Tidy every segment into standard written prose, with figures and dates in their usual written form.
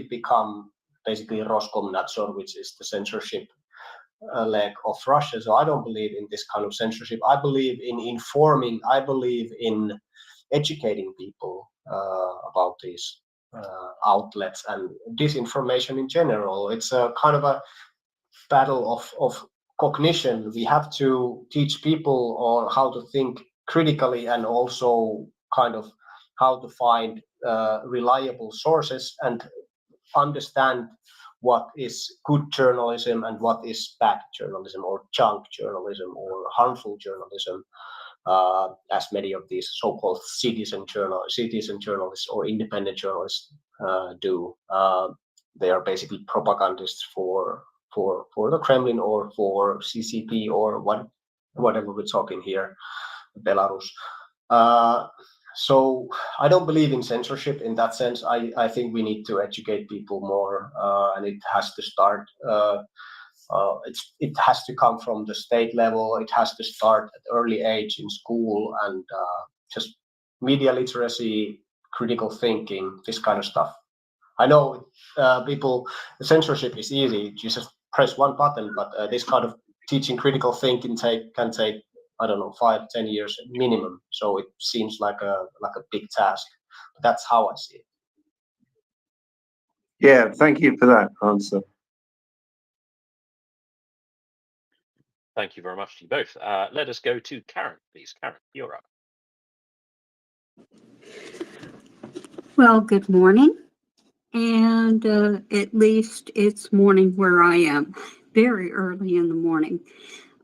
become basically Roskomnadzor, which is the censorship leg of Russia. So I don't believe in this kind of censorship. I believe in informing. I believe in educating people about these outlets and disinformation in general. It's a kind of a battle of cognition. We have to teach people on how to think critically and also kind of how to find reliable sources and understand what is good journalism and what is bad journalism or junk journalism or harmful journalism, as many of these so-called citizen journalists or independent journalists do. They are basically propagandists for the Kremlin or for CCP or whatever we're talking here, Belarus. So I don't believe in censorship in that sense. I think we need to educate people more, and it has to start. It has to come from the state level. It has to start at early age in school, and just media literacy, critical thinking, this kind of stuff. I know censorship is easy. You just press one button, but this kind of teaching critical thinking can take, I don't know, 5-10 years minimum. So it seems like a big task. But that's how I see it. Yeah, thank you for that answer. Thank you very much to you both. Let us go to Karen, please. Karen, you're up. Well, good morning. And at least it's morning where I am, very early in the morning.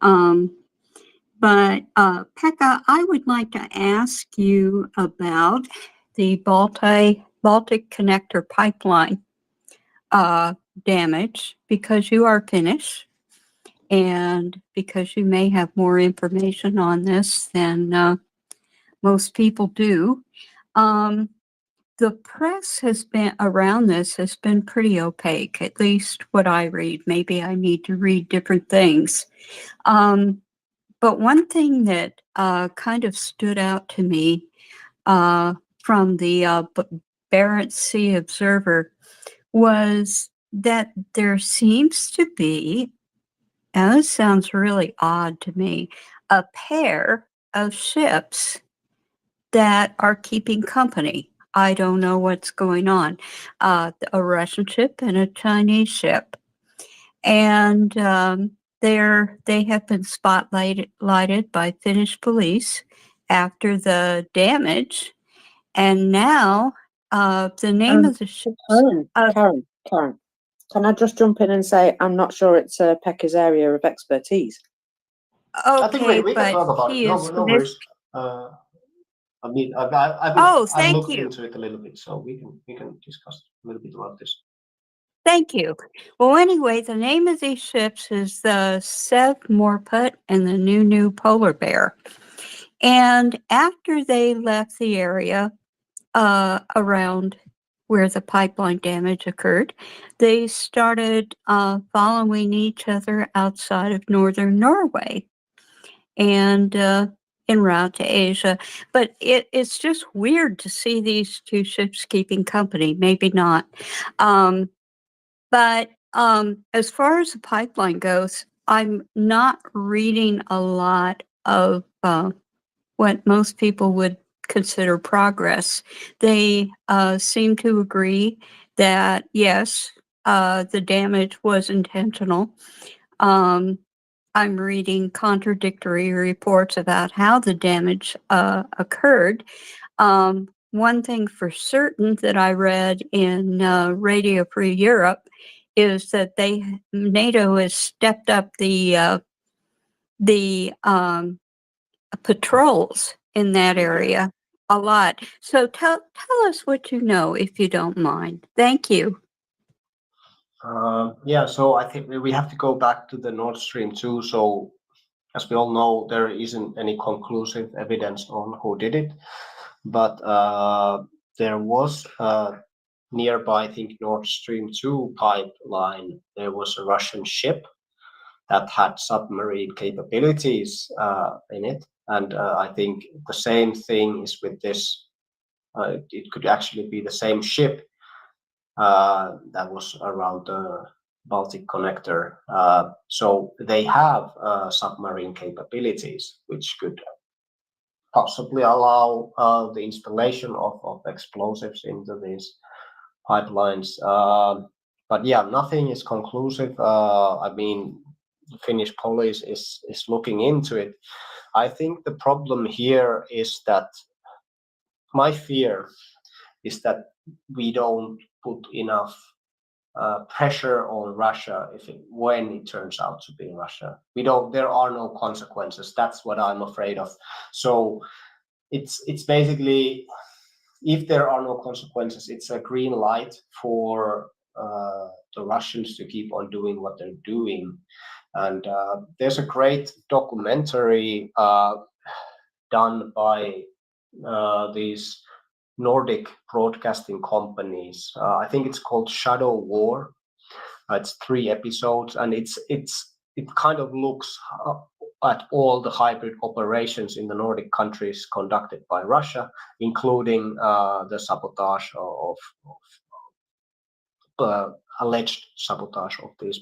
But Pekka, I would like to ask you about the Baltic Connector pipeline damage, because you are Finnish and because you may have more information on this than most people do. The press has been around this has been pretty opaque, at least what I read. Maybe I need to read different things. But one thing that kind of stood out to me from the Barents Sea Observer was that there seems to be, and this sounds really odd to me, a pair of ships that are keeping company. I don't know what's going on. A Russian ship and a Chinese ship. And they have been spotlighted by Finnish police after the damage. And now the name of the ship... Karen, can I just jump in and say I'm not sure it's Pekka's area of expertise? Okay, I think we can talk about it. No worries. I mean, I've looked into it a little bit, so we can discuss a little bit about this. Thank you. Well, anyway, the name of these ships is the Sev Morput and the New Polar Bear. And after they left the area around where the pipeline damage occurred, they started following each other outside of northern Norway and en route to Asia. But it's just weird to see these two ships keeping company. Maybe not. But as far as the pipeline goes, I'm not reading a lot of what most people would consider progress. They seem to agree that, yes, the damage was intentional. I'm reading contradictory reports about how the damage occurred. One thing for certain that I read in Radio Free Europe is that NATO has stepped up the patrols in that area a lot. So tell us what you know, if you don't mind. Thank you. Yeah, so I think we have to go back to the Nord Stream 2. So as we all know, there isn't any conclusive evidence on who did it, but there was nearby, I think, Nord Stream 2 pipeline. There was a Russian ship that had submarine capabilities in it, and I think the same thing is with this. It could actually be the same ship that was around the Baltic connector. So they have submarine capabilities, which could possibly allow the installation of explosives into these pipelines. But yeah, nothing is conclusive. I mean, the Finnish police is looking into it. I think the problem here is that my fear is that we don't put enough pressure on Russia when it turns out to be Russia. We don't. There are no consequences. That's what I'm afraid of. So it's basically, if there are no consequences, it's a green light for the Russians to keep on doing what they're doing. And there's a great documentary done by these Nordic broadcasting companies. I think it's called Shadow War. It's 3 episodes, and it kind of looks at all the hybrid operations in the Nordic countries conducted by Russia, including the sabotage of alleged sabotage of these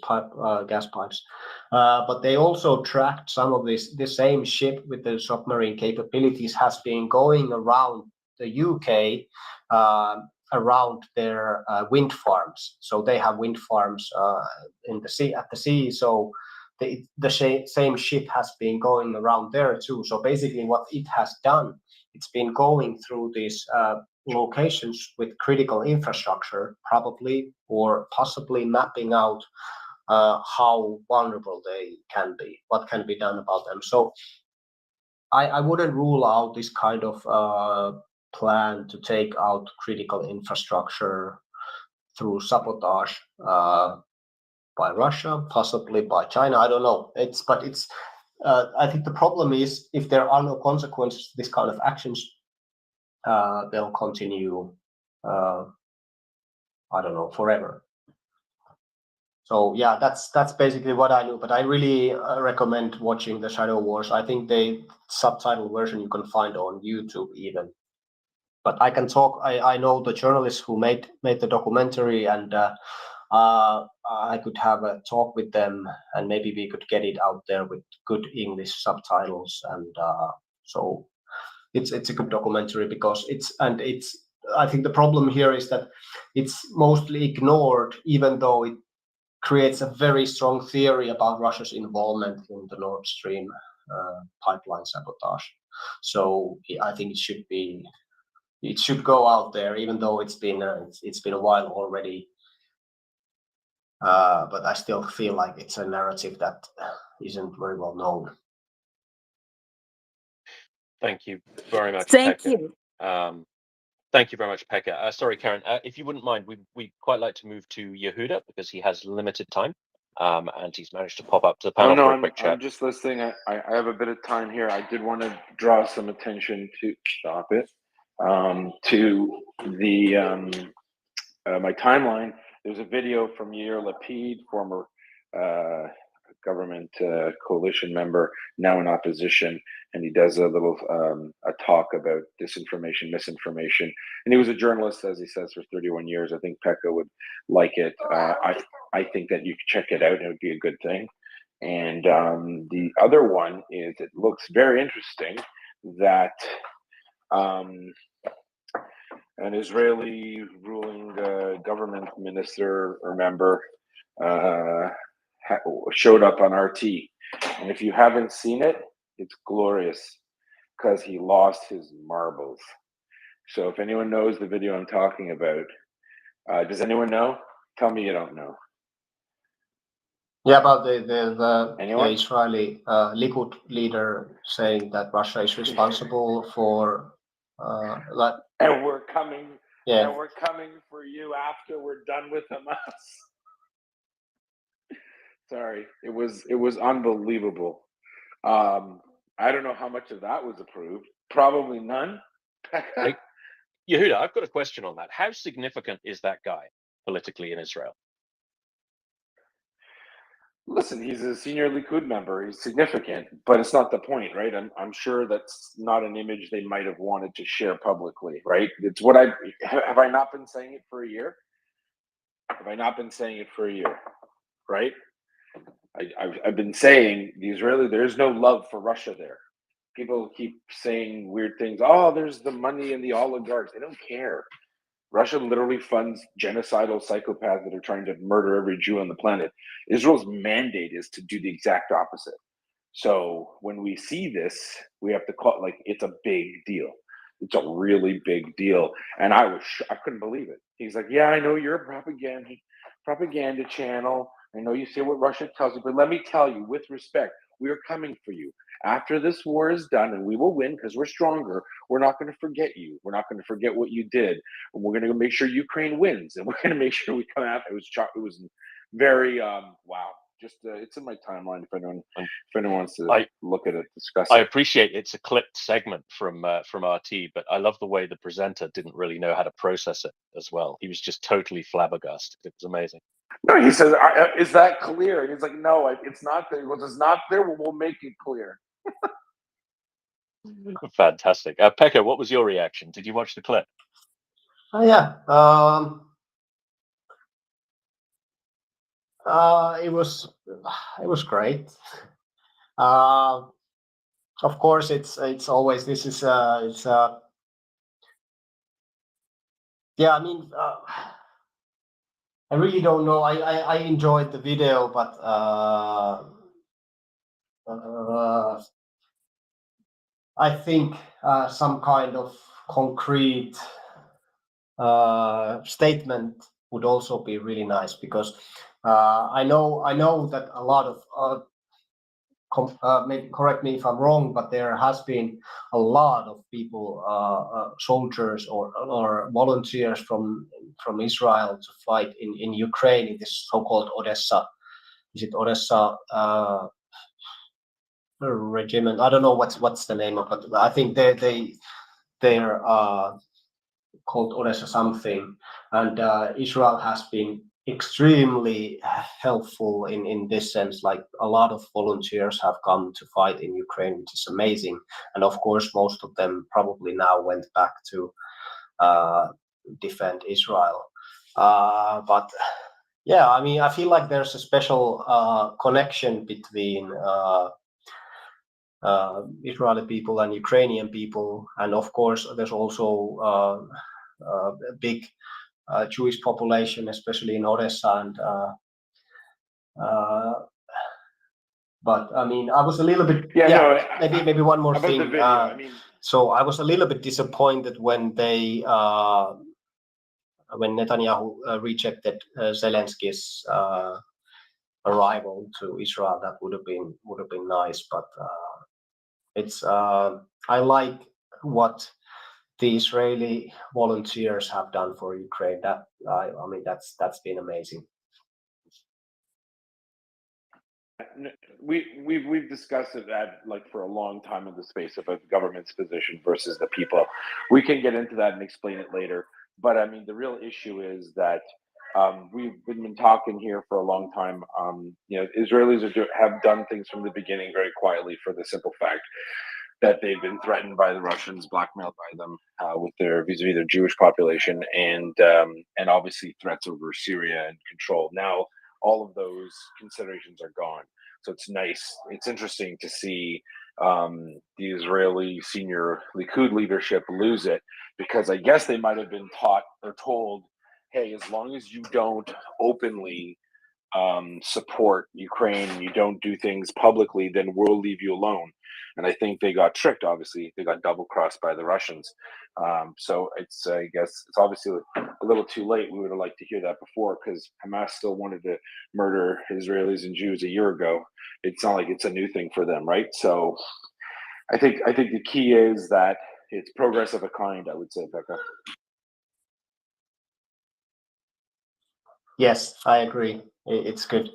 gas pipes. But they also tracked some of this. The same ship with the submarine capabilities has been going around the UK around their wind farms. So they have wind farms in the sea, at the sea. So the same ship has been going around there too. So basically, what it has done, it's been going through these locations with critical infrastructure, probably or possibly mapping out how vulnerable they can be, what can be done about them. So I wouldn't rule out this kind of plan to take out critical infrastructure through sabotage by Russia, possibly by China. I don't know. I think the problem is, if there are no consequences to this kind of actions, they'll continue, I don't know, forever. So yeah, that's basically what I knew. But I really recommend watching the Shadow Wars. I think the subtitle version you can find on YouTube even. But I can talk. I know the journalists who made the documentary, and I could have a talk with them, and maybe we could get it out there with good English subtitles. And so it's a good documentary, because I think the problem here is that it's mostly ignored, even though it creates a very strong theory about Russia's involvement in the Nord Stream pipeline sabotage. So I think it should go out there, even though it's been a while already. But I still feel like it's a narrative that isn't very well known. Thank you very much, Thank Pekka. you. Thank you very much, Pekka. Sorry, Karen, if you wouldn't mind, we'd quite like to move to Yehuda, because he has limited time, and he's managed to pop up to the panel for a quick chat. I'm just listening. I have a bit of time here. I did want to draw some attention to the my timeline. There's a video from Yair Lapid, former government coalition member, now in opposition, and he does a little a talk about disinformation, misinformation. And he was a journalist, as he says, for 31 years. I think Pekka would like it. I think that you could check it out. It would be a good thing. And the other one is, it looks very interesting that an Israeli ruling government minister or member showed up on RT. And if you haven't seen it, it's glorious, because he lost his marbles. So if anyone knows the video I'm talking about, does anyone know? Tell me you don't know. Yeah, about the Anyone? Israeli Likud leader saying that Russia is responsible for that. And we're coming. Yeah. And we're coming for you after we're done with Hamas. Sorry, it was unbelievable. I don't know how much of that was approved. Probably none. Yehuda, I've got a question on that. How significant is that guy politically in Israel? Listen, he's a senior Likud member. He's significant, but it's not the point, right? I'm sure that's not an image they might have wanted to share publicly, right? It's what have I not been saying it for a year? Have I not been saying it for a year? Right? I've been saying there is no love for Russia there. People keep saying weird things. Oh, there's the money and the oligarchs. They don't care. Russia literally funds genocidal psychopaths that are trying to murder every Jew on the planet. Israel's mandate is to do the exact opposite. So when we see this, we have to call it like it's a big deal. It's a really big deal. And I couldn't believe it. He's like, yeah, I know you're a propaganda channel. I know you say what Russia tells you, but let me tell you, with respect, we are coming for you. After this war is done, and we will win because we're stronger, we're not going to forget you. We're not going to forget what you did. And we're going to make sure Ukraine wins, and we're going to make sure we come out. It was very wow. Just it's in my timeline if anyone wants to look at it, discuss it. I appreciate it's a clipped segment from RT, but I love the way the presenter didn't really know how to process it as well. He was just totally flabbergasted. It was amazing. No, he says, "Is that clear?" And he's like, "No, it's not there." He goes, "It's not there. We'll make it clear." Fantastic. Pekka, what was your reaction? Did you watch the clip? Oh yeah. It was great. Of course, it's always this is yeah. I mean, I really don't know. I enjoyed the video, but I think some kind of concrete statement would also be really nice, because I know that a lot of maybe correct me if I'm wrong, but there has been a lot of people, soldiers or volunteers from Israel to fight in Ukraine in this so-called Odessa. Is it Odessa regiment? I don't know what's the name of it. I think they're called Odessa something, and Israel has been extremely helpful in this sense. Like a lot of volunteers have come to fight in Ukraine, which is amazing. And of course, most of them probably now went back to defend Israel. But yeah, I mean, I feel like there's a special connection between Israeli people and Ukrainian people, and of course, there's also a big Jewish population, especially in Odessa, and but I mean, I was a little bit maybe one more thing. About the video, I mean, so I was a little bit disappointed when when Netanyahu rejected Zelensky's arrival to Israel. That would have been nice, but it's I like what the Israeli volunteers have done for Ukraine. That I mean, that's been amazing. We've discussed it for a long time in the space about the government's position versus the people. We can get into that and explain it later. But I mean, the real issue is that we've been talking here for a long time. Israelis have done things from the beginning very quietly, for the simple fact that they've been threatened by the Russians, blackmailed by them with their vis-a-vis their Jewish population, and obviously threats over Syria and control. Now all of those considerations are gone. So it's nice. It's interesting to see the Israeli senior Likud leadership lose it, because I guess they might have been taught or told, hey, as long as you don't openly support Ukraine and you don't do things publicly, then we'll leave you alone. And I think they got tricked. Obviously, they got double crossed by the Russians. So it's, I guess, it's obviously a little too late. We would have liked to hear that before, because Hamas still wanted to murder Israelis and Jews a year ago. It's not like it's a new thing for them, right? So I think the key is that it's progress of a kind, I would say, Pekka. Yes, I agree. It's good.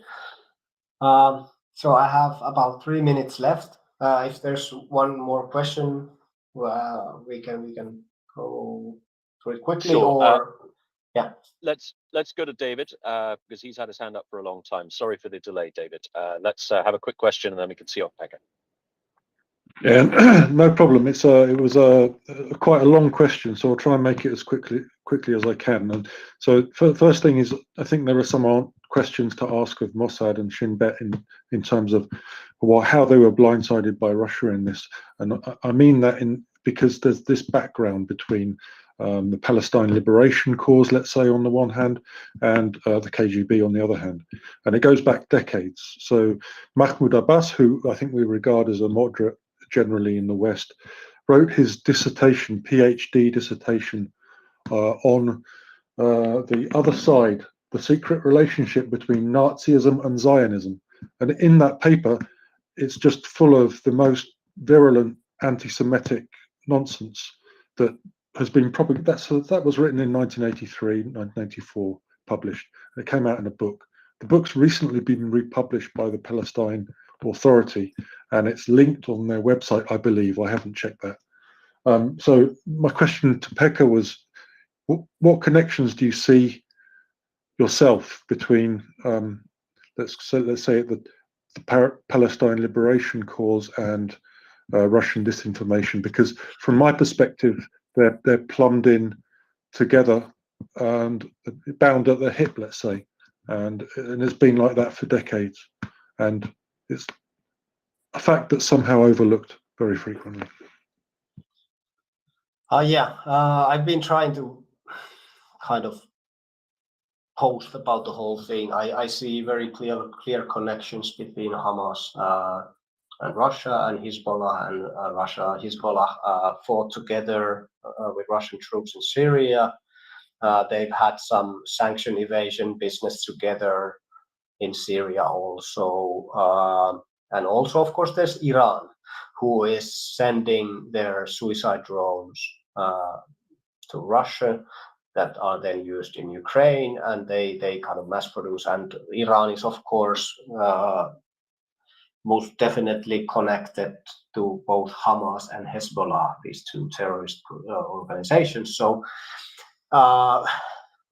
So I have about 3 minutes left. If there's one more question, we can go through it quickly. Sure. Yeah. Let's go to David, because he's had his hand up for a long time. Sorry for the delay, David. Let's have a quick question, and then we can see off Pekka. Yeah, no problem. It was quite a long question, so I'll try and make it as quickly as I can. And so, first thing is, I think there are some questions to ask of Mossad and Shin Bet in terms of how they were blindsided by Russia in this, and I mean that because there's this background between the Palestine liberation cause, let's say, on the one hand, and the KGB on the other hand, and it goes back decades. So Mahmoud Abbas, who I think we regard as a moderate generally in the West, wrote his dissertation, PhD dissertation, on the other side, the secret relationship between Nazism and Zionism. And in that paper, it's just full of the most virulent anti-Semitic nonsense that has been that was written in 1983, 1984, published. It came out in a book. The book's recently been republished by the Palestine Authority, and it's linked on their website, I believe. I haven't checked that. So my question to Pekka was, what connections do you see yourself between, let's say, the Palestine liberation cause and Russian disinformation? Because from my perspective, they're plumbed in together and bound at the hip, let's say, and it's been like that for decades, and it's a fact that's somehow overlooked very frequently. I've been trying to kind of post about the whole thing. I see very clear connections between Hamas and Russia, and Hezbollah, and Hezbollah fought together with Russian troops in Syria. They've had some sanction evasion business together in Syria also. And also, of course, there's Iran, who is sending their suicide drones to Russia that are then used in Ukraine, and they kind of mass produce. And Iran is, of course, most definitely connected to both Hamas and Hezbollah, these two terrorist organizations. So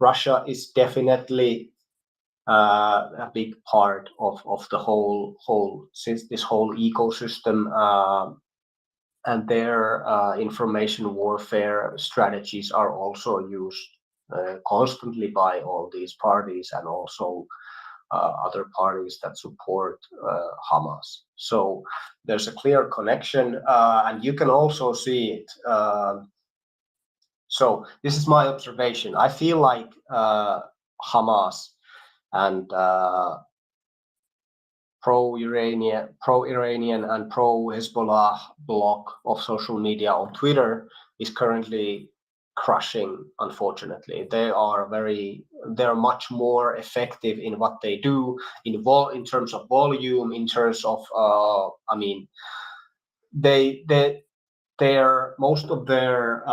Russia is definitely a big part of the whole ecosystem, and their information warfare strategies are also used constantly by all these parties, and also other parties that support Hamas. So there's a clear connection, and you can also see it. So this is my observation. I feel like Hamas and pro-Iranian and pro-Hezbollah bloc of social media on Twitter is currently crushing. Unfortunately, they're much more effective in what they do in terms of volume, in terms of their most of their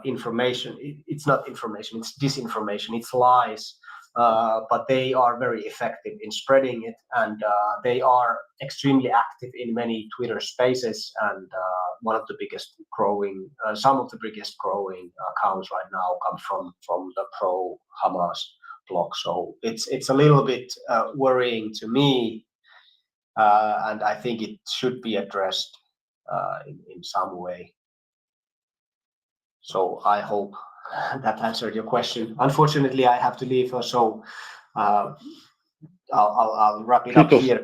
information, it's not information, it's disinformation, it's lies, but they are very effective in spreading it, and they are extremely active in many Twitter spaces, and one of the biggest growing, some of the biggest growing accounts right now come from the pro-Hamas bloc. So it's a little bit worrying to me, and I think it should be addressed in some way. So I hope that answered your question. Unfortunately, I have to leave, so I'll wrap it up here.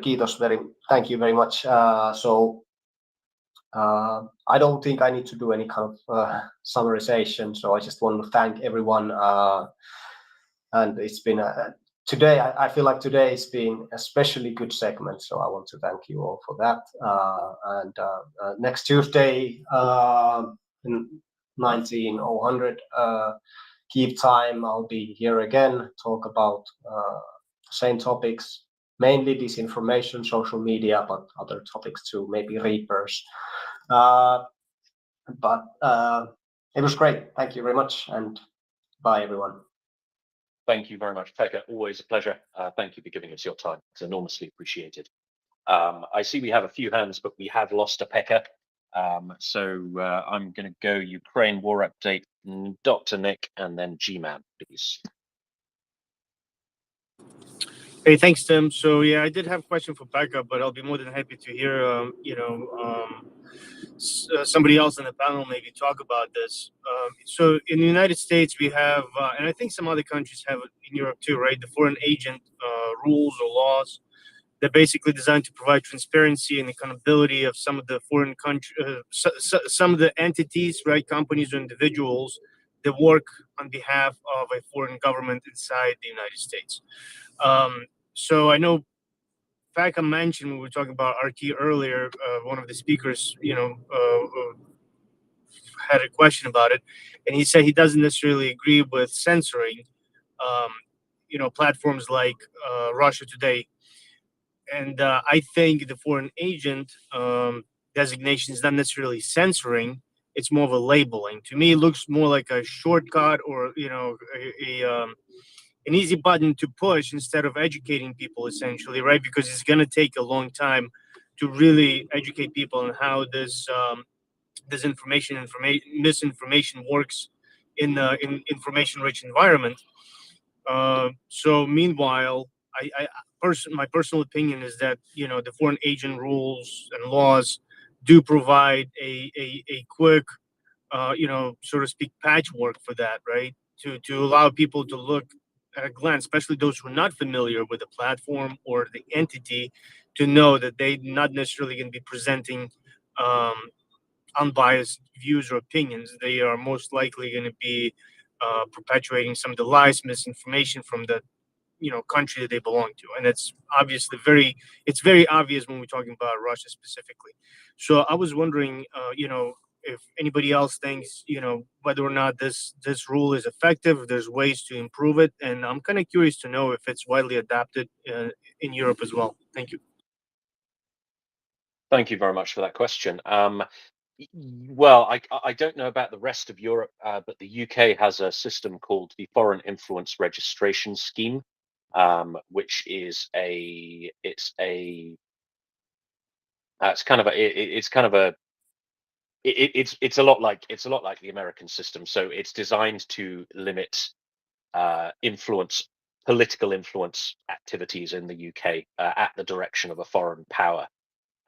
Thank you very much. So I don't think I need to do any kind of summarization. So I just want to thank everyone, and it's been today. I feel like today has been a especially good segment. So I want to thank you all for that. And next Tuesday, 19:00 Kyiv time, I'll be here again, talk about same topics, mainly disinformation, social media, but other topics too, maybe Reapers. But it was great. Thank you very much, and bye, everyone. Thank you very much, Pekka. Always a pleasure. Thank you for giving us your time. It's enormously appreciated. I see we have a few hands, but we have lost a Pekka. So I'm going to go Ukraine war update, Dr. Nick, and then G-Man, please. Hey, thanks, Tim. So yeah, I did have a question for Becca, but I'll be more than happy to hear, somebody else on the panel maybe talk about this. So in the United States, we have, and I think some other countries have it in Europe too, right? The foreign agent rules or laws. They're basically designed to provide transparency and accountability of some of the foreign country, some of the entities, right, companies or individuals that work on behalf of a foreign government inside the United States. So I know Faka mentioned when we were talking about RT earlier, one of the speakers, had a question about it, and he said he doesn't necessarily agree with censoring, um, platforms like Russia Today. And I think the foreign agent designation is not necessarily censoring; it's more of a labeling. To me, it looks more like a shortcut or an easy button to push instead of educating people, essentially, right? Because it's going to take a long time to really educate people on how this misinformation works in the information-rich environment. So meanwhile, my personal opinion is that the foreign agent rules and laws do provide a quick, so to speak, patchwork for that, right? To allow people to look at a glance, especially those who are not familiar with the platform or the entity, to know that they're not necessarily going to be presenting um, unbiased views or opinions. They are most likely going to be perpetuating some of the lies, misinformation from the country that they belong to, and it's obviously it's very obvious when we're talking about Russia specifically. So I was wondering, if anybody else thinks, whether or not this rule is effective, if there's ways to improve it, and I'm kind of curious to know if it's widely adapted in Europe as well. Thank you. Thank you very much for that question. Well, I don't know about the rest of Europe, but the UK has a system called the Foreign Influence Registration Scheme, which is it's a lot like the American system. So it's designed to limit political influence activities in the UK at the direction of a foreign power.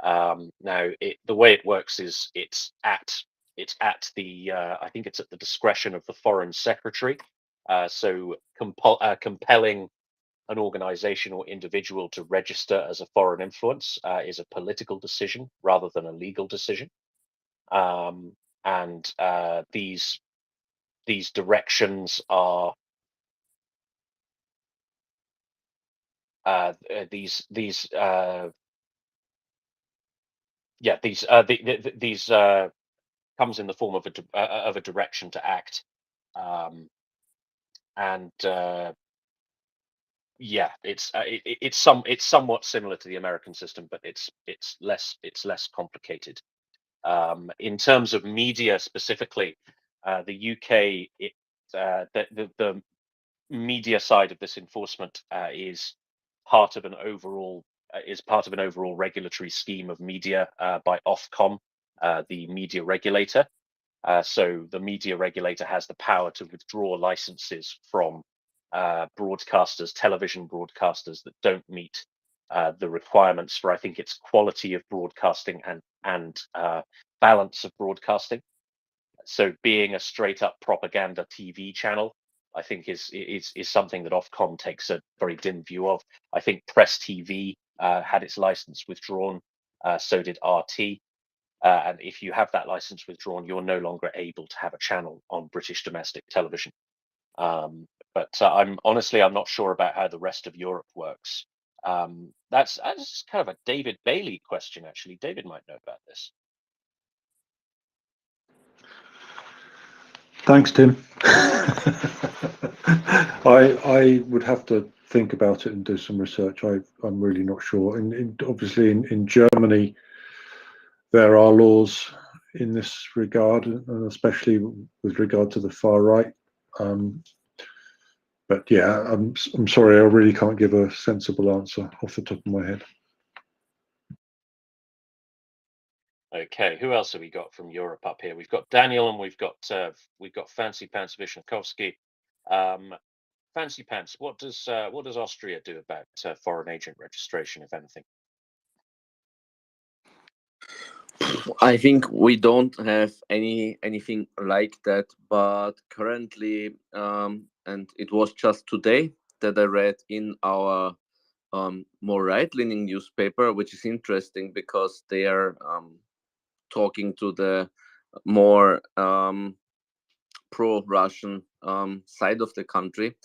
Now, the way it works is it's at the I think it's at the discretion of the foreign secretary. So compelling an organization or individual to register as a foreign influence is a political decision rather than a legal decision. And these directions are these comes in the form of a direction to act, and yeah, it's somewhat similar to the American system, but it's less complicated. In terms of media specifically, the UK, the media side of this enforcement is part of an overall regulatory scheme of media by Ofcom, the media regulator. So the media regulator has the power to withdraw licenses from broadcasters, television broadcasters that don't meet the requirements for, I think it's quality of broadcasting and balance of broadcasting. So being a straight up propaganda TV channel, I think is something that Ofcom takes a very dim view of. I think Press TV had its license withdrawn, so did RT. And if you have that license withdrawn, you're no longer able to have a channel on British domestic television. But I'm not sure about how the rest of Europe works. That's kind of a David Bailey question, actually. David might know about this. Thanks, Tim. I would have to think about it and do some research. I'm really not sure. Obviously, in Germany, there are laws in this regard, and especially with regard to the far right. But yeah, I'm sorry, I really can't give a sensible answer off the top of my head. Okay, who else have we got from Europe up here? We've got Daniel, and we've got Fancy Pants Vishnakovsky. Fancy Pants, what does Austria do about foreign agent registration, if anything? I think we don't have anything like that, but currently, and it was just today that I read in our more right-leaning newspaper, which is interesting because they are talking to the more pro-Russian side of the country.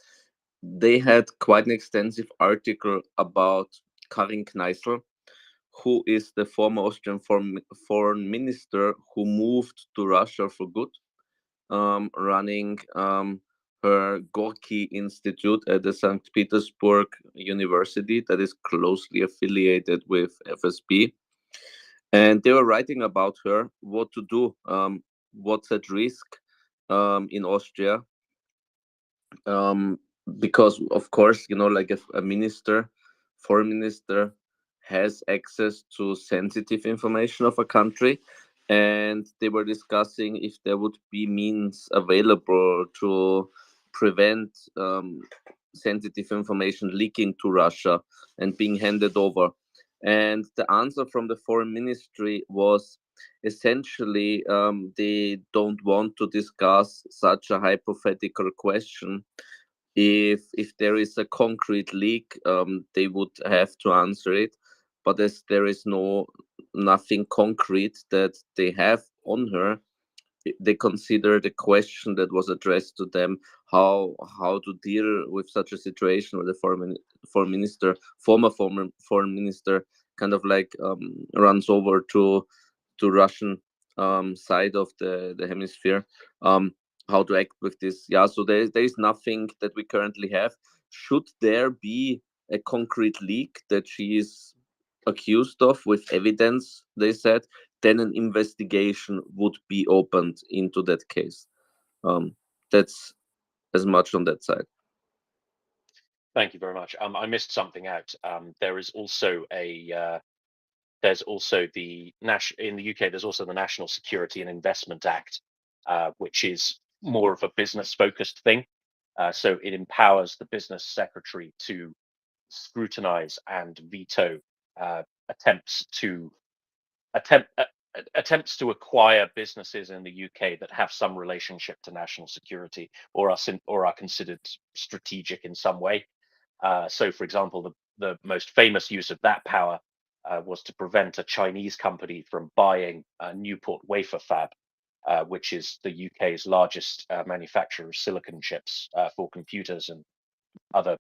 They had quite an extensive article about Karin Kneißl, who is the former Austrian foreign minister who moved to Russia for good, running her Gorky Institute at the St. Petersburg University that is closely affiliated with FSB. And they were writing about her, what to do, what's at risk in Austria. Because, of course, you know, like a minister, foreign minister, has access to sensitive information of a country, and they were discussing if there would be means available to prevent sensitive information leaking to Russia and being handed over. And the answer from the foreign ministry was essentially they don't want to discuss such a hypothetical question. If there is a concrete leak, they would have to answer it. But as there is nothing concrete that they have on her, they consider the question that was addressed to them how to deal with such a situation where the former foreign minister kind of like runs over to Russian side of the hemisphere, how to act with this. Yeah, so there is nothing that we currently have. Should there be a concrete leak that she is accused of with evidence, they said, then an investigation would be opened into that case. That's as much on that side. Thank you very much. I missed something out. There is also there's also in the UK. There's also the National Security and Investment Act, which is more of a business-focused thing. So it empowers the business secretary to scrutinize and veto attempts to acquire businesses in the UK that have some relationship to national security or are considered strategic in some way. So, for example, the most famous use of that power was to prevent a Chinese company from buying Newport Wafer Fab, which is the UK's largest manufacturer of silicon chips for computers and other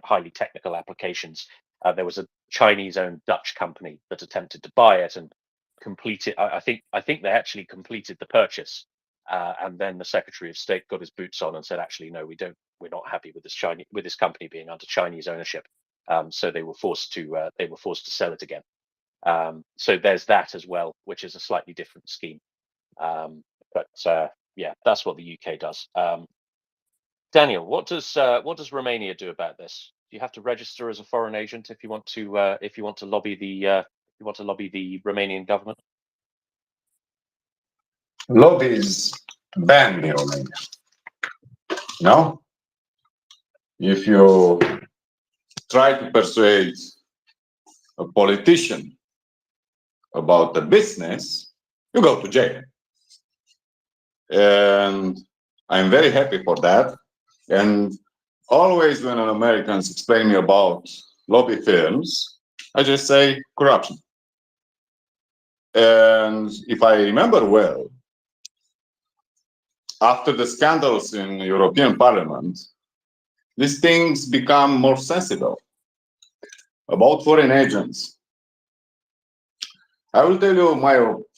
highly technical applications. There was a Chinese-owned Dutch company that attempted to buy it and complete it. I think they actually completed the purchase, and then the Secretary of State got his boots on and said, "Actually, no, we're not happy with this company being under Chinese ownership." So they were forced to sell it again. So there's that as well, which is a slightly different scheme. But yeah, that's what the UK does. Daniel, what does Romania do about this? Do you have to register as a foreign agent if you want to lobby the Romanian government? Lobby is banned in Romania. No? If you try to persuade a politician about the business, you go to jail. And I'm very happy for that. And always when an Americans explain me about lobby firms, I just say corruption. And if I remember well, after the scandals in European Parliament, these things become more sensible. About foreign agents, I will tell you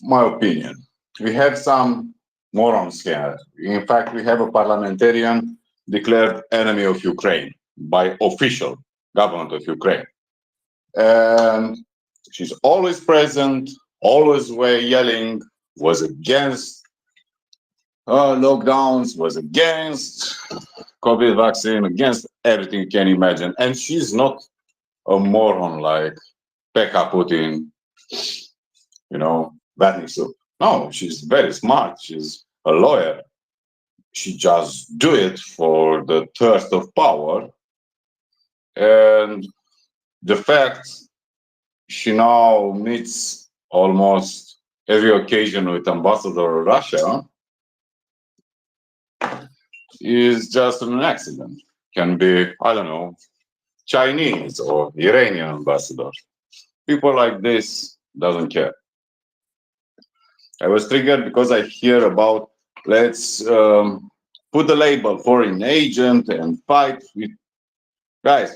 my opinion. We have some morons here. In fact, we have a parliamentarian declared enemy of Ukraine by official government of Ukraine. And she's always present, always yelling, was against lockdowns, was against COVID vaccine, against everything you can imagine. And she's not a moron like Pekka Putin, Vatnik. No, she's very smart. She's a lawyer. she just do it for the thirst of power. And the fact she now meets almost every occasion with Ambassador of Russia is just an accident. Can be, I don't know, Chinese or Iranian ambassador. People like this doesn't care. I was triggered because I hear about let's put the label foreign agent and fight with guys.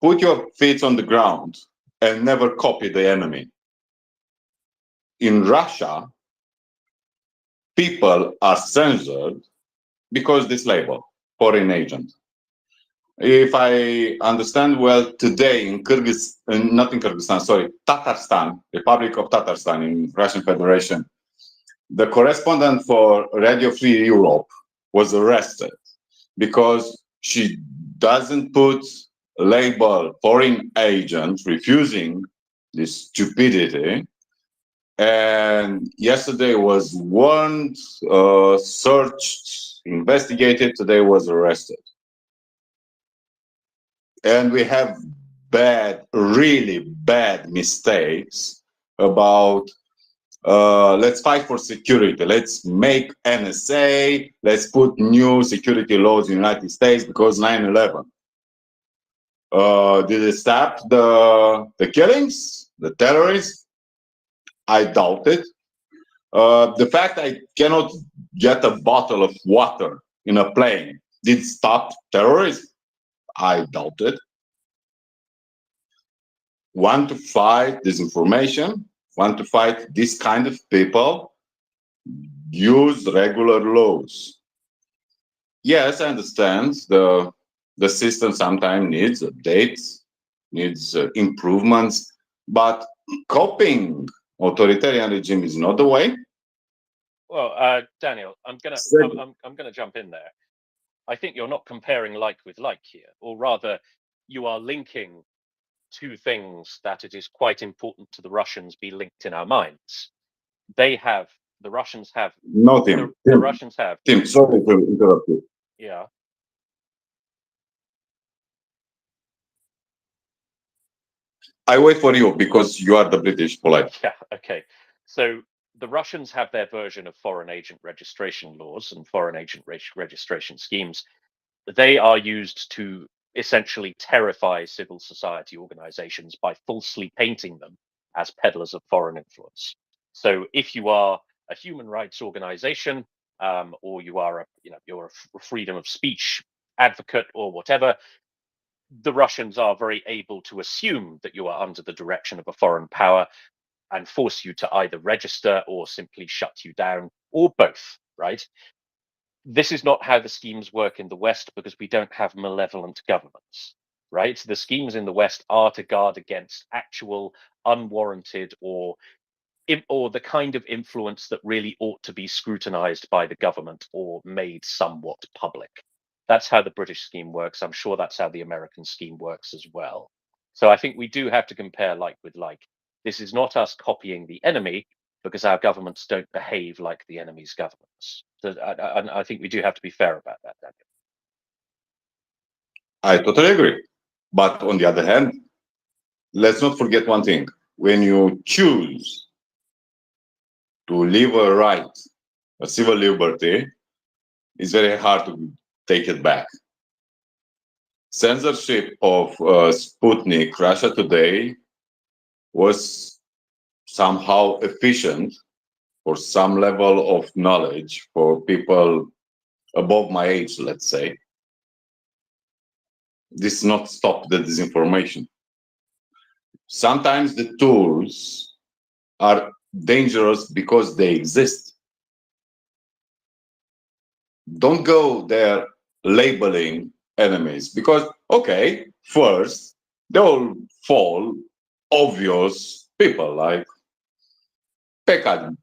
Put your feet on the ground and never copy the enemy. In Russia, people are censored because this label, foreign agent. If I understand well, today in Kyrgyzstan, not in Kyrgyzstan, sorry, Tatarstan, Republic of Tatarstan in Russian Federation, the correspondent for Radio Free Europe was arrested because she doesn't put a label foreign agent, refusing this stupidity. And yesterday was warned, searched, investigated, today was arrested. And we have bad, really bad mistakes about let's fight for security. Let's make NSA. Let's put new security laws in the United States because 9/11. Did it stop the killings, the terrorists? I doubt it. The fact I cannot get a bottle of water in a plane did stop terrorists? I doubt it. Want to fight disinformation? Want to fight this kind of people? Use regular laws. Yes, I understand the system sometimes needs updates, needs improvements, but copying authoritarian regime is not the way. Well, Daniel, I'm gonna jump in there. I think you're not comparing like with like here, or rather, you are linking two things that it is quite important to the Russians be linked in our minds. The Russians have. No, Tim. The Russians have. Tim, sorry to interrupt you. Yeah. I wait for you because you are the British polite. Yeah, okay. So the Russians have their version of foreign agent registration laws and foreign agent registration schemes. They are used to essentially terrify civil society organizations by falsely painting them as peddlers of foreign influence. So if you are a human rights organization, or you are you're a freedom of speech advocate or whatever, the Russians are very able to assume that you are under the direction of a foreign power and force you to either register or simply shut you down, or both, right? This is not how the schemes work in the West because we don't have malevolent governments, right? The schemes in the West are to guard against actual unwarranted or the kind of influence that really ought to be scrutinized by the government or made somewhat public. That's how the British scheme works. I'm sure that's how the American scheme works as well. So I think we do have to compare like with like. This is not us copying the enemy because our governments don't behave like the enemy's governments. So I think we do have to be fair about that, Daniel. I totally agree. But on the other hand, let's not forget one thing. When you choose to live a right, a civil liberty, it's very hard to take it back. Censorship of Sputnik, Russia Today, was somehow efficient for some level of knowledge for people above my age, let's say. This not stop the disinformation. Sometimes the tools are dangerous because they exist. Don't go there labeling enemies because, okay, first, they will fall obvious people like PECAD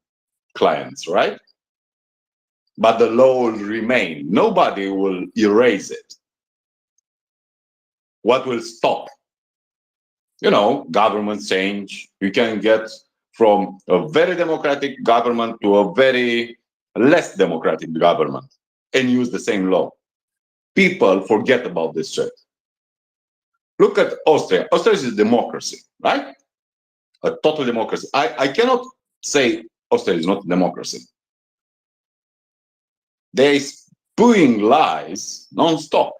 clients, right? But the law will remain. Nobody will erase it. What will stop? Government change. You can get from a very democratic government to a very less democratic government and use the same law. People forget about this shit. Look at Austria. Austria is a democracy, right? A total democracy. I cannot say Austria is not a democracy. They're spewing lies non-stop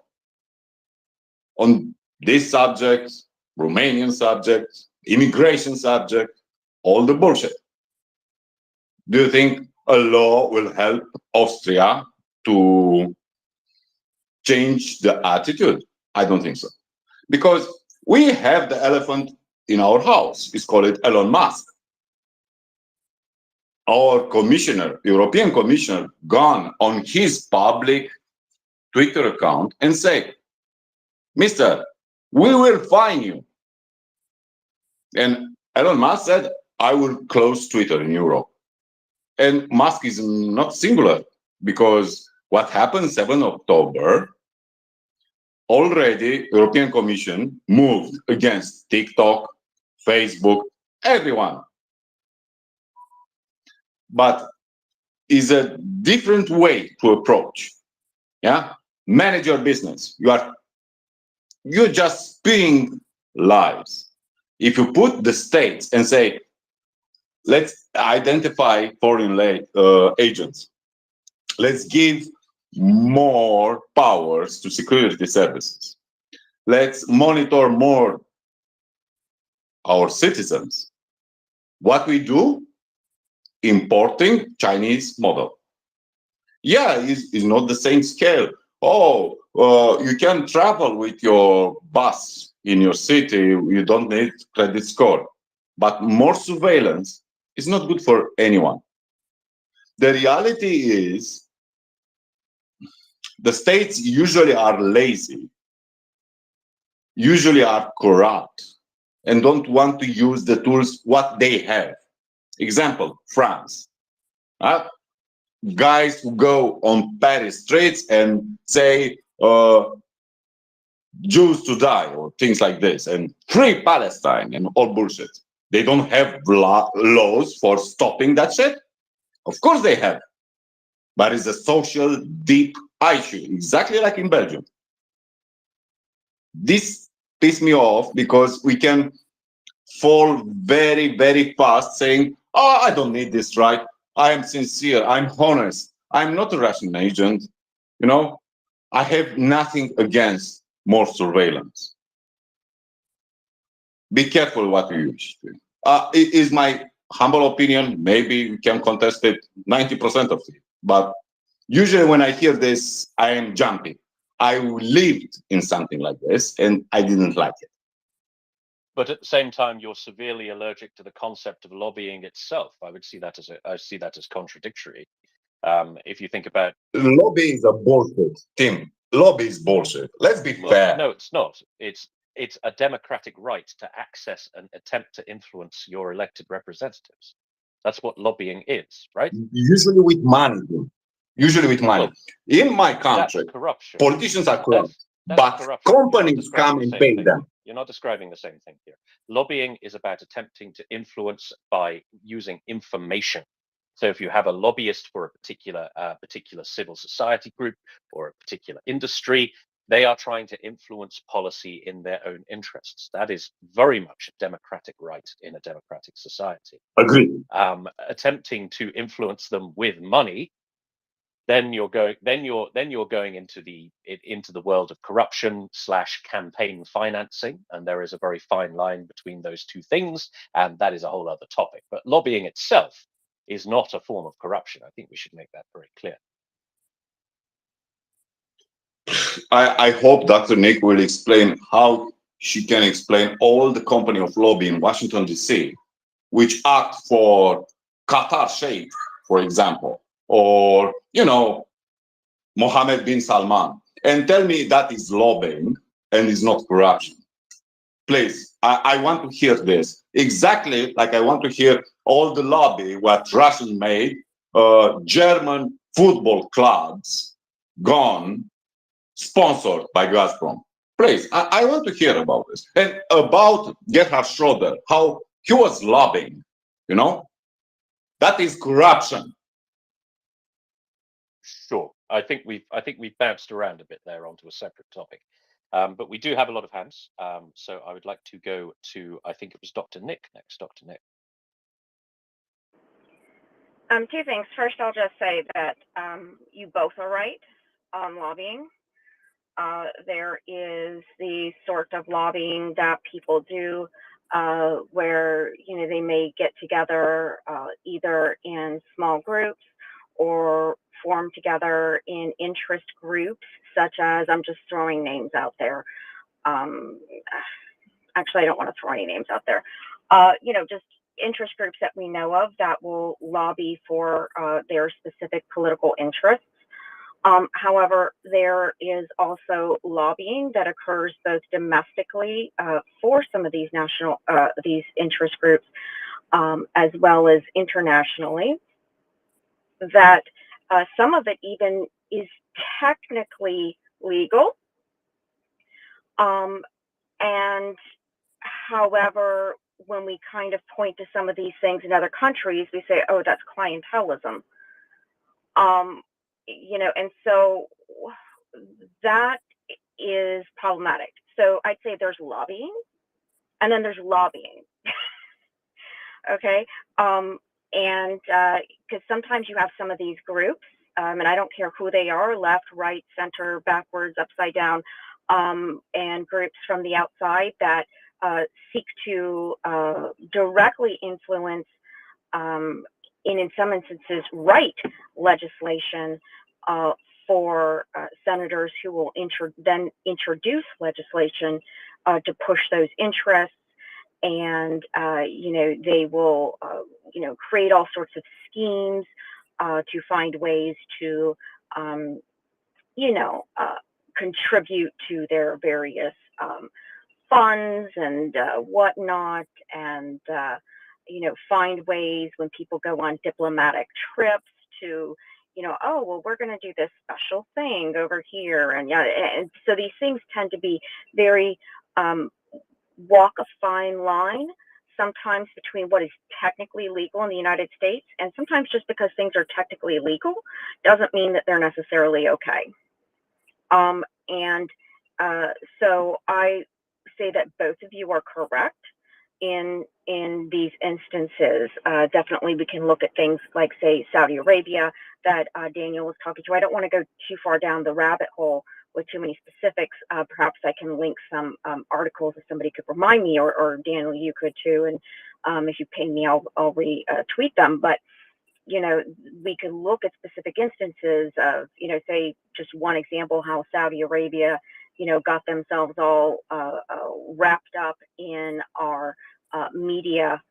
on this subject, Romanian subject, immigration subject, all the bullshit. Do you think a law will help Austria to change the attitude? I don't think so. Because we have the elephant in our house. It's called Elon Musk. Our commissioner, European commissioner, gone on his public Twitter account and said, Mister, we will fine you. And Elon Musk said, I will close Twitter in Europe. And Musk is not singular, because what happened 7th October, already European Commission moved against TikTok, Facebook, everyone. But is a different way to approach. Yeah, manage your business. You're just spewing lies. If you put the states and say, let's identify foreign agents, let's give more powers to security services, let's monitor more our citizens. What we do? Importing Chinese model. Yeah, it's not the same scale. Oh, you can travel with your bus in your city. You don't need credit score. But more surveillance is not good for anyone. The reality is the states usually are lazy, usually are corrupt, and don't want to use the tools what they have. Example, France. Guys who go on Paris streets and say Jews to die or things like this, and free Palestine and all bullshit. They don't have laws for stopping that shit? Of course they have. But it's a social deep issue, exactly like in Belgium. This pisses me off because we can fall very, very fast saying, oh, I don't need this right. I am sincere. I'm honest. I'm not a Russian agent. You know, I have nothing against more surveillance. Be careful what you use. It is my humble opinion. Maybe you can contest it 90% of it. But usually when I hear this, I am jumpy. I lived in something like this and I didn't like it. But at the same time, you're severely allergic to the concept of lobbying itself. I see that as contradictory. If you think about lobby is a bullshit, Tim. Lobby is bullshit. Let's be fair. No, it's not. It's a democratic right to access and attempt to influence your elected representatives. That's what lobbying is, right? Usually with money. Usually with money. Well, in my country, that's corruption. Politicians are corrupt, that's but corruption. companies come and pay them. You're not describing the same thing here. Lobbying is about attempting to influence by using information. So if you have a lobbyist for a particular civil society group or a particular industry, they are trying to influence policy in their own interests. That is very much a democratic right in a democratic society. Agreed. Attempting to influence them with money, then you're going into the world of corruption / campaign financing, and there is a very fine line between those two things, and that is a whole other topic. But lobbying itself is not a form of corruption. I think we should make that very clear. I hope Dr. Nick will explain how she can explain all the company of lobby in Washington, D.C., which act for Qatar Sheikh, for example, or, Mohammed bin Salman, and tell me that is lobbying and is not corruption. Please, I want to hear this. Exactly like I want to hear all the lobby what Russian made, German football clubs gone, sponsored by Gazprom. Please, I want to hear about this. And about Gerhard Schroeder, how he was lobbying, that is corruption. I think we've bounced around a bit there onto a separate topic. But we do have a lot of hands. So I would like to go to, I think it was Dr. Nick next. Dr. Nick. Two things. First, I'll just say that you both are right on lobbying. There is the sort of lobbying that people do where, you know, they may get together either in small groups or form together in interest groups, such as, I'm just throwing names out there. Actually, I don't want to throw any names out there. You know, just interest groups that we know of that will lobby for their specific political interests. However, there is also lobbying that occurs both domestically for some of these these interest groups, as well as internationally, that some of it even is technically legal. And however, when we kind of point to some of these things in other countries, we say, oh, that's clientelism. You know, and so that is problematic. So I'd say there's lobbying, and then there's lobbying. Okay, and because sometimes you have some of these groups, and I don't care who they are, left, right, center, backwards, upside down, and groups from the outside that seek to directly influence, in some instances, write legislation for senators who will then introduce legislation to push those interests. And, you know, they will, you know, create all sorts of schemes to find ways to, you know, contribute to their various funds and whatnot, and you know, find ways when people go on diplomatic trips to, you know, oh, well, we're going to do this special thing over here, and yeah, and so these things tend to be very walk a fine line sometimes between what is technically legal in the United States, and sometimes just because things are technically legal doesn't mean that they're necessarily okay. And so I say that both of you are correct in these instances. Definitely we can look at things like, say, Saudi Arabia that Daniel was talking to. I don't want to go too far down the rabbit hole with too many specifics. Perhaps I can link some articles if somebody could remind me, or Daniel, you could too. And if you ping me, I'll retweet them. But you know, we could look at specific instances of, you know, say just one example, how Saudi Arabia, you know, got themselves all wrapped up in our media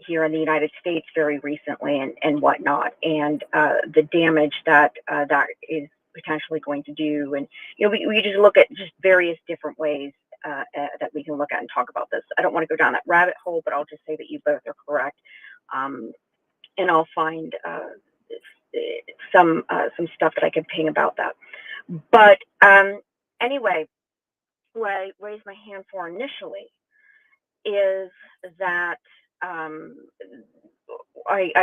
here in the United States very recently, and whatnot, and the damage that that is potentially going to do. And, you know, we just look at just various different ways that we can look at and talk about this. I don't want to go down that rabbit hole, but I'll just say that you both are correct. And I'll find some stuff that I can ping about that. But anyway, what I raised my hand for initially is that I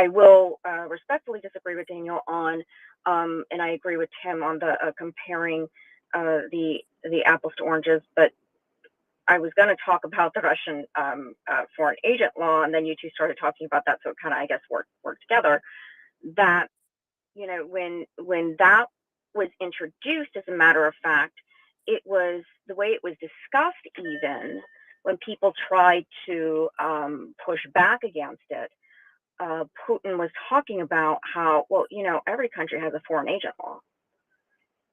will respectfully disagree with Daniel on, and I agree with Tim on the comparing the apples to oranges, but I was going to talk about the Russian foreign agent law, and then you two started talking about that, so it kind of, I guess, worked together. That, you know, when that was introduced, as a matter of fact, it was the way it was discussed. Even when people tried to push back against it, Putin was talking about how, well, you know, every country has a foreign agent law.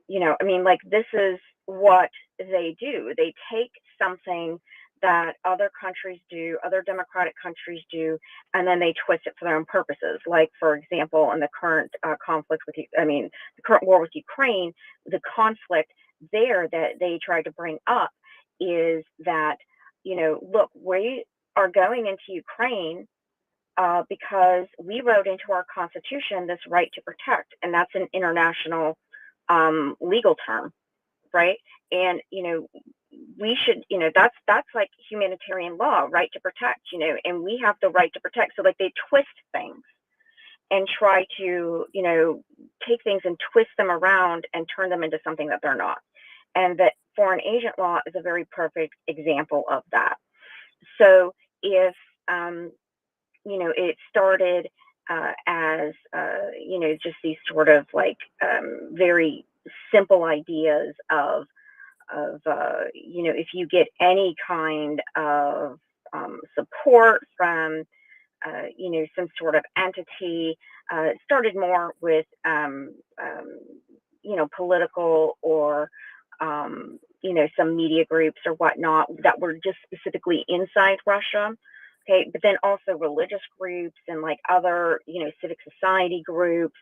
You know, I mean, like, this is what they do. They take something that other countries do, other democratic countries do, and then they twist it for their own purposes. Like, for example, in the current conflict with, the current war with Ukraine, the conflict there that they tried to bring up is that, you know, look, we are going into Ukraine because we wrote into our Constitution this right to protect, and that's an international legal term, right? And, you know, we should, you know, that's like humanitarian law, right to protect, you know, and we have the right to protect. So, like, they twist things and try to, you know, take things and twist them around and turn them into something that they're not. And that foreign agent law is a very perfect example of that. So if, you know, it started as, you know, just these sort of like very simple ideas of you know, if you get any kind of support from, you know, some sort of entity, it started more with, you know, political or, you know, some media groups or whatnot that were just specifically inside Russia. Okay, but then also religious groups and like other, you know, civic society groups,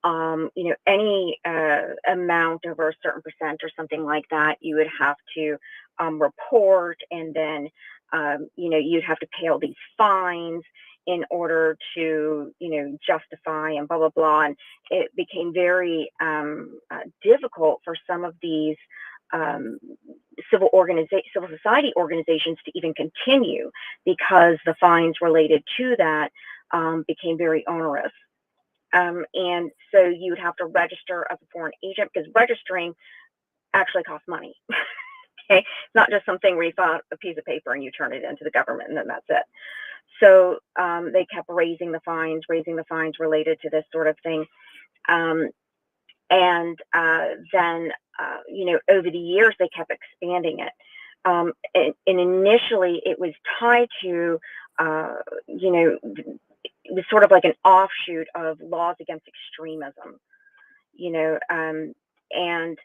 you know, any amount over a certain percent or something like that, you would have to report, and then, you know, you'd have to pay all these fines in order to, you know, justify and blah, blah, blah. And it became very difficult for some of these civil society organizations to even continue, because the fines related to that became very onerous. And so you would have to register as a foreign agent, because registering actually costs money. Okay, it's not just something where you fill out a piece of paper and you turn it into the government and then that's it. So they kept raising the fines related to this sort of thing. And then, you know, over the years, they kept expanding it. And initially, it was tied to, you know, it was sort of like an offshoot of laws against extremism, you know, and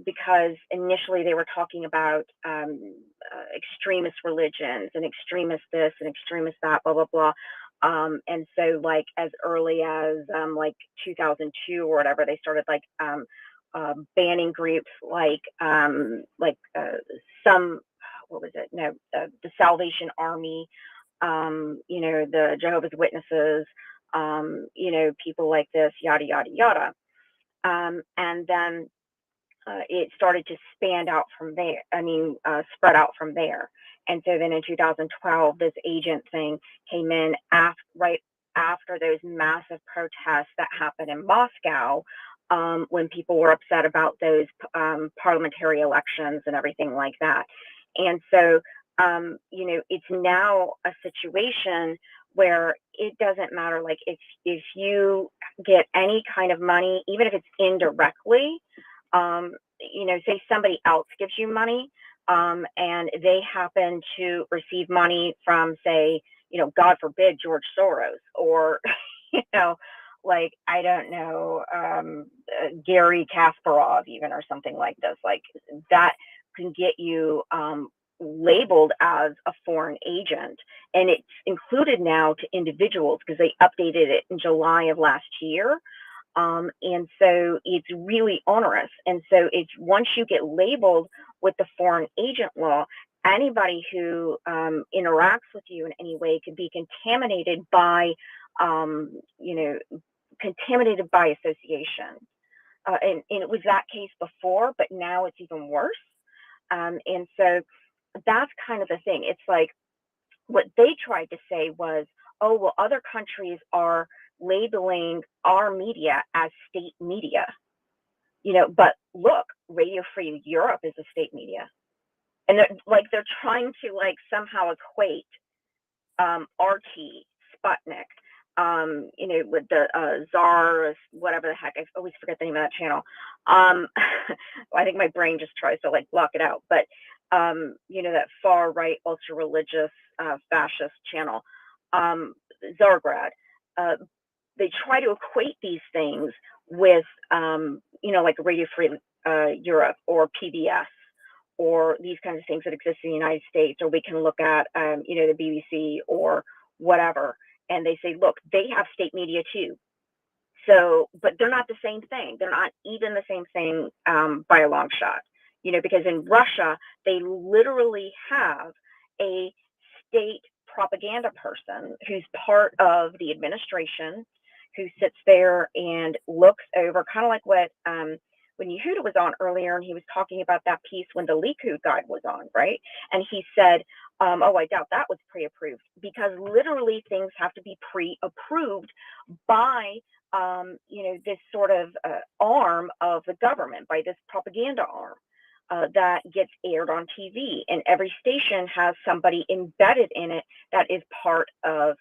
because initially they were talking about extremist religions and extremist this and extremist that, blah, blah, blah. And so like as early as like 2002 or whatever, they started like banning groups like some, what was it? No, the Salvation Army, you know, the Jehovah's Witnesses, you know, people like this, yada, yada, yada. And then it started to spread out from there. And so then in 2012, this agent thing came in right after those massive protests that happened in Moscow, when people were upset about those parliamentary elections and everything like that. And so, you know, it's now a situation where it doesn't matter, like if you get any kind of money, even if it's indirectly, you know, say somebody else gives you money, and they happen to receive money from, say, you know, God forbid, George Soros, or, you know, like, I don't know, Gary Kasparov even, or something like this, like that can get you labeled as a foreign agent. And it's included now to individuals because they updated it in July of last year. And so it's really onerous. And so it's, once you get labeled with the foreign agent law, anybody who interacts with you in any way could be contaminated by, you know, contaminated by association. And it was that case before, but now it's even worse. And so that's kind of the thing. It's like, what they tried to say was, oh, well, other countries are labeling our media as state media, you know, but look, Radio Free Europe is a state media. And they're trying to like somehow equate RT, Sputnik, you know, with the Tsar, whatever the heck, I always forget the name of that channel. I think my brain just tries to like block it out, but you know, that far right, ultra religious, fascist channel, Zargrad. They try to equate these things with, you know, like Radio Free Europe or PBS, or these kinds of things that exist in the United States, or we can look at, you know, the BBC or whatever, and they say, look, they have state media too. So, but they're not the same thing. They're not even the same thing by a long shot, you know, because in Russia, they literally have a state propaganda person who's part of the administration, who sits there and looks over, kind of like what when Yehuda was on earlier, and he was talking about that piece when the Likud guide was on, right? And he said, oh, I doubt that was pre-approved, because literally things have to be pre-approved by this sort of arm of the government, by this propaganda arm that gets aired on TV, and every station has somebody embedded in it that is part of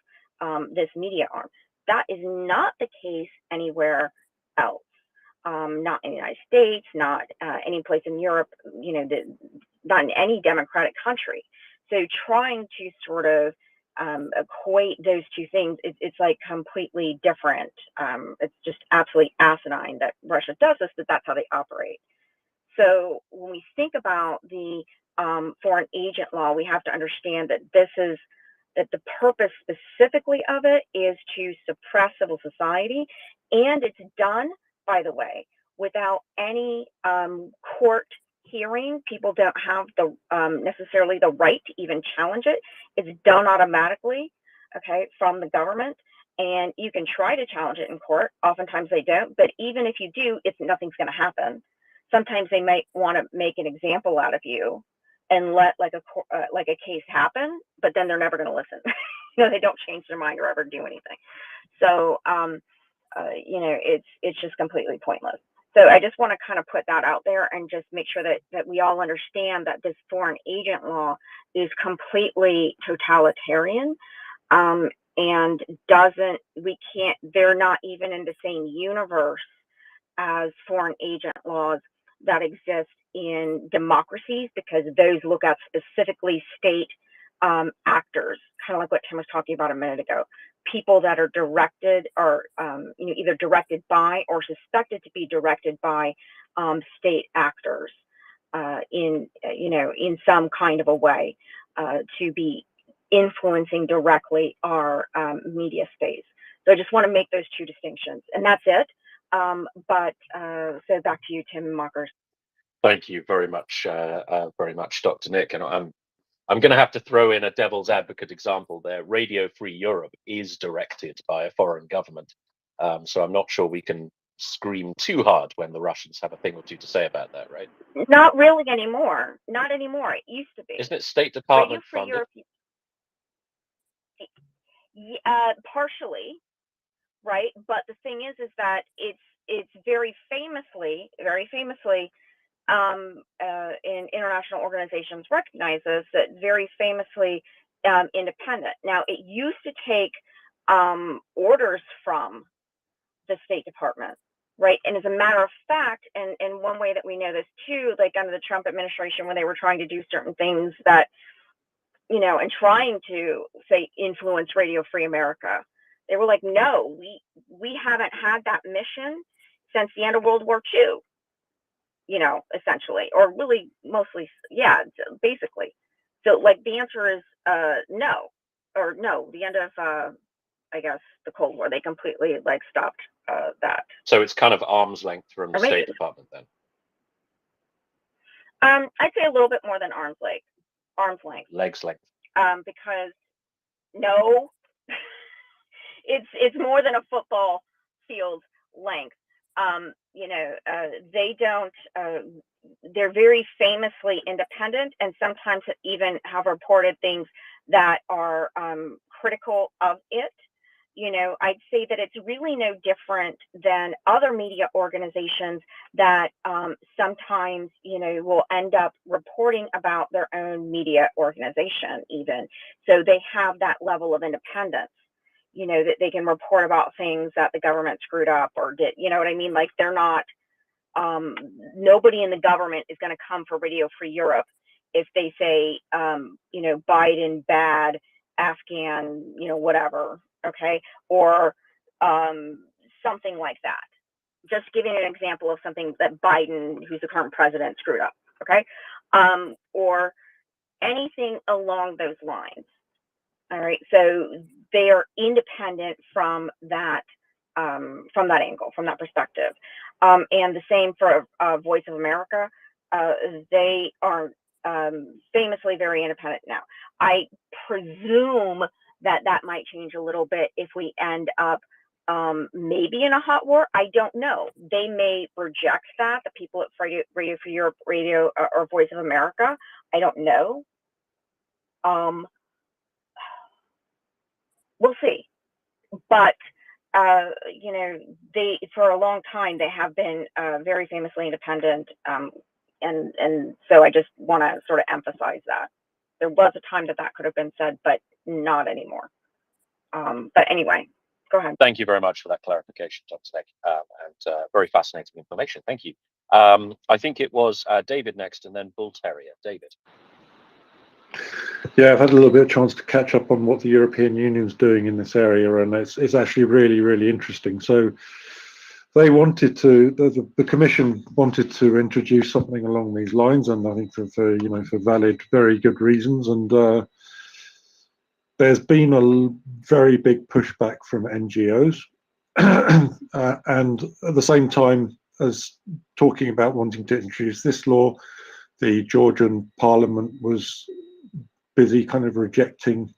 this media arm. That is not the case anywhere else. Not in the United States, not any place in Europe, not in any democratic country. So trying to sort of equate those two things, it's like completely different. It's just absolutely asinine that Russia does this, but that's how they operate. So when we think about the foreign agent law, we have to understand that that the purpose specifically of it is to suppress civil society, and it's done, by the way, without any court hearing. People don't have the necessarily the right to even challenge it. It's done automatically, okay, from the government, and you can try to challenge it in court. Oftentimes they don't, but even if you do, nothing's going to happen. Sometimes they might want to make an example out of you and let like a case happen, but then they're never going to listen. They don't change their mind or ever do anything. So it's just completely pointless. So I just want to kind of put that out there and just make sure that we all understand that this foreign agent law is completely totalitarian, and they're not even in the same universe as foreign agent laws that exist in democracies, because those look at specifically state actors, kind of like what Tim was talking about a minute ago. People that are directed or either directed by or suspected to be directed by state actors in some kind of a way to be influencing directly our media space. So I just want to make those two distinctions, and that's it. So back to you, Tim and Markers. Thank you very much, Dr. Nick. And I'm going to have to throw in a devil's advocate example there. Radio Free Europe is directed by a foreign government. So I'm not sure we can scream too hard when the Russians have a thing or two to say about that, right? Not really anymore. Not anymore. It used to be. Isn't it State Department funded? Europe, partially, right? But the thing is that it's very famously, in international organizations recognize this, that very famously independent. Now, it used to take orders from the State Department, right? And as a matter of fact, and one way that we know this too, like under the Trump administration, when they were trying to do certain things that, and trying to, say, influence Radio Free America, they were like, no, we haven't had that mission since the end of World War II. Essentially, or really mostly, yeah, basically. So like the answer is no, or no, the end of, I guess, the Cold War, they completely like stopped that. So it's kind of arm's length from the State Department then? I'd say a little bit more than arm's length. Legs length. Because no, it's more than a football field length. They don't, they're very famously independent, and sometimes even have reported things that are critical of it. I'd say that it's really no different than other media organizations that sometimes, will end up reporting about their own media organization even. So they have that level of independence. That they can report about things that the government screwed up or did, you know what I mean? Like they're not, nobody in the government is going to come for Radio Free Europe if they say, Biden bad, Afghan, whatever, okay? Or something like that. Just giving an example of something that Biden, who's the current president, screwed up, okay? Or anything along those lines. All right, so they are independent from that angle, from that perspective, and the same for Voice of America. They are famously very independent now. I presume that might change a little bit if we end up maybe in a hot war. I don't know. They may reject that. The people at Radio Free Europe, or Voice of America. I don't know. We'll see. But you know, they, for a long time, they have been very famously independent. And so I just want to sort of emphasize that. There was a time that could have been said, but not anymore. But anyway, go ahead. Thank you very much for that clarification, Dr. Neck, and very fascinating information. Thank you. I think it was David next, and then Bull Terrier. David. Yeah, I've had a little bit of chance to catch up on what the European Union's doing in this area, and it's actually really, really interesting. So they wanted to, the Commission wanted to introduce something along these lines, and I think for you know, for valid, very good reasons. And there's been a very big pushback from NGOs, and at the same time as talking about wanting to introduce this law, the Georgian Parliament was busy kind of rejecting,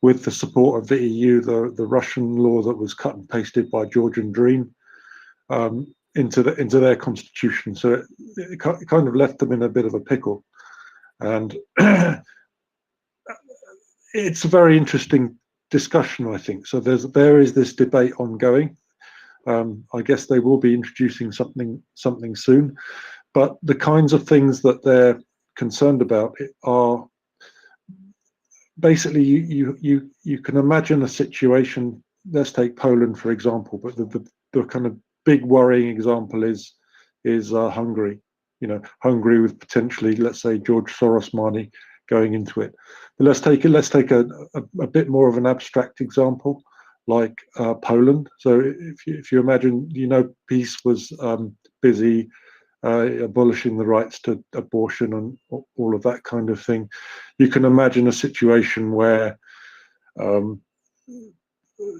with the support of the EU, the Russian law that was cut and pasted by Georgian Dream into their constitution. So it kind of left them in a bit of a pickle, and it's a very interesting discussion, I think. So there is this debate ongoing. I guess they will be introducing something soon, but the kinds of things that they're concerned about are basically, you can imagine a situation. Let's take Poland for example, but the kind of big worrying example is Hungary. You know, Hungary with potentially, let's say, George Soros money going into it. But let's take a bit more of an abstract example, like Poland. So if you imagine, you know, PiS was busy abolishing the rights to abortion and all of that kind of thing. You can imagine a situation where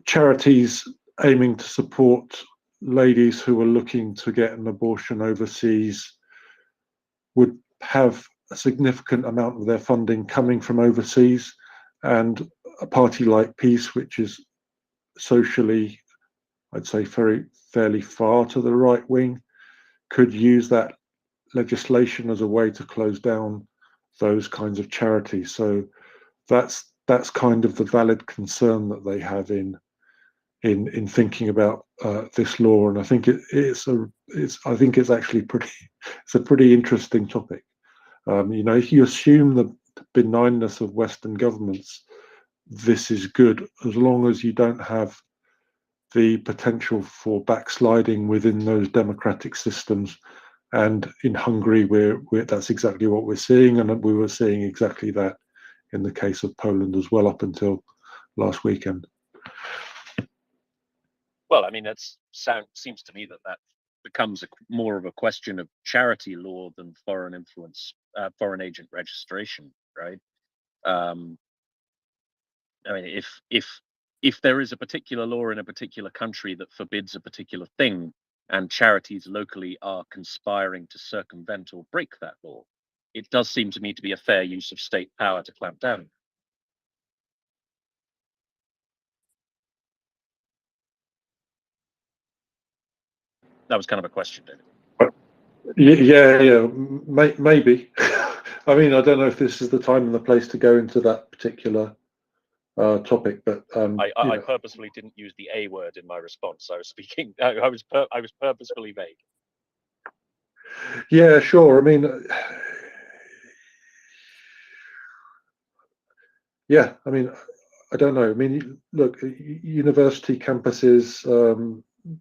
charities aiming to support ladies who are looking to get an abortion overseas would have a significant amount of their funding coming from overseas, and a party like PiS, which is socially, I'd say, fairly far to the right wing, could use that legislation as a way to close down those kinds of charities. So that's kind of the valid concern that they have in thinking about this law, and I think it's actually it's a pretty interesting topic. You know, if you assume the benignness of Western governments, this is good as long as you don't have the potential for backsliding within those democratic systems. And in Hungary, that's exactly what we're seeing, and we were seeing exactly that in the case of Poland as well, up until last weekend. Well, I mean, seems to me that becomes more of a question of charity law than foreign influence, foreign agent registration, right? I mean, if there is a particular law in a particular country that forbids a particular thing, and charities locally are conspiring to circumvent or break that law, it does seem to me to be a fair use of state power to clamp down. That was kind of a question, David. Yeah, maybe. I mean, I don't know if this is the time and the place to go into that particular topic, but I purposefully didn't use the A word in my response. I was speaking. I was purposefully vague. Yeah, sure. I mean, yeah. I mean, I don't know. I mean, look, university campuses,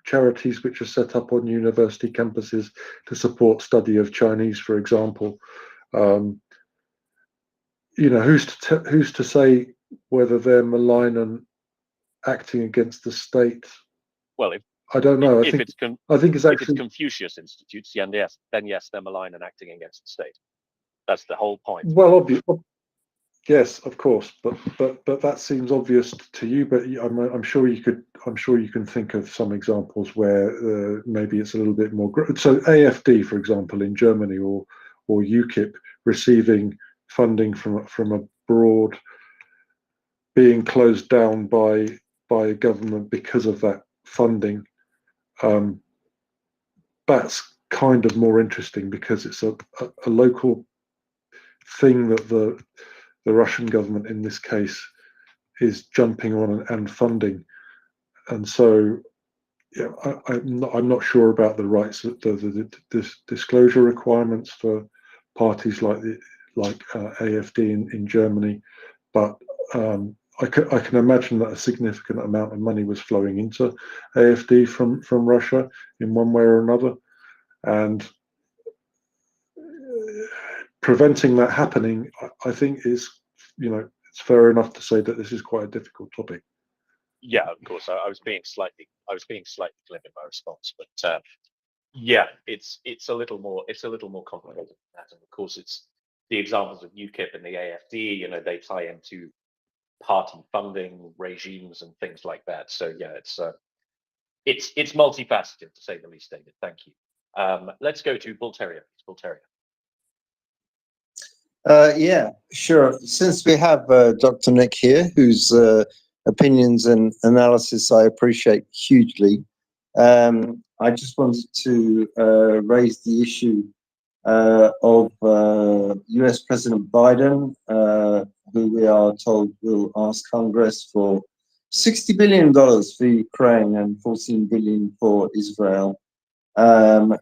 charities which are set up on university campuses to support study of Chinese, for example. You know, who's to say whether they're malign and acting against the state? Well, I don't know. I think it's actually, if it's Confucius institutes, then yes, they're malign and acting against the state. That's the whole point. well, obvious. Yes, of course, but that seems obvious to you. But I'm sure you can think of some examples where maybe it's a little bit more. So AfD, for example, in Germany, or UKIP receiving funding from abroad, being closed down by a government because of that funding. That's kind of more interesting because it's a local thing that the Russian government in this case is jumping on and funding. and so yeah, I'm not sure about the rights, the disclosure requirements for parties like AfD in Germany, but I can imagine that a significant amount of money was flowing into AfD from Russia in one way or another, and preventing that happening, I think is, it's fair enough to say that this is quite a difficult topic. Yeah, of course. I was being slightly glib in my response, but yeah, it's a little more complicated than that. And of course, it's the examples of UKIP and the AfD. They tie into party funding regimes and things like that. So yeah, it's multifaceted, to say the least, David. Thank you. Let's go to Bull Terrier. Bull Terrier. Yeah, sure. Since we have Dr. Nick here, whose opinions and analysis I appreciate hugely, I just wanted to raise the issue of US President Biden, who we are told will ask Congress for $60 billion for Ukraine and $14 billion for Israel. And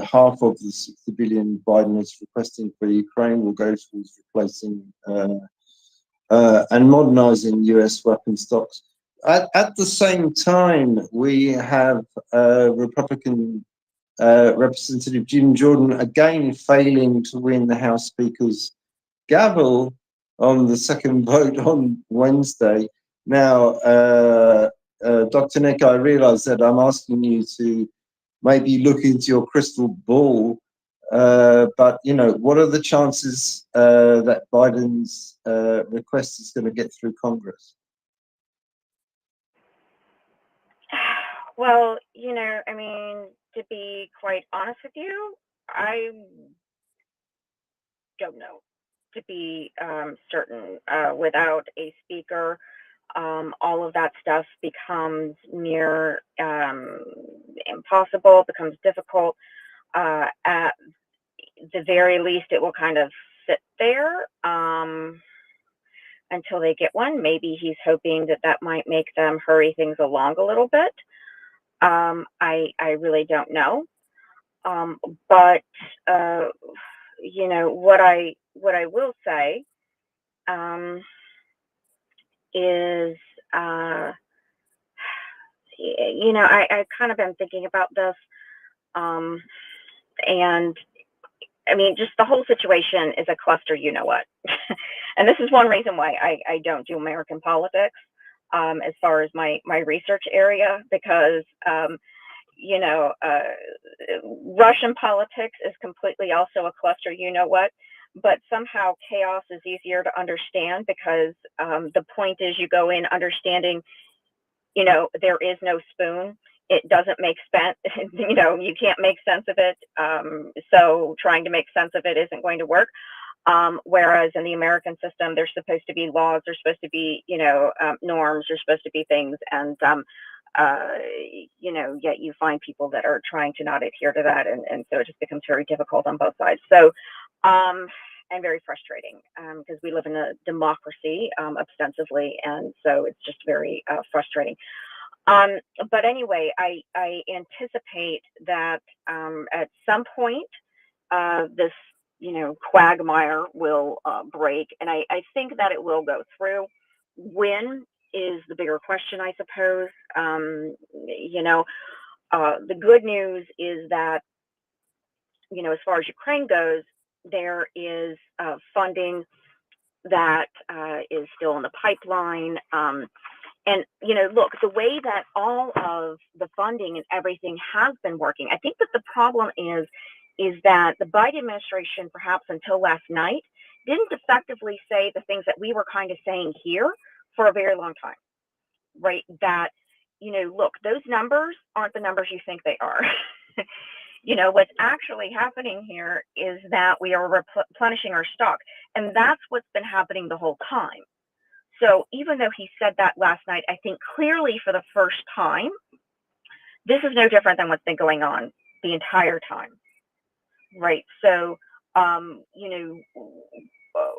half of the $60 billion Biden is requesting for Ukraine will go towards replacing and modernizing US weapon stocks. At the same time, we have Republican Representative Jim Jordan again failing to win the House Speaker's gavel on the second vote on Wednesday. Now, Dr. Nick, I realize that I'm asking you to maybe look into your crystal ball, but what are the chances that Biden's request is going to get through Congress? Well, I mean, to be quite honest with you, I don't know. To be certain, without a speaker, all of that stuff becomes near impossible, becomes difficult. At the very least, it will kind of sit there until they get one. Maybe he's hoping that might make them hurry things along a little bit. I really don't know. But what I will say is I've kind of been thinking about this, and I mean, just the whole situation is a cluster, and this is one reason why I don't do American politics as far as my research area, because Russian politics is completely also a cluster, but somehow chaos is easier to understand, because the point is you go in understanding, there is no spoon. It doesn't make sense. You can't make sense of it. So trying to make sense of it isn't going to work. Whereas in the American system, there's supposed to be laws, there's supposed to be, norms, there's supposed to be things. And, yet you find people that are trying to not adhere to that. And so it just becomes very difficult on both sides. So, and very frustrating, because we live in a democracy ostensibly. And so it's just very frustrating. But anyway, I anticipate that at some point this, quagmire will break. And I think that it will go through. When is the bigger question, I suppose. The good news is that, as far as Ukraine goes, there is funding that is still in the pipeline. And, look, the way that all of the funding and everything has been working, I think that the problem is that the Biden administration, perhaps until last night, didn't effectively say the things that we were kind of saying here for a very long time, right? That, look, those numbers aren't the numbers you think they are. What's actually happening here is that we are replenishing our stock. And that's what's been happening the whole time. So even though he said that last night, I think clearly for the first time, this is no different than what's been going on the entire time, right? So,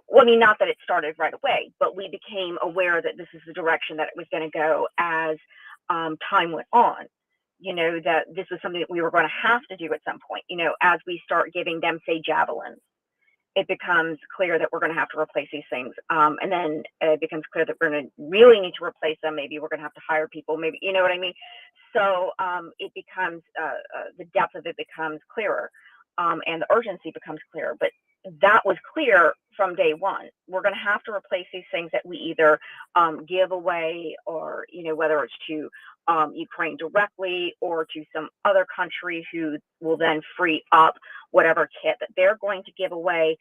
well, I mean, not that it started right away, but we became aware that this is the direction that it was going to go as time went on. You know, that this was something that we were going to have to do at some point. You know, as we start giving them, say, javelins, it becomes clear that we're going to have to replace these things. And then it becomes clear that we're going to really need to replace them. Maybe we're going to have to hire people, maybe, you know what I mean? So it becomes, the depth of it becomes clearer, and the urgency becomes clearer. But that was clear from day one. We're going to have to replace these things that we either give away, or, you know, whether it's to Ukraine directly or to some other country who will then free up whatever kit that they're going to give away,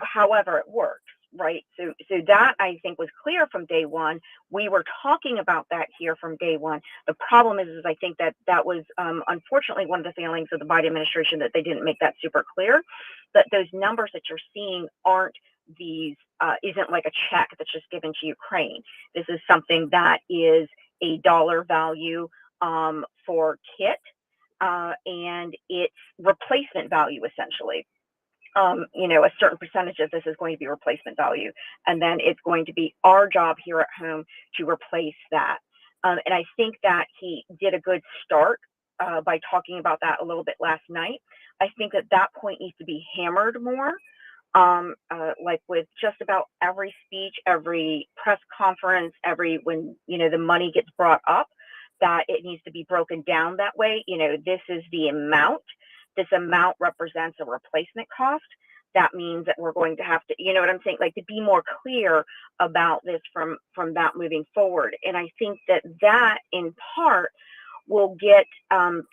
however it works, right? So that, I think, was clear from day one. We were talking about that here from day one. The problem is I think that that was unfortunately one of the failings of the Biden administration, that they didn't make that super clear. But those numbers that you're seeing aren't these, isn't like a check that's just given to Ukraine. This is something that is a dollar value for kit, and it's replacement value, essentially. You know, a certain percentage of this is going to be replacement value, and then it's going to be our job here at home to replace that. And I think that he did a good start by talking about that a little bit last night. I think that that point needs to be hammered more, like with just about every speech, every press conference, when, you know, the money gets brought up, that it needs to be broken down that way. You know, this is the amount. This amount represents a replacement cost. That means that we're going to have to, you know what I'm saying, like, to be more clear about this from that moving forward. And I think that that in part will get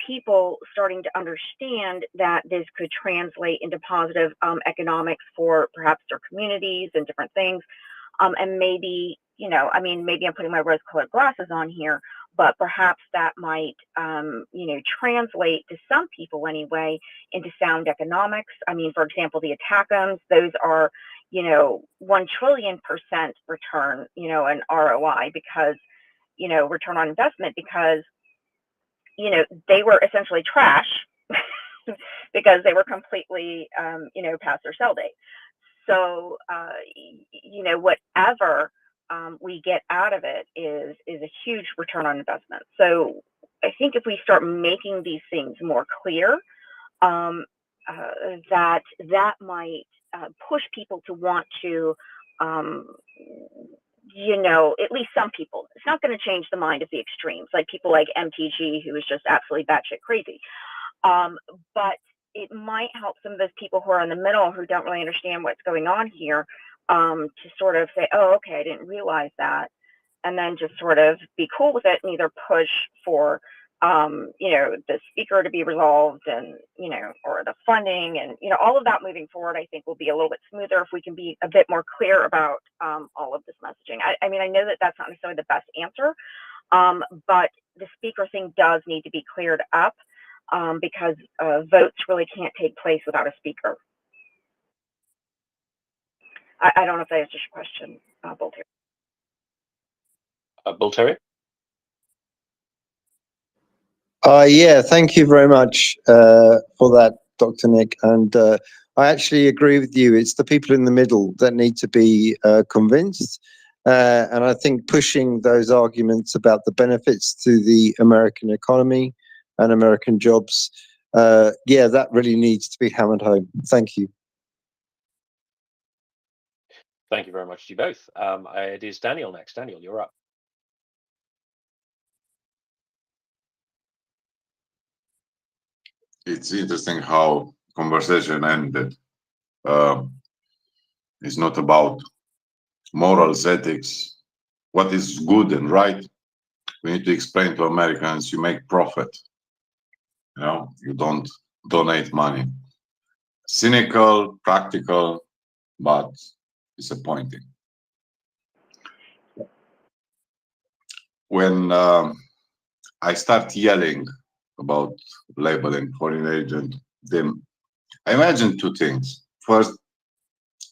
people starting to understand that this could translate into positive economics for perhaps their communities and different things. And maybe, you know, I mean, maybe I'm putting my rose-colored glasses on here, but perhaps that might, you know, translate to some people anyway into sound economics. I mean, for example, the ATACMs, those are, you know, 1 trillion% return, you know, an ROI, because, you know, return on investment, because, you know, they were essentially trash because they were completely, you know, past their sell date. So, you know, whatever we get out of it is a huge return on investment. So I think if we start making these things more clear, that might push people to want to, you know, at least some people. It's not going to change the mind of the extremes, like people like MTG, who is just absolutely batshit crazy. But it might help some of those people who are in the middle, who don't really understand what's going on here, to sort of say, oh, okay, I didn't realize that. And then just sort of be cool with it, and either push for, you know, the speaker to be resolved, and, you know, or the funding, and, you know, all of that moving forward, I think will be a little bit smoother if we can be a bit more clear about all of this messaging. I mean, I know that that's not necessarily the best answer, but the speaker thing does need to be cleared up, because votes really can't take place without a speaker. I don't know if that answers your question, Bolter. Bolter? Yeah, thank you very much for that, Dr. Nick. And I actually agree with you. It's the people in the middle that need to be convinced. And I think pushing those arguments about the benefits to the American economy and American jobs, yeah, that really needs to be hammered home. Thank you. Thank you very much to you both. It is Daniel next. Daniel, you're up. It's interesting how conversation ended. It's not about morals, ethics, what is good and right. We need to explain to Americans, you make profit. You know, you don't donate money. Cynical, practical, but disappointing. When I start yelling about labeling foreign agent, then I imagine two things. First,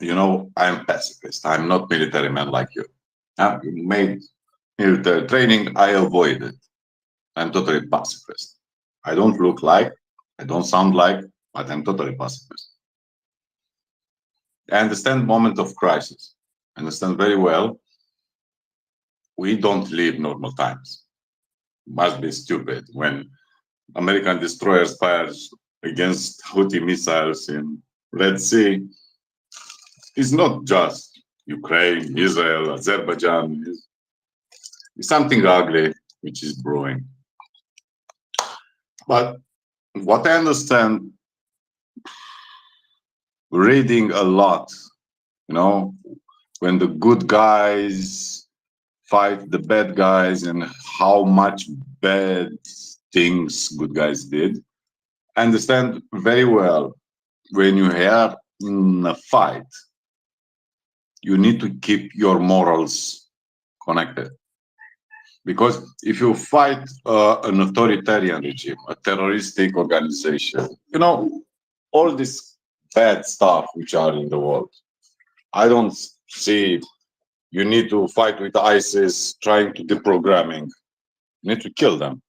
you know, I'm pacifist. I'm not military man like you. You made military training, I avoid it. I'm totally pacifist. I don't look like, I don't sound like, but I'm totally pacifist. I understand moment of crisis. I understand very well. We don't live normal times. Must be stupid when American destroyers fires against Houthi missiles in Red Sea. It's not just Ukraine, Israel, Azerbaijan. It's something ugly which is brewing. But what I understand, reading a lot, you know, when the good guys fight the bad guys and how much bad things good guys did, I understand very well when you are in a fight, you need to keep your morals connected. Because if you fight an authoritarian regime, a terroristic organization, you know, all this bad stuff which are in the world, I don't see you need to fight with ISIS trying to deprogramming. You need to kill them.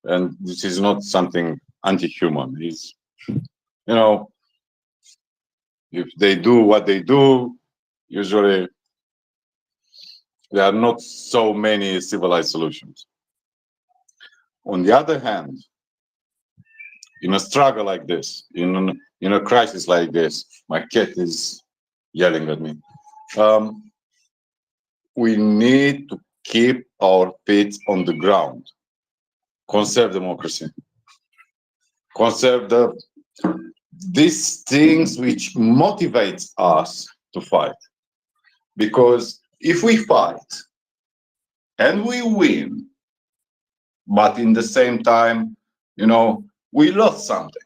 And this is not something anti-human. It's, you know, if they do what they do, usually there are not so many civilized solutions. On the other hand, in a struggle like this, in a crisis like this, my cat is yelling at me. We need to keep our feet on the ground, conserve democracy, conserve these things which motivates us to fight. Because if we fight and we win, but in the same time, you know, we lost something.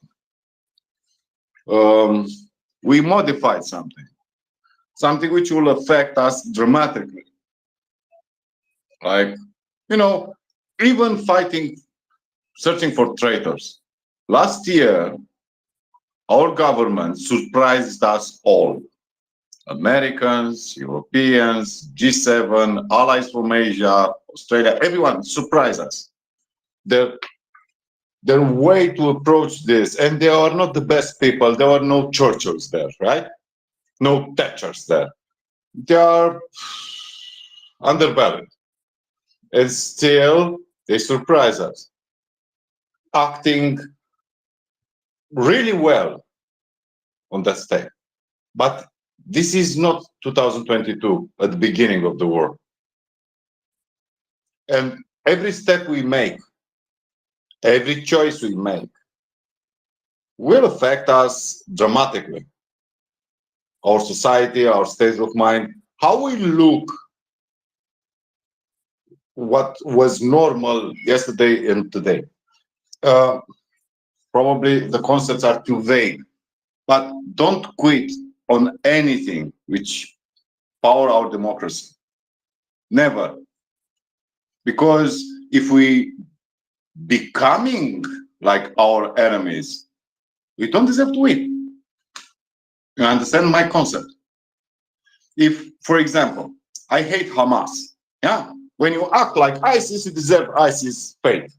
We modified something which will affect us dramatically. Like, you know, even fighting, searching for traitors. Last year, our government surprised us all. Americans, Europeans, G7, allies from Asia, Australia, everyone surprised us. Their way to approach this, and they are not the best people. There are no Churchills there, right? No Thatchers there. They are undervalued. And still, they surprise us, acting really well on that step. But this is not 2022 at the beginning of the war. And every step we make, every choice we make, will affect us dramatically. Our society, our state of mind, how we look, what was normal yesterday and today. Probably the concepts are too vague, but don't quit on anything which power our democracy. Never. Because if we becoming like our enemies, we don't deserve to win. You understand my concept? If, for example, I hate Hamas, yeah? When you act like ISIS, you deserve ISIS fate.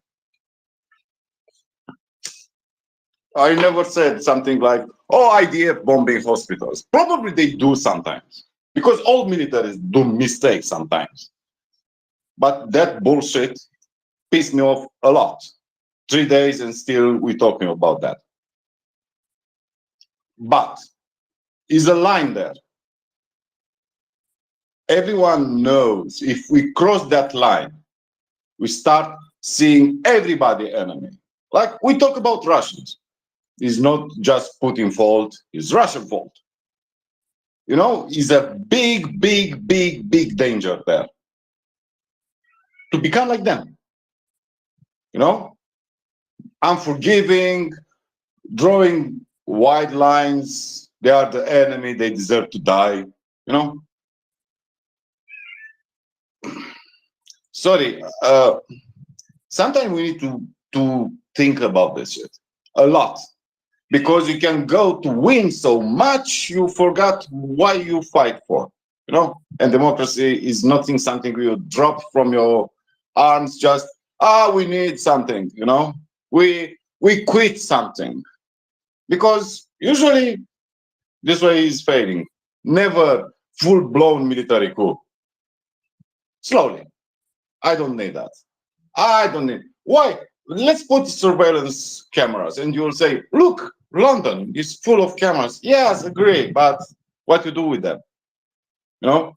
I never said something like, oh, IDF bombing hospitals. Probably they do sometimes, because all militaries do mistakes sometimes. But that bullshit pissed me off a lot. 3 days and still we're talking about that. But is a line there. Everyone knows if we cross that line, we start seeing everybody enemy. Like we talk about Russians. It's not just Putin fault, it's Russian fault. You know, it's a big, big, big, big danger there. To become like them. You know? Unforgiving, drawing wide lines, they are the enemy, they deserve to die, you know? Sorry, sometimes we need to think about this shit a lot. Because you can go to win so much, you forgot why you fight for, you know? And democracy is nothing something you drop from your arms, just, we need something, you know? We quit something. Because usually This way is failing. Never full-blown military coup. Slowly. I don't need that. I don't need. Why? Let's put surveillance cameras, and you will say, look, London is full of cameras. Yes, agree, but what to do with them? You know?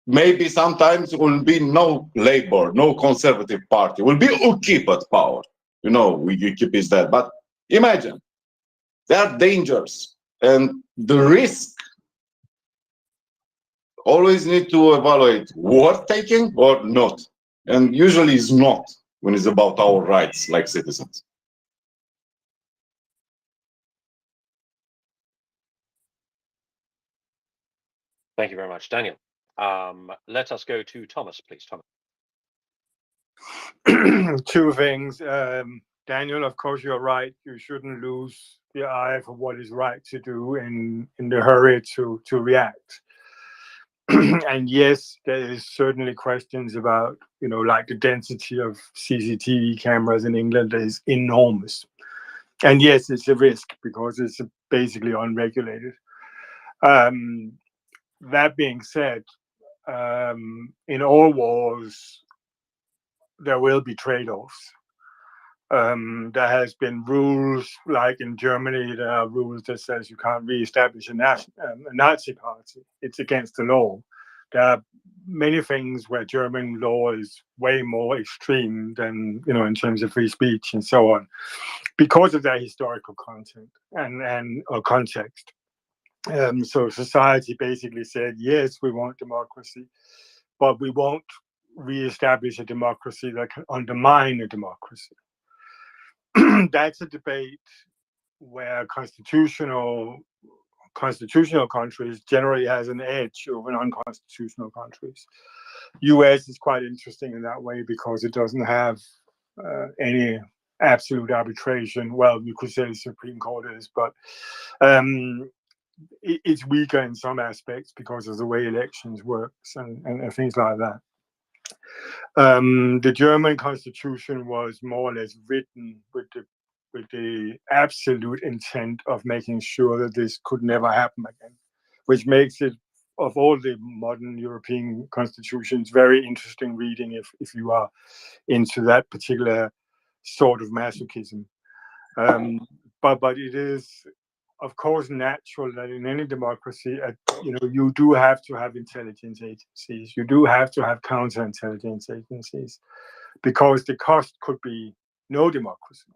Maybe sometimes will be no Labour, no Conservative Party. Will be UKIP at power. You know, UKIP is that. But imagine, there are dangers, and the risk. Always need to evaluate worth taking or not. And usually is not when it's about our rights like citizens. Thank you very much, Daniel. Let us go to Thomas, please. Thomas. Two things. Daniel, of course, you're right. You shouldn't lose the eye for what is right to do in the hurry to react. And yes, there is certainly questions about, like the density of CCTV cameras in England is enormous. And yes, it's a risk because it's basically unregulated. That being said, in all wars, there will be trade-offs. There has been rules, like in Germany, there are rules that says you can't re-establish a Nazi party. It's against the law. There are many things where German law is way more extreme than, in terms of free speech and so on, because of their historical content and context. So society basically said, yes, we want democracy, but we won't re-establish a democracy that can undermine a democracy. That's a debate where constitutional countries generally has an edge over non-constitutional countries. US is quite interesting in that way because it doesn't have any absolute arbitration. Well, you could say the Supreme Court is, but it's weaker in some aspects because of the way elections works and things like that. The German constitution was more or less written with the absolute intent of making sure that this could never happen again, which makes it, of all the modern European constitutions, very interesting reading if you are into that particular sort of masochism. But it is, of course, natural that in any democracy, you do have to have intelligence agencies. You do have to have counterintelligence agencies, because the cost could be no democracy.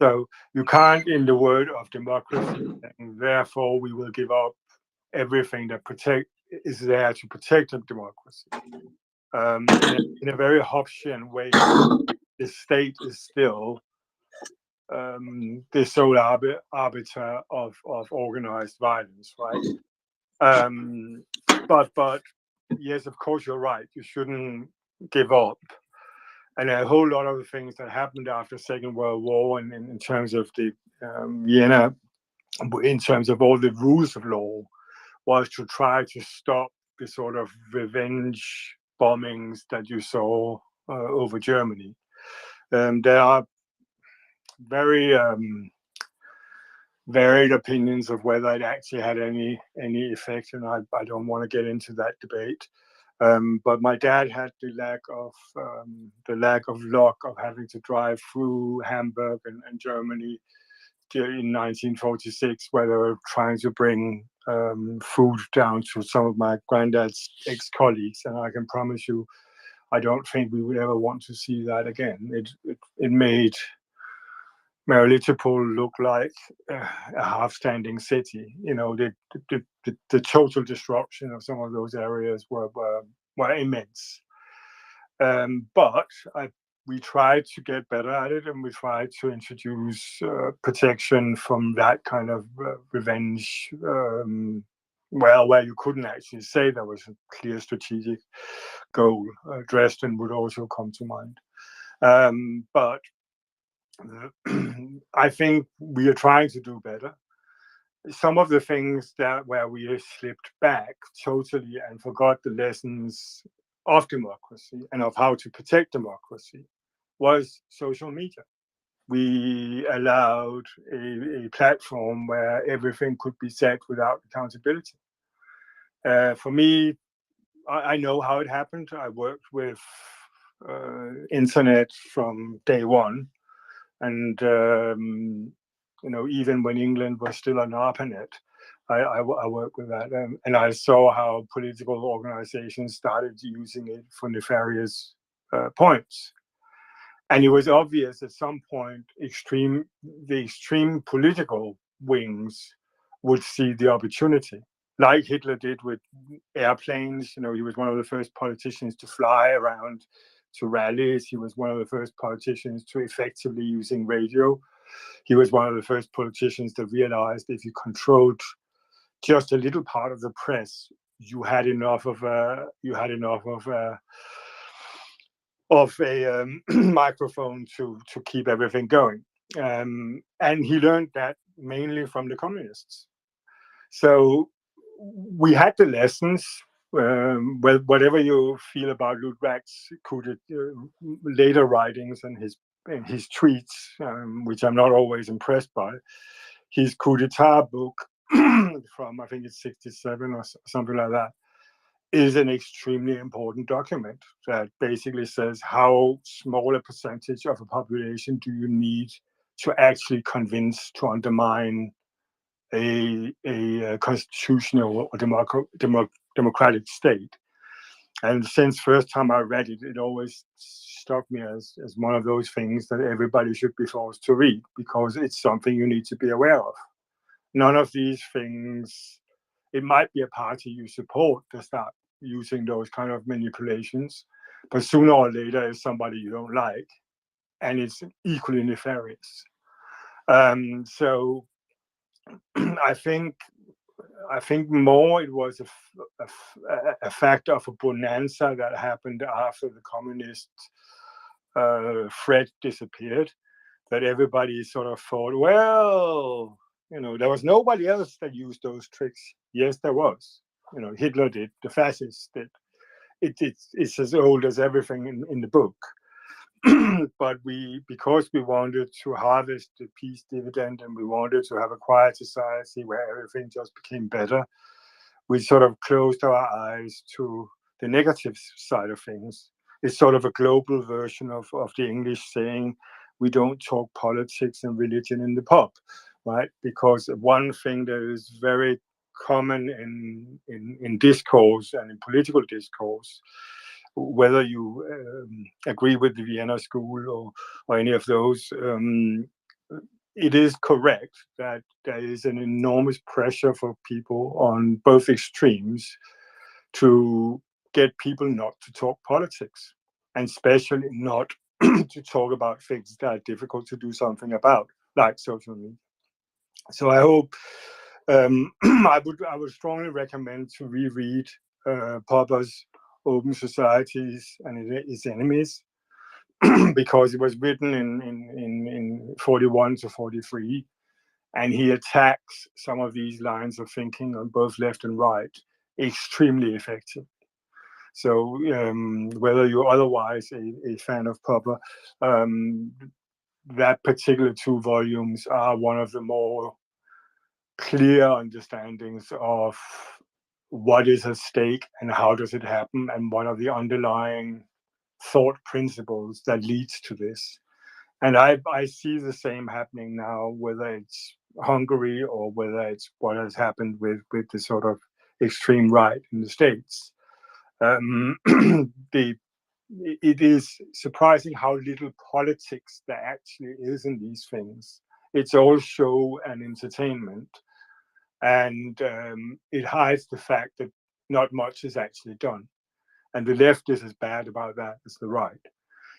So you can't, in the word of democracy, and therefore we will give up everything that is there to protect the democracy. In a very Hobbesian way, the state is still the sole arbiter of organized violence, right? But yes, of course, you're right. You shouldn't give up. And a whole lot of the things that happened after the Second World War, and in terms of the Vienna, in terms of all the rules of law, was to try to stop the sort of revenge bombings that you saw over Germany. There are very varied opinions of whether it actually had any effect, and I don't want to get into that debate. But my dad had the lack of luck of having to drive through Hamburg and Germany in 1946, where they were trying to bring food down to some of my granddad's ex-colleagues, and I can promise you, I don't think we would ever want to see that again. It made Mariupol look like a half-standing city. The total destruction of some of those areas were immense. But we tried to get better at it, and we tried to introduce protection from that kind of revenge. Where you couldn't actually say there was a clear strategic goal. Dresden would also come to mind. But I think we are trying to do better. Some of the things where we slipped back totally and forgot the lessons of democracy and of how to protect democracy was social media. we allowed a platform where everything could be said without accountability. For me, I know how it happened. I worked with internet from day one, and even when England was still on ARPANET, I worked with that, and I saw how political organizations started using it for nefarious points. And it was obvious at some point the extreme political wings would see the opportunity, like Hitler did with airplanes. He was one of the first politicians to fly around to rallies. He was one of the first politicians to effectively using radio. He was one of the first politicians that realized if you controlled just a little part of the press, you had enough of a microphone to keep everything going. And he learned that mainly from the communists. So we had the lessons. Well, whatever you feel about Ludwig's later writings and his tweets, which I'm not always impressed by, his coup d'etat book from, I think it's 67 or something like that, is an extremely important document that basically says how small a percentage of a population do you need to actually convince to undermine a constitutional or democratic state. And since first time I read it, it always struck me as one of those things that everybody should be forced to read, because it's something you need to be aware of. None of these things, it might be a party you support to start using those kind of manipulations, but sooner or later it's somebody you don't like, and it's equally nefarious. So I think more it was a fact of a bonanza that happened after the communist threat disappeared, that everybody sort of thought, well, there was nobody else that used those tricks. Yes, there was. Hitler did, the fascists did. It's as old as everything in the book. But because we wanted to harvest the peace dividend and we wanted to have a quiet society where everything just became better, we sort of closed our eyes to the negative side of things. It's sort of a global version of the English saying, we don't talk politics and religion in the pub, right? Because one thing that is very common in discourse and in political discourse, whether you agree with the Vienna School or any of those, it is correct that there is an enormous pressure for people on both extremes to get people not to talk politics, and especially not to talk about things that are difficult to do something about, like social media. So I hope I would strongly recommend to reread Popper's Open Societies and Its Enemies, because it was written in 41 to 43, and he attacks some of these lines of thinking on both left and right extremely effective. So whether you're otherwise a fan of Popper, that particular 2 volumes are one of the more clear understandings of what is at stake and how does it happen, and what are the underlying thought principles that leads to this. And I see the same happening now, whether it's Hungary or whether it's what has happened with the sort of extreme right in the States. It is surprising how little politics there actually is in these things. It's all show and entertainment. And it hides the fact that not much is actually done. And the left is as bad about that as the right.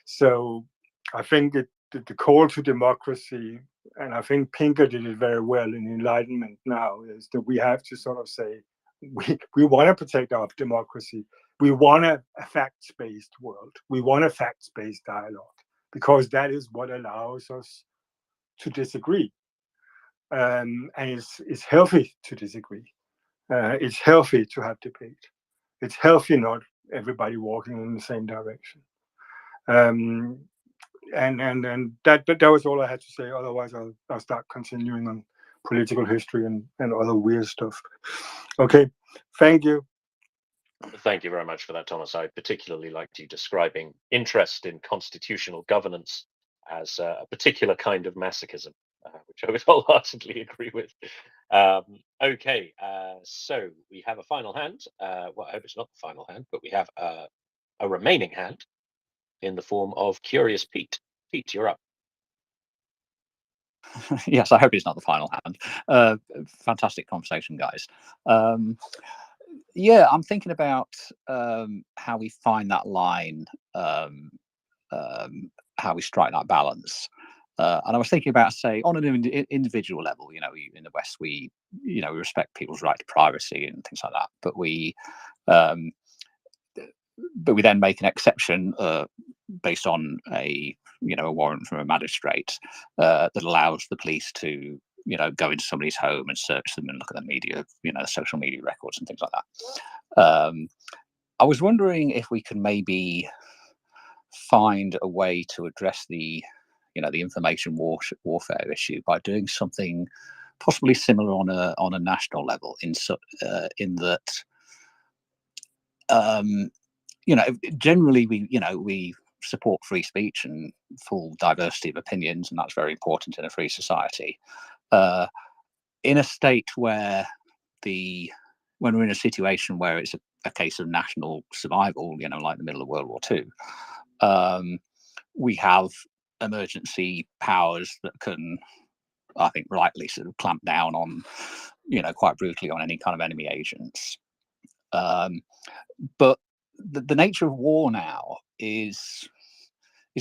So I think the call to democracy, and I think Pinker did it very well in Enlightenment Now, is that we have to sort of say, we want to protect our democracy. We want a facts-based world. We want a facts-based dialogue, because that is what allows us to disagree. And it's healthy to disagree. It's healthy to have debate. It's healthy not everybody walking in the same direction. and that was all I had to say. Otherwise, I'll start continuing on political history and other weird stuff. Okay, thank you. Thank you very much for that, Thomas. I particularly liked you describing interest in constitutional governance as a particular kind of masochism, which I would wholeheartedly agree with. Okay, so we have a final hand. Well, I hope it's not the final hand, but we have a remaining hand in the form of Curious Pete. Pete, you're up. Yes, I hope it's not the final hand. Fantastic conversation, guys. Yeah, I'm thinking about how we find that line, how we strike that balance. And I was thinking about, say, on an individual level, you know, in the West, we respect people's right to privacy and things like that, but we then make an exception based on a warrant from a magistrate that allows the police to go into somebody's home and search them and look at the media, social media records and things like that. I was wondering if we could maybe find a way to address the information warfare issue by doing something possibly similar on a national level, in that generally we support free speech and full diversity of opinions, and that's very important in a free society. In a state where when we're in a situation where it's a case of national survival, like the middle of World War II, we have emergency powers that can, I think, rightly sort of clamp down on, quite brutally on any kind of enemy agents. But the nature of war now is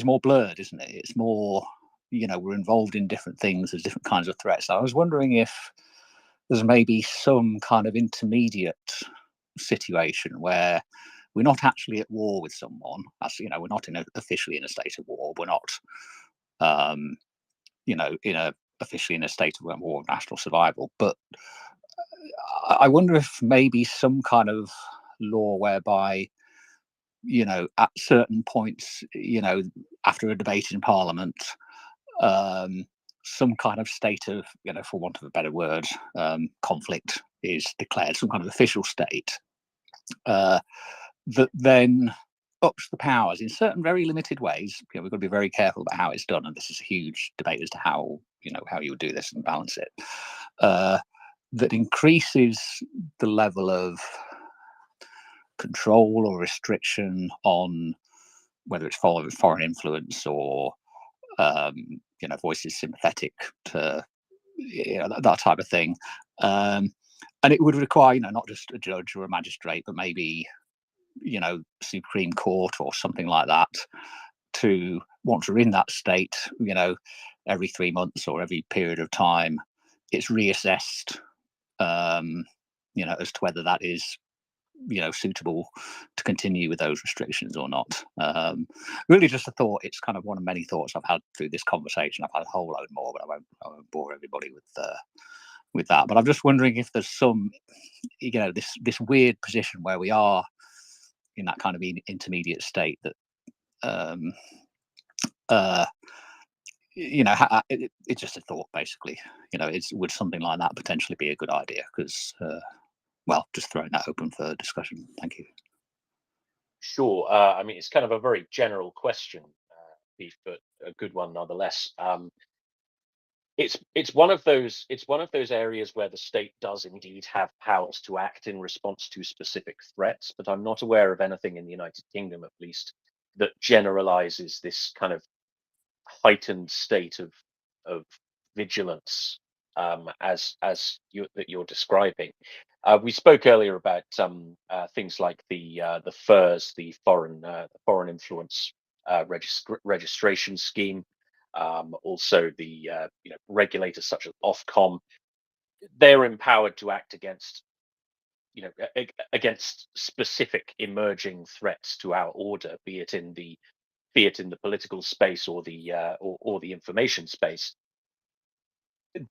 more blurred, isn't it? It's more, we're involved in different things. There's different kinds of threats. I was wondering if there's maybe some kind of intermediate situation where we're not actually at war with someone. As we're not officially in a state of war. We're not, officially in a state of war of national survival. But I wonder if maybe some kind of law whereby, at certain points, after a debate in Parliament, some kind of state of, for want of a better word, conflict is declared, some kind of official state, that then ups the powers in certain very limited ways. We've got to be very careful about how it's done, and this is a huge debate as to how you would do this and balance it. That increases the level of control or restriction on whether it's foreign influence or voices sympathetic to that type of thing, and it would require not just a judge or a magistrate, but maybe Supreme Court or something like that, to, once we're in that state, every 3 months or every period of time, it's reassessed, as to whether that is suitable to continue with those restrictions or not. Really just a thought. It's kind of one of many thoughts I've had through this conversation. I've had a whole load more, but I won't bore everybody with that. But I'm just wondering if there's some, this weird position where we are in that kind of intermediate state that, it's just a thought, basically. Would something like that potentially be a good idea? Because well, just throwing that open for discussion. Thank you. Sure. I mean, it's kind of a very general question, Beef, but a good one nonetheless. It's one of those areas where the state does indeed have powers to act in response to specific threats, but I'm not aware of anything in the United Kingdom, at least, that generalizes this kind of heightened state of vigilance as you're describing. We spoke earlier about things like the FIRS, the foreign influence registration scheme, also the regulators such as Ofcom. They're empowered to act against against specific emerging threats to our order, be it in the political space or the information space.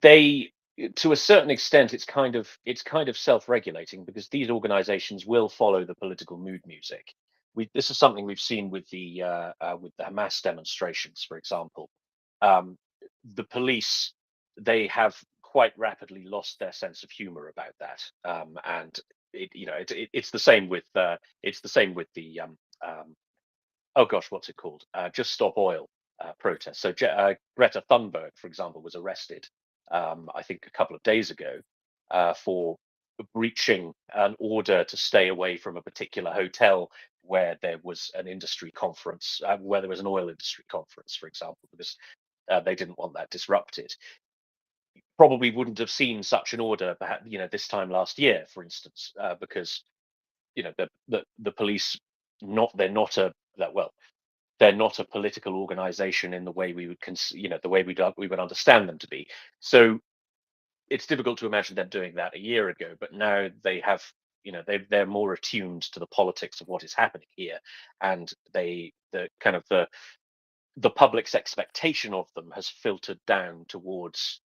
They, to a certain extent, it's kind of self-regulating, because these organizations will follow the political mood music. this is something we've seen with the Hamas demonstrations, for example. The police, they have quite rapidly lost their sense of humor about that, and it's the same with the oh gosh, what's it called? Just Stop Oil protest. So Greta Thunberg, for example, was arrested, I think, a couple of days ago for breaching an order to stay away from a particular hotel where there was an industry conference, where there was an oil industry conference, for example, because they didn't want that disrupted. Probably wouldn't have seen such an order, perhaps, this time last year, for instance, because the police they're not a political organization in the way we would the way we would understand them to be. So it's difficult to imagine them doing that a year ago, but now they have, they're more attuned to the politics of what is happening here, and the public's expectation of them has filtered down towards,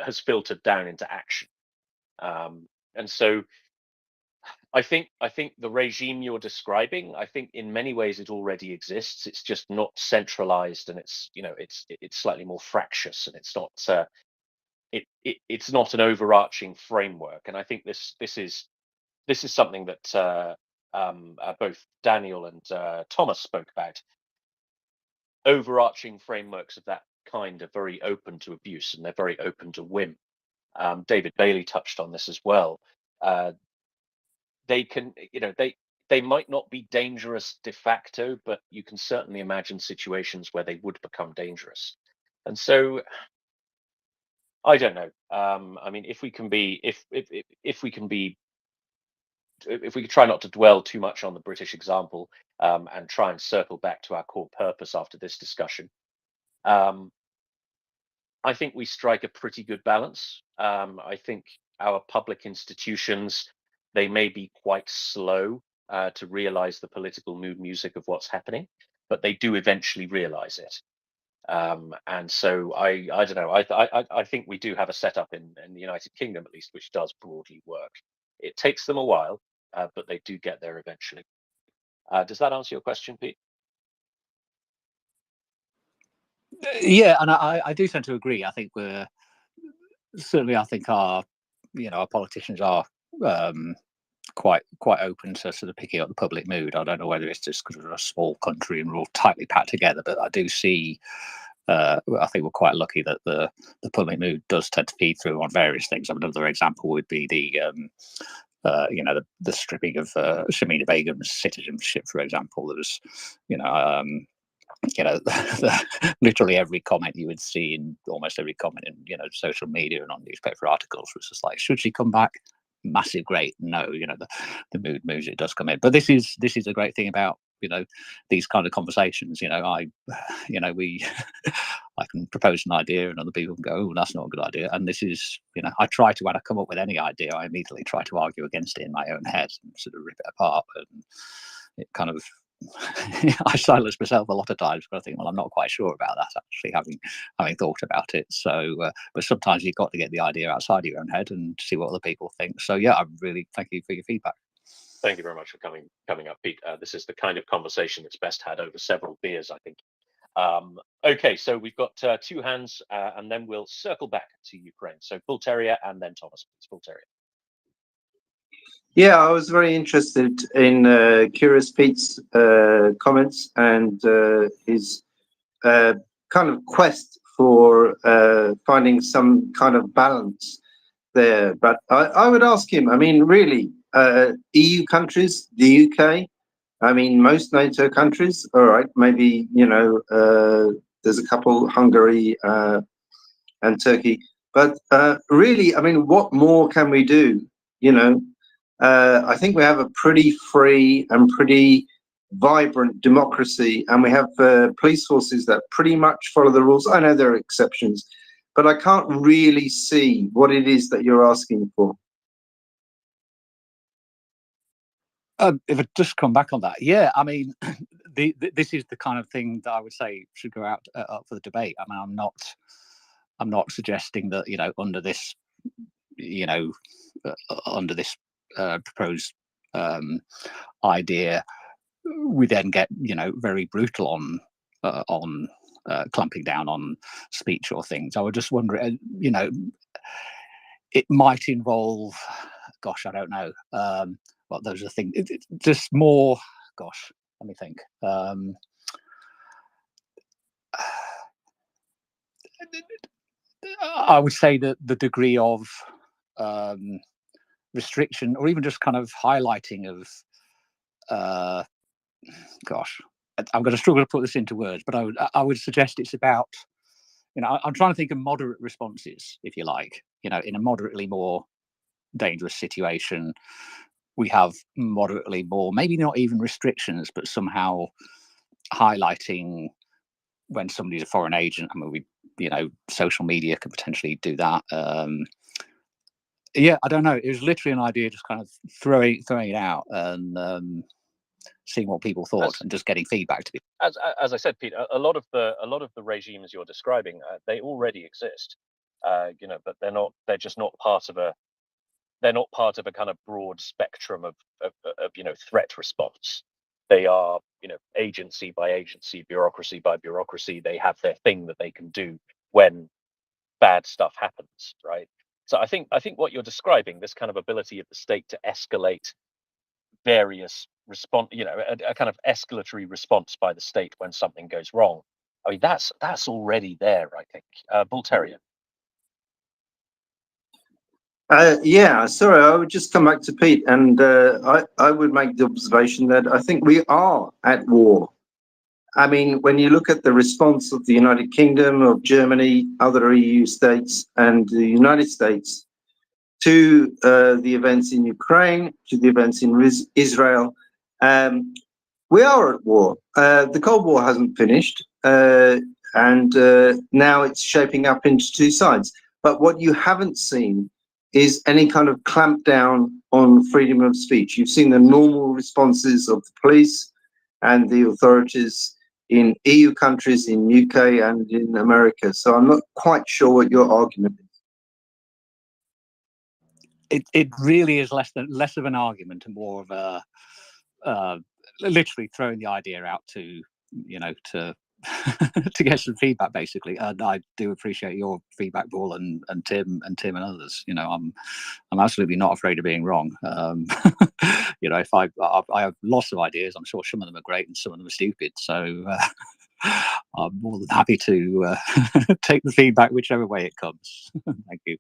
has filtered down into action. And so I think the regime you're describing, I think in many ways it already exists. It's just not centralized, and it's slightly more fractious, and it's not it's not an overarching framework. And I think this is something that both Daniel and Thomas spoke about. Overarching frameworks of that kind are very open to abuse, and they're very open to whim. David Bailey touched on this as well. They can, they might not be dangerous de facto, but you can certainly imagine situations where they would become dangerous. And so, I don't know. I mean, if we can try not to dwell too much on the British example, and try and circle back to our core purpose after this discussion, I think we strike a pretty good balance. I think our public institutions, they may be quite slow to realize the political mood music of what's happening, but they do eventually realize it. And so I don't know. I think we do have a setup in the United Kingdom, at least, which does broadly work. It takes them a while, but they do get there eventually. Does that answer your question, Pete? Yeah, and I do tend to agree. I think I think our politicians are quite open to sort of picking up the public mood. I don't know whether it's just because we're a small country and we're all tightly packed together, but I do see. I think we're quite lucky that the public mood does tend to feed through on various things. Another example would be the stripping of Shamina Begum's citizenship, for example. There was, literally every comment you would see in almost every comment in social media and on newspaper articles was just like, should she come back? Massive, great. No, the mood moves, it does come in. But this is a great thing about these kind of conversations. I can propose an idea and other people can go, oh, that's not a good idea. And this is, I try to, when I come up with any idea, I immediately try to argue against it in my own head and sort of rip it apart. And it kind of, I silence myself a lot of times, but I think, well, I'm not quite sure about that, actually, having thought about it. So, but sometimes you've got to get the idea outside of your own head and see what other people think. So, yeah, I really thank you for your feedback. Thank you very much for coming up, Pete. This is the kind of conversation that's best had over several beers, I think. Okay, so we've got two hands, and then we'll circle back to Ukraine. So Bull Terrier and then Thomas, please. Bull Terrier. Yeah, I was very interested in Curious Pete's comments and his kind of quest for finding some kind of balance there. But I would ask him, I mean, really, EU countries, the UK, I mean, most NATO countries, all right, maybe, there's a couple, Hungary and Turkey. But really, I mean, what more can we do, I think we have a pretty free and pretty vibrant democracy, and we have police forces that pretty much follow the rules. I know there are exceptions, but I can't really see what it is that you're asking for. If I just come back on that, yeah, I mean, this is the kind of thing that I would say should go out up for the debate. I mean, I'm not suggesting that under this, proposed idea, we then get, very brutal on clamping down on speech or things. I would just wonder, it might involve, gosh, I don't know. Well, those are things. Just more. Gosh, let me think. I would say that the degree of restriction, or even just kind of highlighting of, gosh, I'm going to struggle to put this into words, but I would suggest it's about, I'm trying to think of moderate responses, if you like. In a moderately more dangerous situation, we have moderately more, maybe not even restrictions, but somehow highlighting when somebody's a foreign agent. I mean, social media could potentially do that. Yeah, I don't know. It was literally an idea, just kind of throwing it out and seeing what people thought and just getting feedback to people. As I said, Pete, a lot of the regimes you're describing, they already exist, but they're just not part of a kind of broad spectrum of threat response. They are, agency by agency, bureaucracy by bureaucracy. They have their thing that they can do when bad stuff happens, right? So I think what you're describing, this kind of ability of the state to escalate various response, a kind of escalatory response by the state when something goes wrong. I mean, that's already there, I think. Bull Terrier. Yeah, sorry, I would just come back to Pete, and I would make the observation that I think we are at war. I mean, when you look at the response of the United Kingdom, of Germany, other EU states, and the United States to the events in Ukraine, to the events in Israel, we are at war. The Cold War hasn't finished, and now it's shaping up into two sides. But what you haven't seen is any kind of clampdown on freedom of speech. You've seen the normal responses of the police and the authorities in EU countries, in UK and in America. So I'm not quite sure what your argument is. It really is less of an argument and more of a literally throwing the idea out to to get some feedback, basically. And I do appreciate your feedback, Paul, and Tim and others. I'm absolutely not afraid of being wrong. If I have lots of ideas, I'm sure some of them are great and some of them are stupid. So I'm more than happy to take the feedback whichever way it comes. Thank you.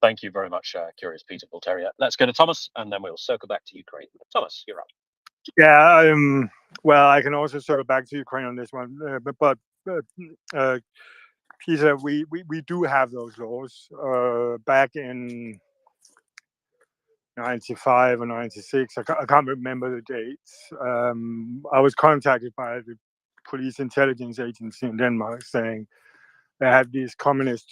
Thank you very much, Curious Peter, Bull Terrier. Let's go to Thomas, and then we'll circle back to Ukraine. Thomas, you're up. Yeah, well, I can also circle back to Ukraine on this one, but Peter, we do have those laws. Back in 95 or 96, I can't remember the dates. I was contacted by the police intelligence agency in Denmark saying they had this communist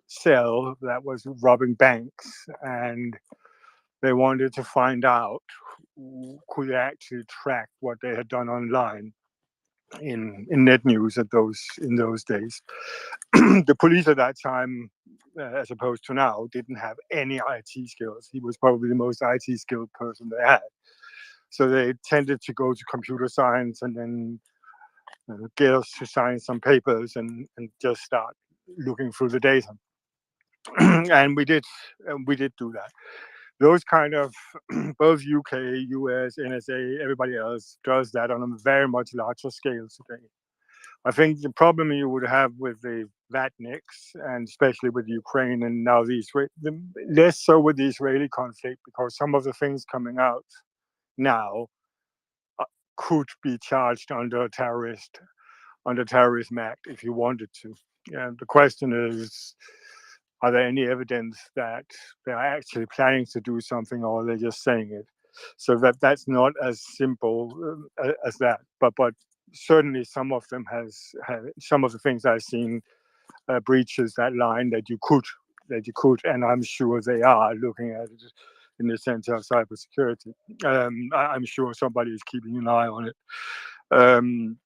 cell that was robbing banks, and they wanted to find out who could actually track what they had done online in net news in those days. The police at that time, as opposed to now, didn't have any IT skills. He was probably the most IT skilled person they had. So they tended to go to computer science and then get us to sign some papers and just start looking through the data. And we did do that. Those kind of, both UK, US, NSA, everybody else does that on a very much larger scale today. I think the problem you would have with the Vatniks, and especially with Ukraine and now less so with the Israeli conflict, because some of the things coming out now could be charged under terrorism act if you wanted to. And the question is, are there any evidence that they're actually planning to do something, or are they just saying it? So that's not as simple as that. But certainly some of them some of the things I've seen breaches that line that you could, and I'm sure they are looking at it in the sense of cybersecurity. I'm sure somebody is keeping an eye on it.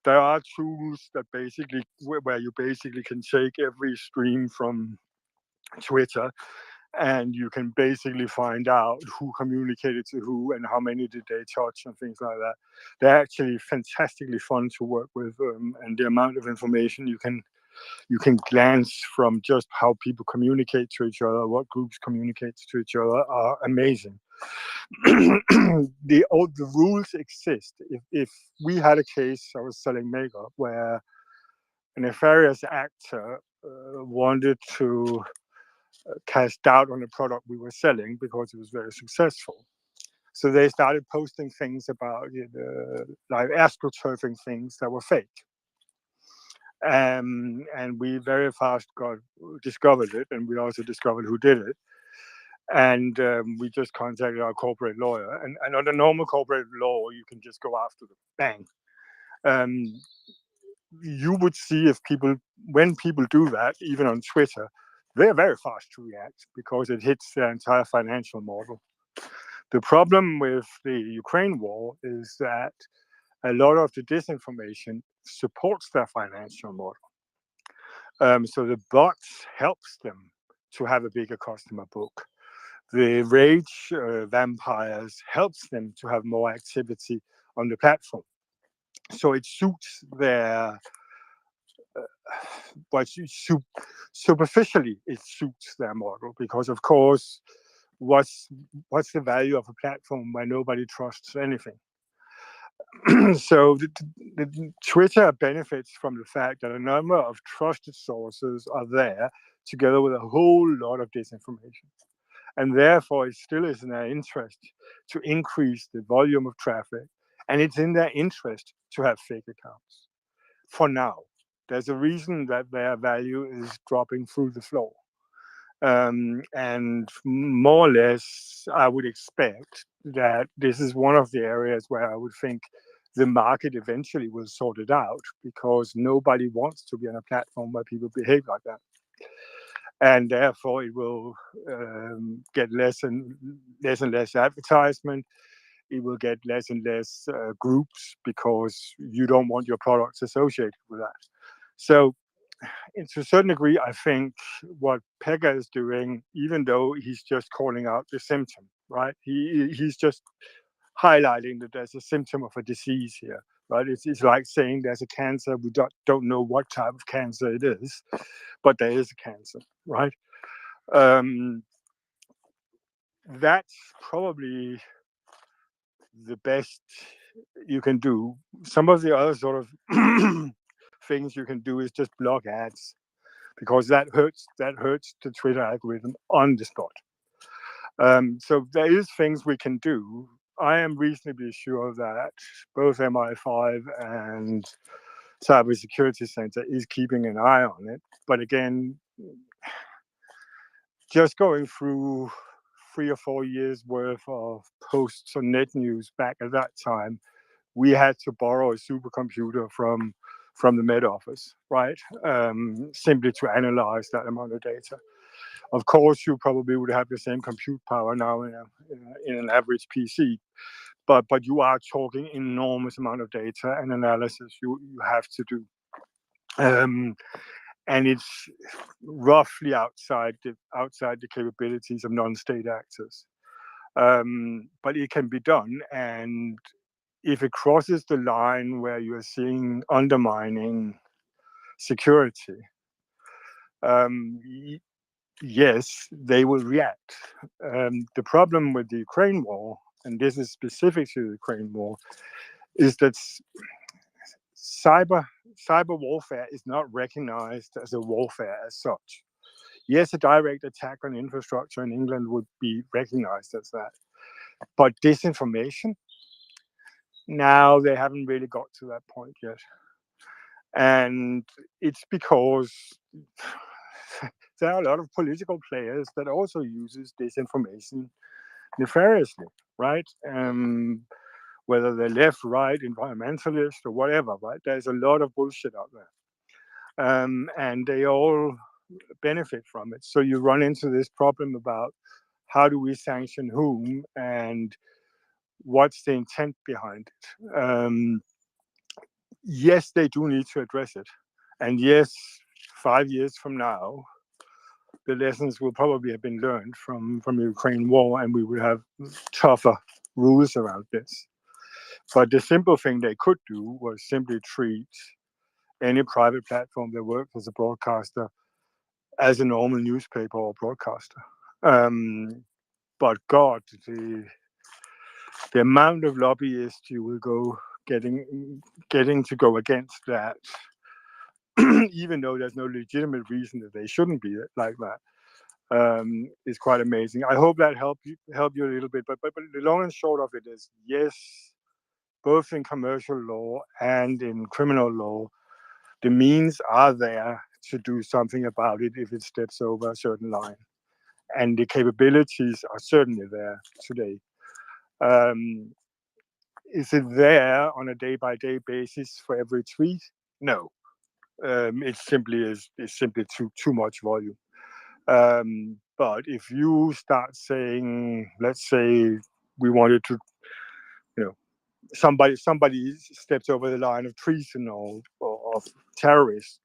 There are tools that where you basically can take every stream from Twitter and you can basically find out who communicated to who and how many did they touch and things like that. They're actually fantastically fun to work with, and the amount of information you can glance from just how people communicate to each other, what groups communicate to each other, are amazing. The rules exist. If we had a case, I was selling makeup, where a nefarious actor wanted to cast doubt on the product we were selling because it was very successful. So they started posting things about like astroturfing things that were fake. And we very fast discovered it, and we also discovered who did it. And we just contacted our corporate lawyer. And under normal corporate law, you can just go after them, bang. You would see when people do that, even on Twitter, they're very fast to react because it hits their entire financial model. The problem with the Ukraine war is that a lot of the disinformation supports their financial model. So the bots helps them to have a bigger customer book. The rage vampires helps them to have more activity on the platform. So it suits their superficially it suits their model, because of course what's the value of a platform where nobody trusts anything? So the Twitter benefits from the fact that a number of trusted sources are there together with a whole lot of disinformation, and therefore it still is in their interest to increase the volume of traffic, and it's in their interest to have fake accounts. For now, there's a reason that their value is dropping through the floor. And more or less, I would expect that this is one of the areas where I would think the market eventually will sort it out, because nobody wants to be on a platform where people behave like that. And therefore, it will get less and less advertisement. It will get less and less groups, because you don't want your products associated with that. So to a certain degree, I think what Pekka is doing, even though he's just calling out the symptom, right? He's just highlighting that there's a symptom of a disease here, right? It's like saying there's a cancer. We don't know what type of cancer it is, but there is a cancer, right? That's probably the best you can do. Some of the other sort of things you can do is just block ads, because that hurts the Twitter algorithm on the spot. So there is things we can do. I am reasonably sure that both MI5 and Cybersecurity Center is keeping an eye on it. But again, just going through 3 or 4 years worth of posts on net news back at that time, we had to borrow a supercomputer from the Met Office, right? Simply to analyze that amount of data. Of course, you probably would have the same compute power now in an average PC, but you are talking enormous amount of data and analysis you have to do. And it's roughly outside the capabilities of non-state actors. But it can be done, and if it crosses the line where you're seeing undermining security, yes, they will react. The problem with the Ukraine war, and this is specific to the Ukraine war, is that cyber warfare is not recognized as a warfare as such. Yes, a direct attack on infrastructure in England would be recognized as that. But disinformation, now they haven't really got to that point yet. And it's because there are a lot of political players that also uses disinformation nefariously, right? Whether they're left, right, environmentalist, or whatever, right? There's a lot of bullshit out there. And they all benefit from it. So you run into this problem about how do we sanction whom and what's the intent behind it. Yes, they do need to address it. And yes, 5 years from now, the lessons will probably have been learned from the Ukraine war, and we would have tougher rules around this. But the simple thing they could do was simply treat any private platform that works as a broadcaster as a normal newspaper or broadcaster. But God, the amount of lobbyists you will go getting to go against that, even though there's no legitimate reason that they shouldn't be like that, is quite amazing. I hope that helped you a little bit. But the long and short of it is, yes, both in commercial law and in criminal law, the means are there to do something about it if it steps over a certain line. And the capabilities are certainly there today. Is it there on a day-by-day basis for every tweet? No. It simply is. It's simply too much volume. But if you start saying, let's say, we wanted to, somebody steps over the line of treason or of terrorist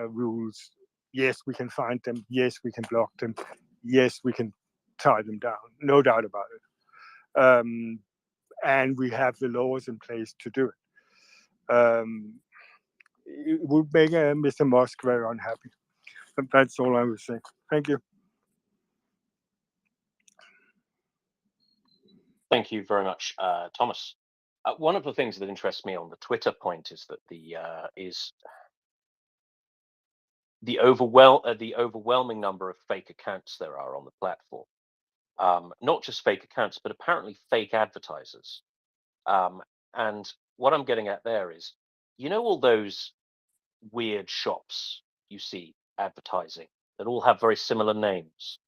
rules. Yes, we can find them. Yes, we can block them. Yes, we can tie them down. No doubt about it. And we have the laws in place to do it. It would make Mr. Musk very unhappy. But that's all I would say. Thank you. Thank you very much, Thomas. One of the things that interests me on the Twitter point is that the overwhelming number of fake accounts there are on the platform. Not just fake accounts, but apparently fake advertisers. And what I'm getting at there is, all those weird shops you see advertising that all have very similar names,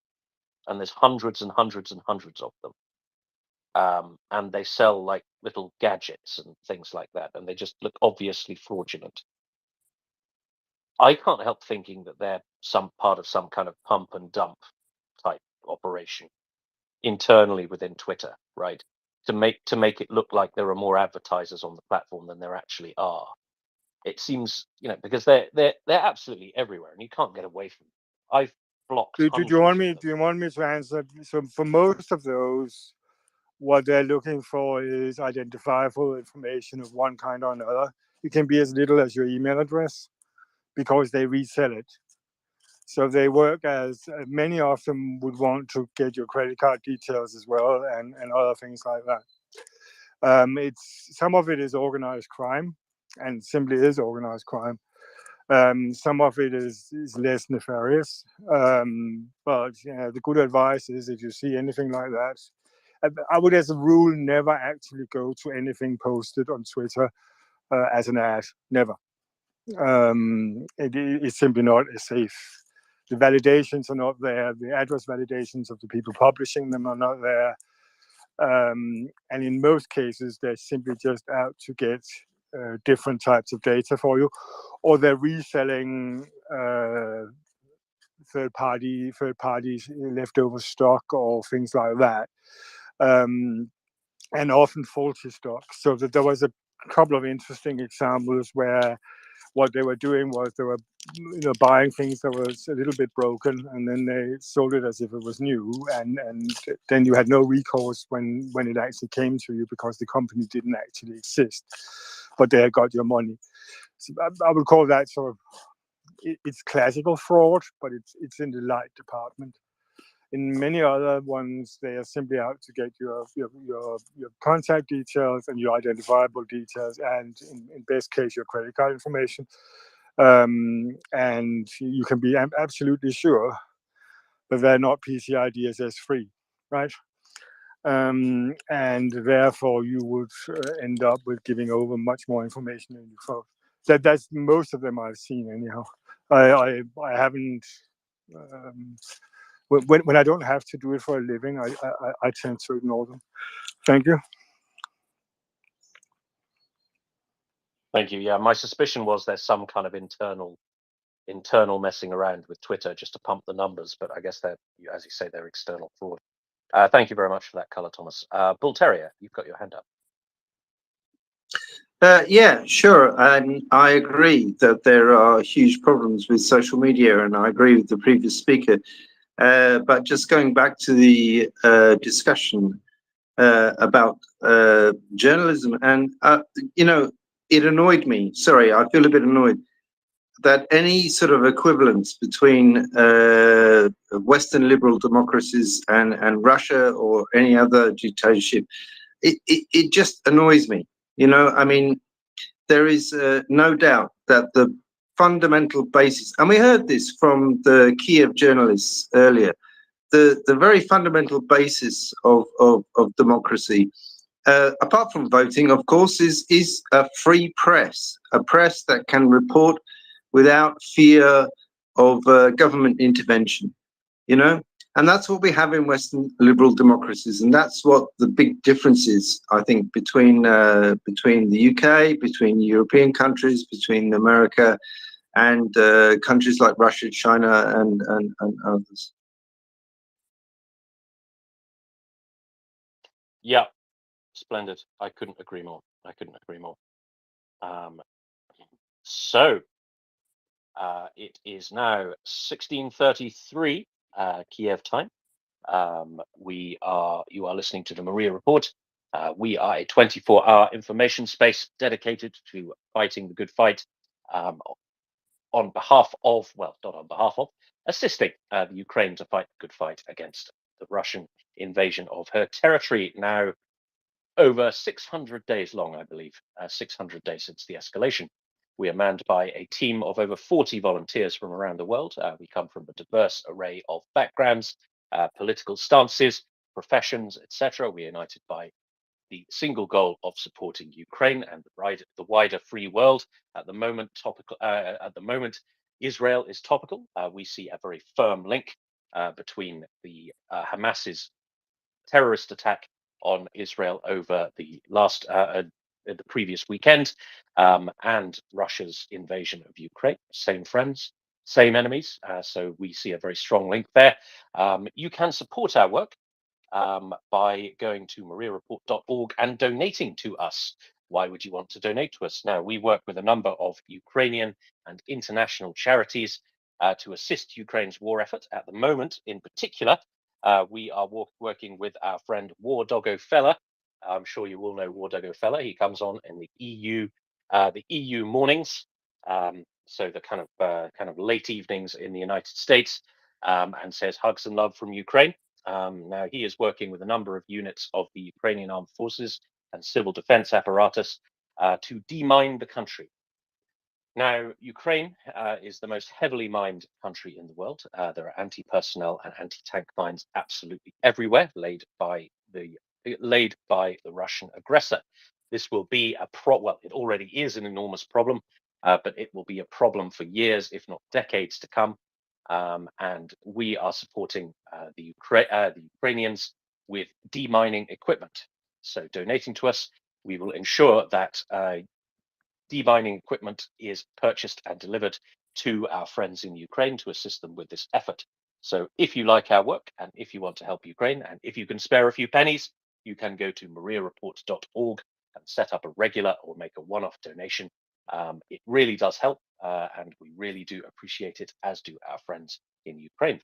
and there's hundreds and hundreds and hundreds of them. And they sell like little gadgets and things like that, and they just look obviously fraudulent. I can't help thinking that they're some part of some kind of pump and dump type operation internally within Twitter, right? To make it look like there are more advertisers on the platform than there actually are. It seems, because they're absolutely everywhere, and you can't get away from them. I've blocked. Do you want me to answer? So for most of those, what they're looking for is identifiable information of one kind or another. It can be as little as your email address, because they resell it. So they work as many of them would want to get your credit card details as well, and other things like that. Some of it is organized crime, and simply is organized crime. Some of it is less nefarious. But the good advice is, if you see anything like that, I would, as a rule, never actually go to anything posted on Twitter as an ad. Never. It's simply not safe. The validations are not there. The address validations of the people publishing them are not there. And in most cases, they're simply just out to get different types of data for you, or they're reselling third parties leftover stock or things like that, and often faulty stock. So that there was a couple of interesting examples where what they were doing was they were buying things that was a little bit broken, and then they sold it as if it was new, and then you had no recourse when it actually came to you, because the company didn't actually exist, but they had got your money. So I would call that sort of, it's classical fraud, but it's in the light department. In many other ones, they are simply out to get your contact details and your identifiable details, and in best case, your credit card information. And you can be absolutely sure that they're not PCI DSS free, right? And therefore, you would end up with giving over much more information than you thought. That's most of them I've seen anyhow. I haven't. When I don't have to do it for a living, I tend to ignore them. Thank you. Thank you. Yeah, my suspicion was there's some kind of internal messing around with Twitter just to pump the numbers, but I guess they're, as you say, they're external fraud. Thank you very much for that color, Thomas. Bull Terrier, you've got your hand up. Yeah, sure. And I agree that there are huge problems with social media, and I agree with the previous speaker. But just going back to the discussion about journalism, and you know, it annoyed me. Sorry, I feel a bit annoyed that any sort of equivalence between Western liberal democracies and Russia or any other dictatorship, it just annoys me. You know, I mean, there is no doubt that the fundamental basis, and we heard this from the Kiev journalists earlier, the very fundamental basis of democracy, apart from voting, of course, is a free press, a press that can report without fear of government intervention, you know? And that's what we have in Western liberal democracies. And that's what the big difference is, I think, between the UK, between European countries, between America and countries like Russia, China, and others. Yeah, splendid. I couldn't agree more. I couldn't agree more. So it is now 16:33 Kiev time. You are listening to the Maria Report. We are a 24-hour information space dedicated to fighting the good fight on behalf of, well, not on behalf of, assisting the Ukraine to fight the good fight against the Russian invasion of her territory. Now, over 600 days long, I believe, 600 days since the escalation. We are manned by a team of over 40 volunteers from around the world. We come from a diverse array of backgrounds, political stances, professions, etc. We are united by the single goal of supporting Ukraine and the wider free world. At the moment, Israel is topical. We see a very firm link between the Hamas's terrorist attack on Israel over the previous weekend, and Russia's invasion of Ukraine. Same friends, same enemies. So we see a very strong link there. You can support our work by going to MriyaReport.org and donating to us. Why would you want to donate to us? Now, we work with a number of Ukrainian and international charities to assist Ukraine's war effort. At the moment, in particular, we are working with our friend War Doggo Fella. I'm sure you all know War Doggo Fella. He comes on in the EU mornings, so the kind of late evenings in the United States, and says hugs and love from Ukraine. Now, he is working with a number of units of the Ukrainian armed forces and civil defense apparatus to demine the country. Now, Ukraine is the most heavily mined country in the world. There are anti-personnel and anti-tank mines absolutely everywhere, laid by the Russian aggressor. This will be well, it already is an enormous problem, but it will be a problem for years, if not decades to come. And we are supporting the Ukrainians with demining equipment. So donating to us, we will ensure that demining equipment is purchased and delivered to our friends in Ukraine to assist them with this effort. So if you like our work and if you want to help Ukraine and if you can spare a few pennies, you can go to MriyaReport.org and set up a regular or make a one-off donation. It really does help, and we really do appreciate it, as do our friends in Ukraine.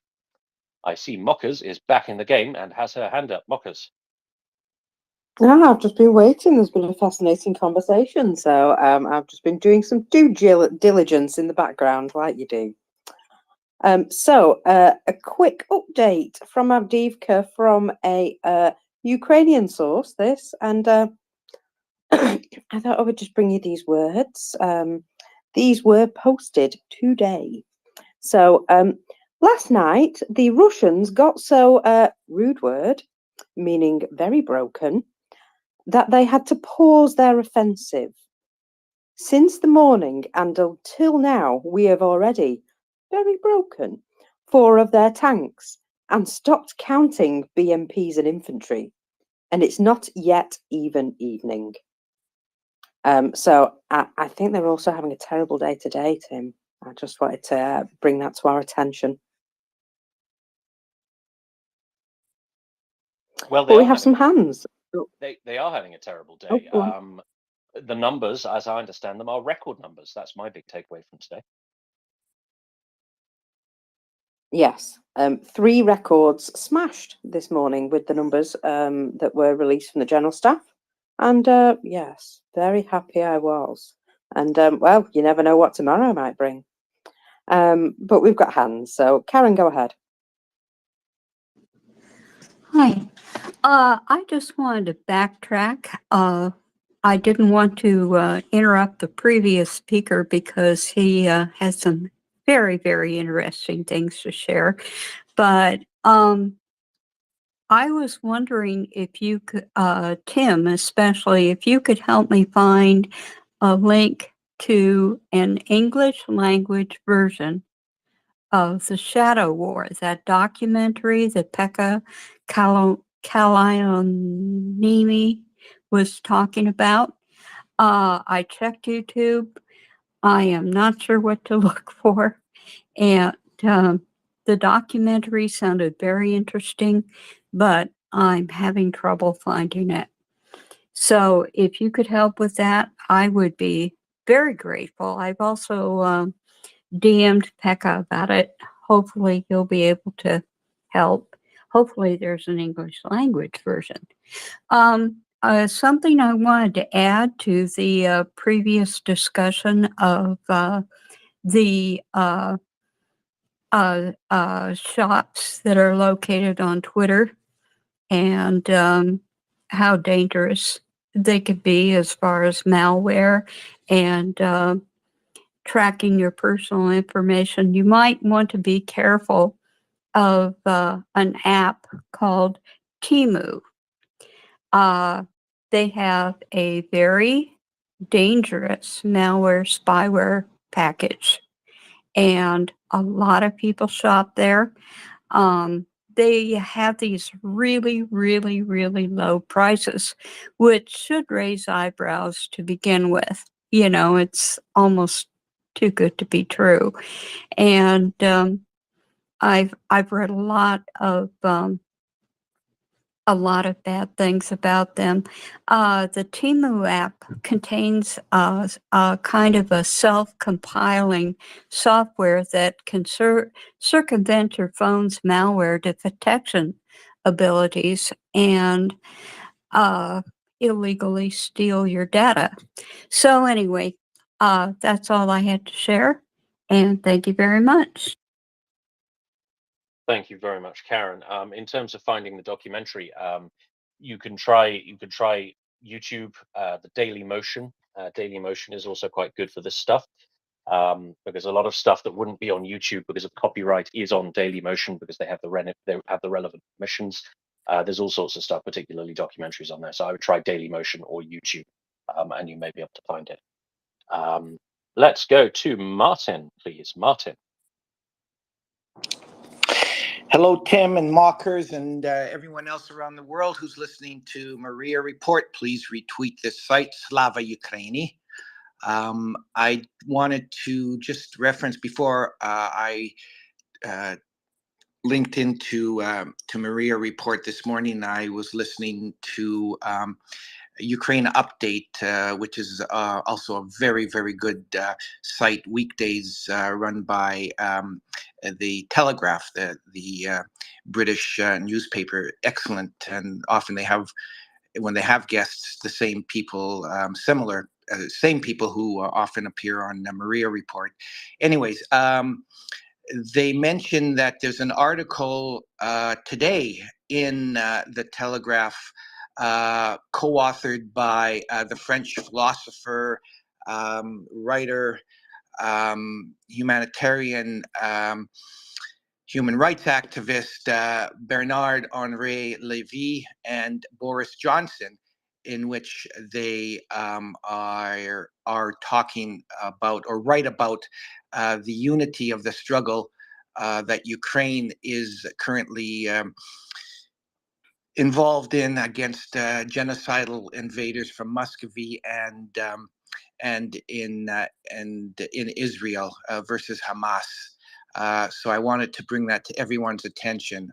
I see Mockers is back in the game and has her hand up. Mockers. No, I've just been waiting. There's been a fascinating conversation, so I've just been doing some due diligence in the background, like you do. So a quick update from Avdiivka from a Ukrainian source. And I thought I would just bring you these words. These were posted today. So last night the Russians got so rude word, meaning very broken, that they had to pause their offensive. Since the morning and until now, we have already, very broken, 4 of their tanks and stopped counting BMPs and infantry. And it's not yet even evening. So I think they're also having a terrible day today, Tim. I just wanted to bring that to our attention. Well, but we have some hands. They are having a terrible day. Oh, the numbers, as I understand them, are record numbers. That's my big takeaway from today. Yes, 3 records smashed this morning with the numbers that were released from the general staff. And yes, very happy I was. And well, you never know what tomorrow might bring. But we've got hands, so Karen, go ahead. Hi. I just wanted to backtrack. I didn't want to interrupt the previous speaker because he has some very, very interesting things to share. But I was wondering if you could, Tim, especially, if you could help me find a link to an English language version of The Shadow War, that documentary that Pekka Kalaniemi was talking about. I checked YouTube. I am not sure what to look for. And the documentary sounded very interesting, but I'm having trouble finding it. So if you could help with that, I would be very grateful. I've also DM'd Pekka about it. Hopefully he'll be able to help. Hopefully there's an English language version. Something I wanted to add to the previous discussion of the shops that are located on Twitter and how dangerous they could be as far as malware and tracking your personal information. You might want to be careful of an app called Temu. They have a very dangerous malware spyware package, and a lot of people shop there. They have these really, really, really low prices, which should raise eyebrows to begin with. You know, it's almost too good to be true. And I've read a lot of bad things about them. The Temu app contains a kind of a self-compiling software that can circumvent your phone's malware detection abilities and illegally steal your data. So anyway, that's all I had to share, and thank you very much. Thank you very much, Karen. In terms of finding the documentary, you can try YouTube, the Daily Motion. Daily Motion is also quite good for this stuff, because a lot of stuff that wouldn't be on YouTube because of copyright is on Daily Motion because they have the relevant permissions. There's all sorts of stuff, particularly documentaries on there. So I would try Daily Motion or YouTube, and you may be able to find it. Let's go to Martin, please. Martin. Hello, Tim and Mockers and everyone else around the world who's listening to MriyaReport. Please retweet this site, Slava Ukraini. I wanted to just reference before I linked into MriyaReport this morning. I was listening to Ukraine Update, which is also a very, very good site, weekdays run by the Telegraph, the British newspaper. Excellent, and often they have, when they have guests, the same people, same people who often appear on MriyaReport. Anyways, they mentioned that there's an article today in the Telegraph, co-authored by the French philosopher, writer, humanitarian, human rights activist Bernard-Henri Lévy and Boris Johnson, in which they are talking about or write about the unity of the struggle that Ukraine is currently involved in against genocidal invaders from Muscovy and in Israel versus Hamas. So I wanted to bring that to everyone's attention.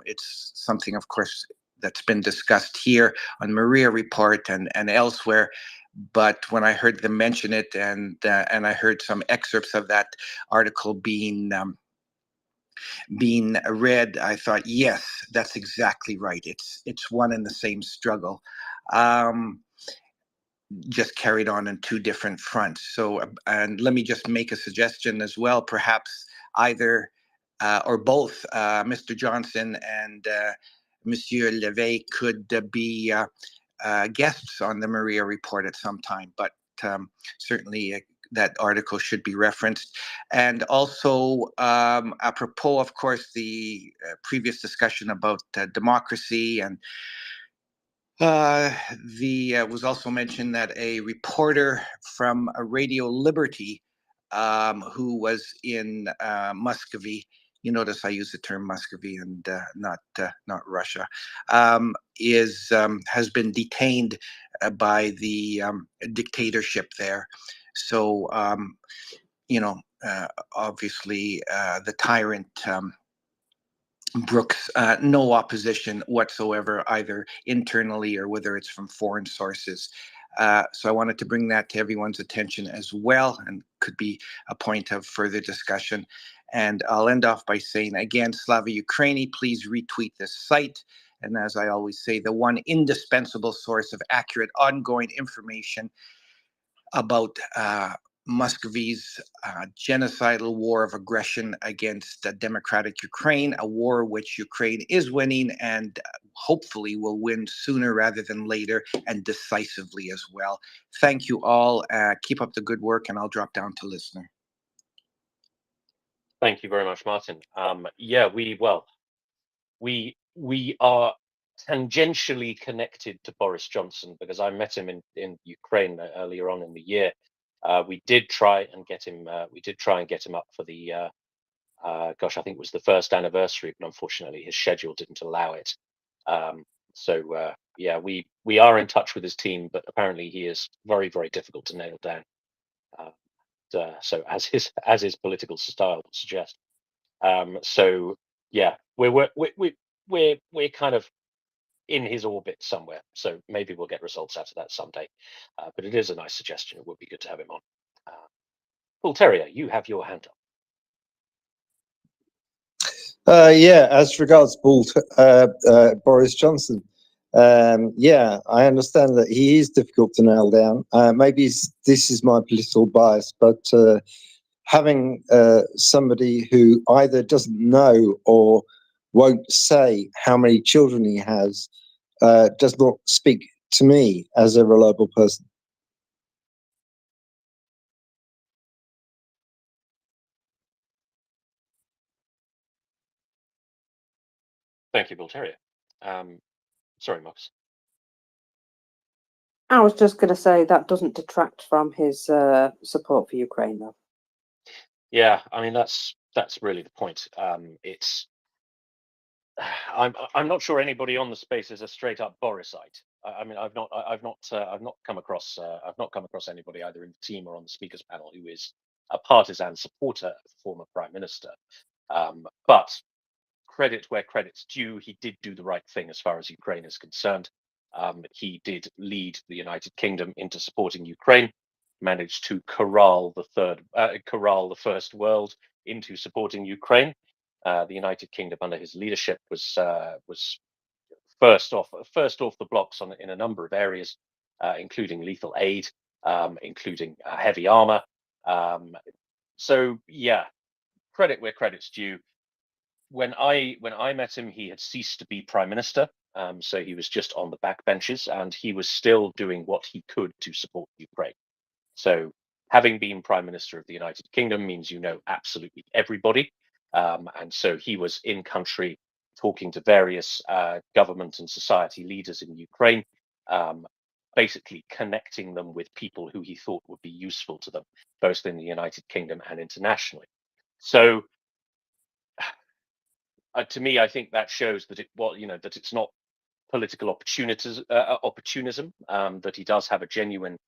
It's something, of course, that's been discussed here on MriyaReport and elsewhere, but when I heard them mention it, and I heard some excerpts of that article being read, I thought, yes, that's exactly right. It's one and the same struggle, just carried on 2 different fronts. So, and let me just make a suggestion as well. Perhaps either or both Mr. Johnson and Monsieur Levey could be guests on the Maria Report at some time, but certainly that article should be referenced. And also, apropos, of course, the previous discussion about democracy, and was also mentioned that a reporter from Radio Liberty, who was in Muscovy, you notice I use the term Muscovy and not Russia, has been detained by the dictatorship there. So obviously the tyrant brooks no opposition whatsoever, either internally or whether it's from foreign sources. So I wanted to bring that to everyone's attention as well, and could be a point of further discussion. And I'll end off by saying again, Slava Ukraini, please retweet this site. And as I always say, the one indispensable source of accurate ongoing information about Muscovy's genocidal war of aggression against democratic Ukraine, a war which Ukraine is winning and hopefully will win sooner rather than later, and decisively as well. Thank you all. Keep up the good work, and I'll drop down to listener. Thank you very much, Martin. Yeah, we are tangentially connected to Boris Johnson because I met him in Ukraine earlier on in the year. We did try and get him. We did try and get him up for the. Gosh, I think it was the first anniversary, but unfortunately his schedule didn't allow it. Yeah, we are in touch with his team, but apparently he is very, very difficult to nail down. So as his political style would suggest. So yeah, we're kind of in his orbit somewhere. So maybe we'll get results out of that someday. But it is a nice suggestion. It would be good to have him on. Paul Terrier, you have your hand up. Yeah, as regards Boris Johnson, yeah, I understand that he is difficult to nail down. Maybe this is my political bias, but having somebody who either doesn't know or won't say how many children he has does not speak to me as a reliable person. Thank you, Paul Terrier. Sorry, Marcus. I was just going to say that doesn't detract from his support for Ukraine, though. Yeah, I mean that's really the point. I'm not sure anybody on the space is a straight up Borisite. I mean I've not come across anybody either in the team or on the speakers panel who is a partisan supporter of the former prime minister. But credit where credit's due, he did do the right thing as far as Ukraine is concerned. He did lead the United Kingdom into supporting Ukraine, managed to corral the first world into supporting Ukraine. The United Kingdom under his leadership was first off the blocks in a number of areas, including lethal aid, including heavy armor. So yeah, credit where credit's due. When I met him, he had ceased to be prime minister, so he was just on the backbenches, and he was still doing what he could to support Ukraine. So having been prime minister of the United Kingdom means you know absolutely everybody, and so he was in country talking to various government and society leaders in Ukraine, basically connecting them with people who he thought would be useful to them, both in the United Kingdom and internationally. So to me, I think that shows that that it's not political opportunism, that he does have a genuine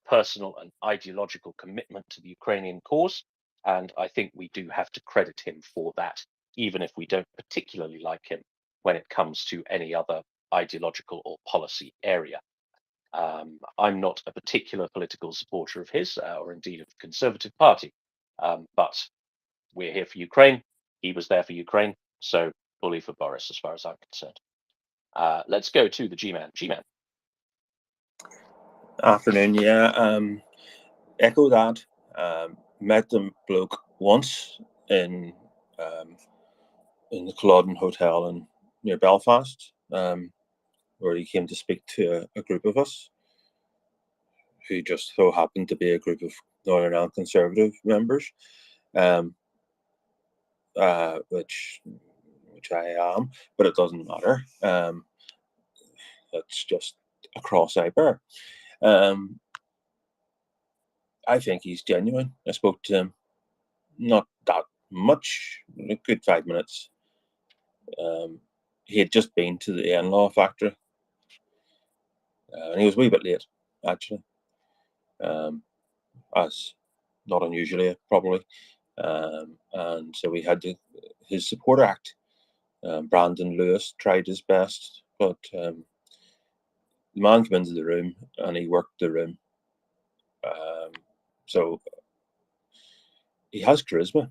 personal and ideological commitment to the Ukrainian cause. And I think we do have to credit him for that, even if we don't particularly like him when it comes to any other ideological or policy area. I'm not a particular political supporter of his, or indeed of the Conservative Party, but we're here for Ukraine. He was there for Ukraine, so bully for Boris, as far as I'm concerned. Let's go to the G-Man. G-Man. Afternoon, yeah. Echo that. Met the bloke once in the Culloden Hotel near Belfast, where he came to speak to a group of us, who just so happened to be a group of Northern Ireland Conservative members, which I am, but it doesn't matter. It's just a cross I bear. I think he's genuine. I spoke to him, not that much, a good 5 minutes. He had just been to the in-law factory, and he was a wee bit late, actually, as not unusually, probably. And so we had his support act. Brandon Lewis tried his best, but the man came into the room and he worked the room. So he has charisma.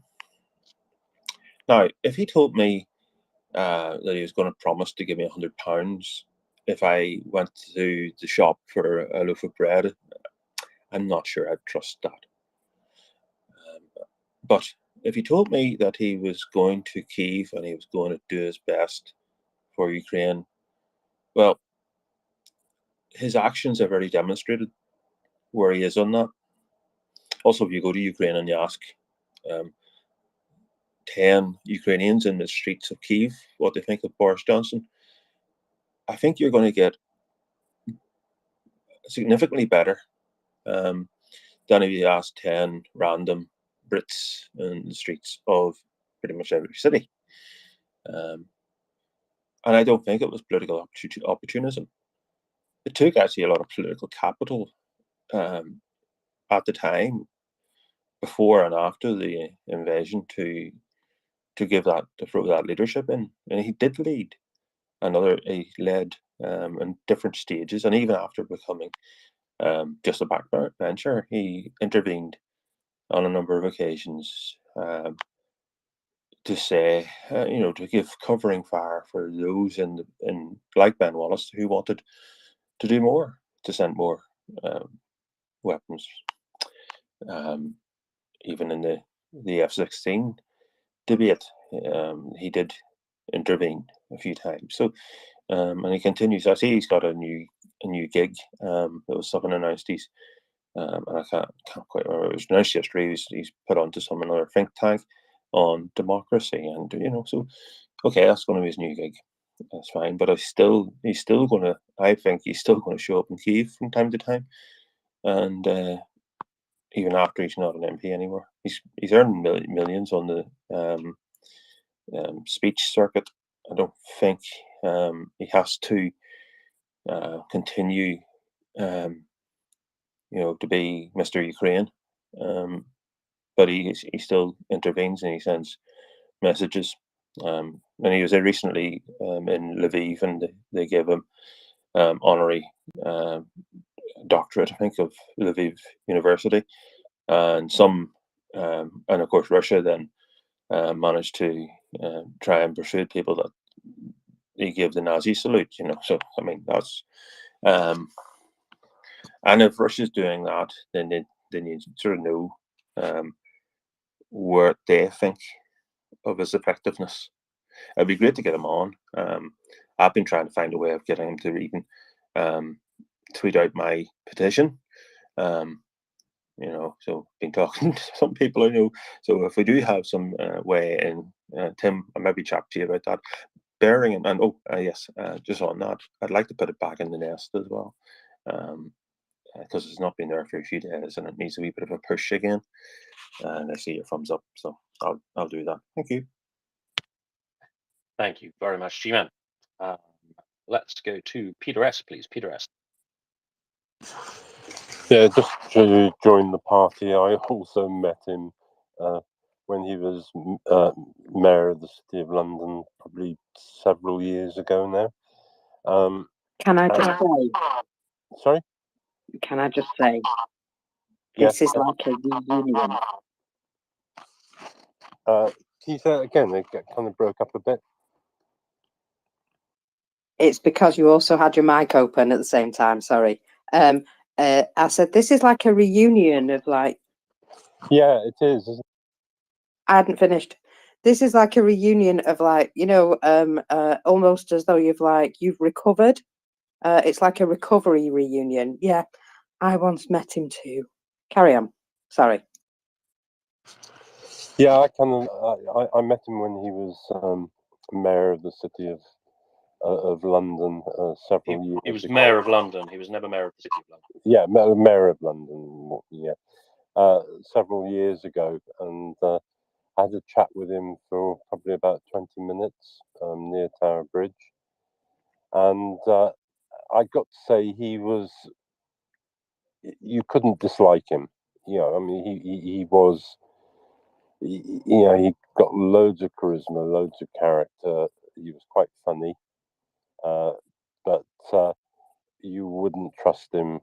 Now, if he told me that he was going to promise to give me £100 if I went to the shop for a loaf of bread, I'm not sure I'd trust that. But if he told me that he was going to Kyiv and he was going to do his best for Ukraine, well, his actions have already demonstrated where he is on that. Also, if you go to Ukraine and you ask 10 Ukrainians in the streets of Kyiv what they think of Boris Johnson, I think you're going to get significantly better than if you ask 10 random Brits in the streets of pretty much every city. And I don't think it was political opportunism. It took actually a lot of political capital at the time, before and after the invasion, to throw that leadership in, and he did lead. He led in different stages, and even after becoming just a backbencher, he intervened on a number of occasions to say, to give covering fire for those in like Ben Wallace, who wanted to do more, to send more weapons. Even in the F-16 debate, he did intervene a few times. So, and he continues. I see he's got a new gig. There was something announced. He's and I can't quite remember. It was announced yesterday. He's put onto some another think tank on democracy, and so okay, that's going to be his new gig. That's fine, but he's still going to. I think he's still going to show up in Kyiv from time to time, and even after he's not an MP anymore, he's earning millions on the speech circuit. I don't think he has to continue, to be Mr. Ukraine, but he still intervenes and he sends messages. And he was there recently in Lviv, and they gave him honorary doctorate, I think, of Lviv University, and and of course Russia then managed to try and persuade people that he gave the Nazi salute. So I mean that's and if Russia's doing that, then you sort of know what they think of his effectiveness. It'd be great to get him on. I've been trying to find a way of getting him to even tweet out my petition. So been talking to some people I know. So if we do have some way in, Tim, I maybe chat to you about that. Bearing and yes, just on that, I'd like to put it back in the nest as well, because it's not been there for a few days and it needs a wee bit of a push again. And I see your thumbs up, so I'll do that. Thank you. Thank you very much, G-Man. Let's go to Peter S, please. Peter S. Yeah, just to join the party, I also met him when he was mayor of the City of London, probably several years ago now. Can I just say, Sorry? Can I just say, Yes. this is like a reunion. Can you say that again? It kind of broke up a bit. It's because you also had your mic open at the same time. Sorry. I said this is like a reunion of like. Yeah, it is. Isn't it? I hadn't finished. This is like a reunion of like, you know, almost as though you've recovered. It's like a recovery reunion. Yeah, I once met him too. Carry on. Sorry. Yeah, I met him when he was mayor of the city of London several years. He was ago. mayor of London. He was never mayor of the city of London. Yeah, mayor of London. Yeah, several years ago, and I had a chat with him for probably about 20 minutes near Tower Bridge, and I got to say he was. You couldn't dislike him. You know, I mean, he was. You know, he got loads of charisma, loads of character. He was quite funny, but you wouldn't trust him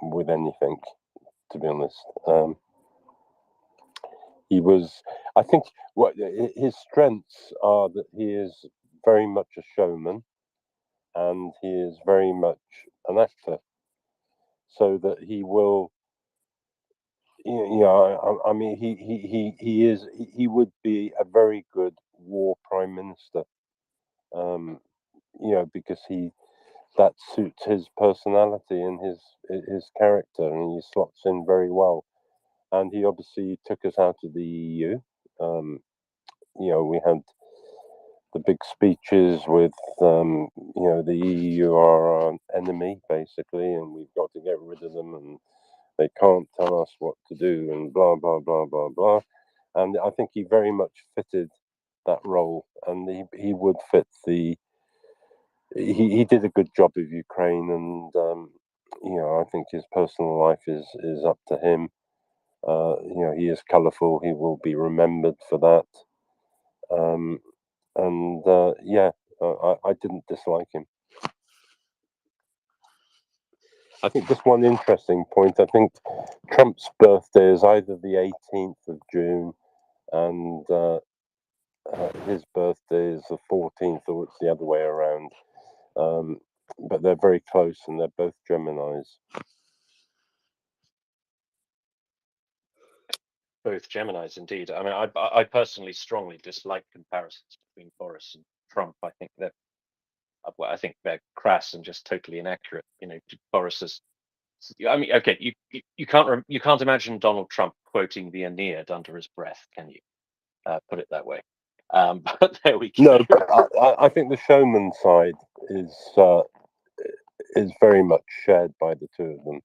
with anything, to be honest. He was, I think, what his strengths are that he is very much a showman, and he is very much an actor. So that he will, you know, I mean, he would be a very good war prime minister. You know, because that suits his personality and his character, and he slots in very well. And he obviously took us out of the EU. You know, we had the big speeches with, you know, the EU are our enemy basically, and we've got to get rid of them, and they can't tell us what to do, and blah blah blah blah blah. And I think he very much fitted that role, and he would fit the. He did a good job of Ukraine, and you know, I think his personal life is up to him. You know, he is colourful. He will be remembered for that. And yeah, I didn't dislike him. I think just one interesting point. I think Trump's birthday is either the 18th of June, and his birthday is the 14th, or it's the other way around. But they're very close, and they're both Geminis. Both Geminis, indeed. I mean, I personally strongly dislike comparisons between Boris and Trump. I think they're crass and just totally inaccurate. You know, Boris is. I mean, okay, you can't imagine Donald Trump quoting the Aeneid under his breath, can you? Put it that way. But there we go. No, but I think the showman side is very much shared by the two of them,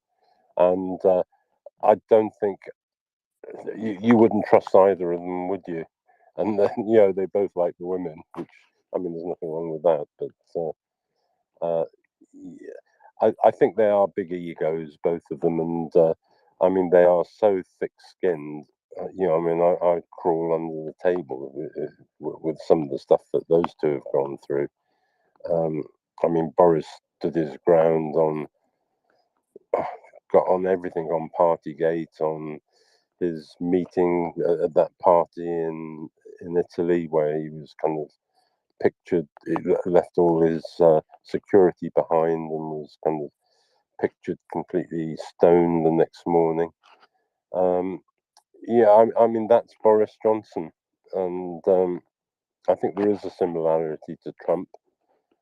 and I don't think you wouldn't trust either of them, would you? And then, you know, they both like the women, which, I mean, there's nothing wrong with that, but yeah, I think they are big egos, both of them, and I mean, they are so thick-skinned. You know, I mean, I crawl under the table with some of the stuff that those two have gone through. I mean, Boris stood his ground on, got on everything, on Partygate, on his meeting at that party in Italy, where he was kind of pictured, he left all his security behind, and was kind of pictured completely stoned the next morning. Yeah, I mean, that's Boris Johnson, and I think there is a similarity to Trump.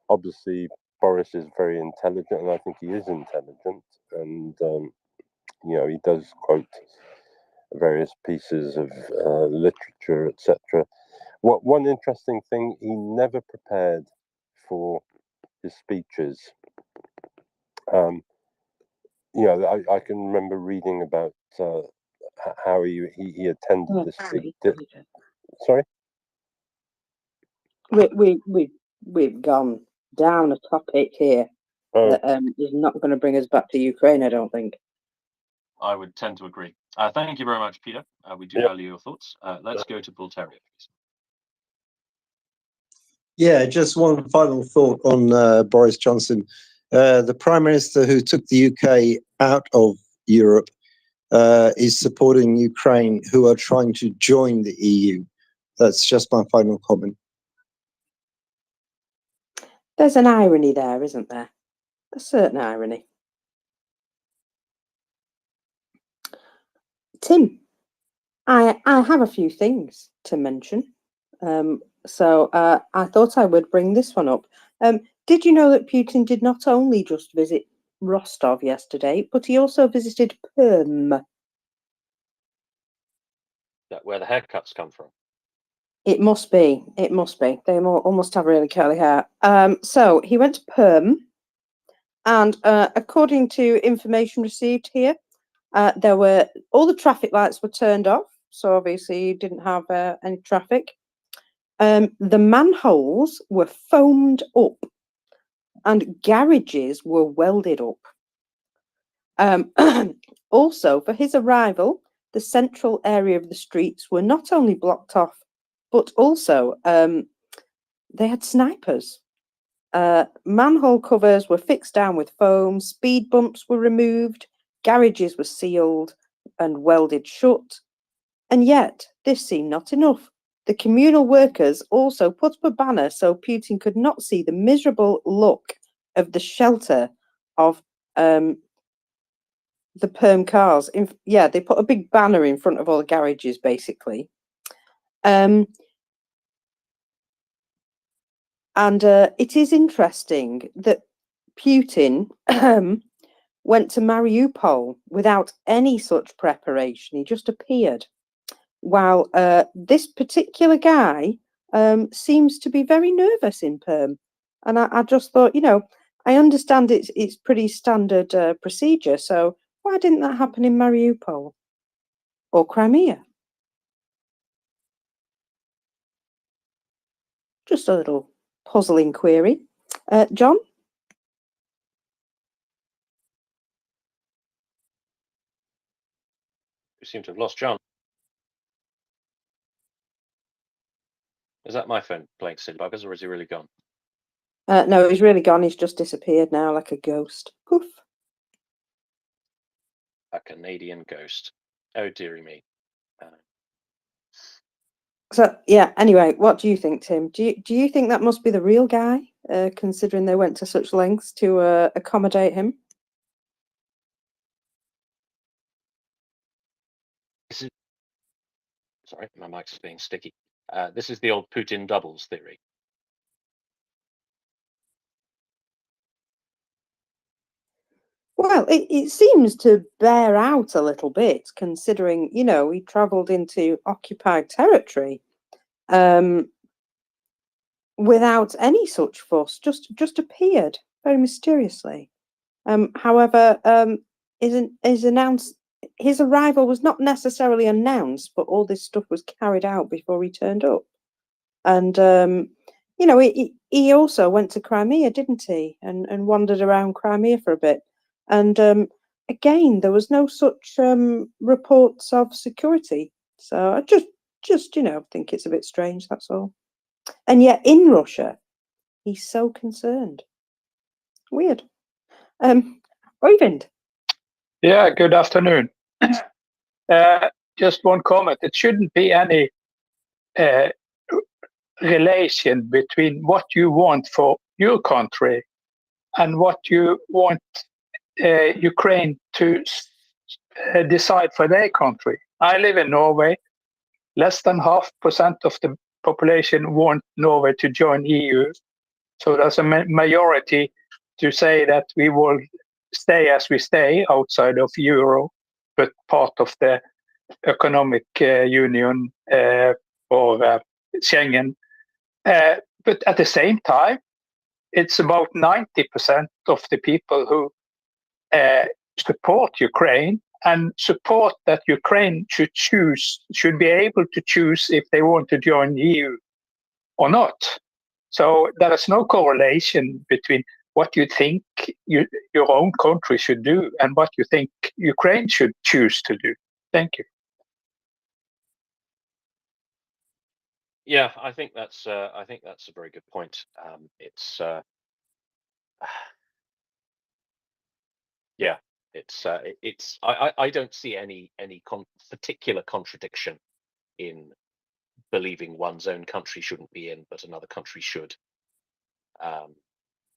Obviously, Boris is very intelligent, and I think he is intelligent, and you know, he does quote various pieces of literature, etc. One interesting thing, he never prepared for his speeches. You know, I can remember reading about how he attended this speech. Sorry? We've gone down a topic here that is not going to bring us back to Ukraine, I don't think. I would tend to agree. Thank you very much, Peter. We do value your thoughts. Let's go to Bulteria, please. Yeah, just one final thought on Boris Johnson. The Prime Minister who took the UK out of Europe is supporting Ukraine, who are trying to join the EU. That's just my final comment. There's an irony there, isn't there? A certain irony. Tim, I have a few things to mention. So I thought I would bring this one up. Did you know that Putin did not only just visit Rostov yesterday, but he also visited Perm? That where the haircuts come from. It must be. It must be. They all must have really curly hair. So he went to Perm, and according to information received here, there were all the traffic lights were turned off, so obviously you didn't have any traffic. The manholes were foamed up, and garages were welded up. Also, for his arrival, the central area of the streets were not only blocked off, but also they had snipers. Manhole covers were fixed down with foam, speed bumps were removed, garages were sealed and welded shut. And yet, this seemed not enough. The communal workers also put up a banner so Putin could not see the miserable look of the shelter of the Perm cars. Yeah, they put a big banner in front of all the garages, basically. And it is interesting that Putin went to Mariupol without any such preparation. He just appeared. While this particular guy seems to be very nervous in Perm. And I just thought, you know, I understand it's pretty standard procedure. So why didn't that happen in Mariupol or Crimea? Just a little puzzling query. John? We seem to have lost John. Is that my phone playing silly buggers, or is he really gone? No, he's really gone. He's just disappeared now like a ghost. Poof. A Canadian ghost. Oh, dearie me. So yeah. Anyway, what do you think, Tim? Do you think that must be the real guy, considering they went to such lengths to accommodate him? Sorry, my mic's being sticky. This is the old Putin doubles theory. Well, it seems to bear out a little bit, considering, you know, he travelled into occupied territory without any such fuss, just appeared very mysteriously. However, his arrival was not necessarily announced, but all this stuff was carried out before he turned up. And you know, he also went to Crimea, didn't he? And wandered around Crimea for a bit. And again, there was no such reports of security. So I just you know, think it's a bit strange. That's all. And yet in Russia, he's so concerned. Weird. Oyvind. Yeah, good afternoon. Just one comment. It shouldn't be any relation between what you want for your country and what you want Ukraine to decide for their country. I live in Norway. Less than 0.5% of the population want Norway to join EU. So there's a majority to say that we will stay as we stay outside of Euro, but part of the economic union or Schengen. But at the same time, it's about 90% of the people who support Ukraine and support that Ukraine should be able to choose if they want to join the EU or not. So there is no correlation between what you think your own country should do and what you think Ukraine should choose to do. Thank you. Yeah, I think that's a very good point. It's Yeah, I don't see any particular contradiction in believing one's own country shouldn't be in, but another country should.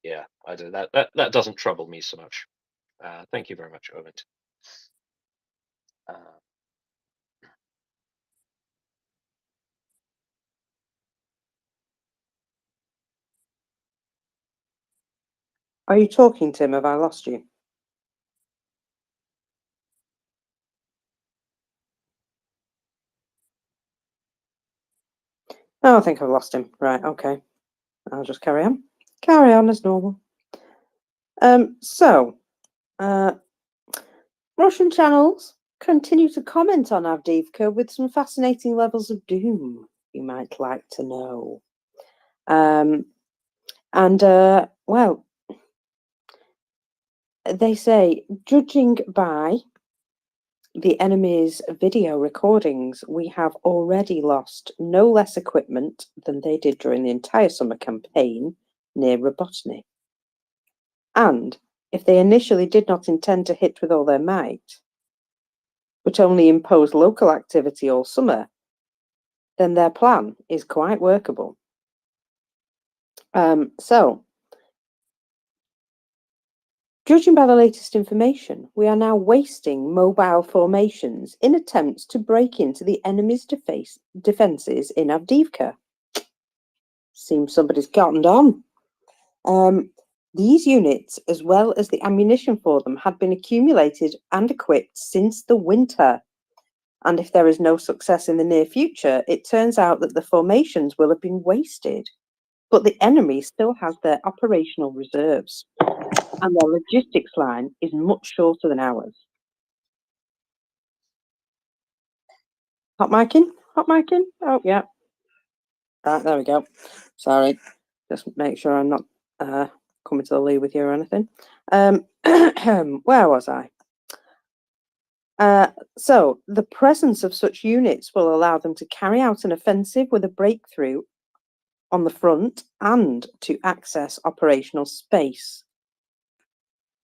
Yeah, I don't, that doesn't trouble me so much. Thank you very much, Ovid. Are you talking, Tim? Have I lost you? Oh, I think I've lost him. Right, okay. I'll just carry on. Carry on as normal. Russian channels continue to comment on Avdiivka with some fascinating levels of doom, you might like to know. Well, they say, judging by the enemy's video recordings, we have already lost no less equipment than they did during the entire summer campaign near Robotny. And if they initially did not intend to hit with all their might, but only impose local activity all summer, then their plan is quite workable. Judging by the latest information, we are now wasting mobile formations in attempts to break into the enemy's defences in Avdiivka. Seems somebody's gotten on. These units, as well as the ammunition for them, had been accumulated and equipped since the winter. And if there is no success in the near future, it turns out that the formations will have been wasted. But the enemy still has their operational reserves, and their logistics line is much shorter than ours. Hot micing? Hot micing? Oh, yeah. Right, there we go. Sorry. Just make sure I'm not coming to the lead with you or anything. Where was I? So the presence of such units will allow them to carry out an offensive with a breakthrough on the front and to access operational space.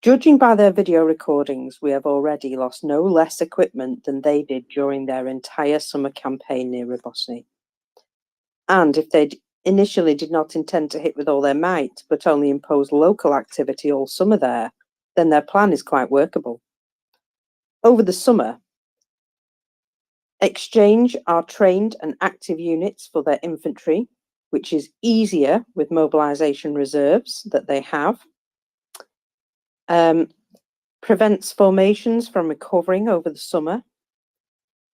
Judging by their video recordings, we have already lost no less equipment than they did during their entire summer campaign near Robotny. And if they initially did not intend to hit with all their might, but only impose local activity all summer there, then their plan is quite workable. Over the summer, exchange our trained and active units for their infantry, which is easier with mobilization reserves that they have. Prevents formations from recovering over the summer,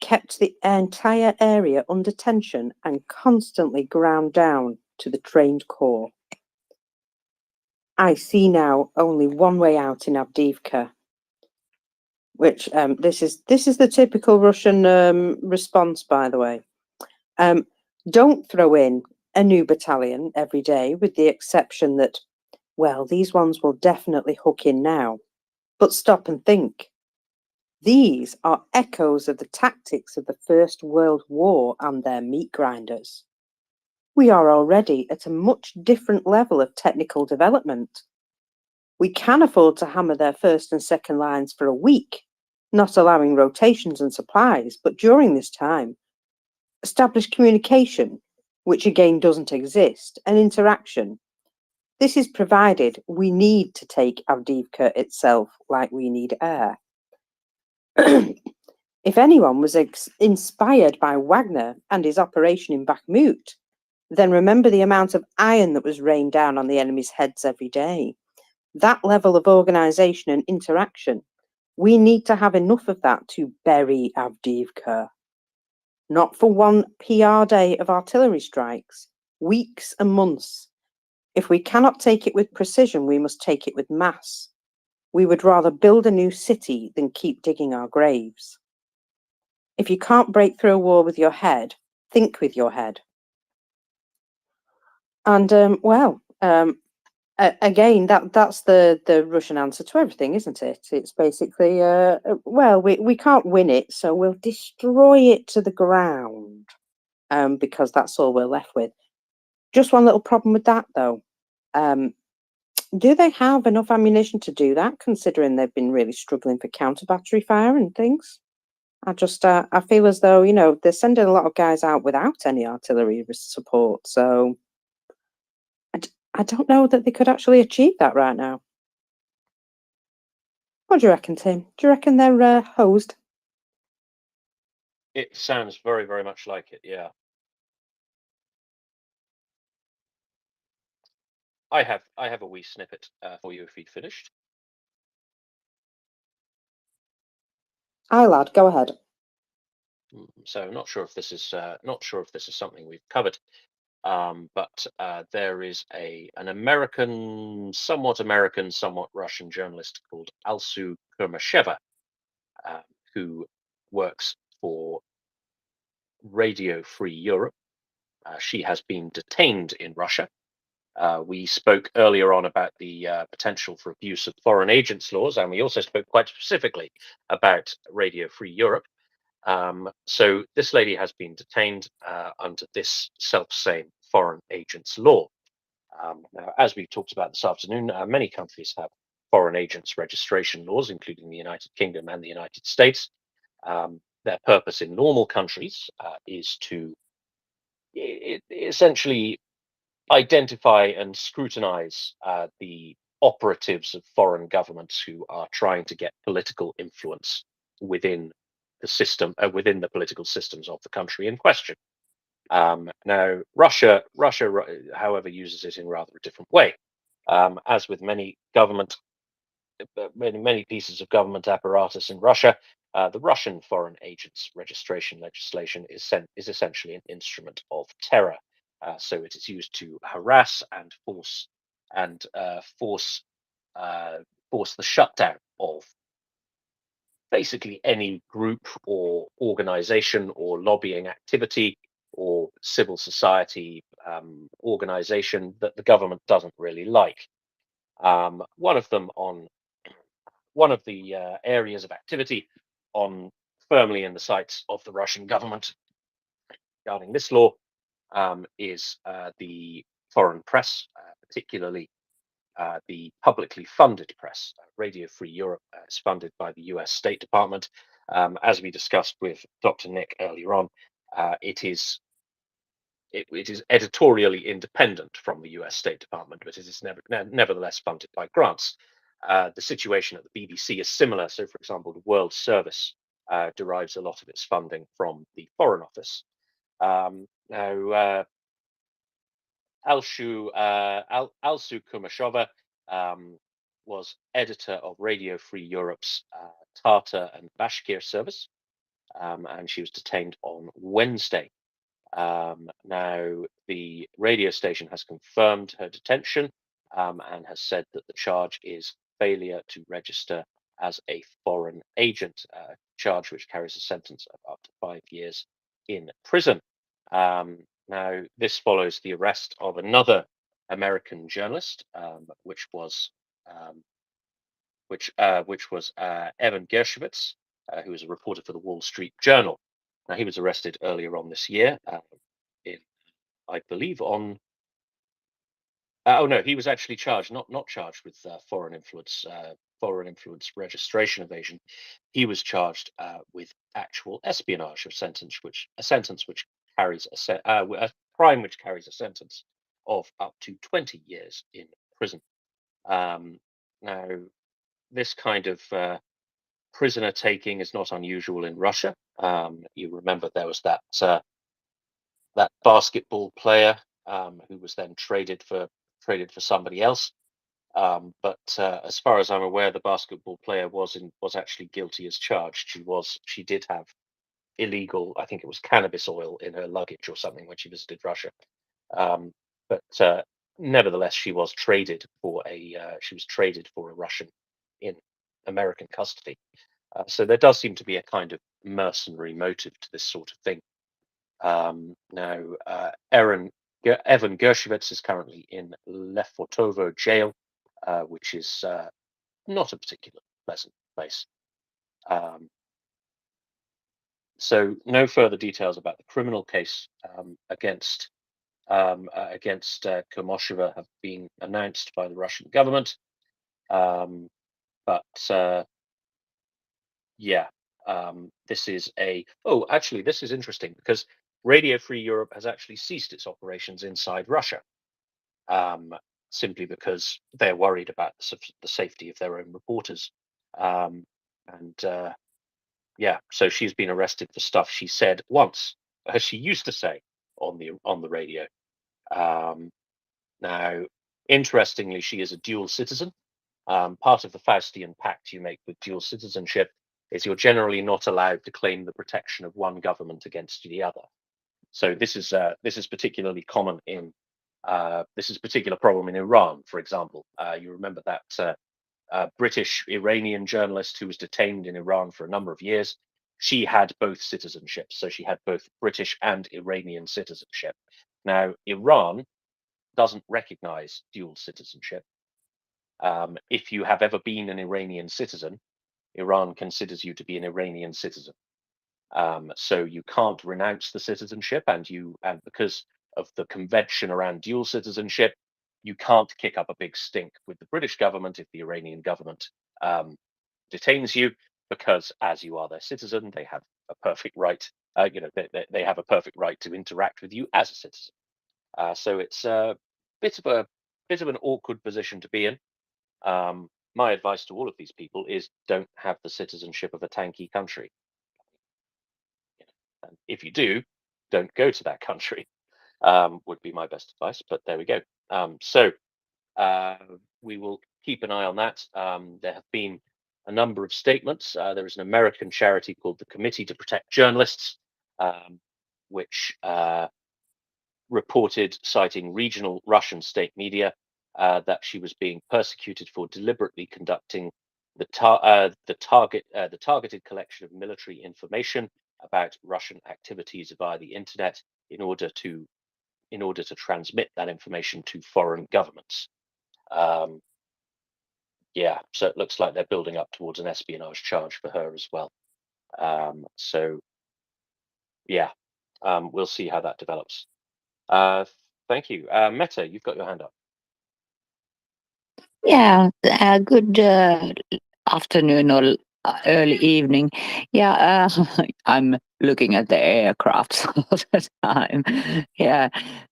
kept the entire area under tension and constantly ground down to the trained corps. I see now only one way out in Avdiivka, which this is the typical Russian response, by the way. Don't throw in a new battalion every day, with the exception that, well, these ones will definitely hook in now. But stop and think. These are echoes of the tactics of the First World War and their meat grinders. We are already at a much different level of technical development. We can afford to hammer their first and second lines for a week, not allowing rotations and supplies, but during this time, establish communication, which again doesn't exist, and interaction. This is provided we need to take Avdiivka itself like we need air. If anyone was inspired by Wagner and his operation in Bakhmut, then remember the amount of iron that was rained down on the enemy's heads every day. That level of organization and interaction, we need to have enough of that to bury Avdiivka. Not for one PR day of artillery strikes, weeks and months. If we cannot take it with precision, we must take it with mass. We would rather build a new city than keep digging our graves. If you can't break through a wall with your head, think with your head. And again, that's the Russian answer to everything, isn't it? It's basically, well, we can't win it, so we'll destroy it to the ground, because that's all we're left with. Just one little problem with that, though. do they have enough ammunition to do that, considering they've been really struggling for counter battery fire and things? I just, I feel as though, you know, they're sending a lot of guys out without any artillery support. So I don't know that they could actually achieve that right now. What do you reckon, Tim? Do you reckon they're hosed? It sounds very, very much like it. Yeah. I have a wee snippet for you if you'd finished. Aye, lad, go ahead. So I'm not sure if this is something we've covered, but there is an American, somewhat Russian journalist called Alsu Kurmasheva, who works for Radio Free Europe. She has been detained in Russia. We spoke earlier on about the potential for abuse of foreign agents laws, and we also spoke quite specifically about Radio Free Europe. So this lady has been detained under this self-same foreign agents law. Now, as we talked about this afternoon, many countries have foreign agents registration laws, including the United Kingdom and the United States. Their purpose in normal countries is to essentially identify and scrutinize the operatives of foreign governments who are trying to get political influence within the system, within the political systems of the country in question. Now, Russia, however, uses it in rather a different way. As with many pieces of government apparatus in Russia, the Russian foreign agents registration legislation is essentially an instrument of terror. So it is used to harass and force the shutdown of basically any group or organization or lobbying activity or civil society organization that the government doesn't really like. One of the areas of activity firmly in the sights of the Russian government regarding this law is the foreign press, particularly the publicly funded press. Radio Free Europe is funded by the US State Department. As we discussed with Dr. Nick earlier on, it is editorially independent from the US State Department, but it is nevertheless funded by grants. The situation at the BBC is similar. So, for example, the World Service derives a lot of its funding from the Foreign Office. Now, Alsu Kumashova was editor of Radio Free Europe's Tatar and Bashkir service, and she was detained on Wednesday. Now, the radio station has confirmed her detention and has said that the charge is failure to register as a foreign agent, a charge which carries a sentence of up to 5 years in prison. Now, this follows the arrest of another American journalist, which was Evan Gershowitz, who was a reporter for the Wall Street Journal. Now, he was arrested earlier on this year, I believe on. Oh no, he was actually charged, not charged with foreign influence registration evasion. He was charged with actual espionage, a crime which carries a sentence of up to 20 years in prison. Now, this kind of prisoner taking is not unusual in Russia. You remember there was that basketball player who was then traded for somebody else. But as far as I'm aware, the basketball player was actually guilty as charged. She did have illegal, I think it was cannabis oil in her luggage or something when she visited Russia. But nevertheless, she was traded for a Russian in American custody. So there does seem to be a kind of mercenary motive to this sort of thing. Now, Evan Gershowitz is currently in Lefortovo jail, which is not a particularly pleasant place. So no further details about the criminal case against against Komosheva have been announced by the Russian government. This is this is interesting because Radio Free Europe has actually ceased its operations inside Russia, simply because they're worried about the safety of their own reporters. So she's been arrested for stuff she said once, as she used to say on the radio. Now, interestingly, she is a dual citizen. Part of the Faustian pact you make with dual citizenship is you're generally not allowed to claim the protection of one government against the other. So this is particularly common in this is a particular problem in Iran, for example. You remember that British Iranian journalist who was detained in Iran for a number of years. She had both citizenships, so she had both British and Iranian citizenship. Now, Iran doesn't recognize dual citizenship. If you have ever been an Iranian citizen, Iran considers you to be an Iranian citizen. So you can't renounce the citizenship, and because of the convention around dual citizenship, you can't kick up a big stink with the British government if the Iranian government detains you, because as you are their citizen, they have a perfect right. They have a perfect right to interact with you as a citizen. So it's a bit of an awkward position to be in. My advice to all of these people is don't have the citizenship of a tanky country. And if you do, don't go to that country, would be my best advice. But there we go. We will keep an eye on that. There have been a number of statements. There is an American charity called the Committee to Protect Journalists, which reported, citing regional Russian state media, that she was being persecuted for deliberately conducting the targeted collection of military information about Russian activities via the internet in order to transmit that information to foreign governments. So it looks like they're building up towards an espionage charge for her as well. We'll see how that develops. Thank you. Meta, you've got your hand up. Yeah, good afternoon or early evening. Yeah, I'm looking at the aircrafts all the time. Yeah,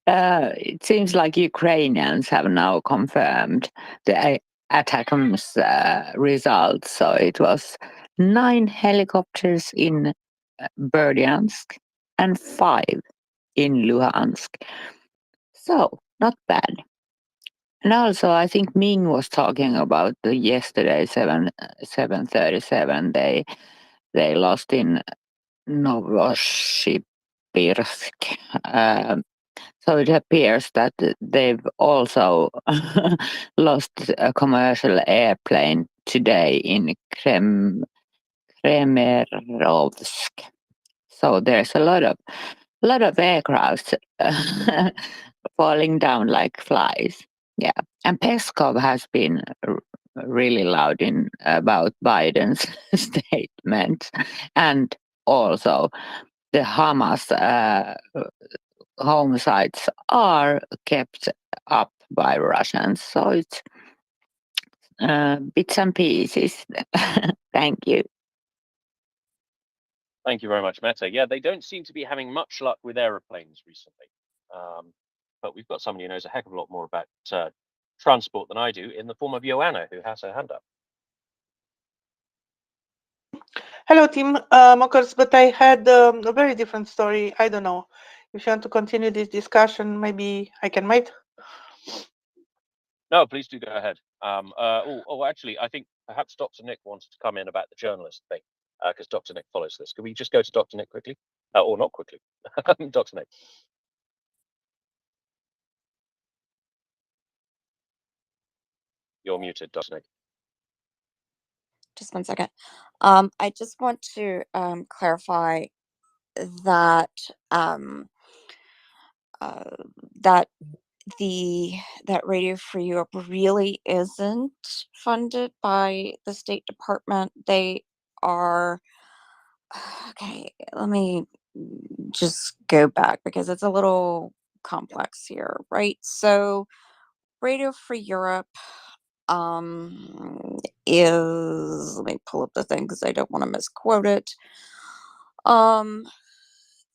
it seems like Ukrainians have now confirmed the ATACMS results. So it was 9 helicopters in Berdyansk and 5 in Luhansk. So not bad. And also, I think Ming was talking about the yesterday 737. They lost in Novosibirsk. So it appears that they've also lost a commercial airplane today in Kremerovsk. So there's a lot of aircraft falling down like flies. Yeah, and Peskov has been really loud about Biden's statement, and also the Hamas home sites are kept up by Russians. So it's bits and pieces. Thank you. Thank you very much, Meta. Yeah, they don't seem to be having much luck with aeroplanes recently. But we've got somebody who knows a heck of a lot more about transport than I do, in the form of Joanna, who has her hand up. Hello, team Mockers, but I had a very different story. I don't know. If you want to continue this discussion, maybe I can wait. No, please do go ahead. Actually, I think perhaps Dr. Nick wanted to come in about the journalist thing, because Dr. Nick follows this. Can we just go to Dr. Nick quickly? Or not quickly. Dr. Nick. You're muted, Dr. Nick. Just 1 second. I just want to clarify that that Radio Free Europe really isn't funded by the State Department. They are okay. Let me just go back because it's a little complex here, right? So Radio Free Europe is, let me pull up the thing because I don't want to misquote it.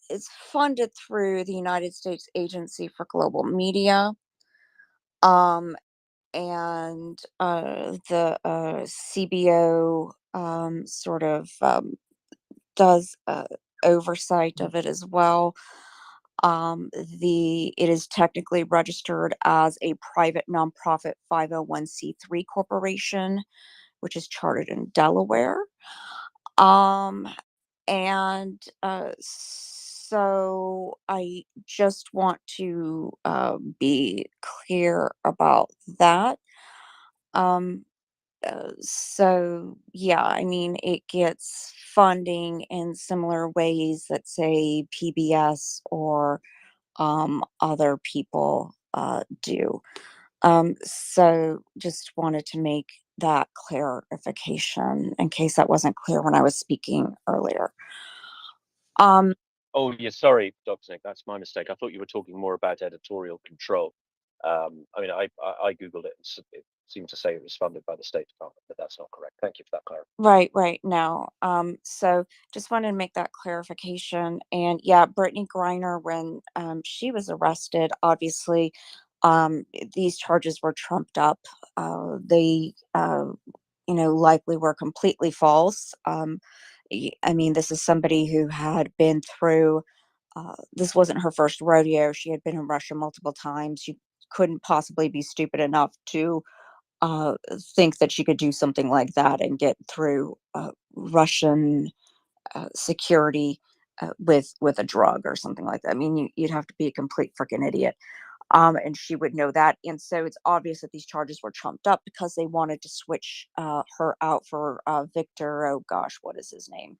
It's funded through the United States Agency for Global Media. And the CBO sort of does oversight of it as well. It is technically registered as a private nonprofit 501c3 corporation, which is chartered in Delaware. And so I just want to be clear about that. So yeah, I mean, it gets funding in similar ways that say PBS or other people do. So just wanted to make that clarification in case that wasn't clear when I was speaking earlier. Oh, yeah, sorry, Dr. Nick, that's my mistake. I thought you were talking more about editorial control. I mean, I Googled it and it seemed to say it was funded by the State Department, but that's not correct. Thank you for that clarification. Right. No. So just wanted to make that clarification. And yeah, Brittany Griner, when she was arrested, obviously, these charges were trumped up. They, likely were completely false. I mean, this is somebody who had been through. This wasn't her first rodeo. She had been in Russia multiple times. She couldn't possibly be stupid enough to think that she could do something like that and get through Russian security with a drug or something like that. I mean, you'd have to be a complete freaking idiot. And she would know that. And so it's obvious that these charges were trumped up because they wanted to switch her out for Victor. Oh gosh, what is his name?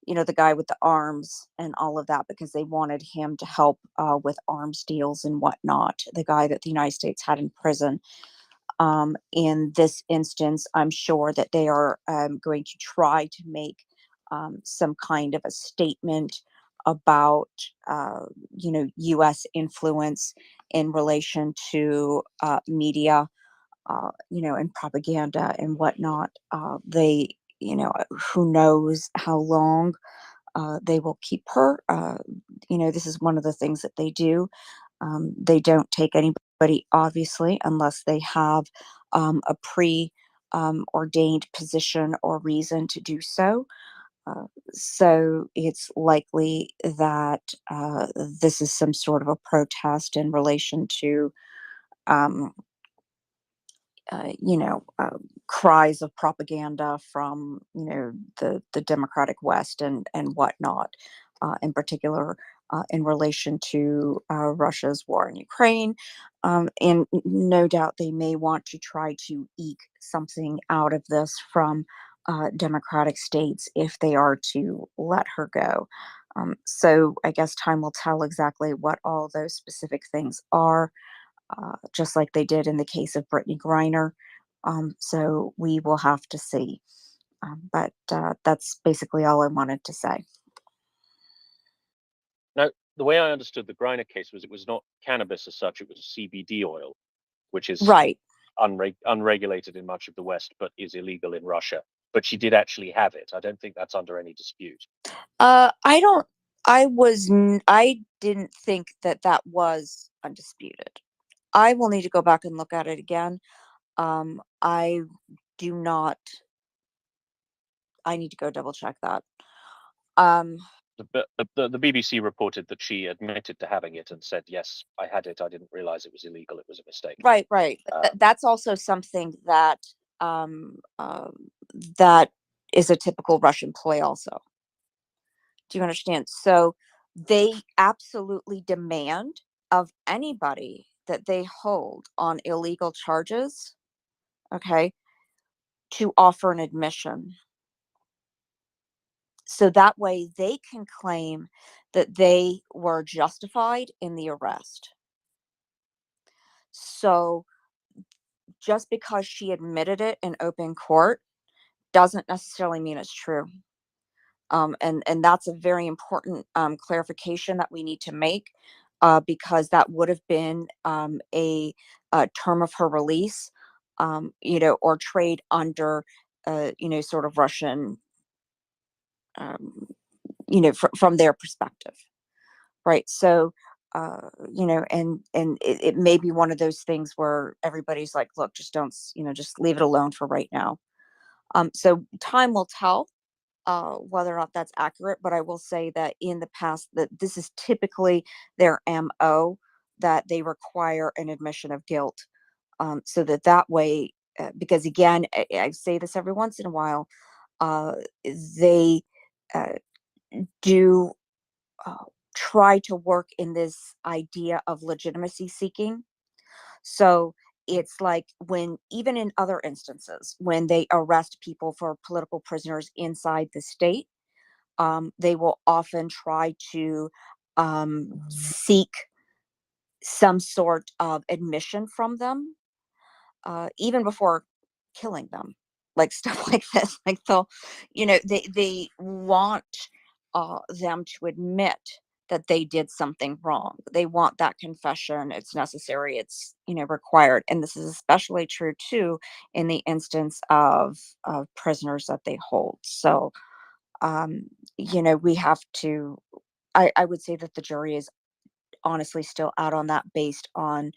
The guy with the arms and all of that, because they wanted him to help with arms deals and whatnot. The guy that the United States had in prison. In this instance, I'm sure that they are going to try to make some kind of a statement about, U.S. influence in relation to media, and propaganda and whatnot. Who knows how long they will keep her. This is one of the things that they do. They don't take anybody, obviously, unless they have a ordained position or reason to do so. So it's likely that this is some sort of a protest in relation to, um, cries of propaganda from, the Democratic West and whatnot, in particular in relation to Russia's war in Ukraine. And no doubt they may want to try to eke something out of this from Democratic states if they are to let her go. So I guess time will tell exactly what all those specific things are. Just like they did in the case of Brittany Griner. So we will have to see. But that's basically all I wanted to say. Now, the way I understood the Griner case was it was not cannabis as such, it was CBD oil, which is right. Unregulated in much of the West, but is illegal in Russia. But she did actually have it. I don't think that's under any dispute. I didn't think that was undisputed. I will need to go back and look at it again. I do not. I need to go double check that. The BBC reported that she admitted to having it and said, "Yes, I had it. I didn't realize it was illegal. It was a mistake." Right. That's also something that that is a typical Russian ploy. Also, do you understand? So they absolutely demand of anybody that they hold on illegal charges, okay, to offer an admission. So that way they can claim that they were justified in the arrest. So just because she admitted it in open court doesn't necessarily mean it's true. And that's a very important clarification that we need to make. because that would have been a term of her release, or trade under, sort of Russian, from their perspective, right? So, and it may be one of those things where everybody's like, look, just don't, just leave it alone for right now. So time will tell whether or not that's accurate, but I will say that in the past that this is typically their MO, that they require an admission of guilt, so that way, because again, I say this every once in a while, they do try to work in this idea of legitimacy seeking. So it's like when, even in other instances, when they arrest people for political prisoners inside the state, they will often try to seek some sort of admission from them, even before killing them, like stuff like this. Like they want them to admit that they did something wrong. They want that confession. It's necessary. It's required. And this is especially true too in the instance of prisoners that they hold. So we have to. I would say that the jury is honestly still out on that based on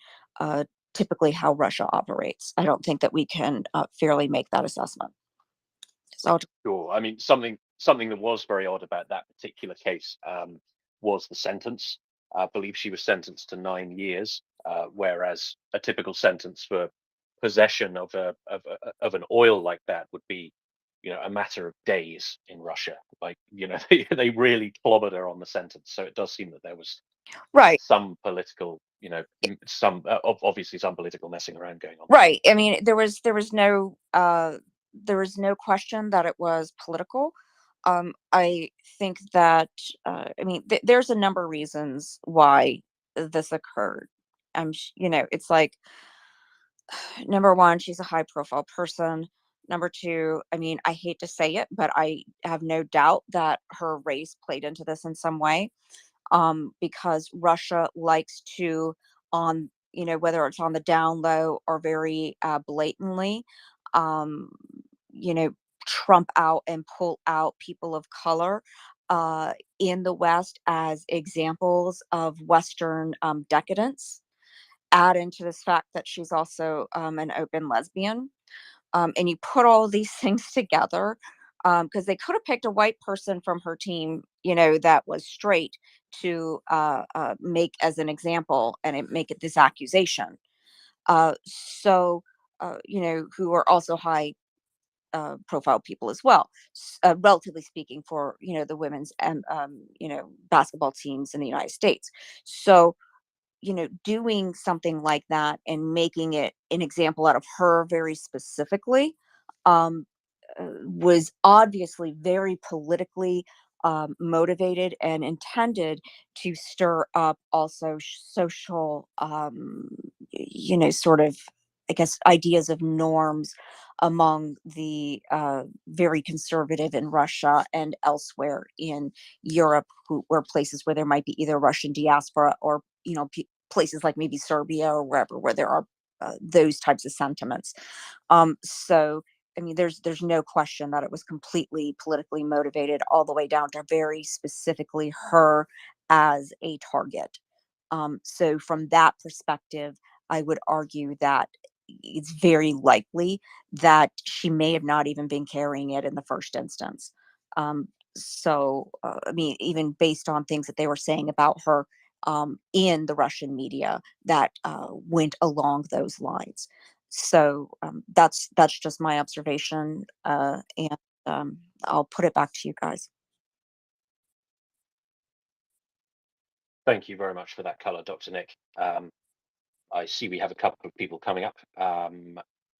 typically how Russia operates. I don't think that we can fairly make that assessment. So Sure. I mean, something that was very odd about that particular case was the sentence. I believe she was sentenced to 9 years, whereas a typical sentence for possession of an oil like that would be, a matter of days in Russia. Like, they really clobbered her on the sentence. So it does seem that there was right. some political, obviously some political messing around going on. Right. I mean, there was no question that it was political. I think that there's a number of reasons why this occurred. It's like, number one, she's a high profile person. Number two, I mean, I hate to say it, but I have no doubt that her race played into this in some way, because Russia likes to, whether it's on the down low or very blatantly, um, trump out and pull out people of color in the West as examples of Western decadence. Add into this fact that she's also an open lesbian. And you put all these things together, because they could have picked a white person from her team, that was straight to make as an example and make it this accusation. Who are also high profile people as well, relatively speaking, for the women's and basketball teams in the United States. So doing something like that and making it an example out of her very specifically was obviously very politically motivated and intended to stir up also social, sort of, I guess, ideas of norms among the very conservative in Russia and elsewhere in Europe, where places where there might be either Russian diaspora or places like maybe Serbia or wherever, where there are those types of sentiments. So I mean, there's no question that it was completely politically motivated, all the way down to very specifically her as a target. So from that perspective, I would argue that it's very likely that she may have not even been carrying it in the first instance. I mean, even based on things that they were saying about her in the Russian media that went along those lines. So that's just my observation, and I'll put it back to you guys. Thank you very much for that color, Dr. Nick. I see we have a couple of people coming up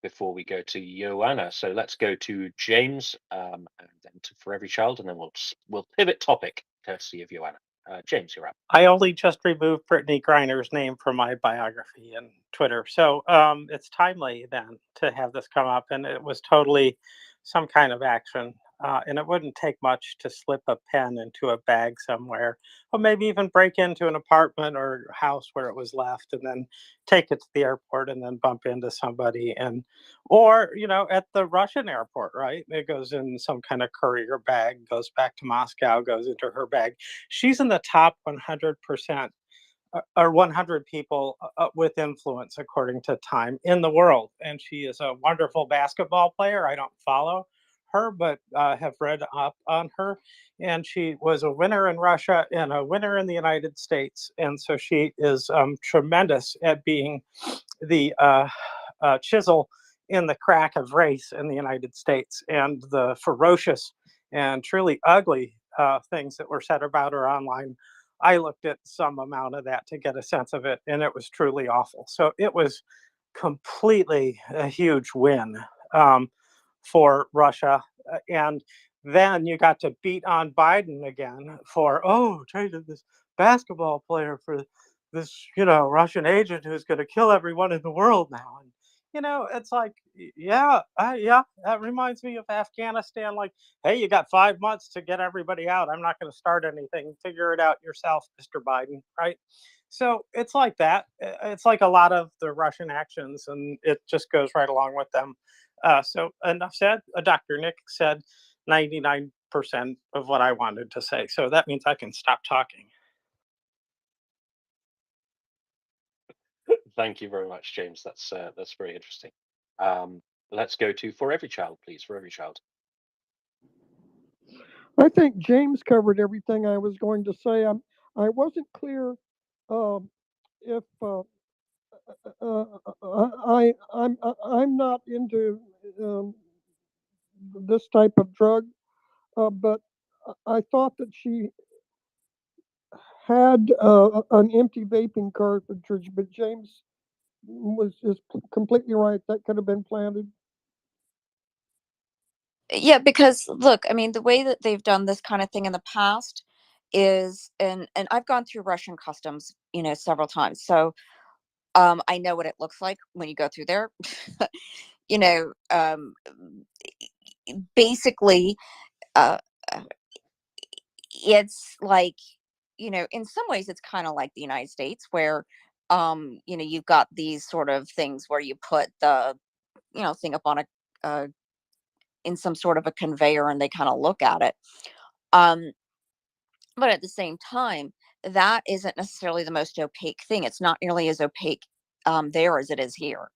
before we go to Joanna. So let's go to James, and then to For Every Child, and then we'll pivot topic courtesy of Joanna. James, you're up. I only just removed Brittany Griner's name from my biography and Twitter, so it's timely then to have this come up, and it was totally some kind of action and it wouldn't take much to slip a pen into a bag somewhere, or maybe even break into an apartment or house where it was left, and then take it to the airport, and then bump into somebody, and or at the Russian airport, right? It goes in some kind of courier bag, goes back to Moscow, goes into her bag. She's in the top 100% or 100 people with influence, according to Time, in the world. And she is a wonderful basketball player. I don't follow her, but have read up on her. And she was a winner in Russia and a winner in the United States. And so she is tremendous at being the chisel in the crack of race in the United States, and the ferocious and truly ugly things that were said about her online. I looked at some amount of that to get a sense of it, and it was truly awful. So it was completely a huge win for Russia. And then you got to beat on Biden again for, traded this basketball player for this, Russian agent who's going to kill everyone in the world now. And, it's like, yeah, that reminds me of Afghanistan. Like, hey, you got 5 months to get everybody out. I'm not going to start anything. Figure it out yourself, Mr. Biden, right? So it's like that. It's like a lot of the Russian actions, and it just goes right along with them. So enough said. Dr. Nick said 99% of what I wanted to say. So that means I can stop talking. Thank you very much, James. That's very interesting. Let's go to For Every Child, please. For Every Child. I think James covered everything I was going to say. I wasn't clear if I'm not into this type of drug, but I thought that she had an empty vaping cartridge, but James is completely right. That could have been planted. Yeah, because look, I mean, the way that they've done this kind of thing in the past is, and I've gone through Russian customs, several times. So I know what it looks like when you go through there. you know, um, Basically, uh, uh, it's like, in some ways, it's kind of like the United States, where, you've got these sort of things where you put the, thing up on uh, in some sort of a conveyor, and they kind of look at it. Um, but at the same time, that isn't necessarily the most opaque thing. It's not nearly as opaque there as it is here.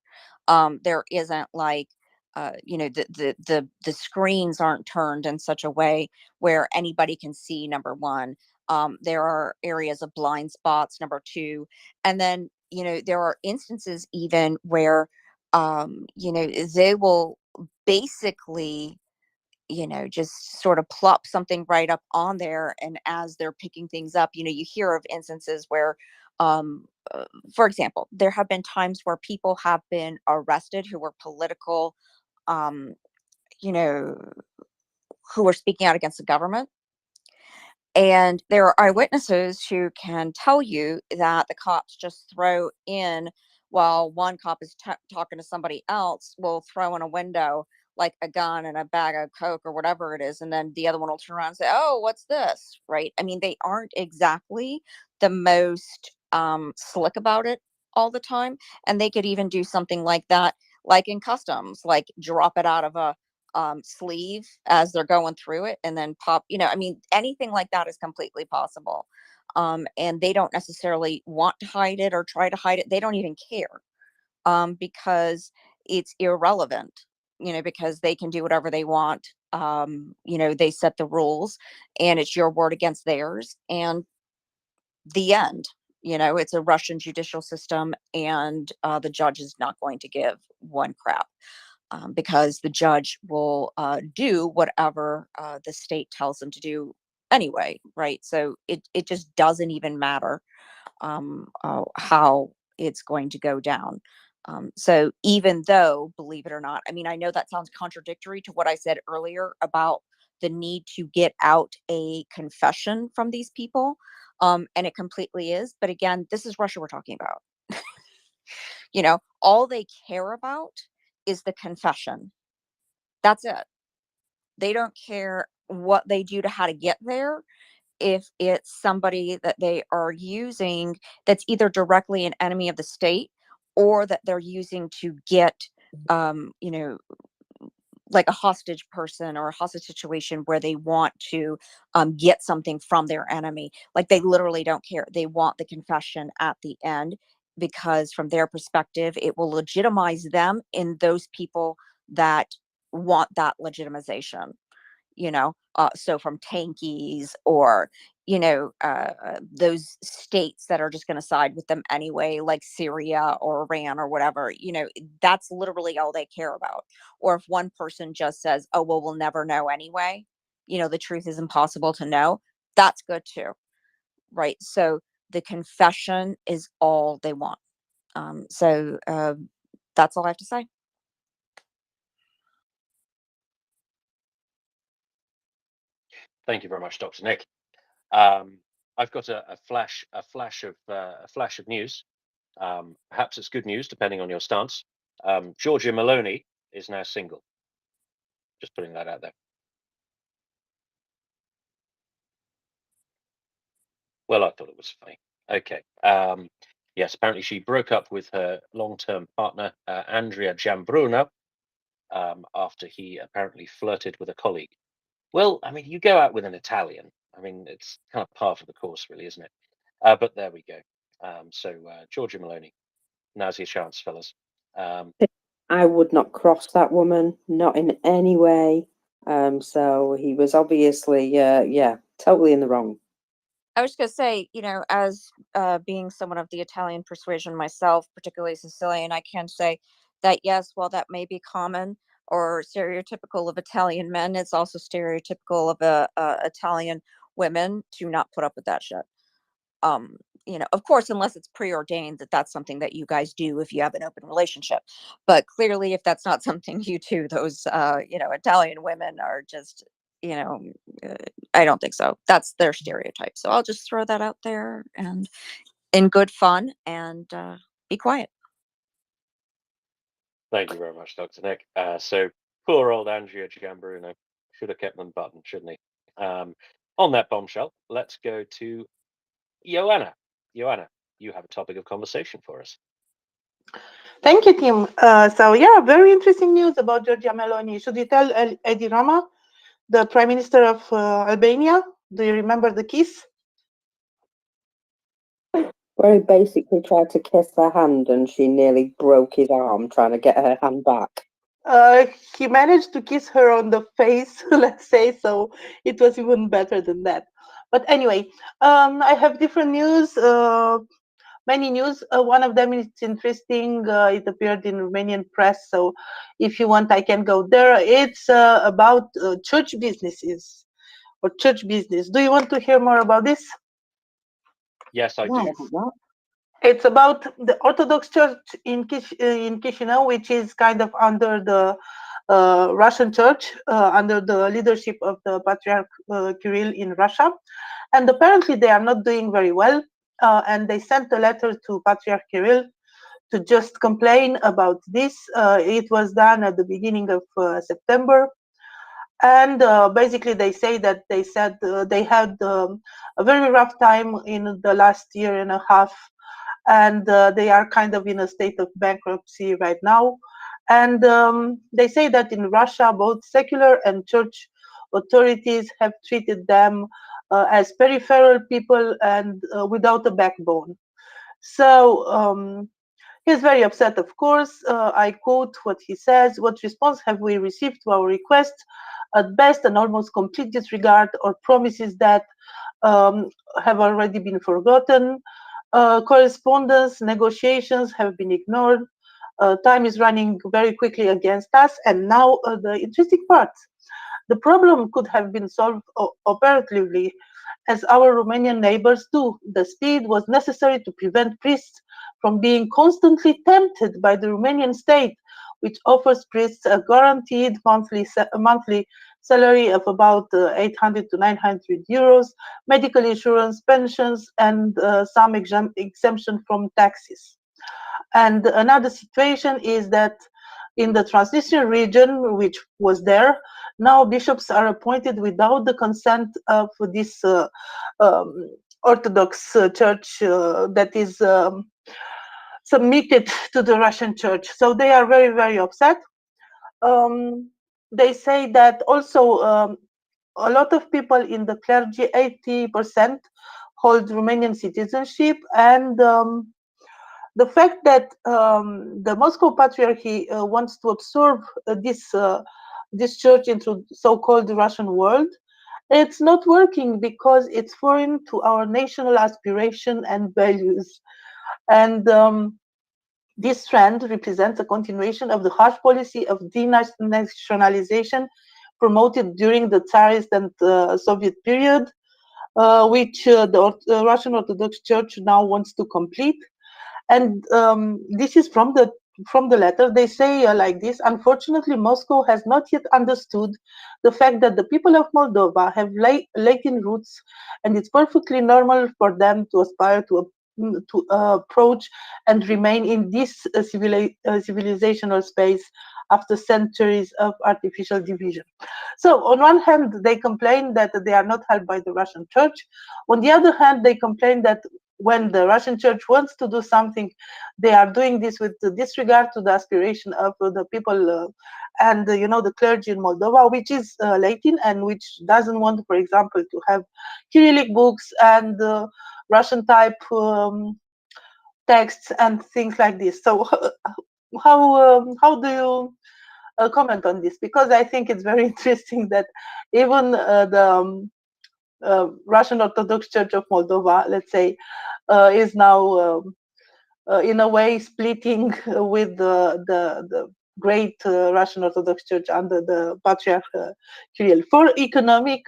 There isn't like, the screens aren't turned in such a way where anybody can see. Number one, there are areas of blind spots. Number two, and then there are instances even where they will basically just sort of plop something right up on there. And as they're picking things up, you hear of instances where, um, for example, there have been times where people have been arrested who were political, um, you know, who were speaking out against the government. And there are eyewitnesses who can tell you that the cops just throw in, while one cop is talking to somebody else, will throw in a window like a gun and a bag of Coke or whatever it is. And then the other one will turn around and say, "Oh, what's this?" Right? I mean, they aren't exactly the most slick about it all the time. And they could even do something like that, like in customs, like drop it out of a sleeve as they're going through it, and then pop, I mean, anything like that is completely possible. And they don't necessarily want to hide it or try to hide it. They don't even care, because it's irrelevant, because they can do whatever they want. They set the rules, and it's your word against theirs. And the end. It's a Russian judicial system, and the judge is not going to give one crap, because the judge will do whatever the state tells them to do anyway, right? So it just doesn't even matter how it's going to go down. So even though, believe it or not, I mean, I know that sounds contradictory to what I said earlier about the need to get out a confession from these people, and it completely is. But again, this is Russia we're talking about. All they care about is the confession. That's it. They don't care what they do to how to get there. If it's somebody that they are using that's either directly an enemy of the state, or that they're using to get, you know, like a hostage person or a hostage situation where they want to get something from their enemy. Like they literally don't care. They want the confession at the end, because from their perspective, it will legitimize them in those people that want that legitimization. You know, so from tankies, or those states that are just going to side with them anyway, like Syria or Iran or whatever. That's literally all they care about. Or if one person just says, oh well, we'll never know anyway, the truth is impossible to know, that's good too, right? So the confession is all they want. So that's all I have to say. Thank you very much, Dr. Nick. I've got a flash of news. Perhaps it's good news, depending on your stance. Giorgia Meloni is now single. Just putting that out there. Well, I thought it was funny. Okay. Yes, apparently she broke up with her long-term partner, Andrea Giambruno, after he apparently flirted with a colleague. Well, I mean, you go out with an Italian. I mean, it's kind of par for the course, really, isn't it? But there we go. So Giorgia Meloni, now's your chance, fellas. I would not cross that woman, not in any way. So he was obviously, totally in the wrong. I was going to say, as being someone of the Italian persuasion myself, particularly Sicilian, I can say that, yes, while that may be common or stereotypical of Italian men, it's also stereotypical of Italian women to not put up with that shit. Of course, unless it's preordained that that's something that you guys do if you have an open relationship. But clearly, if that's not something you do, those, Italian women are just, I don't think so. That's their stereotype. So I'll just throw that out there, and in good fun, and be quiet. Thank you very much, Dr. Nick. So poor old Andrea Giambruno should have kept them buttoned, shouldn't he? On that bombshell, let's go to Joanna. Joanna, you have a topic of conversation for us. Thank you, Tim. So yeah, very interesting news about Giorgia Meloni. Should we tell Edi Rama, the Prime Minister of Albania? Do you remember the kiss? Where he basically tried to kiss her hand and she nearly broke his arm trying to get her hand back. He managed to kiss her on the face, let's say, so it was even better than that. But anyway, I have different news, many news. One of them is interesting. It appeared in Romanian press, so if you want, I can go there. It's about church businesses or church business. Do you want to hear more about this? Yes, I do. It's about the Orthodox Church in Chisinau, which is kind of under the Russian Church, under the leadership of the Patriarch Kirill in Russia. And apparently they are not doing very well. And they sent a letter to Patriarch Kirill to just complain about this. It was done at the beginning of September. And basically they say that they said they had a very rough time in the last year and a half, and they are kind of in a state of bankruptcy right now. And they say that in Russia, both secular and church authorities have treated them as peripheral people and without a backbone. So he's very upset, of course. I quote what he says: "What response have we received to our request? At best, an almost complete disregard or promises that have already been forgotten. Correspondence, negotiations have been ignored. Time is running very quickly against us. And now the interesting part. The problem could have been solved operatively, as our Romanian neighbors do. The speed was necessary to prevent priests from being constantly tempted by the Romanian state, which offers priests a guaranteed monthly salary of about 800 to 900 euros, medical insurance, pensions, and some exemption from taxes. And another situation is that in the Transnistrian region, which was there, now bishops are appointed without the consent of this Orthodox Church that is submitted to the Russian Church. So they are very, very upset. They say that also a lot of people in the clergy, 80%, hold Romanian citizenship, and the fact that the Moscow Patriarchy wants to absorb this church into so-called Russian world, it's not working because it's foreign to our national aspiration and values. And this trend represents a continuation of the harsh policy of denationalization promoted during the Tsarist and Soviet period, which the Russian Orthodox Church now wants to complete. And this is from the letter. They say like this: unfortunately, Moscow has not yet understood the fact that the people of Moldova have Latin roots, and it's perfectly normal for them to aspire to approach and remain in this civilizational space after centuries of artificial division. So on one hand, they complain that they are not helped by the Russian Church. On the other hand, they complain that when the Russian Church wants to do something, they are doing this with disregard to the aspiration of the people and the clergy in Moldova, which is Latin and which doesn't want, for example, to have Cyrillic books and Russian type texts and things like this. So how do you comment on this? Because I think it's very interesting that even the Russian Orthodox Church of Moldova, let's say, is now in a way splitting with the great Russian Orthodox Church under the Patriarch Kirill for economic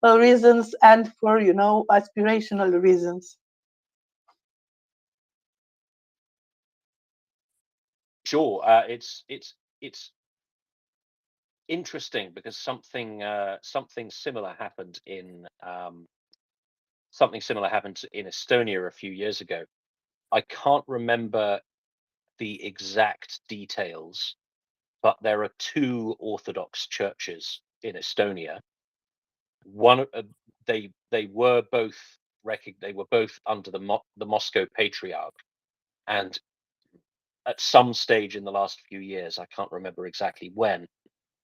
reasons and for aspirational reasons. Sure, it's interesting because something similar happened in Estonia a few years ago. I can't remember the exact details, but there are two Orthodox churches in Estonia. One, they were both under the Moscow Patriarch, and at some stage in the last few years, I can't remember exactly when,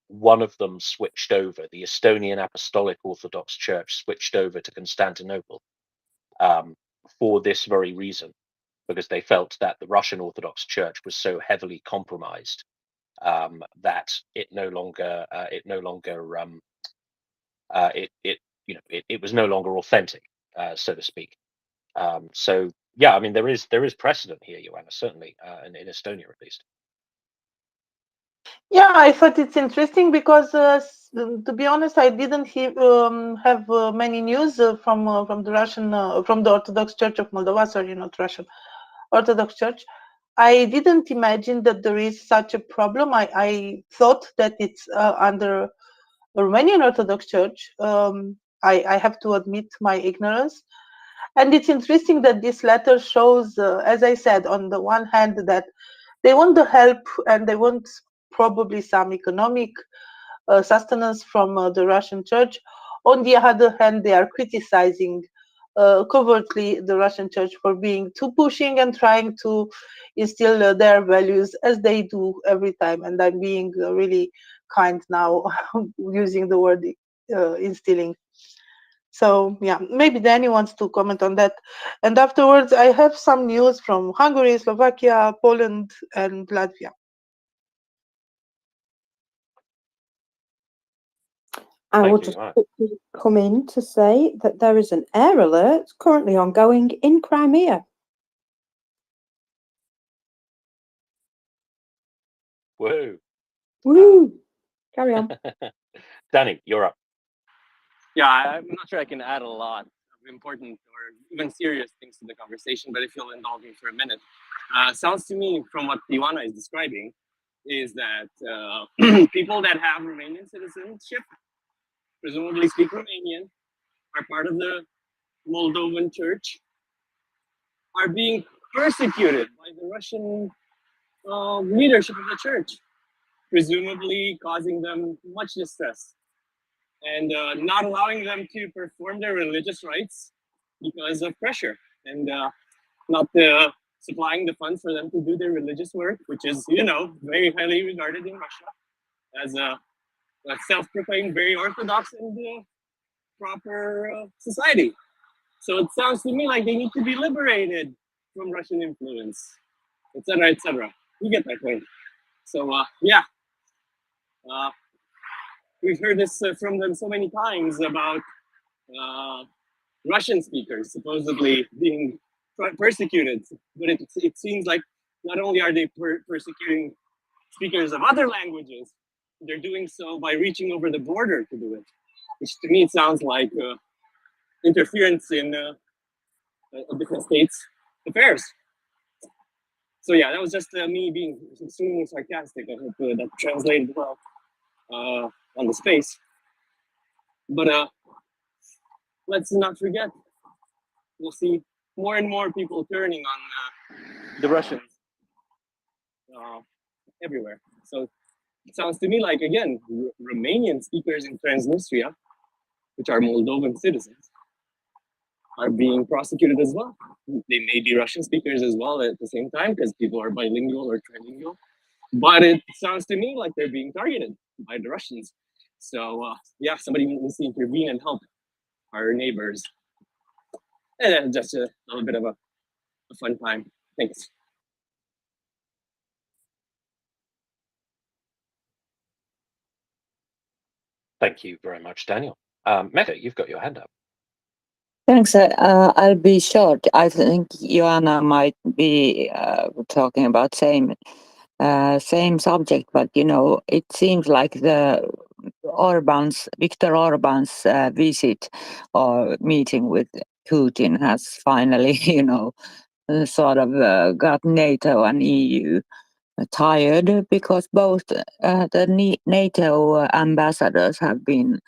one of them switched over. The Estonian Apostolic Orthodox Church switched over to Constantinople for this very reason, because they felt that the Russian Orthodox Church was so heavily compromised that it was no longer authentic, so to speak. So yeah, I mean there is precedent here, Joanna, certainly in Estonia at least. Yeah, I thought it's interesting because, to be honest, I didn't have many news from the Russian, from the Orthodox Church of Moldova. Sorry, not Russian, Orthodox Church. I didn't imagine that there is such a problem. I thought that it's under the Romanian Orthodox Church. I have to admit my ignorance. And it's interesting that this letter shows, as I said, on the one hand, that they want the help and they want probably some economic sustenance from the Russian Church. On the other hand, they are criticizing covertly the Russian Church for being too pushing and trying to instill their values as they do every time. And I'm being really kind now, using the word instilling. So yeah, maybe Danny wants to comment on that. And afterwards, I have some news from Hungary, Slovakia, Poland, and Latvia. I Thank will you, just Joanna. quickly come in to say that there is an air alert currently ongoing in Crimea. Woo! Woo! Carry on. Danny, you're up. Yeah, I'm not sure I can add a lot of important or even serious things to the conversation, but if you'll indulge me for a minute. Sounds to me from what Ioana is describing is that people that have Romanian citizenship, presumably speak Romanian, are part of the Moldovan church, are being persecuted by the Russian leadership of the church, presumably causing them much distress. and not allowing them to perform their religious rites because of pressure, and not supplying the funds for them to do their religious work, which is, very highly regarded in Russia as a self-proclaimed very orthodox and proper society. So it sounds to me like they need to be liberated from Russian influence, etc., etc. You get that point. So yeah, we've heard this from them so many times about Russian speakers supposedly being persecuted, but it seems like not only are they persecuting speakers of other languages, they're doing so by reaching over the border to do it, which to me it sounds like interference in different states' affairs. So yeah, that was just me being extremely sarcastic. I hope that translated well on the space. But let's not forget, we'll see more and more people turning on the Russians everywhere. So it sounds to me like, again, Romanian speakers in Transnistria, which are Moldovan citizens, are being prosecuted as well. They may be Russian speakers as well at the same time because people are bilingual or trilingual. But it sounds to me like they're being targeted by the Russians. So yeah, somebody needs to intervene and help our neighbors. And then just a little bit of a fun time. Thanks. Thank you very much, Daniel. Meta, you've got your hand up. Thanks. I'll be short. I think Joanna might be talking about same subject, but it seems like the Viktor Orban's visit or meeting with Putin has finally, sort of got NATO and EU tired, because both the NATO ambassadors have been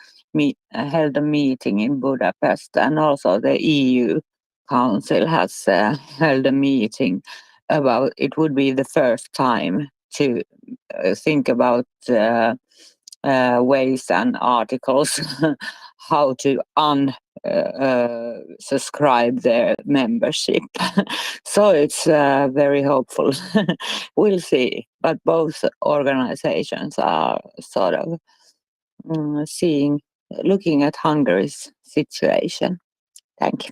held a meeting in Budapest, and also the EU Council has held a meeting about it would be the first time to think about ways and articles how to subscribe their membership. So it's very hopeful. We'll see. But both organizations are sort of looking at Hungary's situation. Thank you.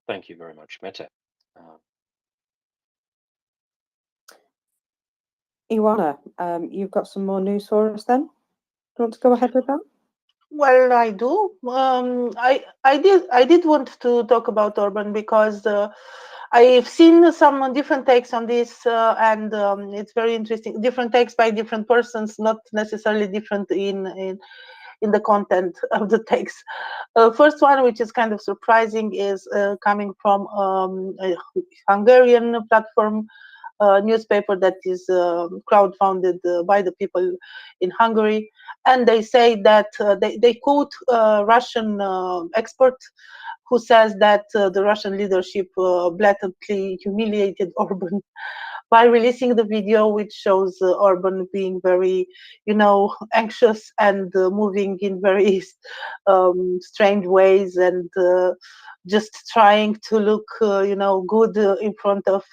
Thank you very much, Meta. Ioana, you've got some more news for us then? Do you want to go ahead with that? Well, I do. I did want to talk about Orban because I've seen some different takes on this, and it's very interesting. Different takes by different persons, not necessarily different in the content of the takes. First one, which is kind of surprising, is coming from a Hungarian platform. Newspaper that is crowdfunded by the people in Hungary, and they say that they quote a Russian expert who says that the Russian leadership blatantly humiliated Orban by releasing the video, which shows Orban being very, anxious and moving in very strange ways, and just trying to look, good in front of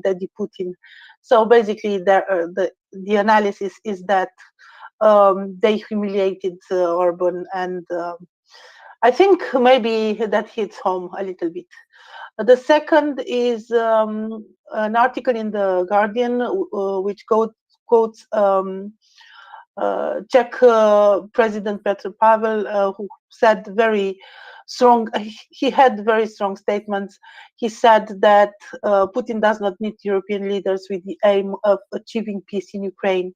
Daddy Putin. So basically, the analysis is that they humiliated Orban, and I think maybe that hits home a little bit. The second is an article in the Guardian which quotes Czech President Petr Pavel, who said very strong. He had very strong statements. He said that Putin does not need European leaders with the aim of achieving peace in Ukraine.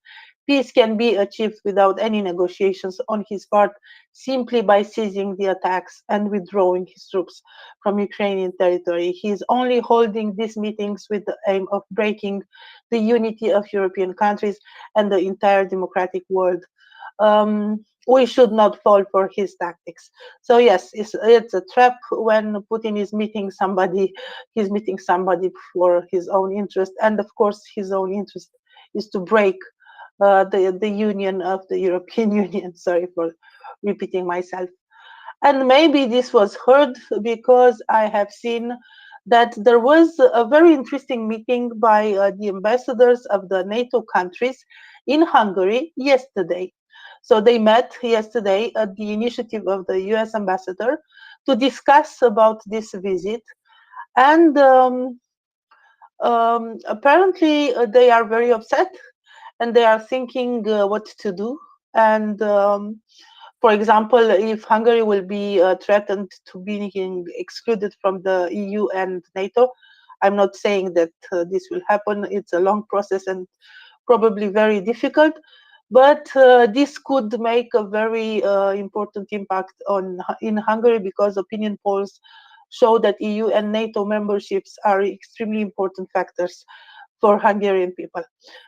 Peace can be achieved without any negotiations on his part, simply by ceasing the attacks and withdrawing his troops from Ukrainian territory. He is only holding these meetings with the aim of breaking the unity of European countries and the entire democratic world. we should not fall for his tactics. So yes, it's a trap when Putin is meeting somebody. He's meeting somebody for his own interest, and of course, his own interest is to break the union of the European Union. Sorry for repeating myself. And maybe this was heard because I have seen that there was a very interesting meeting by the ambassadors of the NATO countries in Hungary yesterday. So they met yesterday at the initiative of the US ambassador to discuss about this visit. And apparently they are very upset and they are thinking what to do. And for example, if Hungary will be threatened to being excluded from the EU and NATO, I'm not saying that this will happen. It's a long process and probably very difficult, but this could make a very important impact in Hungary, because opinion polls show that EU and NATO memberships are extremely important factors for Hungarian people.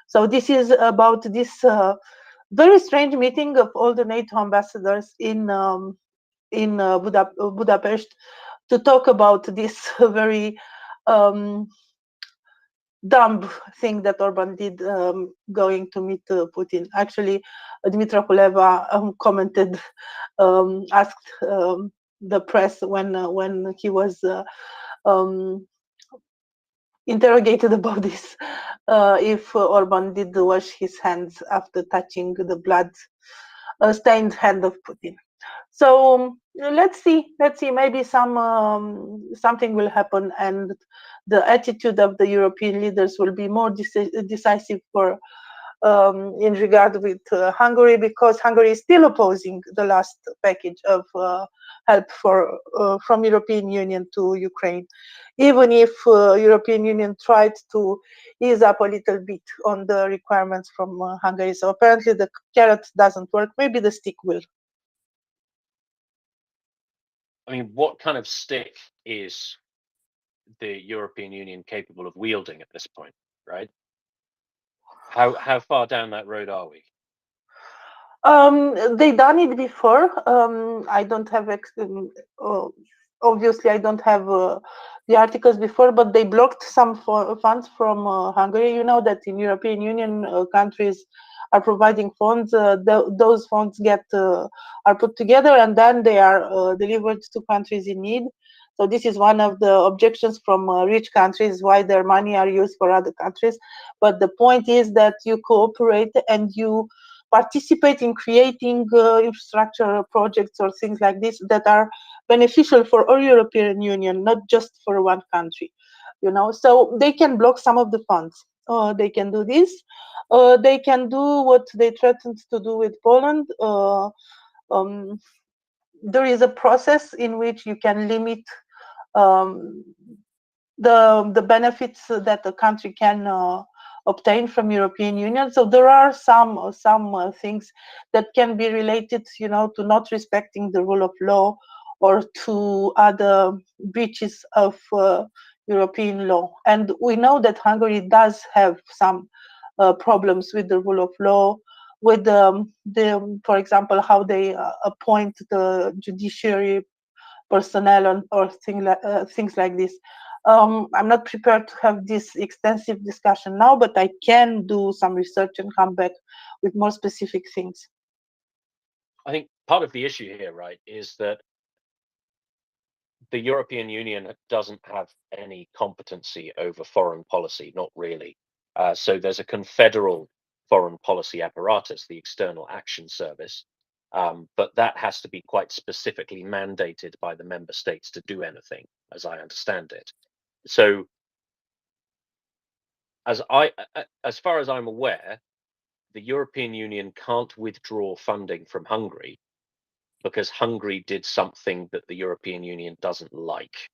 So this is about this very strange meeting of all the NATO ambassadors in Budapest to talk about this very dumb thing that Orban did, going to meet Putin. Actually, Dmytro Kuleva commented, asked the press when he was interrogated about this, if Orban did wash his hands after touching the blood stained hand of Putin. So let's see. Maybe something will happen, and the attitude of the European leaders will be more decisive for in regard with Hungary, because Hungary is still opposing the last package of help from European Union to Ukraine, even if European Union tried to ease up a little bit on the requirements from Hungary. So apparently the carrot doesn't work. Maybe the stick will. I mean, what kind of stick is the European Union capable of wielding at this point, right? How far down that road are we? They done it before. I don't have obviously I don't have the articles before, but they blocked some funds from Hungary. You know that in European Union countries are providing funds. Those funds are put together and then they are delivered to countries in need. So this is one of the objections from rich countries, why their money are used for other countries. But the point is that you cooperate and you participate in creating infrastructure projects or things like this that are beneficial for all European Union, not just for one country. You know, so they can block some of the funds. They can do this. They can do what they threatened to do with Poland. There is a process in which you can limit the benefits that a country can obtain from European Union. So there are some things that can be related, you know, to not respecting the rule of law or to other breaches of European law. And we know that Hungary does have some problems with the rule of law, with for example, how they appoint the judiciary personnel or things like this. I'm not prepared to have this extensive discussion now, but I can do some research and come back with more specific things. I think part of the issue here, right, is that the European Union doesn't have any competency over foreign policy, not really. So there's a confederal foreign policy apparatus, the External Action Service, but that has to be quite specifically mandated by the member states to do anything, as I understand it. So as far as I'm aware, the European Union can't withdraw funding from Hungary because Hungary did something that the European Union doesn't like,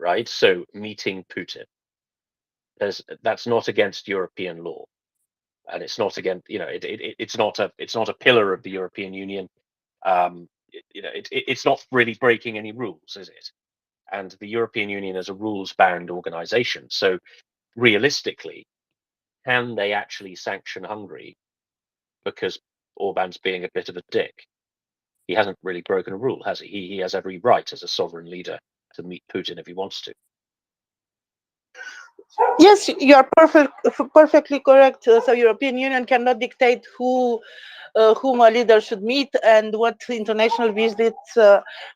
right? So meeting Putin, that's not against European law, and it's not against, you know, it's not a pillar of the European Union. It's not really breaking any rules, is it? And the European Union is a rules-bound organization. So realistically, can they actually sanction Hungary because Orban's being a bit of a dick. He hasn't really broken a rule, has he? He has every right as a sovereign leader to meet Putin if he wants to. Yes, you are perfectly correct. So European Union cannot dictate whom a leader should meet and what international visits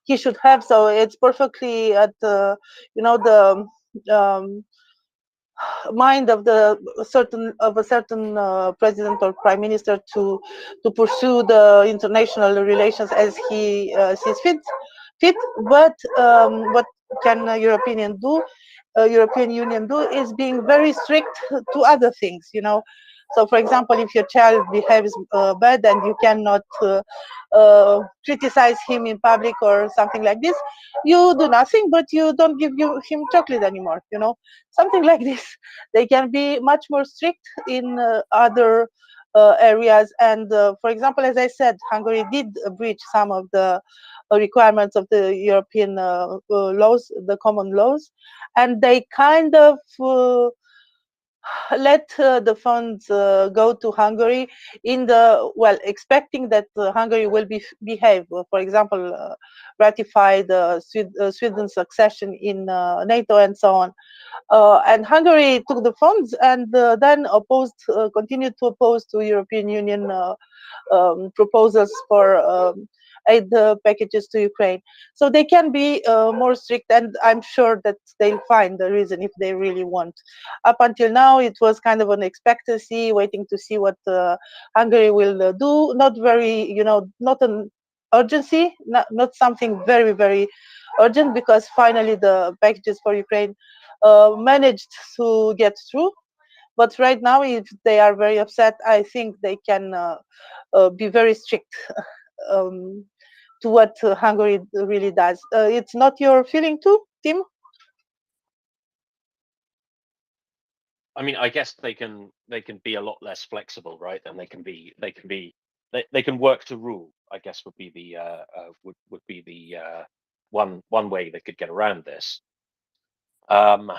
he should have. So it's perfectly at the mind of a certain president or prime minister to pursue the international relations as he sees fit. But what can European Union do is being very strict to other things, So, for example, if your child behaves bad and you cannot criticize him in public or something like this, you do nothing, but you don't give him chocolate anymore, Something like this. They can be much more strict in other areas. And, for example, as I said, Hungary did breach some of the requirements of the European laws, the common laws, and they kind of let the funds go to Hungary expecting that Hungary will behave. For example, ratify Sweden's accession in NATO and so on. And Hungary took the funds and then continued to oppose to European Union proposals for aid packages to Ukraine. So they can be more strict, and I'm sure that they'll find the reason if they really want. Up until now, it was kind of an expectancy, waiting to see what Hungary will do. Not very, not an urgency, not something very, very urgent, because finally the packages for Ukraine managed to get through. But right now, if they are very upset, I think they can be very strict to what Hungary really does. It's not your feeling too, Tim? I mean, I guess they can be a lot less flexible, right? And they can work to rule, I guess, would be the one way they could get around this. I'm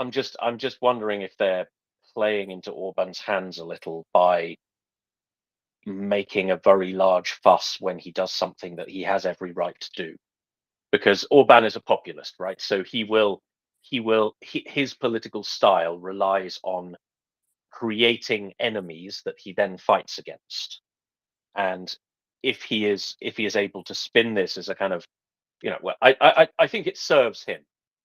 just wondering if they're playing into Orban's hands a little by making a very large fuss when he does something that he has every right to do, because Orban is a populist, right? So his political style relies on creating enemies that he then fights against. And if he is able to spin this as a kind of, I think it serves him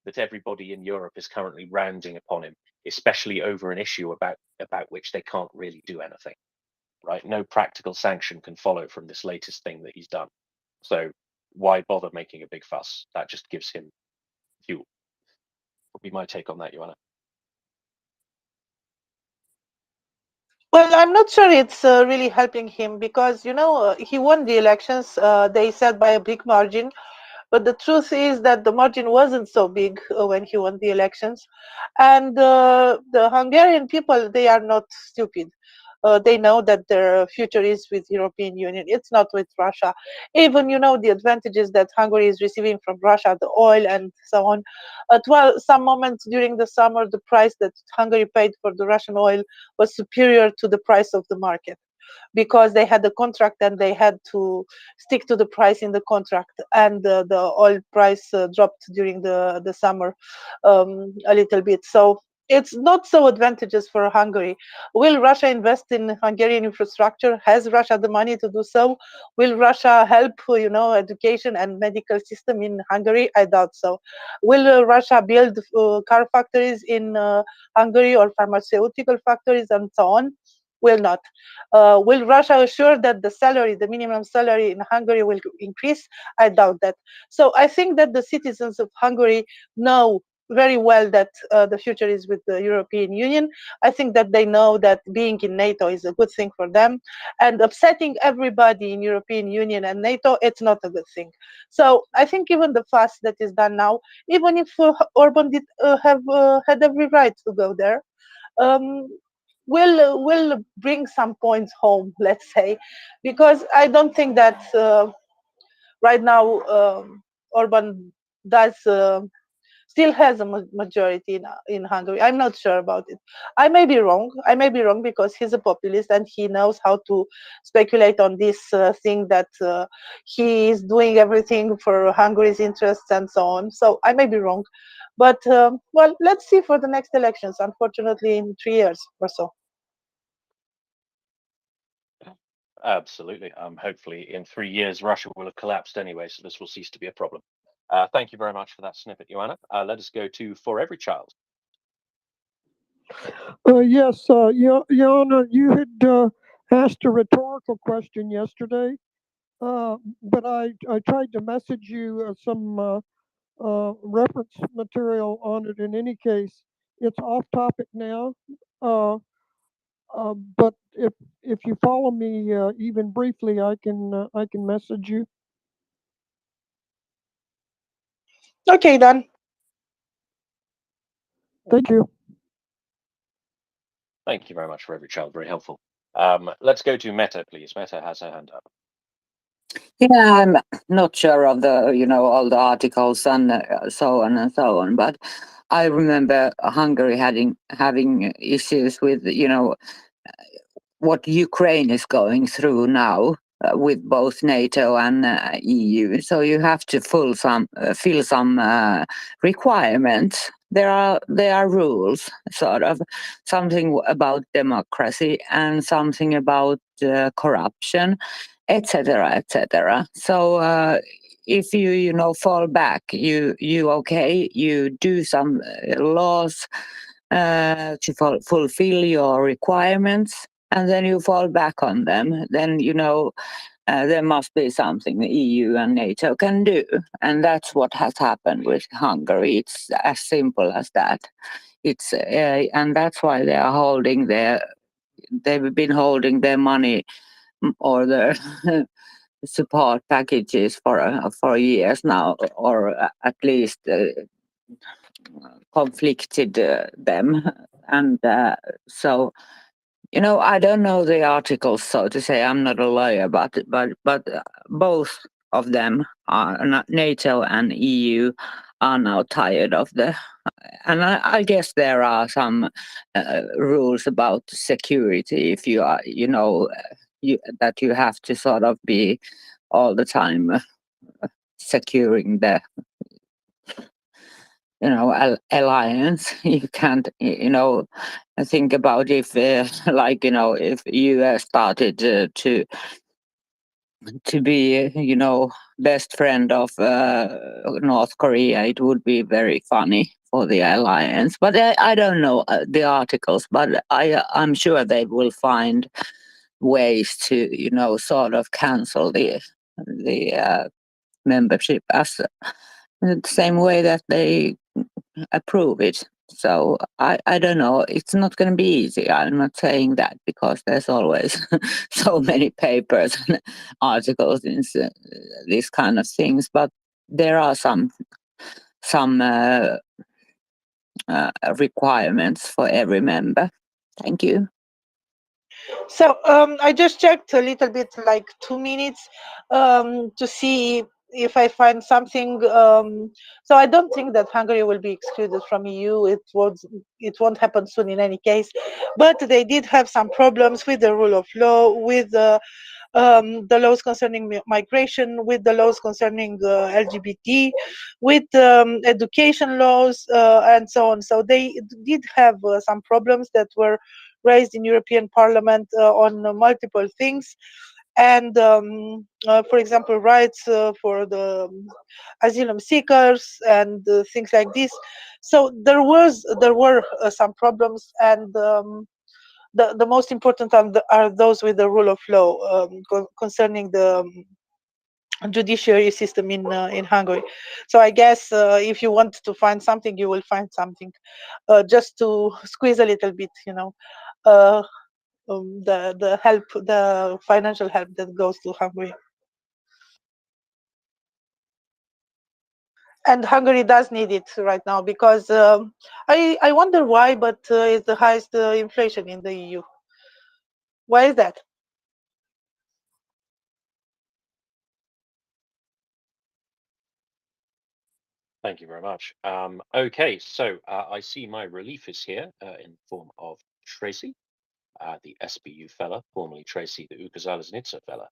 that everybody in Europe is currently rounding upon him, especially over an issue about which they can't really do anything, right? No practical sanction can follow from this latest thing that he's done. So why bother making a big fuss? That just gives him fuel. Would be my take on that, Joanna. Well, I'm not sure it's really helping him, because, he won the elections, they said by a big margin. But the truth is that the margin wasn't so big when he won the elections. And the Hungarian people, they are not stupid. They know that their future is with European Union. It's not with Russia. Even, the advantages that Hungary is receiving from Russia, the oil and so on. At some moments during the summer, the price that Hungary paid for the Russian oil was superior to the price of the market, because they had the contract and they had to stick to the price in the contract, and the oil price dropped during the summer a little bit. So it's not so advantageous for Hungary. Will Russia invest in Hungarian infrastructure? Has Russia the money to do so? Will Russia help, education and medical system in Hungary? I doubt so. Will Russia build car factories in Hungary, or pharmaceutical factories and so on? Will not. Will Russia assure that the minimum salary in Hungary will increase? I doubt that. So I think that the citizens of Hungary know very well that the future is with the European Union. I think that they know that being in NATO is a good thing for them, and upsetting everybody in European Union and NATO, it's not a good thing. So I think even the fuss that is done now, even if Orban did had every right to go there, will bring some points home, let's say, because I don't think that right now Orban does still has a majority in Hungary. I'm not sure about it. I may be wrong. I may be wrong because he's a populist and he knows how to speculate on this thing that he is doing everything for Hungary's interests and so on. So I may be wrong. But, well, let's see for the next elections, unfortunately, in 3 years or so. Absolutely. Hopefully in 3 years, Russia will have collapsed anyway, so this will cease to be a problem. Thank you very much for that snippet, Joanna. Let us go to For Every Child. Yes, Jana, you had asked a rhetorical question yesterday, but I tried to message you some reference material on it. In any case, it's off topic now. But if you follow me even briefly, I can message you. Okay, done. Thank you. Thank you very much, For Every Child. Very helpful. Let's go to Meta, please. Meta has her hand up. Yeah, I'm not sure of the, all the articles and so on and so on, but I remember Hungary having issues with, what Ukraine is going through now with both NATO and EU. So you have to fill some requirements. There are rules, sort of something about democracy and something about corruption, etc., etc. So if you fall back, you do some laws to fulfill your requirements, and then you fall back on them, then there must be something the EU and NATO can do, and that's what has happened with Hungary. It's as simple as that. It's and that's why they've been holding their money or their support packages for years now, or at least conflicted them, and so. I don't know the articles, so to say. I'm not a lawyer, but both of them, NATO and EU, are now tired of and I guess there are some rules about security. If you are, that you have to sort of be all the time securing the alliance. You can't think about if if US started to be best friend of North Korea, it would be very funny for the alliance. But I don't know the articles, but I'm sure they will find ways to sort of cancel the membership as the same way that they approve it. So I don't know. It's not going to be easy. I'm not saying that, because there's always so many papers and articles in these kind of things. But there are some requirements for every member. Thank you. So I just checked a little bit, like 2 minutes, to see if I find something. So I don't think that Hungary will be excluded from EU. It won't happen soon in any case. But they did have some problems with the rule of law, with the laws concerning migration, with the laws concerning LGBT, with education laws, and so on. So they did have some problems that were raised in European Parliament on multiple things. And for example, rights for the asylum seekers and things like this. So there were some problems, and the most important are those with the rule of law, concerning the judiciary system in Hungary. So I guess if you want to find something, you will find something, just to squeeze a little bit, the help, the financial help that goes to Hungary. And Hungary does need it right now, because I wonder why, but it's the highest inflation in the EU. Why is that? Thank you very much. Okay, so I see my relief is here in the form of Tracy, the SBU fella, formerly Tracy, the Ukazalesnitsa fella.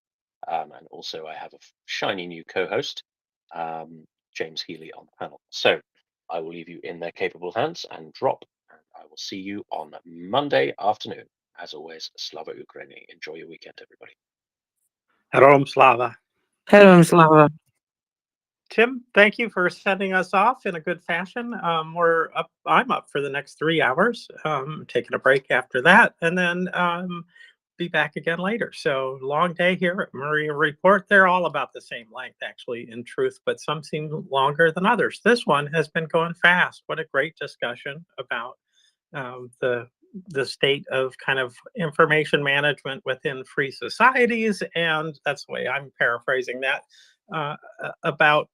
And also I have a shiny new co-host, James Healy, on the panel. So I will leave you in their capable hands and drop, and I will see you on Monday afternoon. As always, Slava Ukraini. Enjoy your weekend, everybody. Herom Slava. Herom Slava. Tim, thank you for sending us off in a good fashion. I'm up for the next 3 hours, taking a break after that, and then be back again later. So long day here at MriyaReport. They're all about the same length, actually, in truth, but some seem longer than others. This one has been going fast. What a great discussion about the state of kind of information management within free societies, and that's the way I'm paraphrasing that. About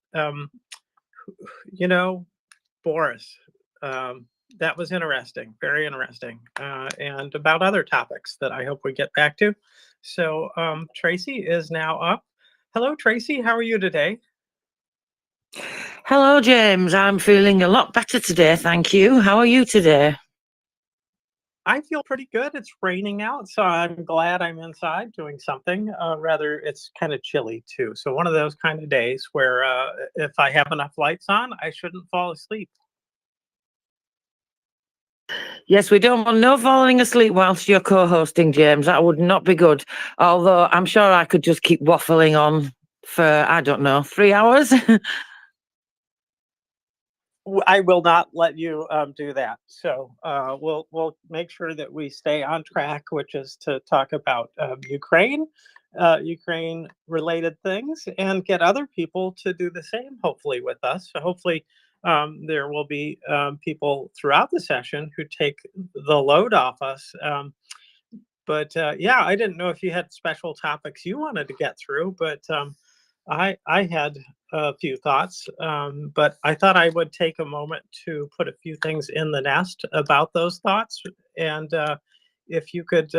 Boris. That was interesting, very interesting, and about other topics that I hope we get back to. So Tracy is now up. Hello, Tracy. How are you today? Hello, James. I'm feeling a lot better today, thank you. How are you today? I feel pretty good. It's raining out, so I'm glad I'm inside doing something. Rather, it's kind of chilly too. So one of those kind of days where if I have enough lights on, I shouldn't fall asleep. Yes, we don't want no falling asleep whilst you're co-hosting, James. That would not be good. Although I'm sure I could just keep waffling on for, I don't know, 3 hours. I will not let you do that. So we'll make sure that we stay on track, which is to talk about Ukraine, Ukraine-related things, and get other people to do the same, hopefully, with us. So hopefully there will be people throughout the session who take the load off us. But yeah, I didn't know if you had special topics you wanted to get through, but I had a few thoughts, but I thought I would take a moment to put a few things in the nest about those thoughts. And if you could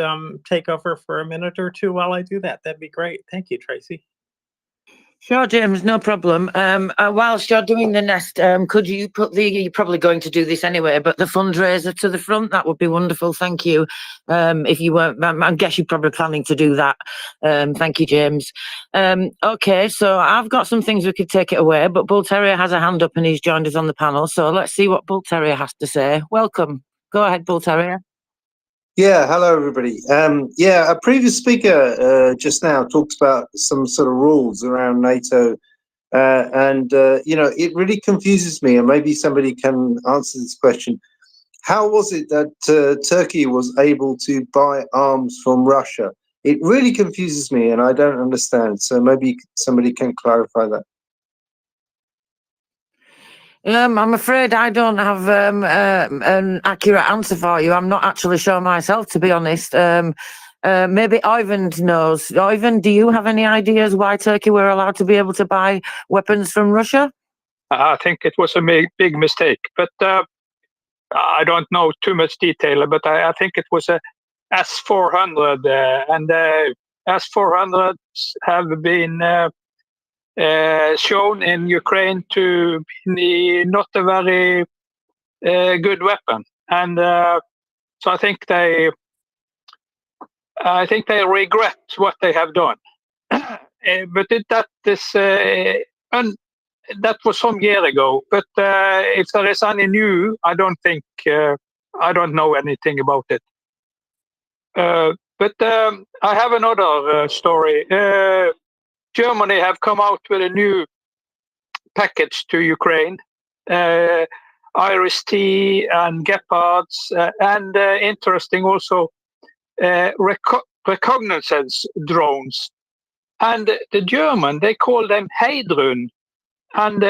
take over for a minute or two while I do that, that'd be great. Thank you, Tracy. Sure, James, no problem. Whilst you're doing the nest, could you put you're probably going to do this anyway, but the fundraiser to the front, that would be wonderful, thank you. If you weren't, I guess you're probably planning to do that. Thank you, James. Okay, so I've got some things we could take it away, but Bull Terrier has a hand up and he's joined us on the panel, so let's see what Bull Terrier has to say. Welcome. Go ahead, Bull Terrier. Yeah, hello everybody. Yeah, a previous speaker just now talked about some sort of rules around NATO, and you know, it really confuses me, and maybe somebody can answer this question. How was it that Turkey was able to buy arms from Russia? It really confuses me, and I don't understand. So maybe somebody can clarify that. I'm afraid I don't have an accurate answer for you. I'm not actually sure myself, to be honest. Maybe Ivan knows. Ivan, do you have any ideas why Turkey were allowed to be able to buy weapons from Russia? I think it was a big mistake, but I don't know too much detail. But I think it was a S-400, and the S-400s have been shown in Ukraine to be not a very good weapon, and so I think they regret what they have done. But that was some year ago. But if there is any new, I don't know anything about it. But I have another story. Germany have come out with a new package to Ukraine, Iris-T and Gepards, and interesting also reconnaissance drones. And the German, they call them Heidrun. And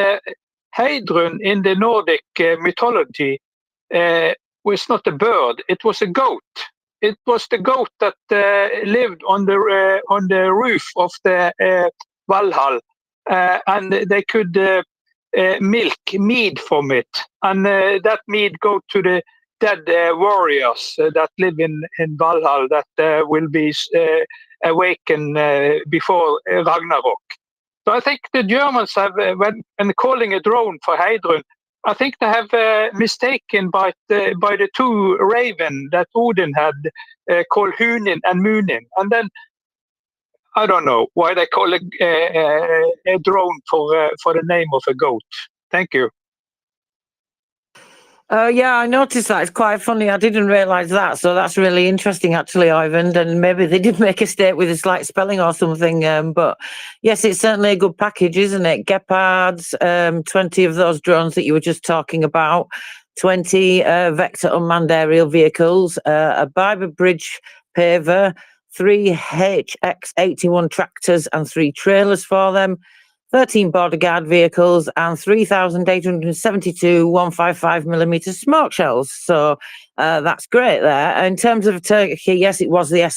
Heidrun in the Nordic mythology was not a bird, it was a goat. It was the goat that lived on the roof of the Valhall, and they could milk mead from it, and that mead go to the dead warriors that live in Valhall that will be awakened before Ragnarok. So I think the Germans have, when calling a drone for Heidrun, I think they have mistaken by the two raven that Odin had called Hunin and Munin, and then I don't know why they call a drone for the name of a goat. Thank you. Yeah, I noticed that. It's quite funny. I didn't realise that. So that's really interesting, actually, Ivan. And maybe they did make a mistake with a slight spelling or something. But yes, it's certainly a good package, isn't it? Gepards, 20 of those drones that you were just talking about, 20 vector unmanned aerial vehicles, a Biber Bridge paver, 3 HX81 tractors and 3 trailers for them, 13 border guard vehicles and 3,872 155mm smoke shells. So that's great there. In terms of Turkey, yes, it was the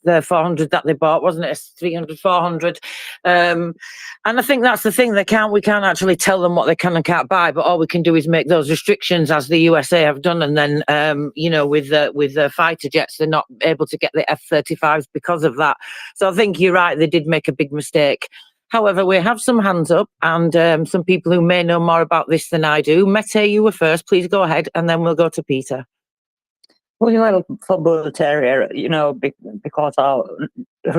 S400 that they bought, wasn't it? S300, 400. And I think that's the thing. We can't actually tell them what they can and can't buy, but all we can do is make those restrictions as the USA have done. And then, with the fighter jets, they're not able to get the F-35s because of that. So I think you're right. They did make a big mistake. However, we have some hands up and some people who may know more about this than I do. Mette, you were first. Please go ahead, and then we'll go to Peter. Well, for Bull Terrier, because of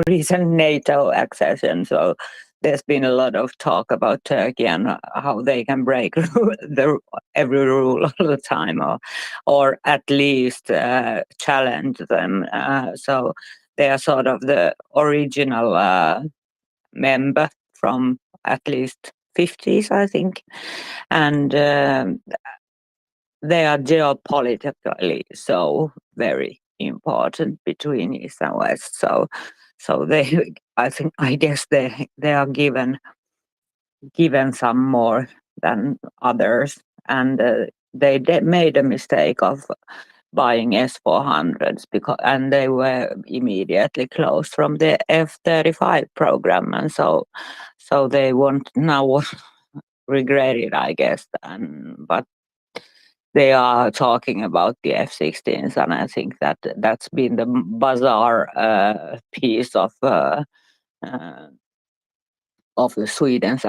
recent NATO accession, so there's been a lot of talk about Turkey and how they can break every rule all the time, or at least challenge them. So they are sort of the original member from at least 50s, I think, and they are geopolitically very important between East and West. So they, I guess they are given some more than others, and they made a mistake of buying S400s and they were immediately closed from the F-35 program, and so they won't now regret it, I guess. But they are talking about the F-16s, and I think that's been the bizarre piece of Sweden's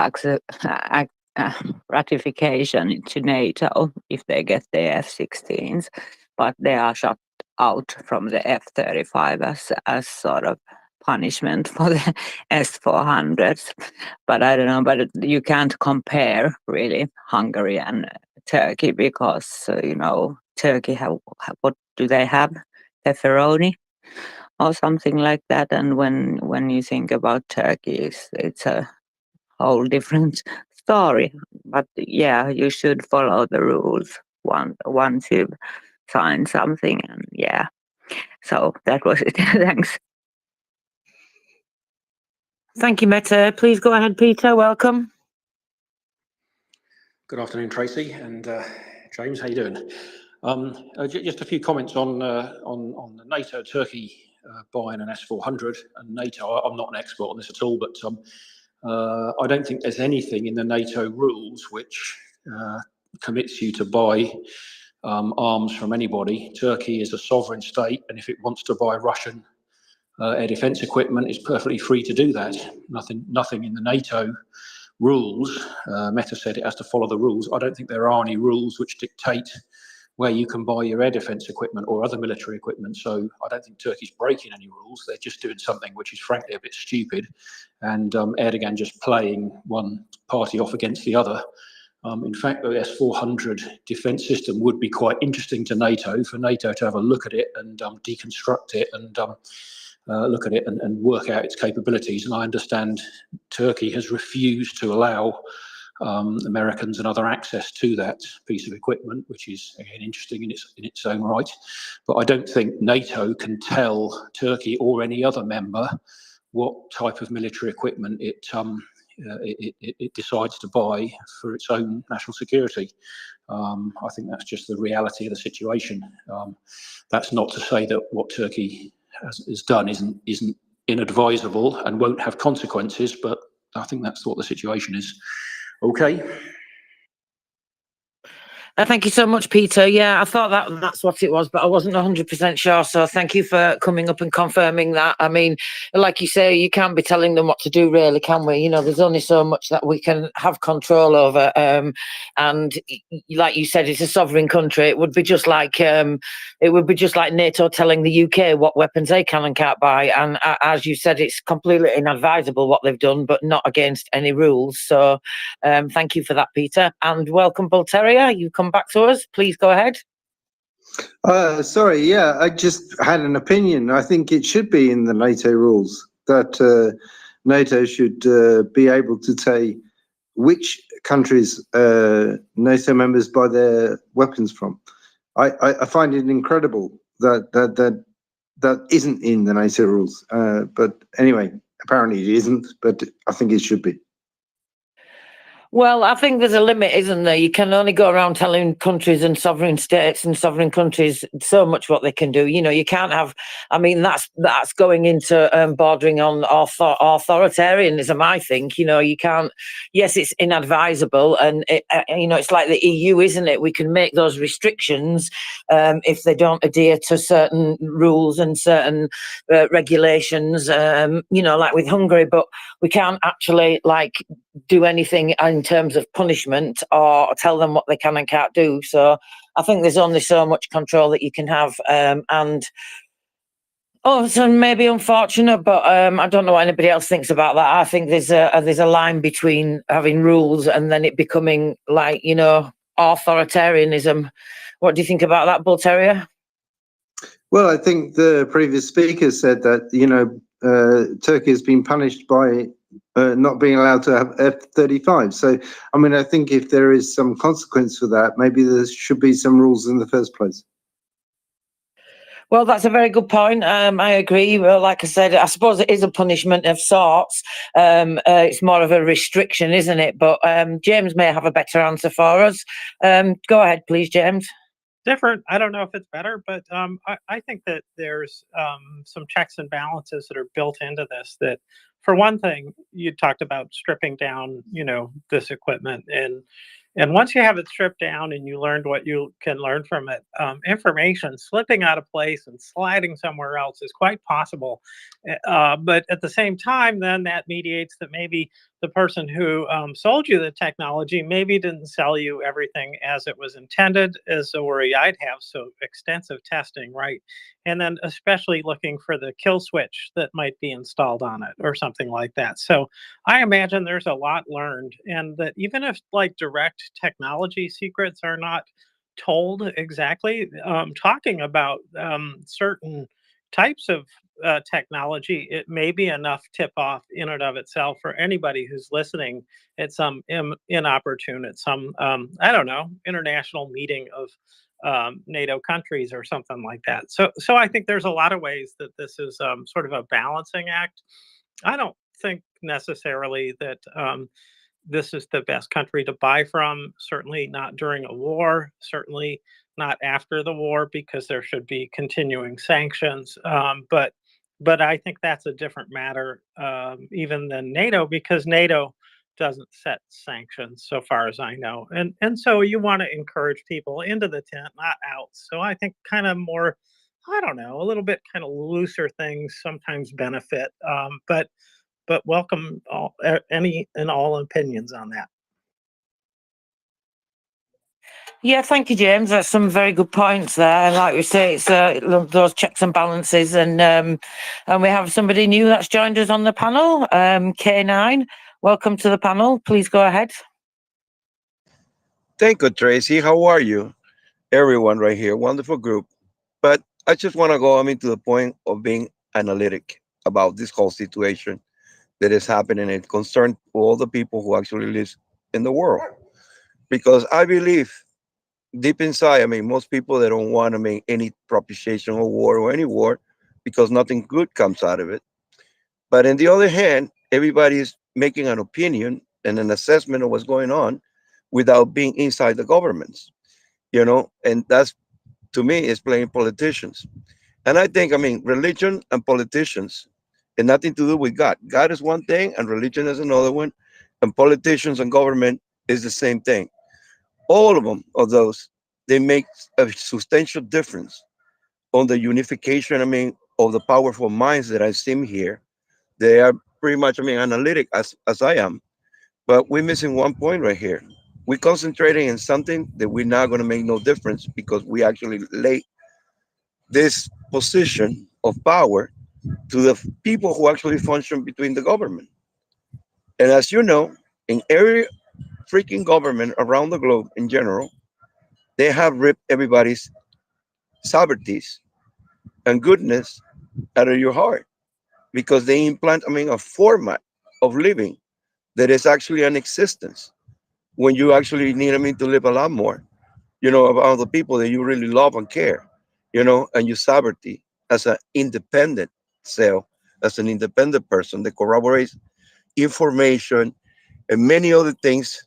ratification into NATO if they get the F-16s, but they are shut out from the F-35 as sort of punishment for the S-400s. But I don't know, but you can't compare really Hungary and Turkey because, Turkey what do they have? Pepperoni or something like that. And when you think about Turkey, it's a whole different story. But yeah, you should follow the rules once you've signed something. And yeah, so that was it. Thanks. Thank you, Mette. Please go ahead, Peter. Welcome. Good afternoon, Tracy and James. How you doing? Just a few comments on the NATO Turkey buying an S400 and NATO. I'm not an expert on this at all, but I don't think there's anything in the NATO rules which commits you to buy arms from anybody. Turkey is a sovereign state, and if it wants to buy Russian air defense equipment, it's perfectly free to do that. Nothing in the NATO rules. Mette said it has to follow the rules. I don't think there are any rules which dictate where you can buy your air defense equipment or other military equipment. So I don't think Turkey's breaking any rules. They're just doing something which is frankly a bit stupid. And Erdogan just playing one party off against the other. In fact, the S-400 defense system would be quite interesting to NATO, for NATO to have a look at it and deconstruct it and look at it and work out its capabilities. And I understand Turkey has refused to allow Americans and other access to that piece of equipment, which is again interesting in its own right. But I don't think NATO can tell Turkey or any other member what type of military equipment it decides to buy for its own national security. I think that's just the reality of the situation. That's not to say that what Turkey has done isn't inadvisable and won't have consequences, but I think that's what the situation is. Okay. Thank you so much, Peter. Yeah, I thought that's what it was, but I wasn't 100% sure. So thank you for coming up and confirming that. I mean, like you say, you can't be telling them what to do, really, can we? You know, there's only so much that we can have control over. And like you said, it's a sovereign country. It would be just like NATO telling the UK what weapons they can and can't buy. And as you said, it's completely inadvisable what they've done, but not against any rules. So thank you for that, Peter. And welcome, Bulteria. You come back to us. Please go ahead. Sorry, yeah, I just had an opinion. I think it should be in the NATO rules that NATO should be able to say which countries NATO members buy their weapons from. I find it incredible that isn't in the NATO rules. But anyway, apparently it isn't, but I think it should be. Well, I think there's a limit, isn't there? You can only go around telling countries and sovereign states and sovereign countries so much what they can do. You know, you can't have, I mean, that's going into bordering on authoritarianism, I think. You know, you can't, yes, it's inadvisable. And, you know, it's like the EU, isn't it? We can make those restrictions if they don't adhere to certain rules and certain regulations, you know, like with Hungary, but we can't actually, like, do anything in terms of punishment or tell them what they can and can't do. So I think there's only so much control that you can have. So maybe unfortunate, but I don't know what anybody else thinks about that. I think there's a line between having rules and then it becoming like, you know, authoritarianism. What do you think about that, Bulteria? Well, I think the previous speaker said that, you know, Turkey has been punished by not being allowed to have F-35. So, I mean, I think if there is some consequence for that, maybe there should be some rules in the first place. Well, that's a very good point. I agree. Well, like I said, I suppose it is a punishment of sorts. It's more of a restriction, isn't it? But James may have a better answer for us. Go ahead, please, James. Different. I don't know if it's better, but I think that there's some checks and balances that are built into this. That, for one thing, you talked about stripping down, you know, this equipment, and once you have it stripped down and you learned what you can learn from it, information slipping out of place and sliding somewhere else is quite possible. But at the same time, then that mediates that maybe the person who sold you the technology maybe didn't sell you everything as it was intended, is a worry I'd have. So extensive testing, right? And then especially looking for the kill switch that might be installed on it or something like that. So I imagine there's a lot learned, and that even if like direct technology secrets are not told exactly, talking about certain types of technology, it may be enough tip off in and of itself for anybody who's listening at some inopportune, at some, I don't know, international meeting of NATO countries or something like that. So I think there's a lot of ways that this is sort of a balancing act. I don't think necessarily that this is the best country to buy from, certainly not during a war, certainly not after the war, because there should be continuing sanctions. But I think that's a different matter, even than NATO, because NATO doesn't set sanctions, so far as I know. And so you want to encourage people into the tent, not out. So I think kind of more, I don't know, a little bit kind of looser things sometimes benefit. But welcome any and all opinions on that. Yeah, thank you, James. That's some very good points there. And like we say, it's those checks and balances. And we have somebody new that's joined us on the panel, K9. Welcome to the panel. Please go ahead. Thank you, Tracy. How are you? Everyone right here. Wonderful group. But I just want to go to the point of being analytic about this whole situation that is happening and concern all the people who actually live in the world. Because I believe deep inside, most people, they don't want any propitiation of war or any war because nothing good comes out of it. But on the other hand, everybody's making an opinion and an assessment of what's going on without being inside the governments, and that's, to me, is playing politicians. And I think, religion and politicians and nothing to do with God. God is one thing and religion is another one, and politicians and government is the same thing. all of them of those, they make a substantial difference on the unification, of the powerful minds that I've seen here. They are pretty much, analytic as I am. But we're missing one point right here. We're concentrating in something that we're not going to make no difference because we actually lay this position of power to the people who actually function between the government. And as you know, in every freaking government around the globe in general, they have ripped everybody's sovereignties and goodness out of your heart because they implant, a format of living that is actually an existence when you actually need, to live a lot more, about the people that you really love and care, and your sovereignty as an independent self, as an independent person that corroborates information and many other things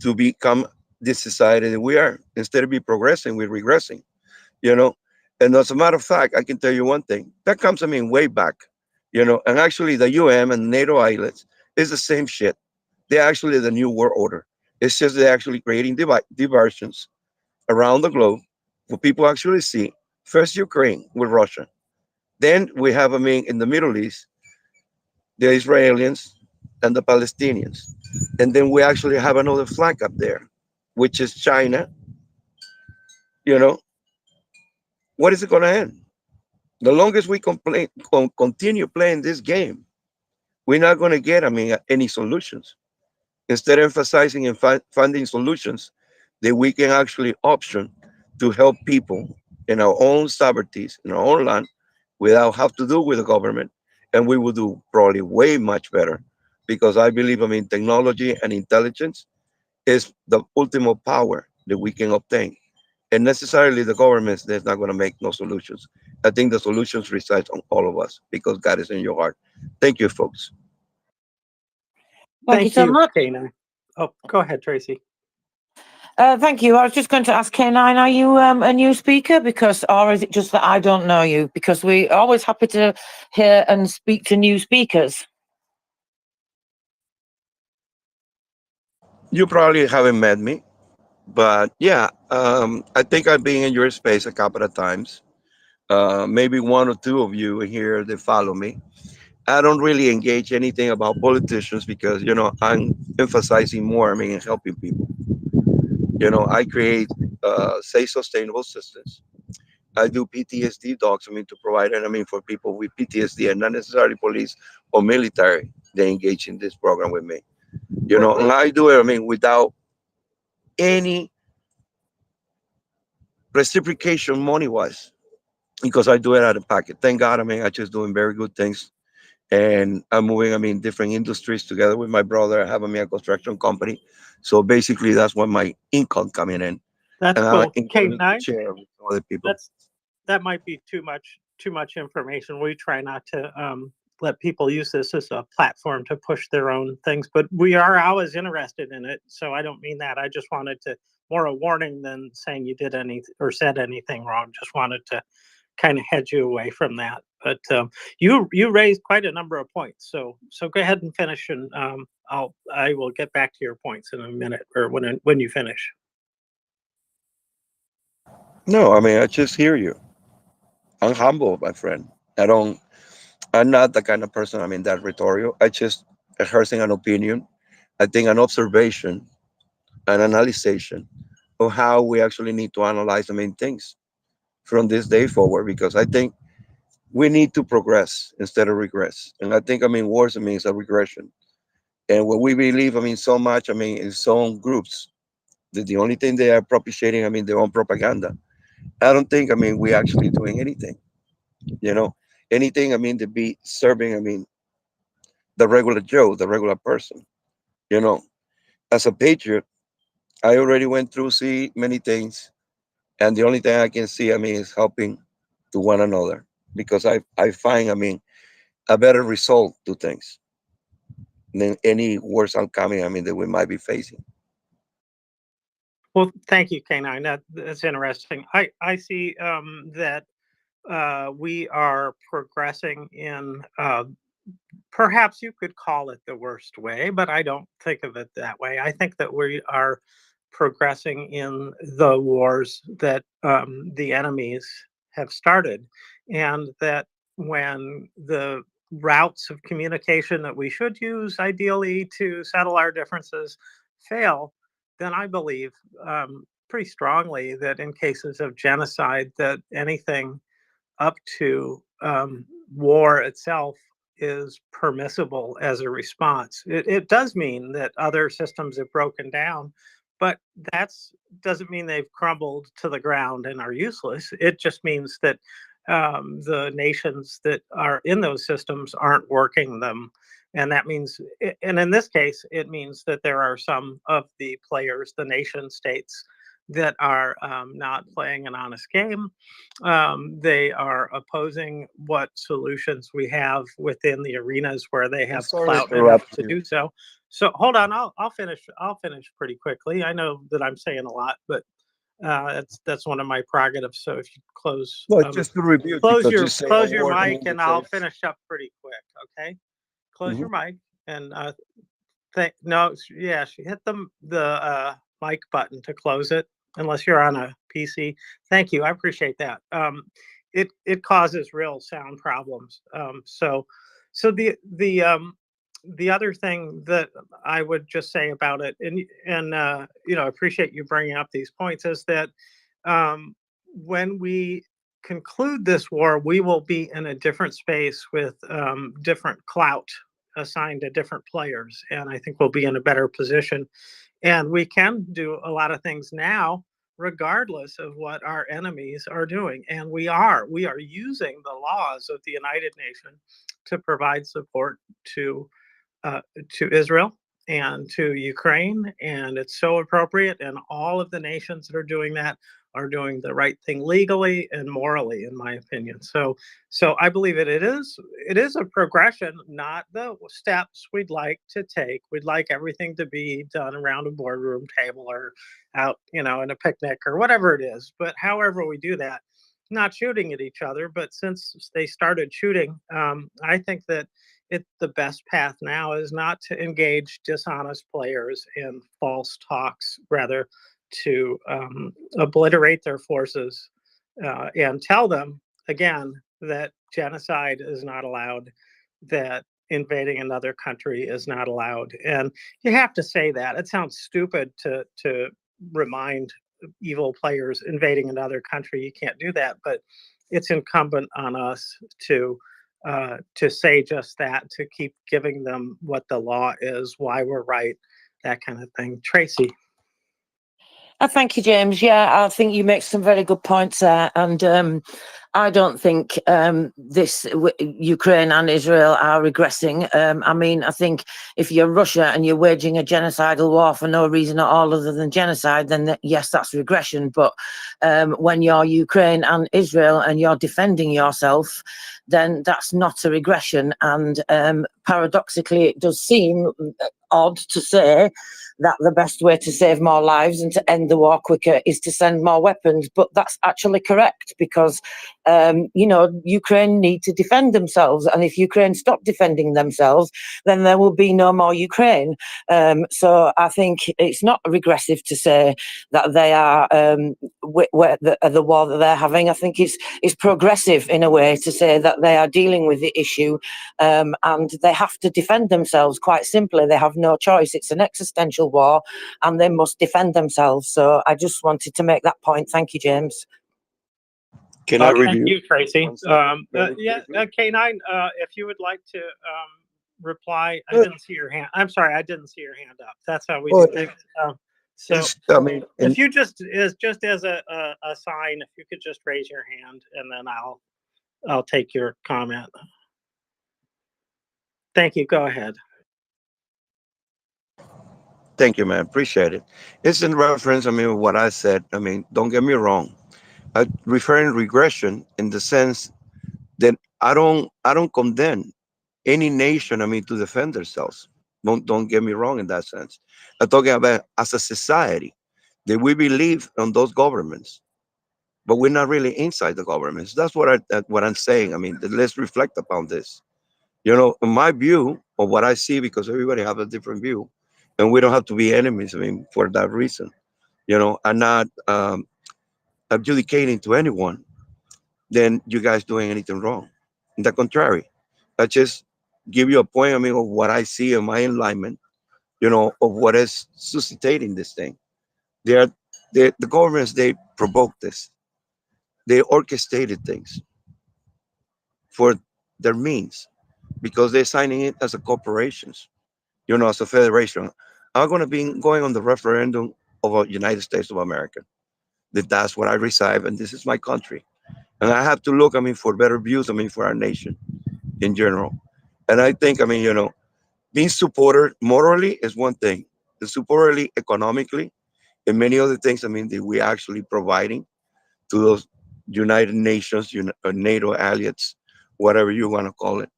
to become this society that we are. Instead of be progressing, we're regressing, you know. And as a matter of fact, I can tell you one thing that comes, way back, and actually the and NATO islands is the same shit. They're actually the new world order. It's just they're actually creating diversions around the globe for people actually see. First, Ukraine with Russia. Then we have, in the Middle East, the Israelis and the Palestinians. And then we actually have another flank up there, which is China. You know, what is it going to end? The longest we continue playing this game, we're not going to get, any solutions. Instead of emphasizing and finding solutions that we can actually option to help people in our own sovereignties, in our own land, without have to do with the government. And we will do probably way much better because I believe, technology and intelligence is the ultimate power that we can obtain. And necessarily the government is not going to make no solutions. I think the solutions reside on all of us because God is in your heart. Thank you, folks. Thank you so much. Kana. Oh, go ahead, Tracy. Thank you. I was just going to ask K9, are you a new speaker? Or is it just that I don't know you? Because we're always happy to hear and speak to new speakers. You probably haven't met me, but yeah, I think I've been in your space a couple of times. Maybe one or two of you here that follow me. I don't really engage anything about politicians because I'm emphasizing more. In helping people. I create safe, sustainable systems. I do PTSD docs. To provide it. For people with PTSD and not necessarily police or military. They engage in this program with me. And I do it. Without any reciprocation money wise because I do it out of pocket. Thank God. I just doing very good things. And I'm moving, different industries together with my brother. I have a construction company. So basically that's what my income coming in. That's And well, I K9. share with other people. That might be too much information. We try not to let people use this as a platform to push their own things, but we are always interested in it. So I don't mean that. I just wanted to more a warning than saying you did anything or said anything wrong. Just wanted to kind of hedge you away from that. But you raised quite a number of points. So go ahead and finish, and I will get back to your points in a minute or when you finish. No, I just hear you. I'm humble, my friend. I'm not the kind of person, that rhetorical. I just rehearsing an opinion. I think an observation, an analysis of how we actually need to analyze, things from this day forward, because I think we need to progress instead of regress. And I think, wars, is a regression. And what we believe, so much, in some groups, that the only thing they are propitiating, their own propaganda. I don't think, we actually doing anything, you know, anything, to be serving, the regular Joe, the regular person, you know, as a patriot, I already went through, see many things. And the only thing I can see, is helping to one another because I find, a better result to things than any worse outcome, that we might be facing. Well, thank you, K9. That's interesting. I see that we are progressing in perhaps you could call it the worst way, but I don't think of it that way. I think that we are progressing in the wars that the enemies have started, and that when the routes of communication that we should use ideally to settle our differences fail, then I believe pretty strongly that in cases of genocide, that anything up to war itself is permissible as a response. It does mean that other systems have broken down, but that's doesn't mean they've crumbled to the ground and are useless. It just means that the nations that are in those systems aren't working them. And that means, and in this case, it means that there are some of the players, the nation states, that are not playing an honest game. They are opposing what solutions we have within the arenas where they have sorry to clout enough interrupt to you. do so. So hold on, I'll finish. I'll finish pretty quickly. I know that I'm saying a lot, but that's one of my prerogatives. So if you close No, just to review, close because your you say a word and mic, then you and I'll say, finish up pretty quick. Okay, close Mhm. your mic and no, yeah, she hit the mic button to close it, unless you're on a PC. Thank you, I appreciate that. It causes real sound problems. So the other thing that I would just say about it, and you know, I appreciate you bringing up these points, is that when we conclude this war, we will be in a different space with different clout assigned to different players, and I think we'll be in a better position. And we can do a lot of things now, regardless of what our enemies are doing. And we are using the laws of the United Nations to provide support to Israel and to Ukraine, and it's so appropriate. And all of the nations that are doing that are doing the right thing legally and morally, in my opinion. So I believe it is a progression, not the steps we'd like to take. We'd like everything to be done around a boardroom table or out, you know, in a picnic or whatever it is. But however we do that, not shooting at each other, but since they started shooting, I think that the best path now is not to engage dishonest players in false talks, rather to obliterate their forces and tell them again that genocide is not allowed, that invading another country is not allowed. And you have to say that. It sounds stupid to remind evil players invading another country you can't do that, but it's incumbent on us to say just that, to keep giving them what the law is, why we're right, that kind of thing. Tracy. Thank you, James. Yeah, I think you make some very good points there, and I don't think Ukraine and Israel are regressing. I mean, I think if you're Russia and you're waging a genocidal war for no reason at all other than genocide, then yes, that's regression. But when you're Ukraine and Israel and you're defending yourself, then that's not a regression. And paradoxically, it does seem odd to say that the best way to save more lives and to end the war quicker is to send more weapons. But that's actually correct, because, you know, Ukraine need to defend themselves. And if Ukraine stop defending themselves, then there will be no more Ukraine. So I think it's not regressive to say that they are the war that they're having. I think it's progressive in a way to say that they are dealing with the issue, and they have to defend themselves. Quite simply, they have no choice. It's an existential war and they must defend themselves. So I just wanted to make that point. Thank you, James. Can I review? Thank you, Tracy. Yeah, K9, if you would like to reply, I didn't see your hand. I'm sorry, I didn't see your hand up. That's how we do things. So I mean, if you just as a sign, if you could just raise your hand, and then I'll take your comment. Thank you. Go ahead. Thank you, man. Appreciate it. It's in reference, I mean, what I said. I mean, don't get me wrong. I referring regression in the sense that I don't condemn any nation, I mean, to defend themselves. Don't get me wrong in that sense. I'm talking about as a society that we believe on those governments, but we're not really inside the governments. That's what I'm saying. I mean, let's reflect upon this. You know, in my view of what I see, because everybody have a different view, and we don't have to be enemies. I mean, for that reason. and not adjudicating to anyone, then you guys doing anything wrong. On the contrary, I just give you a point, of what I see in my enlightenment, of what is suscitating this thing. They are, the governments, they provoked this. They orchestrated things for their means because they're signing it as a corporations, as a federation. I'm going to be going on the referendum of the United States of America. That's where I reside, and this is my country. And I have to look, for better views, for our nation in general. And I think, being supported morally is one thing. The supported economically and many other things, that we actually providing to those United Nations, NATO allies, whatever you want to call it.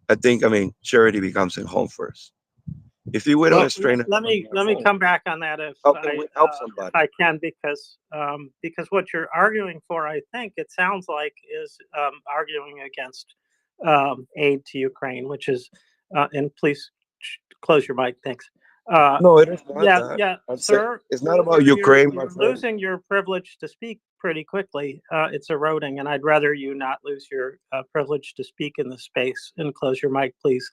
I think, charity becomes a home first. If you wait on Well, a strain, let me come back on that if how can we help if somebody? I can, because what you're arguing for, I think it sounds like, is arguing against aid to Ukraine, which is and please close your mic, thanks. No, it is not Yeah, that. yeah, I'm saying sir. it's not about Ukraine, my You're friend. losing your privilege to speak pretty quickly. It's eroding, and I'd rather you not lose your privilege to speak in this space. And close your mic, please.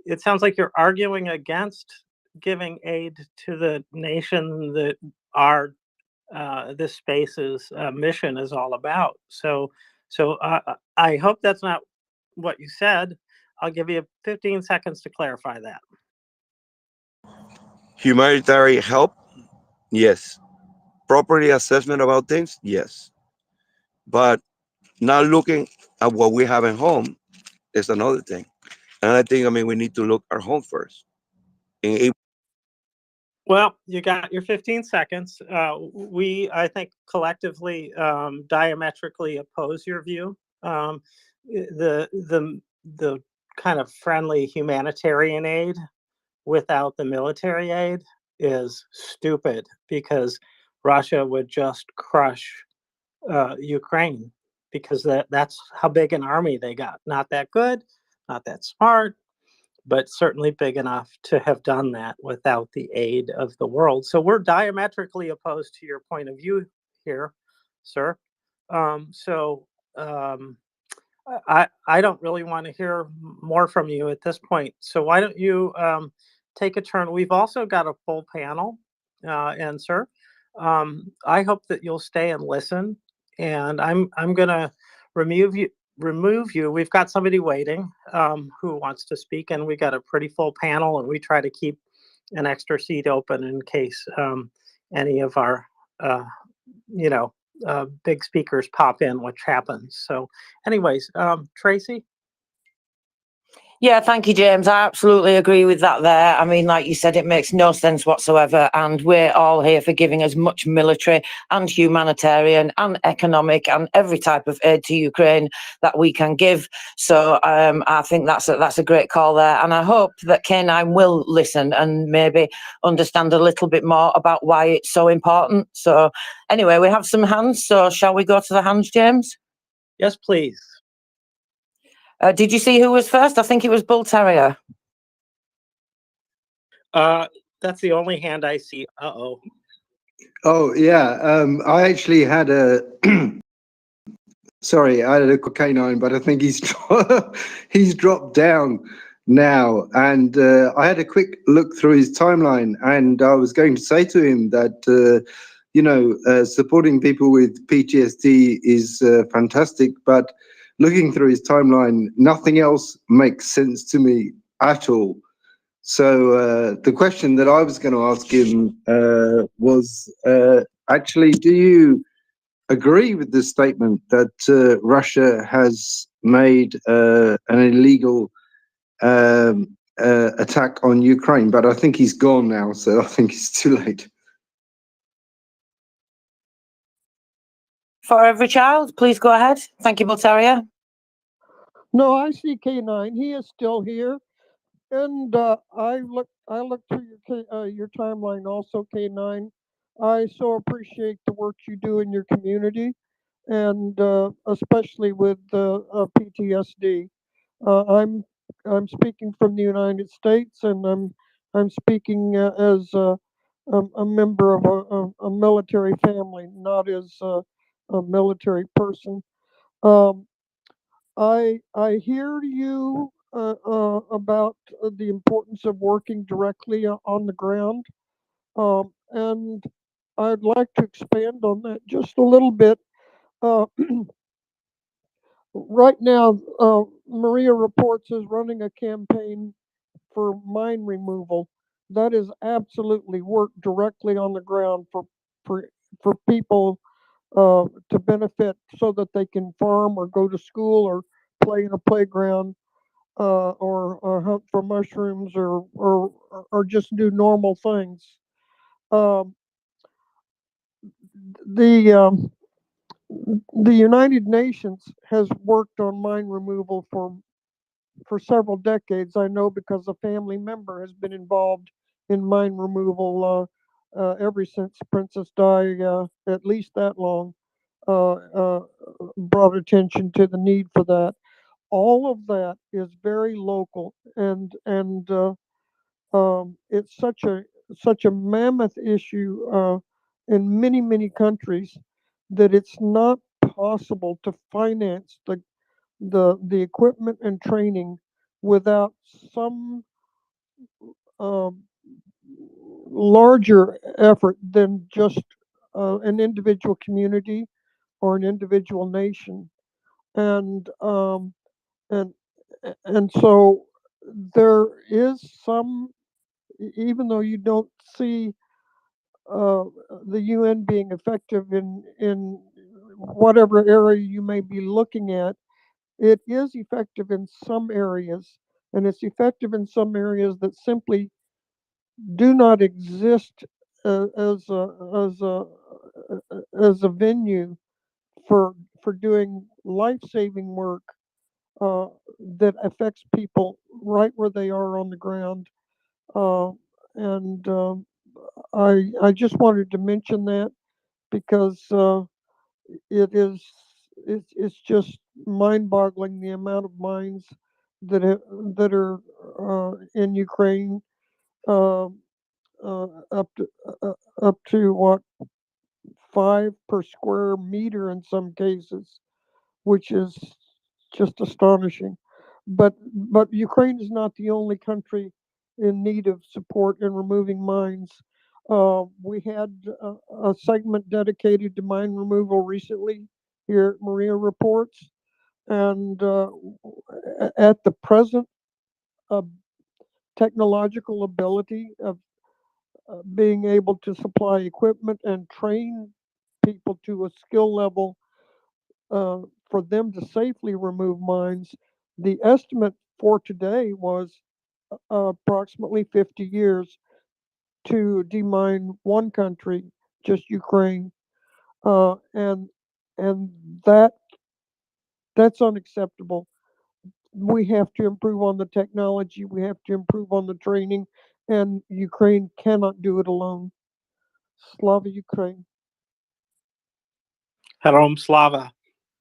It sounds like you're arguing against giving aid to the nation that our this space's mission is all about. So I hope that's not what you said. I'll give you 15 seconds to clarify that. Humanitarian help, yes. Property assessment about things, yes. But not looking at what we have at home is another thing. And I think, we need to look at home first. Well, you got your 15 seconds. We, I think, collectively diametrically oppose your view. The kind of friendly humanitarian aid without the military aid is stupid, because Russia would just crush Ukraine, because that's how big an army they got. Not that good, not that smart, but certainly big enough to have done that without the aid of the world. So we're diametrically opposed to your point of view here, sir. So I don't really want to hear more from you at this point. So why don't you take a turn? We've also got a full panel, and sir, I hope that you'll stay and listen. And I'm gonna remove you. We've got somebody waiting who wants to speak, and we got a pretty full panel, and we try to keep an extra seat open in case any of our big speakers pop in, which happens. So anyways, Tracy? Yeah, thank you, James. I absolutely agree with that there. I mean, like you said, it makes no sense whatsoever. And we're all here for giving as much military and humanitarian and economic and every type of aid to Ukraine that we can give. So I think that's a great call there. And I hope that K9 will listen and maybe understand a little bit more about why it's so important. So anyway, we have some hands. So shall we go to the hands, James? Yes, please. Did you see who was first? I think it was Bull Terrier. That's the only hand I see. Uh-oh. Oh, yeah. I actually had a sorry, I had a canine, but I think he's he's dropped down now. And I had a quick look through his timeline, and I was going to say to him that supporting people with PTSD is fantastic, but looking through his timeline, nothing else makes sense to me at all. So the question that I was going to ask him was actually, do you agree with the statement that Russia has made an illegal attack on Ukraine? But I think he's gone now, so I think it's too late. For every child, please go ahead. Thank you, Bull Terrier. No, I see K9. He is still here, and I looked through your timeline also, K9. I so appreciate the work you do in your community, and especially with PTSD. I'm speaking from the United States, and I'm speaking as a member of a military family, not as a military person. I hear you about the importance of working directly on the ground, and I'd like to expand on that just a little bit. Uh, right now, MriyaReports is running a campaign for mine removal. That is absolutely work directly on the ground for for people to benefit so that they can farm or go to school or play in a playground or hunt for mushrooms or just do normal things. Um, the the United Nations has worked on mine removal for several decades. I know because a family member has been involved in mine removal ever since Princess Di, at least that long, uh, uh, brought attention to the need for that. All of that is very local, and it's such a mammoth issue in many countries that it's not possible to finance the equipment and training without some um, larger effort than just an individual community or an individual nation, and and and so there is some, even though you don't see uh, the UN being effective in whatever area you may be looking at, it is effective in some areas, and it's effective in some areas that simply do not exist as a venue for doing life-saving work uh, that affects people right where they are on the ground. Uh, and I just wanted to mention that because it is it's just mind-boggling the amount of mines that are in Ukraine, uh, up to up to what, 5 per square meter in some cases, which is just astonishing. But Ukraine is not the only country in need of support in removing mines. We had a segment dedicated to mine removal recently here at MriyaReports, and at the present uh, technological ability of being able to supply equipment and train people to a skill level uh, for them to safely remove mines, the estimate for today was approximately 50 years to demine one country, just Ukraine, and and that that's unacceptable. We have to improve on the technology. We have to improve on the training, and Ukraine cannot do it alone. Slava Ukraine. Hello, Slava.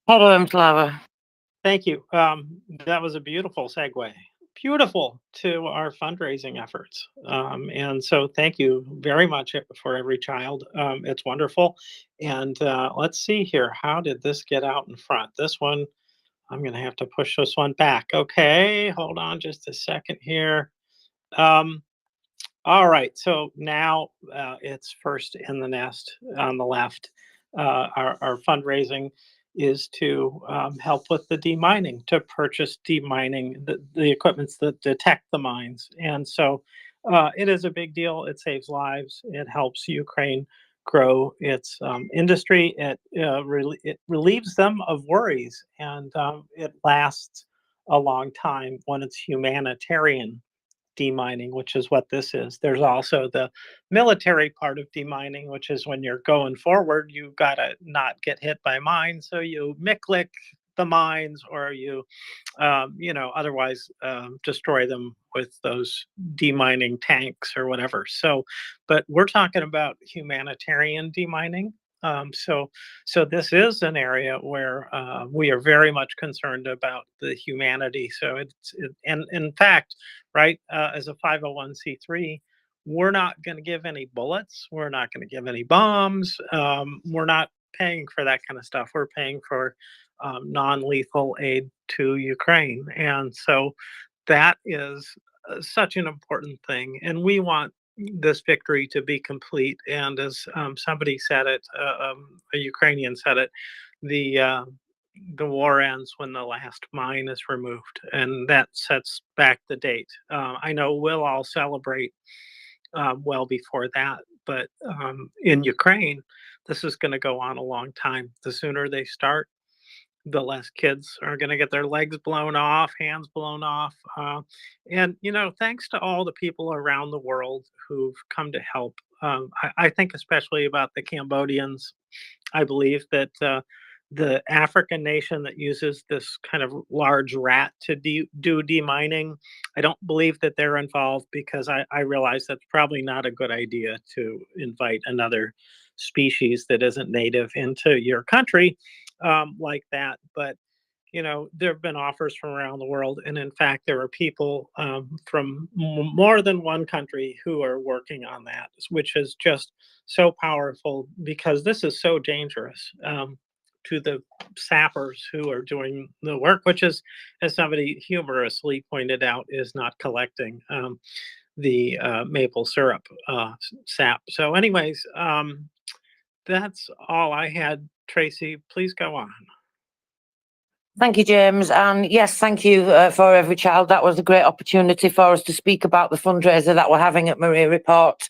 Hello, Slava. Thank you. That was a beautiful segue. Beautiful to our fundraising efforts. And so thank you very much for every child. It's wonderful. And let's see here. How did this get out in front? This one, I'm going to have to push this one back. Okay, hold on just a second here. All right, so now it's first in the nest on the left. Our fundraising is to help with the demining, to purchase demining, the equipments that detect the mines. And so it is a big deal. It saves lives. It helps Ukraine grow its industry. It relieves them of worries, and it lasts a long time when it's humanitarian demining, which is what this is. There's also the military part of demining, which is when you're going forward, you gotta not get hit by mines, so you lick the mines, or you, otherwise destroy them with those demining tanks or whatever. So, but we're talking about humanitarian demining. So this is an area where we are very much concerned about the humanity. So and in fact, right, as a 501c3, we're not going to give any bullets. We're not going to give any bombs. We're not paying for that kind of stuff. We're paying for non-lethal aid to Ukraine. And so that is such an important thing. And we want this victory to be complete. And as somebody said it, a Ukrainian said it, the war ends when the last mine is removed, and that sets back the date. I know we'll all celebrate well before that, but in Ukraine, this is going to go on a long time. The sooner they start, the less kids are going to get their legs blown off, hands blown off. And, you know, thanks to all the people around the world who've come to help. I think especially about the Cambodians. I believe that the African nation that uses this kind of large rat to do demining, I don't believe that they're involved, because I realize that's probably not a good idea to invite another species that isn't native into your country like that. But you know, there have been offers from around the world, and in fact, there are people from more than one country who are working on that, which is just so powerful, because this is so dangerous to the sappers who are doing the work, which is, as somebody humorously pointed out, is not collecting the maple syrup sap. So anyways, that's all I had. Tracy, please go on. Thank you, James. And yes, thank you for Every Child. That was a great opportunity for us to speak about the fundraiser that we're having at MriyaReport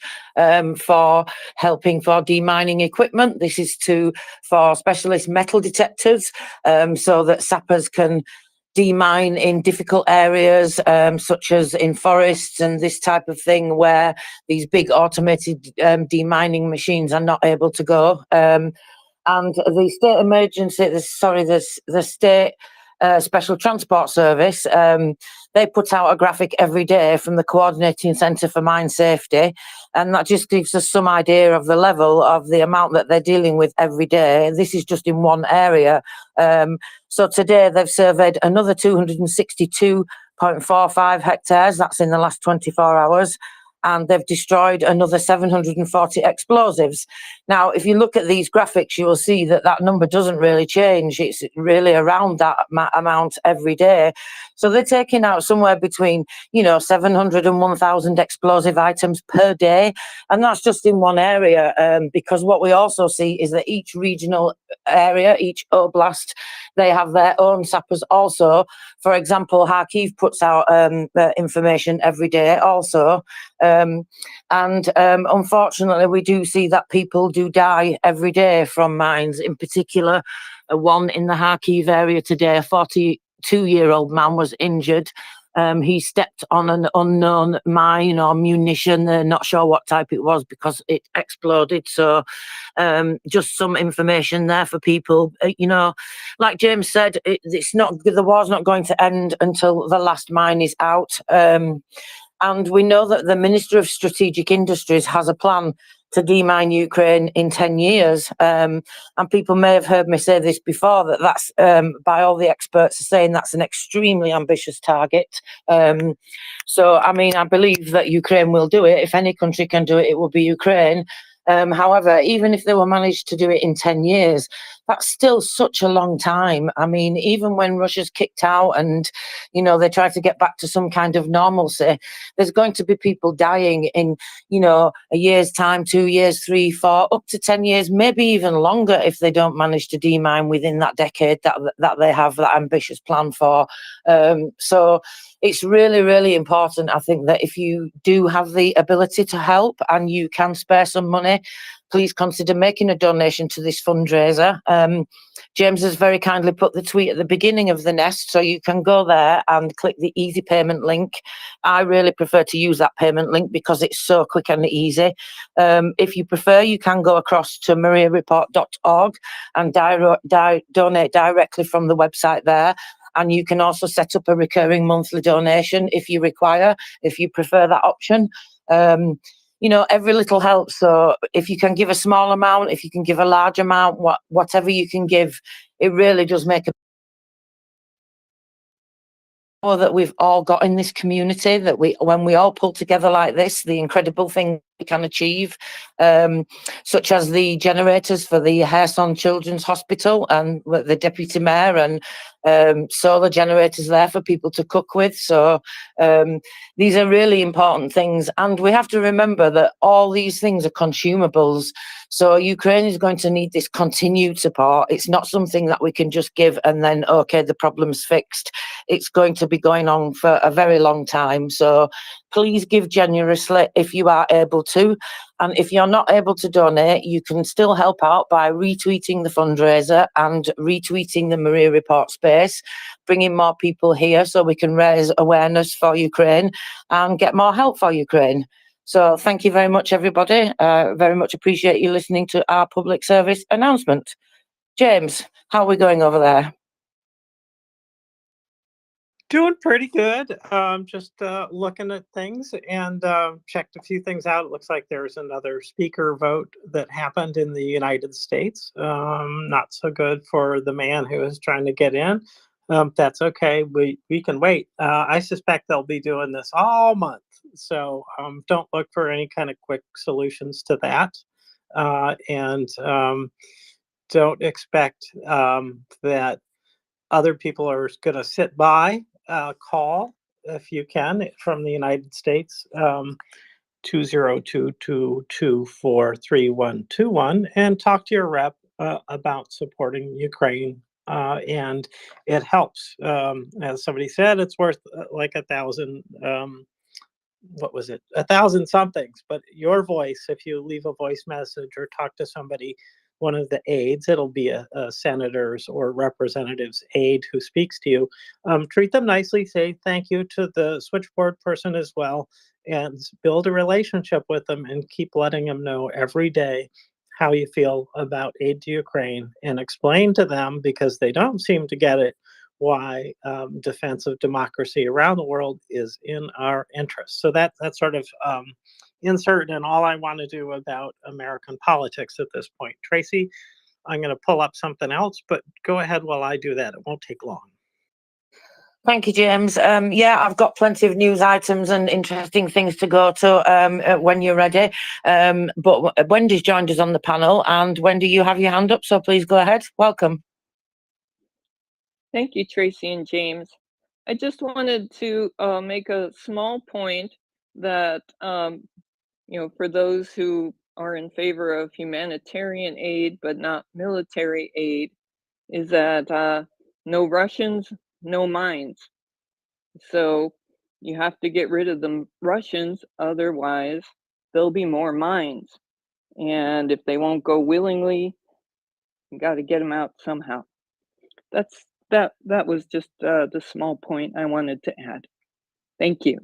for helping for demining equipment. This is for specialist metal detectors so that sappers can demine in difficult areas such as in forests and this type of thing, where these big automated demining machines are not able to go. And the state emergency, the state special transport service, they put out a graphic every day from the Coordinating Centre for Mine Safety, and that just gives us some idea of the level of the amount that they're dealing with every day. This is just in one area. So today they've surveyed another 262.45 hectares, that's in the last 24 hours. And they've destroyed another 740 explosives. Now, if you look at these graphics, you will see that that number doesn't really change. It's really around that amount every day. So they're taking out somewhere between, 700 and 1,000 explosive items per day. And that's just in one area, because what we also see is that each regional area, each oblast, they have their own sappers also. For example, Kharkiv puts out information every day also. Unfortunately, we do see that people do die every day from mines. In particular, one in the Kharkiv area today, a 42-year-old man was injured. He stepped on an unknown mine or munition. They're not sure what type it was because it exploded. So just some information there for people. Like James said, the war's not going to end until the last mine is out. And we know that the Minister of Strategic Industries has a plan to demine Ukraine in 10 years. And people may have heard me say this before, that's by all the experts are saying that's an extremely ambitious target. So, I mean, I believe that Ukraine will do it. If any country can do it, it will be Ukraine. However, even if they were managed to do it in 10 years, that's still such a long time. I mean, even when Russia's kicked out and, they try to get back to some kind of normalcy, there's going to be people dying in, a year's time, 2 years, 3, 4, up to 10 years, maybe even longer if they don't manage to demine within that decade that they have that ambitious plan for. So it's really, really important, I think, that if you do have the ability to help and you can spare some money, please consider making a donation to this fundraiser. James has very kindly put the tweet at the beginning of the nest, so you can go there and click the easy payment link. I really prefer to use that payment link because it's so quick and easy. If you prefer, you can go across to MriyaReport.org and donate directly from the website there. And you can also set up a recurring monthly donation if you prefer that option. Every little helps. So if you can give a small amount, if you can give a large amount, whatever you can give, it really does make a that we've all got in this community, that when we all pull together like this, the incredible thing we can achieve, such as the generators for the Hareson Children's Hospital and the deputy mayor, and solar generators there for people to cook with. So these are really important things, and we have to remember that all these things are consumables. So Ukraine is going to need this continued support. It's not something that we can just give and then, okay, the problem's fixed. It's going to be going on for a very long time. So please give generously if you are able to. And if you're not able to donate, you can still help out by retweeting the fundraiser and retweeting the Maria Report space, bringing more people here so we can raise awareness for Ukraine and get more help for Ukraine. So thank you very much, everybody. Very much appreciate you listening to our public service announcement. James, how are we going over there? Doing pretty good. Just looking at things and checked a few things out. It looks like there's another speaker vote that happened in the United States. Not so good for the man who is trying to get in. That's okay. We can wait. I suspect they'll be doing this all month. So don't look for any kind of quick solutions to that. And don't expect that other people are going to sit by. Call, if you can, from the United States, 202-224-3121, and talk to your rep about supporting Ukraine. And it helps. As somebody said, it's worth like 1,000. What was it? 1,000 somethings. But your voice, if you leave a voice message or talk to somebody, one of the aides, it'll be a senator's or representative's aide who speaks to you. Treat them nicely, say thank you to the switchboard person as well, and build a relationship with them and keep letting them know every day how you feel about aid to Ukraine, and explain to them, because they don't seem to get it, why defense of democracy around the world is in our interest. So that's sort of insert in all I want to do about American politics at this point. Tracy, I'm going to pull up something else, but go ahead while I do that. It won't take long. Thank you, James. Yeah, I've got plenty of news items and interesting things to go to when you're ready. But Wendy's joined us on the panel, and Wendy, you have your hand up, so please go ahead. Welcome. Thank you, Tracy and James. I just wanted to make a small point that, for those who are in favor of humanitarian aid but not military aid, is that no Russians, no mines. So you have to get rid of the Russians, otherwise there'll be more mines. And if they won't go willingly, you got to get them out somehow. That was just the small point I wanted to add. Thank you.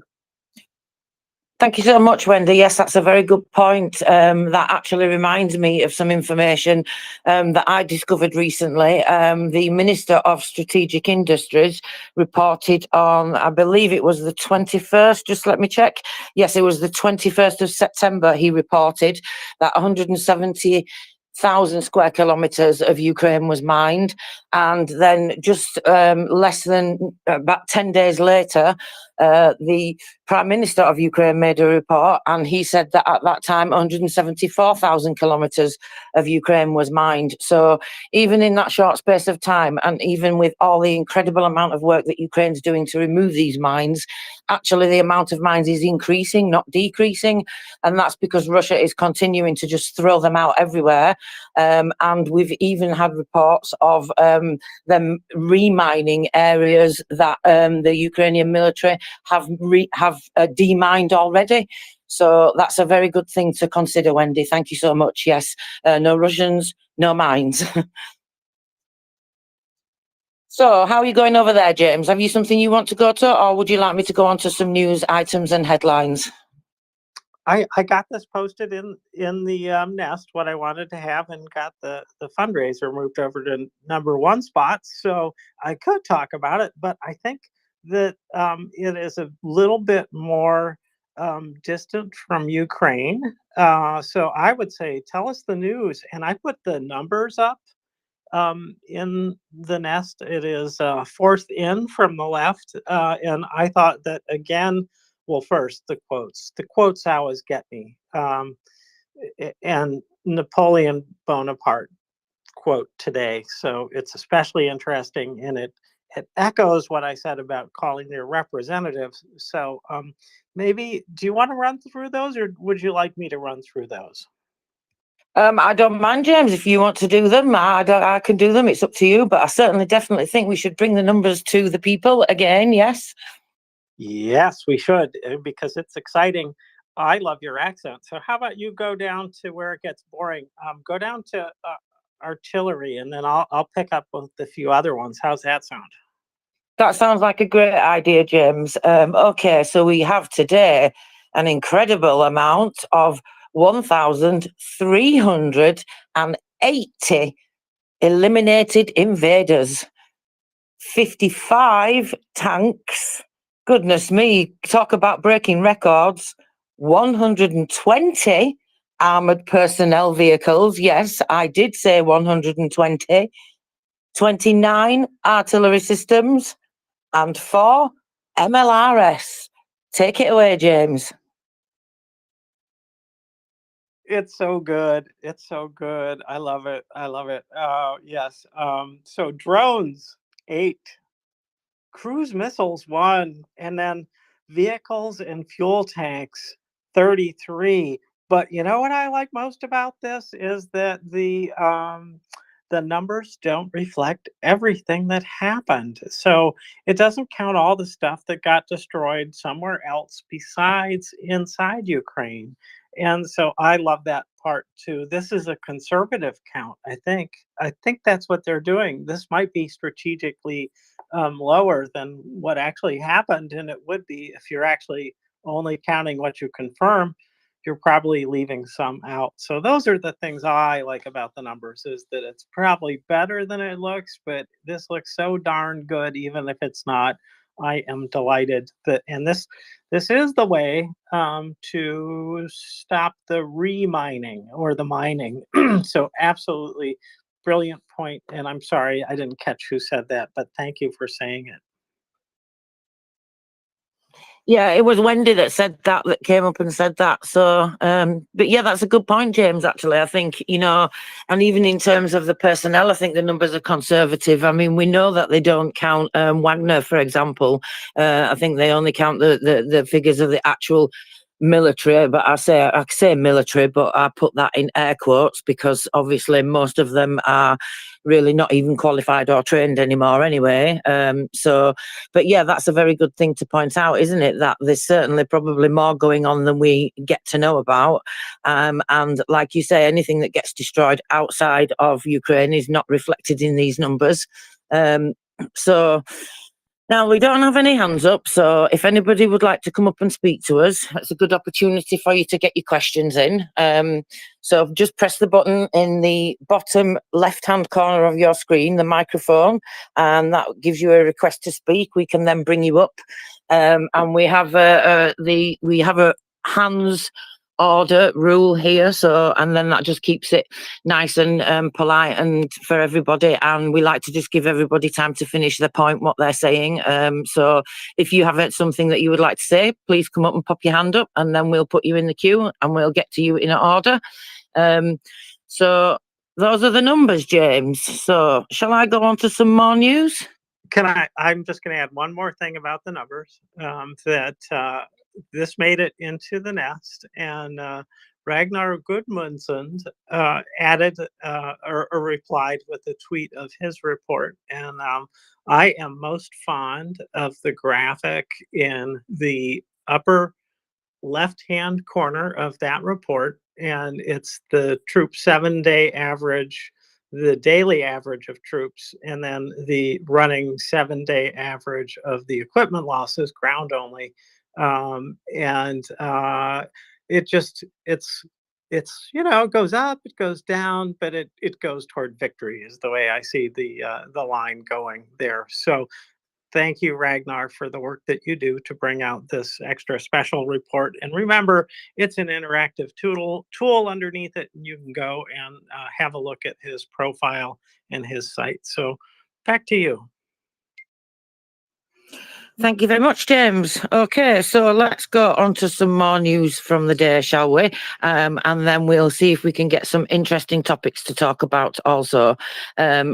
Thank you so much, Wendy. Yes, that's a very good point. That actually reminds me of some information that I discovered recently. The Minister of Strategic Industries reported on, I believe it was the 21st, just let me check. Yes, it was the 21st of September, he reported that 170,000 square kilometers of Ukraine was mined. And then just less than about 10 days later, the Prime Minister of Ukraine made a report, and he said that at that time 174,000 kilometers of Ukraine was mined. So even in that short space of time, and even with all the incredible amount of work that Ukraine's doing to remove these mines, actually the amount of mines is increasing, not decreasing. And that's because Russia is continuing to just throw them out everywhere. And we've even had reports of them remining areas that the Ukrainian military have demined already. So that's a very good thing to consider, Wendy. Thank you so much. Yes, no Russians, no mines. So how are you going over there, James? Have you something you want to go to, or would you like me to go on to some news items and headlines? I got this posted in the nest, what I wanted to have, and got the fundraiser moved over to #1 spot. So I could talk about it, but I think that it is a little bit more distant from Ukraine. So I would say, tell us the news. And I put the numbers up in the nest. It is fourth in from the left. And I thought that again, well, first, the quotes always get me. And Napoleon Bonaparte quote today. So it's especially interesting, and it echoes what I said about calling their representatives. So maybe, do you want to run through those, or would you like me to run through those? I don't mind, James, if you want to do them. I can do them. It's up to you. But I certainly definitely think we should bring the numbers to the people again. Yes. Yes, we should, because it's exciting. I love your accent. So how about you go down to where it gets boring? Go down to artillery, and then I'll pick up with a few other ones. How's that sound? That sounds like a great idea, James. Okay, so we have today an incredible amount of 1,380 eliminated invaders, 55 tanks. Goodness me, talk about breaking records. 120 armored personnel vehicles. Yes, I did say 120. 29 artillery systems and 4 MLRS. Take it away, James. It's so good. It's so good. I love it. I love it. Yes. So drones, 8. Cruise missiles, 1. And then vehicles and fuel tanks, 33. But you know what I like most about this is that the numbers don't reflect everything that happened. So it doesn't count all the stuff that got destroyed somewhere else besides inside Ukraine. And so I love that part too. This is a conservative count, I think. I think that's what they're doing. This might be strategically lower than what actually happened, and it would be if you're actually only counting what you confirm. You're probably leaving some out. So those are the things I like about the numbers, is that it's probably better than it looks, but this looks so darn good, even if it's not. I am delighted that, and this is the way to stop the remining or the mining. So absolutely brilliant point. And I'm sorry I didn't catch who said that, but thank you for saying it. Yeah, it was Wendy that said that came up and said that. So, but yeah, that's a good point, James, actually. I think, and even in terms of the personnel, I think the numbers are conservative. I mean, we know that they don't count Wagner, for example. I think they only count the figures of the actual military, but I say military, but I put that in air quotes because obviously most of them are really not even qualified or trained anymore anyway. But yeah, that's a very good thing to point out, isn't it? That there's certainly probably more going on than we get to know about. And like you say, anything that gets destroyed outside of Ukraine is not reflected in these numbers. So now we don't have any hands up, so if anybody would like to come up and speak to us, that's a good opportunity for you to get your questions in. So just press the button in the bottom left-hand corner of your screen, the microphone, and that gives you a request to speak. We can then bring you up, and we have a hands order rule here, so, and then that just keeps it nice and polite and for everybody, and we like to just give everybody time to finish their point, what they're saying. So if you have something that you would like to say, please come up and pop your hand up, and then we'll put you in the queue and we'll get to you in order. So those are the numbers, James. So shall I go on to some more news? I'm just going to add one more thing about the numbers, that this made it into the nest, and Ragnar Gudmundsson added or replied with a tweet of his report. And I am most fond of the graphic in the upper left-hand corner of that report, and it's the troop 7-day average, the daily average of troops, and then the running 7-day average of the equipment losses, ground only. It just, it's it goes up, it goes down, but it goes toward victory is the way I see the line going there. So thank you, Ragnar, for the work that you do to bring out this extra special report. And remember, it's an interactive tool underneath it. You can go and have a look at his profile and his site. So back to you. Thank you very much, James. Okay, so let's go on to some more news from the day, shall we? And then we'll see if we can get some interesting topics to talk about also.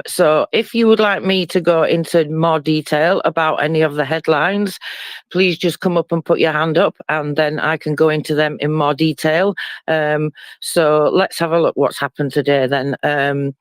So if you would like me to go into more detail about any of the headlines, please just come up and put your hand up, and then I can go into them in more detail. So let's have a look what's happened today then.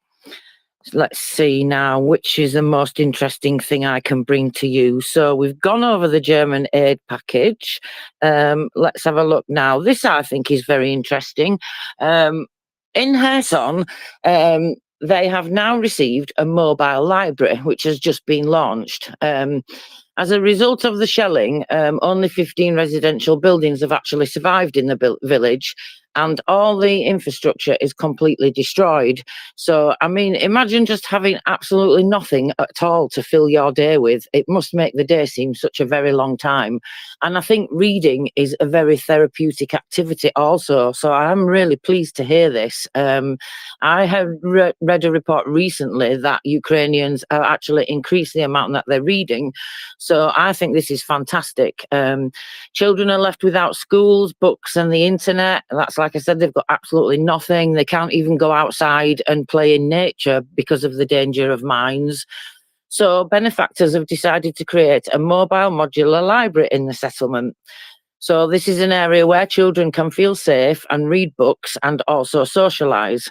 Let's see now, which is the most interesting thing I can bring to you. So we've gone over the German aid package. Let's have a look now. This, I think, is very interesting. In Kherson, they have now received a mobile library, which has just been launched. As a result of the shelling, only 15 residential buildings have actually survived in the village, and all the infrastructure is completely destroyed. So, I mean, imagine just having absolutely nothing at all to fill your day with. It must make the day seem such a very long time. And I think reading is a very therapeutic activity also. So I'm really pleased to hear this. I have read a report recently that Ukrainians are actually increased the amount that they're reading. So I think this is fantastic. Children are left without schools, books, and the internet. That's, like I said, they've got absolutely nothing. They can't even go outside and play in nature because of the danger of mines. So benefactors have decided to create a mobile modular library in the settlement. So this is an area where children can feel safe and read books and also socialise.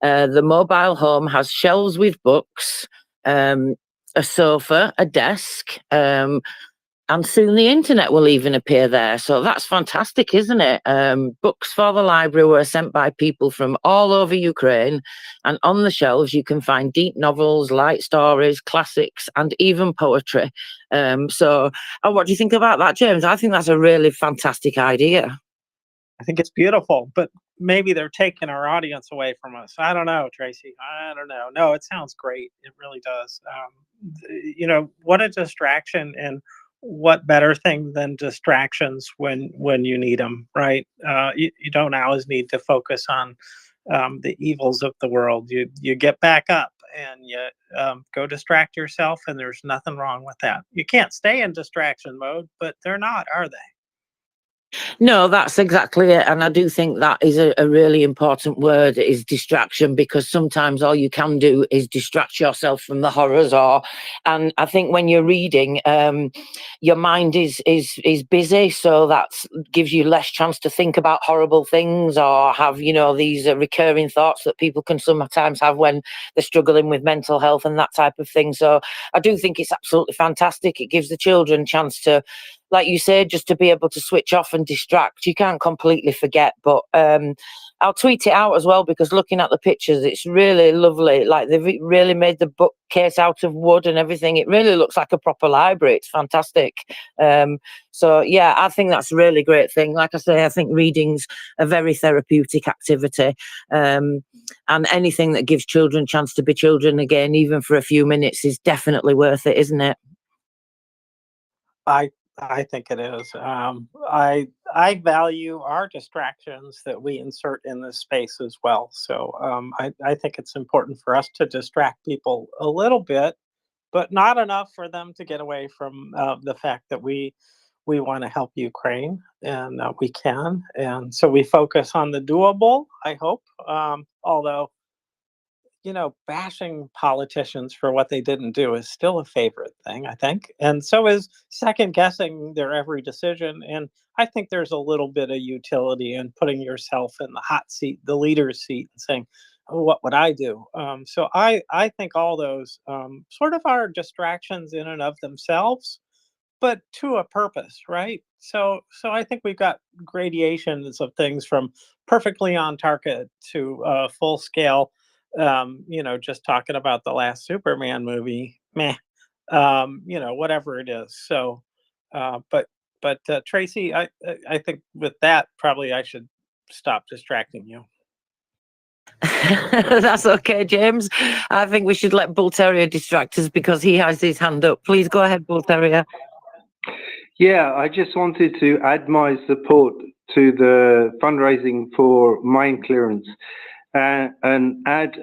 The mobile home has shelves with books, a sofa, a desk, and soon the internet will even appear there. So that's fantastic, isn't it? Books for the library were sent by people from all over Ukraine, and on the shelves you can find deep novels, light stories, classics, and even poetry. What do you think about that, James? I think that's a really fantastic idea. I think it's beautiful, but maybe they're taking our audience away from us. I don't know, Tracy. I don't know. No, it sounds great. It really does. What a distraction, and what better thing than distractions when you need them, right? You don't always need to focus on the evils of the world. You get back up and you go distract yourself, and there's nothing wrong with that. You can't stay in distraction mode, but they're not, are they? No, that's exactly it. And I do think that is a really important word, is distraction, because sometimes all you can do is distract yourself from the horrors. And I think when you're reading, your mind is busy, so that gives you less chance to think about horrible things or have, these recurring thoughts that people can sometimes have when they're struggling with mental health and that type of thing. So I do think it's absolutely fantastic. It gives the children a chance to, like you said, just to be able to switch off and distract. You can't completely forget, but I'll tweet it out as well, because looking at the pictures, it's really lovely. Like, they've really made the bookcase out of wood and everything. It really looks like a proper library. It's fantastic. So yeah, I think that's a really great thing. Like I say, I think reading's a very therapeutic activity. And anything that gives children a chance to be children again, even for a few minutes, is definitely worth it, isn't it? I think it is. I value our distractions that we insert in this space as well. So I think it's important for us to distract people a little bit, but not enough for them to get away from the fact that we want to help Ukraine, and we can. And so we focus on the doable, I hope. Although, bashing politicians for what they didn't do is still a favorite thing, I think. And so is second guessing their every decision. And I think there's a little bit of utility in putting yourself in the hot seat, the leader's seat, and saying, oh, what would I do? So I think all those sort of are distractions in and of themselves, but to a purpose, right? So I think we've got gradations of things from perfectly on target to full scale. Just talking about the last Superman movie, meh. Whatever it is. So, but Tracy, I think with that, probably I should stop distracting you. That's okay, James. I think we should let Bull Terrier distract us because he has his hand up. Please go ahead, Bull Terrier. Yeah, I just wanted to add my support to the fundraising for mine clearance and add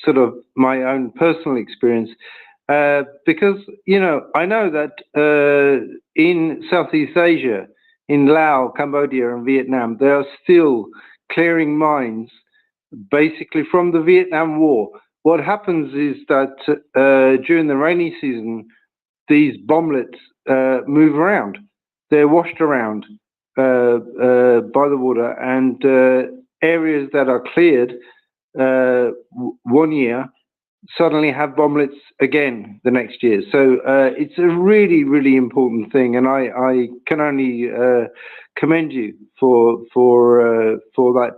sort of my own personal experience. Because, you know, I know that in Southeast Asia, in Laos, Cambodia, and Vietnam, they are still clearing mines basically from the Vietnam War. What happens is that during the rainy season, these bomblets move around. They're washed around by the water, and areas that are cleared 1 year suddenly have bomblets again the next year. So it's a really, really important thing, and I can only commend you for that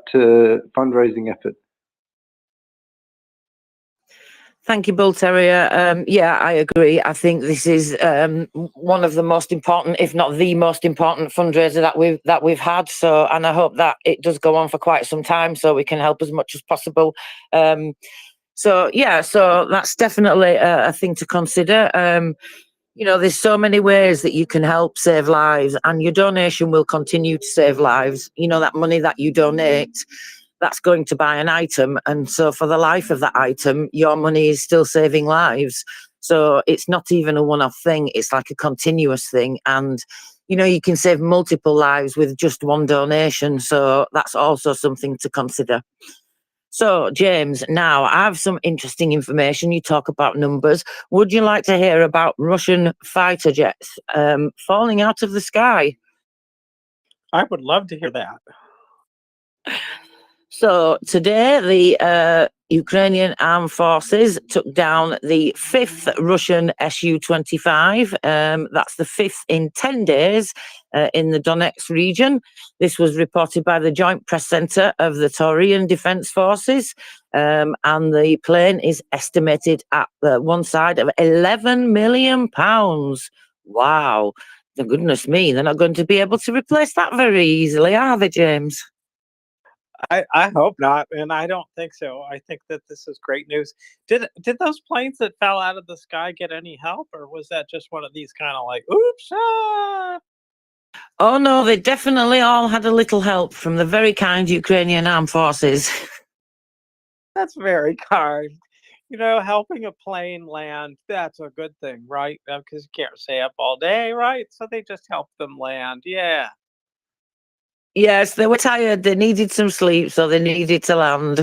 fundraising effort. Thank you, Bull Terrier. Yeah, I agree. I think this is one of the most important, if not the most important fundraiser that we've had. So, and I hope that it does go on for quite some time, so we can help as much as possible. So yeah, so that's definitely a thing to consider. You know, there's so many ways that you can help save lives, and your donation will continue to save lives. You know, that money that you donate, that's going to buy an item. And so for the life of that item, your money is still saving lives. So it's not even a one-off thing. It's like a continuous thing. And, you know, you can save multiple lives with just one donation. So that's also something to consider. So, James, now I have some interesting information. You talk about numbers. Would you like to hear about Russian fighter jets falling out of the sky? I would love to hear that. So today, the Ukrainian armed forces took down the 5th Russian Su-25. That's the 5th in 10 days in the Donetsk region. This was reported by the Joint Press Center of the Taurian Defense Forces. And the plane is estimated at one side of £11 million. Wow. The goodness me, they're not going to be able to replace that very easily, are they, James? I hope not, and I don't think so. I think that this is great news. Did those planes that fell out of the sky get any help, or was that just one of these kind of like, oops? Ah! Oh no, they definitely all had a little help from the very kind Ukrainian armed forces. That's very kind. You know, helping a plane land, that's a good thing, right? Because you can't stay up all day, right? So they just helped them land. Yeah. Yes, they were tired. They needed some sleep, so they needed to land.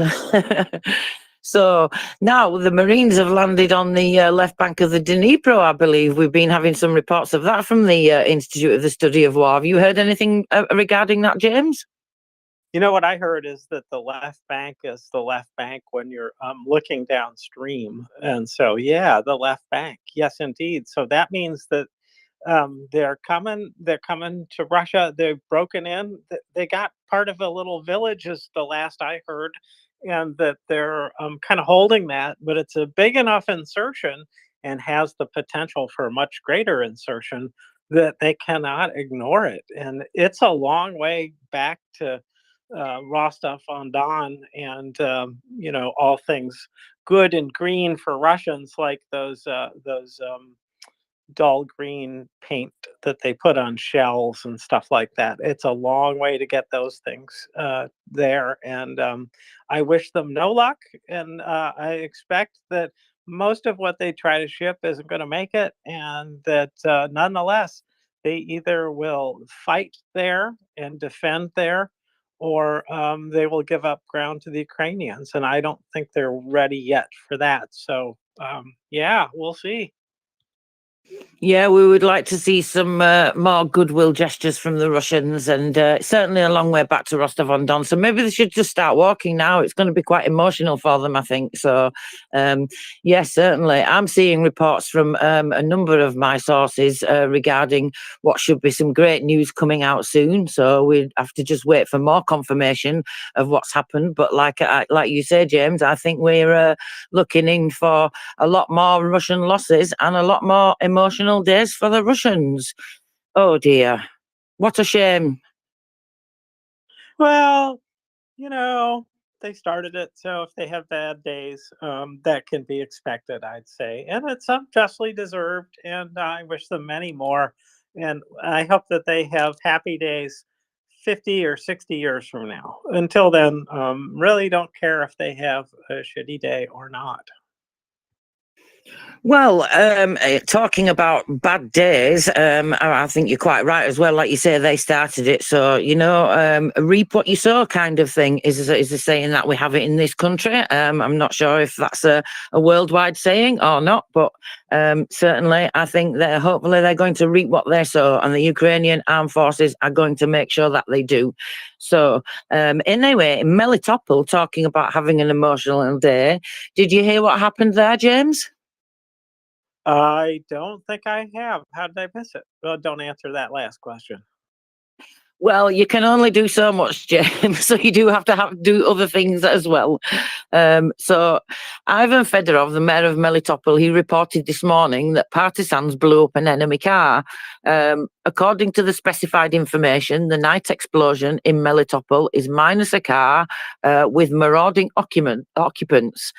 So now the Marines have landed on the left bank of the Dnipro, I believe. We've been having some reports of that from the Institute of the Study of War. Have you heard anything regarding that, James? You know what I heard is that the left bank is the left bank when you're looking downstream. And so, yeah, the left bank. Yes, indeed. So that means that they're coming to Russia. They've broken in. They got part of a little village is the last I heard, and that they're kind of holding that, but it's a big enough insertion and has the potential for a much greater insertion that they cannot ignore it. And it's a long way back to Rostov-on-Don, and you know, all things good and green for Russians, like those dull green paint that they put on shells and stuff like that. It's a long way to get those things there, and I wish them no luck. And I expect that most of what they try to ship isn't going to make it, and that nonetheless, they either will fight there and defend there, or they will give up ground to the Ukrainians. And I don't think they're ready yet for that. So yeah, we'll see. Yeah, we would like to see some more goodwill gestures from the Russians, and certainly a long way back to Rostov-on-Don. So maybe they should just start walking now. It's going to be quite emotional for them, I think. So, yeah, certainly. I'm seeing reports from a number of my sources regarding what should be some great news coming out soon. So we have to just wait for more confirmation of what's happened. But like you say, James, I think we're looking in for a lot more Russian losses and a lot more emotional days for the Russians. Oh dear, what a shame. Well, you know, they started it, so if they have bad days, that can be expected, I'd say, and it's justly deserved. And I wish them many more. And I hope that they have happy days 50 or 60 years from now. Until then, really don't care if they have a shitty day or not. Well, talking about bad days, I think you're quite right as well. Like you say, they started it, so reap what you sow, kind of thing is a saying that we have it in this country. I'm not sure if that's a worldwide saying or not, but certainly I think that hopefully they're going to reap what they sow, and the Ukrainian armed forces are going to make sure that they do. So anyway, Melitopol, talking about having an emotional day. Did you hear what happened there, James? I don't think I have. How did I miss it? Well, don't answer that last question. Well, you can only do so much, James, so you do have to do other things as well. So Ivan Fedorov, the mayor of Melitopol, he reported this morning that partisans blew up an enemy car. According to the specified information, the night explosion in Melitopol is minus a car with marauding occupants.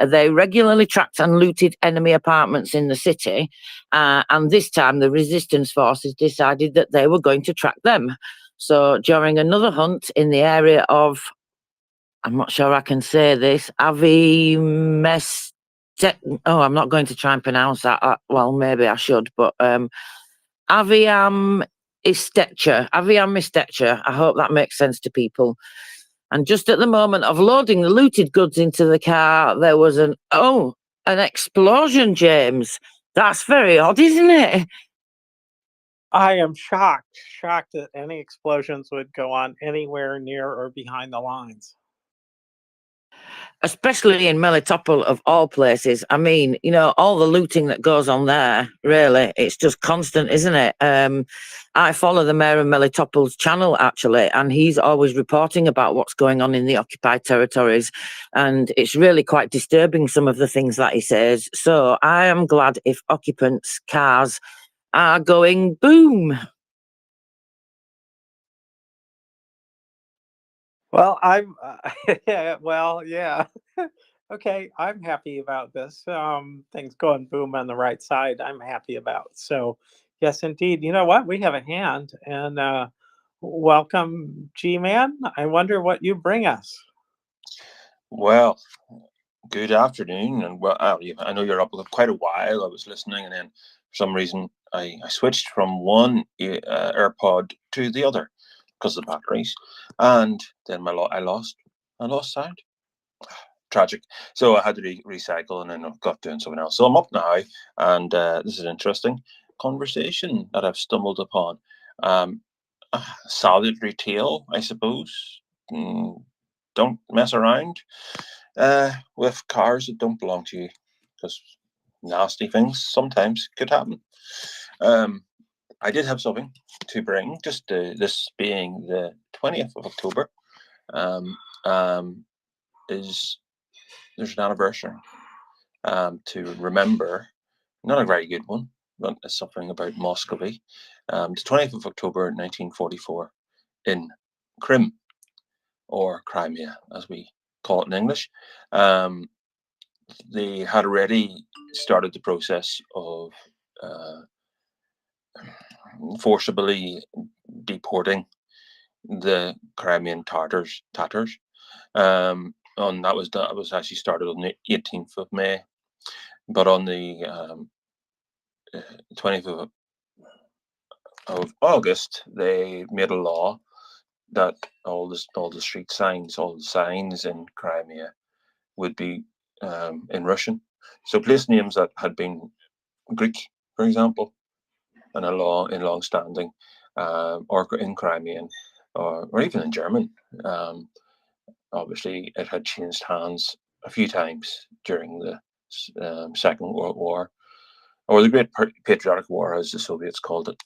They regularly tracked and looted enemy apartments in the city, and this time the resistance forces decided that they were going to track them. So during another hunt in the area of, I'm not sure I can say this, I'm not going to try and pronounce that. Well, maybe I should, but Aviam Istecha. I hope that makes sense to people. And just at the moment of loading the looted goods into the car, there was an explosion, James. That's very odd, isn't it? I am shocked that any explosions would go on anywhere near or behind the lines. Especially in Melitopol, of all places. I mean, all the looting that goes on there, really, it's just constant, isn't it? I follow the mayor of Melitopol's channel, actually, and he's always reporting about what's going on in the occupied territories. And it's really quite disturbing, some of the things that he says. So I am glad if occupants' cars are going boom. Well, I'm, yeah. Okay, I'm happy about this. Things going boom on the right side, I'm happy about. So, yes, indeed. You know what? We have a hand, and welcome, G-Man. I wonder what you bring us. Well, good afternoon, and I know you're up with quite a while. I was listening, and then for some reason I switched from one AirPod to the other because of the batteries, and then I lost sound. Tragic. So I had to recycle, and then I got doing something else. So I'm up now, and this is an interesting conversation that I've stumbled upon. Salutary tale, I suppose. Don't mess around with cars that don't belong to you, because nasty things sometimes could happen. I did have something to bring, just this being the 20th of October. There's an anniversary to remember, not a very good one, but it's something about Muscovy. The 20th of October 1944 in Crimea, or Crimea as we call it in English. They had already started the process of forcibly deporting the Crimean Tatars. And that was actually started on the 18th of May, but on the 20th of August, they made a law that all the street signs, all the signs in Crimea would be in Russian. So place names that had been Greek, for example, and in long standing, or in Crimean, or even in German. Obviously, it had changed hands a few times during the Second World War, or the Great Patriotic War, as the Soviets called it.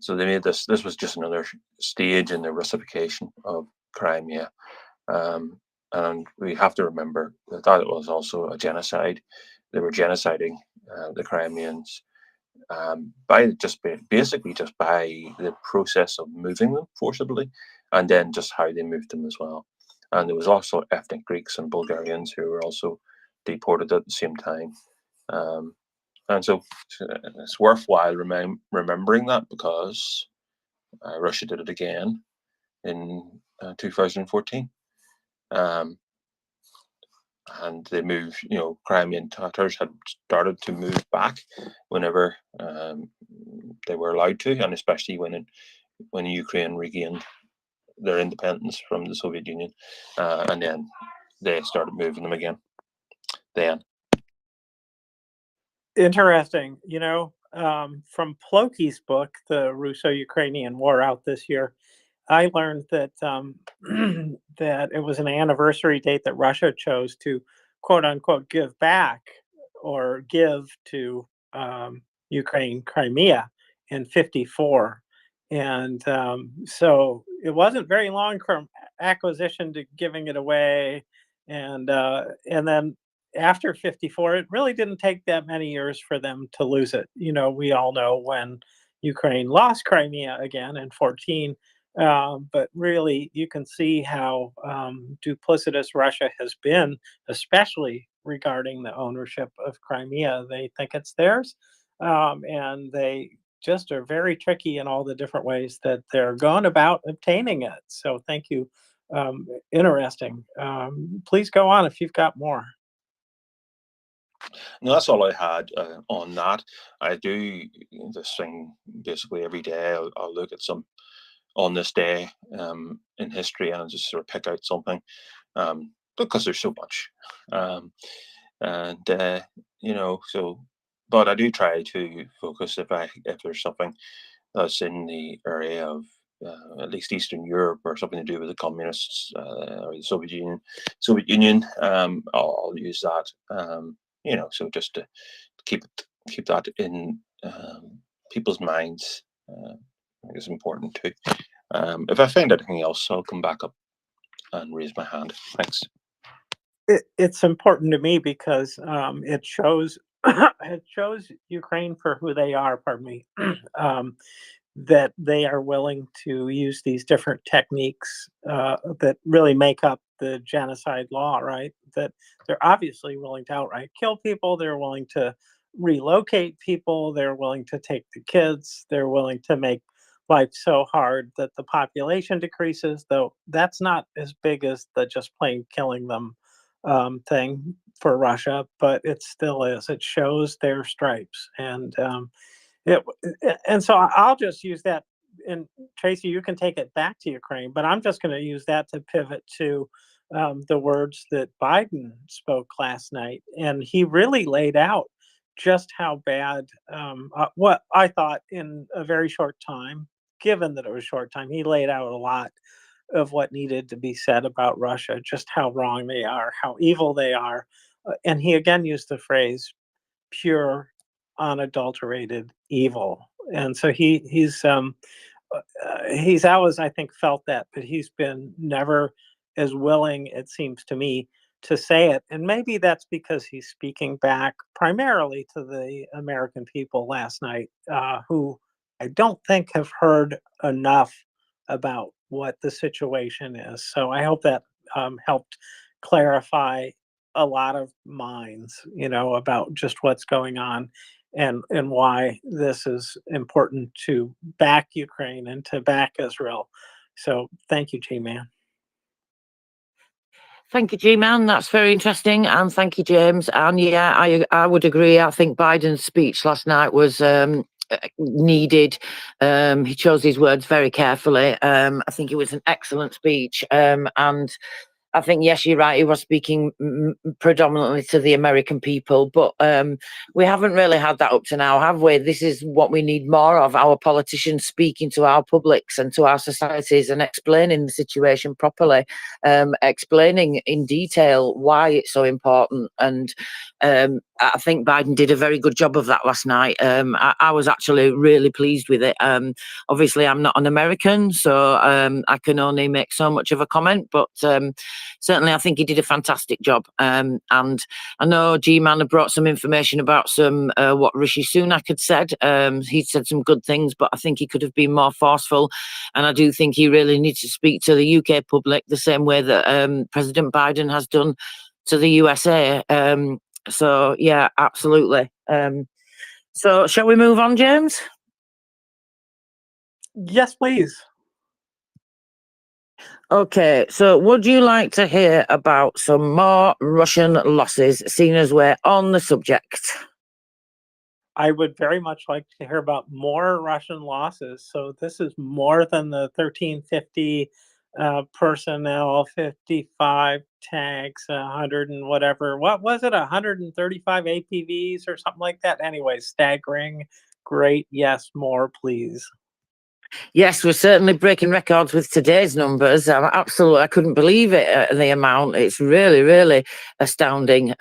So they made this. This was just another stage in the Russification of Crimea, and we have to remember that it was also a genocide. They were genociding the Crimeans basically just by the process of moving them forcibly, and then just how they moved them as well. And there was also ethnic Greeks and Bulgarians who were also deported at the same time. And so it's worthwhile remembering that, because Russia did it again in 2014. And they moved, Crimean Tatars had started to move back whenever they were allowed to, and especially when Ukraine regained their independence from the Soviet Union, and then they started moving them again. Then. Interesting, from Plokey's book, The Russo-Ukrainian War, out this year, I learned that that it was an anniversary date that Russia chose to quote unquote give back or give to Ukraine Crimea in '54. And so it wasn't very long from acquisition to giving it away. And then after '54, it really didn't take that many years for them to lose it. We all know when Ukraine lost Crimea again in '14. But really, you can see how duplicitous Russia has been, especially regarding the ownership of Crimea. They think it's theirs, and they just are very tricky in all the different ways that they're going about obtaining it. So thank you. Interesting. Please go on if you've got more. No, that's all I had on that. I do this thing basically every day. I'll look at some on this day in history, and I'll just sort of pick out something because there's so much. So, but I do try to focus if there's something that's in the area of at least Eastern Europe or something to do with the communists or the Soviet Union. I'll use that. So just to keep that in people's minds, I think it's important too. If I find anything else, I'll come back up and raise my hand. Thanks. It's important to me because it shows it shows Ukraine for who they are. Pardon me. That they are willing to use these different techniques that really make up the genocide law, right? That they're obviously willing to outright kill people. They're willing to relocate people. They're willing to take the kids. They're willing to make life so hard that the population decreases, though that's not as big as the just plain killing them thing for Russia, but it still is. It shows their stripes. And so I'll just use that. And Tracy, you can take it back to Ukraine, but I'm just going to use that to pivot to the words that Biden spoke last night. And he really laid out just how bad, what I thought in a very short time, given that it was a short time, he laid out a lot of what needed to be said about Russia, just how wrong they are, how evil they are. And he again used the phrase pure, unadulterated evil. And so he's always, I think, felt that, but he's been never as willing, it seems to me, to say it. And maybe that's because he's speaking back primarily to the American people last night, who I don't think have heard enough about what the situation is. So I hope that helped clarify a lot of minds, about just what's going on and why this is important to back Ukraine and to back Israel. So thank you, G-Man. Thank you, G-Man. That's very interesting. And thank you, James. And yeah, I would agree. I think Biden's speech last night was needed. He chose his words very carefully. I think it was an excellent speech. And I think, yes, you're right. He was speaking predominantly to the American people, but we haven't really had that up to now, have we? This is what we need more of, our politicians speaking to our publics and to our societies and explaining the situation properly, explaining in detail why it's so important. And I think Biden did a very good job of that last night. I was actually really pleased with it. Obviously, I'm not an American, so I can only make so much of a comment, but certainly I think he did a fantastic job. And I know G-Man had brought some information about some what Rishi Sunak had said. He said some good things, but I think he could have been more forceful. And I do think he really needs to speak to the UK public the same way that President Biden has done to the USA. So yeah, absolutely. So shall we move on, James? Yes, please. Okay, so would you like to hear about some more Russian losses, seeing as we're on the subject? I would very much like to hear about more Russian losses. So this is more than the 1350 personnel, 55 tanks, 100 and whatever. What was it? 135 APVs or something like that? Anyway, staggering. Great. Yes, more, please. Yes, we're certainly breaking records with today's numbers. Absolutely, I couldn't believe it, the amount. It's really, really astounding.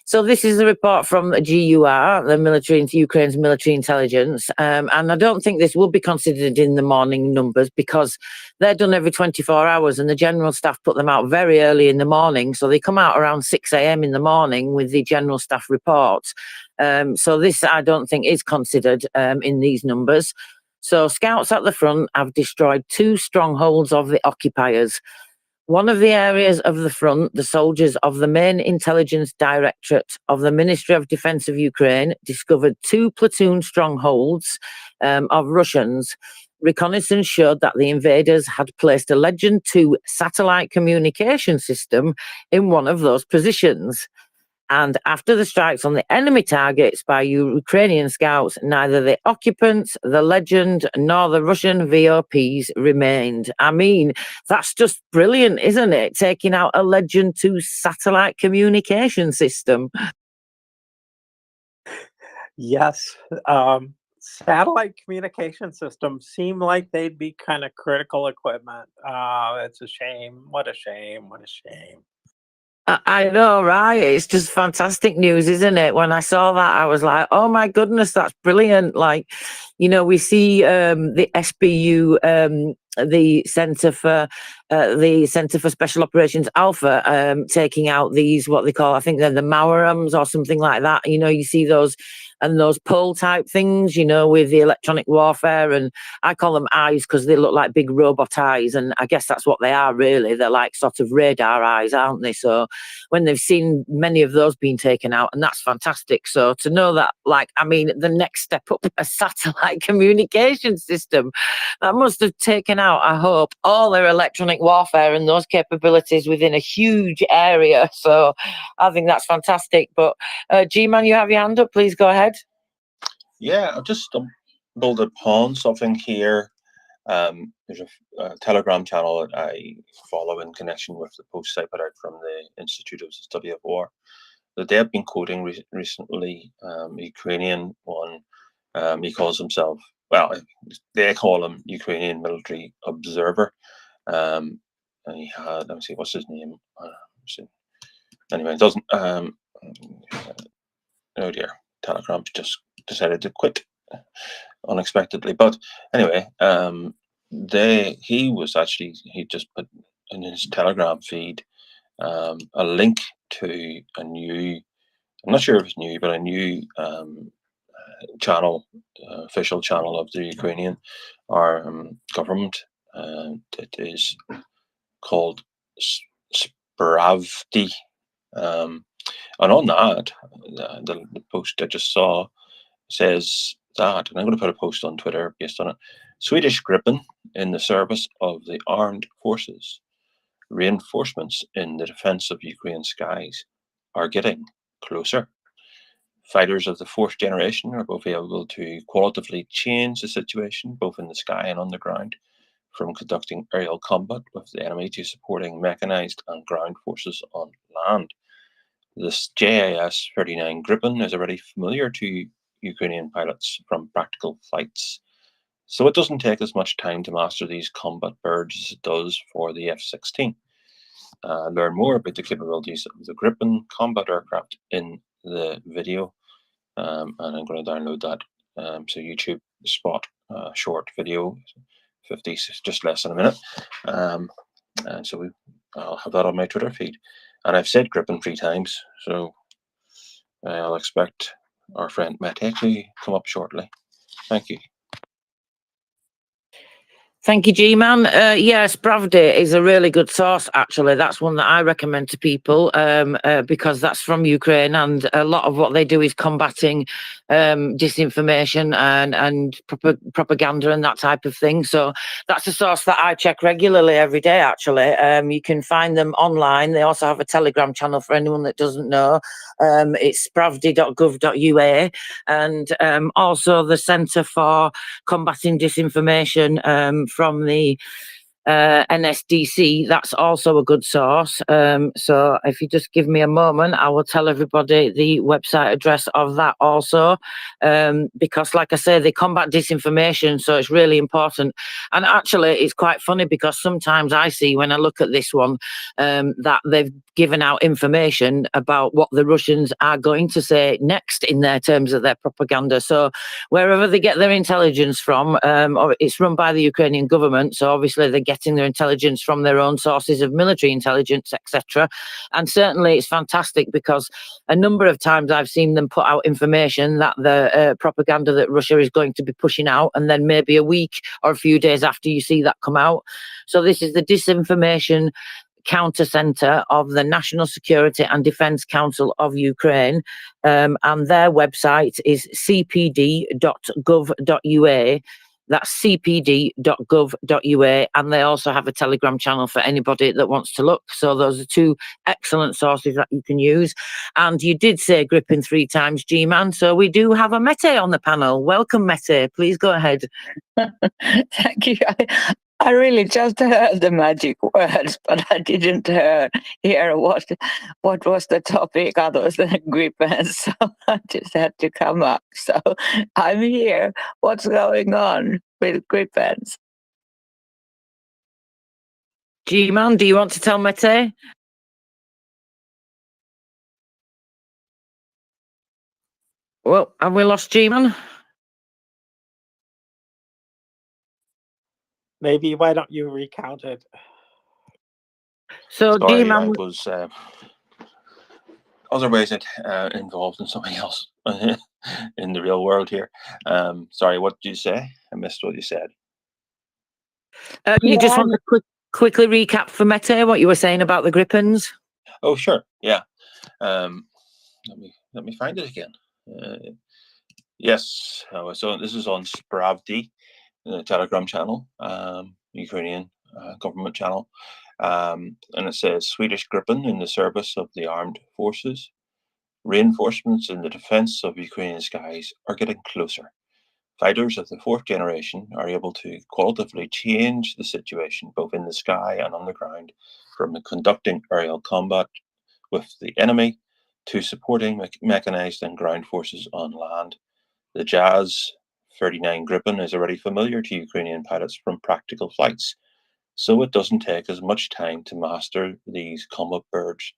So this is a report from the GUR, the military, Ukraine's military intelligence, and I don't think this will be considered in the morning numbers because they're done every 24 hours and the general staff put them out very early in the morning. So they come out around 6 a.m. in the morning with the general staff reports. So this, I don't think, is considered in these numbers. So scouts at the front have destroyed 2 strongholds of the occupiers. One of the areas of the front, the soldiers of the main intelligence directorate of the Ministry of Defense of Ukraine discovered 2 platoon strongholds of Russians. Reconnaissance showed that the invaders had placed a Legend 2 satellite communication system in one of those positions. And after the strikes on the enemy targets by Ukrainian scouts, neither the occupants, the Legend, nor the Russian VOPs remained. I mean, that's just brilliant, isn't it? Taking out a Legend 2 satellite communication system. Yes. Satellite communication systems seem like they'd be kind of critical equipment. It's a shame. What a shame. What a shame. I know, right? It's just fantastic news, isn't it? When I saw that, I was like, oh my goodness, that's brilliant. Like, you know, we see the SBU, the Centre for Special Operations Alpha, taking out these, what they call, I think they're the Maurams or something like that. You know, you see those and those pole type things, you know, with the electronic warfare, and I call them eyes because they look like big robot eyes, and I guess that's what they are really. They're like sort of radar eyes, aren't they? So when they've seen many of those being taken out, and that's fantastic. So to know that, like, I mean, the next step up, a satellite communication system, that must have taken out, I hope, all their electronic warfare and those capabilities within a huge area. So I think that's fantastic. But G-Man, you have your hand up, please go ahead. Yeah, I've just stumbled upon something here. There's a Telegram channel that I follow in connection with the posts I put out from the Institute of the Study of War. That they have been quoting recently, Ukrainian one. He calls himself, well, they call him Ukrainian military observer. And he had, let me see, what's his name? Anyway, it doesn't. Oh dear, Telegram's just decided to quit unexpectedly. But anyway, he just put in his Telegram feed a link to a new, I'm not sure if it's new, but a new channel, official channel of the Ukrainian government. It is called Spravdi. And on that, the post I just saw says that, and I'm going to put a post on Twitter based on it. Swedish Gripen in the service of the armed forces. Reinforcements in the defense of Ukraine's skies are getting closer. Fighters of the 4th generation are both able to qualitatively change the situation, both in the sky and on the ground, from conducting aerial combat with the enemy to supporting mechanized and ground forces on land. This JAS 39 Gripen is already familiar to Ukrainian pilots from practical flights, so it doesn't take as much time to master these combat birds as it does for the F-16. Learn more about the capabilities of the Gripen combat aircraft in the video, and I'm going to download that. So YouTube spot short video, 50, just less than a minute. And so I'll have that on my Twitter feed. And I've said gripping 3 times, so I'll expect our friend Mete to come up shortly. Thank you. Thank you, G-Man. Yes, Pravda is a really good source, actually. That's one that I recommend to people because that's from Ukraine, and a lot of what they do is combating disinformation and propaganda and that type of thing. So that's a source that I check regularly every day, actually. You can find them online. They also have a Telegram channel for anyone that doesn't know. It's pravdi.gov.ua, and also the Centre for Combating Disinformation from the NSDC. That's also a good source. So if you just give me a moment, I will tell everybody the website address of that also, because like I say, they combat disinformation, so it's really important. And actually it's quite funny because sometimes I see when I look at this one that they've given out information about what the Russians are going to say next in their terms of their propaganda. So wherever they get their intelligence from, or it's run by the Ukrainian government, so obviously they're getting their intelligence from their own sources of military intelligence, etc. And certainly it's fantastic because a number of times I've seen them put out information that the propaganda that Russia is going to be pushing out, and then maybe a week or a few days after you see that come out. So this is the Disinformation Counter Centre of the National Security and Defence Council of Ukraine, and their website is cpd.gov.ua. That's cpd.gov.ua, and they also have a Telegram channel for anybody that wants to look. So those are 2 excellent sources that you can use. And you did say gripping 3 times, G-Man, so we do have a Mete on the panel. Welcome, Mete. Please go ahead. Thank you. I really just heard the magic words, but I didn't hear what was the topic other than grippers. So I just had to come up. So I'm here. What's going on with grippers? G-Man, do you want to tell Mete? Well, have we lost G-Man? Maybe why don't you recount it? So Sorry, G-Man I was otherwise involved in something else in the real world here. Sorry, what did you say? I missed what you said. you just want to quickly recap for Mete what you were saying about the grippins? Oh, sure. Yeah. Let me find it again. Yes. So this is on Spravdi, the Telegram channel, Ukrainian government channel, and it says Swedish Gripen in the service of the armed forces. Reinforcements in the defense of Ukrainian skies are getting closer. Fighters of the 4th generation are able to qualitatively change the situation both in the sky and on the ground, from conducting aerial combat with the enemy to supporting mechanized and ground forces on land. The Jazz 39 Gripen is already familiar to Ukrainian pilots from practical flights, so it doesn't take as much time to master these combat birds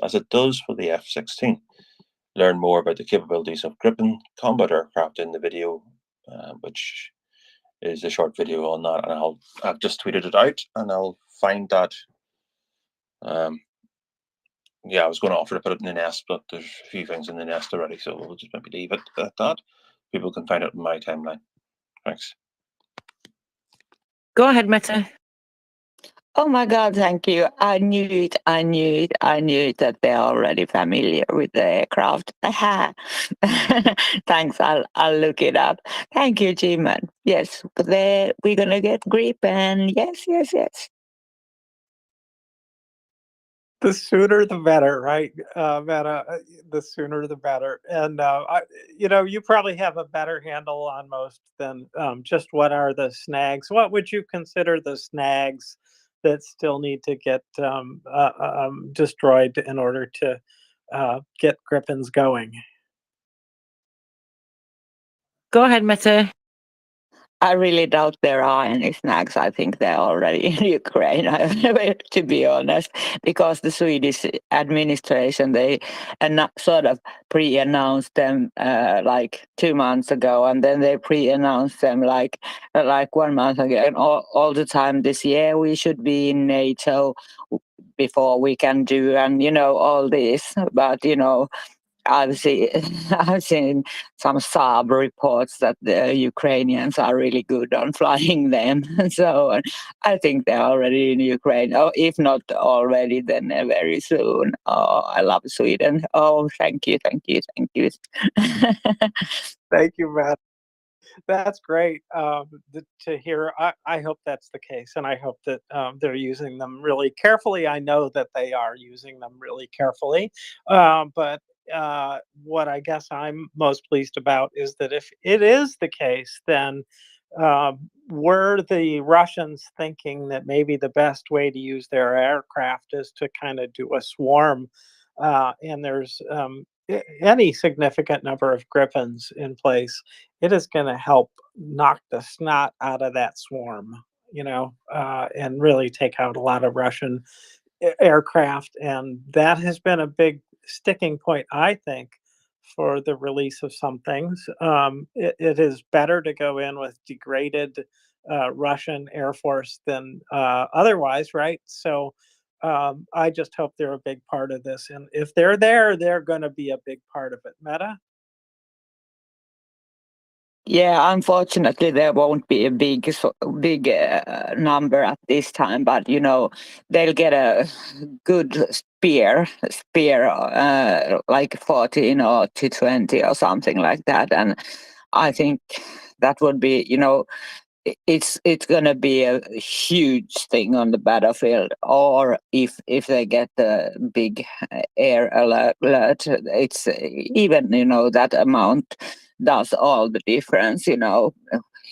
as it does for the F-16. Learn more about the capabilities of Gripen combat aircraft in the video, which is a short video on that, and I've just tweeted it out, and I'll find that. Yeah, I was going to offer to put it in the nest, but there's a few things in the nest already, so we'll just maybe leave it at that. People can find it in my timeline. Thanks. Go ahead, Mete. Oh my God, thank you. I knew it that they're already familiar with the aircraft. Aha. Thanks, I'll look it up. Thank you, G-Man. Yes, we're gonna get grip, and yes. The sooner the better, right, Meta? The sooner the better. And you probably have a better handle on most than just what are the snags. What would you consider the snags that still need to get destroyed in order to get Griffins going? Go ahead, Mete. I really doubt there are any snacks. I think they're already in Ukraine, to be honest, because the Swedish administration, they sort of pre-announced them like 2 months ago, and then they pre-announced them like 1 month ago, and all the time this year we should be in NATO before we can do, and all this. But I've seen I've seen some Saab reports that the Ukrainians are really good on flying them. So I think they're already in Ukraine. Oh, if not already, then very soon. Oh, I love Sweden. Oh, thank you, thank you, thank you. Thank you, Matt. That's great to hear. I hope that's the case, and I hope that they're using them really carefully. I know that they are using them really carefully, but what I guess I'm most pleased about is that if it is the case, then were the Russians thinking that maybe the best way to use their aircraft is to kind of do a swarm, and there's any significant number of Griffins in place, it is going to help knock the snot out of that swarm, and really take out a lot of Russian aircraft. And that has been a big sticking point, I think, for the release of some things. It is better to go in with degraded Russian Air Force than otherwise, right? So I just hope they're a big part of this. And if they're there, they're going to be a big part of it. Meta? Yeah, unfortunately, there won't be a big number at this time, but they'll get a good spear, like 14 or to 20 or something like that, and I think that would be, it's going to be a huge thing on the battlefield. Or if they get the big air alert, it's even that amount does all the difference.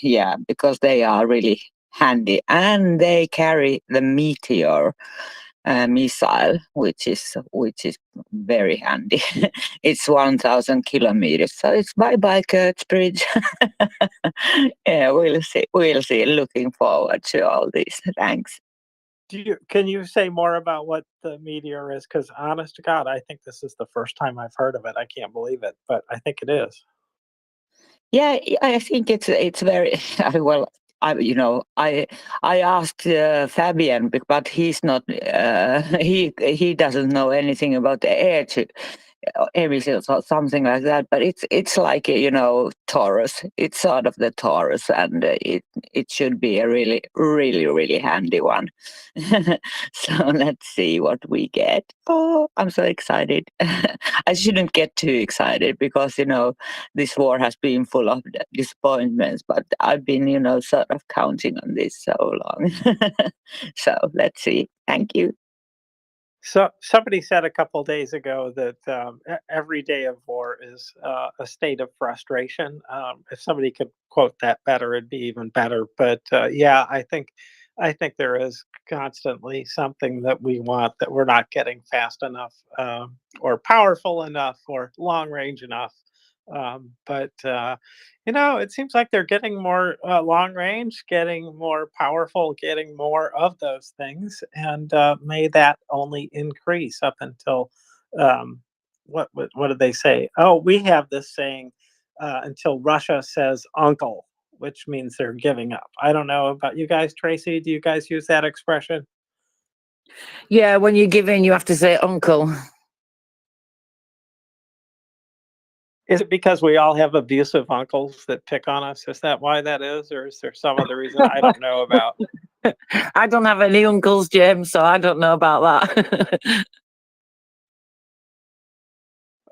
Yeah, because they are really handy, and they carry the Meteor missile, which is very handy. It's 1,000 kilometers, so it's bye Kurtzbridge. Yeah, we'll see. We'll see. Looking forward to all this. Thanks. Can you say more about what the Meteor is? Because honest to God, I think this is the first time I've heard of it. I can't believe it, but I think it is. Yeah, I think it's very well. I asked Fabian, but he's not. He doesn't know anything about the air missiles or something like that. But it's like Taurus. It's sort of the Taurus, and it should be a really, really, really handy one. So let's see what we get. Oh, I'm so excited. I shouldn't get too excited because this war has been full of disappointments, but I've been sort of counting on this so long. So let's see. Thank you. So somebody said a couple days ago that every day of war is a state of frustration. If somebody could quote that better, it'd be even better. But yeah, I think there is constantly something that we want that we're not getting fast enough, or powerful enough, or long range enough. But it seems like they're getting more long range, getting more powerful, getting more of those things, and may that only increase up until what did they say? Oh, we have this saying until Russia says "uncle," which means they're giving up. I don't know about you guys, Tracy. Do you guys use that expression? Yeah, when you give in, you have to say uncle. Is it because we all have abusive uncles that pick on us? Is that why that is? Or is there some other reason I don't know about? I don't have any uncles, James, so I don't know about that.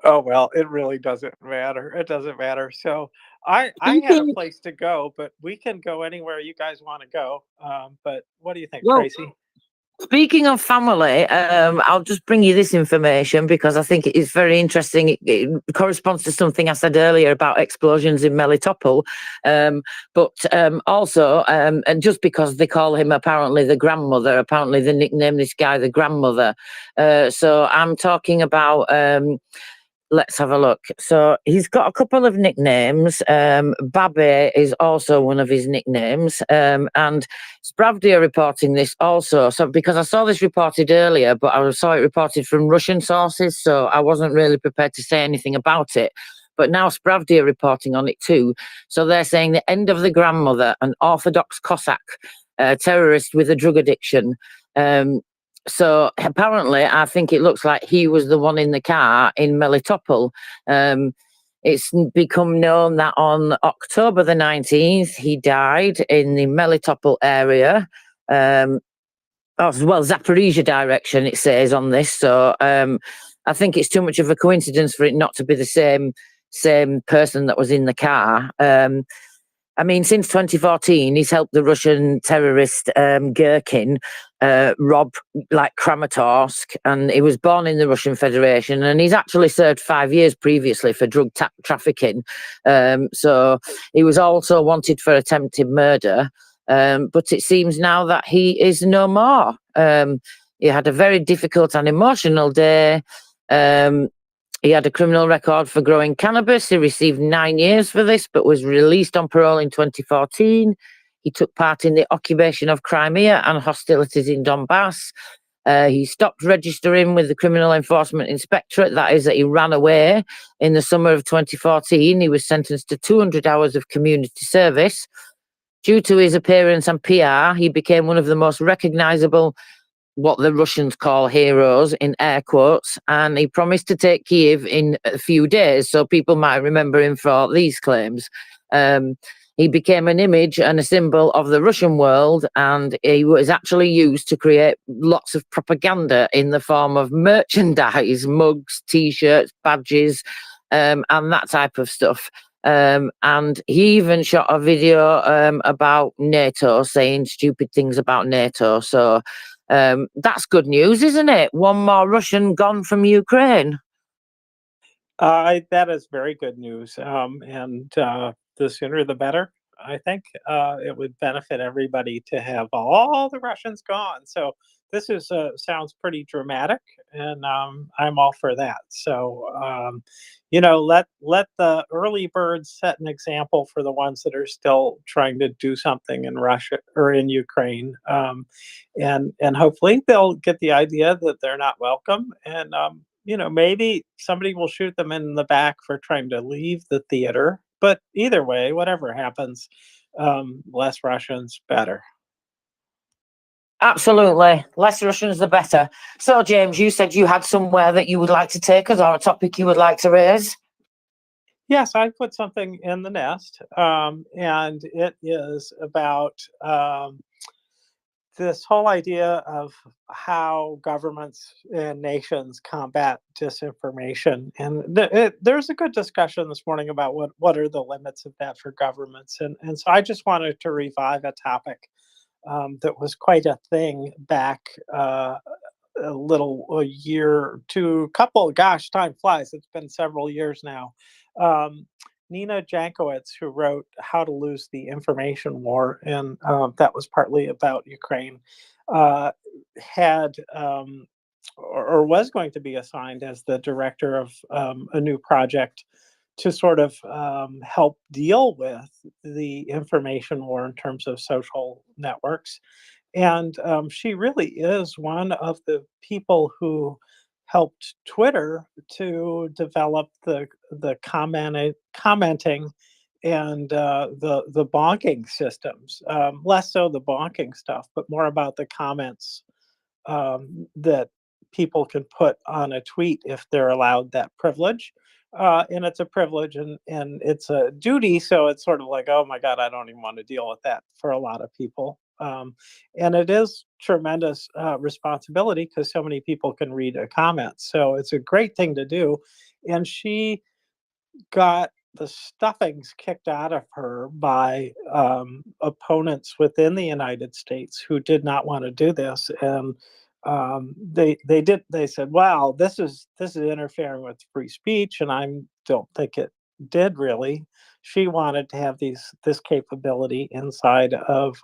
Oh, well, it really doesn't matter. It doesn't matter. So I had a place to go, but we can go anywhere you guys want to go. But what do you think, Well, Tracy? Speaking of family, I'll just bring you this information because I think it is very interesting. It corresponds to something I said earlier about explosions in Melitopol. But also, and just because they call him apparently the grandmother, apparently they nicknamed this guy the grandmother. So I'm talking about let's have a look. So he's got a couple of nicknames. Babby is also one of his nicknames. And Spravdia reporting this also. So because I saw this reported earlier, but I saw it reported from Russian sources, so I wasn't really prepared to say anything about it. But now Spravdia reporting on it too. So they're saying the end of the grandmother, an Orthodox Cossack, terrorist with a drug addiction. So apparently, I think it looks like he was the one in the car in Melitopol. It's become known that on October the 19th, he died in the Melitopol area. Well, Zaporizhia direction, it says on this. So I think it's too much of a coincidence for it not to be the same person that was in the car. I mean, since 2014, he's helped the Russian terrorist Gherkin rob like Kramatorsk, and he was born in the Russian Federation, and he's actually served 5 years previously for drug trafficking. So he was also wanted for attempted murder, but it seems now that he is no more. He had a very difficult and emotional day. He had a criminal record for growing cannabis. He received 9 years for this, but was released on parole in 2014. He took part in the occupation of Crimea and hostilities in Donbass. He stopped registering with the Criminal Enforcement Inspectorate. That is, that he ran away in the summer of 2014. He was sentenced to 200 hours of community service. Due to his appearance and PR, he became one of the most recognizable, what the Russians call heroes, in air quotes, and he promised to take Kiev in a few days, so people might remember him for these claims. He became an image and a symbol of the Russian world, and he was actually used to create lots of propaganda in the form of merchandise, mugs, t-shirts, badges, and that type of stuff. And he even shot a video about NATO, saying stupid things about NATO. So that's good news, isn't it? One more Russian gone from Ukraine. That is very good news. And the sooner the better, I think. It would benefit everybody to have all the Russians gone. So this is sounds pretty dramatic, and I'm all for that. So let the early birds set an example for the ones that are still trying to do something in Russia or in Ukraine, and hopefully they'll get the idea that they're not welcome, and maybe somebody will shoot them in the back for trying to leave the theater. But either way, whatever happens, less Russians, better. Absolutely. Less Russians, the better. So, James, you said you had somewhere that you would like to take us, or a topic you would like to raise? Yes, I put something in the nest, and it is about this whole idea of how governments and nations combat disinformation. And there's a good discussion this morning about what are the limits of that for governments. And so I just wanted to revive a topic that was quite a thing back a year or two, gosh, time flies. It's been several years now. Nina Jankowicz, who wrote How to Lose the Information War, and that was partly about Ukraine, had or was going to be assigned as the director of a new project to sort of help deal with the information war in terms of social networks. And she really is one of the people who helped Twitter to develop the commenting and the bonking systems. Less so the bonking stuff, but more about the comments that people can put on a tweet if they're allowed that privilege. And it's a privilege and it's a duty. So it's sort of like, oh my God, I don't even want to deal with that for a lot of people. And it is tremendous responsibility because so many people can read a comment. So it's a great thing to do. And she got the stuffings kicked out of her by opponents within the United States who did not want to do this. And they said, "Wow, this is interfering with free speech," and I don't think it did really. She wanted to have this capability inside of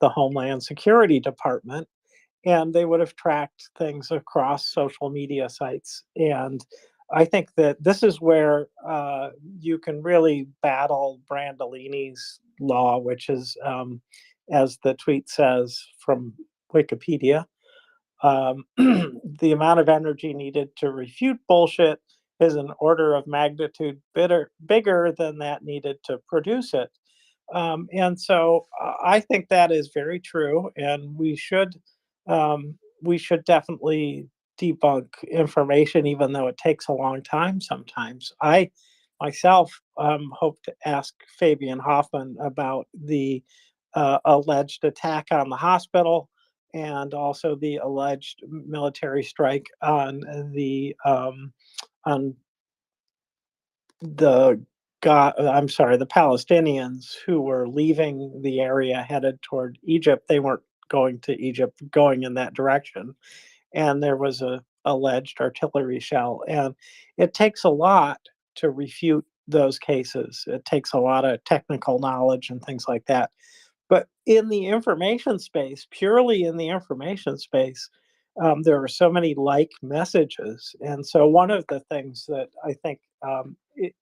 the Homeland Security Department, and they would have tracked things across social media sites. And I think that this is where you can really battle Brandolini's law, which is, as the tweet says from Wikipedia, the amount of energy needed to refute bullshit is an order of magnitude bigger than that needed to produce it. And so I think that is very true, and we should definitely debunk information, even though it takes a long time sometimes. I myself hope to ask Fabian Hoffman about the alleged attack on the hospital and also the alleged military strike on on the Palestinians who were leaving the area headed toward Egypt. They weren't going to Egypt, going in that direction. And there was a alleged artillery shell. And it takes a lot to refute those cases. It takes a lot of technical knowledge and things like that. But in the information space, purely in the information space, there are so many like messages. And so one of the things that I think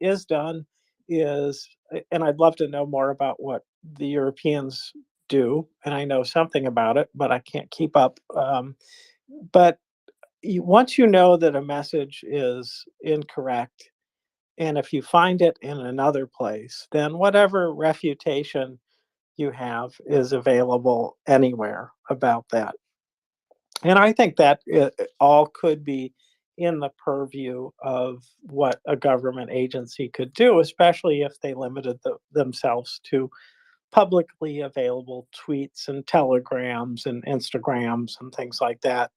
is done is, and I'd love to know more about what the Europeans do, and I know something about it, but I can't keep up. But once you know that a message is incorrect, and if you find it in another place, then whatever refutation you have is available anywhere about that. And I think that it all could be in the purview of what a government agency could do, especially if they limited themselves to publicly available tweets and telegrams and Instagrams and things like that.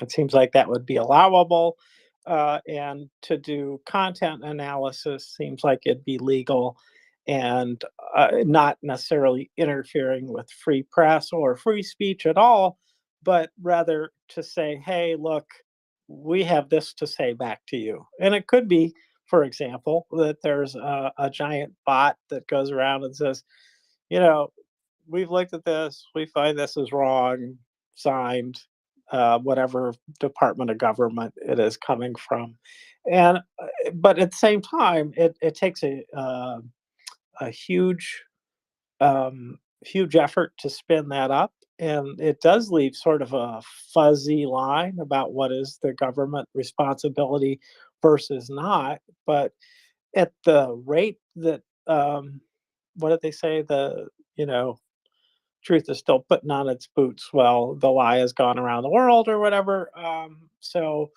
It seems like that would be allowable. And to do content analysis seems like it'd be legal and not necessarily interfering with free press or free speech at all, but rather to say, hey, look, we have this to say back to you. And it could be, for example, that there's a giant bot that goes around and says, you know, we've looked at this, we find this is wrong, signed, whatever department of government it is coming from. And but at the same time, it takes a huge huge effort to spin that up, and it does leave sort of a fuzzy line about what is the government responsibility versus not. But at the rate that what did they say, the truth is still putting on its boots, well, the lie has gone around the world or whatever. So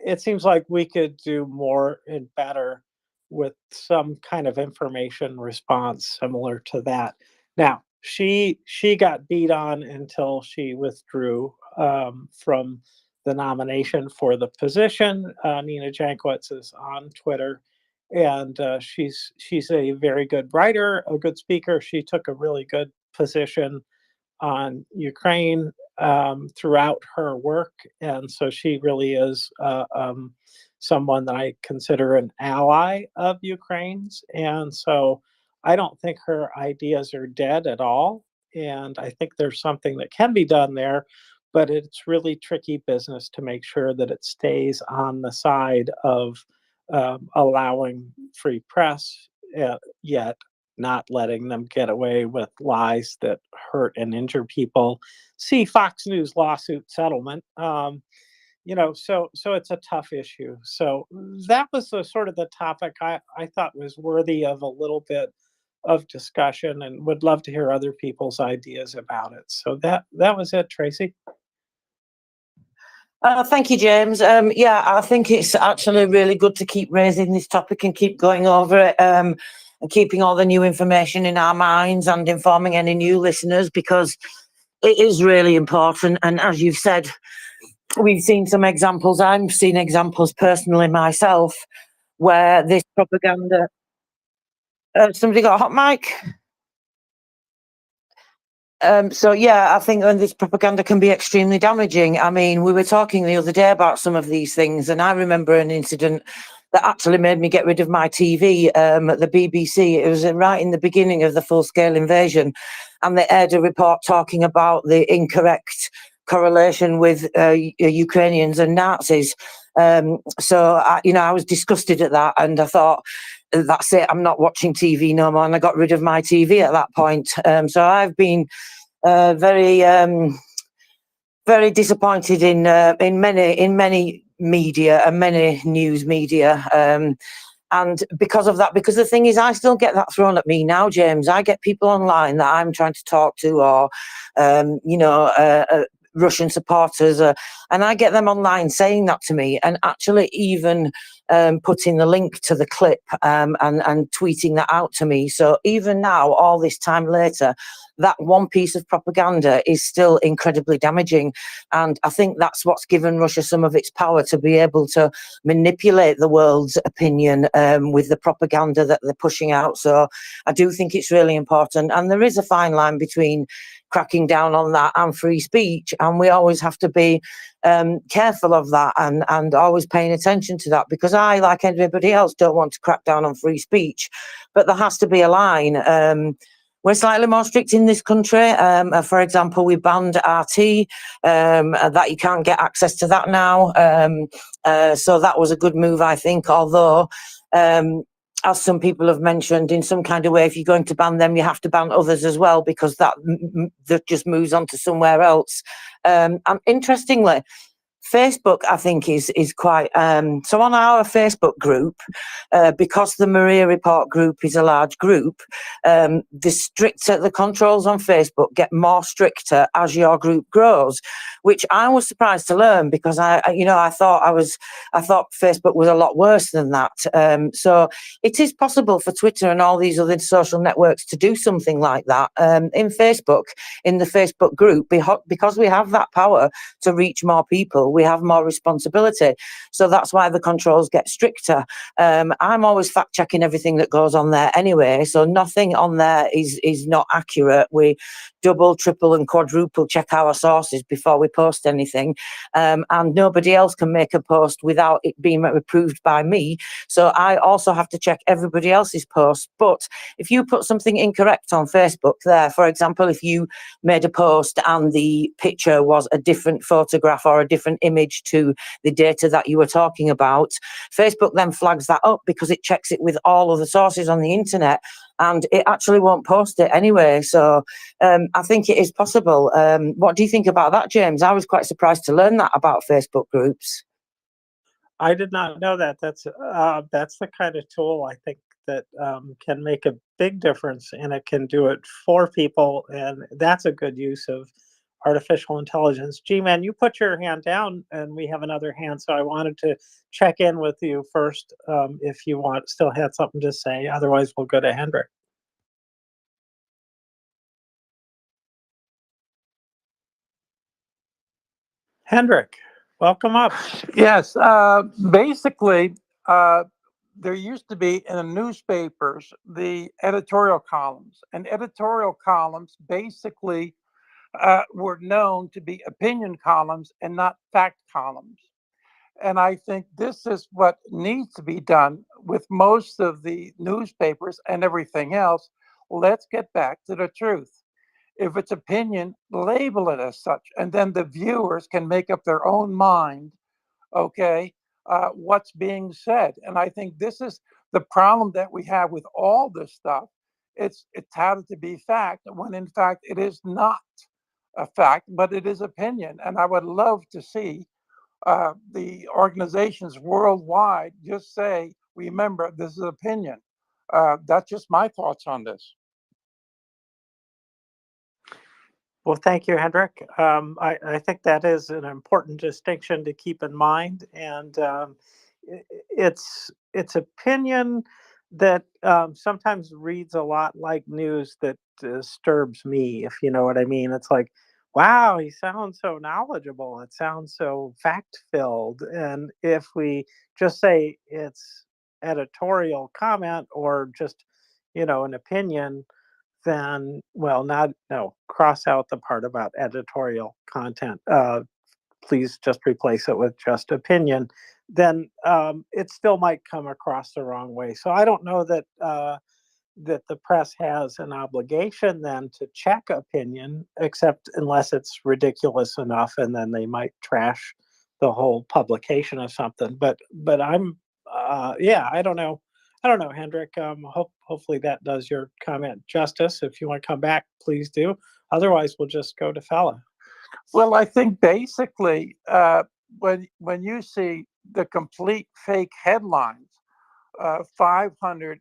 it seems like we could do more and better with some kind of information response similar to that. Now, she got beat on until she withdrew from the nomination for the position. Nina Jankowicz is on Twitter, and she's a very good writer, a good speaker. She took a really good position on Ukraine throughout her work, and so she really is someone that I consider an ally of Ukraine's. And so I don't think her ideas are dead at all, and I think there's something that can be done there, but it's really tricky business to make sure that it stays on the side of allowing free press, yet not letting them get away with lies that hurt and injure people. See Fox News lawsuit settlement. So it's a tough issue. So that was the sort of the topic I thought was worthy of a little bit of discussion, and would love to hear other people's ideas about it. So that was it, Tracy. Thank you, James. Yeah, I think it's actually really good to keep raising this topic and keep going over it, and keeping all the new information in our minds and informing any new listeners, because it is really important. And as you've said, we've seen some examples. I've seen examples personally myself where this propaganda. Somebody got a hot mic? So yeah, I think this propaganda can be extremely damaging. I mean, we were talking the other day about some of these things, and I remember an incident that actually made me get rid of my TV at the BBC. It was right in the beginning of the full-scale invasion, and they aired a report talking about the incorrect correlation with Ukrainians and Nazis. So I was disgusted at that, and I thought, that's it, I'm not watching TV no more, and I got rid of my TV at that point. So I've been very very disappointed in many media and many news media. And because of that, because the thing is, I still get that thrown at me now, James. I get people online that I'm trying to talk to, or Russian supporters, and I get them online saying that to me, and actually even putting the link to the clip and tweeting that out to me. So even now, all this time later, that one piece of propaganda is still incredibly damaging. And I think that's what's given Russia some of its power, to be able to manipulate the world's opinion with the propaganda that they're pushing out. So I do think it's really important. And there is a fine line between cracking down on that and free speech. And we always have to be careful of that, and always paying attention to that, because I, like everybody else, don't want to crack down on free speech. But there has to be a line. We're slightly more strict in this country. For example, we banned RT, that you can't get access to that now. So that was a good move, I think, although as some people have mentioned, in some kind of way, if you're going to ban them, you have to ban others as well, because that just moves on to somewhere else. And interestingly, Facebook, I think, is quite so on our Facebook group, because the MriyaReport group is a large group. The stricter the controls on Facebook get more stricter as your group grows, which I was surprised to learn, because I thought Facebook was a lot worse than that. So it is possible for Twitter and all these other social networks to do something like that. In Facebook, in the Facebook group, because we have that power to reach more people, we have more responsibility. So that's why the controls get stricter. I'm always fact checking everything that goes on there anyway, so nothing on there is not accurate. We double, triple and quadruple check our sources before we post anything, and nobody else can make a post without it being approved by me. So I also have to check everybody else's posts. But if you put something incorrect on Facebook there, for example, if you made a post and the picture was a different photograph or a different image to the data that you were talking about, Facebook then flags that up, because it checks it with all of the sources on the internet, and it actually won't post it anyway. So I think it is possible. What do you think about that, James? I was quite surprised to learn that about Facebook groups. I did not know that. That's the kind of tool, I think, that can make a big difference, and it can do it for people, and that's a good use of artificial intelligence. G-Man, you put your hand down, and we have another hand, so I wanted to check in with you first, if you still had something to say. Otherwise, we'll go to Hendrik. Hendrik, welcome up. Yes, basically, there used to be in the newspapers the editorial columns, and editorial columns basically were known to be opinion columns and not fact columns. And I think this is what needs to be done with most of the newspapers and everything else. Let's get back to the truth. If it's opinion, label it as such, and then the viewers can make up their own mind, okay, what's being said. And I think this is the problem that we have with all this stuff. It's touted to be fact, when in fact it is not a fact, but it is opinion. And I would love to see the organizations worldwide just say, remember, this is opinion. That's just my thoughts on this. Well, thank you, Hendrik. I think that is an important distinction to keep in mind, and it's opinion that sometimes reads a lot like news that disturbs me, if you know what I mean. It's like, wow, he sounds so knowledgeable. It sounds so fact-filled. And if we just say it's editorial comment or just, an opinion, then, well, cross out the part about editorial content. Please just replace it with just opinion. Then it still might come across the wrong way. So I don't know that that the press has an obligation then to check opinion, except unless it's ridiculous enough, and then they might trash the whole publication of something. But I'm yeah, I don't know. Hendrik. Hopefully that does your comment justice. If you want to come back, please do. Otherwise, we'll just go to Fella. Well, I think basically when you see the complete fake headlines, 500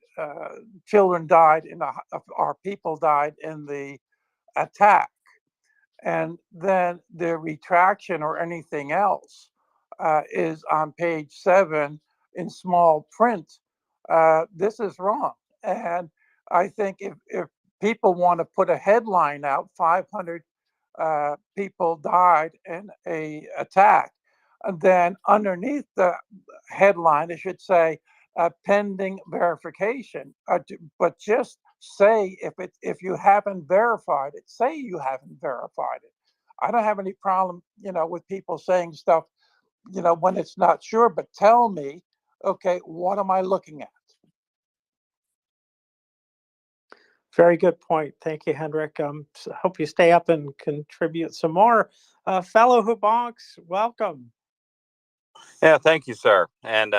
children died or people died in the attack, and then the retraction or anything else is on page 7 in small print. This is wrong. And I think if people want to put a headline out, 500 people died in a attack, and then underneath the headline, it should say pending verification. But just say if you haven't verified it, say you haven't verified it. I don't have any problem, with people saying stuff, when it's not sure. But tell me, okay, what am I looking at? Very good point. Thank you, Hendrik. Hope you stay up and contribute some more. Fellow who bonks, welcome. Yeah, thank you, sir. And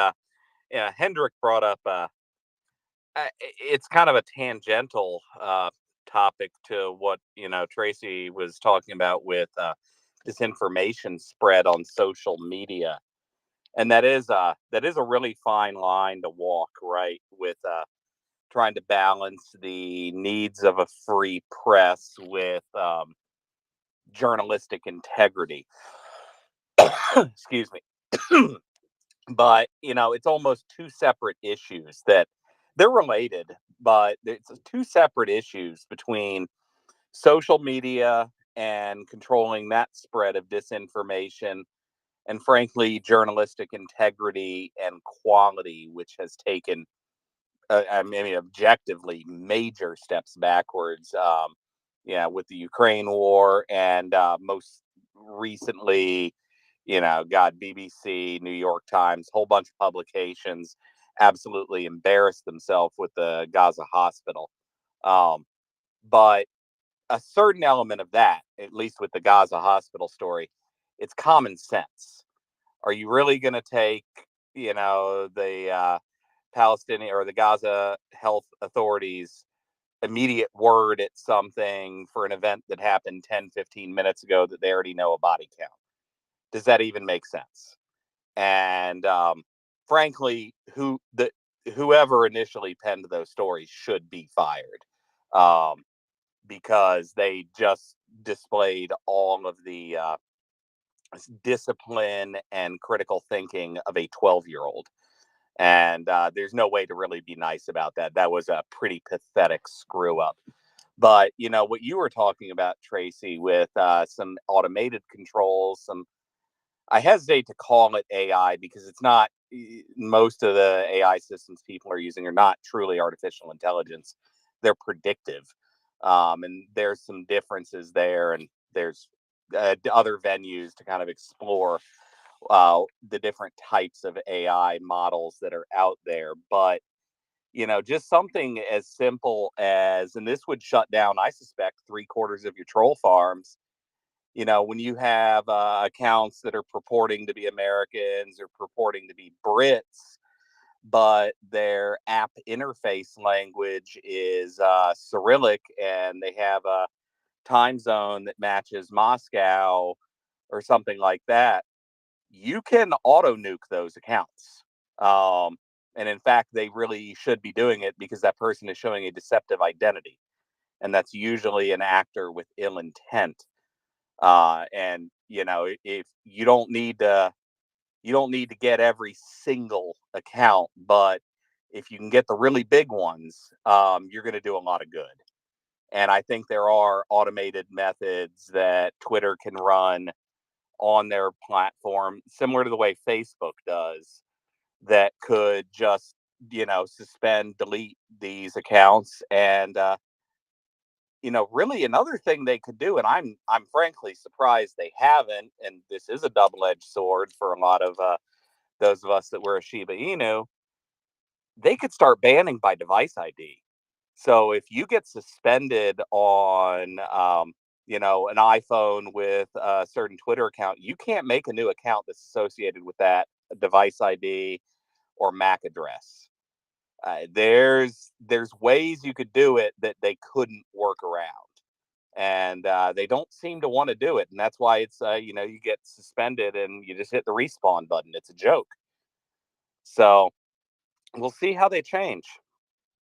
yeah, Hendrik brought up it's kind of a tangential topic to what Tracy was talking about with disinformation spread on social media, and that is a really fine line to walk, right, with trying to balance the needs of a free press with journalistic integrity. Excuse me. But it's almost two separate issues that they're related, but it's two separate issues between social media and controlling that spread of disinformation, and frankly journalistic integrity and quality, which has taken I mean objectively major steps backwards, with the Ukraine war, and most recently, BBC, New York Times, whole bunch of publications absolutely embarrassed themselves with the Gaza hospital. But a certain element of that, at least with the Gaza hospital story, it's common sense. Are you really going to take, the Palestinian or the Gaza health authorities' immediate word at something for an event that happened 10, 15 minutes ago that they already know a body count? Does that even make sense? And frankly, whoever initially penned those stories should be fired, because they just displayed all of the discipline and critical thinking of a 12-year-old. And there's no way to really be nice about that. That was a pretty pathetic screw up. But what you were talking about, Tracy, with some automated controls, I hesitate to call it AI because it's not. Most of the AI systems people are using are not truly artificial intelligence. They're predictive, and there's some differences there, and there's other venues to kind of explore the different types of AI models that are out there. But just something as simple as, and this would shut down, I suspect, 3/4 of your troll farms. When you have accounts that are purporting to be Americans or purporting to be Brits, but their app interface language is Cyrillic, and they have a time zone that matches Moscow or something like that, you can auto nuke those accounts. And in fact, they really should be doing it because that person is showing a deceptive identity. And that's usually an actor with ill intent. And if you don't need to get every single account, but if you can get the really big ones, you're going to do a lot of good. And I think there are automated methods that Twitter can run on their platform, similar to the way Facebook does, that could just, suspend, delete these accounts. And, really another thing they could do, and I'm frankly surprised they haven't, and this is a double-edged sword for a lot of those of us that wear a Shiba Inu, they could start banning by device ID. So if you get suspended on, an iPhone with a certain Twitter account, you can't make a new account that's associated with that device ID or MAC address. There's ways you could do it that they couldn't work around, and they don't seem to want to do it, and that's why it's you get suspended and you just hit the respawn button. It's a joke. So we'll see how they change.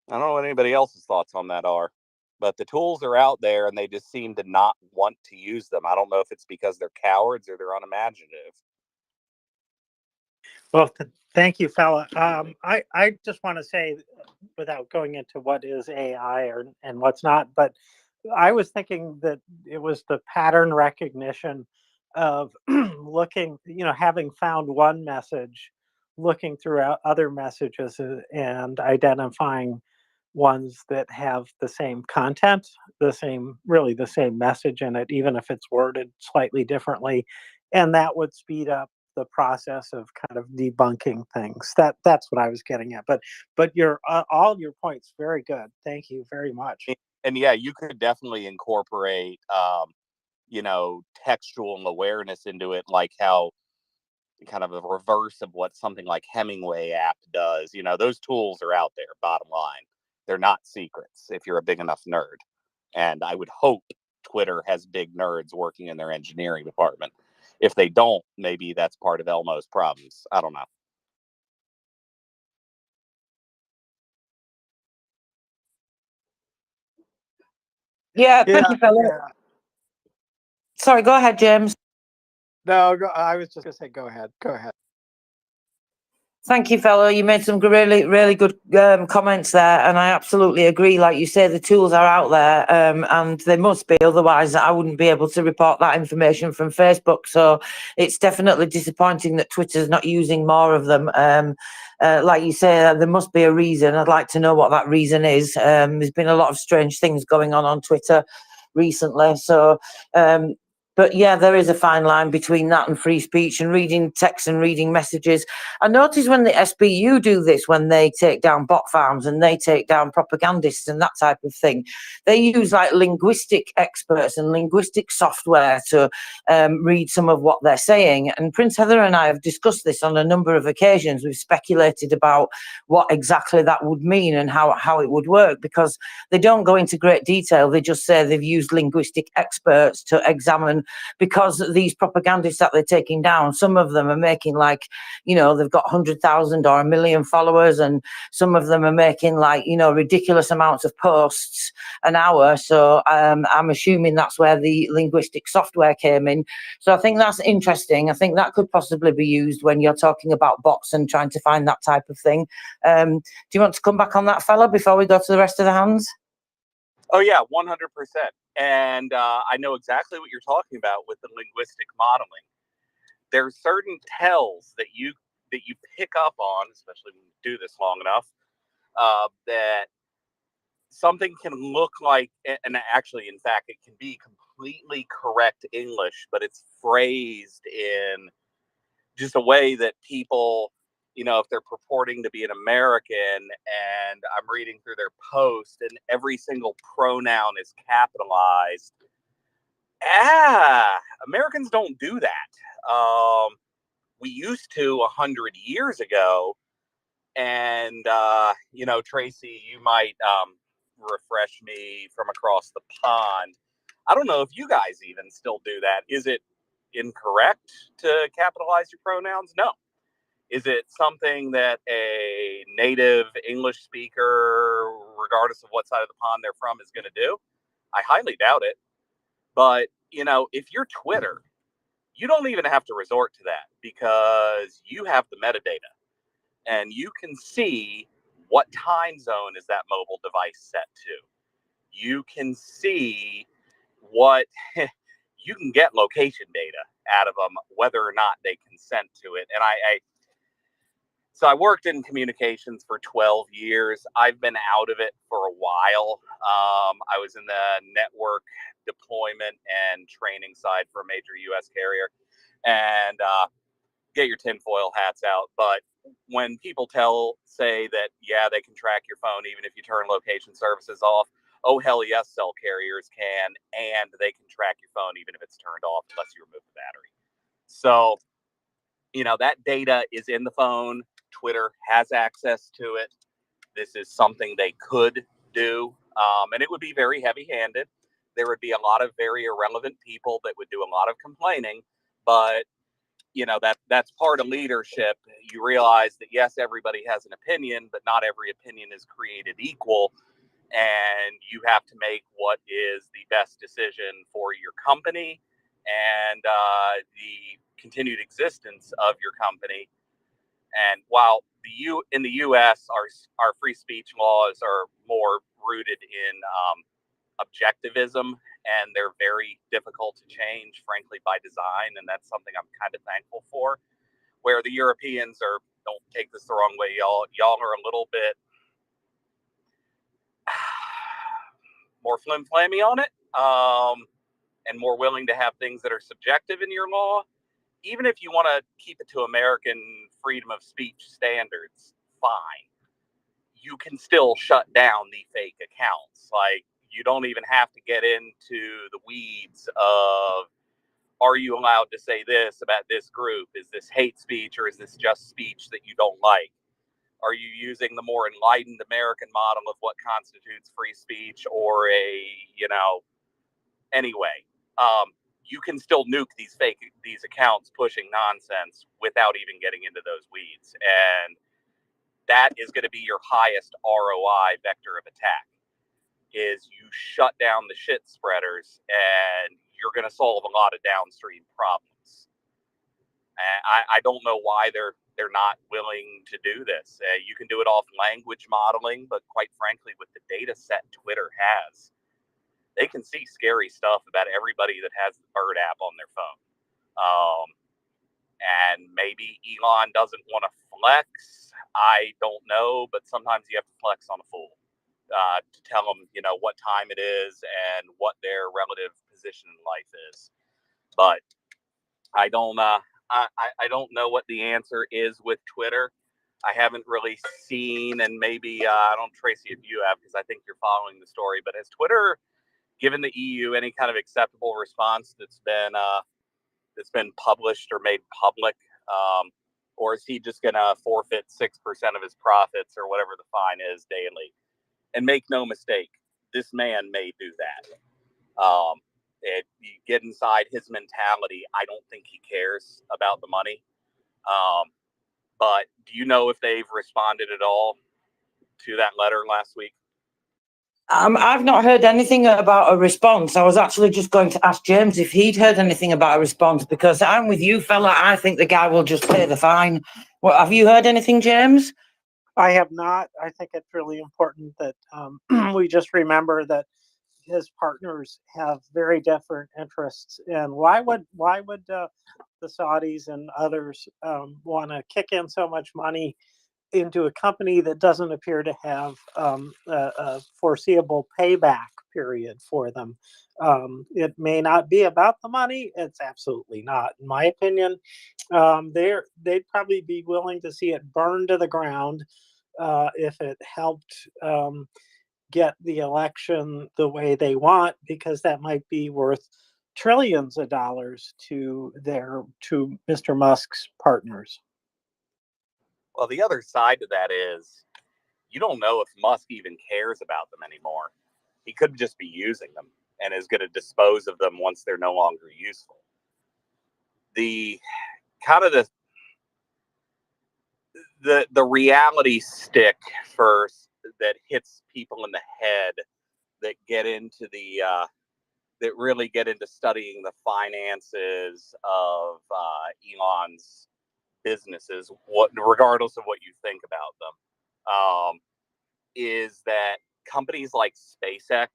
I don't know what anybody else's thoughts on that are, but the tools are out there and they just seem to not want to use them. I don't know if it's because they're cowards or they're unimaginative. Well, thank you, fella. I just want to say, without going into what is AI and what's not, but I was thinking that it was the pattern recognition of looking, having found one message, looking throughout other messages and identifying ones that have the same content, really the same message in it, even if it's worded slightly differently. And that would speed up the process of kind of debunking things. That's what I was getting at. But all your points very good. Thank you very much. And yeah, you could definitely incorporate textual awareness into it, like how kind of a reverse of what something like Hemingway app does. Those tools are out there, bottom line. They're not secrets if you're a big enough nerd. And I would hope Twitter has big nerds working in their engineering department. If they don't, maybe that's part of Elmo's problems. I don't know. Yeah, thank you, fella. Yeah. Sorry, go ahead, James. No, I was just going to say, go ahead. Thank you, fella. You made some really, really good comments there, and I absolutely agree. Like you say, the tools are out there, and they must be. Otherwise, I wouldn't be able to report that information from Facebook. So it's definitely disappointing that Twitter's not using more of them. Like you say, there must be a reason. I'd like to know what that reason is. There's been a lot of strange things going on Twitter recently. So, but yeah, there is a fine line between that and free speech and reading text and reading messages. I notice when the SBU do this, when they take down bot farms and they take down propagandists and that type of thing, they use like linguistic experts and linguistic software to read some of what they're saying. And Prince Heather and I have discussed this on a number of occasions. We've speculated about what exactly that would mean and how it would work, because they don't go into great detail. They just say they've used linguistic experts to examine, because these propagandists that they're taking down, some of them are making like, they've got 100,000 or 1 million followers, and some of them are making like, ridiculous amounts of posts an hour. So I'm assuming that's where the linguistic software came in. So I think that's interesting. I think that could possibly be used when you're talking about bots and trying to find that type of thing. Do you want to come back on that, fella, before we go to the rest of the hands? Oh yeah, 100%. And I know exactly what you're talking about with the linguistic modeling. There are certain tells that you pick up on, especially when you do this long enough, that something can look like, and actually, in fact, it can be completely correct English, but it's phrased in just a way that people, if they're purporting to be an American and I'm reading through their post and every single pronoun is capitalized. Americans don't do that. We used to 100 years ago. And, Tracy, you might refresh me from across the pond. I don't know if you guys even still do that. Is it incorrect to capitalize your pronouns? No. Is it something that a native English speaker, regardless of what side of the pond they're from, is going to do? I highly doubt it. But, if you're Twitter, you don't even have to resort to that, because you have the metadata and you can see what time zone is that mobile device set to. You can see what you can get location data out of them, whether or not they consent to it. And so I worked in communications for 12 years. I've been out of it for a while. I was in the network deployment and training side for a major U.S. carrier. And get your tinfoil hats out. But when people say that, yeah, they can track your phone even if you turn location services off, oh, hell yes, cell carriers can, and they can track your phone even if it's turned off unless you remove the battery. So, that data is in the phone. Twitter has access to it. This is something they could do, and it would be very heavy-handed. There would be a lot of very irrelevant people that would do a lot of complaining, but that's part of leadership. You realize that yes, everybody has an opinion, but not every opinion is created equal, and you have to make what is the best decision for your company and the continued existence of your company. And while in the U.S. our free speech laws are more rooted in objectivism, and they're very difficult to change, frankly, by design, and that's something I'm kind of thankful for. Where the Europeans are, don't take this the wrong way, y'all are a little bit more flim-flammy on it, and more willing to have things that are subjective in your law. Even if you want to keep it to American freedom of speech standards, fine. You can still shut down the fake accounts. Like, you don't even have to get into the weeds of, are you allowed to say this about this group? Is this hate speech or is this just speech that you don't like? Are you using the more enlightened American model of what constitutes free speech or anyway, you can still nuke these accounts pushing nonsense without even getting into those weeds. And that is going to be your highest ROI vector of attack, is you shut down the shit spreaders and you're going to solve a lot of downstream problems. And I don't know why they're not willing to do this. You can do it off language modeling, but quite frankly, with the data set Twitter has, they can see scary stuff about everybody that has the Bird app on their phone. And maybe Elon doesn't want to flex. I don't know, but sometimes you have to flex on a fool to tell them, what time it is and what their relative position in life is. But I don't know what the answer is with Twitter. I haven't really seen, and maybe I don't, Tracy, if you have, because I think you're following the story. But has Twitter given the EU any kind of acceptable response that's been published or made public, or is he just going to forfeit 6% of his profits or whatever the fine is daily? And make no mistake, this man may do that. You get inside his mentality, I don't think he cares about the money. But do you know if they've responded at all to that letter last week? I've not heard anything about a response. I was actually just going to ask James if he'd heard anything about a response, because I'm with you, fella. I think the guy will just pay the fine. Well, have you heard anything, James? I have not. I think it's really important that we just remember that his partners have very different interests. And why would the Saudis and others want to kick in so much money into a company that doesn't appear to have a foreseeable payback period for them? It may not be about the money. It's absolutely not, in my opinion. They'd probably be willing to see it burn to the ground if it helped get the election the way they want, because that might be worth trillions of dollars to Mr. Musk's partners. Well, the other side to that is, you don't know if Musk even cares about them anymore. He could just be using them and is going to dispose of them once they're no longer useful. The kind of the reality stick first that hits people in the head that get into that really get into studying the finances of Elon's businesses, regardless of what you think about them, is that companies like SpaceX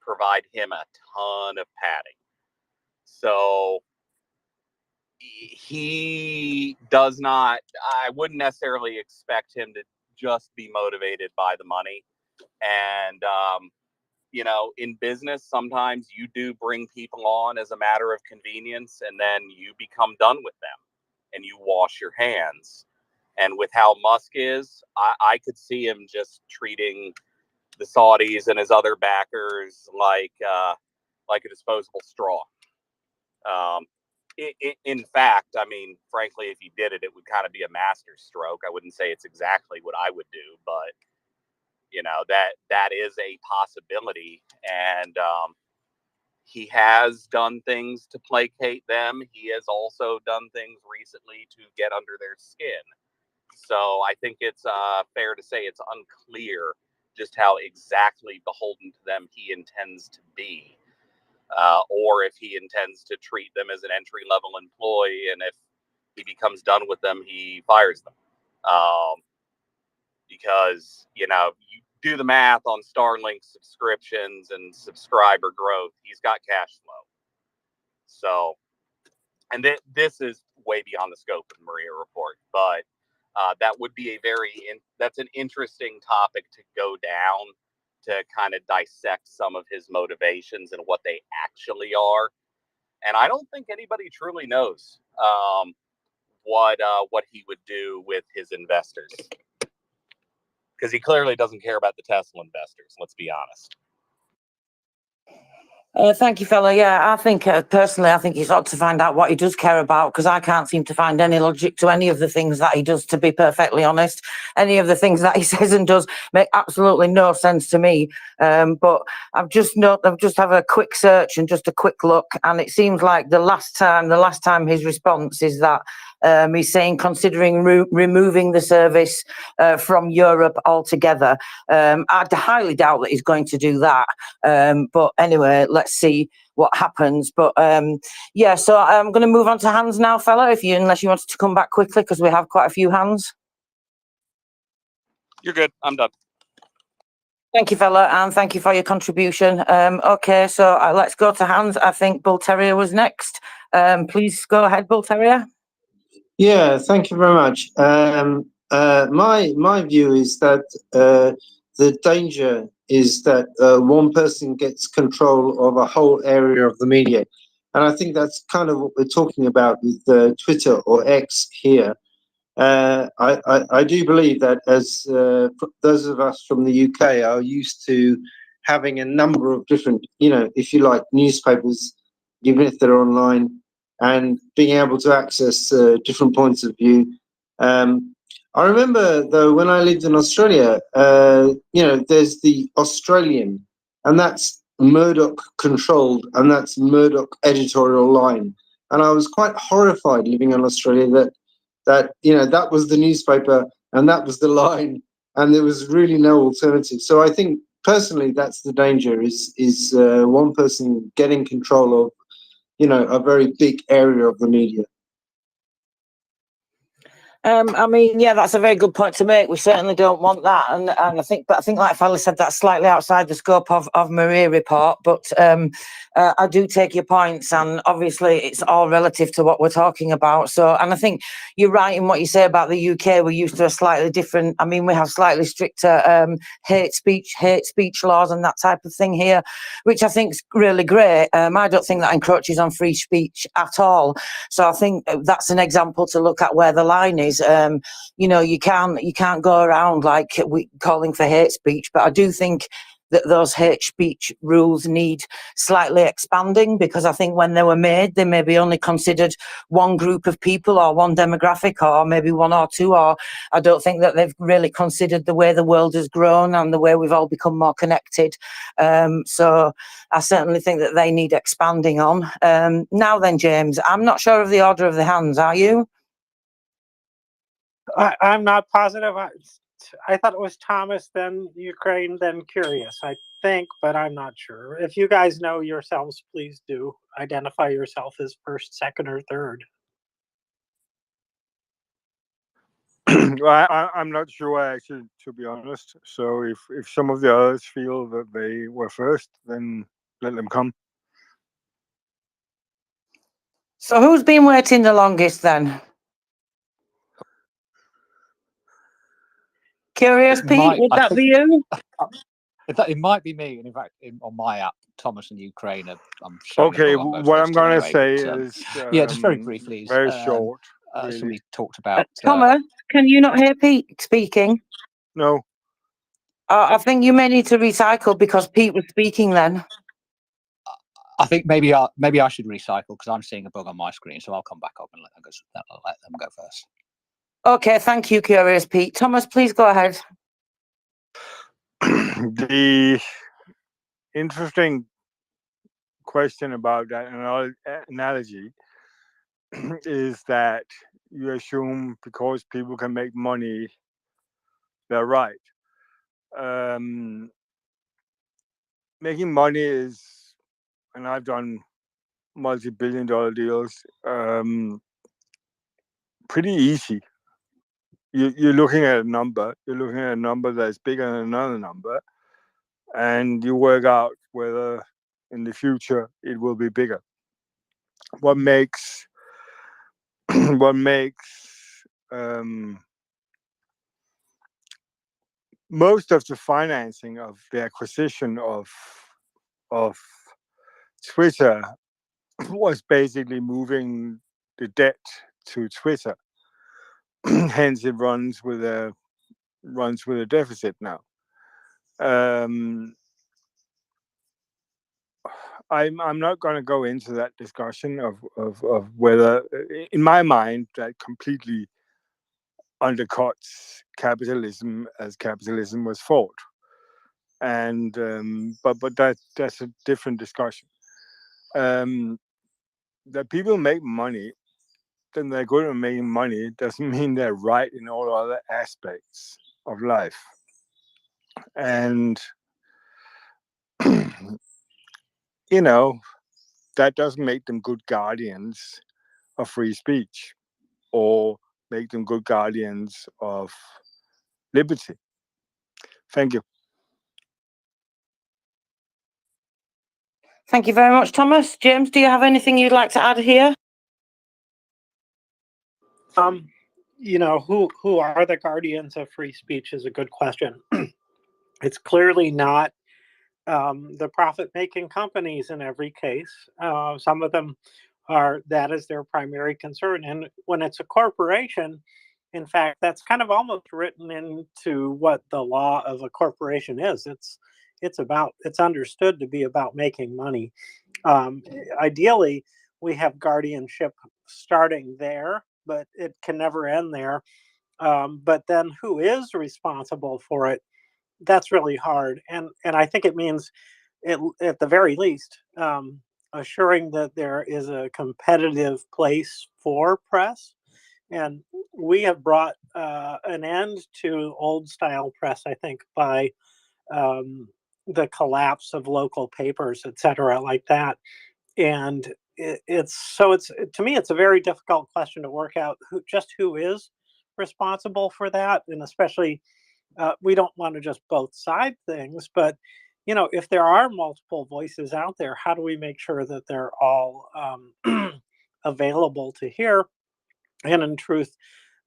provide him a ton of padding. So he does not, I wouldn't necessarily expect him to just be motivated by the money. And, in business, sometimes you do bring people on as a matter of convenience, and then you become done with them and you wash your hands. And with how Musk is, I could see him just treating the Saudis and his other backers like a disposable straw. In fact, I mean, frankly, if he did it, it would kind of be a master stroke. I wouldn't say it's exactly what I would do, but you know, that is a possibility. And he has done things to placate them. He has also done things recently to get under their skin. So I think it's fair to say it's unclear just how exactly beholden to them he intends to be. Or if he intends to treat them as an entry-level employee, and if he becomes done with them, he fires them. Because, you know, you do the math on Starlink subscriptions and subscriber growth, he's got cash flow. So, and this is way beyond the scope of the MriyaReport, but that would be that's an interesting topic to go down, to kind of dissect some of his motivations and what they actually are. And I don't think anybody truly knows what he would do with his investors, because he clearly doesn't care about the Tesla investors. Let's be honest. Thank you, fella. Yeah, I think personally, I think he's ought to find out what he does care about, because I can't seem to find any logic to any of the things that he does, to be perfectly honest. Any of the things that he says and does make absolutely no sense to me. But I've just have a quick search and just a quick look, and it seems like the last time his response is that he's saying considering removing the service from Europe altogether. I highly doubt that he's going to do that. But anyway, let's see what happens. But yeah, so I'm going to move on to hands now, fella, unless you wanted to come back quickly, because we have quite a few hands. You're good. I'm done. Thank you, fella, and thank you for your contribution. Okay, so let's go to hands. I think Bull Terrier was next. Please go ahead, Bull Terrier. Yeah, thank you very much. My view is that the danger is that one person gets control of a whole area of the media. And I think that's kind of what we're talking about with Twitter or X here. I do believe that as those of us from the UK are used to having a number of different, if you like, newspapers, even if they're online, and being able to access different points of view. I remember, though, when I lived in Australia, there's the Australian, and that's Murdoch controlled, and that's Murdoch editorial line. And I was quite horrified living in Australia that was the newspaper and that was the line, and there was really no alternative. So I think personally that's the danger, is one person getting control of a very big area of the media. I mean, yeah, that's a very good point to make. We certainly don't want that, and I think, like Fowler said, that's slightly outside the scope of MriyaReport. But I do take your points, and obviously it's all relative to what we're talking about. So, and I think you're right in what you say about the UK. We're used to a slightly different. I mean, we have slightly stricter hate speech laws and that type of thing here, which I think is really great. I don't think that encroaches on free speech at all. So I think that's an example to look at where the line is. You can't go around like calling for hate speech, but I do think that those hate speech rules need slightly expanding, because I think when they were made, they maybe only considered one group of people or one demographic or maybe one or two, or I don't think that they've really considered the way the world has grown and the way we've all become more connected. So I certainly think that they need expanding on. Now then, James, I'm not sure of the order of the hands, are you? I'm not positive. I thought it was Thomas, then Ukraine, then Curious, I think, but I'm not sure. If you guys know yourselves, please do identify yourself as first, second, or third. I'm not sure, actually, to be honest. So if some of the others feel that they were first, then let them come. So who's been waiting the longest then? Curious Pete, would that be you? It might be me, and in fact, on my app, Thomas and Ukraine, I'm showing. Okay, what I'm going to say is yeah, just very briefly, very short. So Really. we talked about Thomas, can you not hear Pete speaking? No. I think you may need to recycle because Pete was speaking then. I think maybe I should recycle because I'm seeing a bug on my screen, so I'll come back up and let them go first. Okay, thank you, Curious Pete. Thomas, please go ahead. The interesting question about that analogy is that you assume because people can make money, they're right. Making money is, and I've done multi-billion-dollar deals, pretty easy. You're looking at a number. You're looking at a number that's bigger than another number, and you work out whether in the future it will be bigger. What makes most of the financing of the acquisition of Twitter was basically moving the debt to Twitter. Hence, it runs with a deficit now. I'm not going to go into that discussion of whether, in my mind, that completely undercuts capitalism as capitalism was fought. And but that's a different discussion. That people make money, then they're good at making money, doesn't mean they're right in all other aspects of life. And you know, that doesn't make them good guardians of free speech or make them good guardians of liberty. Thank you. Thank you very much, Thomas. James, do you have anything you'd like to add here? You know, who are the guardians of free speech is a good question. It's clearly not the profit-making companies in every case. Some of them that is their primary concern. And when it's a corporation, in fact, that's kind of almost written into what the law of a corporation is. It's understood to be about making money. Ideally, we have guardianship starting there, but it can never end there. But then who is responsible for it? That's really hard. And I think it means, at the very least, assuring that there is a competitive place for press. And we have brought an end to old style press, I think, by the collapse of local papers, et cetera, like that. And to me, it's a very difficult question to work out who is responsible for that. And especially, we don't want to just both side things, but if there are multiple voices out there, how do we make sure that they're all available to hear? And in truth,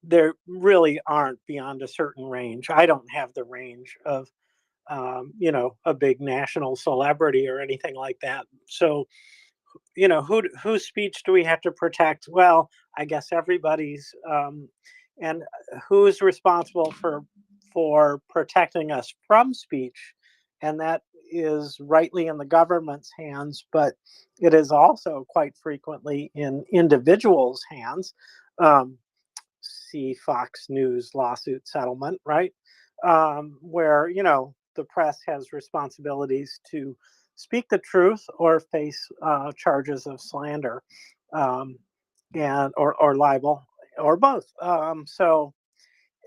there really aren't beyond a certain range. I don't have the range of a big national celebrity or anything like that. So whose speech do we have to protect? Well, I guess everybody's. And who's responsible for protecting us from speech? And that is rightly in the government's hands, but it is also quite frequently in individuals' hands. See Fox News lawsuit settlement, right? Where the press has responsibilities to speak the truth or face charges of slander, and or libel, or both. So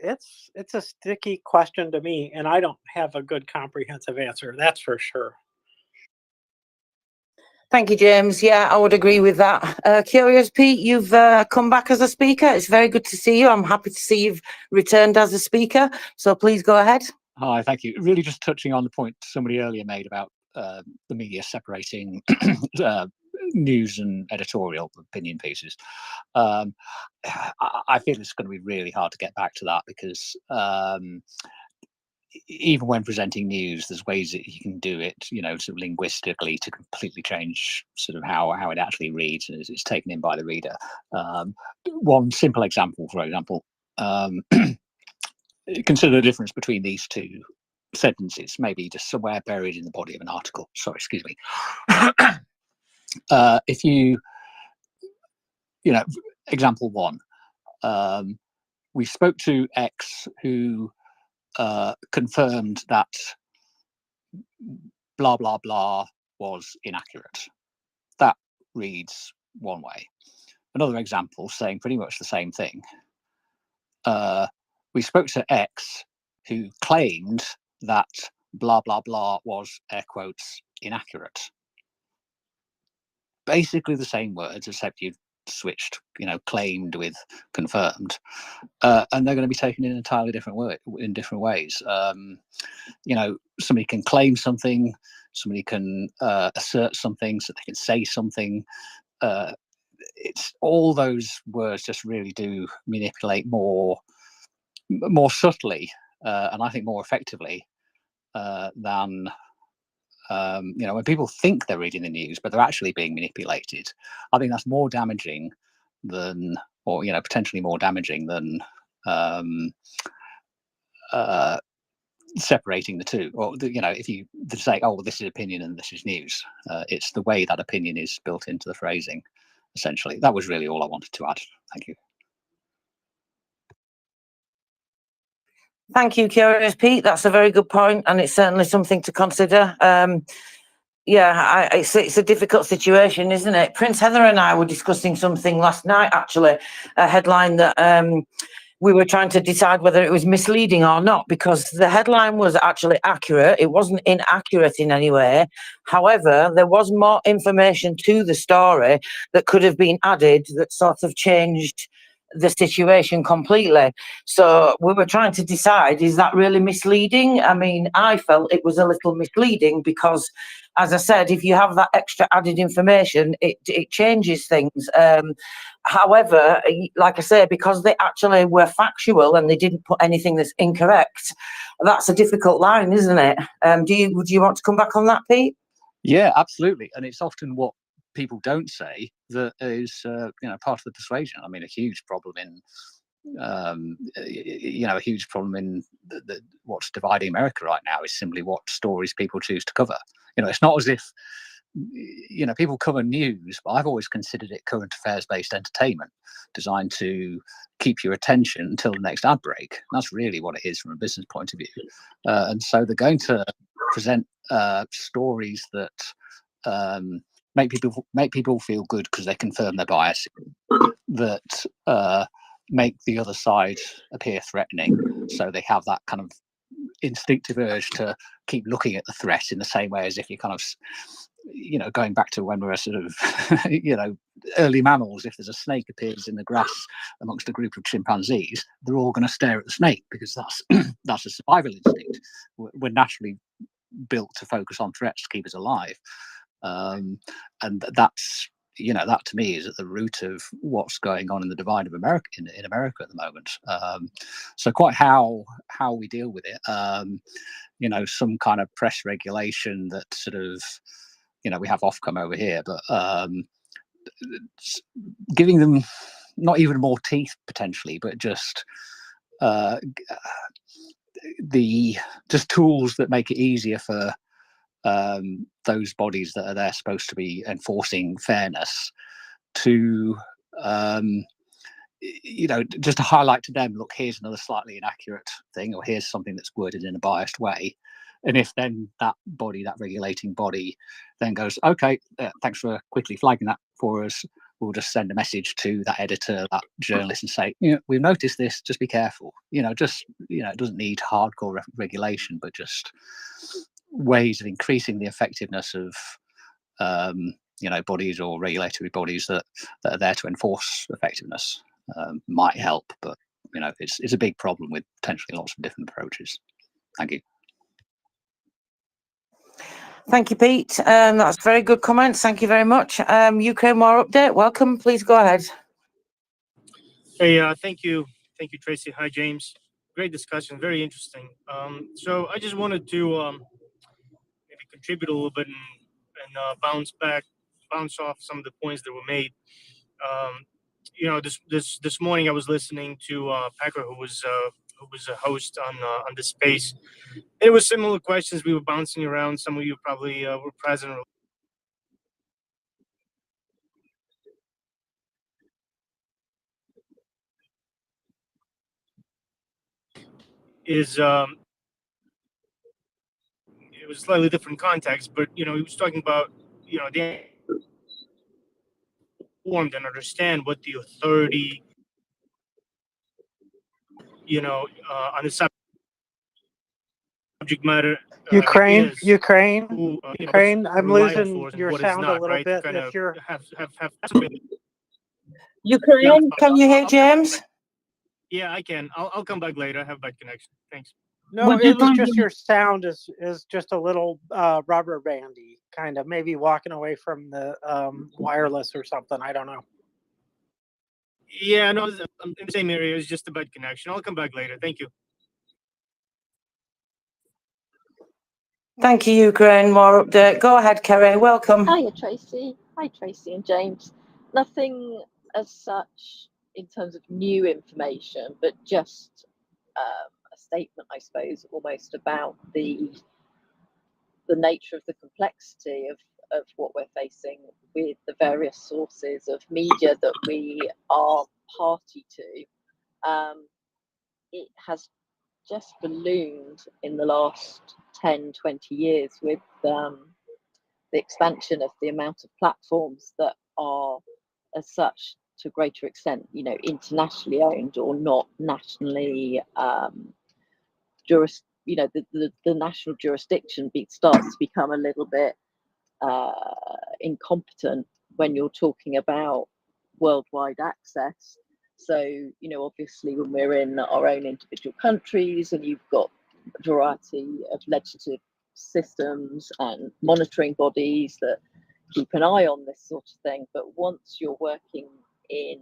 it's a sticky question to me, and I don't have a good comprehensive answer. That's for sure. Thank you, James. Yeah, I would agree with that. Curious Pete, you've come back as a speaker. It's very good to see you. I'm happy to see you've returned as a speaker. So please go ahead. Hi, thank you. Really just touching on the point somebody earlier made about the media separating news and editorial opinion pieces. I feel it's going to be really hard to get back to that because even when presenting news, there's ways that you can do it, sort of linguistically to completely change sort of how it actually reads and it's taken in by the reader. One simple example, for example, consider the difference between these two sentences, maybe just somewhere buried in the body of an article. Sorry, excuse me. If you know, example one, we spoke to X who confirmed that blah, blah, blah was inaccurate. That reads one way. Another example saying pretty much the same thing. We spoke to X who claimed that blah, blah, blah was, air quotes, inaccurate. Basically the same words, except you've switched, you know, claimed with confirmed. And they're going to be taken in entirely different ways. You know, somebody can claim something, somebody can assert something, so they can say something. It's all those words just really do manipulate more subtly, and I think more effectively than you know, when people think they're reading the news, but they're actually being manipulated. I think that's more damaging than, or you know, potentially more damaging than separating the two. Or you know, if you say, "Oh, well, this is opinion and this is news," it's the way that opinion is built into the phrasing. Essentially, that was really all I wanted to add. Thank you. Thank you, Curious Pete. That's a very good point, and it's certainly something to consider. Yeah, it's a difficult situation, isn't it? Prince Heather and I were discussing something last night, actually, a headline that we were trying to decide whether it was misleading or not, because the headline was actually accurate. It wasn't inaccurate in any way. However, there was more information to the story that could have been added that sort of changed the situation completely. So we were trying to decide, is that really misleading? I mean, I felt it was a little misleading because, as I said, if you have that extra added information, it changes things. However, like I say, because they actually were factual and they didn't put anything that's incorrect, that's a difficult line, isn't it? Do you want to come back on that, Pete? Yeah, absolutely. And it's often what people don't say that is, you know, part of the persuasion. I mean, a huge problem in, you know, a huge problem in what's dividing America right now is simply what stories people choose to cover. You know, it's not as if, you know, people cover news, but I've always considered it current affairs-based entertainment designed to keep your attention until the next ad break. And that's really what it is from a business point of view. And so they're going to present stories that make people feel good because they confirm their bias, that make the other side appear threatening. So they have that kind of instinctive urge to keep looking at the threat in the same way as if you're kind of, you know, going back to when we were sort of, you know, early mammals. If there's a snake appears in the grass amongst a group of chimpanzees, they're all going to stare at the snake because that's a survival instinct. We're naturally built to focus on threats to keep us alive. And that's, you know, that to me is at the root of what's going on in the divide of America in America at the moment. So quite how we deal with it, you know, some kind of press regulation that sort of, you know, we have Ofcom over here, but giving them not even more teeth potentially, but just just tools that make it easier for those bodies that are there supposed to be enforcing fairness to, you know, just to highlight to them, look, here's another slightly inaccurate thing, or here's something that's worded in a biased way. And if then that body, that regulating body, then goes, okay, thanks for quickly flagging that for us, we'll just send a message to that editor, that journalist, and say, you know, we've noticed this, just be careful. You know, just, you know, it doesn't need hardcore regulation, but just ways of increasing the effectiveness of, you know, bodies or regulatory bodies that are there to enforce effectiveness might help. But, you know, it's a big problem with potentially lots of different approaches. Thank you. Thank you, Pete. That's very good comments. Thank you very much. UK More Update, welcome. Please go ahead. Hey, thank you, Tracy. Hi, James. Great discussion, very interesting. So I just wanted to maybe contribute a little bit and bounce off some of the points that were made. You know, this morning I was listening to Packer, who was who was a host on the space. It was similar questions we were bouncing around. Some of you probably were present. It was a slightly different context, but he was talking about the informed and understand what the authority on the subject matter Ukraine, is. Ukraine, Who, Ukraine. I'm reliable losing for and your what is sound a not, little right? bit. Kind If of you're have. Ukraine, can you hear James? Yeah, I can. I'll come back later. I have bad connection. Thanks. no, it was just your sound is just a little rubber bandy, kind of maybe walking away from the wireless or something. I don't know. Yeah, no, I'm in the same area. It's just a bad connection. I'll come back later. Thank you. Thank you, Ukraine. More update. Go ahead, Kerry. Welcome. Hiya, Tracy. Hi, Tracy and James. Nothing as such in terms of new information, but just a statement, I suppose, almost about the nature of the complexity of what we're facing with the various sources of media that we are party to. It has just ballooned in the last 10, 20 years with the expansion of the amount of platforms that are as such to a greater extent, internationally owned or not nationally the national jurisdiction starts to become a little bit incompetent when you're talking about worldwide access. So, obviously when we're in our own individual countries and you've got a variety of legislative systems and monitoring bodies that keep an eye on this sort of thing. But once you're working in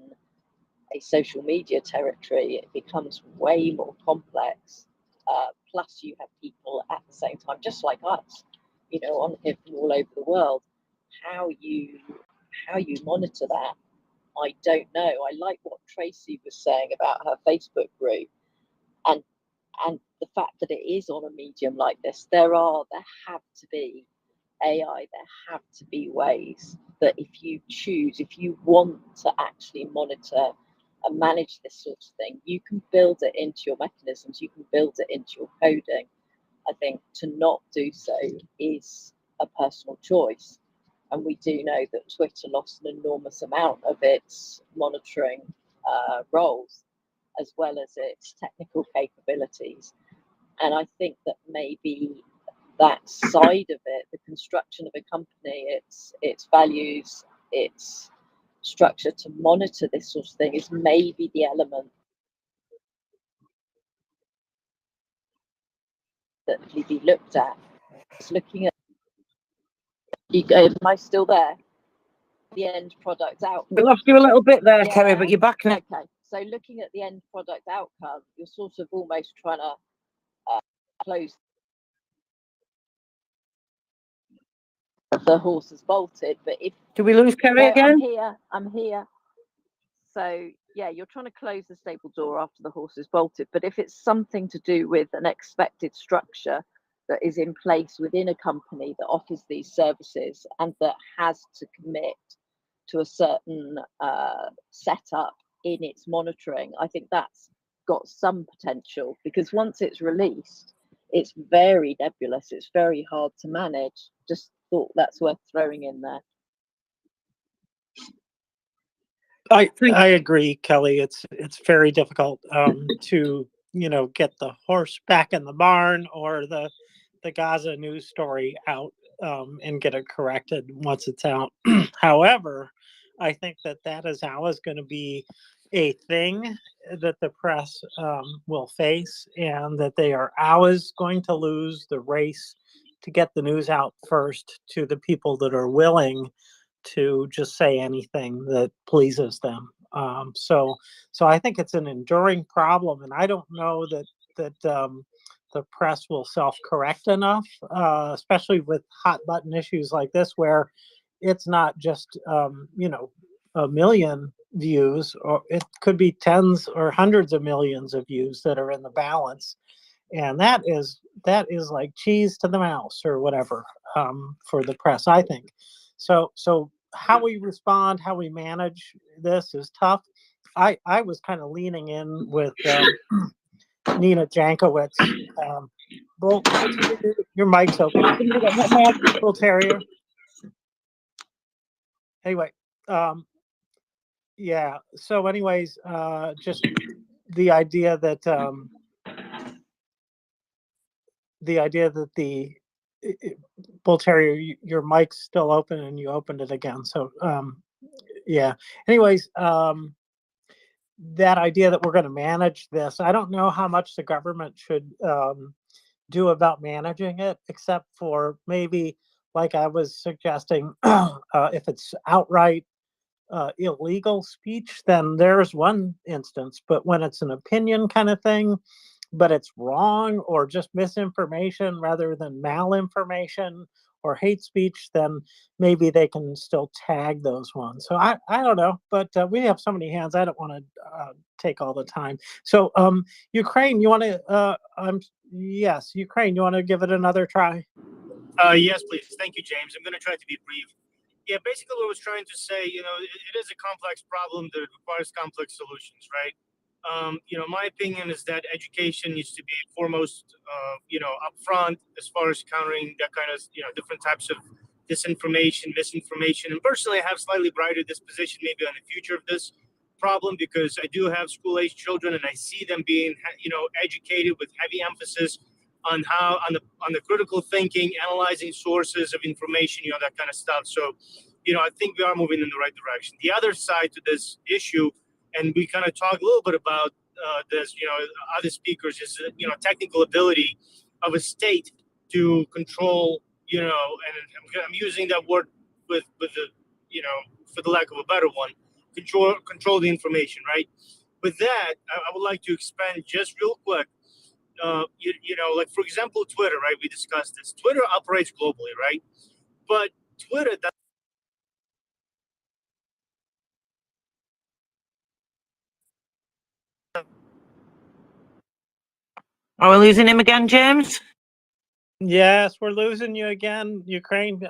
a social media territory, it becomes way more complex. Plus, you have people at the same time, just like us, on here from all over the world. How you monitor that, I don't know. I like what Tracy was saying about her Facebook group, and the fact that it is on a medium like this. There have to be AI. There have to be ways that if you want to actually monitor and manage this sort of thing, you can build it into your mechanisms, you can build it into your coding. I think to not do so is a personal choice. And we do know that Twitter lost an enormous amount of its monitoring roles, as well as its technical capabilities. And I think that maybe that side of it, the construction of a company, its values, its structure to monitor this sort of thing is maybe the element that should be looked at. Just looking at, am I still there? The end product outcome. We lost you a little bit there, Kerry, but you're back now. Okay, so looking at the end product outcome, you're sort of almost trying to close. The horse has bolted, but if do we lose Kerry again? I'm here. So yeah, you're trying to close the stable door after the horse is bolted. But if it's something to do with an expected structure that is in place within a company that offers these services and that has to commit to a certain setup in its monitoring, I think that's got some potential, because once it's released, it's very nebulous. It's very hard to manage. Just thought that's worth throwing in there. I agree, Kelly. It's very difficult to get the horse back in the barn or the Gaza news story out and get it corrected once it's out. However, I think that is always going to be a thing that the press will face, and that they are always going to lose the race to get the news out first to the people that are willing to just say anything that pleases them. So I think it's an enduring problem, and I don't know that the press will self-correct enough, especially with hot button issues like this, where it's not just a million views, or it could be tens or hundreds of millions of views that are in the balance. And that is like cheese to the mouse or whatever, for the press, I think. So how we respond, how we manage this is tough. I was kind of leaning in with Nina Jankowicz. Bull Terrier, your mic's open. Bull Terrier. Anyway, yeah. So, anyways, just the idea that the Bull Terrier, your mic's still open and you opened it again. So, yeah. Anyways, that idea that we're going to manage this, I don't know how much the government should do about managing it, except for maybe, like I was suggesting, if it's outright illegal speech, then there's one instance. But when it's an opinion kind of thing, but it's wrong or just misinformation rather than malinformation or hate speech, then maybe they can still tag those ones. So I don't know, but we have so many hands. I don't want to take all the time. So Ukraine, you want to? Yes, Ukraine, you want to give it another try? Yes, please. Thank you, James. I'm going to try to be brief. Yeah, basically what I was trying to say, it is a complex problem that requires complex solutions, right? My opinion is that education needs to be foremost, upfront as far as countering that kind of, different types of disinformation, misinformation. And personally, I have slightly brighter disposition maybe on the future of this problem because I do have school-age children and I see them being, educated with heavy emphasis on the critical thinking, analyzing sources of information, that kind of stuff. So, I think we are moving in the right direction. The other side to this issue, and we kind of talked a little bit about this, other speakers, is technical ability of a state to control, and I'm using that word with the, for the lack of a better one, control the information, right? With that, I would like to expand just real quick. Like for example, Twitter, right? We discussed this. Twitter operates globally, right? But Twitter does. Are we losing him again, James? Yes, we're losing you again, Ukraine.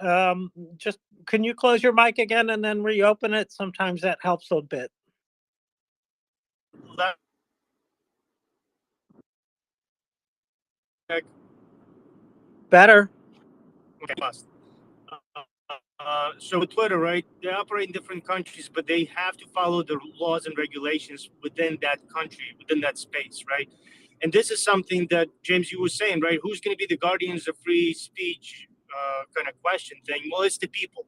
Just can you close your mic again and then reopen it? Sometimes that helps a bit. Better. Okay, bust. So with Twitter, right? They operate in different countries, but they have to follow the laws and regulations within that country, within that space, right? And this is something that James, you were saying, right? Who's going to be the guardians of free speech kind of question thing? Well, it's the people,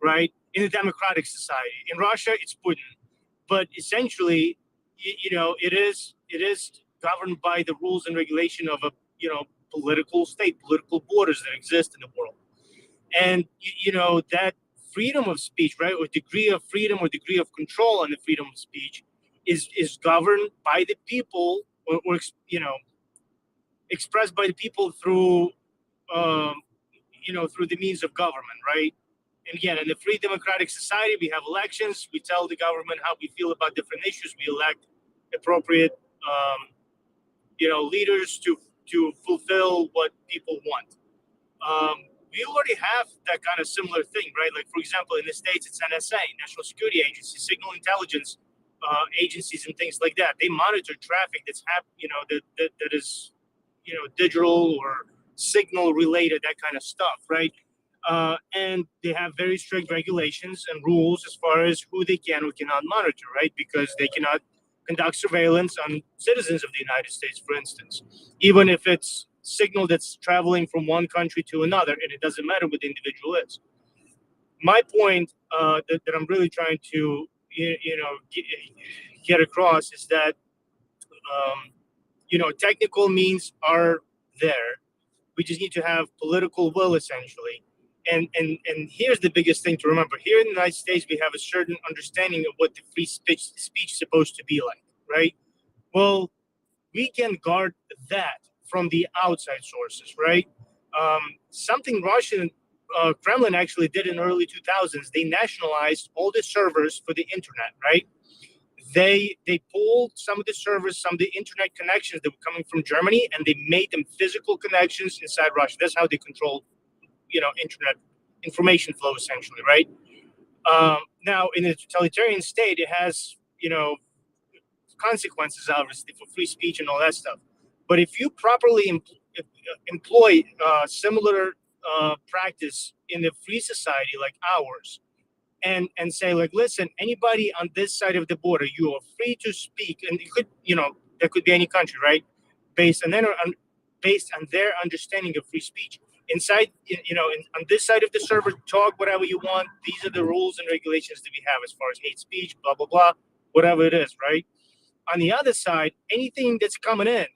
right? In a democratic society. In Russia, it's Putin. But essentially, it is governed by the rules and regulation of a, political state, political borders that exist in the world. And, that freedom of speech, right, or degree of freedom or degree of control on the freedom of speech is governed by the people or expressed by the people through, through the means of government, right? And again, in a free democratic society, we have elections. We tell the government how we feel about different issues. We elect appropriate, leaders to fulfill what people want. We already have that kind of similar thing, right? Like, for example, in the States, it's NSA, National Security Agency, signal intelligence agencies, and things like that. They monitor traffic that's that is, digital or signal related, that kind of stuff, right? And they have very strict regulations and rules as far as who they can or cannot monitor, right? Because they cannot conduct surveillance on citizens of the United States, for instance, even if it's signal that's traveling from one country to another, and it doesn't matter what the individual is. My point that I'm really trying to get across is that technical means are there. We just need to have political will, essentially. And here's the biggest thing to remember. Here in the United States, we have a certain understanding of what the free speech is supposed to be like, right? Well, we can guard that from the outside sources, right? Something Russian Kremlin actually did in the early 2000s. They nationalized all the servers for the internet, right? They pulled some of the servers, some of the internet connections that were coming from Germany, and they made them physical connections inside Russia. That's how they control, internet information flow, essentially, right? Now, in a totalitarian state, it has, consequences, obviously, for free speech and all that stuff. But if you properly employ similar practice in a free society like ours, and say, like, listen, anybody on this side of the border, you are free to speak, and it could, there could be any country, right, based on their understanding of free speech. Inside, on this side of the server, talk whatever you want. These are the rules and regulations that we have as far as hate speech, blah blah blah, whatever it is, right? On the other side, anything that's coming in,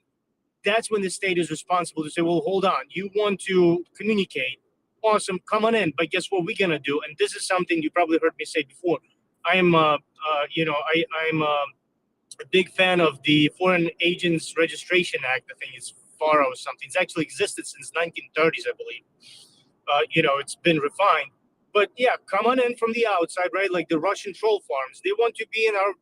that's when the state is responsible to say, well, hold on, you want to communicate. Awesome, come on in. But guess what we're going to do? And this is something you probably heard me say before. I am, I'm a big fan of the Foreign Agents Registration Act. I think it's FARA or something. It's actually existed since 1930s, I believe. It's been refined. But yeah, come on in from the outside, right? Like the Russian troll farms. They want to be in our,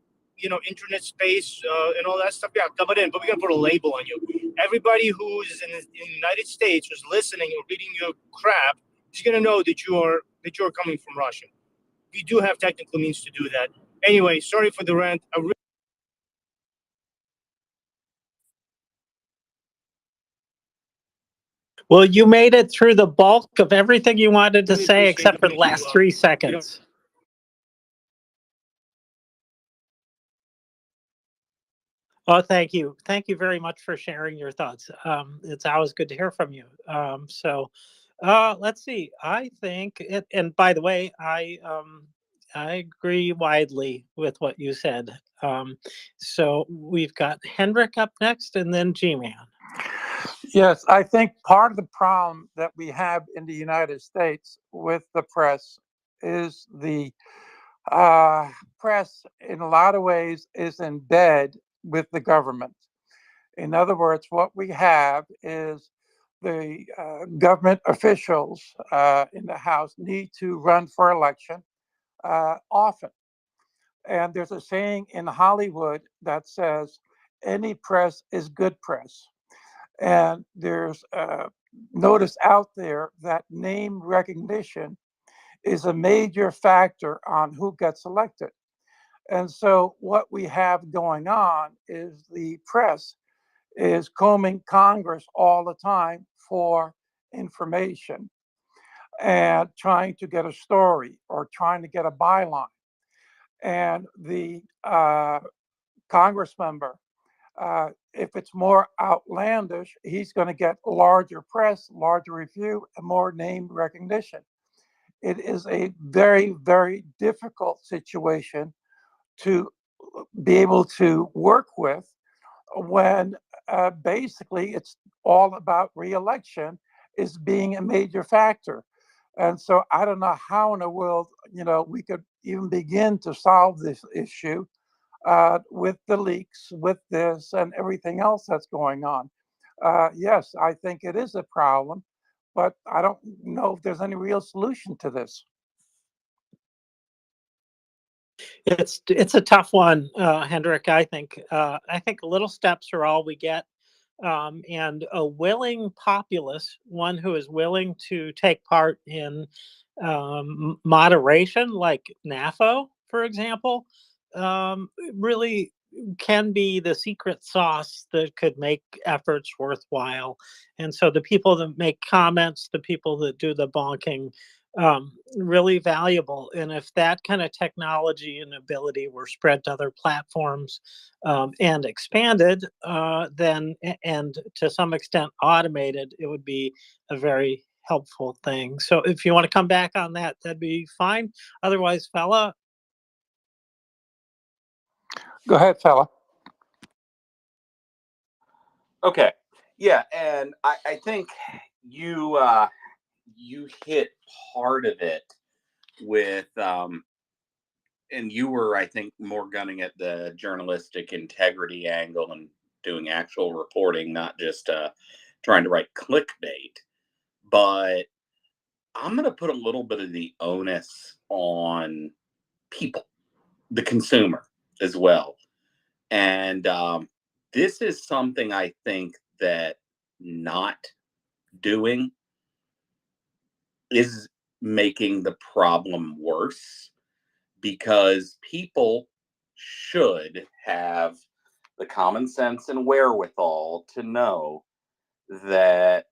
internet space and all that stuff. Yeah, come on in. But we're going to put a label on you. Everybody who's in the United States who's listening or reading your crap is going to know that you're coming from Russia. We do have technical means to do that. Anyway, sorry for the rant. Well, you made it through the bulk of everything you wanted to Really say, appreciate except it. for the last 3 seconds. Oh, thank you. Thank you very much for sharing your thoughts. It's always good to hear from you. Let's see. I think, and by the way, I agree widely with what you said. So we've got Hendrik up next, and then G-Man. Yes, I think part of the problem that we have in the United States with the press is the press, in a lot of ways, is in bed with the government. In other words, what we have is the government officials in the House need to run for election often. And there's a saying in Hollywood that says, any press is good press. And there's notice out there that name recognition is a major factor on who gets elected. And so what we have going on is the press is combing Congress all the time for information and trying to get a story or trying to get a byline. And the Congress member, if it's more outlandish, he's going to get larger press, larger review, and more name recognition. It is a very, very difficult situation to be able to work with when basically it's all about re-election is being a major factor. And so I don't know how in the world, we could even begin to solve this issue with the leaks, with this and everything else that's going on. Yes, I think it is a problem, but I don't know if there's any real solution to this. It's a tough one, Hendrik. I think little steps are all we get, and a willing populace, one who is willing to take part in moderation, like NAFO, for example, really can be the secret sauce that could make efforts worthwhile. And so the people that make comments, the people that do the bonking, really valuable. And if that kind of technology and ability were spread to other platforms and expanded, then, and to some extent automated, it would be a very helpful thing. So if you want to come back on that, that'd be fine. Otherwise, fella. Go ahead, fella. Okay. Yeah, and I think you hit part of it with and you were, I think, more gunning at the journalistic integrity angle and doing actual reporting, not just trying to write clickbait. But I'm going to put a little bit of the onus on people, the consumer as well. And this is something I think that not doing is making the problem worse, because people should have the common sense and wherewithal to know that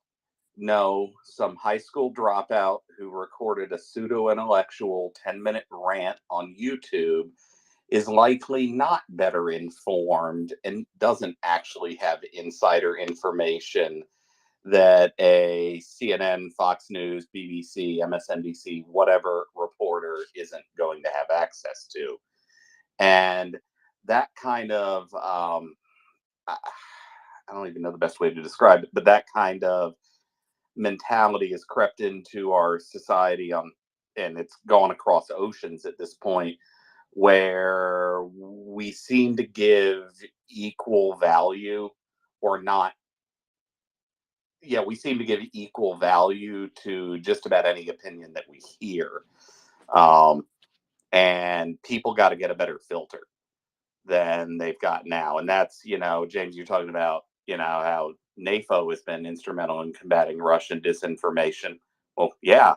no, some high school dropout who recorded a pseudo intellectual 10-minute rant on YouTube is likely not better informed and doesn't actually have insider information that a CNN, Fox News, BBC, MSNBC, whatever reporter isn't going to have access to. And that kind of, I don't even know the best way to describe it, but that kind of mentality has crept into our society, and it's gone across oceans at this point, where we seem to give equal value, or not. Yeah, we seem to give equal value to just about any opinion that we hear. And people got to get a better filter than they've got now. And that's, James, you're talking about, how NAFO has been instrumental in combating Russian disinformation. Well, yeah,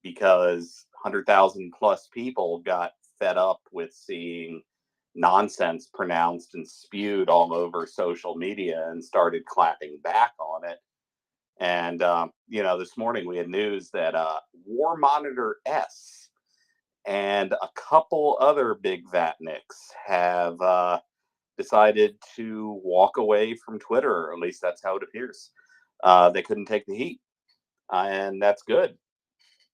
because 100,000 plus people got fed up with seeing nonsense pronounced and spewed all over social media and started clapping back on it. And, this morning we had news that War Monitor S and a couple other big Vatniks have decided to walk away from Twitter, or at least that's how it appears. They couldn't take the heat. And that's good.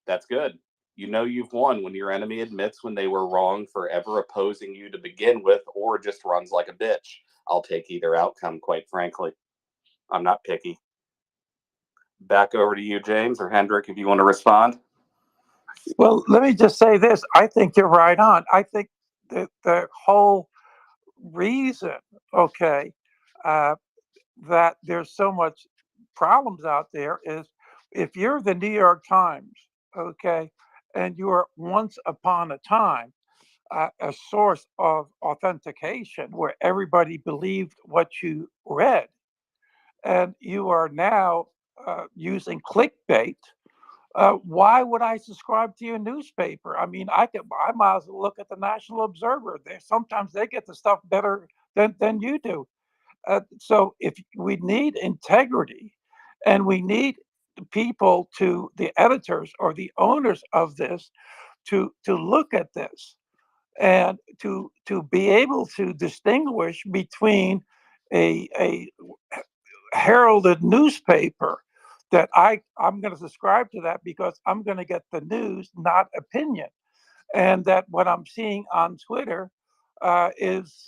That's good. You've won when your enemy admits when they were wrong for ever opposing you to begin with, or just runs like a bitch. I'll take either outcome, quite frankly. I'm not picky. Back over to you, James, or Hendrik, if you want to respond. Well, let me just say this. I think you're right on. I think that the whole reason, that there's so much problems out there is if you're the New York Times, and you are once upon a time a source of authentication where everybody believed what you read, and you are now using clickbait. Why would I subscribe to your newspaper? I mean, I might as well look at the National Observer. Sometimes they get the stuff better than you do. So if we need integrity, and we need people the editors or the owners of this to look at this and to be able to distinguish between a heralded newspaper that I'm going to subscribe to that because I'm going to get the news, not opinion. And that what I'm seeing on Twitter is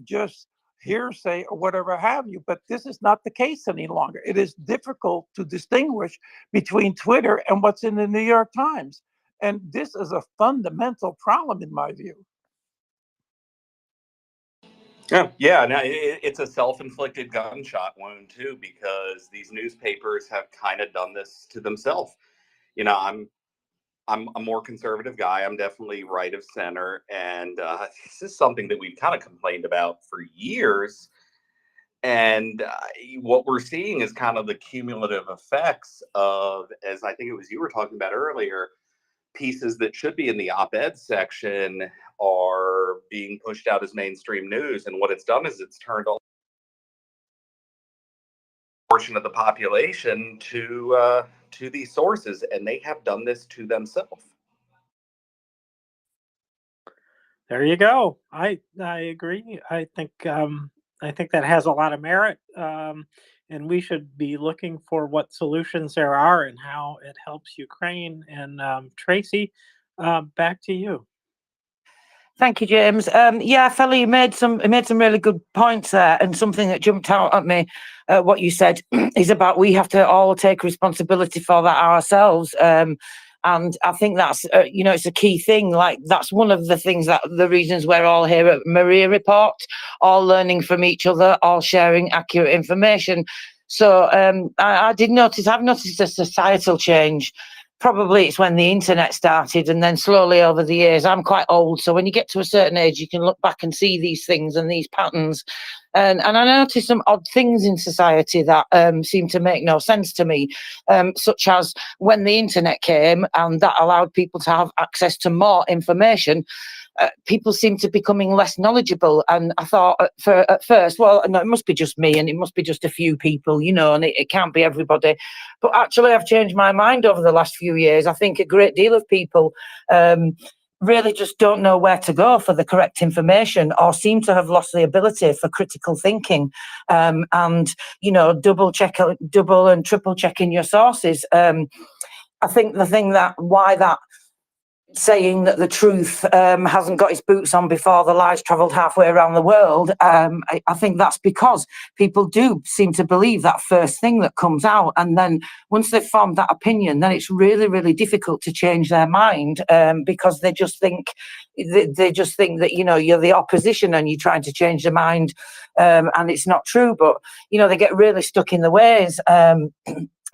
just hearsay or whatever have you. But this is not the case any longer. It is difficult to distinguish between Twitter and what's in the New York Times. And this is a fundamental problem in my view. Yeah, no, it's a self-inflicted gunshot wound too, because these newspapers have kind of done this to themselves. I'm a more conservative guy. I'm definitely right of center, and this is something that we've kind of complained about for years. And what we're seeing is kind of the cumulative effects of, as I think it was you were talking about earlier, pieces that should be in the op-ed section are being pushed out as mainstream news. And what it's done is it's turned a portion of the population to these sources, and they have done this to themselves. There you go. I agree. I think that has a lot of merit, and we should be looking for what solutions there are and how it helps Ukraine. And Tracy, back to you. Thank you, James. Yeah, fella, you made some really good points there, and something that jumped out at me, what you said, is about we have to all take responsibility for that ourselves. And I think that's, it's a key thing. Like, that's one of the reasons we're all here at MriyaReport, all learning from each other, all sharing accurate information. So I've noticed a societal change probably it's when the internet started, and then slowly over the years. I'm quite old, so when you get to a certain age, you can look back and see these things and these patterns. And I noticed some odd things in society that seem to make no sense to me, such as when the internet came and that allowed people to have access to more information. People seem to be becoming less knowledgeable, and I thought at first, well, no, it must be just me, and it must be just a few people, and it can't be everybody. But actually, I've changed my mind over the last few years. I think a great deal of people really just don't know where to go for the correct information, or seem to have lost the ability for critical thinking, and double and triple checking your sources. I think the thing why that saying that the truth hasn't got its boots on before the lies travelled halfway around the world, I think that's because people do seem to believe that first thing that comes out, and then once they've formed that opinion, then it's really, really difficult to change their mind, because they just think that you're the opposition and you're trying to change their mind, and it's not true. But they get really stuck in the ways.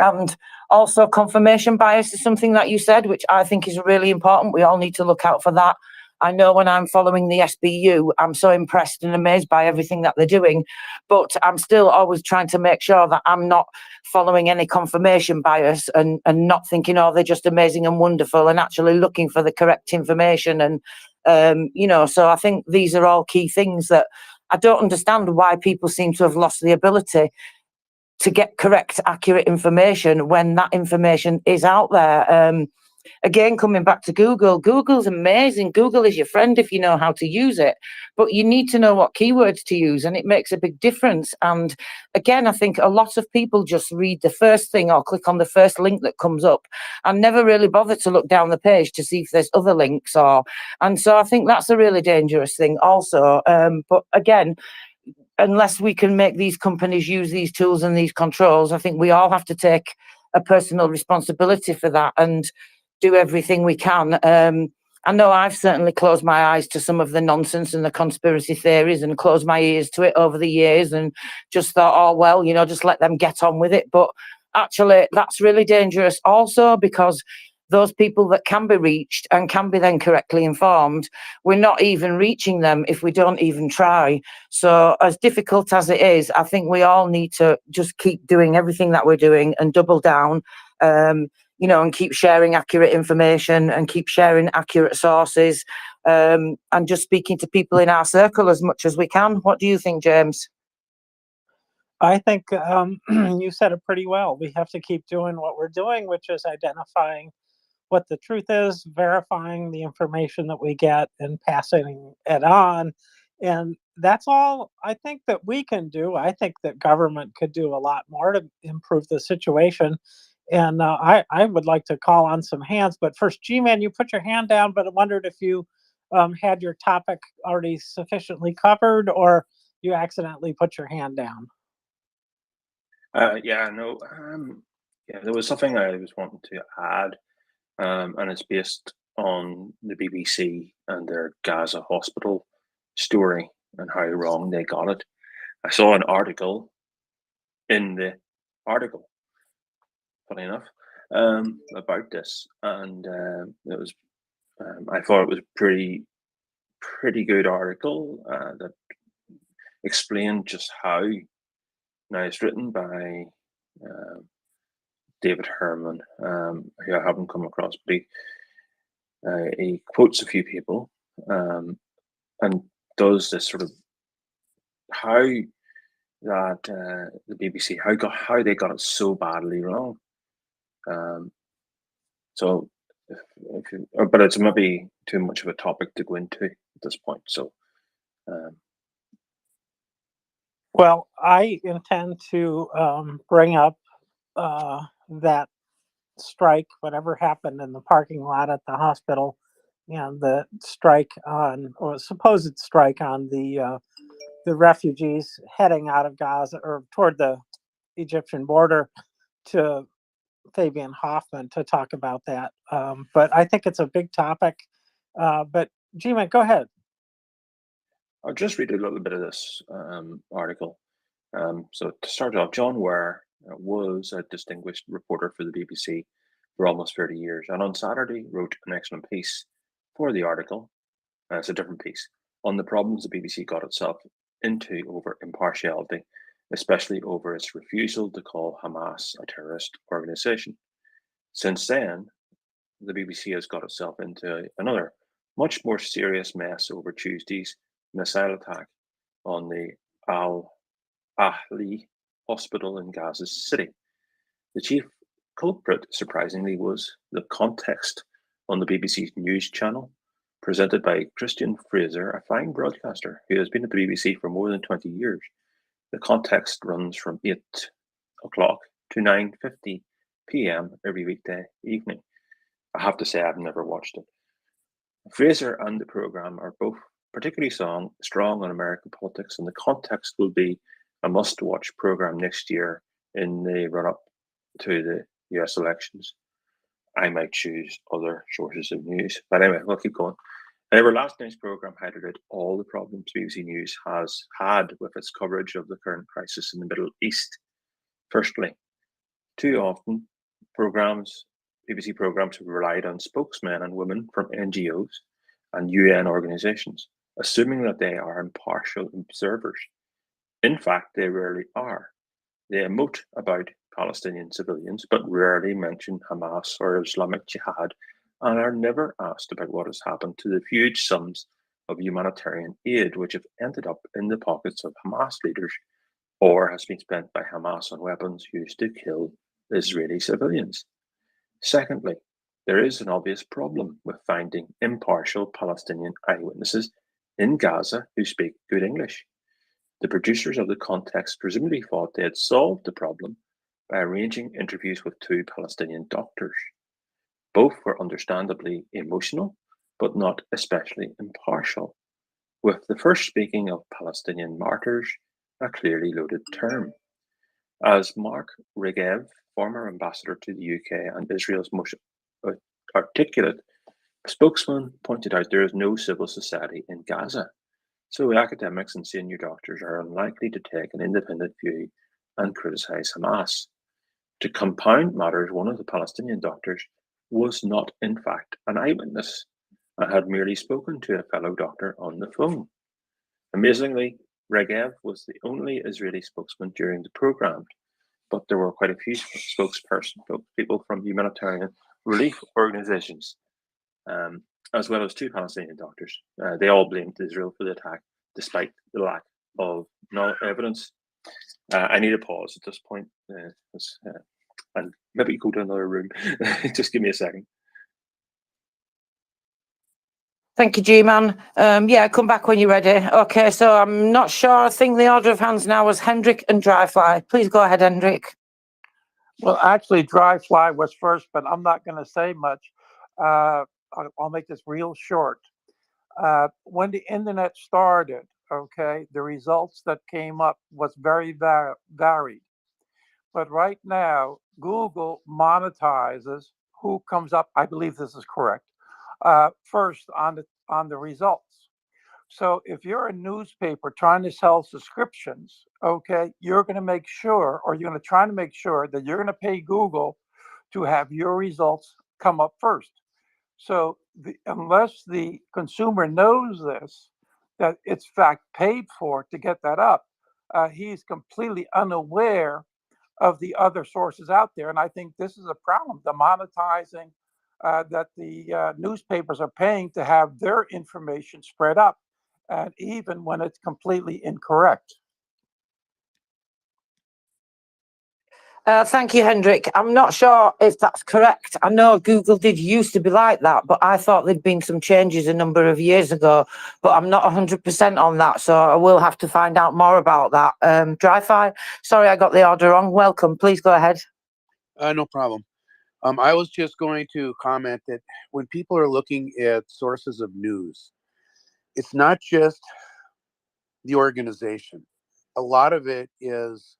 And also, confirmation bias is something that you said, which I think is really important. We all need to look out for that. I know when I'm following the SBU, I'm so impressed and amazed by everything that they're doing, but I'm still always trying to make sure that I'm not following any confirmation bias and not thinking, oh, they're just amazing and wonderful, and actually looking for the correct information. And, so I think these are all key things that I don't understand why people seem to have lost the ability to get correct, accurate information when that information is out there. Again, coming back to Google, Google's amazing. Google is your friend if you know how to use it, but you need to know what keywords to use, and it makes a big difference. And again, I think a lot of people just read the first thing or click on the first link that comes up and never really bother to look down the page to see if there's other links. And so I think that's a really dangerous thing also. But again, unless we can make these companies use these tools and these controls, I think we all have to take a personal responsibility for that and do everything we can. I know I've certainly closed my eyes to some of the nonsense and the conspiracy theories and closed my ears to it over the years and just thought, oh, well, just let them get on with it. But actually, that's really dangerous also, because those people that can be reached and can be then correctly informed, we're not even reaching them if we don't even try. So as difficult as it is, I think we all need to just keep doing everything that we're doing and double down, and keep sharing accurate information and keep sharing accurate sources, and just speaking to people in our circle as much as we can. What do you think, James? I think you said it pretty well. We have to keep doing what we're doing, which is identifying what the truth is, verifying the information that we get, and passing it on. And that's all I think that we can do. I think that government could do a lot more to improve the situation. And I would like to call on some hands. But first, G-Man, you put your hand down, but I wondered if you had your topic already sufficiently covered, or you accidentally put your hand down. Yeah, no. Yeah, there was something I was wanting to add, and it's based on the BBC and their Gaza hospital story and how wrong they got it. I saw an article in the article, funny enough, about this, and it was. I thought it was pretty good article that explained just how. Now it's written by David Herman, who I haven't come across, but he quotes a few people, and does this sort of how that the BBC how they got it so badly wrong. So, but it's maybe too much of a topic to go into at this point. So, Well, I intend to bring up that strike, whatever happened in the parking lot at the hospital, and the strike or supposed strike on the refugees heading out of Gaza or toward the Egyptian border, to Fabian Hoffman to talk about that. But I think it's a big topic. But G-Man, go ahead. I'll just read a little bit of this article. So to start off, John Ware was a distinguished reporter for the BBC for almost 30 years, and on Saturday wrote an excellent piece for the article. It's a different piece on the problems the BBC got itself into over impartiality, especially over its refusal to call Hamas a terrorist organization. Since then, the BBC has got itself into another much more serious mess over Tuesday's missile attack on the Al-Ahli hospital in Gaza City. The chief culprit, surprisingly, was the context on the BBC's news channel, presented by Christian Fraser, a fine broadcaster who has been at the BBC for more than 20 years. The context runs from 8 o'clock to 9:50 p.m. every weekday evening. I have to say I've never watched it. Fraser and the programme are both particularly strong on American politics, and the context will be a must-watch programme next year in the run-up to the US elections. I might choose other sources of news, but anyway, we'll keep going. Our last night's programme highlighted all the problems BBC News has had with its coverage of the current crisis in the Middle East. Firstly, too often BBC programmes have relied on spokesmen and women from NGOs and UN organisations, assuming that they are impartial observers. In fact, they rarely are. They emote about Palestinian civilians, but rarely mention Hamas or Islamic Jihad, and are never asked about what has happened to the huge sums of humanitarian aid which have ended up in the pockets of Hamas leaders, or has been spent by Hamas on weapons used to kill Israeli civilians. Secondly, there is an obvious problem with finding impartial Palestinian eyewitnesses in Gaza who speak good English. The producers of the context presumably thought they had solved the problem by arranging interviews with 2 Palestinian doctors. Both were understandably emotional, but not especially impartial, with the first speaking of Palestinian martyrs, a clearly loaded term. As Mark Regev, former ambassador to the UK and Israel's most articulate spokesman, pointed out, there is no civil society in Gaza, so academics and senior doctors are unlikely to take an independent view and criticise Hamas. To compound matters, one of the Palestinian doctors was not, in fact, an eyewitness and had merely spoken to a fellow doctor on the phone. Amazingly, Regev was the only Israeli spokesman during the programme, but there were quite a few people from humanitarian relief organisations, as well as 2 Palestinian doctors. They all blamed Israel for the attack, despite the lack of evidence. I need a pause at this point, and maybe go to another room. Just give me a second. Thank you, G-Man. Yeah, come back when you're ready. Okay, so I'm not sure. I think the order of hands now was Hendrik and Dryfly. Please go ahead, Hendrik. Well, actually, Dryfly was first, but I'm not going to say much. I'll make this real short. When the internet started, okay, the results that came up was very varied. But right now, Google monetizes who comes up. I believe this is correct. First on the results. So if you're a newspaper trying to sell subscriptions, okay, you're going to make sure, or you're going to try to make sure that you're going to pay Google to have your results come up first. So unless the consumer knows this, that it's fact paid for to get that up, he's completely unaware of the other sources out there. And I think this is a problem, the monetizing that the newspapers are paying to have their information spread up, and even when it's completely incorrect. Thank you, Hendrik. I'm not sure if that's correct. I know Google did used to be like that, but I thought there'd been some changes a number of years ago, but I'm not 100% on that, so I will have to find out more about that. Dryfly, sorry I got the order wrong. Welcome, please go ahead. No problem. I was just going to comment that when people are looking at sources of news, it's not just the organization. A lot of it is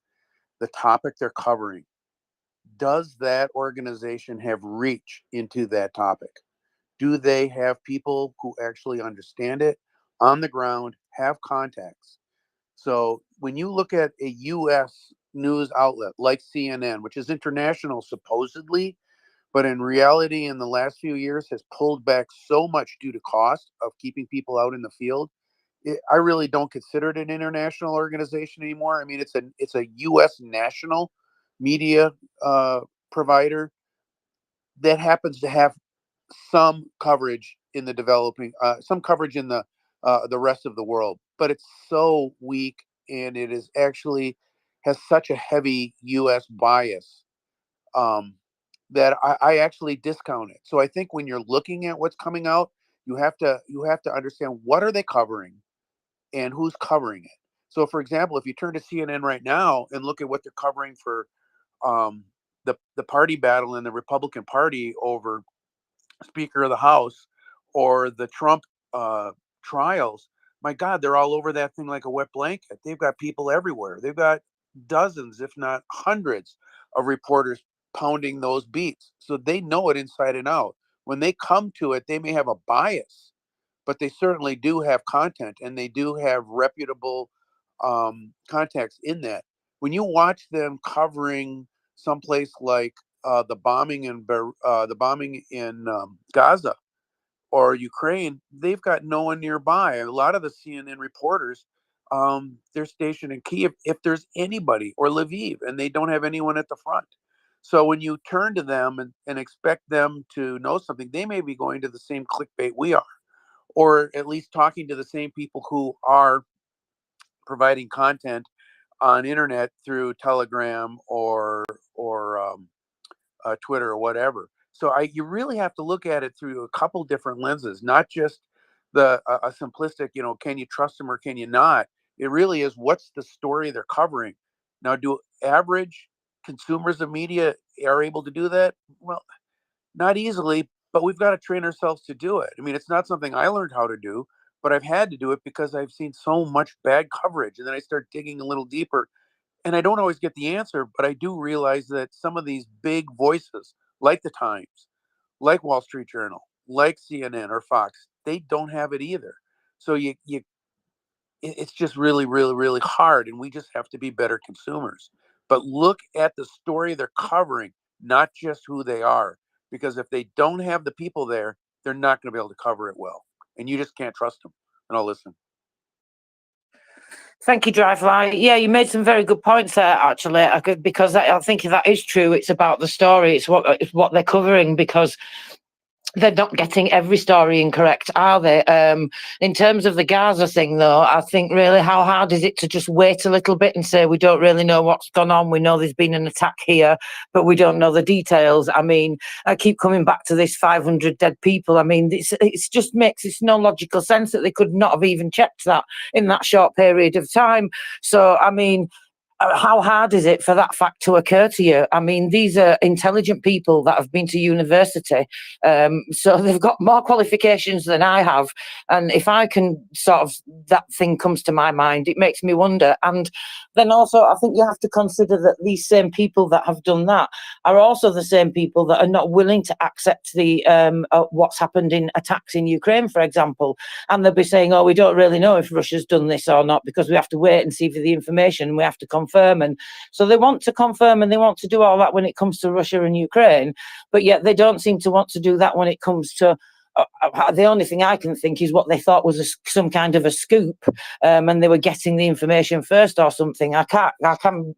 the topic they're covering. Does that organization have reach into that topic? Do they have people who actually understand it on the ground, have contacts? So when you look at a US news outlet like CNN, which is international supposedly, but in reality, in the last few years, has pulled back so much due to cost of keeping people out in the field. I really don't consider it an international organization anymore. I mean, it's a U.S. national media provider that happens to have some coverage in the developing, some coverage in the rest of the world, but it's so weak, and it is actually has such a heavy U.S. bias that I actually discount it. So I think when you're looking at what's coming out, you have to understand what are they covering and who's covering it. So, for example, if you turn to CNN right now and look at what they're covering for the party battle in the Republican Party over Speaker of the House or the Trump trials, my God, they're all over that thing like a wet blanket. They've got people everywhere. They've got dozens, if not hundreds, of reporters pounding those beats. So they know it inside and out. When they come to it, they may have a bias, but they certainly do have content, and they do have reputable context in that. When you watch them covering someplace like the bombing in Gaza or Ukraine, they've got no one nearby. A lot of the CNN reporters, they're stationed in Kiev, if there's anybody, or Lviv, and they don't have anyone at the front. So when you turn to them and expect them to know something, they may be going to the same clickbait we are, or at least talking to the same people who are providing content on internet through Telegram or Twitter or whatever. So you really have to look at it through a couple different lenses, not just a simplistic, can you trust them or can you not? It really is, what's the story they're covering. Now, do average consumers of media are able to do that? Well, not easily, but we've got to train ourselves to do it. I mean, it's not something I learned how to do, but I've had to do it because I've seen so much bad coverage. And then I start digging a little deeper, and I don't always get the answer, but I do realize that some of these big voices, like the Times, like Wall Street Journal, like CNN or Fox, they don't have it either. So it's just really, really, really hard, and we just have to be better consumers. But look at the story they're covering, not just who they are, because if they don't have the people there, they're not going to be able to cover it well, and you just can't trust them. And I'll listen. Thank you, Drively. Yeah, you made some very good points there, actually, because I think that is true. It's about the story. It's what they're covering, because they're not getting every story incorrect, are they? In terms of the Gaza thing, though, I think really, how hard is it to just wait a little bit and say we don't really know what's gone on? We know there's been an attack here, but we don't know the details. I mean, I keep coming back to this 500 dead people. I mean, it's just makes no logical sense that they could not have even checked that in that short period of time. So, I mean, how hard is it for that fact to occur to you? I mean, these are intelligent people that have been to university, so they've got more qualifications than I have. And if I can that thing comes to my mind, it makes me wonder. And then also, I think you have to consider that these same people that have done that are also the same people that are not willing to accept the what's happened in attacks in Ukraine, for example. And they'll be saying, oh, we don't really know if Russia's done this or not, because we have to wait and see for the information. We have to confirm. And so they want to confirm and they want to do all that when it comes to Russia and Ukraine, but yet they don't seem to want to do that when it comes to the only thing I can think is what they thought was some kind of a scoop, and they were getting the information first or something. I can't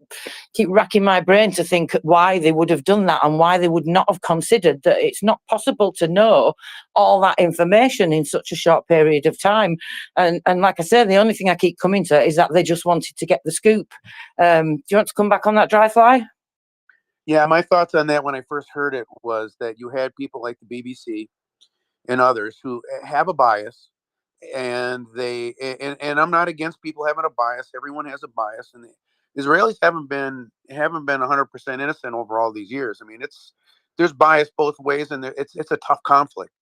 keep racking my brain to think why they would have done that and why they would not have considered that it's not possible to know all that information in such a short period of time. And like I said, the only thing I keep coming to is that they just wanted to get the scoop. Do you want to come back on that, Dryfly? Yeah, my thoughts on that when I first heard it was that you had people like the BBC and others who have a bias, and and I'm not against people having a bias. Everyone has a bias, and the Israelis haven't been 100% innocent over all these years. I mean, there's bias both ways, and it's a tough conflict.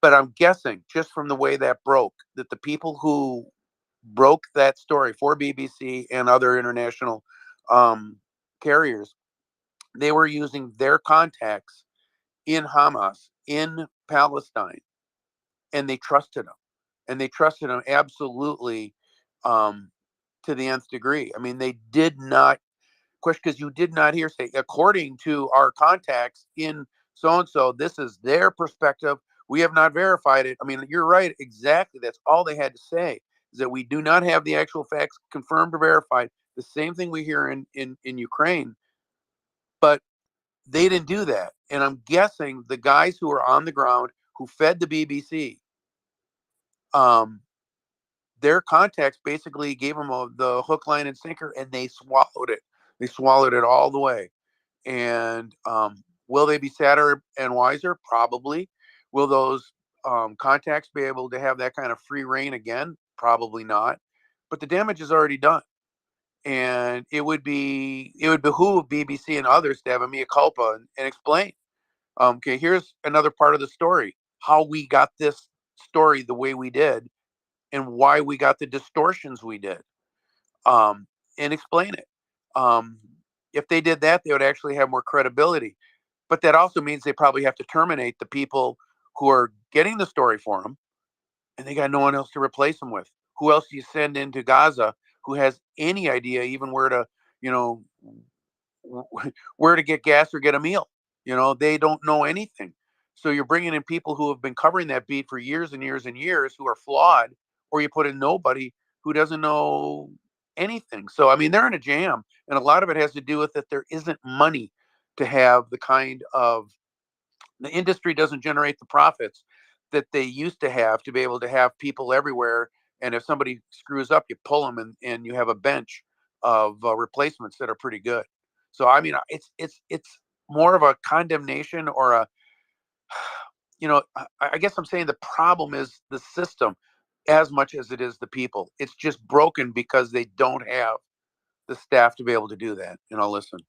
But I'm guessing, just from the way that broke, that the people who broke that story for BBC and other international carriers, they were using their contacts in Hamas, in Palestine, and they trusted them. And they trusted them absolutely to the nth degree. I mean, they did not question, because you did not hear say, according to our contacts in so-and-so. This is their perspective. We have not verified it. I mean, you're right. Exactly. That's all they had to say, is that we do not have the actual facts confirmed or verified. The same thing we hear in Ukraine. But they didn't do that. And I'm guessing the guys who are on the ground who fed the BBC, their contacts basically gave them the hook, line, and sinker, and they swallowed it. They swallowed it all the way. And will they be sadder and wiser? Probably. Will those contacts be able to have that kind of free reign again? Probably not. But the damage is already done. And it would behoove BBC and others to have a mea culpa and explain. Okay, here's another part of the story: how we got this story the way we did, and why we got the distortions we did, and explain it. If they did that, they would actually have more credibility. But that also means they probably have to terminate the people who are getting the story for them, and they got no one else to replace them with. Who else do you send into Gaza who has any idea even where to, you know, where to get gas or get a meal? You know, they don't know anything. So you're bringing in people who have been covering that beat for years and years and years who are flawed, or you put in nobody who doesn't know anything. So, I mean, they're in a jam. And a lot of it has to do with that there isn't money to have the kind of, the industry doesn't generate the profits that they used to have to be able to have people everywhere. And if somebody screws up, you pull them, and you have a bench of replacements that are pretty good. So, I mean, it's more of a condemnation or a, I guess I'm saying the problem is the system as much as it is the people. It's just broken because they don't have the staff to be able to do that. Listen.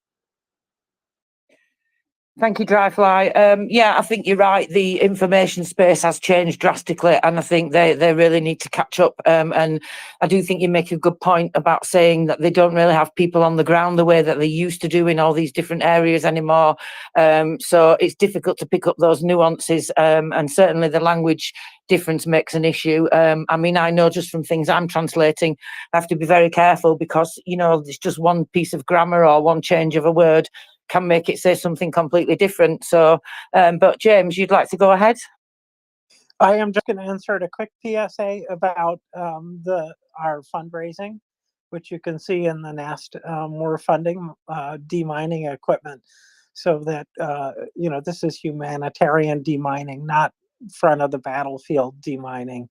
Thank you, Dryfly. Yeah, I think you're right. The information space has changed drastically, and I think they really need to catch up. And I do think you make a good point about saying that they don't really have people on the ground the way that they used to do in all these different areas anymore. So it's difficult to pick up those nuances, and certainly the language difference makes an issue. I mean, I know just from things I'm translating, I have to be very careful because, there's just one piece of grammar or one change of a word can make it say something completely different. So, but James, you'd like to go ahead? I am just going to insert a quick PSA about our fundraising, which you can see in the Nest. We're funding demining equipment, so that this is humanitarian demining, not front of the battlefield demining,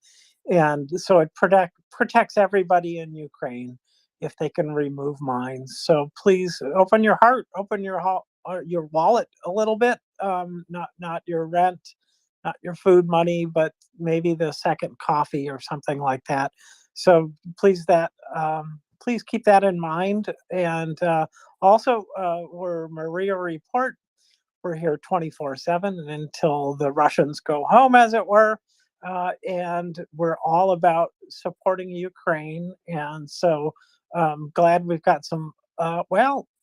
and so it protects everybody in Ukraine if they can remove mines. So please open your heart, open your wallet a little bit, not your rent, not your food money, but maybe the second coffee or something like that. So please keep that in mind. And also, we're MriyaReport. We're here 24/7 until the Russians go home, as it were. And we're all about supporting Ukraine. And so glad we've got some,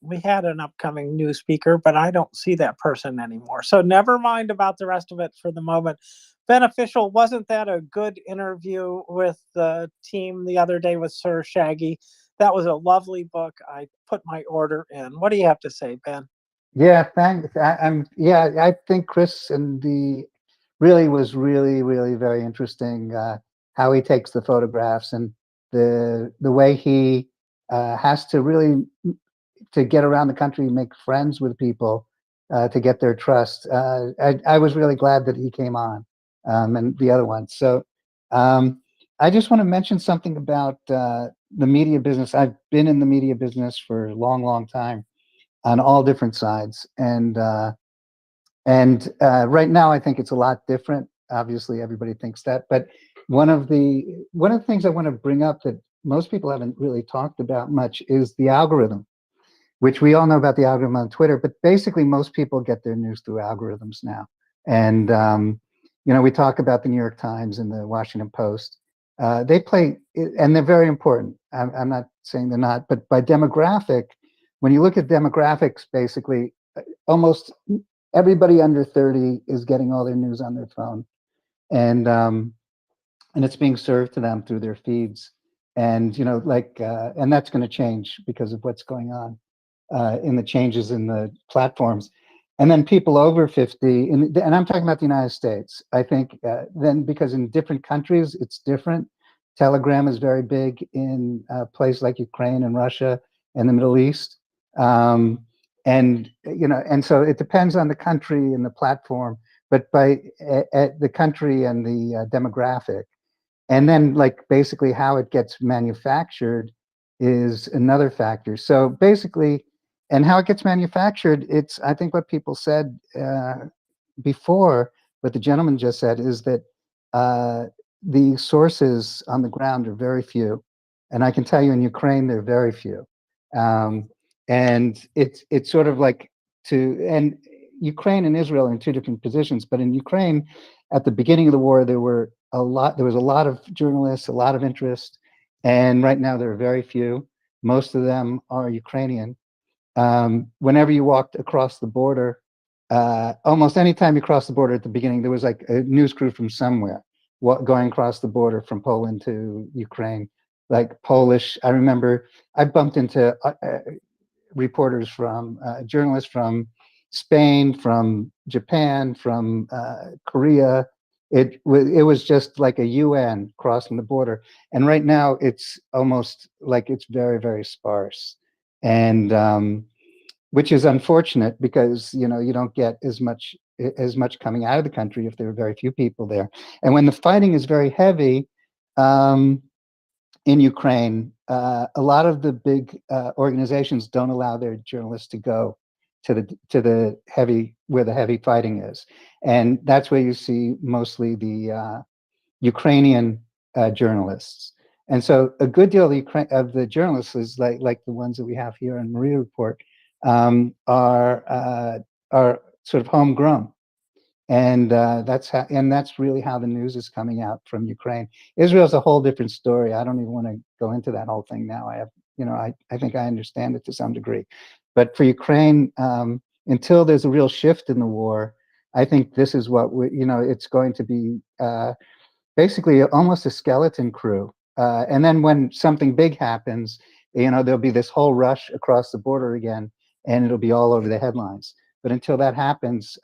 we had an upcoming new speaker, but I don't see that person anymore. So never mind about the rest of it for the moment. Beneficial, wasn't that a good interview with the team the other day with Sir Shaggy? That was a lovely book. I put my order in. What do you have to say, Ben? Yeah, thanks. I think Chris and was really very interesting. How he takes the photographs and the way he has to really to get around the country, make friends with people, to get their trust. I was really glad that he came on, and the other ones. So I just want to mention something about the media business. I've been in the media business for a long time on all different sides. And right now, I think it's a lot different. Obviously, everybody thinks that. But one of the things I want to bring up that most people haven't really talked about much is the algorithm, which we all know about the algorithm on Twitter. But basically, most people get their news through algorithms now. And we talk about the New York Times and the Washington Post. They play, and they're very important. I'm not saying they're not, but by demographic, when you look at demographics, basically, almost everybody under 30 is getting all their news on their phone, and it's being served to them through their feeds, and and that's going to change because of what's going on in the changes in the platforms. And then people over 50, and I'm talking about the United States, I think then, because in different countries, it's different. Telegram is very big in places like Ukraine and Russia and the Middle East. And, and so it depends on the country and the platform, but by the country and the demographic. And then like basically how it gets manufactured is another factor. So basically, and how it gets manufactured, it's, I think what people said before, what the gentleman just said, is that the sources on the ground are very few. And I can tell you in Ukraine, there are very few. And it's sort of like and Ukraine and Israel are in two different positions, but in Ukraine, at the beginning of the war, there was a lot of journalists, a lot of interest, and right now there are very few. Most of them are Ukrainian. Whenever you walked across the border, almost any time you crossed the border at the beginning, there was like a news crew from somewhere going across the border from Poland to Ukraine, like Polish. I remember I bumped into reporters from journalists from Spain, from Japan, from Korea. It was just like a UN crossing the border, and right now it's almost like it's very, very sparse, and which is unfortunate because you don't get as much coming out of the country if there are very few people there, and when the fighting is very heavy. In Ukraine, a lot of the big organizations don't allow their journalists to go to the heavy, where the heavy fighting is, and that's where you see mostly the Ukrainian journalists. And so a good deal of the journalists is like the ones that we have here in MriyaReport are sort of homegrown. And that's really how the news is coming out from Ukraine. Israel's a whole different story. I don't even want to go into that whole thing now. I think I understand it to some degree, but for Ukraine, until there's a real shift in the war, I think this is what it's going to be basically almost a skeleton crew. And then when something big happens, there'll be this whole rush across the border again, and it'll be all over the headlines. But until that happens,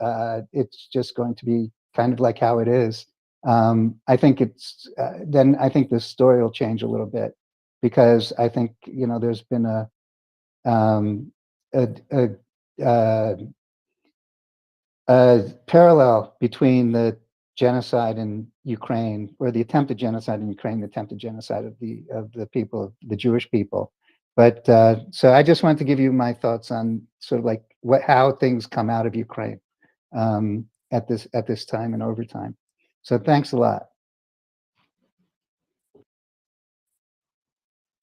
it's just going to be kind of like how it is. I think then I think the story will change a little bit, because I think there's been a parallel between the genocide in Ukraine, or the attempted genocide in Ukraine, the attempted genocide of the people, the Jewish people. But so I just wanted to give you my thoughts on sort of like how things come out of Ukraine at this time and over time. So thanks a lot.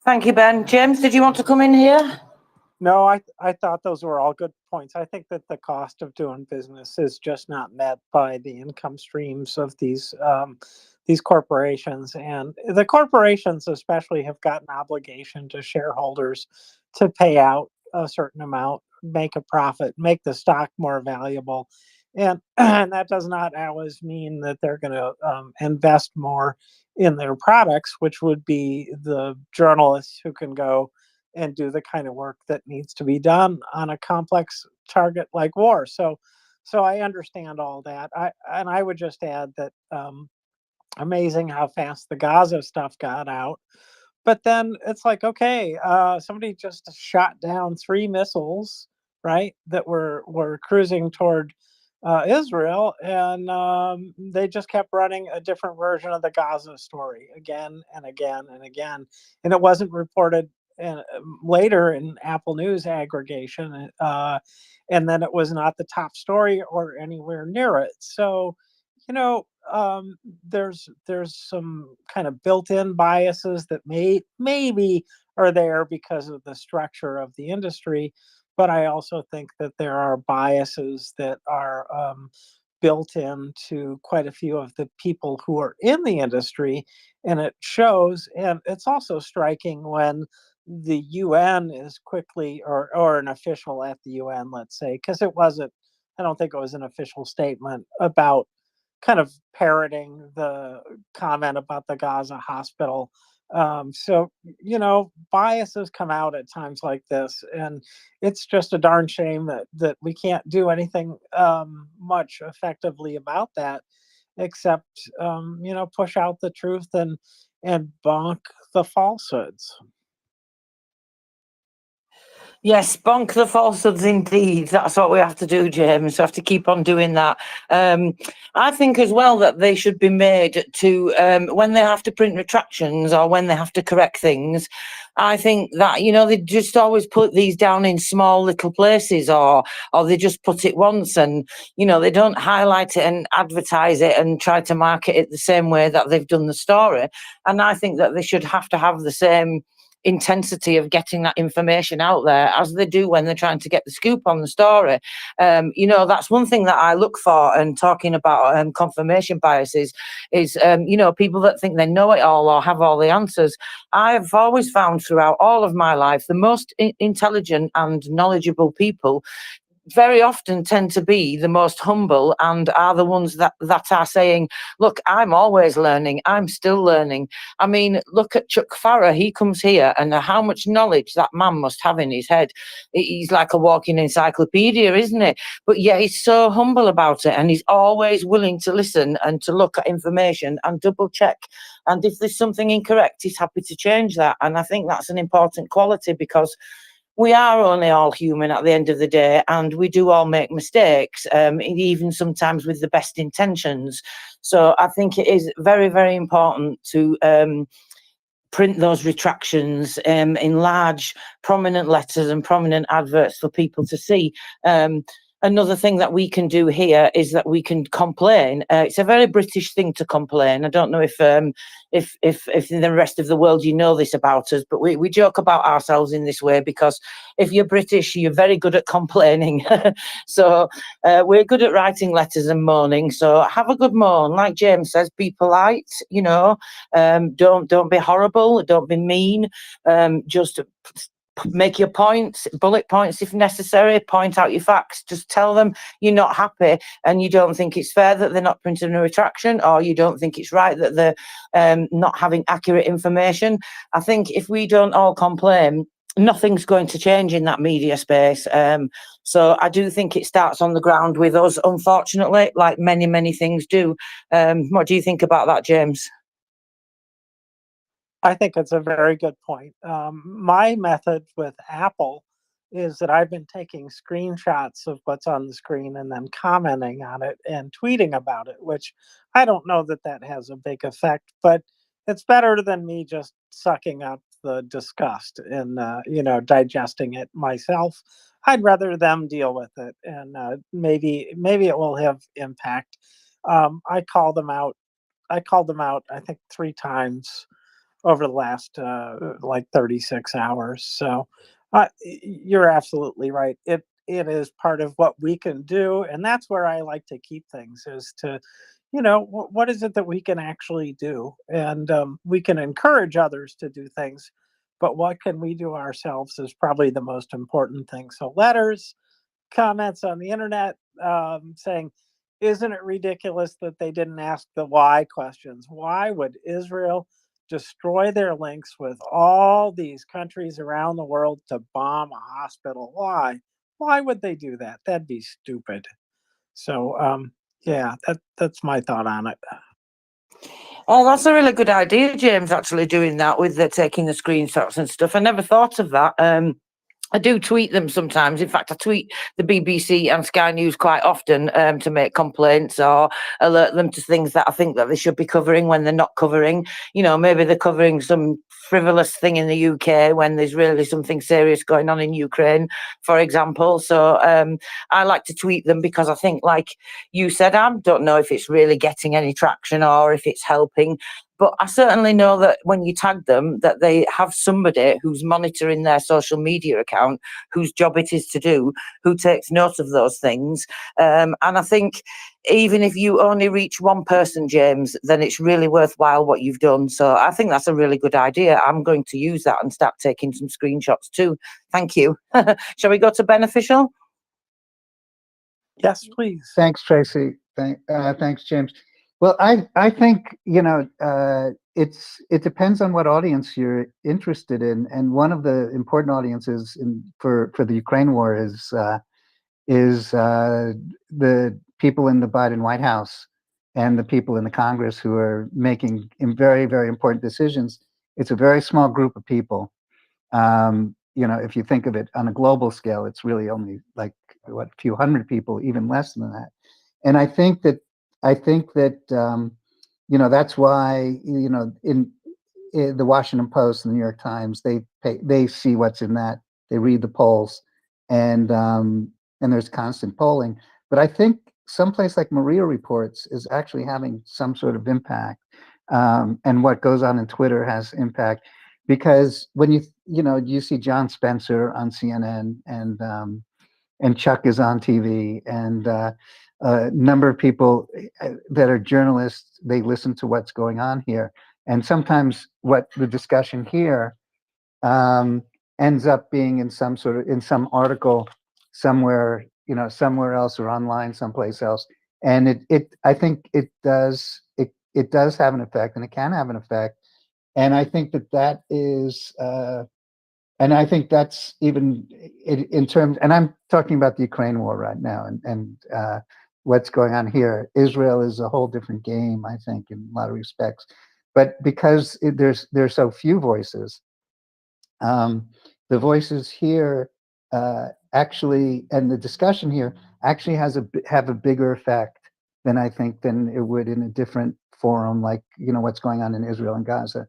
Thank you, Ben. James, did you want to come in here? No, I thought those were all good points. I think that the cost of doing business is just not met by the income streams of these corporations, and the corporations especially have got an obligation to shareholders to pay out a certain amount, make a profit, make the stock more valuable, and that does not always mean that they're going to invest more in their products, which would be the journalists who can go and do the kind of work that needs to be done on a complex target like war. So I understand all that. I would just add that amazing how fast the Gaza stuff got out. But then it's like, okay, somebody just shot down 3 missiles, right, that were cruising toward Israel, and they just kept running a different version of the Gaza story again and again and again, and it wasn't reported later in Apple News aggregation, and then it was not the top story or anywhere near it. So, there's some kind of built-in biases that maybe are there because of the structure of the industry, but I also think that there are biases that are built into quite a few of the people who are in the industry, and it shows. And it's also striking when the UN is quickly, or an official at the UN, let's say, because I don't think it was an official statement, about kind of parroting the comment about the Gaza hospital So, you know, biases come out at times like this, and it's just a darn shame that we can't do anything much effectively about that, except you know, push out the truth and bonk the falsehoods. Yes, bonk the falsehoods indeed. That's what we have to do, James. We have to keep on doing that. I think as well that they should be made to, when they have to print retractions or when they have to correct things, I think that, you know, they just always put these down in small little places, or they just put it once and, you know, they don't highlight it and advertise it and try to market it the same way that they've done the story. And I think that they should have to have the same intensity of getting that information out there as they do when they're trying to get the scoop on the story. You know, that's one thing that I look for. And talking about confirmation biases is, you know, people that think they know it all or have all the answers. I've always found throughout all of my life the most intelligent and knowledgeable people very often tend to be the most humble and are the ones that are saying, look, I'm always learning, I'm still learning. I mean, look at Chuck Farrer. He comes here and how much knowledge that man must have in his head. He's like a walking encyclopedia, isn't it? But yeah, he's so humble about it, and he's always willing to listen and to look at information and double check. And if there's something incorrect, he's happy to change that. And I think that's an important quality, because we are only all human at the end of the day, and we do all make mistakes, even sometimes with the best intentions. So I think it is very, very important to print those retractions in large, prominent letters and prominent adverts for people to see. Another thing that we can do here is that we can complain. It's a very British thing to complain. I don't know if in the rest of the world you know this about us, but we joke about ourselves in this way, because if you're British, you're very good at complaining. So we're good at writing letters and moaning. So have a good moan, like James says. Be polite, you know. Don't be horrible. Don't be mean. Just make your points, bullet points if necessary, point out your facts, just tell them you're not happy and you don't think it's fair that they're not printing a retraction, or you don't think it's right that they're not having accurate information. I think if we don't all complain, nothing's going to change in that media space. So I do think it starts on the ground with us, unfortunately, like many, many things do. What do you think about that, James? I think it's a very good point. My method with Apple is that I've been taking screenshots of what's on the screen and then commenting on it and tweeting about it, which I don't know that has a big effect, but it's better than me just sucking up the disgust and you know, digesting it myself. I'd rather them deal with it, and maybe it will have impact. I called them out. I think 3 times over the last like 36 hours. So you're absolutely right. It is part of what we can do, and that's where I like to keep things, is to, you know, what is it that we can actually do, and we can encourage others to do things, but what can we do ourselves is probably the most important thing. So letters, comments on the internet, saying, isn't it ridiculous that they didn't ask the why questions? Why would Israel destroy their links with all these countries around the world to bomb a hospital? Why? Why would they do that? That'd be stupid. So, yeah, that's my thought on it. Oh, that's a really good idea, James, actually doing that with taking the screenshots and stuff. I never thought of that. I do tweet them sometimes. In fact, I tweet the BBC and Sky News quite often to make complaints or alert them to things that I think that they should be covering when they're not covering. You know, maybe they're covering some frivolous thing in the UK when there's really something serious going on in Ukraine, for example. So I like to tweet them, because I think, like you said, I don't know if it's really getting any traction or if it's helping. But I certainly know that when you tag them, that they have somebody who's monitoring their social media account, whose job it is to do, who takes note of those things. And I think even if you only reach one person, James, then it's really worthwhile what you've done. So I think that's a really good idea. I'm going to use that and start taking some screenshots too. Thank you. Shall we go to beneficial? Yes, please. Thanks, Tracy. Thanks, James. Well, I think, it depends on what audience you're interested in, and one of the important audiences for the Ukraine war is the people in the Biden White House and the people in the Congress who are making very, very important decisions. It's a very small group of people. If you think of it on a global scale, it's really only like a few hundred people, even less than that. And I think that that's why in the Washington Post and the New York Times, they see what's in that. They read the polls, and there's constant polling. But I think someplace like Maria Reports is actually having some sort of impact, and what goes on in Twitter has impact, because when you see John Spencer on CNN, and Chuck is on TV, and a number of people that are journalists, they listen to what's going on here, and sometimes what the discussion here ends up being in some article somewhere, somewhere else, or online someplace else. And I think it does have an effect, and it can have an effect. And I think that is and I think that's even in terms, and I'm talking about the Ukraine war right now, and what's going on here. Israel is a whole different game, I think, in a lot of respects. But because there's so few voices, the voices here actually, and the discussion here actually have a bigger effect than it would in a different forum, like what's going on in Israel and Gaza,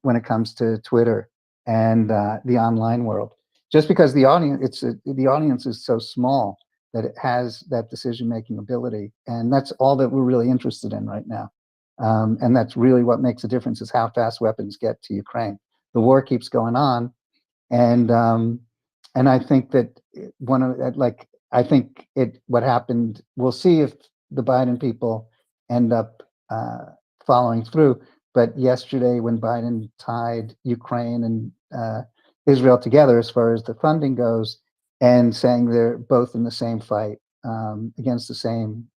when it comes to Twitter and the online world. Just because the audience is so small that it has that decision-making ability, and that's all that we're really interested in right now. And that's really what makes a difference, is how fast weapons get to Ukraine. The war keeps going on, and I think that what happened. We'll see if the Biden people end up following through. But yesterday, when Biden tied Ukraine and Israel together as far as the funding goes, and saying they're both in the same fight against the same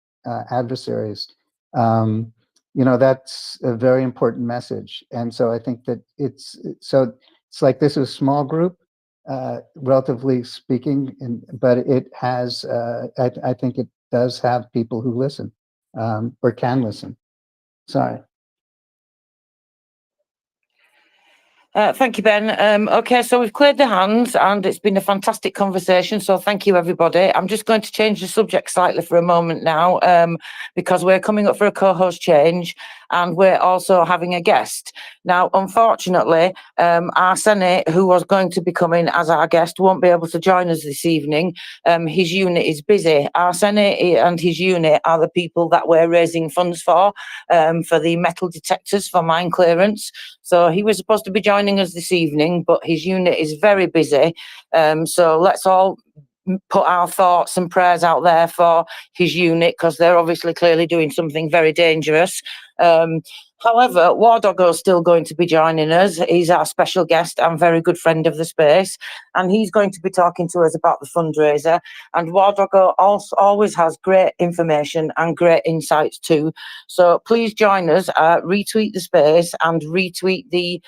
adversaries. That's a very important message. And so I think that it's like this is a small group, relatively speaking, but it has, I think it does have people who listen, or can listen. Sorry. Thank you, Ben. Okay, so we've cleared the hands, and it's been a fantastic conversation. So thank you, everybody. I'm just going to change the subject slightly for a moment now, because we're coming up for a co-host change, and we're also having a guest. Now, unfortunately, our Senate, who was going to be coming as our guest, won't be able to join us this evening. His unit is busy. Our Senate and his unit are the people that we're raising funds for the metal detectors for mine clearance. So he was supposed to be joining us this evening, but his unit is very busy. So let's all put our thoughts and prayers out there for his unit, because they're obviously clearly doing something very dangerous. However, War Doggo's still going to be joining us. He's our special guest and very good friend of the space, and he's going to be talking to us about the fundraiser. And War Doggo also always has great information and great insights too. So please join us, retweet the space and retweet the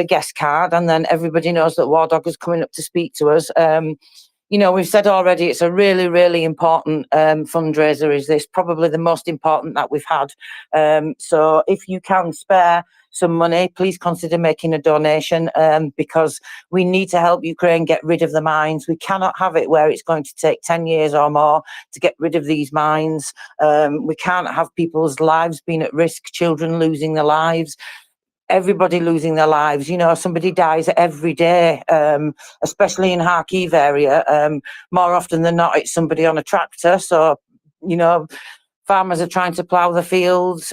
guest card, and then everybody knows that War Doggo's coming up to speak to us. We've said already, it's a really, really important fundraiser. Is this probably the most important that we've had? So if you can spare some money, please consider making a donation, because we need to help Ukraine get rid of the mines. We cannot have it where it's going to take 10 years or more to get rid of these mines. We can't have people's lives being at risk, children losing their lives. Everybody losing their lives. Somebody dies every day, especially in Kharkiv area. More often than not, it's somebody on a tractor. So, farmers are trying to plough the fields.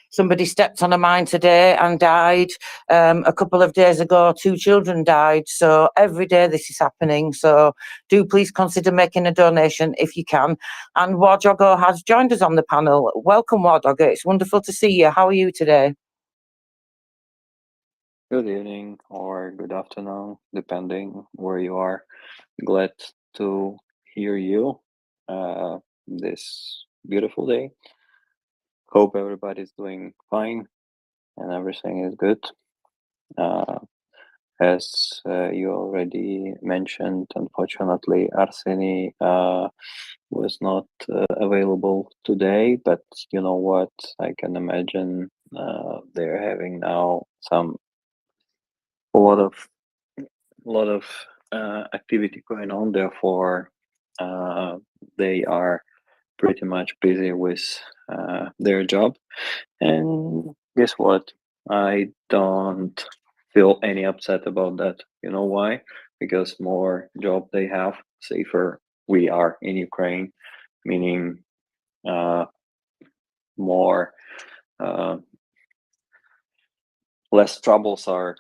Somebody stepped on a mine today and died. A couple of days ago, 2 children died. So every day this is happening. So do please consider making a donation if you can. And War Doggo has joined us on the panel. Welcome, War Doggo. It's wonderful to see you. How are you today? Good evening or good afternoon, depending where you are. Glad to hear you this beautiful day. Hope everybody's doing fine and everything is good. As you already mentioned, unfortunately, Arseny was not available today, but you know what? I can imagine they're having now a lot of activity going on. Therefore, they are pretty much busy with their job. And guess what? I don't feel any upset about that. You know why? Because more job they have, safer we are in Ukraine, meaning more less troubles are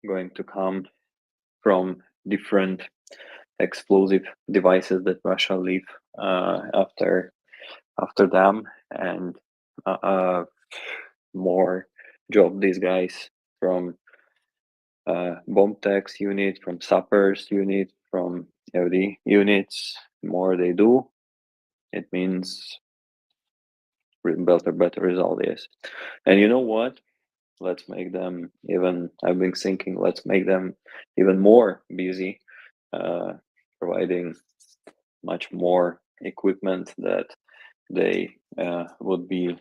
going to come from different explosive devices that Russia leave after them, and more job these guys from bomb techs unit, from sappers unit, from LD units. More they do, it means better result is. And you know what? Let's make them even. I've been thinking, let's make them even more busy, providing much more equipment that they would be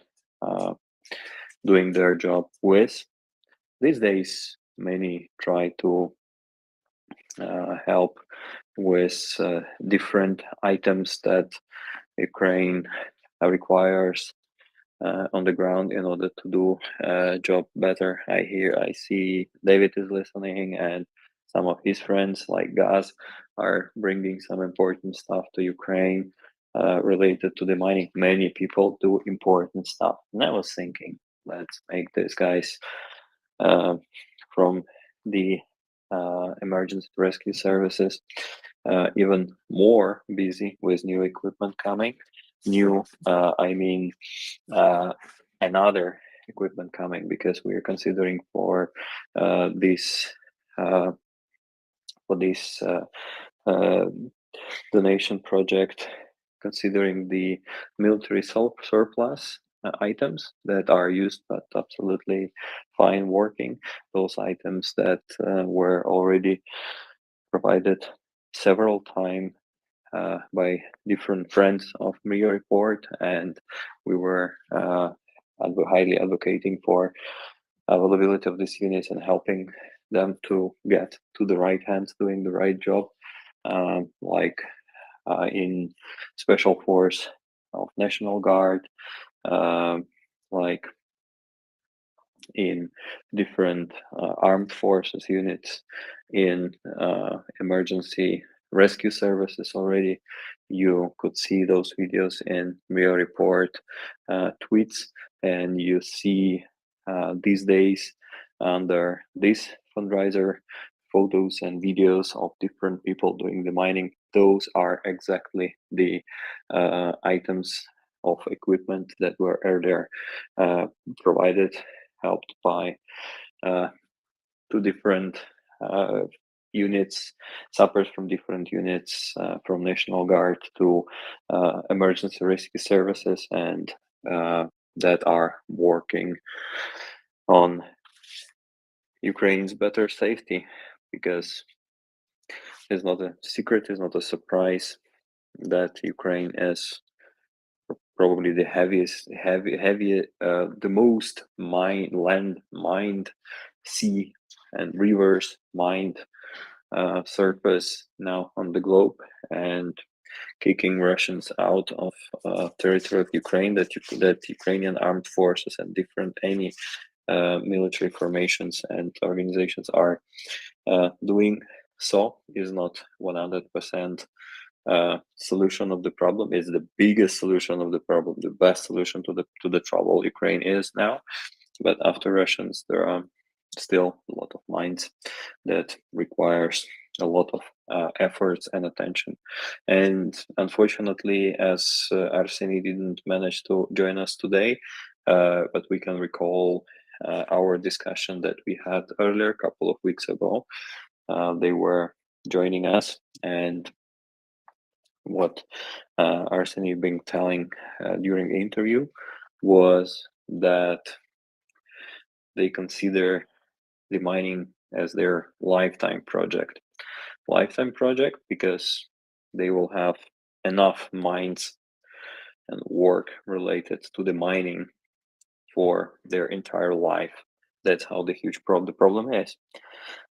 doing their job with. These days, many try to help with different items that Ukraine requires on the ground in order to do a job better. I see David is listening, and some of his friends like Gaz are bringing some important stuff to Ukraine related to the mining. Many people do important stuff. And I was thinking, let's make these guys from the emergency rescue services even more busy with new equipment coming. Another equipment coming, because we are considering for this donation project, considering the military surplus items that are used but absolutely fine working, those items that were already provided several times by different friends of MriyaReport, and we were highly advocating for availability of these units and helping them to get to the right hands doing the right job, like in Special Force of National Guard, like in different armed forces units, in emergency rescue services. Already you could see those videos in MriyaReport tweets, and you see these days under this fundraiser photos and videos of different people doing the mining. Those are exactly the items of equipment that were earlier provided, helped by two different units, sappers from different units, from National Guard to emergency rescue services, and that are working on Ukraine's better safety, because it's not a secret, it's not a surprise that Ukraine is probably the most land mined, sea and rivers mined surface now on the globe, and kicking Russians out of territory of Ukraine, that Ukrainian armed forces and different any military formations and organizations are doing so, is not 100% solution of the problem. Is the biggest solution of the problem, the best solution to the trouble Ukraine is now. But after Russians, there are still a lot of mines that requires a lot of efforts and attention. And unfortunately, as Arseny didn't manage to join us today, but we can recall our discussion that we had earlier, a couple of weeks ago. They were joining us, and what Arseny been telling during the interview was that they consider the mining as their lifetime project. Lifetime project because they will have enough mines and work related to the mining for their entire life. That's how the huge the problem is.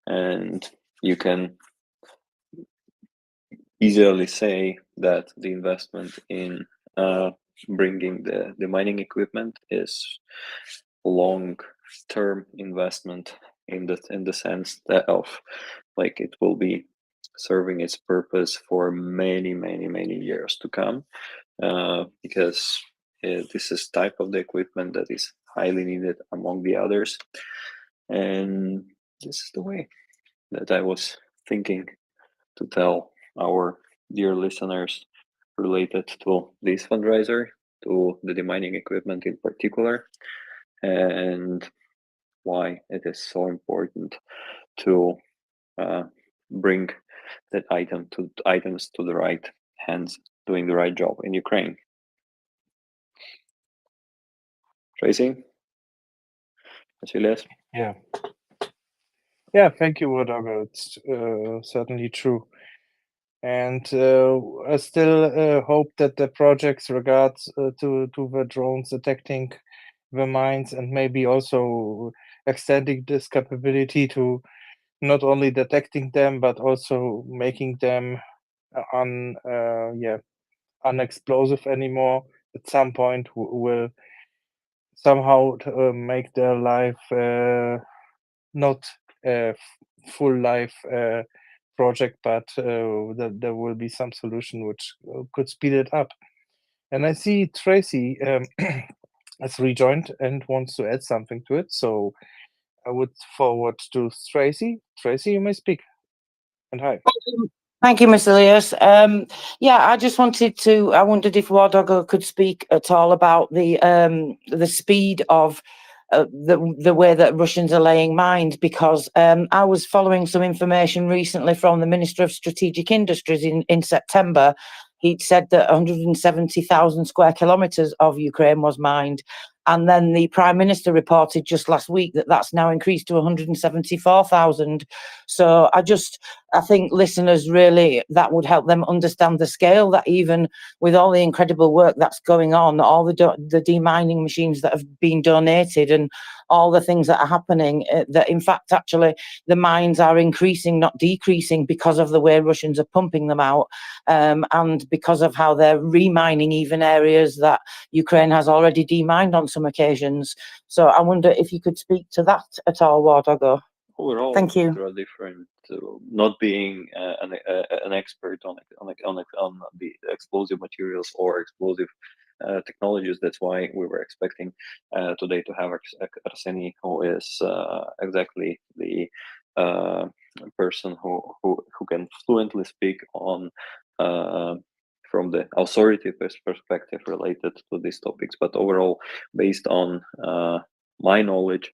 And you can easily say that the investment in bringing the mining equipment is long-term investment in the sense that of like it will be serving its purpose for many years to come, because this is type of the equipment that is highly needed among the others, and this is the way that I was thinking to tell our dear listeners related to this fundraiser, to the demining equipment in particular, and why it is so important to bring that items to the right hands, doing the right job in Ukraine. Tracy? Vasilis? Yeah, thank you, Rodolfo. It's certainly true. And I still hope that the projects regards to the drones detecting the mines and maybe also extending this capability to not only detecting them but also making them unexplosive anymore at some point will somehow make their life not a full life project, but that there will be some solution which could speed it up. And I see Tracy has rejoined and wants to add something to it, so I would forward to Tracy. Tracy, you may speak. And hi. Thank you, Mr. Elias. Yeah, I just I wondered if Wardogo could speak at all about the speed of the way that Russians are laying mines, because I was following some information recently from the Minister of Strategic Industries in September. He'd said that 170,000 square kilometres of Ukraine was mined. And then the Prime Minister reported just last week that that's now increased to 174,000. So I think listeners really, that would help them understand the scale, that even with all the incredible work that's going on, all the demining machines that have been donated and all the things that are happening, that in fact, actually, the mines are increasing, not decreasing, because of the way Russians are pumping them out, and because of how they're remining even areas that Ukraine has already demined on some occasions. So I wonder if you could speak to that at all, Wardogo. Overall, Thank you. there are different. Not being an expert on the explosive materials or explosive technologies, that's why we were expecting today to have Arseny, who is exactly the person who can fluently speak on from the authority perspective related to these topics. But overall, based on my knowledge,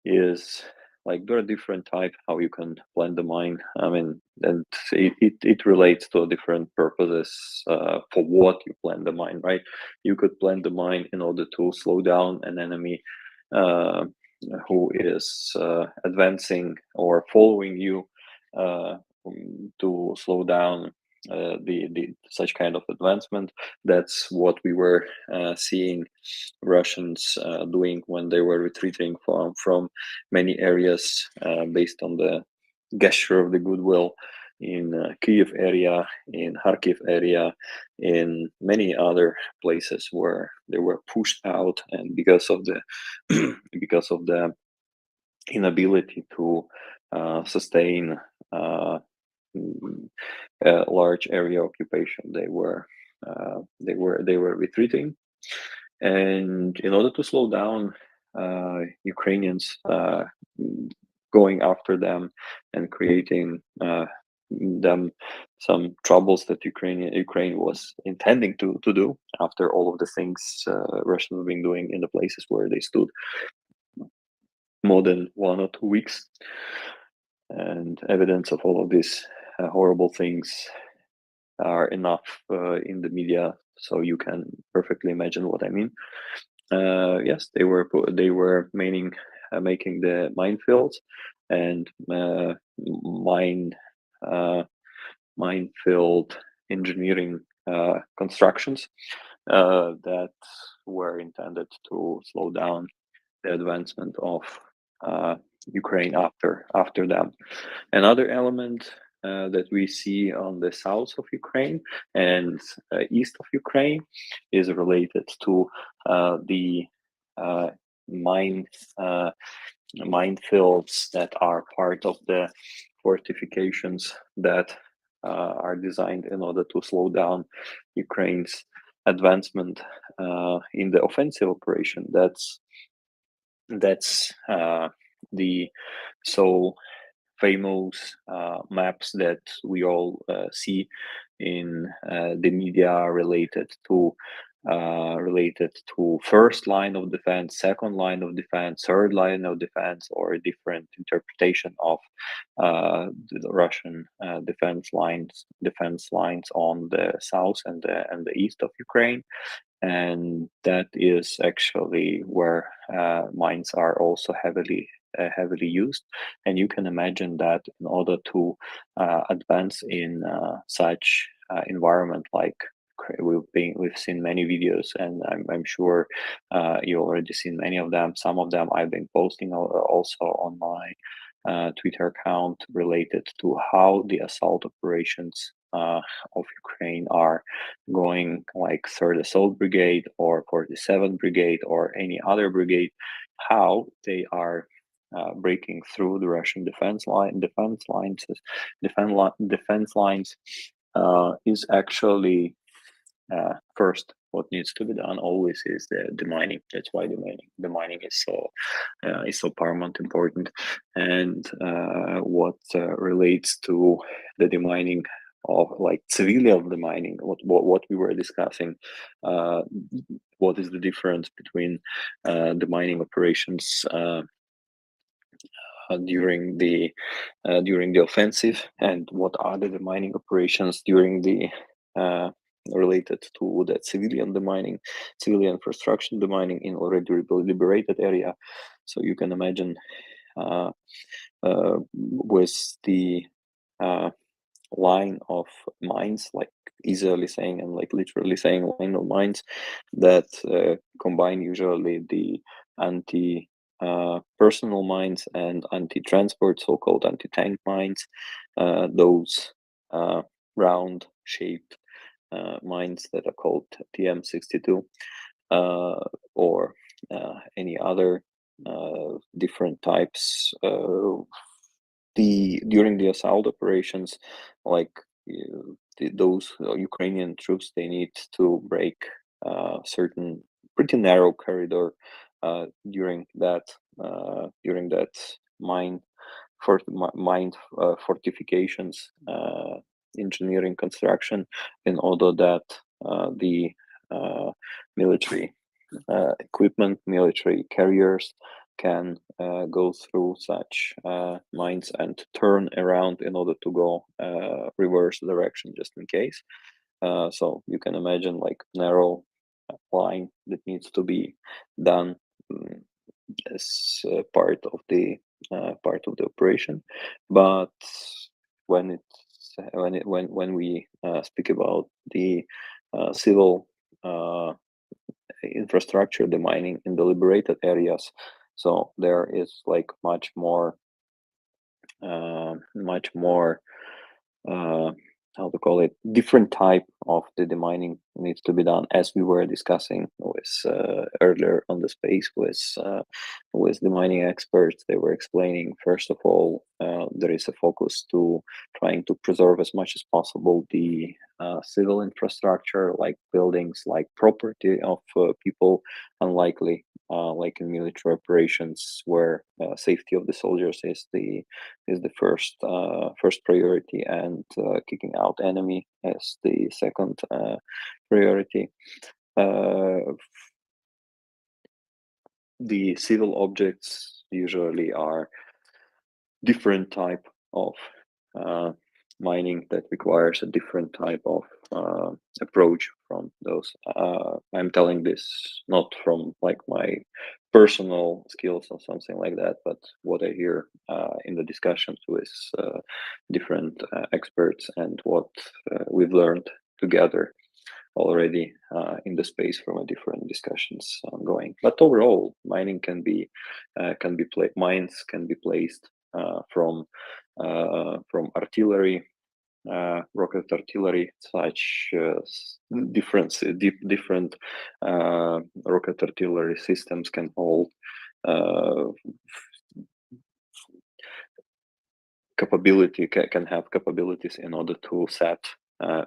is like there are different types how you can plan the mine. I mean, and it relates to different purposes for what you plan the mine, right? You could plan the mine in order to slow down an enemy who is advancing or following you, to slow down the such kind of advancement. That's what we were seeing Russians doing when they were retreating from many areas, based on the gesture of the goodwill in Kiev area, in Kharkiv area, in many other places where they were pushed out, and because of the because of the inability to sustain a large area occupation, they were retreating. And in order to slow down Ukrainians going after them and creating them some troubles that Ukraine was intending to do after all of the things Russians have been doing in the places where they stood more than 1 or 2 weeks, and evidence of all of these horrible things are enough in the media, so you can perfectly imagine what I mean. yes, they were making the minefields and minefield engineering constructions that were intended to slow down the advancement of Ukraine after them. Another element that we see on the south of Ukraine and east of Ukraine is related to the minefields that are part of the fortifications that are designed in order to slow down Ukraine's advancement in the offensive operation. That's the so famous maps that we all see in the media related to first line of defense, second line of defense, third line of defense, or a different interpretation of the Russian defense lines on the south and the east of Ukraine. And that is actually where mines are also heavily used. And you can imagine that in order to advance in such environment, like we've seen many videos, and I'm sure you already seen many of them. Some of them I've been posting also on my Twitter account, related to how the assault operations of Ukraine are going, like 3rd Assault Brigade or 47th Brigade or any other brigade, how they are breaking through the Russian defense lines is actually first. What needs to be done always is the mining. That's why the mining is so paramount important. And what relates to the demining of, like, civilian demining, what we were discussing, what is the difference between the mining operations during the offensive, and what are the mining operations during the related to that civilian demining, civilian infrastructure demining in already liberated area. So you can imagine with the line of mines, like easily saying and like literally saying line of mines, that combine usually the anti personal mines and anti-transport, so-called anti-tank mines, those round shaped mines that are called TM62, or any other different types. During the assault operations, like those Ukrainian troops, they need to break certain pretty narrow corridor during that mine fortifications engineering construction, in order that the military equipment, military carriers can go through such mines and turn around in order to go reverse direction, just in case. So you can imagine, like, narrow line that needs to be done as part of the operation. But when we speak about the civil infrastructure, the mining in the liberated areas, so there is like much more how to call it, different type of the demining needs to be done, as we were discussing with earlier on the space with the mining experts. They were explaining, first of all, there is a focus to trying to preserve as much as possible the civil infrastructure, like buildings, like property of people, unlikely like in military operations, where safety of the soldiers is the first priority, and kicking out enemy as the second priority. The civil objects usually are different type of mining that requires a different type of approach from those. I'm telling this not from like my personal skills or something like that, but what I hear in the discussions with different experts and what we've learned together already in the space from a different discussions ongoing. But overall, mining mines can be placed from artillery, rocket artillery, such different rocket artillery systems can hold can have capabilities in order to set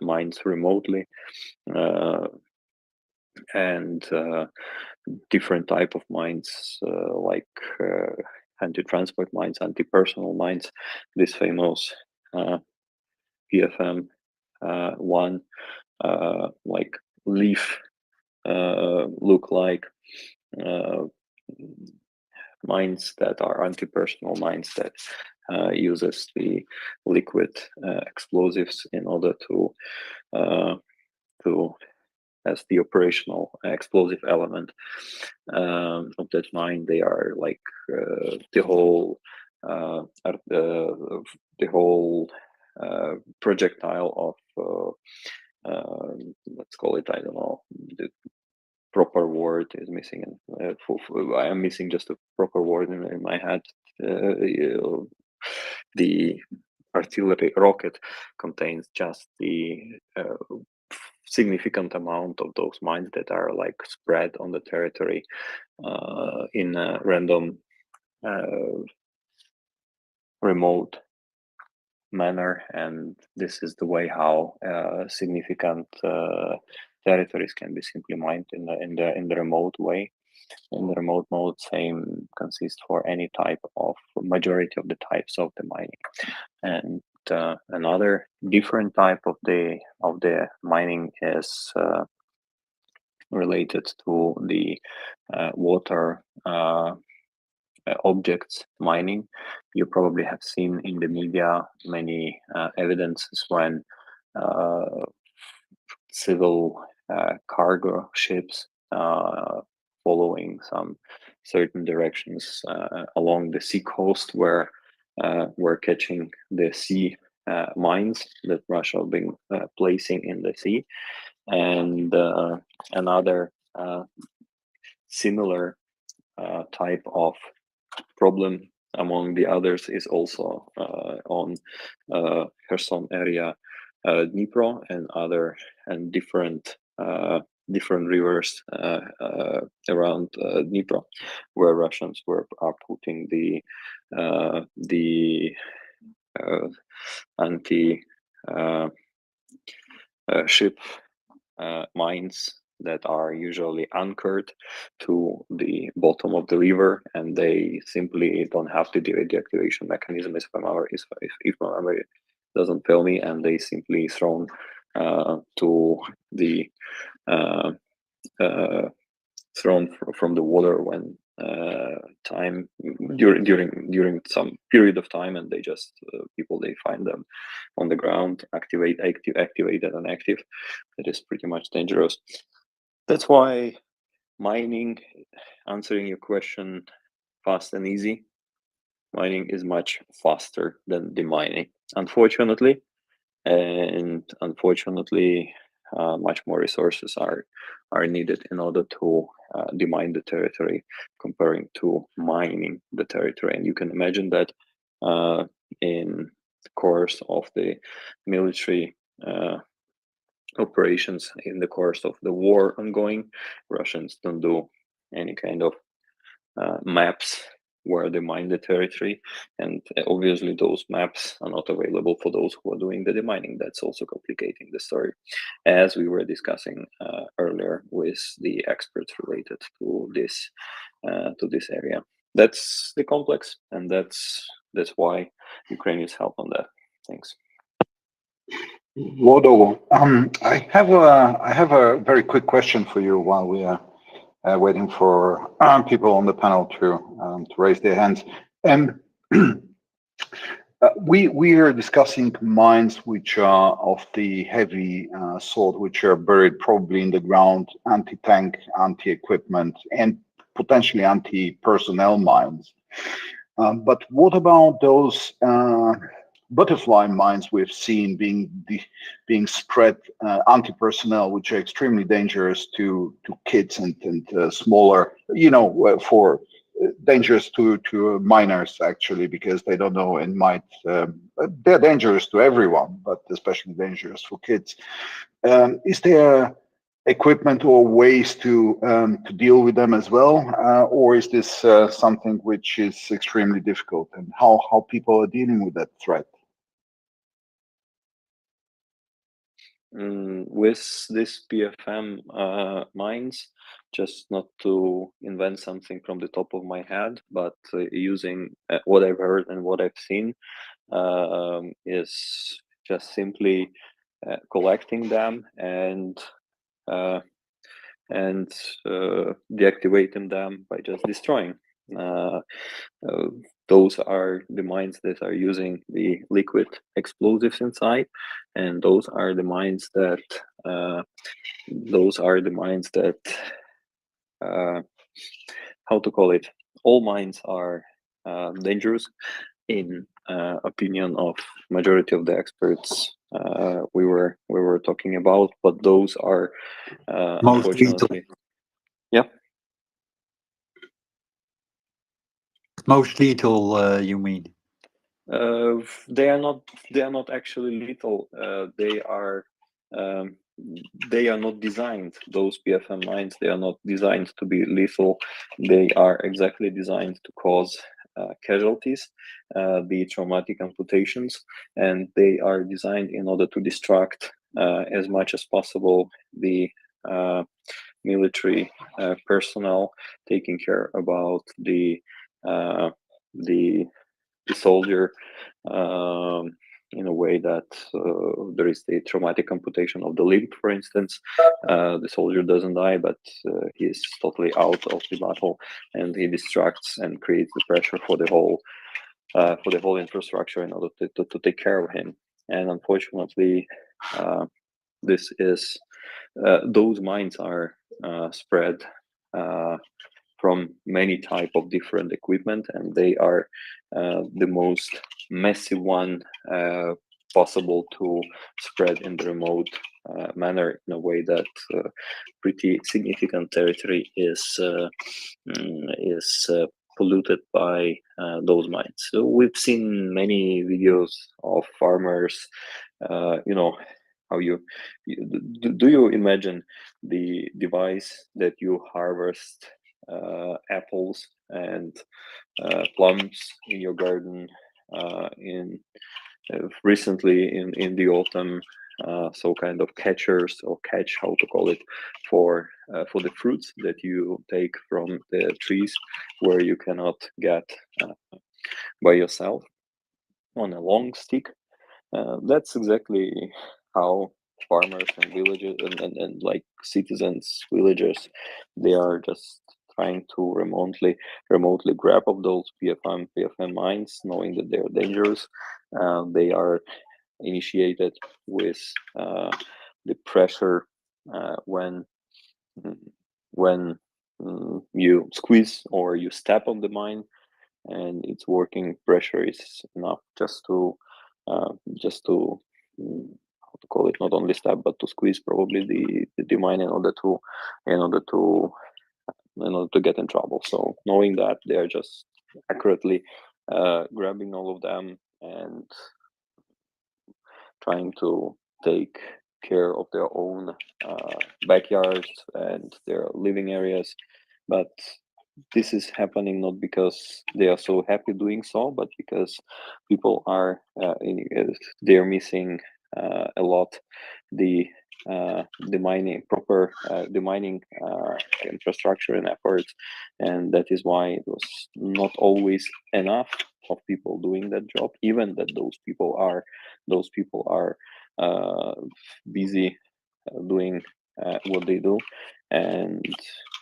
mines remotely, and different type of mines like anti-transport mines, anti-personnel mines, this famous PFM one, like leaf look like mines that are anti-personnel mines that uses the liquid explosives in order to as the operational explosive element of that mine. They are like the whole projectile of let's call it, I don't know, the proper word is missing. I am missing just a proper word in my head. The artillery rocket contains just the significant amount of those mines that are like spread on the territory in a random remote manner, and this is the way how significant territories can be simply mined in the remote way. In the remote mode, same consists for any type of majority of the types of the mining. And another different type of the mining is related to the water objects mining. You probably have seen in the media many evidences when civil cargo ships following some certain directions along the sea coast were catching the sea mines that Russia has been placing in the sea. And another similar type of problem among the others is also on Kherson area, Dnipro and different rivers around Dnipro, where Russians are putting the anti ship mines that are usually anchored to the bottom of the river, and they simply don't have to do the activation mechanism if my memory doesn't fail me, and they simply thrown to the thrown from the water when during some period of time, and they just people they find them on the ground activated and active. It is pretty much dangerous. That's why mining, answering your question fast and easy, mining is much faster than demining, unfortunately. And unfortunately, much more resources are needed in order to demine the territory comparing to mining the territory. And you can imagine that in the course of the military operations, in the course of the war ongoing, Russians don't do any kind of maps where they mine the territory, and obviously those maps are not available for those who are doing the demining. That's also complicating the story, as we were discussing earlier with the experts related to this area. That's the complex, and that's why Ukrainians help on that. Thanks. Wodo, I have a very quick question for you while we are waiting for people on the panel to raise their hands. And We are discussing mines which are of the heavy sort, which are buried probably in the ground, anti-tank, anti-equipment, and potentially anti-personnel mines. But what about those butterfly mines we've seen being spread anti-personnel, which are extremely dangerous to kids and smaller, for dangerous to minors actually, because they don't know and might they're dangerous to everyone, but especially dangerous for kids. Is there equipment or ways to deal with them as well, or is this something which is extremely difficult, and how people are dealing with that threat? With this PFM mines, just not to invent something from the top of my head, but using what I've heard and what I've seen, is just simply collecting them and deactivating them by just destroying. Those are the mines that are using the liquid explosives inside, and those are the mines that how to call it? All mines are dangerous, in opinion of majority of the experts we were talking about, but those are Most lethal. unfortunately, yeah. Most lethal, you mean? They are not actually lethal. They are not designed. Those PFM mines, they are not designed to be lethal. They are exactly designed to cause casualties, the traumatic amputations, and they are designed in order to distract as much as possible the military personnel taking care about the soldier, in a way that there is the traumatic amputation of the limb, for instance. The soldier doesn't die, but he is totally out of the battle, and he distracts and creates the pressure for the whole infrastructure in order to take care of him. And unfortunately, this is those mines are spread from many type of different equipment, and they are the most massive one possible to spread in the remote manner, in a way that pretty significant territory is polluted by those mines. So we've seen many videos of farmers, how do you imagine the device that you harvest apples and plums in your garden in recently in the autumn, so kind of catchers or catch, how to call it, for the fruits that you take from the trees where you cannot get by yourself on a long stick. That's exactly how farmers and villages and like citizens, villagers, they are just trying to remotely grab of those PFM mines, knowing that they're dangerous. They are initiated with the pressure when you squeeze or you step on the mine, and its working pressure is enough just to how to call it, not only stab but to squeeze probably the mine in order to get in trouble. So knowing that, they are just accurately grabbing all of them and trying to take care of their own backyards and their living areas. But this is happening not because they are so happy doing so, but because people are they're missing a lot the mining infrastructure and efforts, and that is why it was not always enough of people doing that job, even that those people are busy doing what they do, and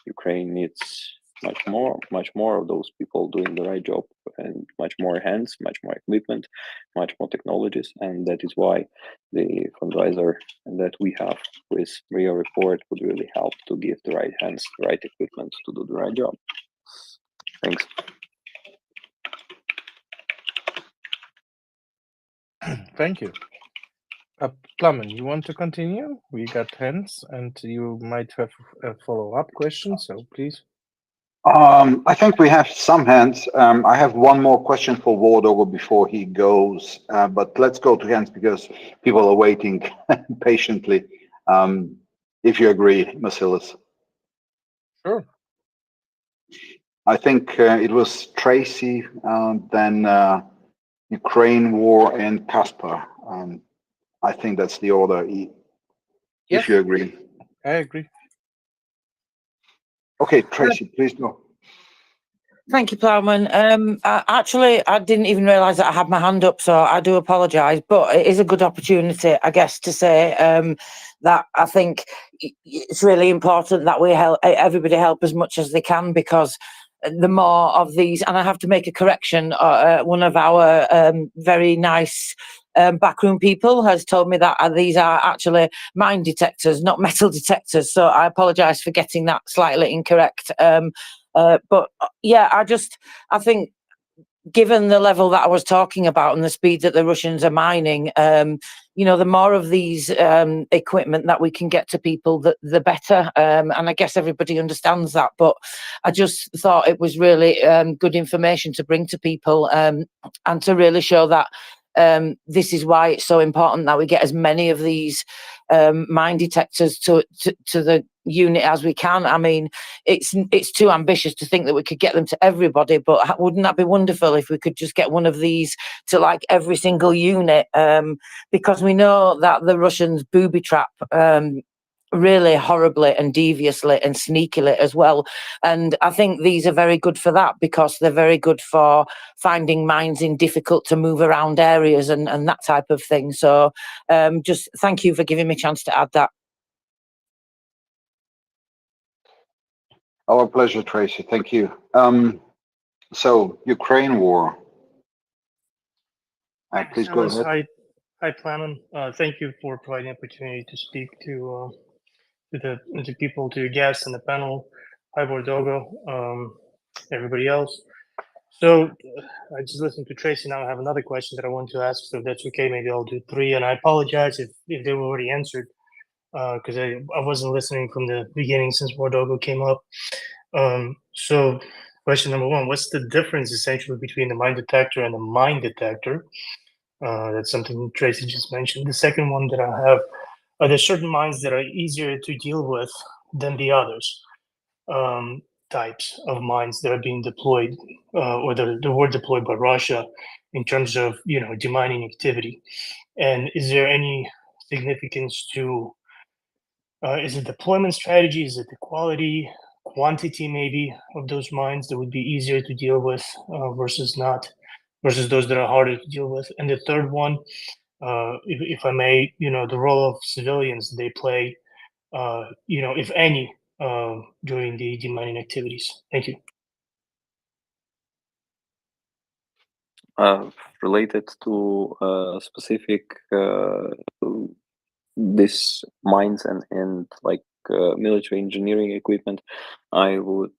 Ukraine needs much more of those people doing the right job, and much more hands, much more equipment, much more technologies, and that is why the fundraiser that we have with MriyaReport would really help to give the right hands, the right equipment to do the right job. Thanks. Thank you. Plummen, you want to continue? We got hands, and you might have a follow-up question, so please. I think we have some hands. I have one more question for Wardogo before he goes, but let's go to hands because people are waiting patiently. If you agree, Vasilis. Sure. I think it was Tracy, then Ukraine war, and Caspar. I think that's the order, if you agree. I agree. Okay, Tracy, please go. Thank you, Plowman. Actually, I didn't even realise that I had my hand up, so I do apologise. But it is a good opportunity, I guess, to say that I think it's really important that we help everybody help as much as they can, because the more of these, and I have to make a correction. One of our very nice backroom people has told me that these are actually mine detectors, not metal detectors. So I apologise for getting that slightly incorrect. But yeah, I think given the level that I was talking about and the speed that the Russians are mining, the more of these equipment that we can get to people, the better. And I guess everybody understands that. But I just thought it was really good information to bring to people, and to really show that this is why it's so important that we get as many of these mine detectors to the unit as we can. I mean, it's too ambitious to think that we could get them to everybody, but wouldn't that be wonderful if we could just get one of these to like every single unit? Because we know that the Russians booby trap really horribly and deviously and sneakily as well. And I think these are very good for that, because they're very good for finding mines in difficult to move around areas and that type of thing. So just thank you for giving me a chance to add that. Our pleasure, Tracy. Thank you. So, Ukraine war. Please go ahead. Hi, Plowman. Thank you for providing the opportunity to speak to the people, to your guests and the panel. Hi, Bordogo, everybody else. So I just listened to Tracy. Now I have another question that I want to ask. So if that's okay, maybe I'll do three. And I apologize if they were already answered, because I wasn't listening from the beginning since Bordogo came up. So question number one, what's the difference essentially between the mine detector and the mine detector? That's something Tracy just mentioned. The second one that I have, are there certain mines that are easier to deal with than the others? Types of mines that are being deployed, or that were deployed by Russia, in terms of demining activity, and is there any significance to? Is it deployment strategy? Is it the quality, quantity maybe of those mines that would be easier to deal with versus those that are harder to deal with? And the third one, if I may, the role of civilians they play, if any, during the demining activities. Thank you. Related to specific this mines and like military engineering equipment, I would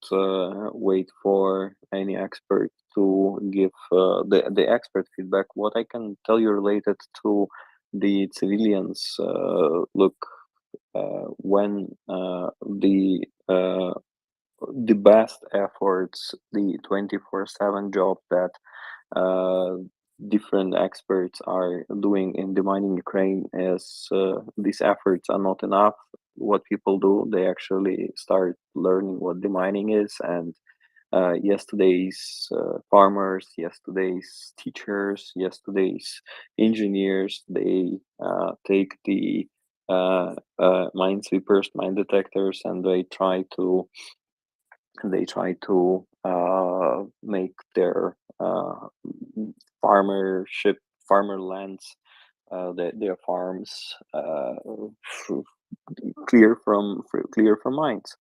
wait for any expert to give the expert feedback. What I can tell you related to the civilians, look, when the best efforts, the 24/7 job that different experts are doing in demining Ukraine, is these efforts are not enough. What people do, they actually start learning what demining is, and yesterday's farmers, yesterday's teachers, yesterday's engineers, they take the minesweepers, mine detectors, and they try to make their farmer lands, their farms clear from mines.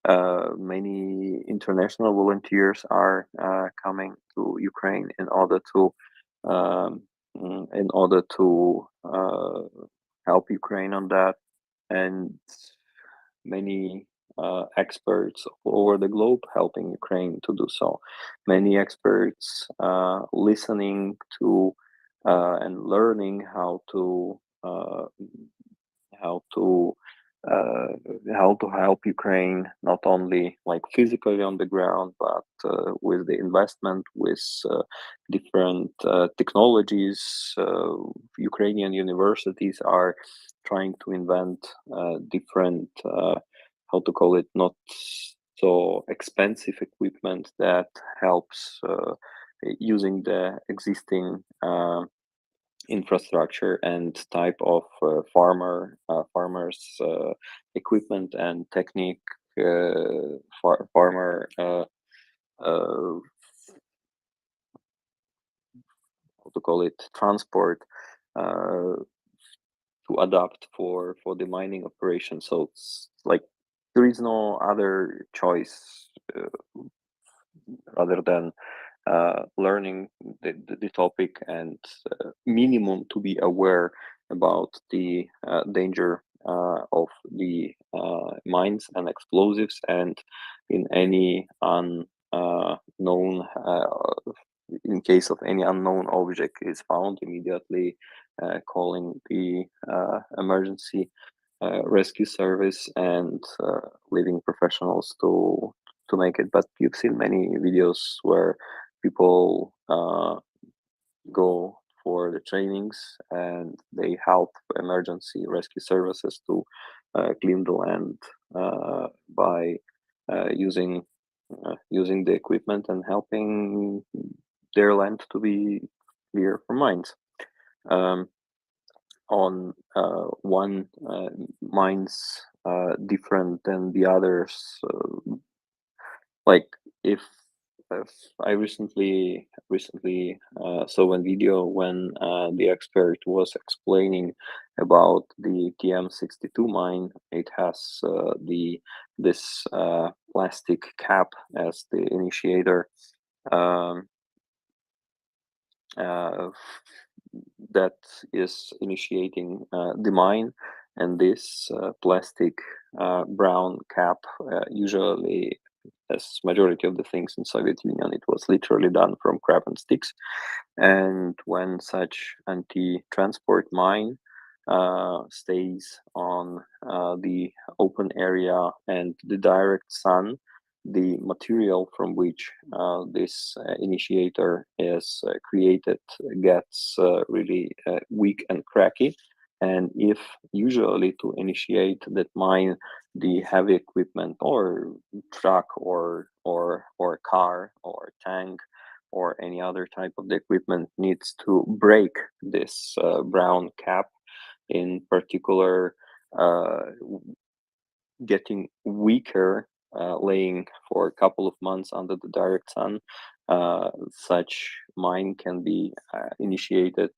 Many international volunteers are coming to Ukraine in order to help Ukraine on that, and many experts all over the globe helping Ukraine to do so. Many experts listening to and learning how to help Ukraine, not only like physically on the ground, but with the investment, with different technologies. Ukrainian universities are trying to invent different, how to call it, not so expensive equipment that helps using the existing infrastructure and type of farmers equipment and technique, farmer how to call it, transport to adapt for the mining operation. So it's like there is no other choice other than learning the topic and minimum to be aware about the danger of the mines and explosives, and in any unknown in case of any unknown object is found, immediately calling the emergency rescue service and leaving professionals to make it. But you've seen many videos where people go for the trainings and they help emergency rescue services to clean the land by using the equipment and helping their land to be clear from mines. On one mines different than the others, like if I recently saw a video when the expert was explaining about the TM62 mine. It has this plastic cap as the initiator that is initiating the mine, and this plastic brown cap usually, as majority of the things in Soviet Union, it was literally done from crab and sticks. And when such anti-transport mine stays on the open area and the direct sun, the material from which this initiator is created gets really weak and cracky. And if usually to initiate that mine, the heavy equipment or truck or car or tank or any other type of the equipment needs to break this brown cap, in particular getting weaker, laying for a couple of months under the direct sun, such mine can be initiated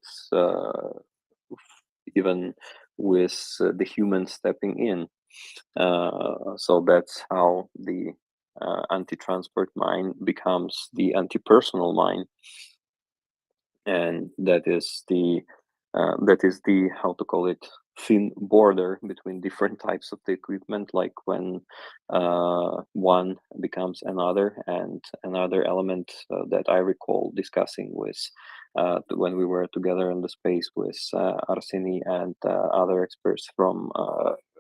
even with the human stepping in. So that's how the anti-transport mine becomes the anti-personal mine, and that is the how to call it, thin border between different types of the equipment, like when one becomes another. And another element that I recall discussing with when we were together in the space with Arseny and other experts from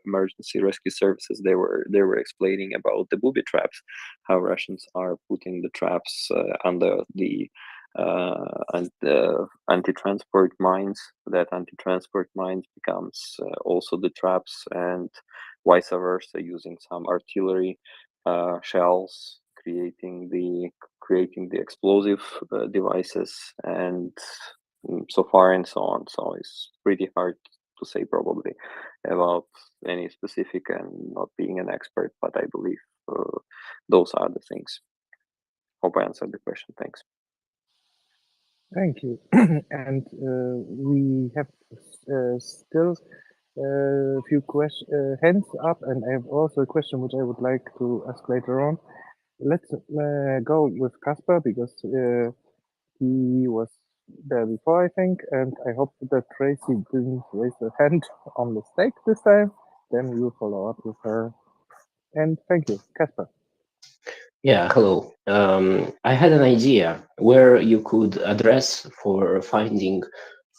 emergency rescue services, they were explaining about the booby traps, how Russians are putting the traps under the anti-transport mines. That anti-transport mines becomes also the traps, and vice versa, using some artillery shells, creating the explosive devices, and so far and so on. So it's pretty hard to say probably about any specific, and not being an expert, but I believe those are the things. Hope I answered the question. Thanks. Thank you. And we have still a few hands up, and I have also a question which I would like to ask later on. Let's go with Casper because he was there before, I think, and I hope that Tracy didn't raise her hand on mistake this time. Then we will follow up with her. And thank you, Casper. Yeah, hello. I had an idea where you could address for finding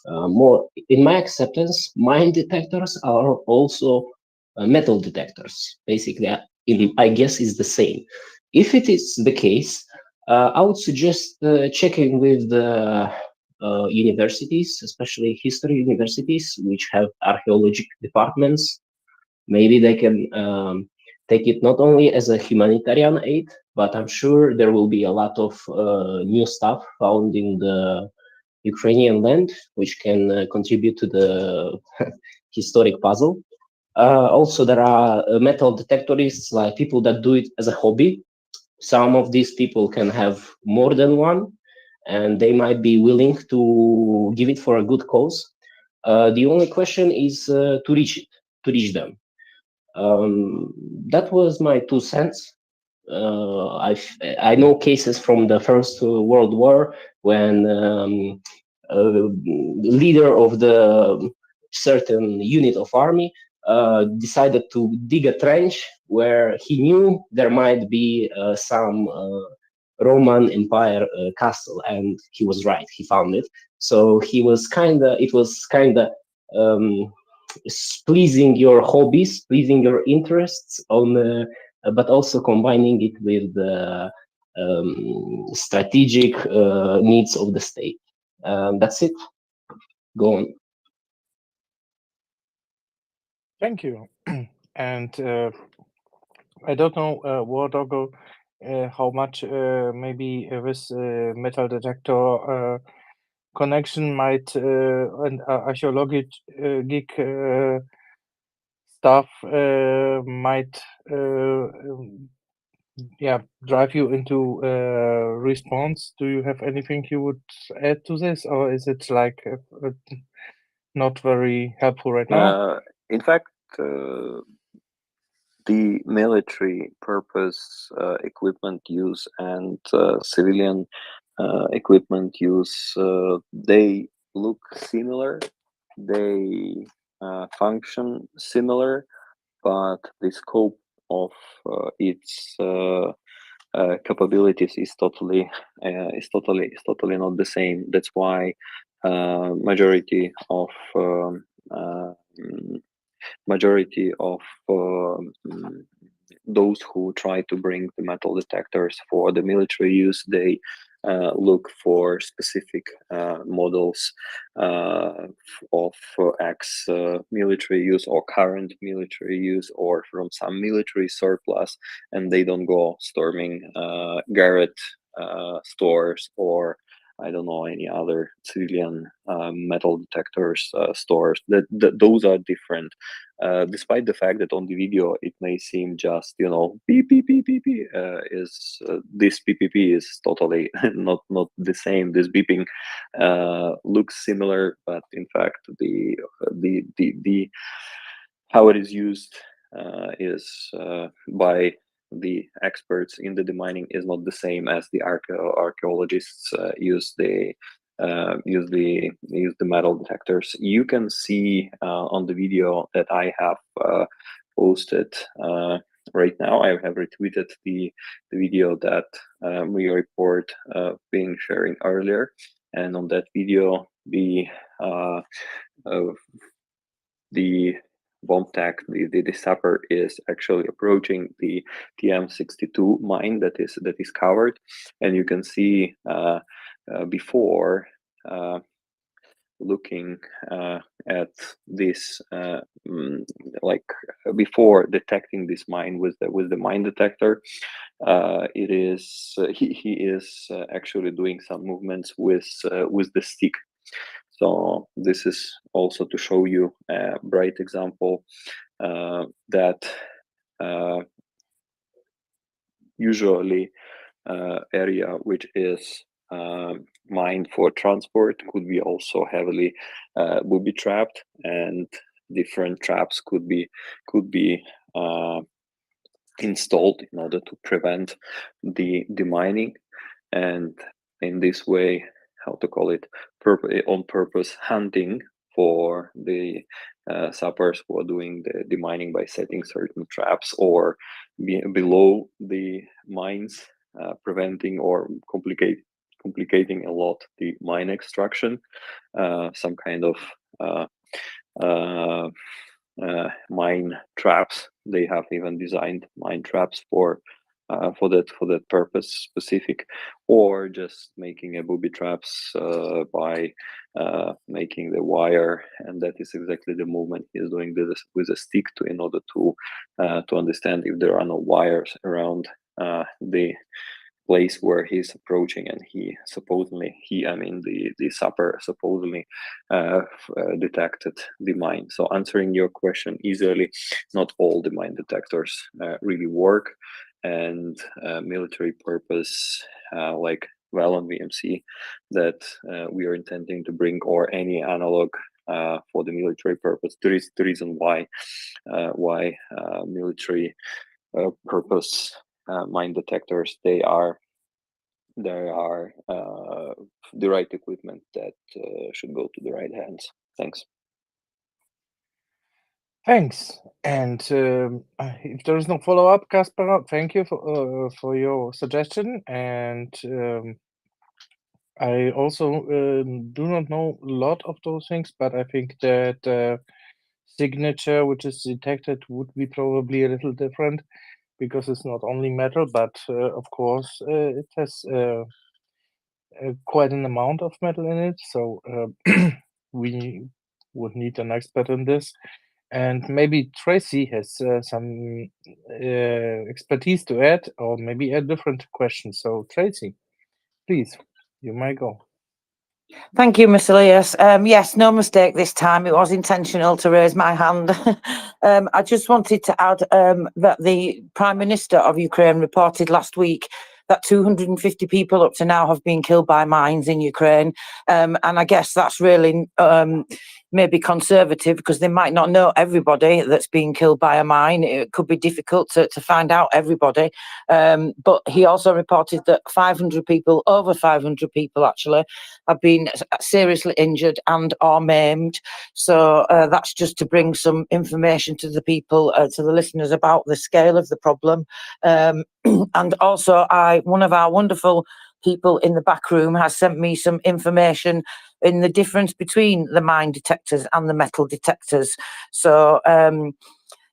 more. In my acceptance, mine detectors are also metal detectors. Basically, I guess is the same. If it is the case, I would suggest checking with the universities, especially history universities, which have archaeological departments. Maybe they can take it not only as a humanitarian aid, but I'm sure there will be a lot of new stuff found in the Ukrainian land, which can contribute to the historic puzzle. Also, there are metal detectorists, like people that do it as a hobby. Some of these people can have more than one, and they might be willing to give it for a good cause. The only question is to reach them. That was my 2 cents. I know cases from the First World War when leader of the certain unit of army decided to dig a trench where he knew there might be some Roman Empire castle, and he was right. He found it. So it was kind of pleasing your hobbies, pleasing your interests but also combining it with the strategic needs of the state. That's it. Go on. Thank you. And I don't know, War Doggo, how much maybe this metal detector connection might and archaeologic stuff might drive you into response. Do you have anything you would add to this, or is it like not very helpful right now? In fact, the military purpose equipment use and civilian equipment use, they look similar, they function similar, but the scope of its capabilities is totally not the same. That's why majority of those who try to bring the metal detectors for the military use, they look for specific models of military use or current military use or from some military surplus, and they don't go storming garret stores or I don't know any other civilian metal detectors stores. Those are different. Despite the fact that on the video it may seem just beep beep beep beep beep, this PPP is totally not the same. This beeping looks similar, but in fact the how it is used is by the experts in the demining is not the same as the archaeologists use the metal detectors. You can see on the video that I have posted right now. I have retweeted the video that MriyaReport being sharing earlier, and on that video the bomb tech, the sapper is actually approaching the TM62 mine that is covered, and you can see before looking at this like before detecting this mine with the mine detector, he is actually doing some movements with the stick. So this is also to show you a bright example that usually area which is mined for transport could be also heavily booby trapped, and different traps could be installed in order to prevent the mining, and in this way, how to call it, on purpose hunting for the sappers who are doing the mining by setting certain traps or below the mines, preventing or complicating a lot the mine extraction, some kind of mine traps. They have even designed mine traps for that purpose specific, or just making a booby traps by making the wire, and that is exactly the movement he is doing this with a stick in order to understand if there are no wires around the place where he's approaching, and the sapper supposedly detected the mine. So answering your question easily, not all the mine detectors really work, and military purpose like Valon VMC that we are intending to bring, or any analog for the military purpose. There is the reason why military purpose mine detectors, they are the right equipment that should go to the right hands. Thanks. Thanks. And if there is no follow-up, Kasper, thank you for your suggestion. And I also do not know a lot of those things, but I think that signature which is detected would be probably a little different, because it's not only metal, but of course it has quite an amount of metal in it. So we would need an expert in this. And maybe Tracy has some expertise to add, or maybe a different question. So Tracy, please, you might go. Thank you, Mr. Elias. Yes, no mistake this time. It was intentional to raise my hand. I just wanted to add that the Prime Minister of Ukraine reported last week that 250 people up to now have been killed by mines in Ukraine. And I guess that's really maybe conservative, because they might not know everybody that's being killed by a mine. It could be difficult to find out everybody. But he also reported that 500 people, over 500 people actually, have been seriously injured and or maimed. So that's just to bring some information to the people, to the listeners, about the scale of the problem. And also, one of our wonderful people in the back room has sent me some information in the difference between the mine detectors and the metal detectors. So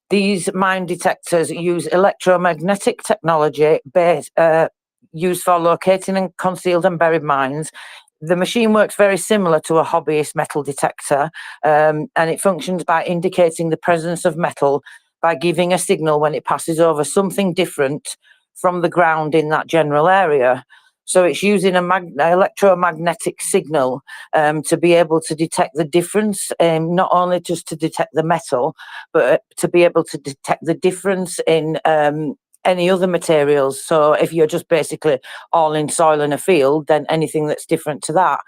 these mine detectors use electromagnetic technology used for locating and concealed and buried mines. The machine works very similar to a hobbyist metal detector, and it functions by indicating the presence of metal by giving a signal when it passes over something different from the ground in that general area. So it's using an electromagnetic signal to be able to detect the difference, not only just to detect the metal, but to be able to detect the difference in any other materials. So if you're just basically all in soil in a field, then anything that's different to that.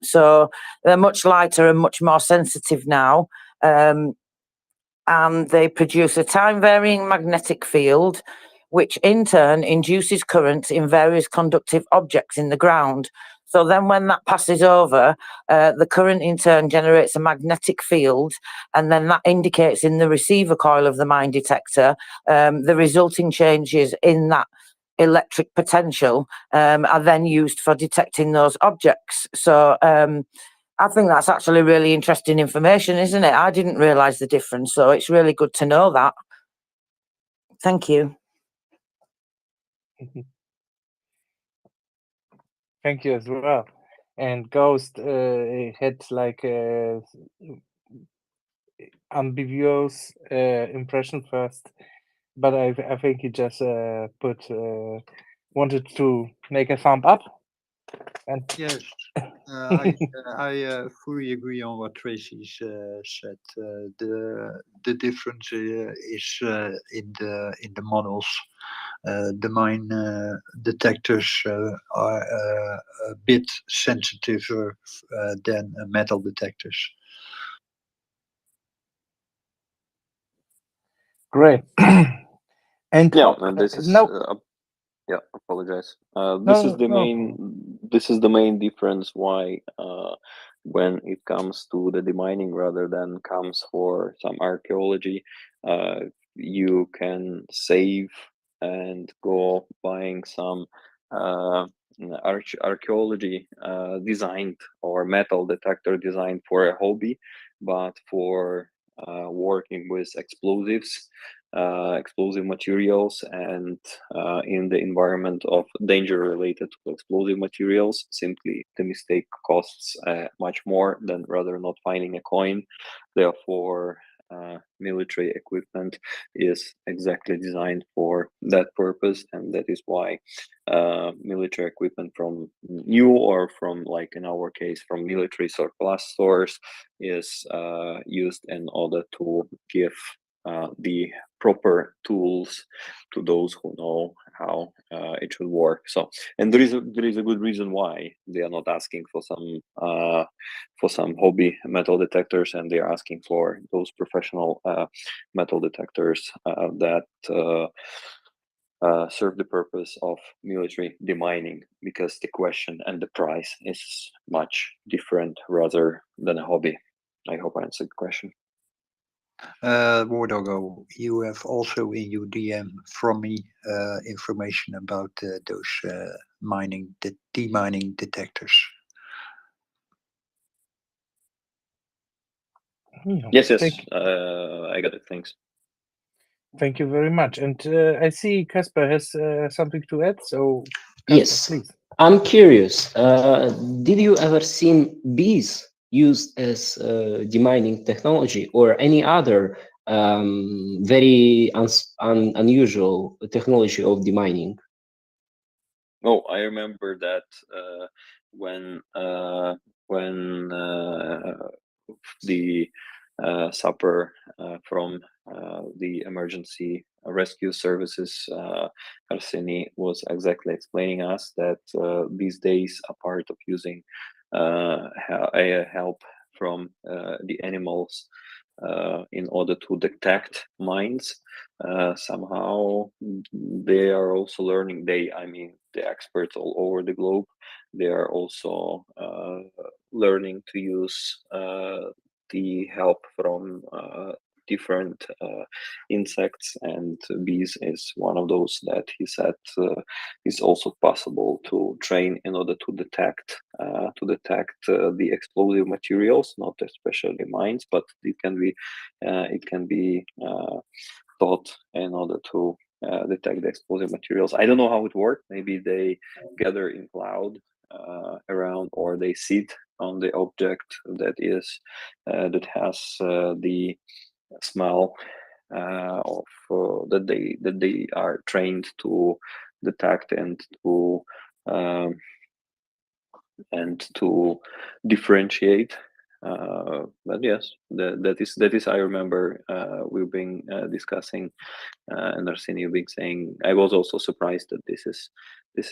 So they're much lighter and much more sensitive now. And they produce a time-varying magnetic field, which in turn induces currents in various conductive objects in the ground. So then when that passes over, the current in turn generates a magnetic field, and then that indicates in the receiver coil of the mine detector the resulting changes in that electric potential are then used for detecting those objects. So I think that's actually really interesting information, isn't it? I didn't realise the difference, so it's really good to know that. Thank you. Thank you as well. And Ghost had like a ambiguous impression first, but I think he just wanted to make a thumb up. And yes, I fully agree on what Tracy said. The difference is in the models. The mine detectors are a bit sensitiver than metal detectors. Great. And Yeah, and this is now, yeah, apologize. no, no problem. This is the main difference why when it comes to the demining rather than comes for some archaeology, you can save and go buying some archaeology designed or metal detector designed for a hobby, but for working with explosives, explosive materials, and in the environment of danger related to explosive materials, simply the mistake costs much more than rather not finding a coin. Therefore, military equipment is exactly designed for that purpose, and that is why military equipment from new or from, like in our case, from military surplus stores is used in order to give the proper tools to those who know how it should work. So, and there is a good reason why they are not asking for some hobby metal detectors, and they are asking for those professional metal detectors that serve the purpose of military demining, because the question and the price is much different rather than a hobby. I hope I answered the question. Wardogo, you have also in your DM from me information about those demining detectors. Yes, Thank, I got it. Thanks. thank you very much. And I see Casper has something to add. So, Casper, Yes, please. I'm curious. Did you ever seen bees used as demining technology or any other very unusual technology of demining? Oh, I remember that when the supper from the emergency rescue services, Arseni, was exactly explaining us that these days, a part of using help from the animals in order to detect mines, somehow they are also learning. I mean, the experts all over the globe, they are also learning to use the help from different insects, and bees is one of those that he said is also possible to train in order to detect the explosive materials, not especially mines, but it can be taught in order to detect the explosive materials. I don't know how it works. Maybe they gather in cloud around, or they sit on the object that has the smell of that they are trained to detect um, and to differentiate. But yes, that is I remember we've been discussing, and Arsene, you've been saying. I was also surprised that this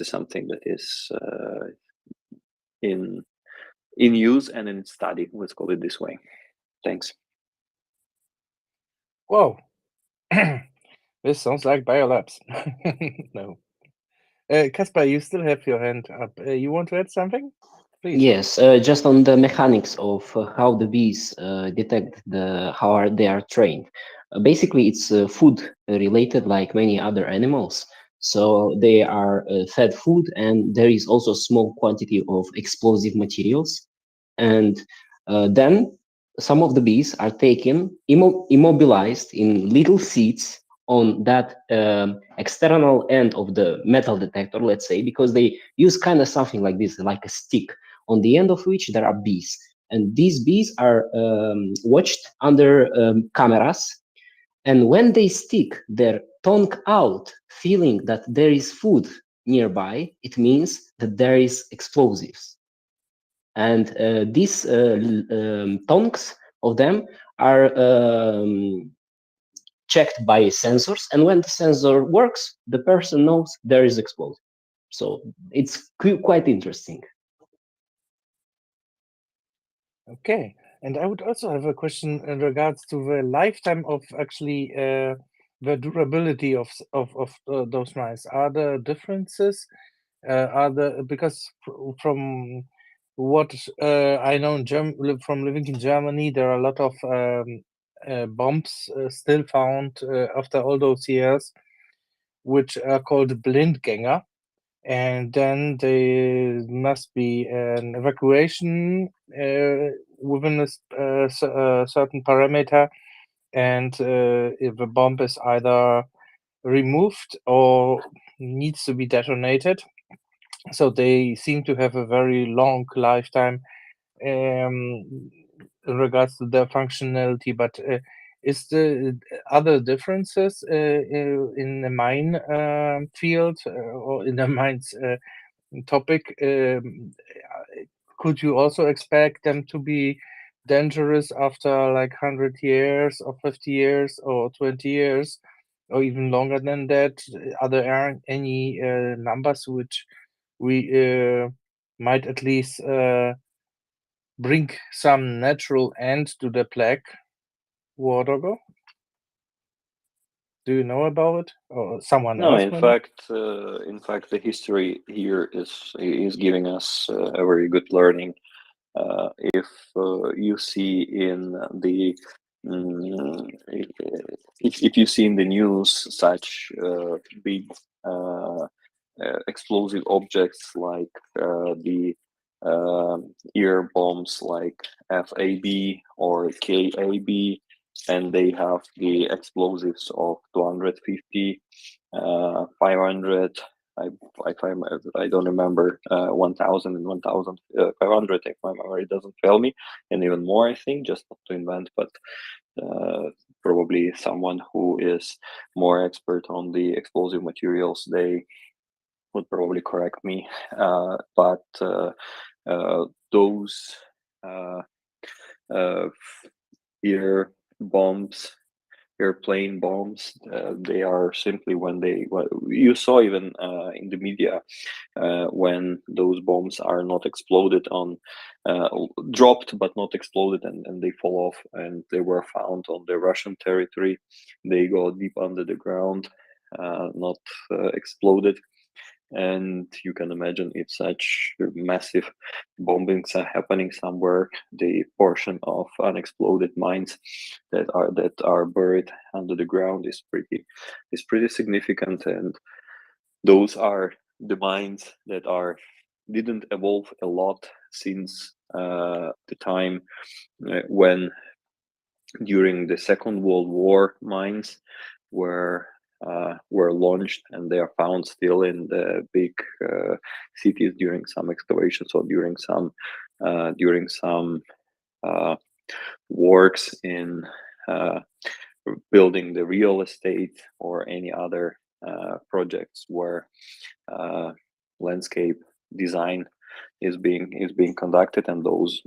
is something that is in use and in study. Let's call it this way. Thanks. Whoa. This sounds like biolabs. No. Caspar, you still have your hand up. You want to add something? Please. Yes, just on the mechanics of how the bees detect how they are trained. Basically, it's food related, like many other animals. So they are fed food, and there is also small quantity of explosive materials. And then some of the bees are taken, immobilized in little seats on that external end of the metal detector, let's say, because they use kind of something like this, like a stick, on the end of which there are bees. And these bees are watched under cameras. And when they stick their tongue out, feeling that there is food nearby, it means that there is explosives. And these tongues of them are checked by sensors. And when the sensor works, the person knows there is explosive. So it's quite interesting. Okay, and I would also have a question in regards to the lifetime of actually the durability of those mines? Are there differences? Because from what I know from living in Germany, there are a lot of bombs still found after all those years, which are called Blindgänger. And then there must be an evacuation within a certain parameter, and if the bomb is either removed or needs to be detonated. So they seem to have a very long lifetime in regards to their functionality. But is the other differences in the mine field or in the mines topic? Could you also expect them to be dangerous after like 100 years or 50 years or 20 years or even longer than that? Are there any numbers which we might at least bring some natural end to the plague, Wardogo? Do you know about it, or someone No, else? in Maybe? fact, the history here is giving us a very good learning. If you see in the if you see in the news such big explosive objects like the ear bombs like FAB or KAB, and they have the explosives of 250, 500. I don't remember 1,000 and 1,500 if my memory doesn't fail me, and even more, I think, just not to invent, but probably someone who is more expert on the explosive materials, they would probably correct me. But those ear bombs, airplane bombs, they are simply when you saw even in the media when those bombs are not exploded on dropped but not exploded, and they fall off, and they were found on the Russian territory. They go deep under the ground, not exploded. And you can imagine if such massive bombings are happening somewhere, the portion of unexploded mines that are buried under the ground is pretty significant. And those are the mines that didn't evolve a lot since the time when during the Second World War mines were launched, and they are found still in the big cities during some excavations or during some works in building the real estate or any other projects where landscape design is being conducted, and those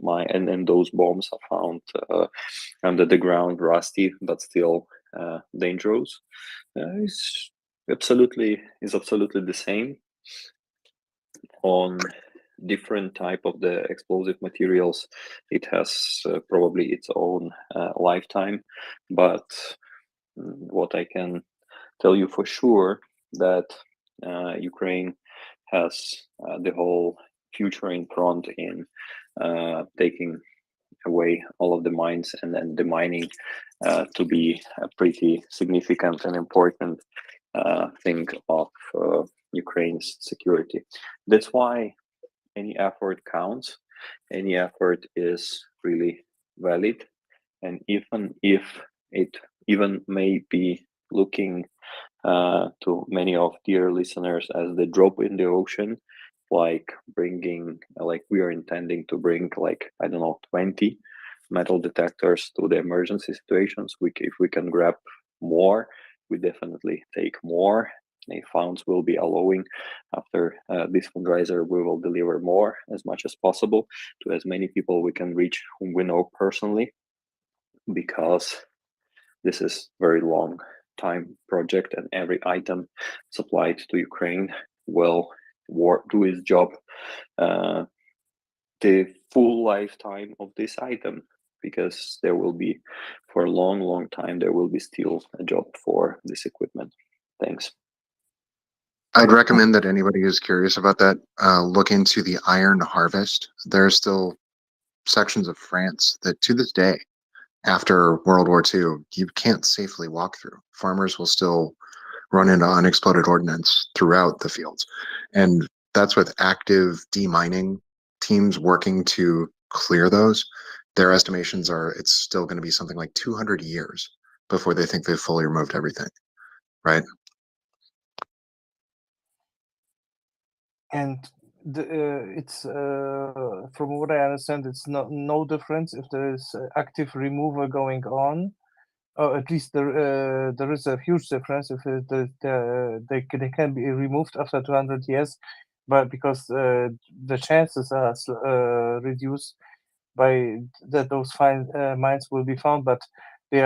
bombs are found under the ground, rusty but still dangerous. Is absolutely the same on different type of the explosive materials. It has probably its own lifetime, but what I can tell you for sure that Ukraine has the whole future in front in taking away all of the mines, and then the mining to be a pretty significant and important thing of Ukraine's security. That's why any effort counts. Any effort is really valid, and even if it even may be looking to many of dear listeners as the drop in the ocean, like we are intending to bring, like, I don't know, 20 metal detectors to the emergency situations. If we can grab more, we definitely take more. If funds will be allowing after this fundraiser, we will deliver more as much as possible to as many people we can reach whom we know personally, because this is very long time project, and every item supplied to Ukraine will do its job. The full lifetime of this item because there will be, for a long, long time, there will be still a job for this equipment. Thanks. I'd recommend that anybody who's curious about that look into the iron harvest. There are still sections of France that to this day, after World War II, you can't safely walk through. Farmers will still run into unexploded ordnance throughout the fields. And that's with active demining teams working to clear those. Their estimations are it's still going to be something like 200 years before they think they've fully removed everything, right? And it's from what I understand, it's no difference if there is active removal going on, or at least there is a huge difference if they can be removed after 200 years, but because the chances are reduced by that those mines will be found, but they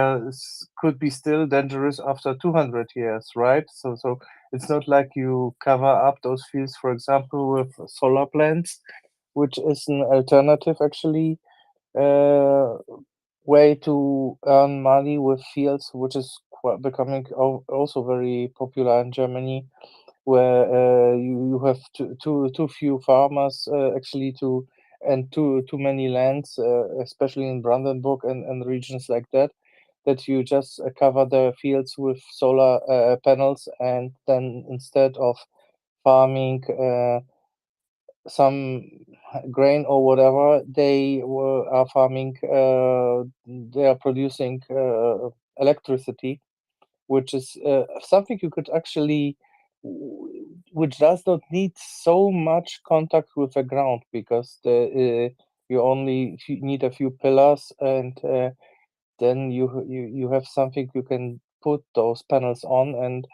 could be still dangerous after 200 years, right? So it's not like you cover up those fields, for example, with solar plants, which is an alternative actually way to earn money with fields, which is becoming also very popular in Germany, where you have too few farmers actually and too many lands, especially in Brandenburg and regions like that, that you just cover the fields with solar panels, and then instead of farming some grain or whatever, they are farming, they are producing electricity, which is something you could actually, which does not need so much contact with the ground, because you only need a few pillars, and then you have something you can put those panels on. And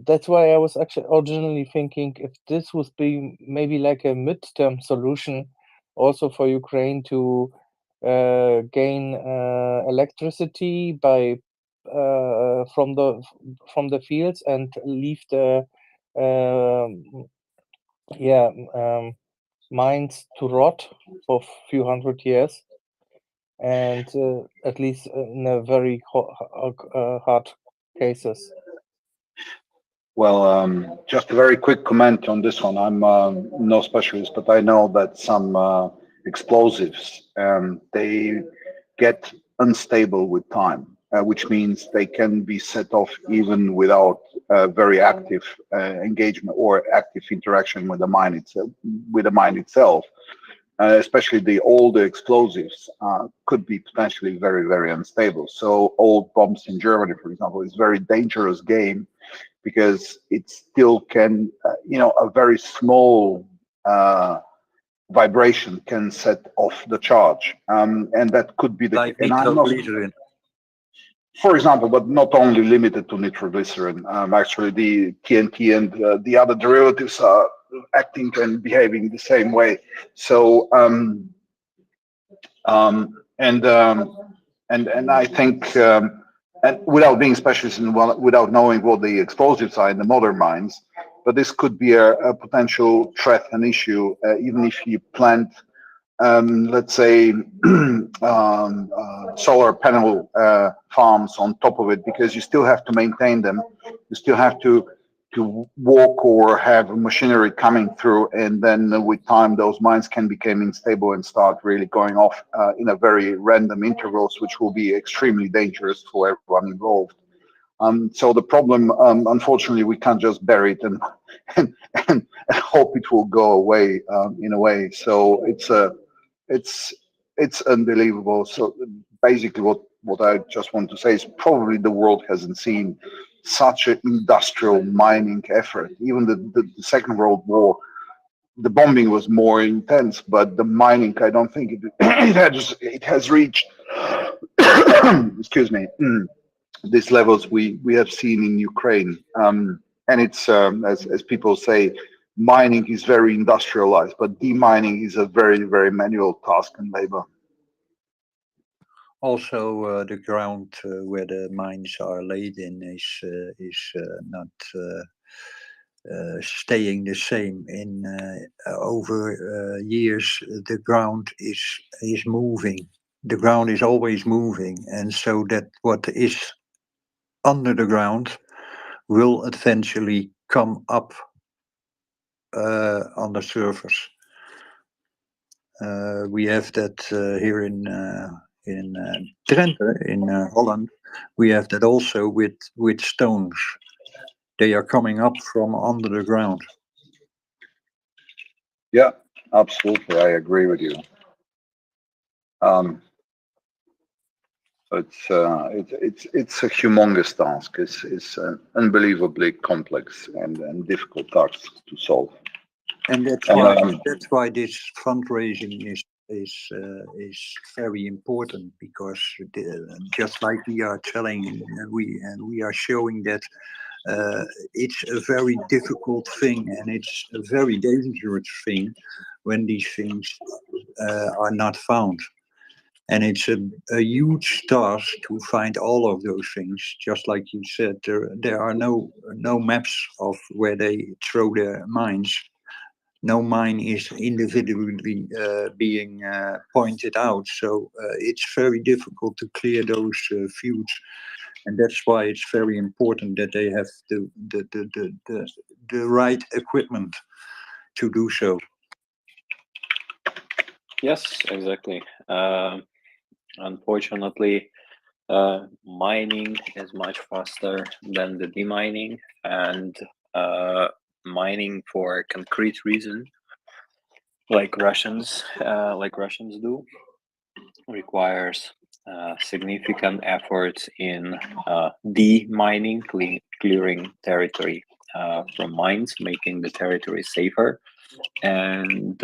that's why I was actually originally thinking if this would be maybe like a midterm solution also for Ukraine to gain electricity by from the fields, and leave the mines to rot for a few hundred years, and at least in a very hard cases. Well, just a very quick comment on this one. I'm no specialist, but I know that some explosives, they get unstable with time, which means they can be set off even without very active engagement or active interaction with the mine itself. Especially the older explosives could be potentially very, very unstable. So old bombs in Germany, for example, is a very dangerous game, because it still can, a very small vibration can set off the charge, and that could be the Like and I'm not, nitroglycerin. for example, but not only limited to nitroglycerin. Actually, the TNT and the other derivatives are acting and behaving the same way. So, and I think, and without being specialist and without knowing what the explosives are in the modern mines, but this could be a potential threat and issue, even if you plant, let's say, solar panel farms on top of it, because you still have to maintain them. You still have to walk or have machinery coming through, and then with time those mines can become unstable and start really going off in a very random intervals, which will be extremely dangerous for everyone involved. So the problem, unfortunately, we can't just bury it and hope it will go away in a way. So it's unbelievable. So basically, what I just want to say is probably the world hasn't seen such an industrial mining effort. Even the Second World War, the bombing was more intense, but the mining, I don't think it has reached excuse me, these levels we have seen in Ukraine. And it's as people say, mining is very industrialized, but demining is a very, very manual task and labor. Also, the ground where the mines are laid in is not staying the same. In over years, the ground is moving. the ground is always moving, and so that what is under the ground will eventually come up on the surface. We have that here in Drenthe, in Holland. We have that also with stones. They are coming up from under the ground. Yeah, absolutely. I agree with you. It's a humongous task. It's an unbelievably complex and difficult task to solve. And that's why this fundraising is very important, because just like we are telling, we are showing that it's a very difficult thing, and it's a very dangerous thing when these things are not found. And it's a huge task to find all of those things. Just like you said, there are no maps of where they throw their mines. No mine is individually being pointed out, so it's very difficult to clear those fields, and that's why it's very important that they have the right equipment to do so. Yes, exactly. Unfortunately, mining is much faster than the demining, and mining for concrete reason, like Russians do, requires significant efforts in demining, clearing territory from mines, making the territory safer, and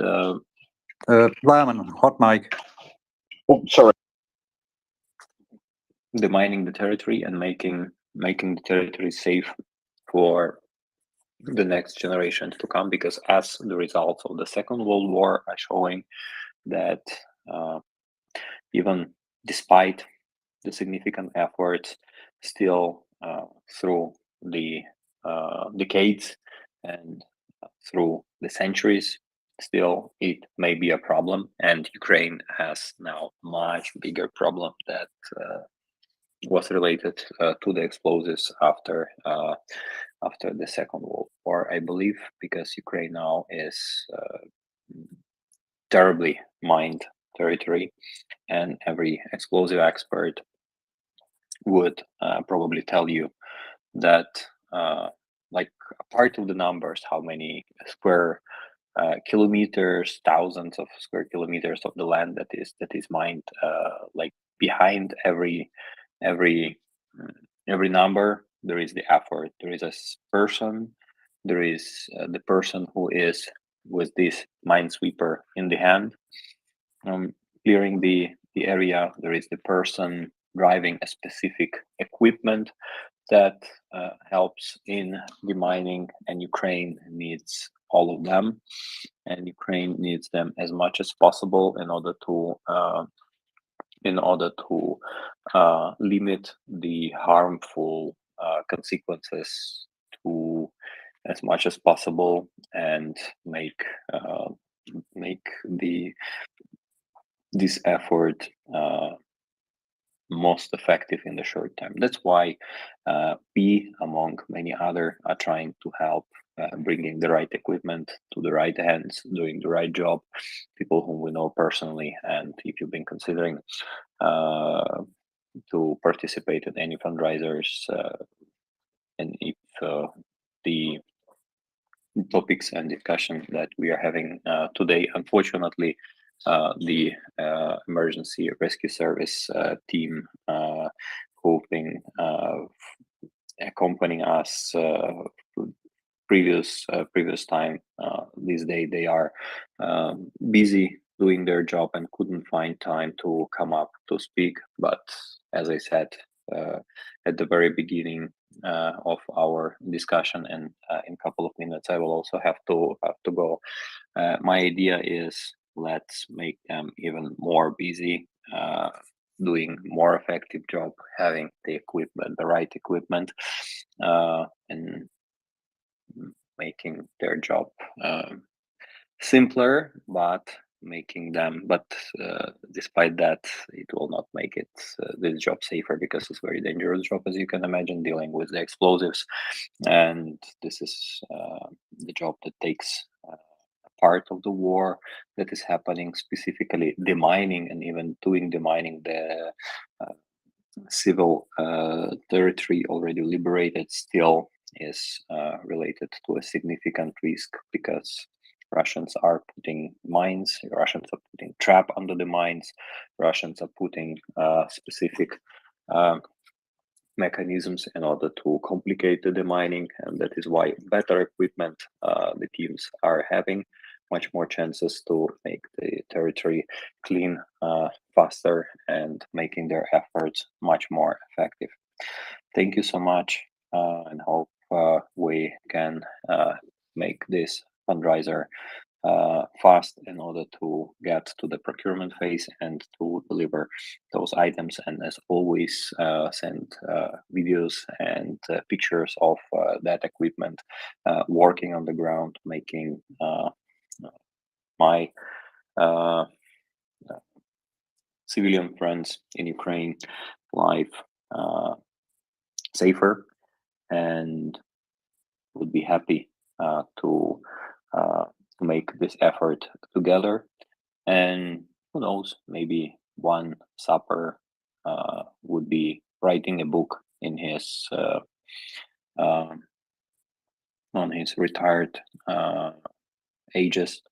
Wyman, hot mic. Oh, sorry. Demining the territory and making the territory safe for the next generations to come, because as the results of the Second World War are showing that even despite the significant efforts, still through the decades and through the centuries, still it may be a problem, and Ukraine has now much bigger problem that was related to the explosives after the Second World War, I believe, because Ukraine now is terribly mined territory, and every explosive expert would probably tell you that like a part of the numbers, how many square kilometers, thousands of square kilometers of the land that is mined, like behind every number there is the effort, there is a person, there is the person who is with this minesweeper in the hand, clearing the area, there is the person driving a specific equipment that helps in the mining, and Ukraine needs all of them, and Ukraine needs them as much as possible in order to limit the harmful consequences to as much as possible, and make this effort most effective in the short term. That's why we, among many other, are trying to help bringing the right equipment to the right hands, doing the right job, people whom we know personally. And if you've been considering to participate in any fundraisers, and if the topics and discussion that we are having today, unfortunately, the emergency rescue service team who've been accompanying us previous time, this day they are busy doing their job and couldn't find time to come up to speak. But as I said at the very beginning of our discussion, and in a couple of minutes I will also have to go. My idea is, let's make them even more busy, doing more effective job, having the right equipment, and making their job simpler, but making them, but despite that, it will not make it this job safer, because it's a very dangerous job, as you can imagine, dealing with the explosives. And this is the job that takes part of the war that is happening, specifically demining, and even doing demining the civil territory already liberated still is related to a significant risk, because Russians are putting mines, Russians are putting trap under the mines, Russians are putting specific mechanisms in order to complicate the demining, and that is why better equipment the teams are having much more chances to make the territory clean faster, and making their efforts much more effective. Thank you so much, and hope we can make this fundraiser fast in order to get to the procurement phase and to deliver those items. And as always, send videos and pictures of that equipment working on the ground, making my civilian friends in Ukraine life safer, and would be happy to make this effort together. And who knows, maybe one supper would be writing a book in his on his retired ages,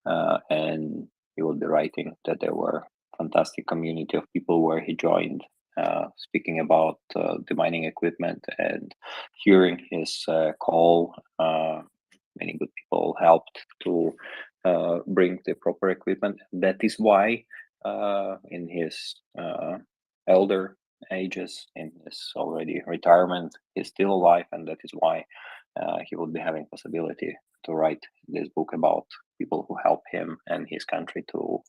and he will be writing that there were fantastic community of people where he joined, speaking about the mining equipment, and hearing his call. Many good people helped to bring the proper equipment. That is why in his elder ages, in his already retirement, he's still alive, and that is why he would be having possibility to write this book about people who help him and his country to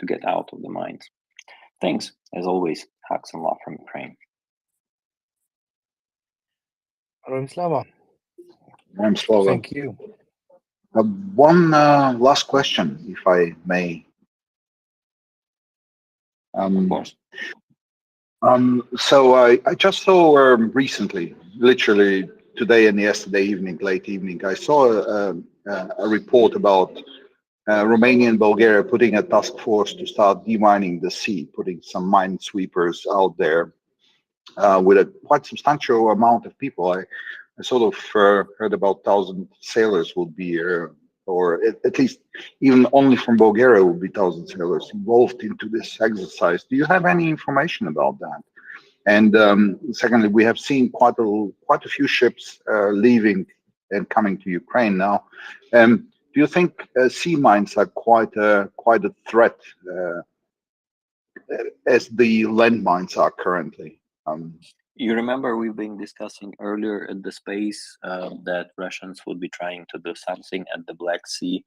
get out of the mines. Thanks, as always. Hugs and love from Ukraine. Slava. Slava. Thank you. One last question, if I may. Of course. So I just saw recently, literally today and yesterday evening, late evening, I saw a report about Romania and Bulgaria putting a task force to start demining the sea, putting some mine sweepers out there with a quite substantial amount of people. I sort of heard about 1,000 sailors would be, or at least even only from Bulgaria would be 1,000 sailors involved into this exercise. Do you have any information about that? And secondly, we have seen quite a few ships leaving and coming to Ukraine now. Do you think sea mines are quite a threat as the land mines are currently? You remember we've been discussing earlier in the space that Russians would be trying to do something at the Black Sea,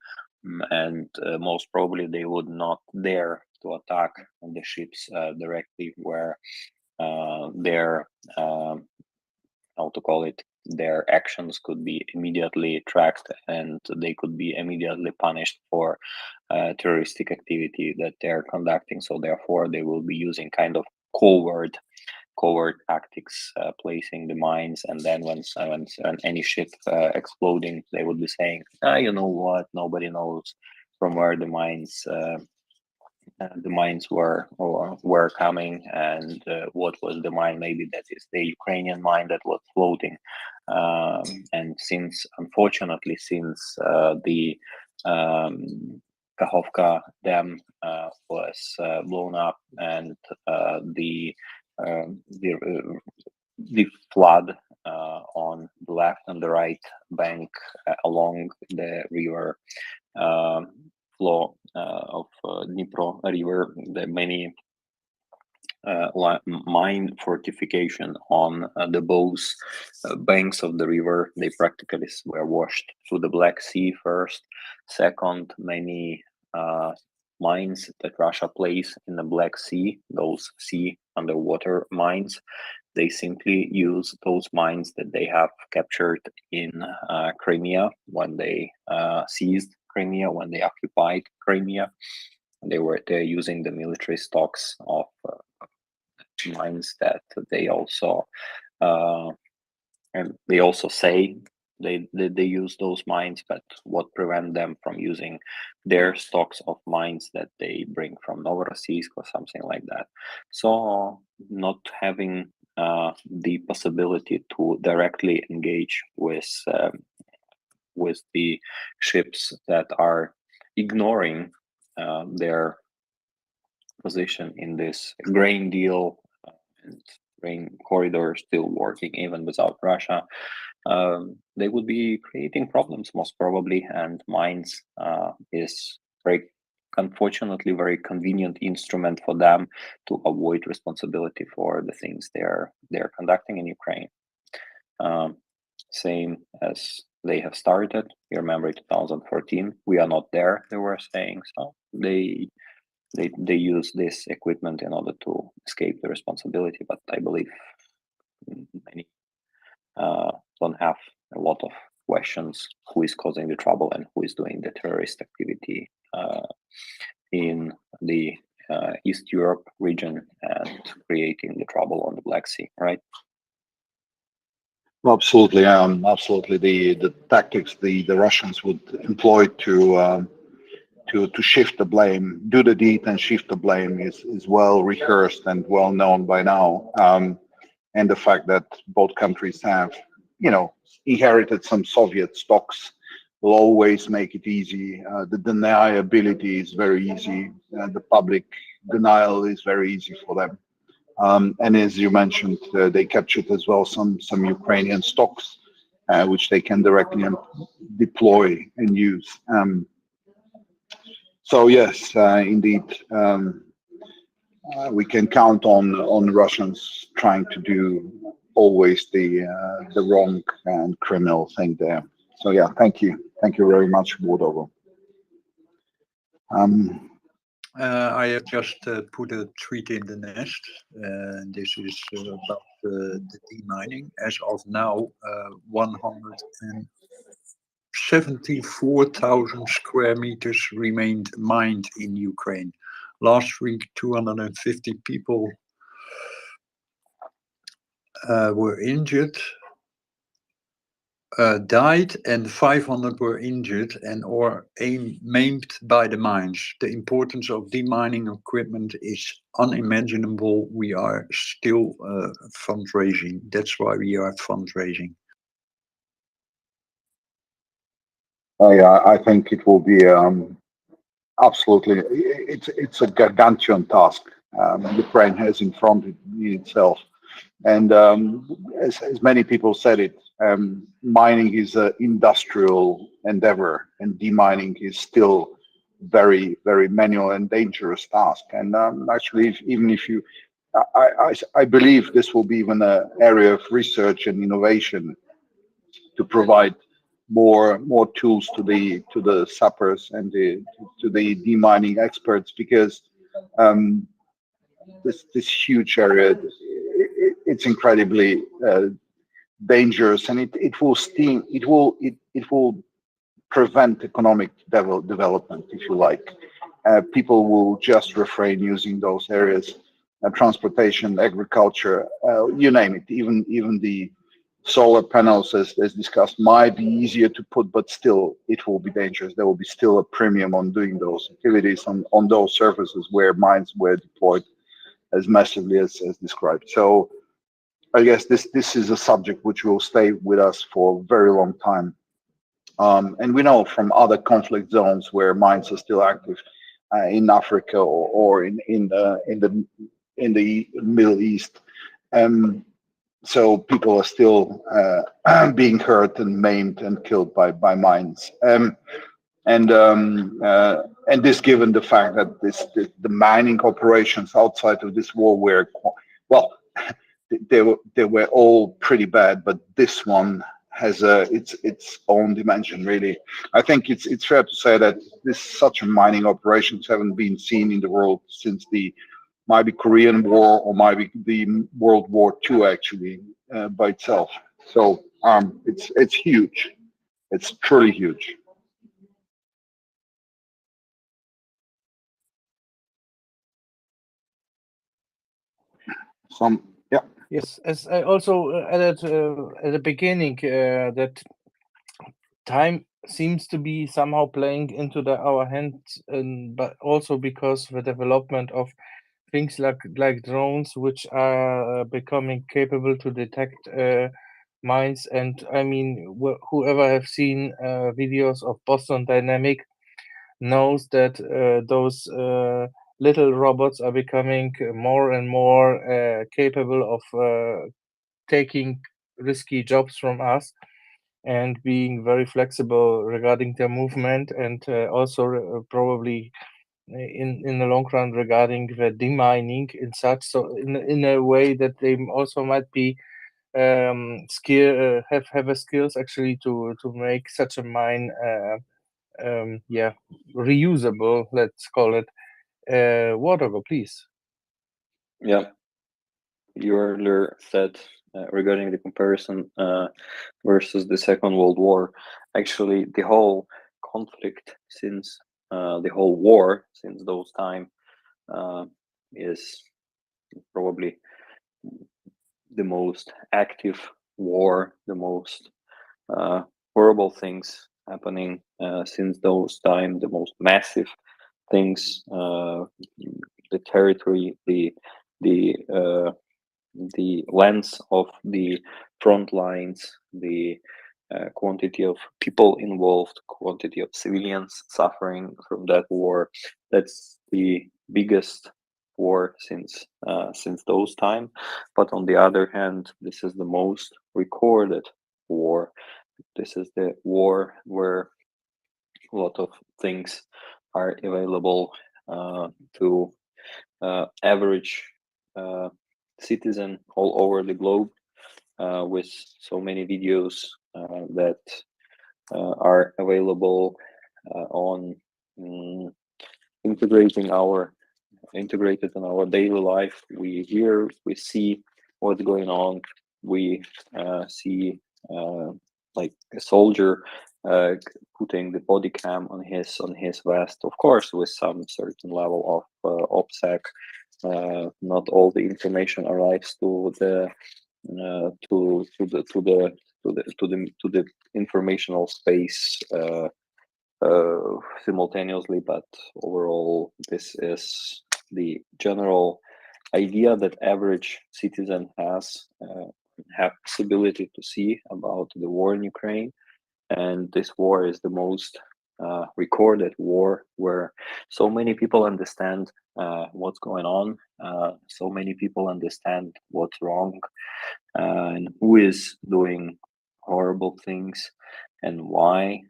and most probably they would not dare to attack the ships directly, where their how to call it, their actions could be immediately tracked, and they could be immediately punished for terroristic activity that they're conducting. So therefore they will be using kind of covert tactics, placing the mines, and then when any ship exploding, they would be saying, you know what, nobody knows from where the mines were coming, and what was the mine. Maybe that is the Ukrainian mine that was floating. And unfortunately, since the Kakhovka dam was blown up, and the flood on the left and the right bank along the river flow of Dnipro river, the many mine fortification on the both banks of the river, they practically were washed to the Black Sea first. Second, many mines that Russia placed in the Black Sea, those sea underwater mines, they simply use those mines that they have captured in Crimea when they seized Crimea when they occupied Crimea. They're using the military stocks of mines that they also and they also say they use those mines, but what prevent them from using their stocks of mines that they bring from Novorossiysk or something like that? So not having the possibility to directly engage with the ships that are ignoring their position in this grain deal and grain corridor still working even without Russia. They would be creating problems most probably, and mines is very unfortunately very convenient instrument for them to avoid responsibility for the things they're conducting in Ukraine. Same as they have started. You remember 2014, we are not there, they were saying. So they use this equipment in order to escape the responsibility, but I believe many don't have a lot of questions who is causing the trouble and who is doing the terrorist activity in the East Europe region and creating the trouble on the Black Sea, right? Absolutely, absolutely. The tactics the Russians would employ to shift the blame, do the deed and shift the blame is well rehearsed and well known by now. And the fact that both countries have, inherited some Soviet stocks will always make it easy. The deniability is very easy. The public denial is very easy for them. And as you mentioned, they captured as well some Ukrainian stocks, which they can directly deploy and use. So yes, indeed, we can count on Russians trying to do always the wrong and criminal thing there. So yeah, thank you very much, Wardover. I have just put a tweet in the nest. This is about the demining. As of now, 174,000 square meters remained mined in Ukraine. Last week, 250 people were injured, died, and 500 were injured or maimed by the mines. The importance of demining equipment is unimaginable. We are still fundraising. That's why we are fundraising. Yeah, I think it will be absolutely. It's a gargantuan task Ukraine has in front of itself, and as many people said it, mining is an industrial endeavor, and demining is still very, very manual and dangerous task. And actually, even if you, I believe this will be even an area of research and innovation to provide more tools to the sappers and to the demining experts, because this huge area, it's incredibly dangerous, and it will prevent economic development, if you like. People will just refrain using those areas. Transportation, agriculture, you name it. Even the solar panels, as discussed, might be easier to put, but still it will be dangerous. There will be still a premium on doing those activities on those surfaces where mines were deployed as massively as described. So I guess this is a subject which will stay with us for a very long time. And we know from other conflict zones where mines are still active, in Africa or in the Middle East. So people are still being hurt and maimed and killed by mines. And this, given the fact that the mining operations outside of this war were, well, they were all pretty bad, but this one has its own dimension, really. I think it's fair to say that such a mining operations haven't been seen in the world since might be Korean War or might be the World War II, actually, by itself. So it's huge. It's truly huge. Yeah. Yes, as I also added at the beginning, that time seems to be somehow playing into our hands, but also because the development of things like drones, which are becoming capable to detect mines. And I mean, whoever have seen videos of Boston Dynamic knows that those little robots are becoming more and more capable of taking risky jobs from us and being very flexible regarding their movement, and also probably in the long run regarding the demining in such, so in a way that they also might be have a skills actually to make such a mine yeah, reusable, let's call it. Watergo, please. Yeah, you earlier said regarding the comparison versus the Second World War. Actually, the whole conflict since the whole war since those time is probably the most active war, the most horrible things happening since those time, the most massive things, the territory, the length of the front lines, the quantity of people involved, quantity of civilians suffering from that war. That's the biggest war since those time. But on the other hand, this is the most recorded war. This is the war where a lot of things are available to average citizen all over the globe, with so many videos that are available on integrated in our daily life. We hear, we see what's going on. We see like a soldier putting the body cam on his vest, of course, with some certain level of OPSEC. Not all the information arrives to the to the informational space simultaneously, but overall, this is the general idea that average citizen has have possibility to see about the war in Ukraine. And this war is the most recorded war where so many people understand what's going on, so many people understand what's wrong, and who is doing horrible things and why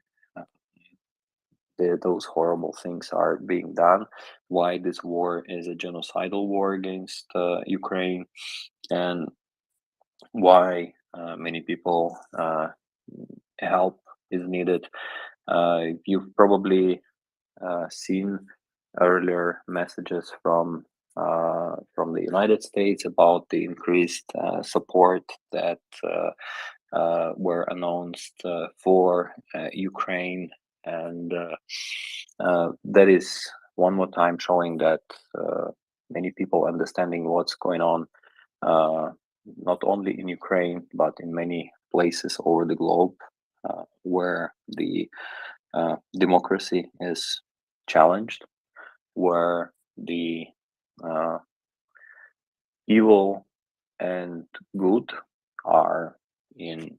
those horrible things are being done, why this war is a genocidal war against Ukraine, and why many people help is needed. You've probably seen earlier messages from the United States about the increased support that were announced for Ukraine, and that is one more time showing that many people understanding what's going on, not only in Ukraine but in many places over the globe where the democracy is challenged, where the evil and good are in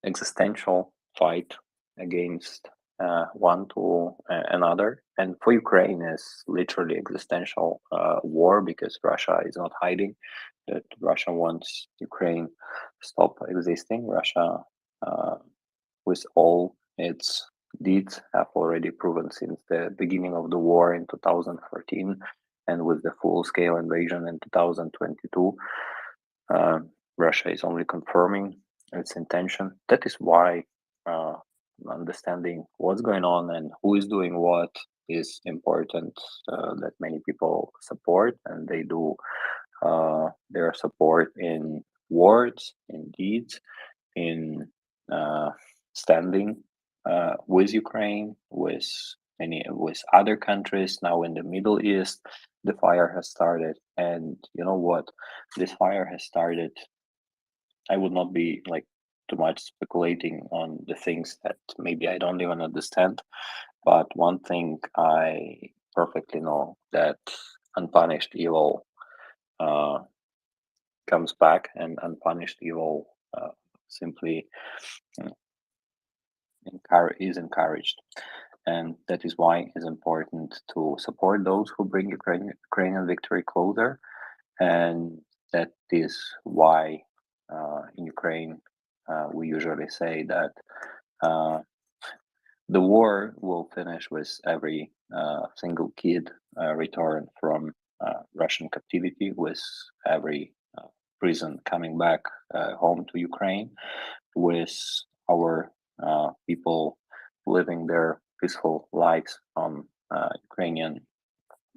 existential fight against one to another. And for Ukraine is literally existential war, because Russia is not hiding that Russia wants Ukraine to stop existing. Russia, with all its deeds, have already proven since the beginning of the war in 2014, and with the full-scale invasion in 2022, Russia is only confirming its intention. That is why understanding what's going on and who is doing what is important, that many people support, and they do their support in words, in deeds, in standing with Ukraine, with other countries now in the Middle East, the fire has started. And you know what? This fire has started. I would not be like too much speculating on the things that maybe I don't even understand. But one thing I perfectly know, that unpunished evil comes back, and unpunished evil simply is encouraged. And that is why it's important to support those who bring Ukrainian victory closer. And that is why in Ukraine we usually say that the war will finish with every single kid returned from Russian captivity, with every prison coming back home to Ukraine, with our people living their peaceful lives on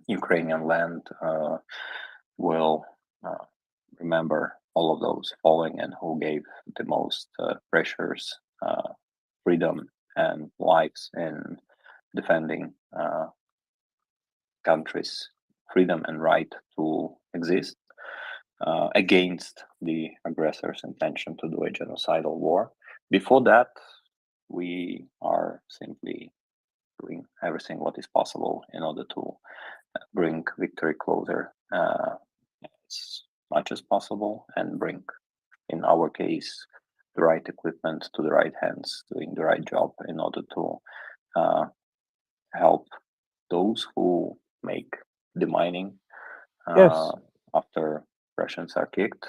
Ukrainian land. Will remember all of those falling and who gave the most precious freedom and lives in defending countries' freedom and right to exist against the aggressor's intention to do a genocidal war. Before that, we are simply doing everything what is possible in order to bring victory closer as much as possible, and bring, in our case, the right equipment to the right hands, doing the right job in order to help those who make the mining Yes. after Russians are kicked,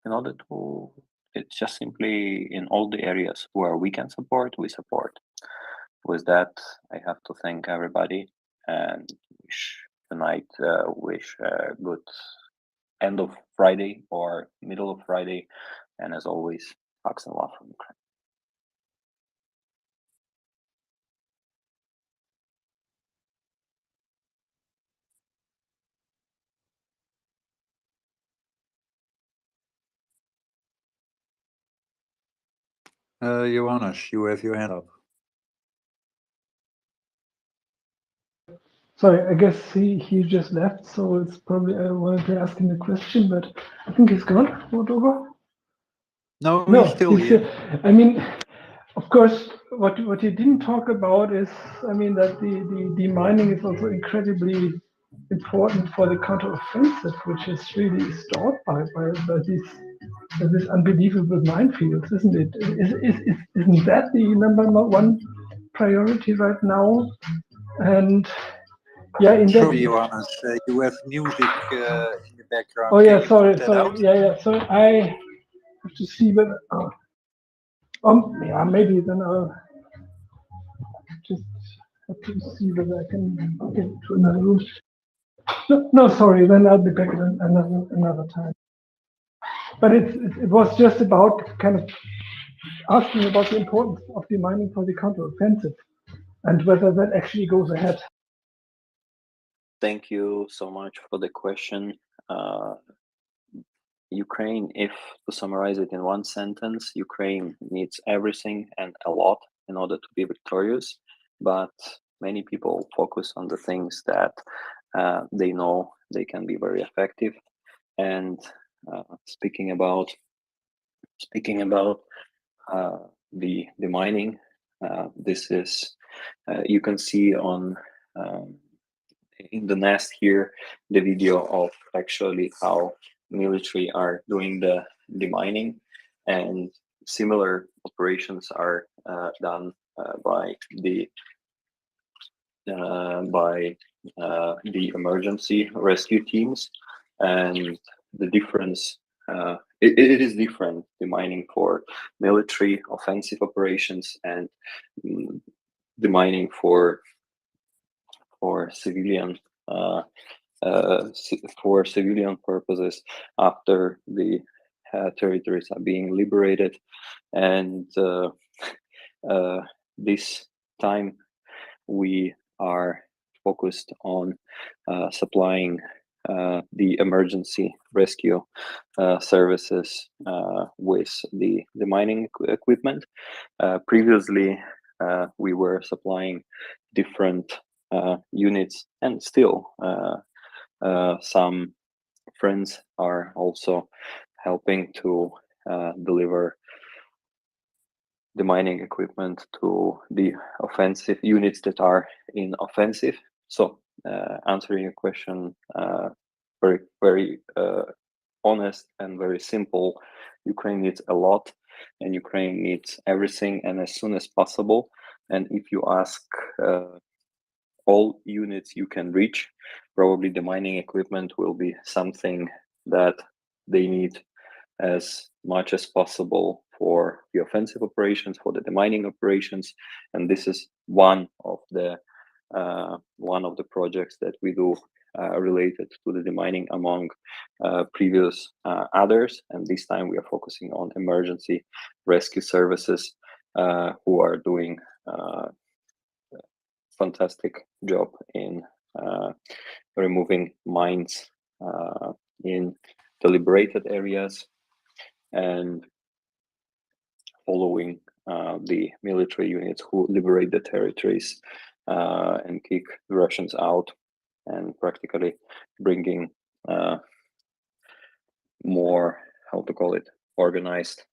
in order to, it's just simply in all the areas where we can support, we support. With that, I have to thank everybody and wish tonight, wish a good end of Friday or middle of Friday. And as always, hugs and love from Ukraine. Johannes, you have your hand up. Sorry, I guess he just left, so it's probably I wanted to ask him a question, but I think he's gone. Moldova? No, No, he's still he's here. here. I mean, of course, what you didn't talk about is, I mean, that the mining is also incredibly important for the counteroffensive, which is really stalled by these unbelievable minefields, isn't it? Isn't that the number one priority right now? And yeah, in that. Sorry, Johannes, you have music in the background. Oh Can yeah, you sorry, put that sorry. out? Yeah. So I have to see whether. Yeah, maybe then I'll just have to see whether I can get to another room. No, sorry. Then I'll be back at another time. But it was just about kind of asking about the importance of the mining for the counteroffensive and whether that actually goes ahead. Thank you so much for the question. Ukraine, if to summarize it in one sentence, Ukraine needs everything and a lot in order to be victorious. But many people focus on the things that they know they can be very effective. And speaking about the mining, this is you can see on in the nest here the video of actually how military are doing the mining, and similar operations are done by the emergency rescue teams. And the difference, it is different, the mining for military offensive operations and the mining for civilian for civilian purposes after the territories are being liberated. And this time we are focused on supplying the emergency rescue services with the mining equipment. Previously, we were supplying different units, and still Some friends are also helping to deliver the mining equipment to the offensive units that are in offensive. So answering your question, very honest and very simple, Ukraine needs a lot, and Ukraine needs everything and as soon as possible. And if you ask all units you can reach, probably the mining equipment will be something that they need as much as possible for the offensive operations, for the demining operations, and this is one of the projects that we do related to the demining among previous others, and this time we are focusing on emergency rescue services who are doing fantastic job in removing mines in the liberated areas and following the military units who liberate the territories and kick the Russians out, and practically bringing more, how to call it, organized,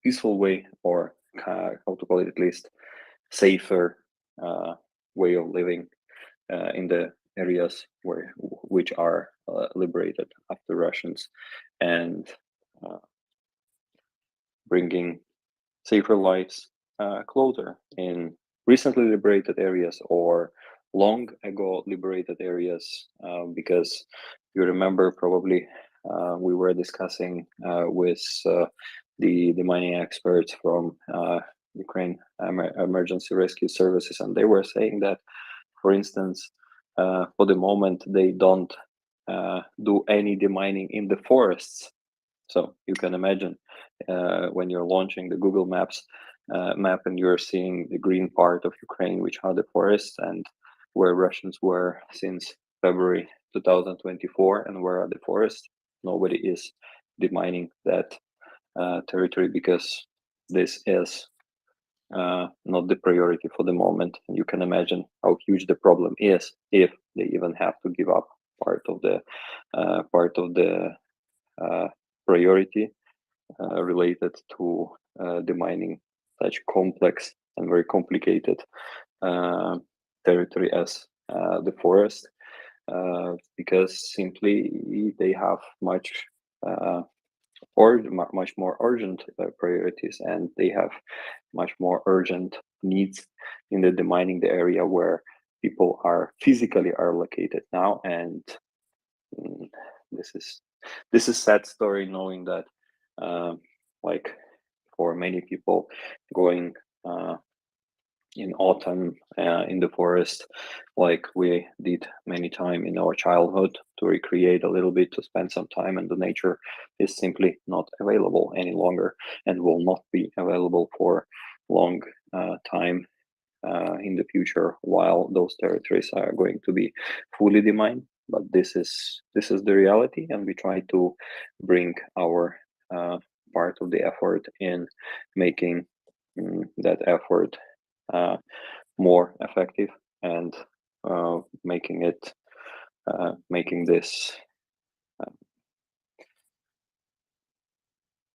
peaceful way, or how to call it, at least safer way of living in the areas which are liberated after Russians, and bringing safer lives closer in recently liberated areas or long ago liberated areas, because you remember probably we were discussing with the mining experts from Ukraine Emergency Rescue Services, and they were saying that, for instance, for the moment they don't do any demining in the forests. So you can imagine when you're launching the Google Maps map and you're seeing the green part of Ukraine, which are the forests, and where Russians were since February 2024, and where are the forests? Nobody is demining that territory because this is not the priority for the moment. And you can imagine how huge the problem is if they even have to give up part of the priority related to demining such complex and very complicated territory as the forest, because simply they have much more urgent priorities, and they have much more urgent needs in the demining the area where people are physically located now. And this is sad story, knowing that like for many people going in autumn in the forest, like we did many time in our childhood, to recreate a little bit, to spend some time in the nature, is simply not available any longer, and will not be available for long time in the future, while those territories are going to be fully demined. But this is the reality, and we try to bring our part of the effort in making that effort more effective, and making this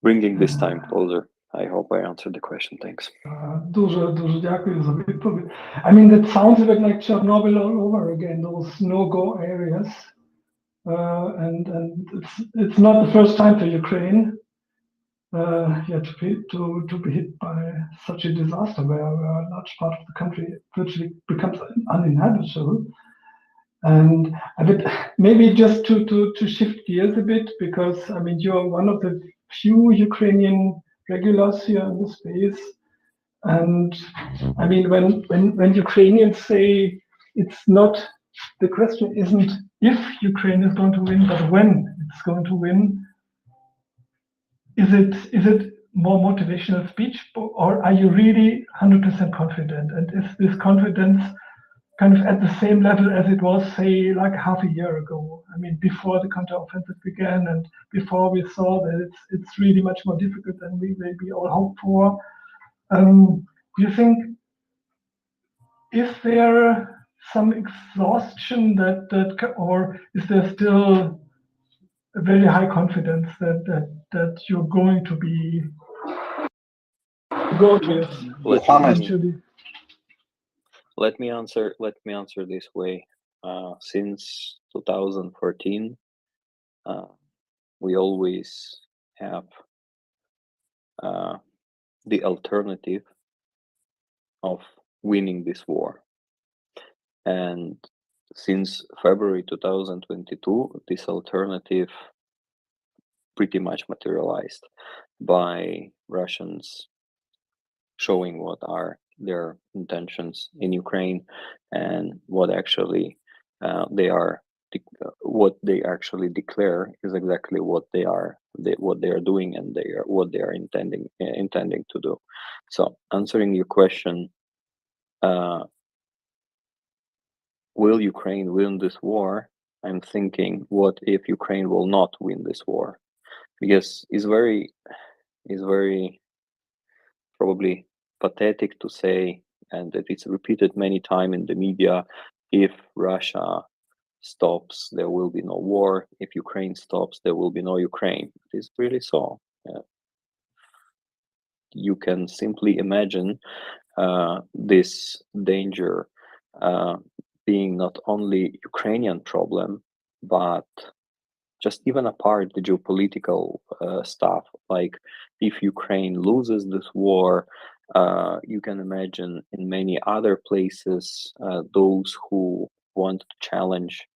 bringing this time closer. I hope I answered the question. Thanks. Дуже дякую за відповідь. I mean, that sounds a bit like Chernobyl all over again, those no-go areas. And it's not the first time for Ukraine to be hit by such a disaster where a large part of the country virtually becomes uninhabitable. And maybe just to shift gears a bit, because I mean, you're one of the few Ukrainian regulars here in the space. And I mean, when Ukrainians say it's not, the question isn't if Ukraine is going to win, but when it's going to win. Is it more motivational speech, or are you really 100% confident? And is this confidence kind of at the same level as it was, say, like half a year ago? I mean, before the counteroffensive began, and before we saw that it's really much more difficult than we maybe all hoped for. Do you think, is there some exhaustion or is there still a very high confidence that you're going to be go to it eventually? Let me answer this way. Since 2014, we always have the alternative of winning this war. And since February 2022, this alternative pretty much materialized by Russians showing what are their intentions in Ukraine and what actually what they actually declare is exactly what they are doing and what they are intending to do. So answering your question, will Ukraine win this war? I'm thinking, what if Ukraine will not win this war? Because it's very probably pathetic to say, and that it's repeated many times in the media, if Russia stops, there will be no war. If Ukraine stops, there will be no Ukraine. It is really so. You can simply imagine this danger being not only Ukrainian problem, but just even apart the geopolitical stuff. Like if Ukraine loses this war, you can imagine in many other places those who want to challenge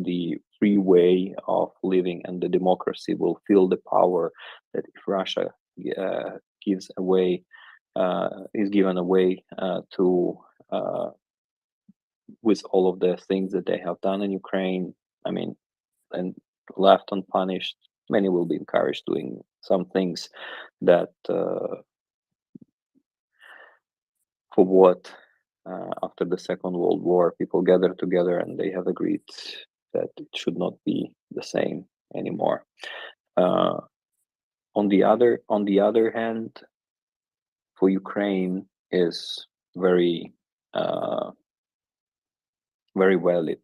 the free way of living and the democracy will feel the power that if Russia is given away to with all of the things that they have done in Ukraine. I mean, and left unpunished, many will be encouraged doing some things that for what after the Second World War people gathered together and they have agreed that it should not be the same anymore. On the other hand, for Ukraine is very very valid.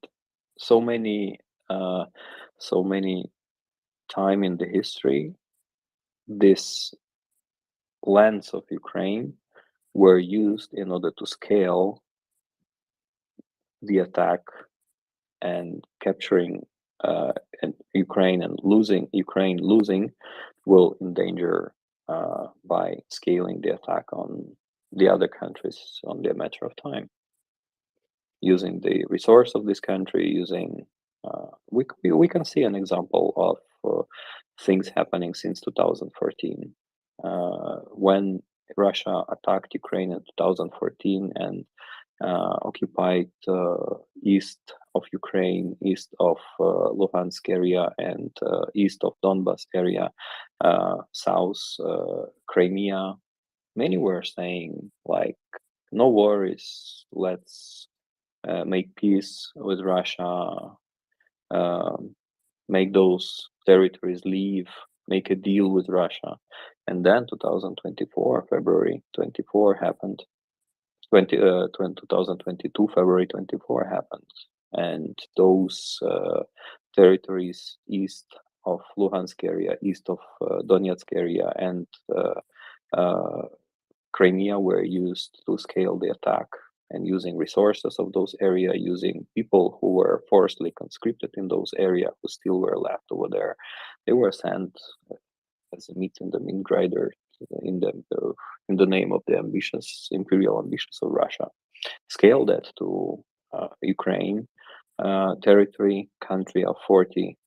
So many time in the history, this lands of Ukraine were used in order to scale the attack and capturing and Ukraine and losing will endanger by scaling the attack on the other countries only a matter of time. Using the resource of this country, we can see an example of things happening since 2014 when Russia attacked Ukraine in 2014 and occupied east of Ukraine, east of Luhansk area, and east of Donbas area, south Crimea. Many were saying like, no worries, let's make peace with Russia, make those territories leave, make a deal with Russia. And then 2024, February 24 happened. 2022, February 24 happened. And those territories east of Luhansk area, east of Donetsk area, and Crimea were used to scale the attack, and using resources of those areas, using people who were forcibly conscripted in those areas who still were left over there. They were sent as a meat in the meat grinder in the name of the imperial ambitions of Russia. Scale that to Ukraine, territory, country of 40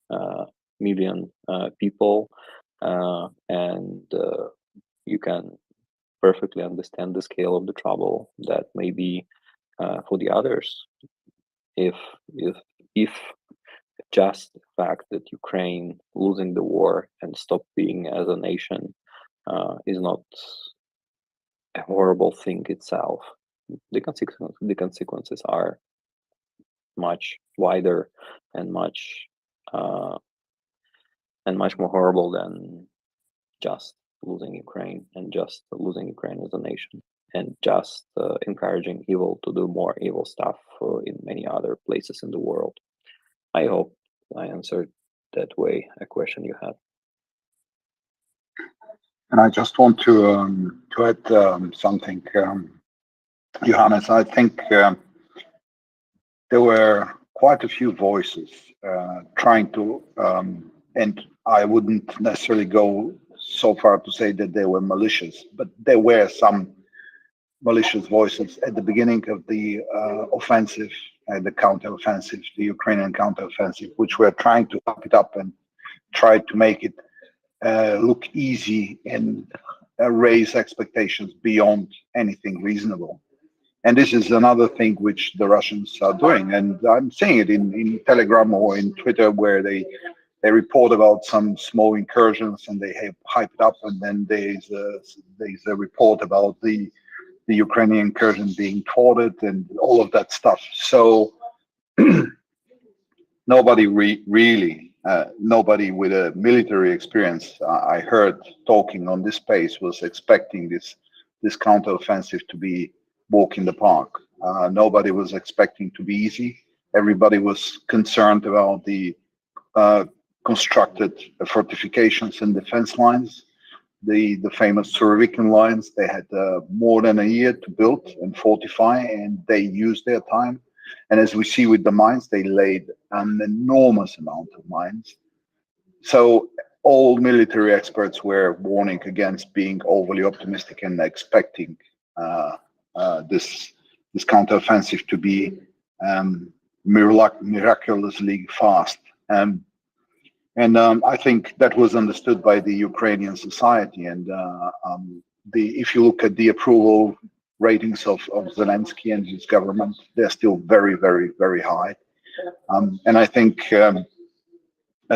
million people, and you can perfectly understand the scale of the trouble that may be for the others if just the fact that Ukraine losing the war and stop being as a nation is not a horrible thing itself. The consequences are much wider and much more horrible than just losing Ukraine and just losing Ukraine as a nation. and just encouraging evil to do more evil stuff in many other places in the world. I hope I answered that way a question you had. And I just want to add something, Johannes. I think there were quite a few voices trying to, and I wouldn't necessarily go so far to say that they were malicious, but there were some malicious voices at the beginning of the offensive, the counteroffensive, the Ukrainian counteroffensive, which were trying to up it up and try to make it look easy and raise expectations beyond anything reasonable. And this is another thing which the Russians are doing. And I'm seeing it in Telegram or in Twitter, where they report about some small incursions and they hype it up, and then there's a report about the Ukrainian incursion being thwarted and all of that stuff. So nobody really, nobody with a military experience I heard talking on this space was expecting this counteroffensive to be walk in the park. Nobody was expecting to be easy. Everybody was concerned about the constructed fortifications and defense lines, the famous Surovikin lines. They had more than a year to build and fortify, and they used their time. And as we see with the mines, they laid an enormous amount of mines. So all military experts were warning against being overly optimistic and expecting this counteroffensive to be miraculously fast. I think that was understood by the Ukrainian society. And if you look at the approval ratings of Zelensky and his government, they're still very, very, very high. And I think,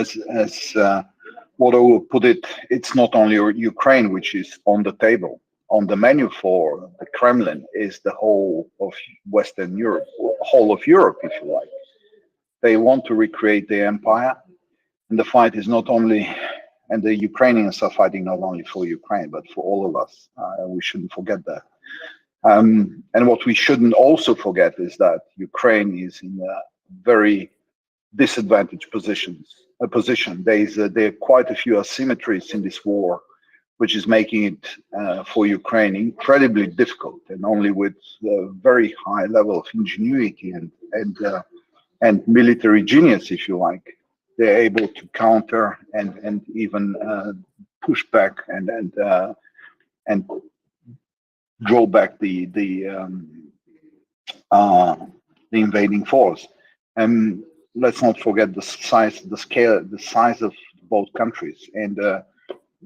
as Wodo put it, it's not only Ukraine which is on the table. On the menu for the Kremlin is the whole of Western Europe, whole of Europe, if you like. They want to recreate their empire, and the fight is not only, and the Ukrainians are fighting not only for Ukraine, but for all of us. We shouldn't forget that. And what we shouldn't also forget is that Ukraine is in a very disadvantaged position. There are quite a few asymmetries in this war, which is making it for Ukraine incredibly difficult, and only with a very high level of ingenuity and military genius, if you like, they're able to counter and even push back and draw back the invading force. And let's not forget the size, the scale, the size of both countries, and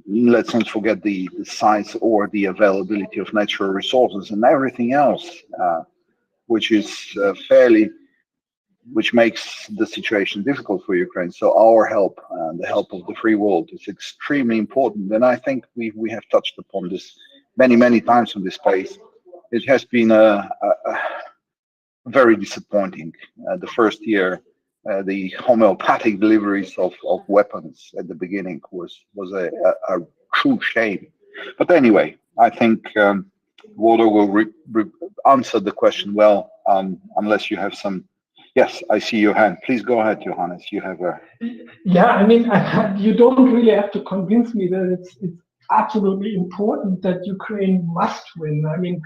let's not forget the size or the availability of natural resources and everything else, which is which makes the situation difficult for Ukraine. So our help, the help of the free world, is extremely important. And I think we have touched upon this many times in this space. It has been a very disappointing. The first year, the homeopathic deliveries of weapons at the beginning was a true shame. But anyway, I think Waldo will answer the question well, unless you have some. Yes, I see your hand. Please go ahead, Johannes. You have a. Yeah, I mean, you don't really have to convince me that it's absolutely important that Ukraine must win. I mean,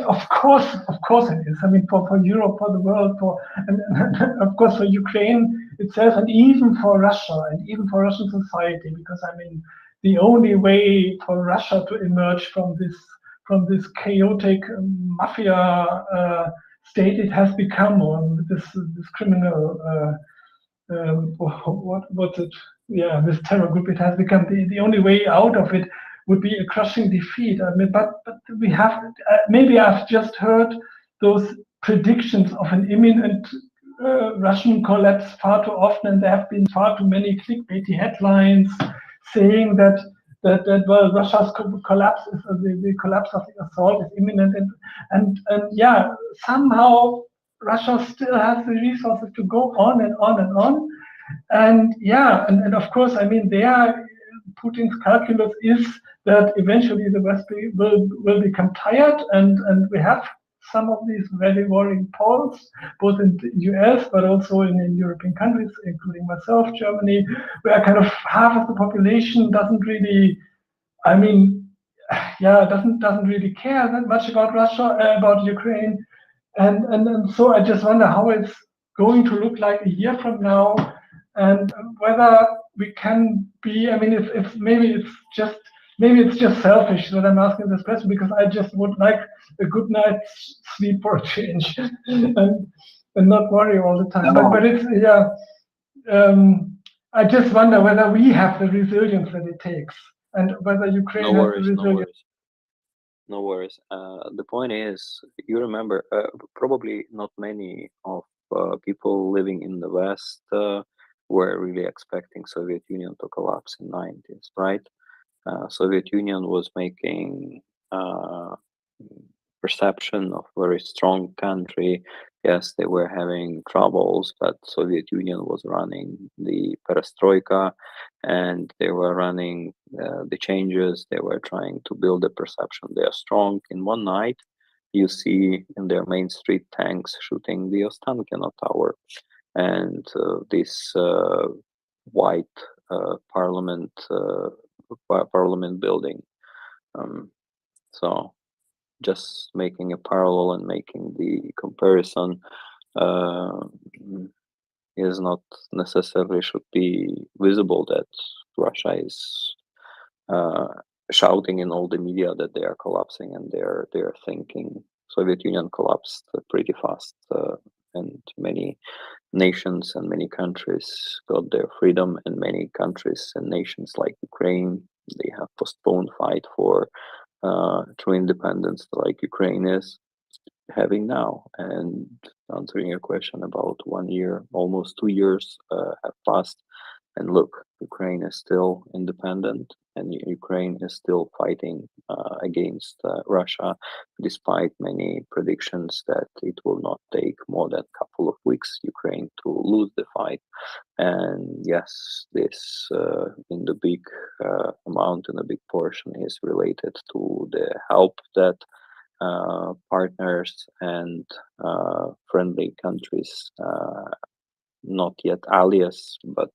of course it is. I mean, for Europe, for the world, and of course for Ukraine itself, and even for Russia, and even for Russian society, because I mean, the only way for Russia to emerge from this chaotic mafia state it has become, on this criminal what's it? Yeah, this terror group it has become. The only way out of it would be a crushing defeat. I mean, but we have maybe I've just heard those predictions of an imminent Russian collapse far too often, and there have been far too many clickbaity headlines saying that well, Russia's collapse is the collapse of the assault is imminent, and yeah, somehow Russia still has the resources to go on and on and on, and yeah, and of course, I mean, Putin's calculus is that eventually the West will become tired, and we have some of these very worrying polls, both in the US but also in European countries, including myself, Germany, where kind of half of the population doesn't really, I mean, yeah, doesn't really care that much about Russia, about Ukraine, and so I just wonder how it's going to look like a year from now, and whether we can be. I mean, if maybe it's just selfish that I'm asking this question, because I just would like a good night's sleep for a change, and not worry all the time. No. But it's yeah. I just wonder whether we have the resilience that it takes, and whether Ukraine No has the worries, no resilience. worries. No worries. The point is, you remember, probably not many of people living in the West were really expecting Soviet Union to collapse in 90s, right? Soviet Union was making perception of very strong country. Yes, they were having troubles, but Soviet Union was running the perestroika, and they were running the changes. They were trying to build a perception they are strong. In one night, you see in their main street tanks shooting the Ostankino Tower, and this white parliament building. So just making a parallel and making the comparison is not necessarily should be visible that Russia is shouting in all the media that they are collapsing, and they're thinking Soviet Union collapsed pretty fast, and many nations and many countries got their freedom, and many countries and nations like Ukraine, they have postponed fight for true independence like Ukraine is having now. And answering your question about 1 year, almost 2 years have passed, and look, Ukraine is still independent, and Ukraine is still fighting against Russia, despite many predictions that it will not take more than a couple of weeks Ukraine to lose the fight. And yes, this in the big amount, in a big portion, is related to the help that partners and friendly countries, not yet allies, but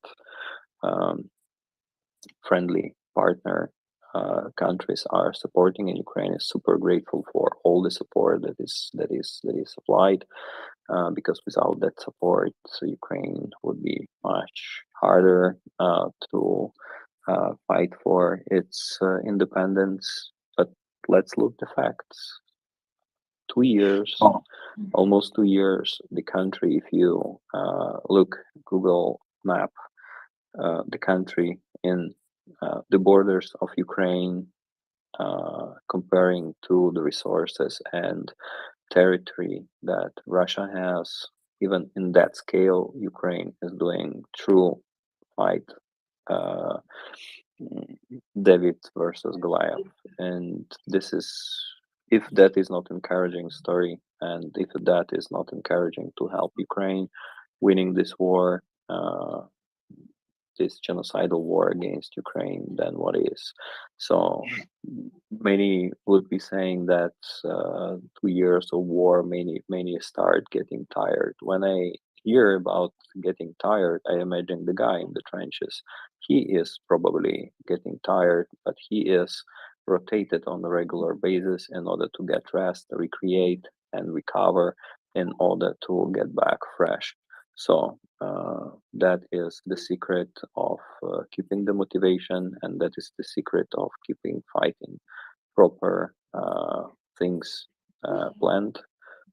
friendly partner countries are supporting, and Ukraine is super grateful for all the support that is supplied. Because without that support, Ukraine would be much harder to fight for its independence. But let's look the facts. 2 years, almost 2 years, the country, if you look Google map, the country in the borders of Ukraine, comparing to the resources and territory that Russia has, even in that scale, Ukraine is doing true fight, David versus Goliath. And this is, if that is not encouraging story, and if that is not encouraging to help Ukraine winning this war, this genocidal war against Ukraine, then what is? So many would be saying that 2 years of war, many start getting tired. When I hear about getting tired, I imagine the guy in the trenches. He is probably getting tired, but he is rotated on a regular basis in order to get rest, recreate, and recover in order to get back fresh. So that is the secret of keeping the motivation, and that is the secret of keeping fighting. Proper things planned,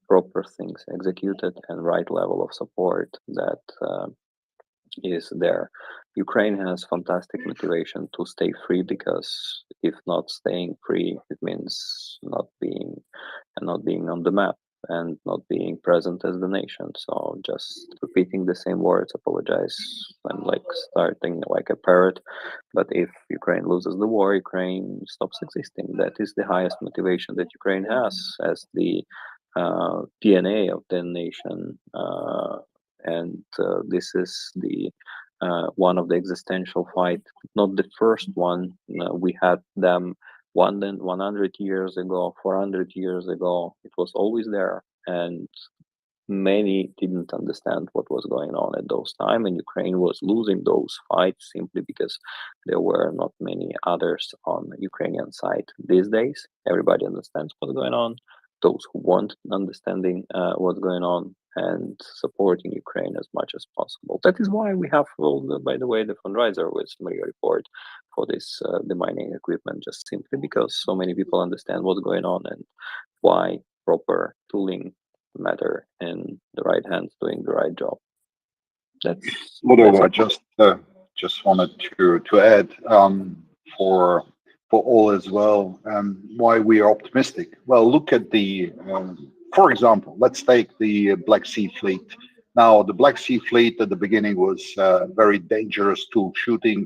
proper things executed, and right level of support that is there. Ukraine has fantastic motivation to stay free, because if not staying free, it means not being on the map and not being present as the nation. So just repeating the same words, apologize. I'm like starting like a parrot. But if Ukraine loses the war, Ukraine stops existing. That is the highest motivation that Ukraine has as the DNA of the nation. And this is the one of the existential fight, not the first one. We had them 100 years ago, 400 years ago. It was always there, and many didn't understand what was going on at those time, and Ukraine was losing those fights simply because there were not many others on the Ukrainian side. These days, everybody understands what's going on. Those who want understanding what's going on and supporting Ukraine as much as possible. That is why we have, by the way, the fundraiser with MriyaReport for this demining equipment, just simply because so many people understand what's going on and why proper tooling matter and the right hands doing the right job. That's I just wanted to add for all as well why we are optimistic. Well, look at the for example, let's take the Black Sea Fleet. Now, the Black Sea Fleet at the beginning was very dangerous tool, shooting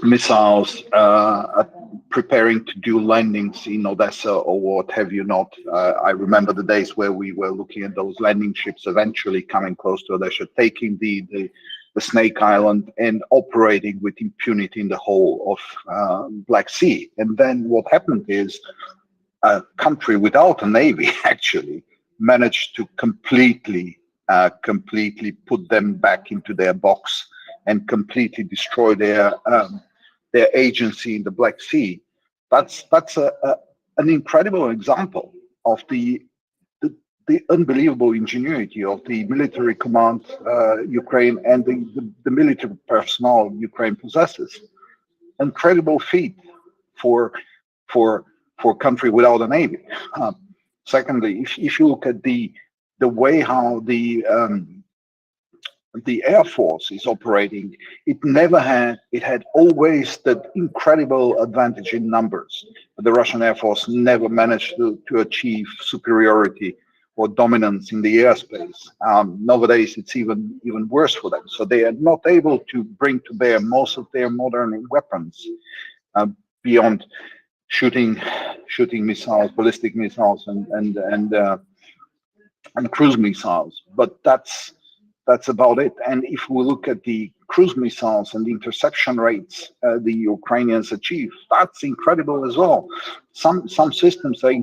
missiles, preparing to do landings in Odessa or what have you not. I remember the days where we were looking at those landing ships eventually coming close to Odessa, taking the Snake Island and operating with impunity in the whole of Black Sea. And then what happened is a country without a navy actually managed to completely put them back into their box and completely destroy their agency in the Black Sea. That's an incredible example of the unbelievable ingenuity of the military command Ukraine and the military personnel Ukraine possesses. Incredible feat for a country without a navy. Secondly, if you look at the way how the Air Force is operating, it had always that incredible advantage in numbers. The Russian Air Force never managed to achieve superiority or dominance in the airspace. Nowadays, it's even worse for them. So they are not able to bring to bear most of their modern weapons beyond shooting missiles, ballistic missiles, and cruise missiles. But that's about it. And if we look at the cruise missiles and the interception rates the Ukrainians achieve, that's incredible as well. Some systems are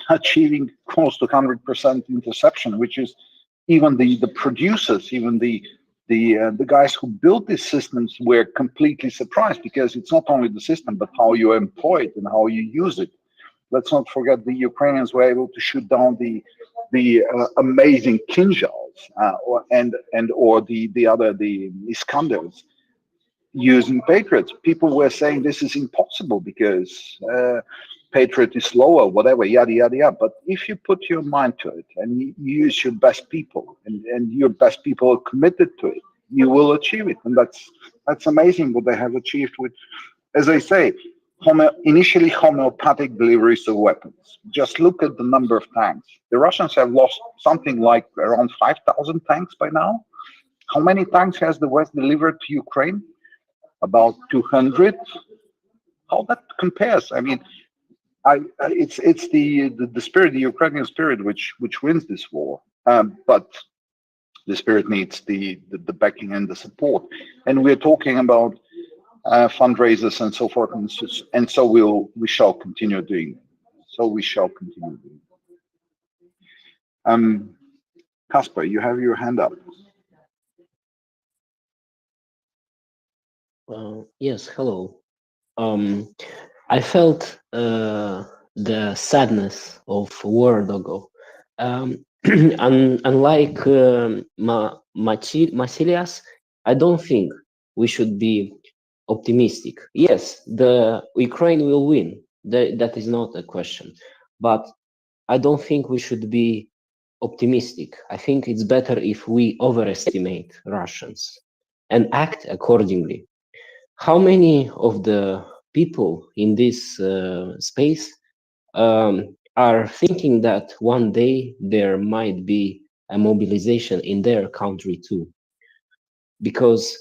achieving close to 100% interception, which is even the producers, even the guys who built these systems were completely surprised, because it's not only the system, but how you employ it and how you use it. Let's not forget the Ukrainians were able to shoot down the amazing Kinzhals or the Iskanders using Patriots. People were saying this is impossible because Patriot is slower, whatever, yada yada yada. But if you put your mind to it and you use your best people and your best people are committed to it, you will achieve it. And that's amazing what they have achieved with, as I say, initially homeopathic deliveries of weapons. Just look at the number of tanks. The Russians have lost something like around 5,000 tanks by now. How many tanks has the West delivered to Ukraine? About 200. How that compares? I mean, it's the spirit, the Ukrainian spirit, which wins this war. But the spirit needs the backing and the support. And we're talking about fundraisers and so forth, and so we shall continue doing. So we shall continue doing. Kasper, you have your hand up. Yes, hello. I felt the sadness of a world ago. Unlike Masilias, I don't think we should be optimistic. Yes, the Ukraine will win. That is not a question. But I don't think we should be optimistic. I think it's better if we overestimate Russians and act accordingly. How many of the people in this space are thinking that one day there might be a mobilization in their country too? Because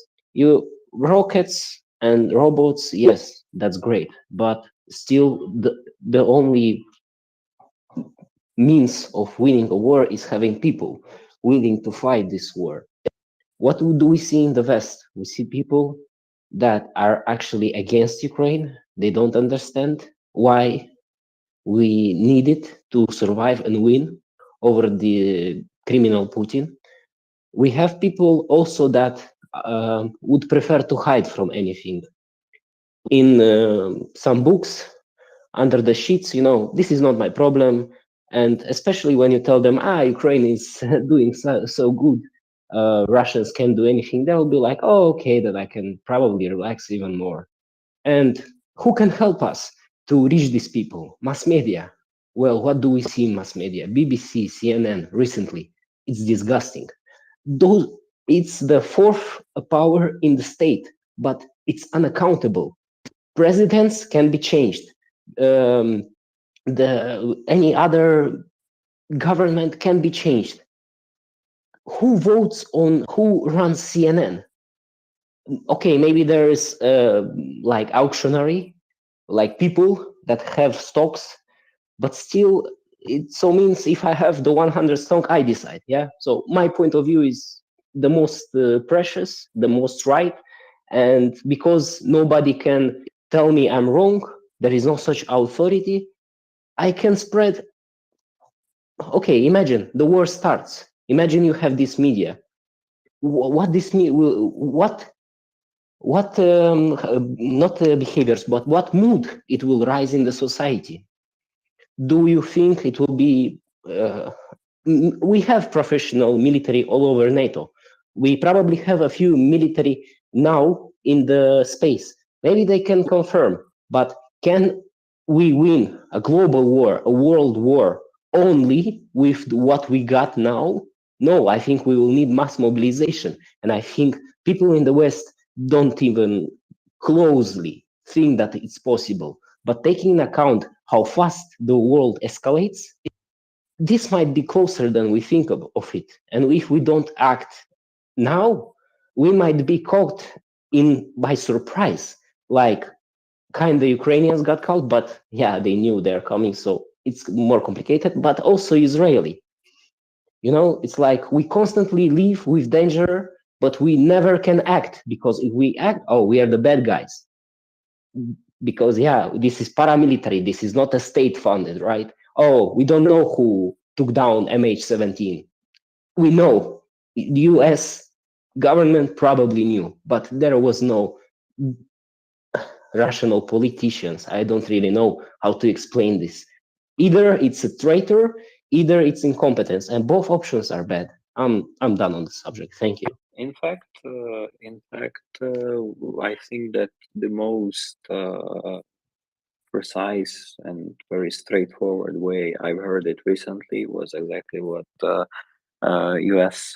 rockets and robots, yes, that's great, but still the only means of winning a war is having people willing to fight this war. What do we see in the West? We see people that are actually against Ukraine. They don't understand why we need it to survive and win over the criminal Putin. We have people also that would prefer to hide from anything. In some books, under the sheets, you know, this is not my problem. And especially when you tell them, Ukraine is doing so good, Russians can't do anything, they'll be like, oh, okay, then I can probably relax even more. And who can help us to reach these people? Mass media. Well, what do we see in mass media? BBC, CNN recently. It's disgusting. It's the fourth power in the state, but it's unaccountable. Presidents can be changed. Any other government can be changed. Who votes on who runs CNN? Okay, maybe there is like auctionary, like people that have stocks, but still it so means if I have the 100 stock, I decide. Yeah. So my point of view is the most precious, the most right, and because nobody can tell me I'm wrong, there is no such authority. I can spread. Okay, imagine the war starts. Imagine you have this media. What this mean? What not behaviors, but what mood it will rise in the society? Do you think it will be? We have professional military all over NATO. We probably have a few military now in the space. Maybe they can confirm, but can we win a global war, a world war, only with what we got now? No, I think we will need mass mobilization. And I think people in the West don't even closely think that it's possible. But taking into account how fast the world escalates, this might be closer than we think of it. And if we don't act now, we might be caught in by surprise, like kind of Ukrainians got caught, but yeah, they knew they're coming, so it's more complicated, but also Israeli. You know, it's like we constantly live with danger, but we never can act, because if we act, oh, we are the bad guys. Because yeah, this is paramilitary, this is not a state funded, right? Oh, we don't know who took down MH17. We know the US government probably knew, but there was no rational politicians. I don't really know how to explain this. Either it's a traitor, either it's incompetence, and both options are bad. I'm done on the subject. Thank you. In fact, I think that the most precise and very straightforward way I've heard it recently was exactly what U.S.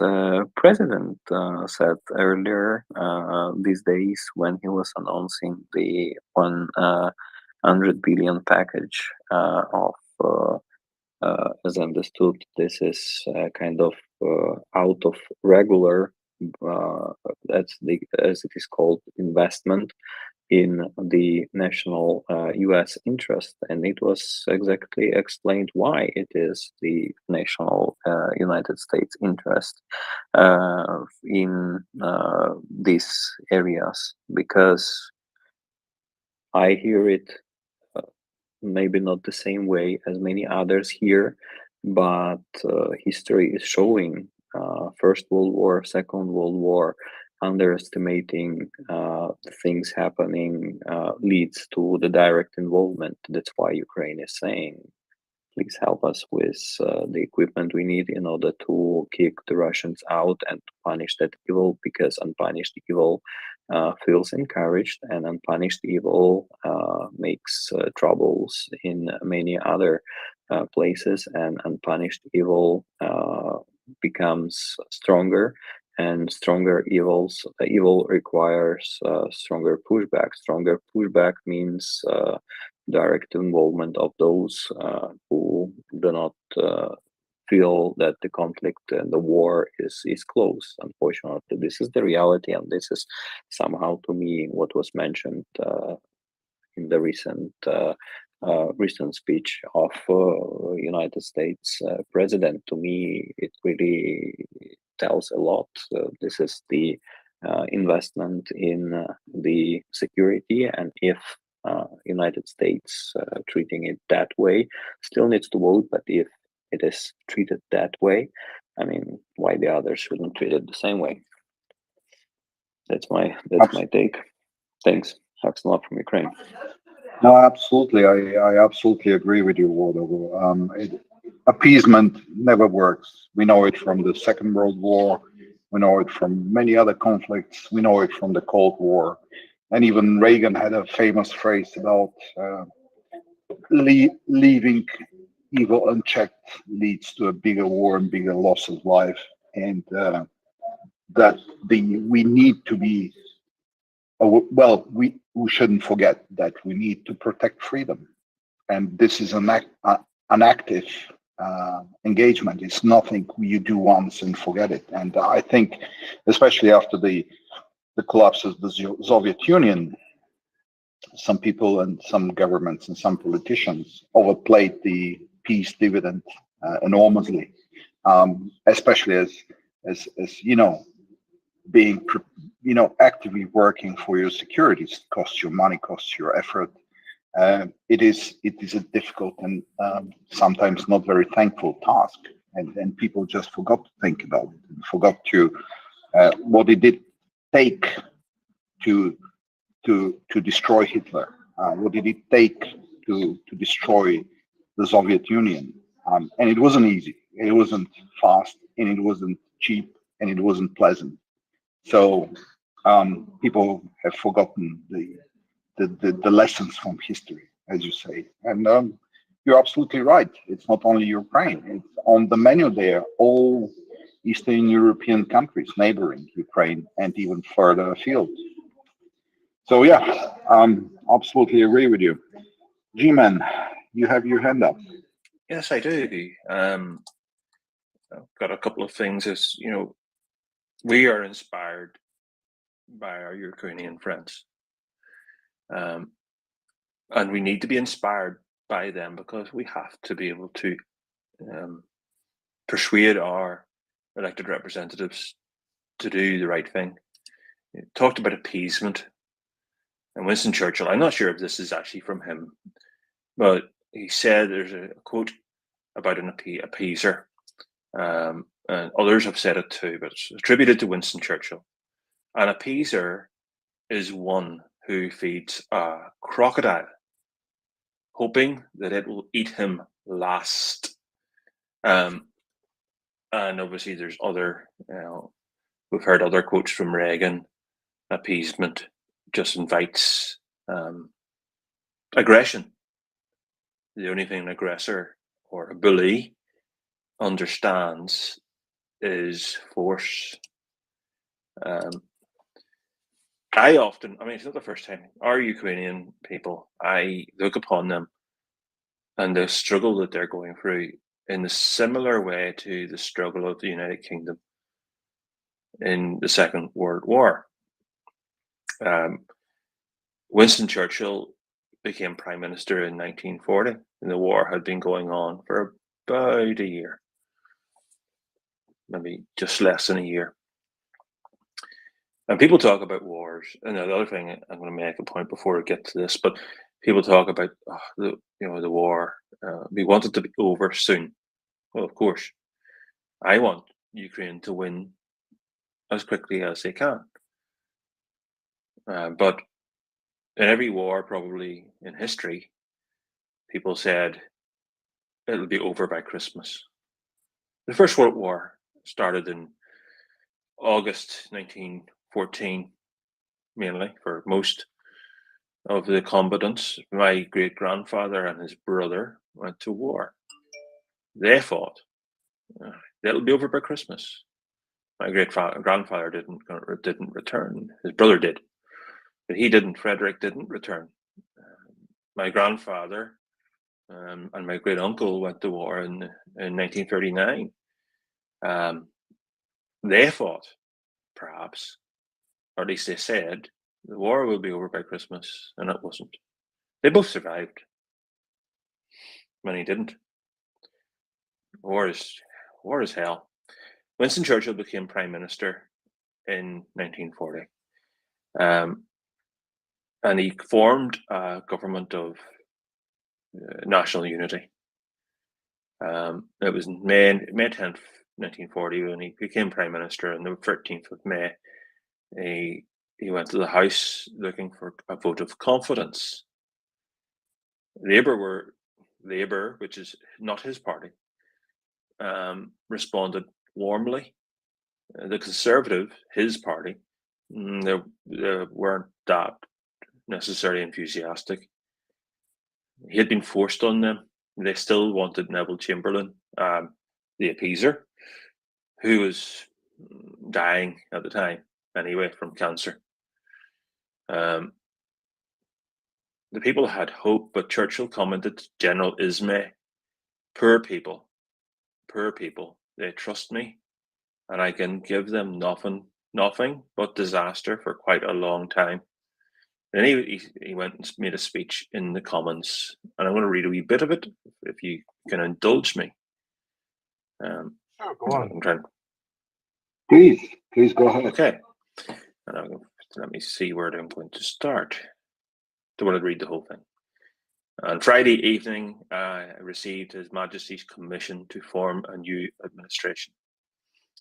President said earlier these days when he was announcing the 100 billion package of, as understood, this is kind of out of regular, as it is called, investment in the national US interest, and it was exactly explained why it is the national United States interest in these areas, because I hear it maybe not the same way as many others here, but history is showing First World War, Second World War, underestimating the things happening leads to the direct involvement. That's why Ukraine is saying, please help us with the equipment we need in order to kick the Russians out and to punish that evil, because unpunished evil feels encouraged, and unpunished evil makes troubles in many other places, and unpunished evil becomes stronger, and stronger evil requires stronger pushback. Stronger pushback means direct involvement of those who do not feel that the conflict and the war is close. Unfortunately, this is the reality, and this is somehow, to me, what was mentioned in the recent recent speech of United States president. To me, it really tells a lot. This is the investment in the security, and if United States treating it that way, still needs to vote, but if it is treated that way, I mean, why the others shouldn't treat it the same way? That's my take. Thanks. Thanks a lot from Ukraine. No, absolutely. I absolutely agree with you, Waldo. Appeasement never works. We know it from the Second World War. We know it from many other conflicts. We know it from the Cold War. And even Reagan had a famous phrase about leaving evil unchecked leads to a bigger war and bigger loss of life. And that we need to be, well, we shouldn't forget that we need to protect freedom. And this is an active engagement. It's nothing you do once and forget it. And I think, especially after the collapse of the Soviet Union, some people and some governments and some politicians overplayed the peace dividend enormously, especially as you know, being actively working for your security costs you money, costs your effort. It is a difficult and sometimes not very thankful task, and people just forgot to think about it and forgot to what it did take to destroy Hitler. What did it take to destroy the Soviet Union? And it wasn't easy. It wasn't fast, and it wasn't cheap, and it wasn't pleasant. So people have forgotten the lessons from history, as you say. And you're absolutely right. It's not only Ukraine. It's on the menu there, all Eastern European countries neighboring Ukraine and even further afield. So yeah, absolutely agree with you. G-Man, you have your hand up. Yes, I do. I've got a couple of things. As you know, we are inspired by our Ukrainian friends, and we need to be inspired by them because we have to be able to persuade our elected representatives to do the right thing. You talked about appeasement, and Winston Churchill. I'm not sure if this is actually from him, but he said there's a quote about an appeaser, and others have said it too, but it's attributed to Winston Churchill. An appeaser is one who feeds a crocodile, hoping that it will eat him last. And obviously, there's other. We've heard other quotes from Reagan. Appeasement just invites aggression. The only thing an aggressor or a bully understands is force. I mean, it's not the first time. Our Ukrainian people, I look upon them and the struggle that they're going through in a similar way to the struggle of the United Kingdom in the Second World War. Winston Churchill became Prime Minister in 1940, and the war had been going on for about a year, maybe just less than a year. And people talk about wars, and the other thing I'm going to make a point before I get to this, but people talk about the war. We want it to be over soon. Well, of course, I want Ukraine to win as quickly as they can. But in every war, probably in history, people said it'll be over by Christmas. The First World War started in August 1914, mainly for most of the combatants. My great-grandfather and his brother went to war. They fought. That'll be over by Christmas. My great-grandfather didn't return. His brother did, but he didn't. Frederick didn't return. My grandfather and my great-uncle went to war in 1939. They thought, perhaps, or at least they said, the war will be over by Christmas, and it wasn't. They both survived. many didn't. War is hell. Winston Churchill became Prime Minister in 1940. And he formed a government of national unity. It was May 10th, 1940, when he became Prime Minister, and the 13th of May, he went to the House looking for a vote of confidence. Labour, which is not his party, responded warmly. The Conservative, his party, they weren't that necessarily enthusiastic. He had been forced on them. They still wanted Neville Chamberlain, the appeaser, who was dying at the time anyway from cancer. The people had hope, but Churchill commented to General Ismay, poor people, they trust me, and I can give them nothing but disaster for quite a long time. And he went and made a speech in the Commons, and I'm going to read a wee bit of it, if you can indulge me. Sure, go on. I'm trying. Please go ahead. Okay. And let me see where I'm going to start. Don't want to read the whole thing. On Friday evening, I received His Majesty's commission to form a new administration.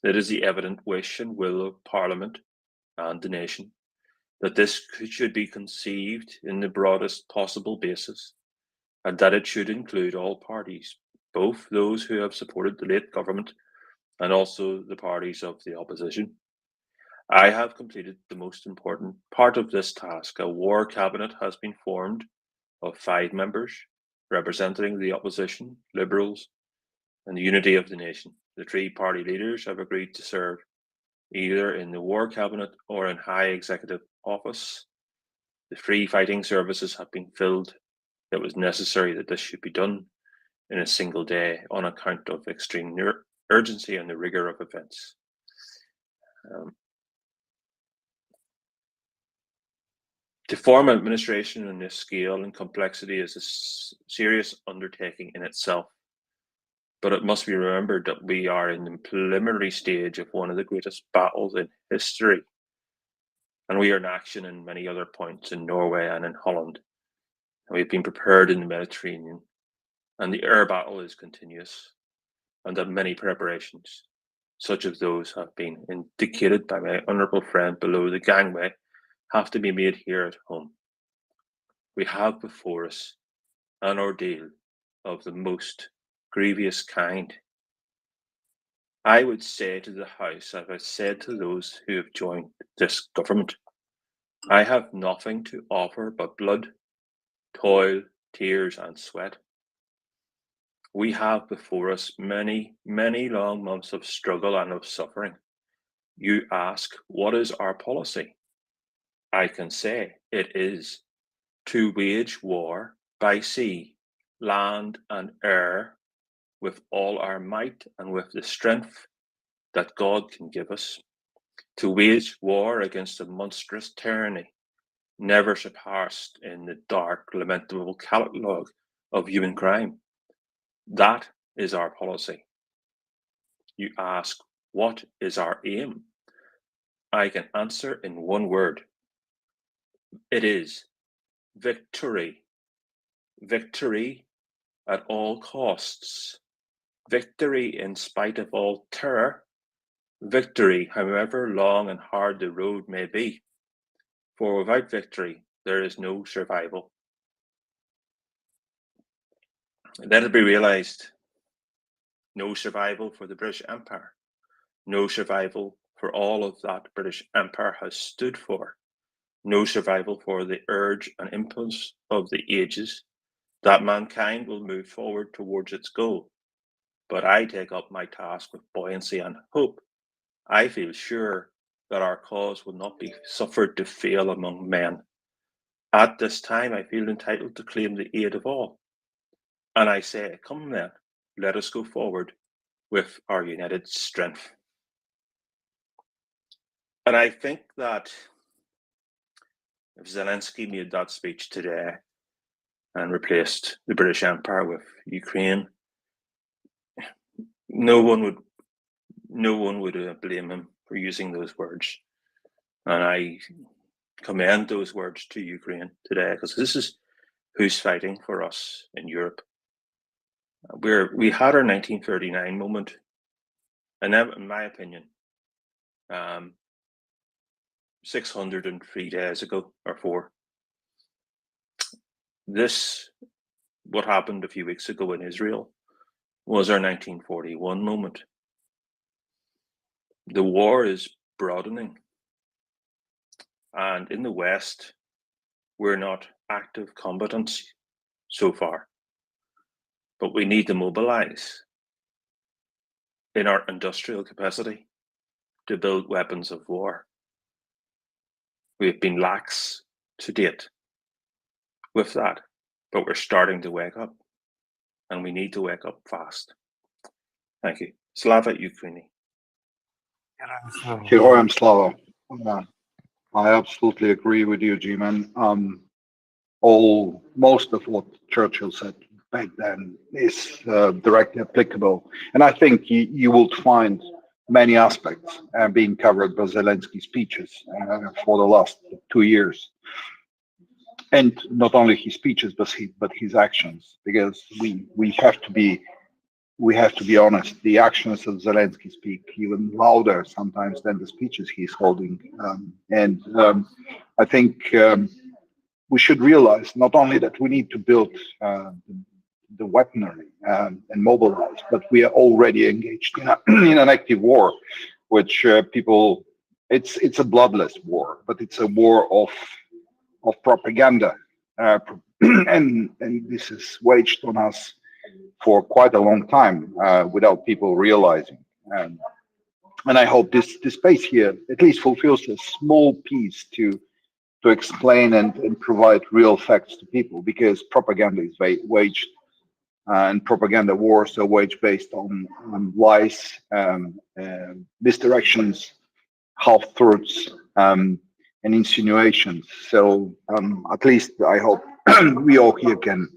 It is the evident wish and will of Parliament and the nation that this should be conceived in the broadest possible basis, and that it should include all parties, both those who have supported the late government and also the parties of the opposition. I have completed the most important part of this task. A war cabinet has been formed of 5 members, representing the opposition, Liberals, and the unity of the nation. The 3 party leaders have agreed to serve either in the war cabinet or in high executive office. The 3 fighting services have been filled. It was necessary that this should be done in a single day on account of extreme urgency and the rigor of events. To form an administration on this scale and complexity is a serious undertaking in itself. But it must be remembered that we are in the preliminary stage of one of the greatest battles in history. And we are in action in many other points in Norway and in Holland. And we've been prepared in the Mediterranean. And the air battle is continuous. And that many preparations, such as those have been indicated by my honourable friend below the gangway, have to be made here at home. We have before us an ordeal of the most grievous kind. I would say to the House, as I said to those who have joined this government, I have nothing to offer but blood, toil, tears, and sweat. We have before us many, many long months of struggle and of suffering. You ask, what is our policy? I can say it is to wage war by sea, land, and air with all our might and with the strength that God can give us, to wage war against a monstrous tyranny never surpassed in the dark, lamentable catalogue of human crime. That is our policy. You ask, what is our aim? I can answer in one word. It is victory. Victory at all costs. Victory in spite of all terror. Victory, however long and hard the road may be. For without victory, there is no survival. Let it be realized, no survival for the British Empire. No survival for all of that British Empire has stood for. No survival for the urge and impulse of the ages that mankind will move forward towards its goal. But I take up my task with buoyancy and hope. I feel sure that our cause will not be suffered to fail among men. At this time, I feel entitled to claim the aid of all. And I say, come then, let us go forward with our united strength. And I think that if Zelensky made that speech today, and replaced the British Empire with Ukraine, no one would blame him for using those words. And I commend those words to Ukraine today, because this is who's fighting for us in Europe. We had our 1939 moment, and in my opinion, 603 days ago or 4. What happened a few weeks ago in Israel, was our 1941 moment. The war is broadening, and in the West, we're not active combatants so far, but we need to mobilize in our industrial capacity to build weapons of war. We have been lax to date with that, but we're starting to wake up, and we need to wake up fast. Thank you. Slava Ukraini. Heroyam Slava. I absolutely agree with you, G-Man. Most of what Churchill said back then is directly applicable. And I think you will find many aspects being covered by Zelensky's speeches for the last 2 years. And not only his speeches, but his actions, because we have to be honest. The actions of Zelensky speak even louder sometimes than the speeches he's holding. I think we should realize not only that we need to build the weaponry and mobilize, but we are already engaged in an active war, which it's a bloodless war, but it's a war of propaganda, and this is waged on us for quite a long time without people realizing. And I hope this space here at least fulfills a small piece to explain and provide real facts to people, because propaganda is waged and propaganda wars are waged based on lies, misdirections, half-truths, and insinuations. So at least I hope we all here can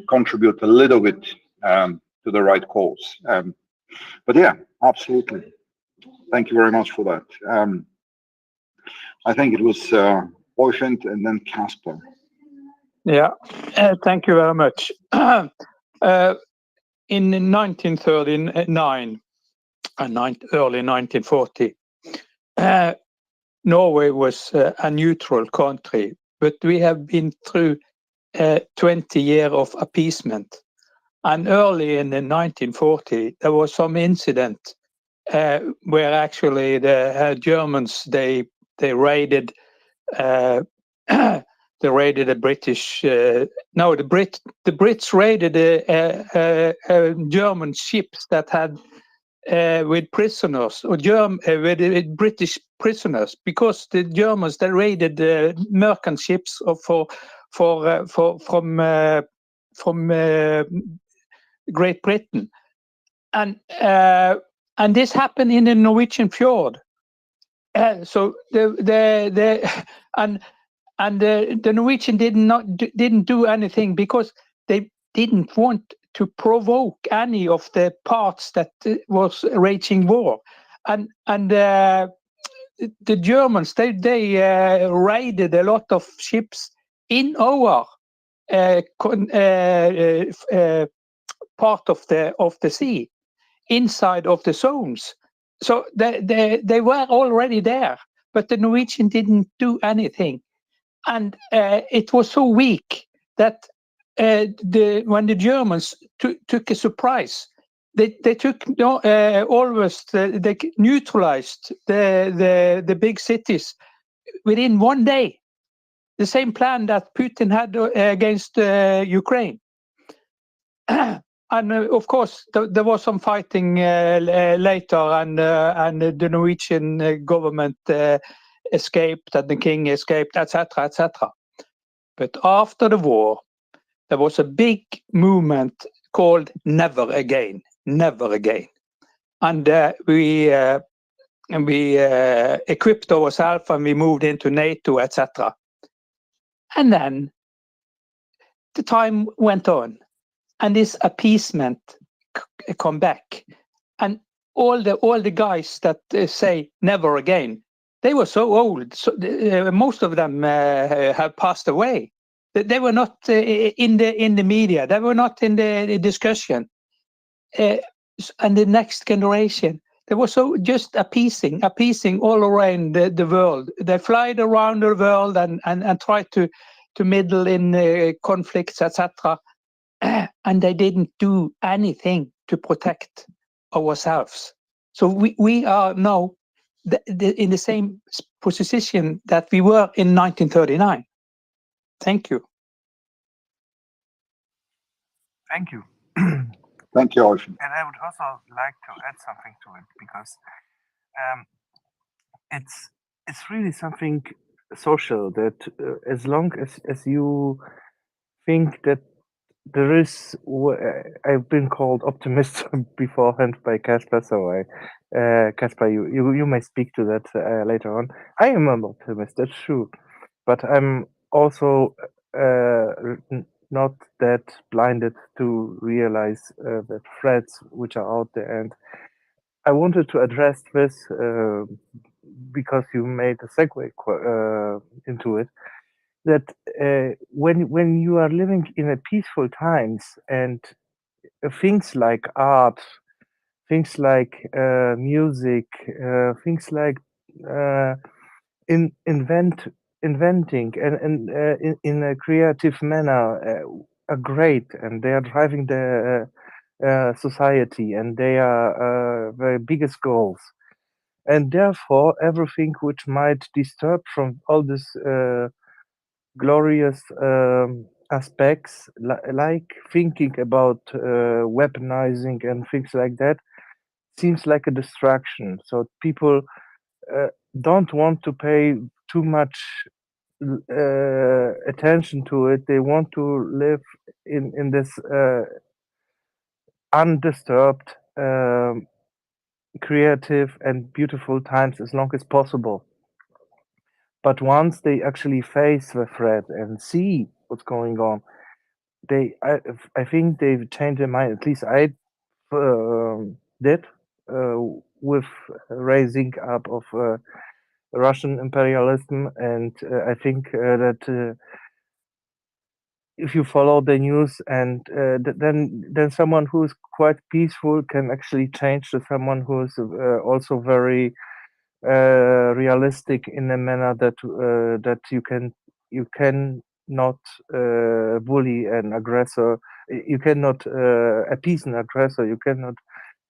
contribute a little bit to the right cause. But yeah, absolutely. Thank you very much for that. I think it was Oyvind and then Casper. Yeah, thank you very much. In 1939 and early 1940, Norway was a neutral country, but we have been through 20 years of appeasement. And early in the 1940, there was some incident where actually the Germans they raided they raided a British the Brits raided a German ships that had with prisoners or with British prisoners, because the Germans they raided merchant ships from Great Britain, and this happened in the Norwegian fjord. So the Norwegian didn't do anything because they didn't want to provoke any of the parts that was raging war, and the Germans they raided a lot of ships in our part of the sea, inside of the zones. So they were already there, but the Norwegian didn't do anything, and it was so weak that when the Germans took a surprise, they neutralized the big cities within 1 day. The same plan that Putin had against Ukraine. And of course, there was some fighting later, and the Norwegian government escaped, and the king escaped, etc., etc. But after the war, there was a big movement called "Never Again," never again, and we equipped ourselves and we moved into NATO, etc. And then the time went on, and this appeasement come back, and all the guys that say never again, they were so old. So most of them have passed away. They were not in the media. They were not in the discussion. And the next generation, they were so just appeasing all around the world. They fly around the world and try to middle in conflicts, etc. And they didn't do anything to protect ourselves. So we are now in the same position that we were in 1939. Thank you. Thank you. Thank you, Ocean. And I would also like to add something to it, because it's really something social that as long as you think that there is, I've been called optimist beforehand by Casper, so Casper, you may speak to that later on. I am an optimist, that's true, but I'm also not that blinded to realize the threats which are out there. And I wanted to address this because you made a segue into it, that when you are living in a peaceful times, and things like art, things like music, things like inventing and in a creative manner are great, and they are driving the society, and they are the biggest goals. And therefore, everything which might disturb from all this glorious aspects, like thinking about weaponizing and things like that, seems like a distraction. So people don't want to pay too much attention to it. They want to live in this undisturbed, creative and beautiful times as long as possible. But once they actually face the threat and see what's going on, I think they've changed their mind. At least I did with raising up of Russian imperialism, and I think that if you follow the news, and then someone who is quite peaceful can actually change to someone who is also very realistic in a manner that that you can not bully an aggressor. You cannot appease an aggressor. You cannot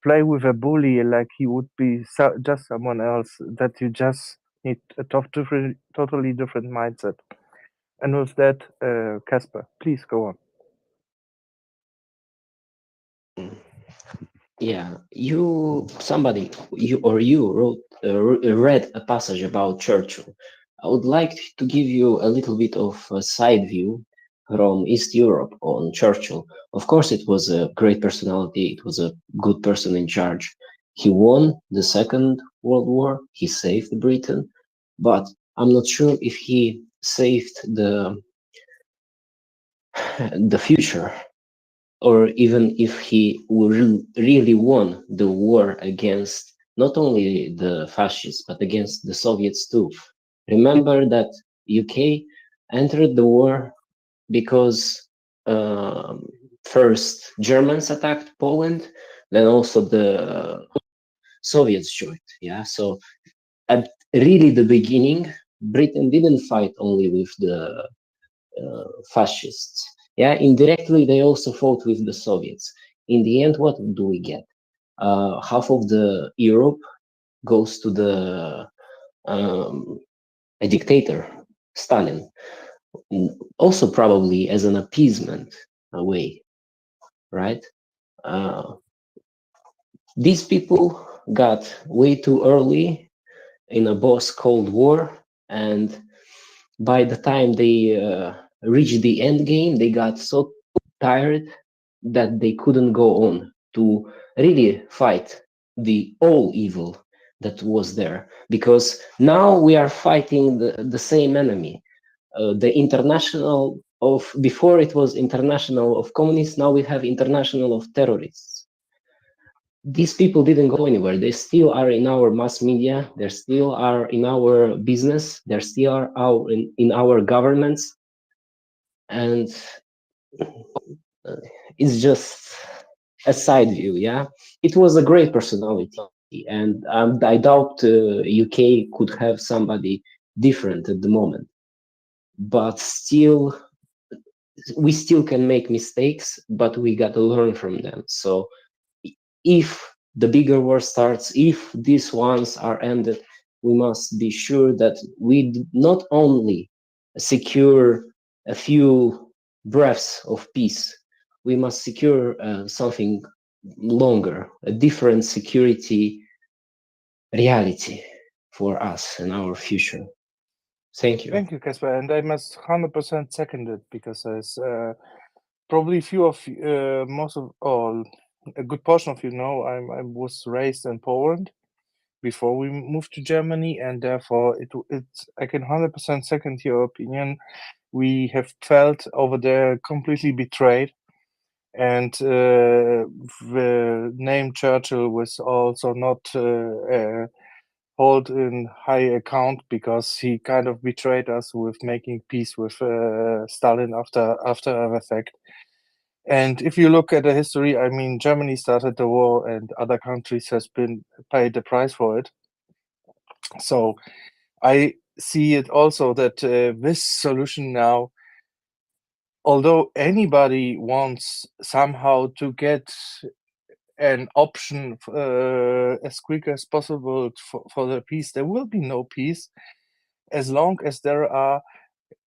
play with a bully like he would be just someone else. That you just need a totally different mindset. And with that, Casper, please go on. Yeah, you wrote read a passage about Churchill. I would like to give you a little bit of a side view from East Europe on Churchill. Of course, it was a great personality. It was a good person in charge. He won the Second World War. He saved Britain, but I'm not sure if he saved the future, or even if he really won the war against not only the fascists, but against the Soviets too. Remember that UK entered the war because first Germans attacked Poland, then also the Soviets joined. Yeah, so at really the beginning, Britain didn't fight only with the fascists. Yeah, indirectly they also fought with the Soviets. In the end, what do we get? Half of the Europe goes to the a dictator, Stalin, also probably as an appeasement way, right? These people got way too early in a boss Cold War, and by the time they reached the end game, they got so tired that they couldn't go on to really fight the all evil that was there, because now we are fighting the same enemy. The international of, before it was International of Communists, now we have International of Terrorists. These people didn't go anywhere. They still are in our mass media. They still are in our business. They still are in our governments. And it's just a side view, yeah? It was a great personality. And I doubt UK could have somebody different at the moment. But still, we still can make mistakes, but we got to learn from them. So if the bigger war starts, if these ones are ended, we must be sure that we not only secure a few breaths of peace, we must secure something longer, a different security reality for us and our future. Thank you. Thank you, Casper. And I must 100% second it, because as probably few of most of all, a good portion of you know, I was raised in Poland before we moved to Germany, and therefore it's I can 100% second your opinion. We have felt over there completely betrayed, and the name Churchill was also not hold in high account, because he kind of betrayed us with making peace with Stalin after the fact. And if you look at the history, I mean, Germany started the war, and other countries has been paid the price for it. So I see it also that this solution now, although anybody wants somehow to get an option as quick as possible for the peace, there will be no peace as long as there are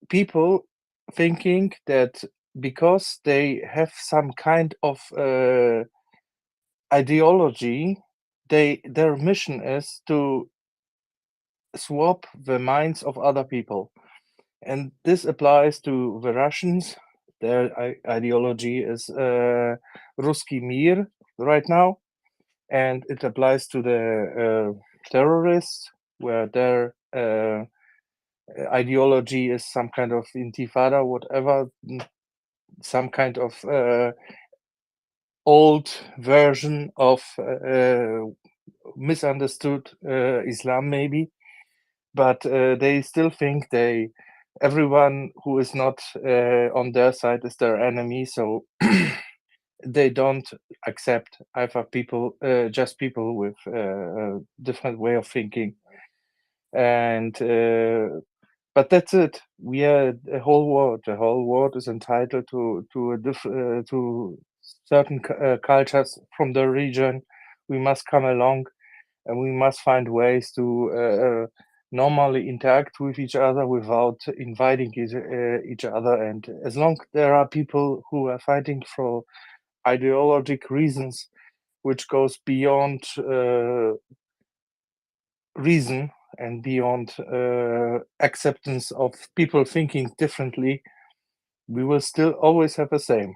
people thinking that because they have some kind of ideology, their mission is to swap the minds of other people. And this applies to the Russians. Their ideology is Ruski Mir right now. And it applies to the terrorists, where their ideology is some kind of intifada, whatever, some kind of old version of misunderstood Islam, maybe. But they still think everyone who is not on their side is their enemy. So they don't accept either people, just people with a different way of thinking. And but that's it. We are the whole world. The whole world is entitled to certain cultures from the region. We must come along, and we must find ways to normally interact with each other without inviting each other. And as long there are people who are fighting for ideological reasons, which goes beyond reason and beyond acceptance of people thinking differently, we will still always have the same.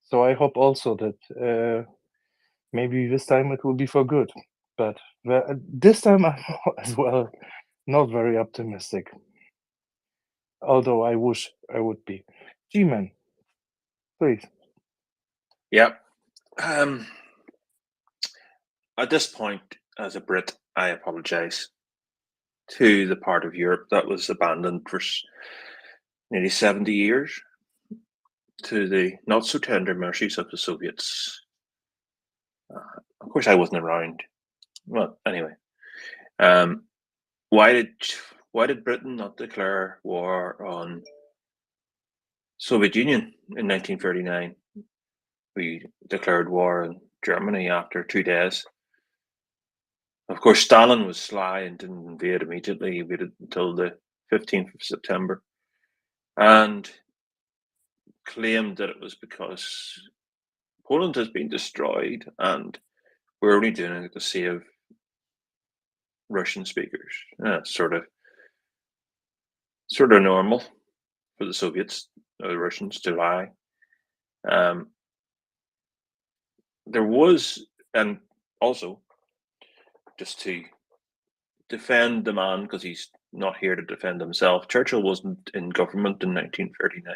So I hope also that maybe this time it will be for good. But this time I'm as well not very optimistic, although I wish I would be. G-Man, please. Yeah. At this point, as a Brit, I apologise to the part of Europe that was abandoned for nearly 70 years to the not so tender mercies of the Soviets. Of course, I wasn't around. Well, anyway, why did Britain not declare war on Soviet Union in 1939? We declared war on Germany after 2 days. Of course, Stalin was sly and didn't invade immediately. He waited until the 15th of September and claimed that it was because Poland has been destroyed and we're only doing it to save Russian speakers. Sort of normal for the Soviets or the Russians to lie. There was, and also just to defend the man, because he's not here to defend himself, Churchill wasn't in government in 1939.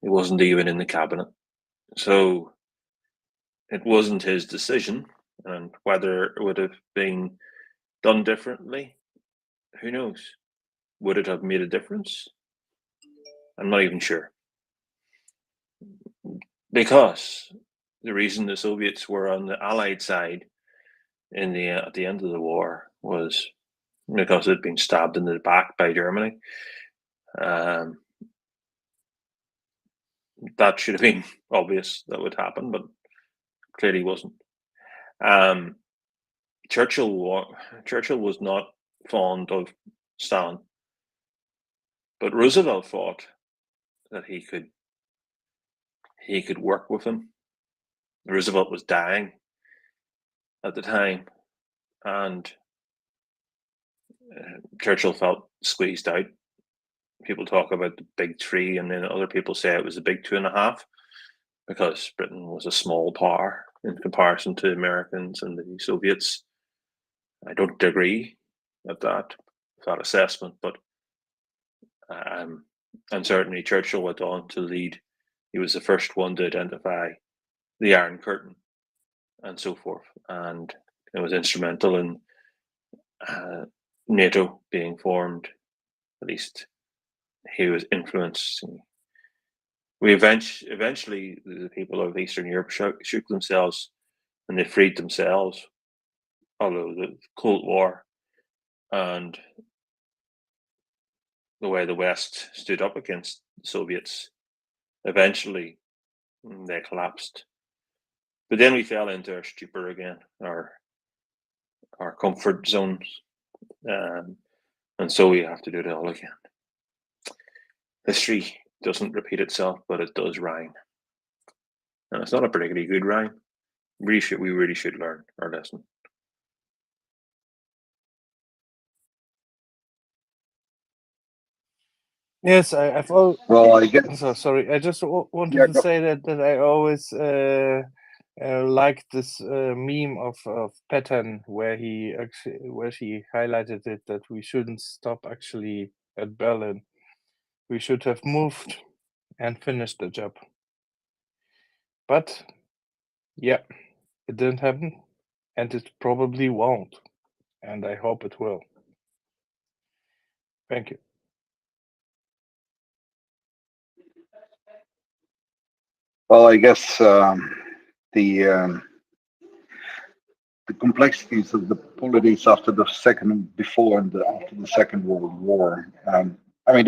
It wasn't even in the cabinet. So it wasn't his decision, and whether it would have been done differently, who knows? Would it have made a difference? I'm not even sure. Because the reason the Soviets were on the Allied side at the end of the war was because they'd been stabbed in the back by Germany. That should have been obvious that would happen, but clearly wasn't. Churchill was not fond of Stalin, but Roosevelt thought that he could work with him. Roosevelt was dying at the time, and Churchill felt squeezed out. People talk about the big three, and then other people say it was the big 2.5, because Britain was a small power in comparison to Americans and the Soviets. I don't agree with that assessment, but and certainly Churchill went on to lead. He was the first one to identify the Iron Curtain and so forth, and it was instrumental in NATO being formed. At least he was influenced. We eventually the people of Eastern Europe shook themselves, and they freed themselves. Although the Cold War and the way the West stood up against the Soviets, eventually they collapsed. But then we fell into our stupor again, our comfort zones, and so we have to do it all again. History doesn't repeat itself, but it does rhyme, and it's not a particularly good rhyme. We really should learn our lesson. Yes, I've always. Well, I guess. So sorry, I just wanted Yeah, to go. say that I always liked this meme of Patton where she highlighted it that we shouldn't stop actually at Berlin. We should have moved and finished the job. But yeah, it didn't happen, and it probably won't, and I hope it will. Thank you. Well, I guess the complexities of the politics after before and after the Second World War. I mean,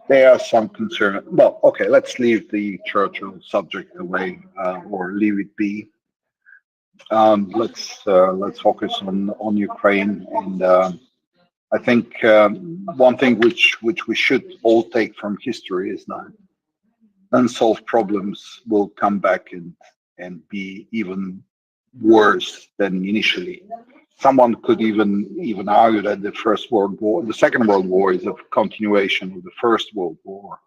there are some concern. Well, okay, let's leave the Churchill subject away or leave it be. Let's focus on Ukraine, and I think one thing which we should all take from history is that unsolved problems will come back and be even worse than initially. Someone could even argue that the Second World War is a continuation of the First World War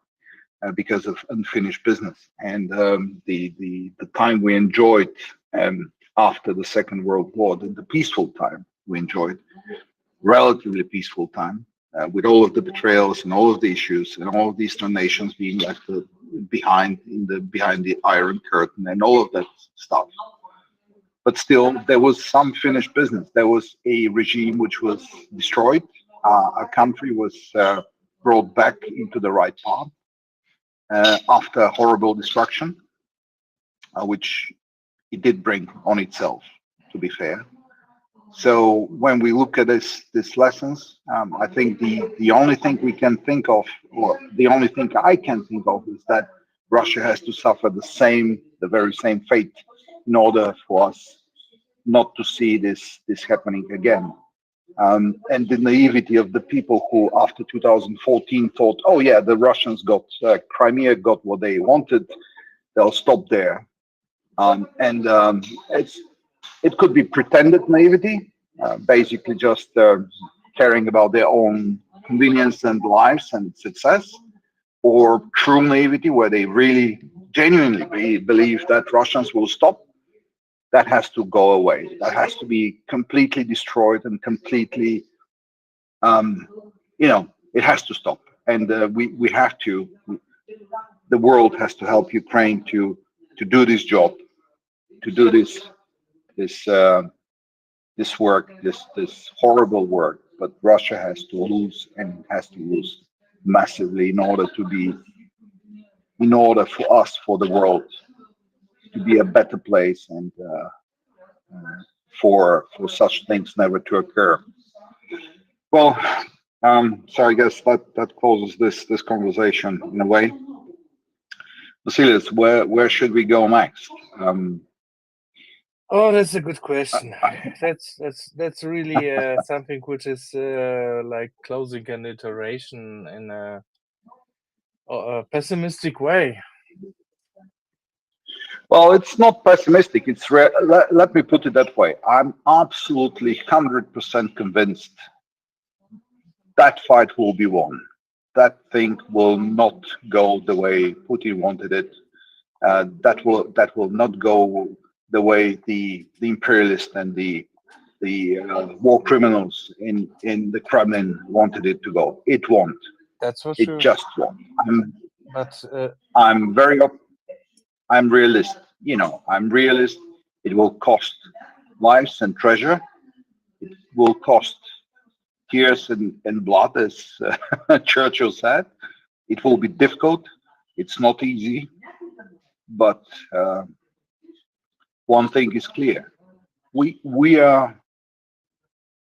because of unfinished business, and the time we enjoyed after the Second World War, the peaceful time we enjoyed, relatively peaceful time, with all of the betrayals and all of the issues and all of the Eastern nations being left behind the Iron Curtain and all of that stuff. But still, there was some finished business. There was a regime which was destroyed. A country was brought back into the right path after horrible destruction, which it did bring on itself, to be fair. So when we look at these lessons, I think the only thing we can think of, or the only thing I can think of, is that Russia has to suffer the very same fate in order for us not to see this happening again. And the naivety of the people who, after 2014, thought, "Oh yeah, the Russians got Crimea, got what they wanted; they'll stop there." It could be pretended naivety, basically just caring about their own convenience and lives and success, or true naivety where they really genuinely believe that Russians will stop. That has to go away. That has to be completely destroyed and completely, it has to stop. And we have to the world has to help Ukraine to do this job, to do this work, this horrible work. But Russia has to lose, and has to lose massively in order for us, for the world, to be a better place, and for such things never to occur. Well, so I guess that closes this conversation in a way. Vasilis, where should we go next? Oh, that's a good question. That's really something which is like closing an iteration in a pessimistic way. Well, it's not pessimistic. It's let me put it that way. I'm absolutely 100% convinced that fight will be won. That thing will not go the way Putin wanted it. That will not go the way the imperialists and the war criminals in the Kremlin wanted it to go. It won't. That's for It sure. just won't. But I'm realist. You know, I'm realist. It will cost lives and treasure. It will cost tears and blood, as Churchill said. It will be difficult. It's not easy. But one thing is clear. We are,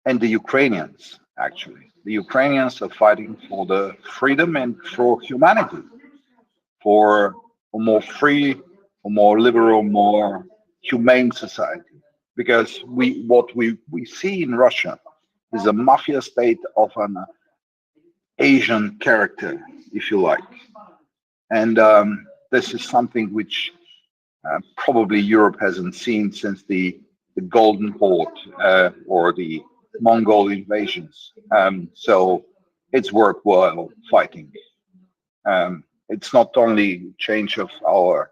and the Ukrainians, actually, the Ukrainians are fighting for the freedom and for humanity, for a more free, a more liberal, more humane society. Because what we see in Russia is a mafia state of an Asian character, if you like. And this is something which probably Europe hasn't seen since the Golden Horde or the Mongol invasions. So it's worthwhile fighting. It's not only change of our,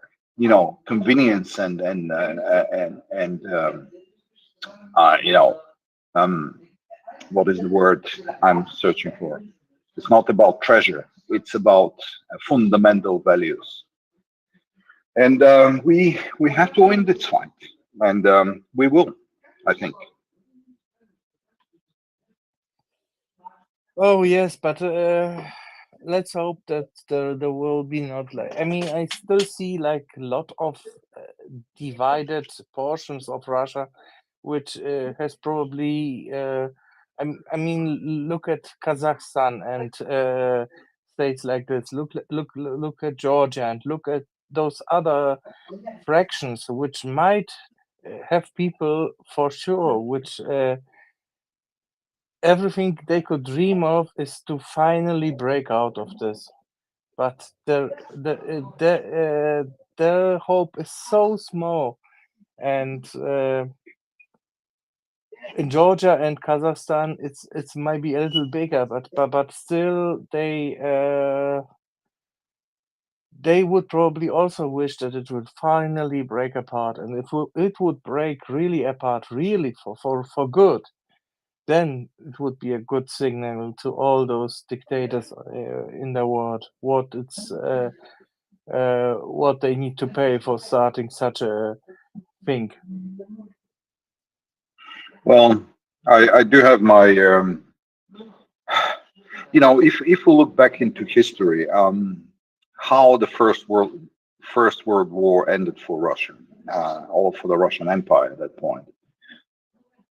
convenience and what is the word I'm searching for? It's not about treasure. It's about fundamental values. And we have to win this fight, and we will, I think. oh yes, but let's hope that there will be not like. I mean, I still see like a lot of divided portions of Russia, which has probably. I mean, look at Kazakhstan and states like this. Look at Georgia, and look at those other fractions, which might have people for sure, which everything they could dream of is to finally break out of this. But their hope is so small, and in Georgia and Kazakhstan, it's maybe a little bigger, but still they would probably also wish that it would finally break apart, and if it would break really apart, really for good, then it would be a good signal to all those dictators in the world what they need to pay for starting such a thing. Well, I do have my, if we look back into history, how the First World War ended for Russia, or for the Russian Empire at that point.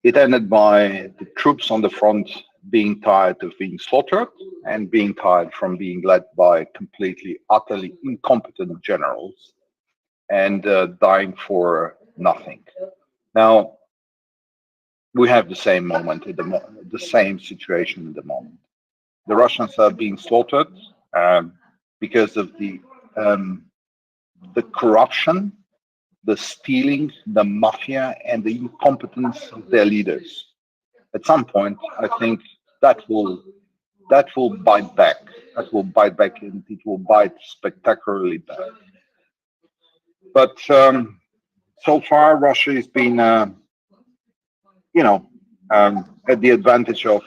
It ended by the troops on the front being tired of being slaughtered and being tired from being led by completely, utterly incompetent generals, and dying for nothing. Now, we have the same moment, the same situation at the moment. The Russians are being slaughtered because of the corruption, the stealing, the mafia, and the incompetence of their leaders. At some point, I think that will bite back. That will bite back, and it will bite spectacularly back. But so far, Russia has been, at the advantage of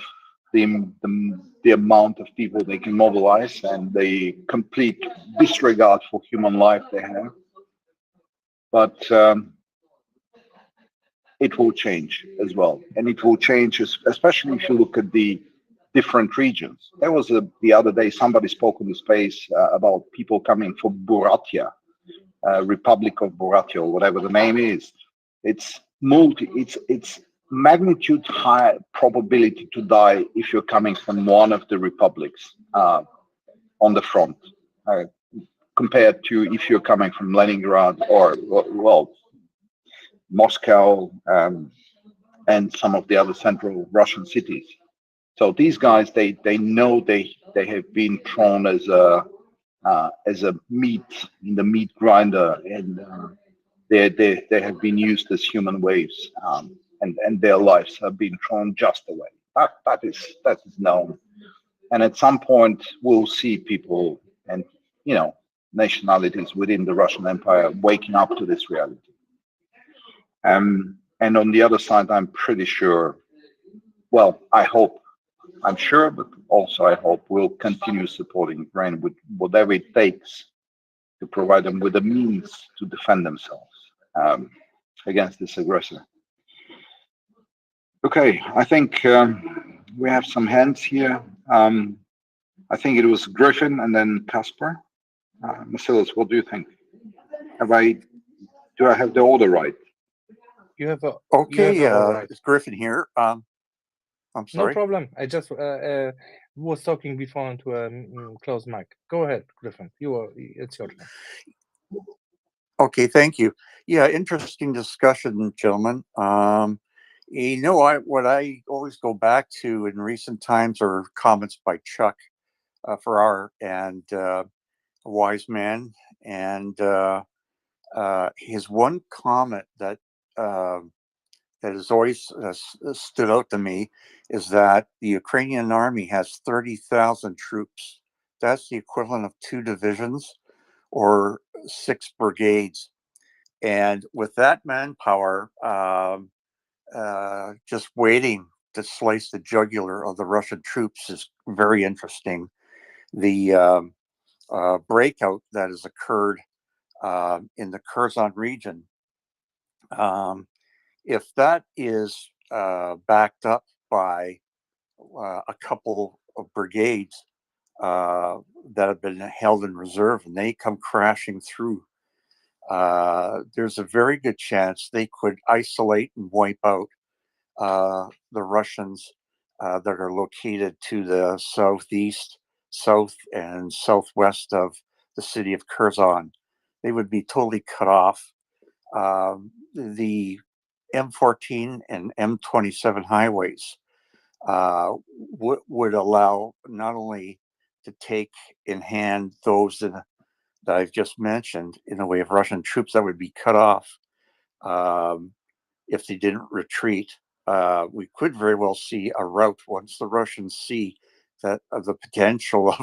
the the amount of people they can mobilize and the complete disregard for human life they have. But it will change as well. And it will change, especially if you look at the different regions. There was the other day, somebody spoke in the space about people coming from Buryatia, Republic of Buryatia, or whatever the name is. It's it's magnitude high probability to die if you're coming from one of the republics on the front, compared to if you're coming from Leningrad or, well, Moscow, and some of the other central Russian cities. So these guys, they know they have been thrown as a meat in the meat grinder, and they have been used as human waves, and their lives have been thrown just away. That is known, and at some point we'll see people and nationalities within the Russian Empire waking up to this reality. And on the other side, I'm pretty sure. Well, I hope. I'm sure, but also I hope we'll continue supporting Ukraine with whatever it takes to provide them with the means to defend themselves against this aggressor. Okay, I think we have some hands here. I think it was Griffin and then Casper. Marcellus, what do you think? Do I have the order right? You have a Okay, you have all right. it's Griffin here. I'm No sorry. problem. I just was talking before into a closed mic. Go ahead, Griffin. It's your turn. Okay, thank you. Yeah, interesting discussion, gentlemen. What I always go back to in recent times are comments by Chuck Farrar and a wise man, and his one comment that has always stood out to me is that the Ukrainian army has 30,000 troops. That's the equivalent of 2 divisions or 6 brigades. And with that manpower, just waiting to slice the jugular of the Russian troops is very interesting. The breakout that has occurred in the Kherson region, if that is backed up by a couple of brigades that have been held in reserve and they come crashing through, there's a very good chance they could isolate and wipe out the Russians that are located to the southeast, south, and southwest of the city of Kherson. They would be totally cut off. The M14 and M27 highways would allow not only to take in hand those that I've just mentioned in the way of Russian troops that would be cut off if they didn't retreat. We could very well see a rout once the Russians see that the potential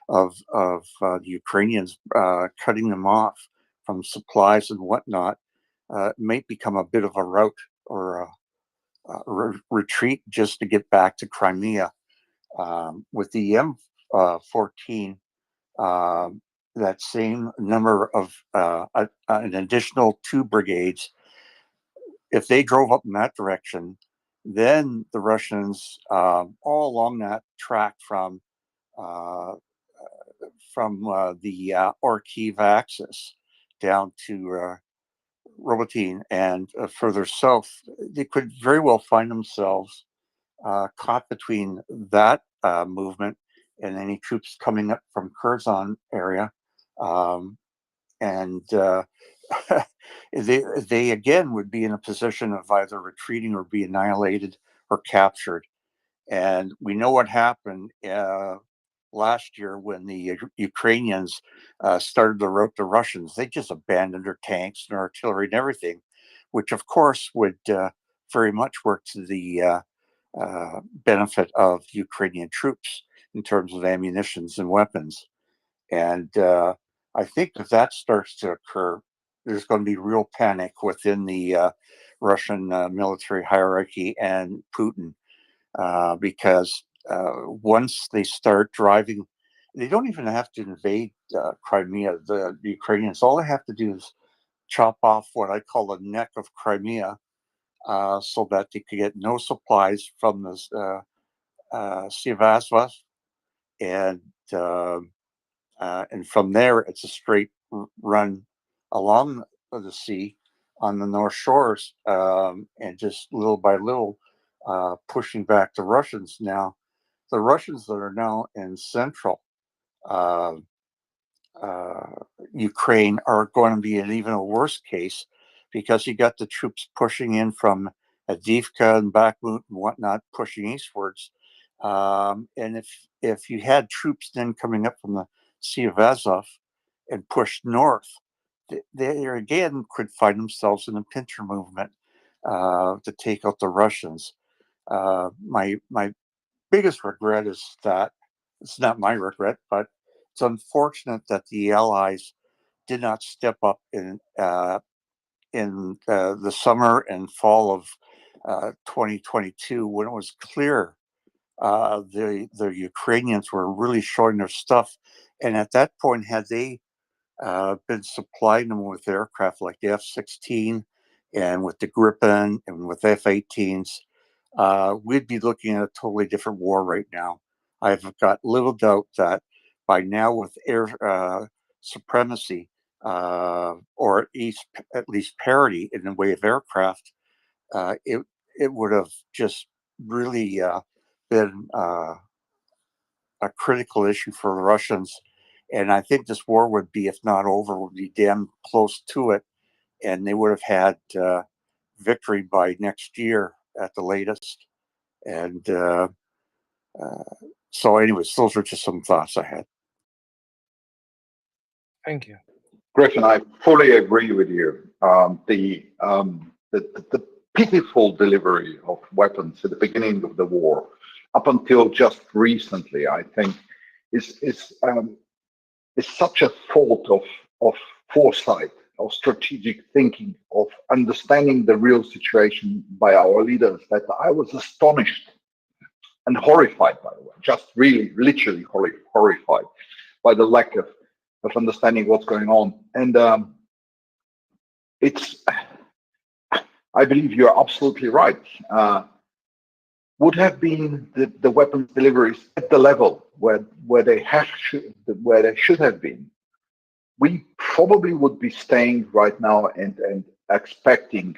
of the Ukrainians cutting them off from supplies and whatnot. Might become a bit of a rout or a retreat just to get back to Crimea. With the M14, that same number of an additional 2 brigades, if they drove up in that direction, then the Russians all along that track from the Orkiv axis down to Robotyne and further south, they could very well find themselves caught between that movement and any troops coming up from Kherson area. And they again would be in a position of either retreating or be annihilated or captured. And we know what happened last year when the Ukrainians started to rout the Russians. They just abandoned their tanks and artillery and everything, which of course would very much work to the benefit of Ukrainian troops in terms of ammunitions and weapons. And I think if that starts to occur, there's going to be real panic within the Russian military hierarchy and Putin, because once they start driving, they don't even have to invade Crimea. The Ukrainians, all they have to do is chop off what I call the neck of Crimea, so that they could get no supplies from the Sea of Azov, and from there it's a straight run along the sea on the North Shores, and just little by little pushing back the Russians. Now, the Russians that are now in central Ukraine are going to be in even a worse case, because you got the troops pushing in from Avdiivka and Bakhmut and whatnot, pushing eastwards. And if you had troops then coming up from the Sea of Azov and pushed north, they again could find themselves in a pincer movement to take out the Russians. My biggest regret is that it's not my regret, but it's unfortunate that the Allies did not step up in the summer and fall of 2022, when it was clear the Ukrainians were really showing their stuff. And at that point, had they been supplying them with aircraft like the F-16 and with the Gripen and with F-18s, we'd be looking at a totally different war right now. I've got little doubt that by now, with air supremacy, or at least parity in the way of aircraft, it would have just really been a critical issue for the Russians. And I think this war would be, if not over, would be damn close to it. And they would have had victory by next year at the latest. And so anyways, those are just some thoughts I had. Thank you. Griffin, I fully agree with you. The pitiful delivery of weapons at the beginning of the war, up until just recently, I think, is such a fault of foresight, of strategic thinking, of understanding the real situation by our leaders, that I was astonished and horrified, by the way, just really, literally horrified by the lack of understanding what's going on. And I believe you're absolutely right. Would have been the weapons deliveries at the level where they should have been, we probably would be staying right now and expecting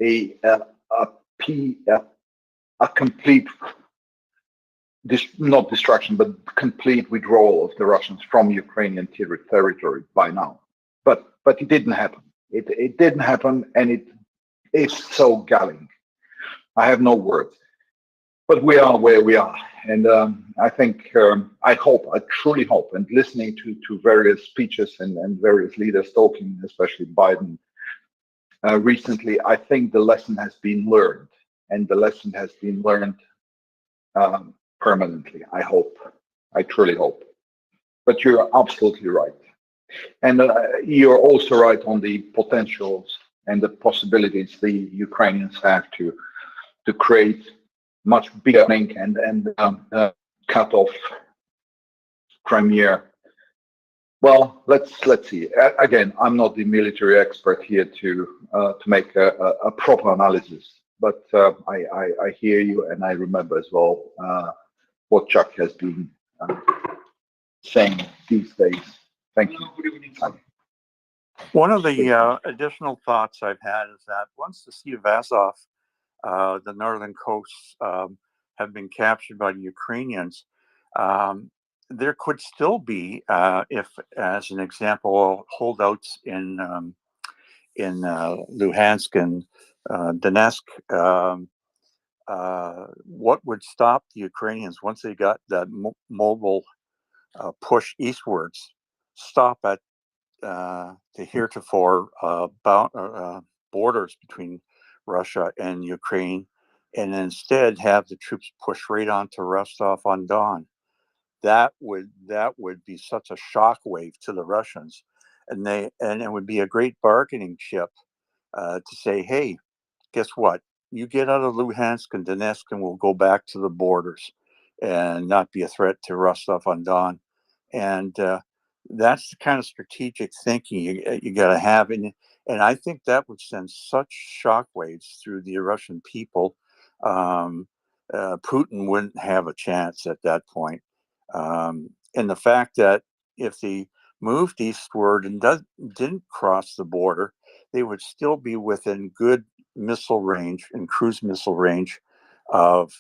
a complete, not destruction, but complete withdrawal of the Russians from Ukrainian territory by now. But it didn't happen. It didn't happen, and it is so galling. I have no words. But we are where we are, and I think I truly hope, and listening to various speeches and various leaders talking, especially Biden recently, I think the lesson has been learned, and the lesson has been learned permanently. I truly hope. But you're absolutely right, and you're also right on the potentials and the possibilities the Ukrainians have to create much bigger link and cut off Crimea. Well, let's see. Again, I'm not the military expert here to make a proper analysis, but I hear you, and I remember as well what Chuck has been saying these days. Thank you. One of the additional thoughts I've had is that once the Sea of Azov, the northern coasts, have been captured by the Ukrainians, there could still be, if, as an example, holdouts in Luhansk and Donetsk. What would stop the Ukrainians once they got that mobile push eastwards? Stop at the heretofore borders between Russia and Ukraine, and instead have the troops push right onto Rostov-on-Don. That would be such a shockwave to the Russians, and it would be a great bargaining chip to say, hey, guess what? You get out of Luhansk and Donetsk, and we'll go back to the borders. and not be a threat to Rostov-on-Don. And that's the kind of strategic thinking you got to have. And I think that would send such shockwaves through the Russian people. Putin wouldn't have a chance at that point. And the fact that if they moved eastward and didn't cross the border, they would still be within good missile range and cruise missile range of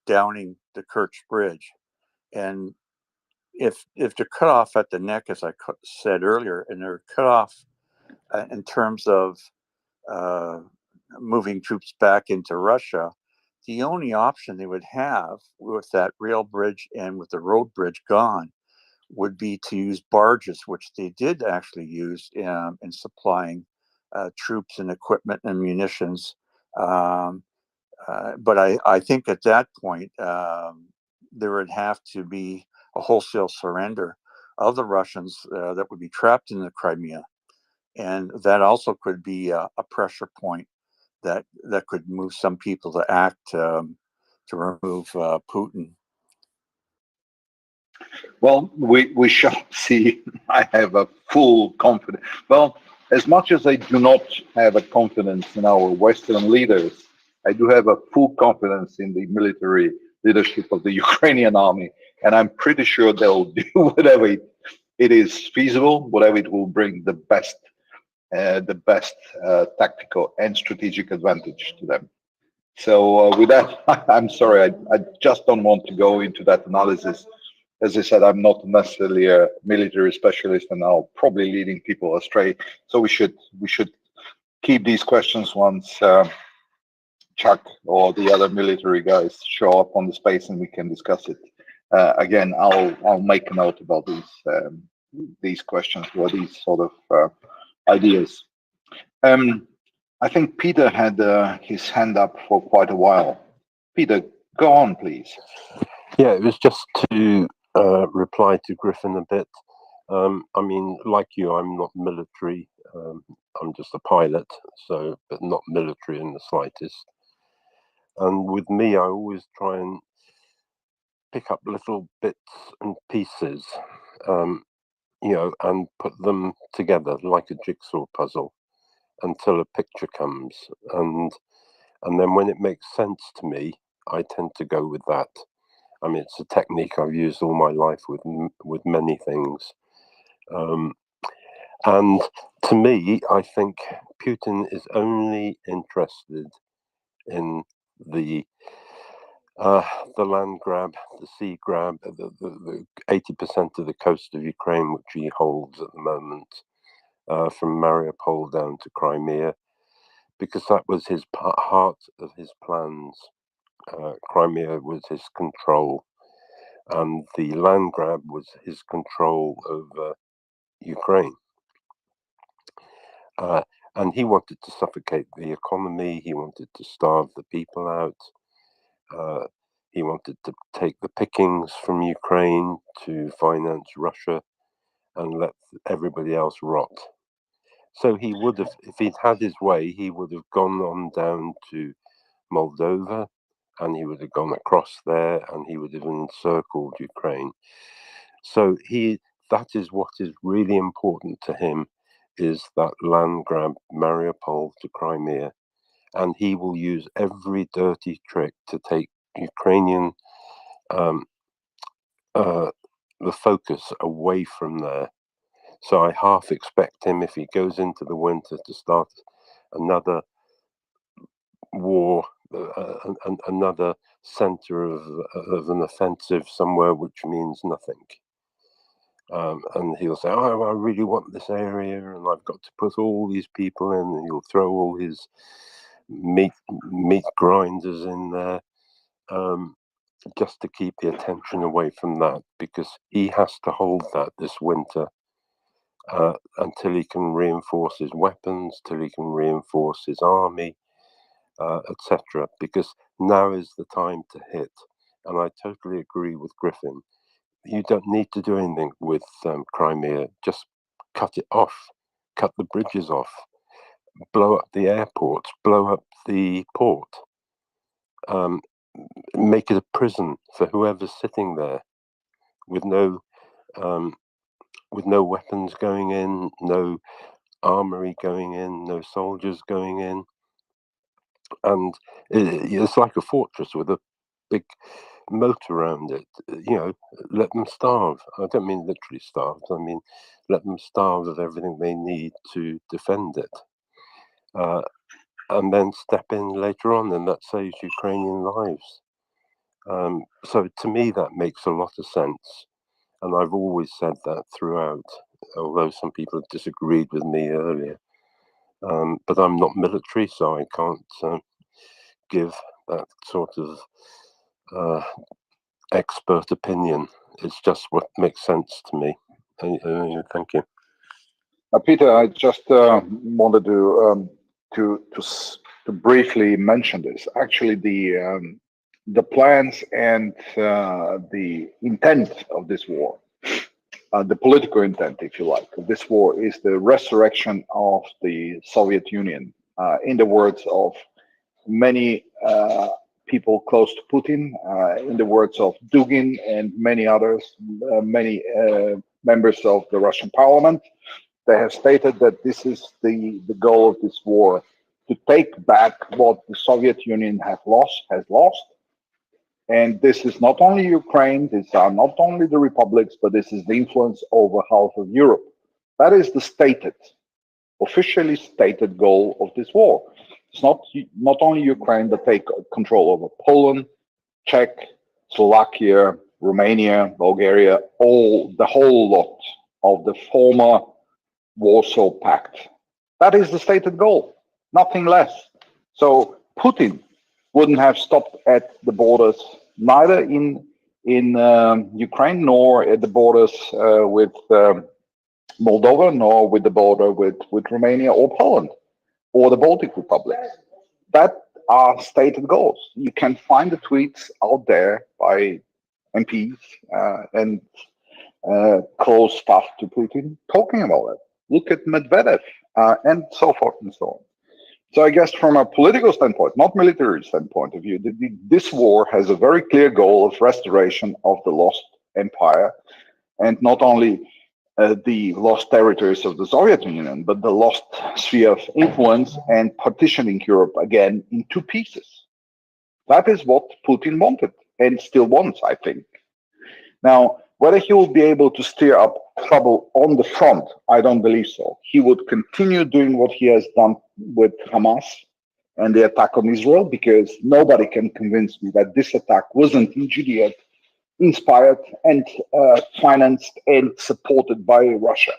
downing the Kerch Bridge. And if they're cut off at the neck, as I said earlier, and they're cut off in terms of moving troops back into Russia, the only option they would have with that rail bridge and with the road bridge gone would be to use barges, which they did actually use in supplying troops and equipment and munitions. But I think at that point, there would have to be a wholesale surrender of the Russians that would be trapped in the Crimea. And that also could be a pressure point that could move some people to act to remove Putin. Well, we shall see. I have a full confidence. Well, as much as I do not have a confidence in our Western leaders, I do have a full confidence in the military leadership of the Ukrainian army, and I'm pretty sure they'll do whatever it is feasible, whatever it will bring the best tactical and strategic advantage to them. So with that, I'm sorry, I just don't want to go into that analysis. As I said, I'm not necessarily a military specialist, and I'll probably leading people astray. So we should keep these questions once Chuck or the other military guys show up on the space, and we can discuss it. Again, I'll make a note about these questions or these sort of ideas. I think Peter had his hand up for quite a while. Peter, go on, please. Yeah, it was just to reply to Griffin a bit. I mean, like you, I'm not military. I'm just a pilot, but not military in the slightest. And with me, I always try and pick up little bits and pieces, and put them together like a jigsaw puzzle until a picture comes. And then when it makes sense to me, I tend to go with that. I mean, it's a technique I've used all my life with many things. And to me, I think Putin is only interested in the land grab, the sea grab, the 80% of the coast of Ukraine, which he holds at the moment, from MriyaReport down to Crimea, because that was his heart of his plans. Crimea was his control, and the land grab was his control over Ukraine. And he wanted to suffocate the economy. He wanted to starve the people out. He wanted to take the pickings from Ukraine to finance Russia and let everybody else rot. So he would have, if he'd had his way, he would have gone on down to Moldova, and he would have gone across there, and he would have encircled Ukraine. So that is what is really important to him, is that land grab, MriyaReport to Crimea, and he will use every dirty trick to take Ukrainian the focus away from there. So I half expect him, if he goes into the winter, to start another war, another center of an offensive somewhere, which means nothing. And he'll say, "Oh, I really want this area, and I've got to put all these people in," and he'll throw all his meat grinders in there, just to keep the attention away from that, because he has to hold that this winter until he can reinforce his weapons, till he can reinforce his army, etc. Because now is the time to hit. And I totally agree with Griffin. You don't need to do anything with Crimea. Just cut it off, cut the bridges off, blow up the airports, blow up the port. make it a prison for whoever's sitting there, with no weapons going in, no armory going in, no soldiers going in, and it's like a fortress with a big moat around it. Let them starve. I don't mean literally starve. I mean let them starve of everything they need to defend it, and then step in later on, and that saves Ukrainian lives. So to me, that makes a lot of sense, and I've always said that throughout, although some people have disagreed with me earlier. But I'm not military, so I can't give that sort of expert opinion. It's just what makes sense to me. Thank you. Peter, I just wanted to briefly mention this. Actually, the plans and the intent of this war, the political intent, if you like, of this war is the resurrection of the Soviet Union. In the words of many people close to Putin, in the words of Dugin and many others, many members of the Russian parliament, they have stated that this is the goal of this war, to take back what the Soviet Union has lost. And this is not only Ukraine, these are not only the republics, but this is the influence over half of Europe. That is the officially stated goal of this war. It's not only Ukraine that take control over Poland, Czech, Slovakia, Romania, Bulgaria, the whole lot of the former Warsaw Pact. That is the stated goal, nothing less. So Putin wouldn't have stopped at the borders, neither in Ukraine nor at the borders with Moldova, nor with the border with Romania or Poland or the Baltic Republic. That are stated goals. You can find the tweets out there by MPs and close staff to Putin talking about it. Look at Medvedev and so forth and so on. So I guess from a political standpoint, not military standpoint of view, this war has a very clear goal of restoration of the lost empire, and not only the lost territories of the Soviet Union, but the lost sphere of influence and partitioning Europe again in two pieces. That is what Putin wanted and still wants, I think. Now, whether he will be able to stir up trouble on the front, I don't believe so. He would continue doing what he has done with Hamas and the attack on Israel, because nobody can convince me that this attack wasn't engineered, inspired, and financed and supported by Russia.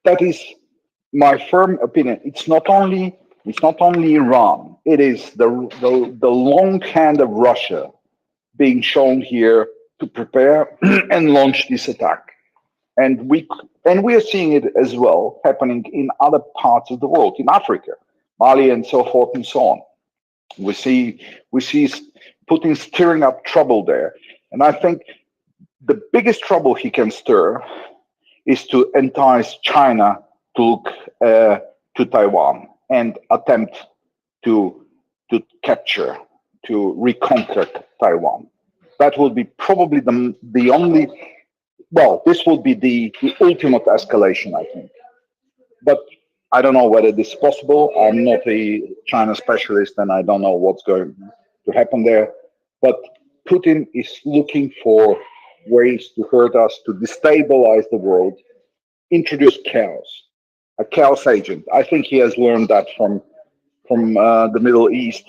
That is my firm opinion. It's not only Iran. It is the long hand of Russia being shown here to prepare and launch this attack. And we are seeing it as well happening in other parts of the world, in Africa, Mali, and so forth and so on. We see Putin stirring up trouble there. And I think the biggest trouble he can stir is to entice China to look to Taiwan and attempt to capture, to reconquer Taiwan. That will be probably the only, well, this will be the ultimate escalation, I think. But I don't know whether this is possible. I'm not a China specialist and I don't know what's going to happen there. But Putin is looking for ways to hurt us, to destabilize the world, introduce chaos, a chaos agent. I think he has learned that from the Middle East.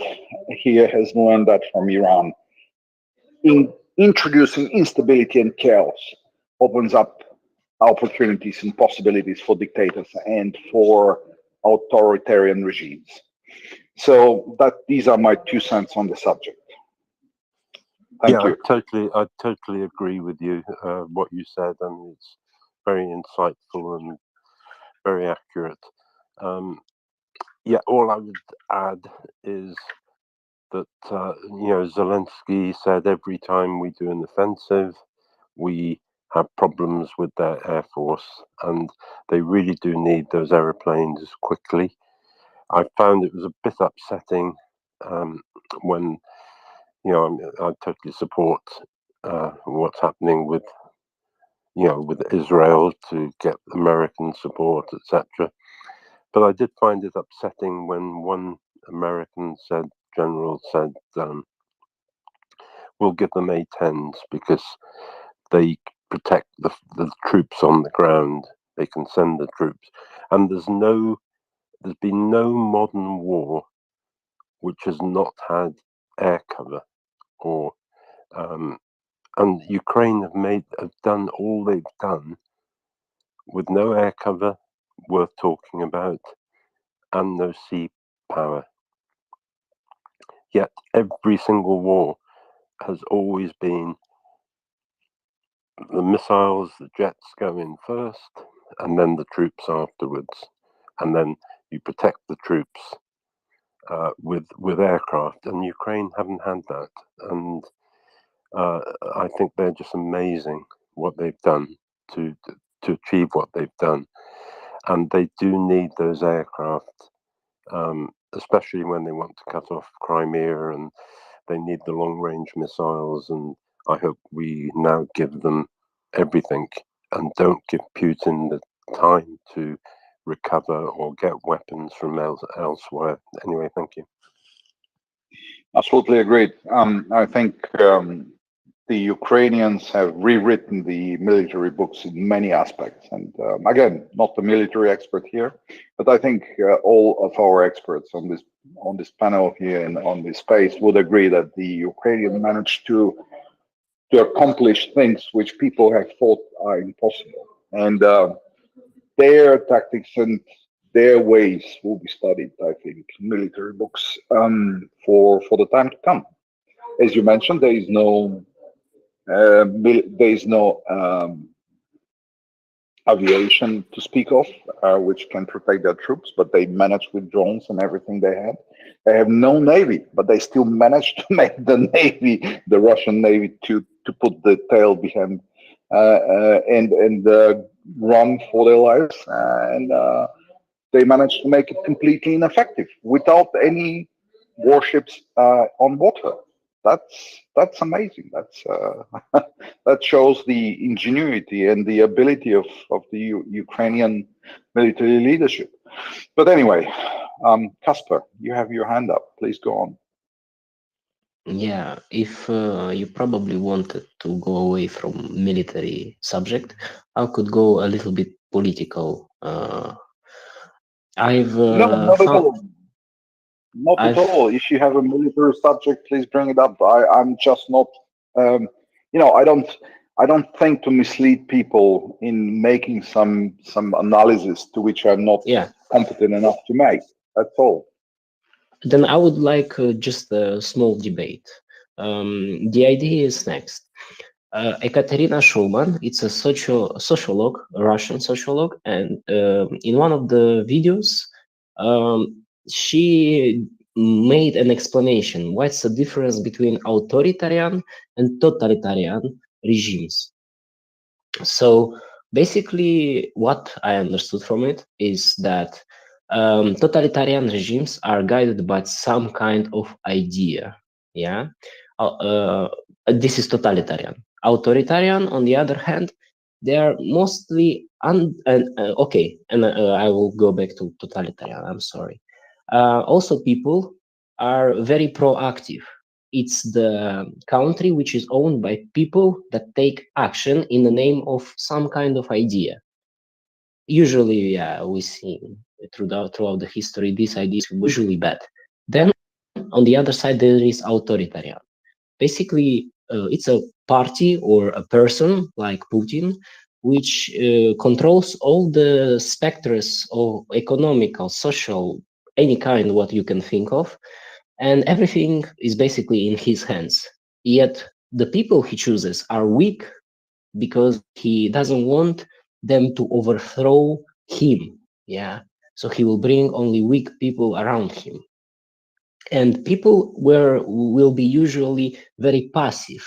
He has learned that from Iran. In introducing instability and chaos opens up opportunities and possibilities for dictators and for authoritarian regimes. So these are my 2 cents on the subject. Thank you. I totally agree with you. What you said, and it's very insightful and very accurate. All I would add is that Zelensky said every time we do an offensive, we have problems with their air force, and they really do need those aeroplanes quickly. I found it was a bit upsetting when I totally support what's happening with with Israel to get American support, etc. But I did find it upsetting when one American general said, "We'll give them A-10s because they protect the troops on the ground. They can send the troops." And there's been no modern war which has not had air cover, or and Ukraine have done all they've done with no air cover worth talking about and no sea power. Yet every single war has always been the missiles, the jets go in first, and then the troops afterwards, and then you protect the troops with aircraft. And Ukraine haven't had that, and I think they're just amazing what they've done to achieve what they've done, and they do need those aircraft, especially when they want to cut off Crimea, and they need the long-range missiles. And I hope we now give them everything and don't give Putin the time to recover or get weapons from elsewhere. Anyway, thank you. Absolutely agreed. I think the Ukrainians have rewritten the military books in many aspects. And again, not the military expert here, but I think all of our experts on this panel here and on this space would agree that the Ukrainians managed to accomplish things which people have thought are impossible. And their tactics and their ways will be studied, I think, in military books for the time to come. As you mentioned, there is no aviation to speak of, which can protect their troops, but they managed with drones and everything they had. They have no navy, but they still managed to make the Russian Navy, to put the tail behind and run for their lives. And they managed to make it completely ineffective without any warships on water. That's amazing. That shows the ingenuity and the ability of the Ukrainian military leadership. But anyway, Kasper, you have your hand up. Please go on. Yeah, if you probably wanted to go away from military subject, I could go a little bit political. I've No, not at found all. Not at all. If you have a military subject, please bring it up. I'm just not. I don't think to mislead people in making some analysis to which I'm not competent enough to make. That's all. Then I would like just a small debate. The idea is next. Ekaterina Shulman, it's a sociologue, a Russian sociologue, and in one of the videos, she made an explanation what's the difference between authoritarian and totalitarian regimes. So basically, what I understood from it is that totalitarian regimes are guided by some kind of idea. Yeah, this is totalitarian. Authoritarian, on the other hand, they are mostly okay. And I will go back to totalitarian. I'm sorry. Also, people are very proactive. It's the country which is owned by people that take action in the name of some kind of idea. Usually, yeah, we see throughout the history, these ideas usually bad. Then, on the other side, there is authoritarian. Basically, it's a party or a person like Putin, which controls all the specters of economical, social, any kind what you can think of, and everything is basically in his hands. Yet the people he chooses are weak because he doesn't want them to overthrow him. Yeah, so he will bring only weak people around him, and people will be usually very passive.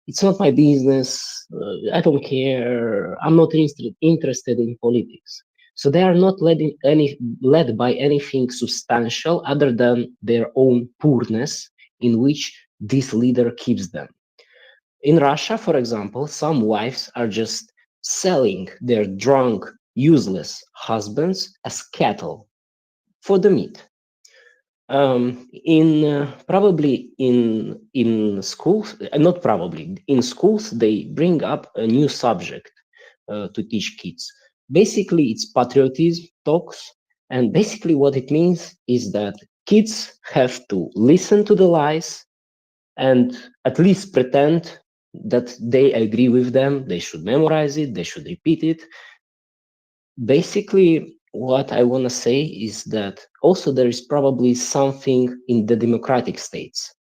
It's not my business. I don't care. I'm not interested in politics. So they are not led by anything substantial other than their own poorness, in which this leader keeps them. In Russia, for example, some wives are just selling their drunk, useless husbands as cattle for the meat. Probably in schools, not probably, in schools, they bring up a new subject to teach kids. Basically, it's patriotism talks, and basically what it means is that kids have to listen to the lies and at least pretend that they agree with them. They should memorize it, they should repeat it. Basically, what I want to say is that also there is probably something in the democratic states.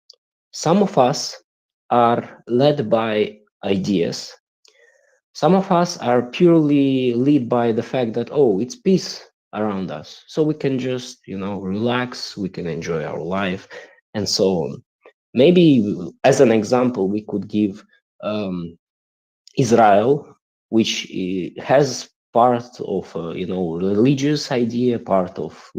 Some of us are led by ideas. Some of us are purely led by the fact that, oh, it's peace around us. So we can just, relax, we can enjoy our life, and so on. Maybe as an example, we could give Israel, which has part of religious idea, part of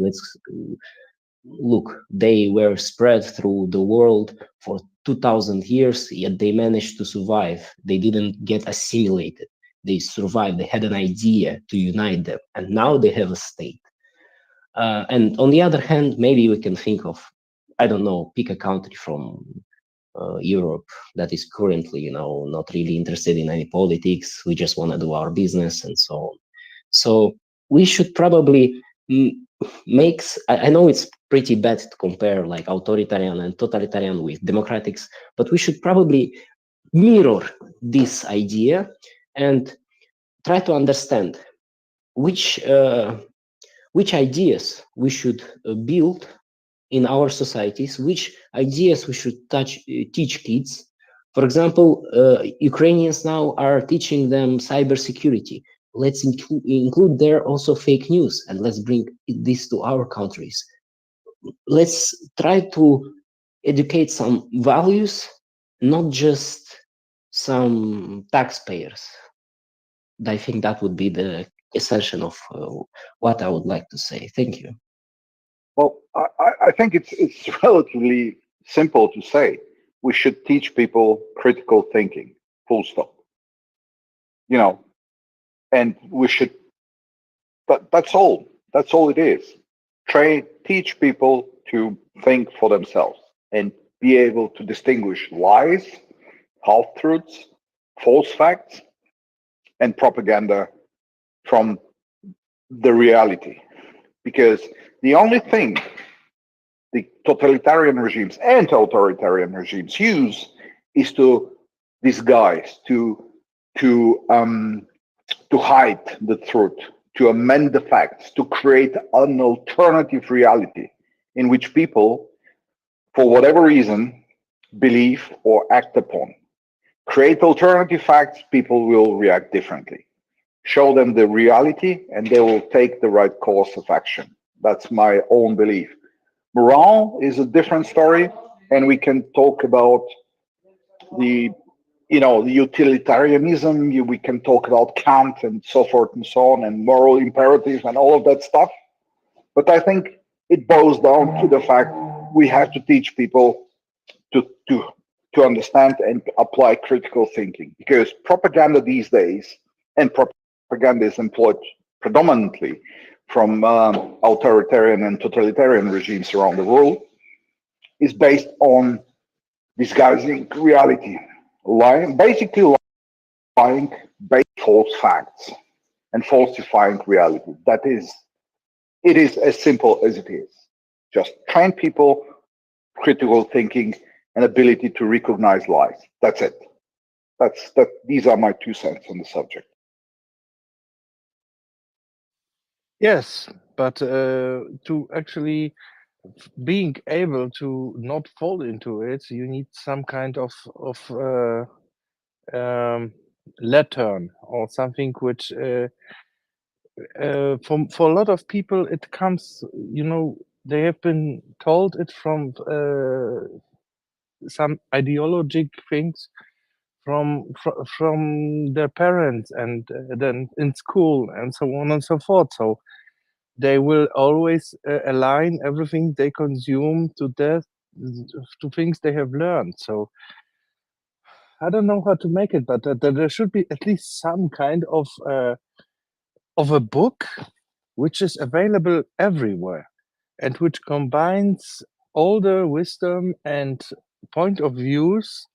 look, they were spread through the world for 2000 years, yet they managed to survive. They didn't get assimilated. They survived. They had an idea to unite them, and now they have a state. And on the other hand, maybe we can think of, I don't know, pick a country from Europe that is currently, not really interested in any politics. We just want to do our business and so on. So we should probably I know it's pretty bad to compare like authoritarian and totalitarian with democratics, but we should probably mirror this idea and try to understand which ideas we should build in our societies, which ideas we should teach kids. For example, Ukrainians now are teaching them cybersecurity. Let's include there also fake news, and let's bring this to our countries. Let's try to educate some values, not just some taxpayers. I think that would be the essence of what I would like to say. Thank you. Well, I think it's relatively simple to say. We should teach people critical thinking, full stop. And we should, that's all. That's all it is. Teach people to think for themselves and be able to distinguish lies, half-truths, false facts, and propaganda from the reality. Because the only thing the totalitarian regimes and authoritarian regimes use is to disguise, to hide the truth, to amend the facts, to create an alternative reality in which people, for whatever reason, believe or act upon. Create alternative facts, people will react differently. Show them the reality and they will take the right course of action. That's my own belief. Morale is a different story, and we can talk about the utilitarianism. We can talk about Kant and so forth and so on, and moral imperatives and all of that stuff. But I think it boils down to the fact we have to teach people to understand and apply critical thinking, because propaganda these days, and propaganda is employed predominantly from authoritarian and totalitarian regimes around the world, is based on disguising reality, basically lying based false facts and falsifying reality. It is as simple as it is. Just train people, critical thinking, and ability to recognize lies. That's it. These are my 2 cents on the subject. Yes, but to actually being able to not fall into it, you need some kind of lettern or something which for a lot of people it comes, they have been told it from some ideologic things from their parents, and then in school and so on and so forth. So they will always align everything they consume to to things they have learned. So I don't know how to make it, but there should be at least some kind of a book which is available everywhere and which combines all the wisdom and point of views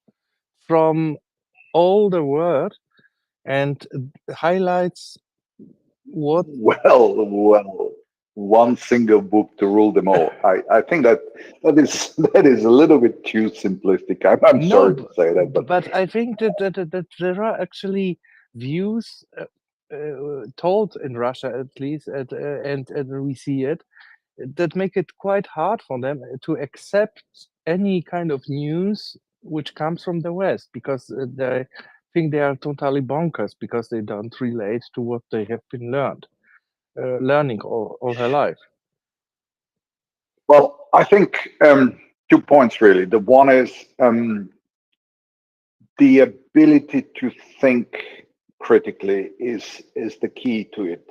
from all the world and highlights what Well, one single book to rule them all. I think that is a little bit too simplistic. I'm no sorry to say that, but I think that there are actually views told in Russia at least and we see it that make it quite hard for them to accept any kind of news which comes from the West because they think they are totally bonkers because they don't relate to what they have been learning all her life. well, I think 2 points really. The one is the ability to think critically is the key to it.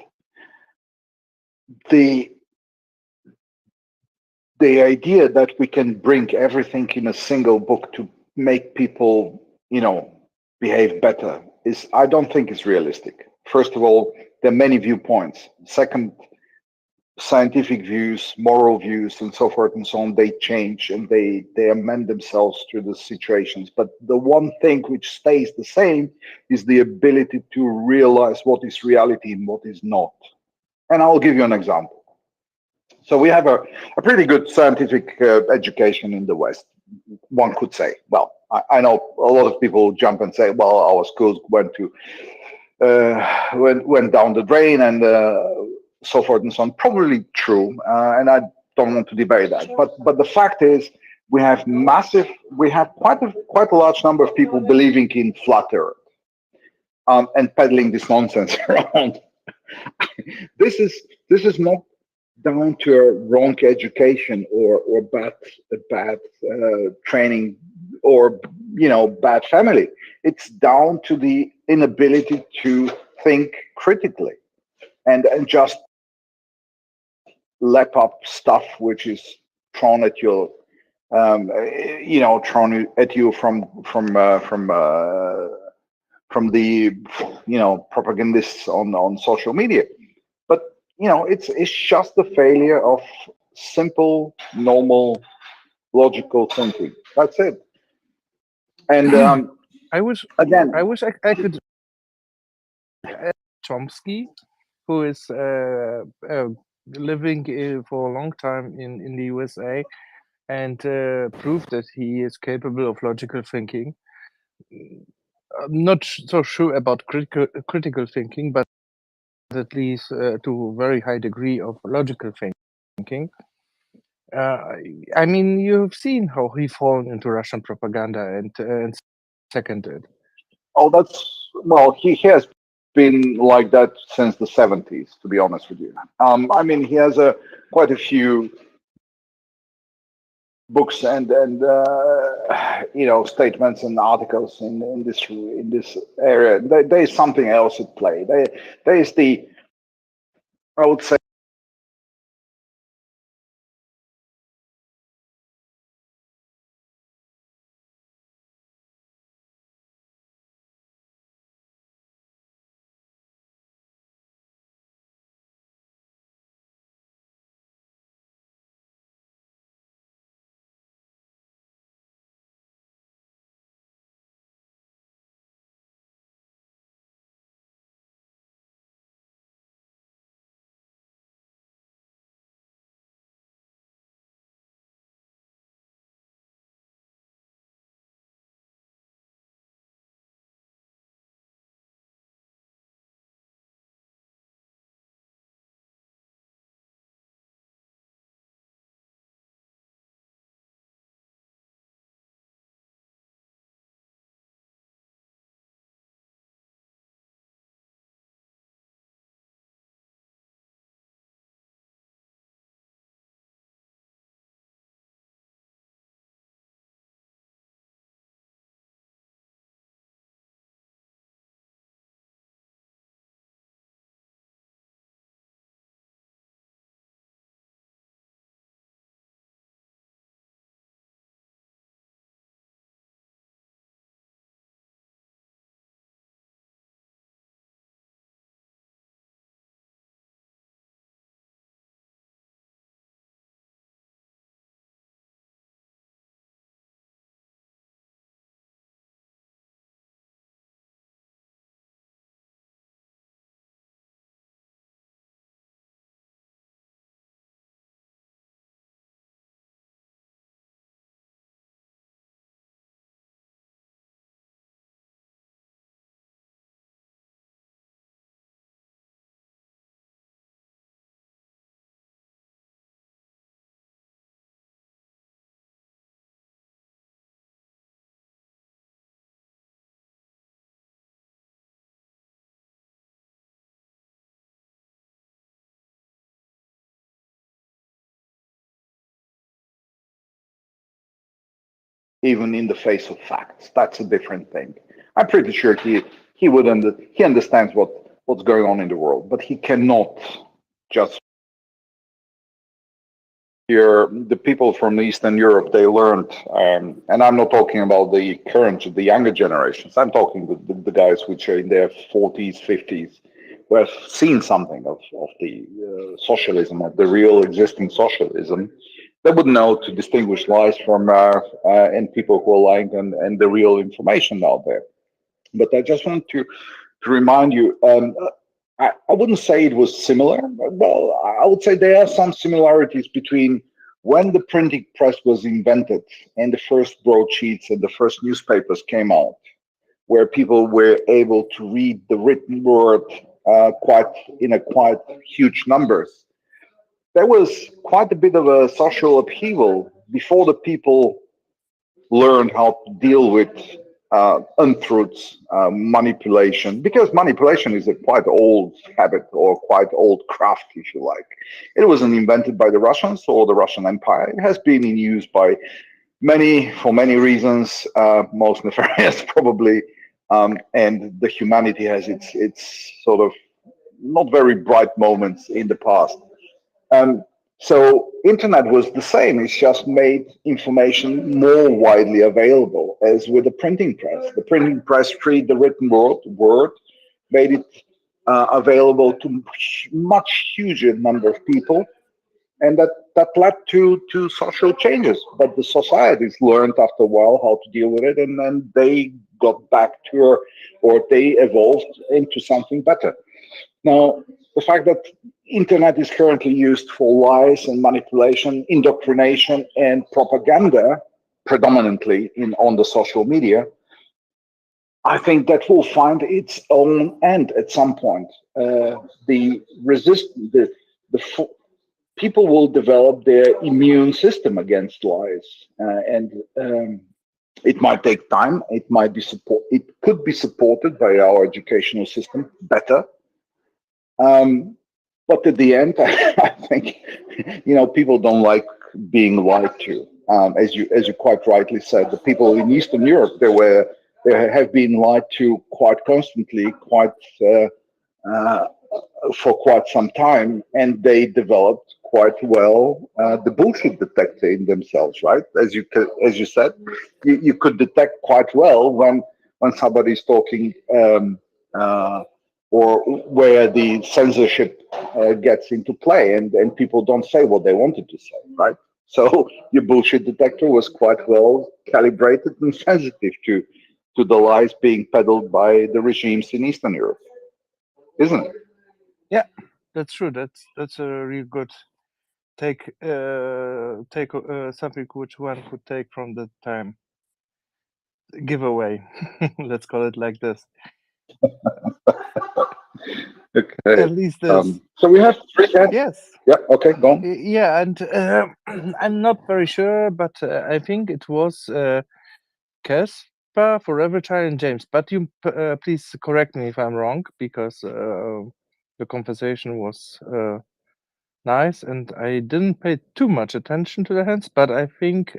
The idea that we can bring everything in a single book to make people, behave better is, I don't think is realistic. First of all, there are many viewpoints. Second, scientific views, moral views, and so forth and so on, they change and they amend themselves through the situations. But the one thing which stays the same is the ability to realize what is reality and what is not. And I'll give you an example. So we have a pretty good scientific education in the West, one could say. Well, I know a lot of people jump and say, well, our schools went down the drain and so forth and so on. Probably true, and I don't want to debate that. But the fact is, we have quite a large number of people believing in flat Earth and peddling this nonsense around. This is not down to a wrong education or bad training or bad family. It's down to the inability to think critically and just lap up stuff which is thrown at you, thrown at you from the propagandists on social media. But it's just the failure of simple, normal, logical thinking. That's it. And I wish I could Chomsky, who is living for a long time in the USA and proved that he is capable of logical thinking. I'm not so sure about critical thinking, but at least to a very high degree of logical thinking. I mean, you've seen how he fallen into Russian propaganda and seconded. Oh, he has been like that since the 70s, to be honest with you. I mean, he has quite a few books and statements and articles in this area. There is something else at play. There is I would say, even in the face of facts. That's a different thing. I'm pretty sure he would he understands what's going on in the world, but he cannot just here. The people from Eastern Europe, they learned, and I'm not talking about the younger generations. I'm talking the guys which are in their 40s, 50s, who have seen something of the socialism, of the real existing socialism. They would know to distinguish lies from and people who are lying and the real information out there. But I just want to remind you, I wouldn't say it was similar. Well, I would say there are some similarities between when the printing press was invented and the first broadsheets and the first newspapers came out, where people were able to read the written word quite huge numbers. There was quite a bit of a social upheaval before the people learned how to deal with untruths, manipulation, because manipulation is a quite old habit or quite old craft, if you like. It wasn't invented by the Russians or the Russian Empire. It has been in use by for many reasons, most nefarious probably, and the humanity has its sort of not very bright moments in the past. So internet was the same. It's just made information more widely available, as with the printing press. The printing press treated the written word, made it available to much huger number of people, and that led to social changes. But the societies learned after a while how to deal with it, and then they got back to or they evolved into something better. Now, the fact that internet is currently used for lies and manipulation, indoctrination, and propaganda, predominantly on the social media, I think that will find its own end at some point. People will develop their immune system against lies, and it might take time. It might be It could be supported by our educational system better. But at the end, I think people don't like being lied to. As you quite rightly said, the people in Eastern Europe they have been lied to quite constantly, for quite some time, and they developed quite well the bullshit detector in themselves, right? As you said, you could detect quite well when somebody's talking. Or where the censorship gets into play and people don't say what they wanted to say, right? So your bullshit detector was quite well calibrated and sensitive to the lies being peddled by the regimes in Eastern Europe, isn't it? Yeah, that's true. That's a real good take something which one could take from the time giveaway. Let's call it like this. Okay. At least this. So we have three. Yes. Yeah. Okay. Go on. Yeah, and I'm not very sure, but I think it was Caspar, Forever Child, and James. But you please correct me if I'm wrong, because the conversation was nice, and I didn't pay too much attention to the hands. But I think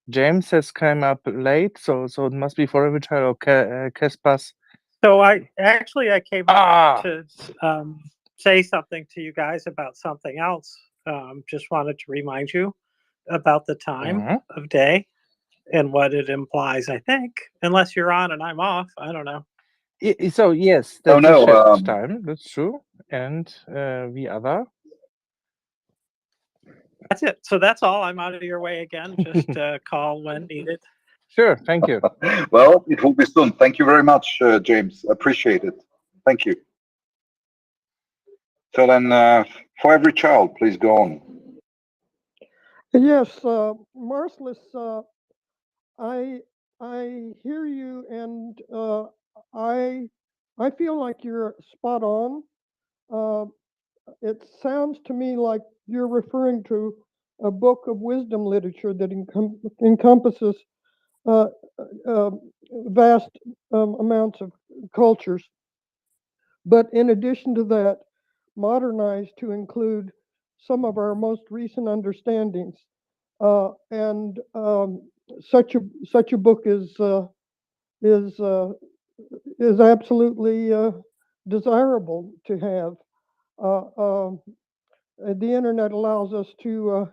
James has come up late, so it must be Forever Child or Caspar's. So I came up to say something to you guys about something else. Just wanted to remind you about the time of day and what it implies, I think, unless you're on and I'm off. I don't know. So yes, that's a shift time. That's true. And the other. That's it. So that's all. I'm out of your way again. Just call when needed. Sure. Thank you. Well, it will be soon. Thank you very much, James. Appreciate it. Thank you. So then, for every child, please go on. Yes, Marcellus, I hear you, and I feel like you're spot on. It sounds to me like you're referring to a book of wisdom literature that encompasses vast amounts of cultures, but in addition to that, modernized to include some of our most recent understandings. And such a book is absolutely desirable to have. The internet allows us to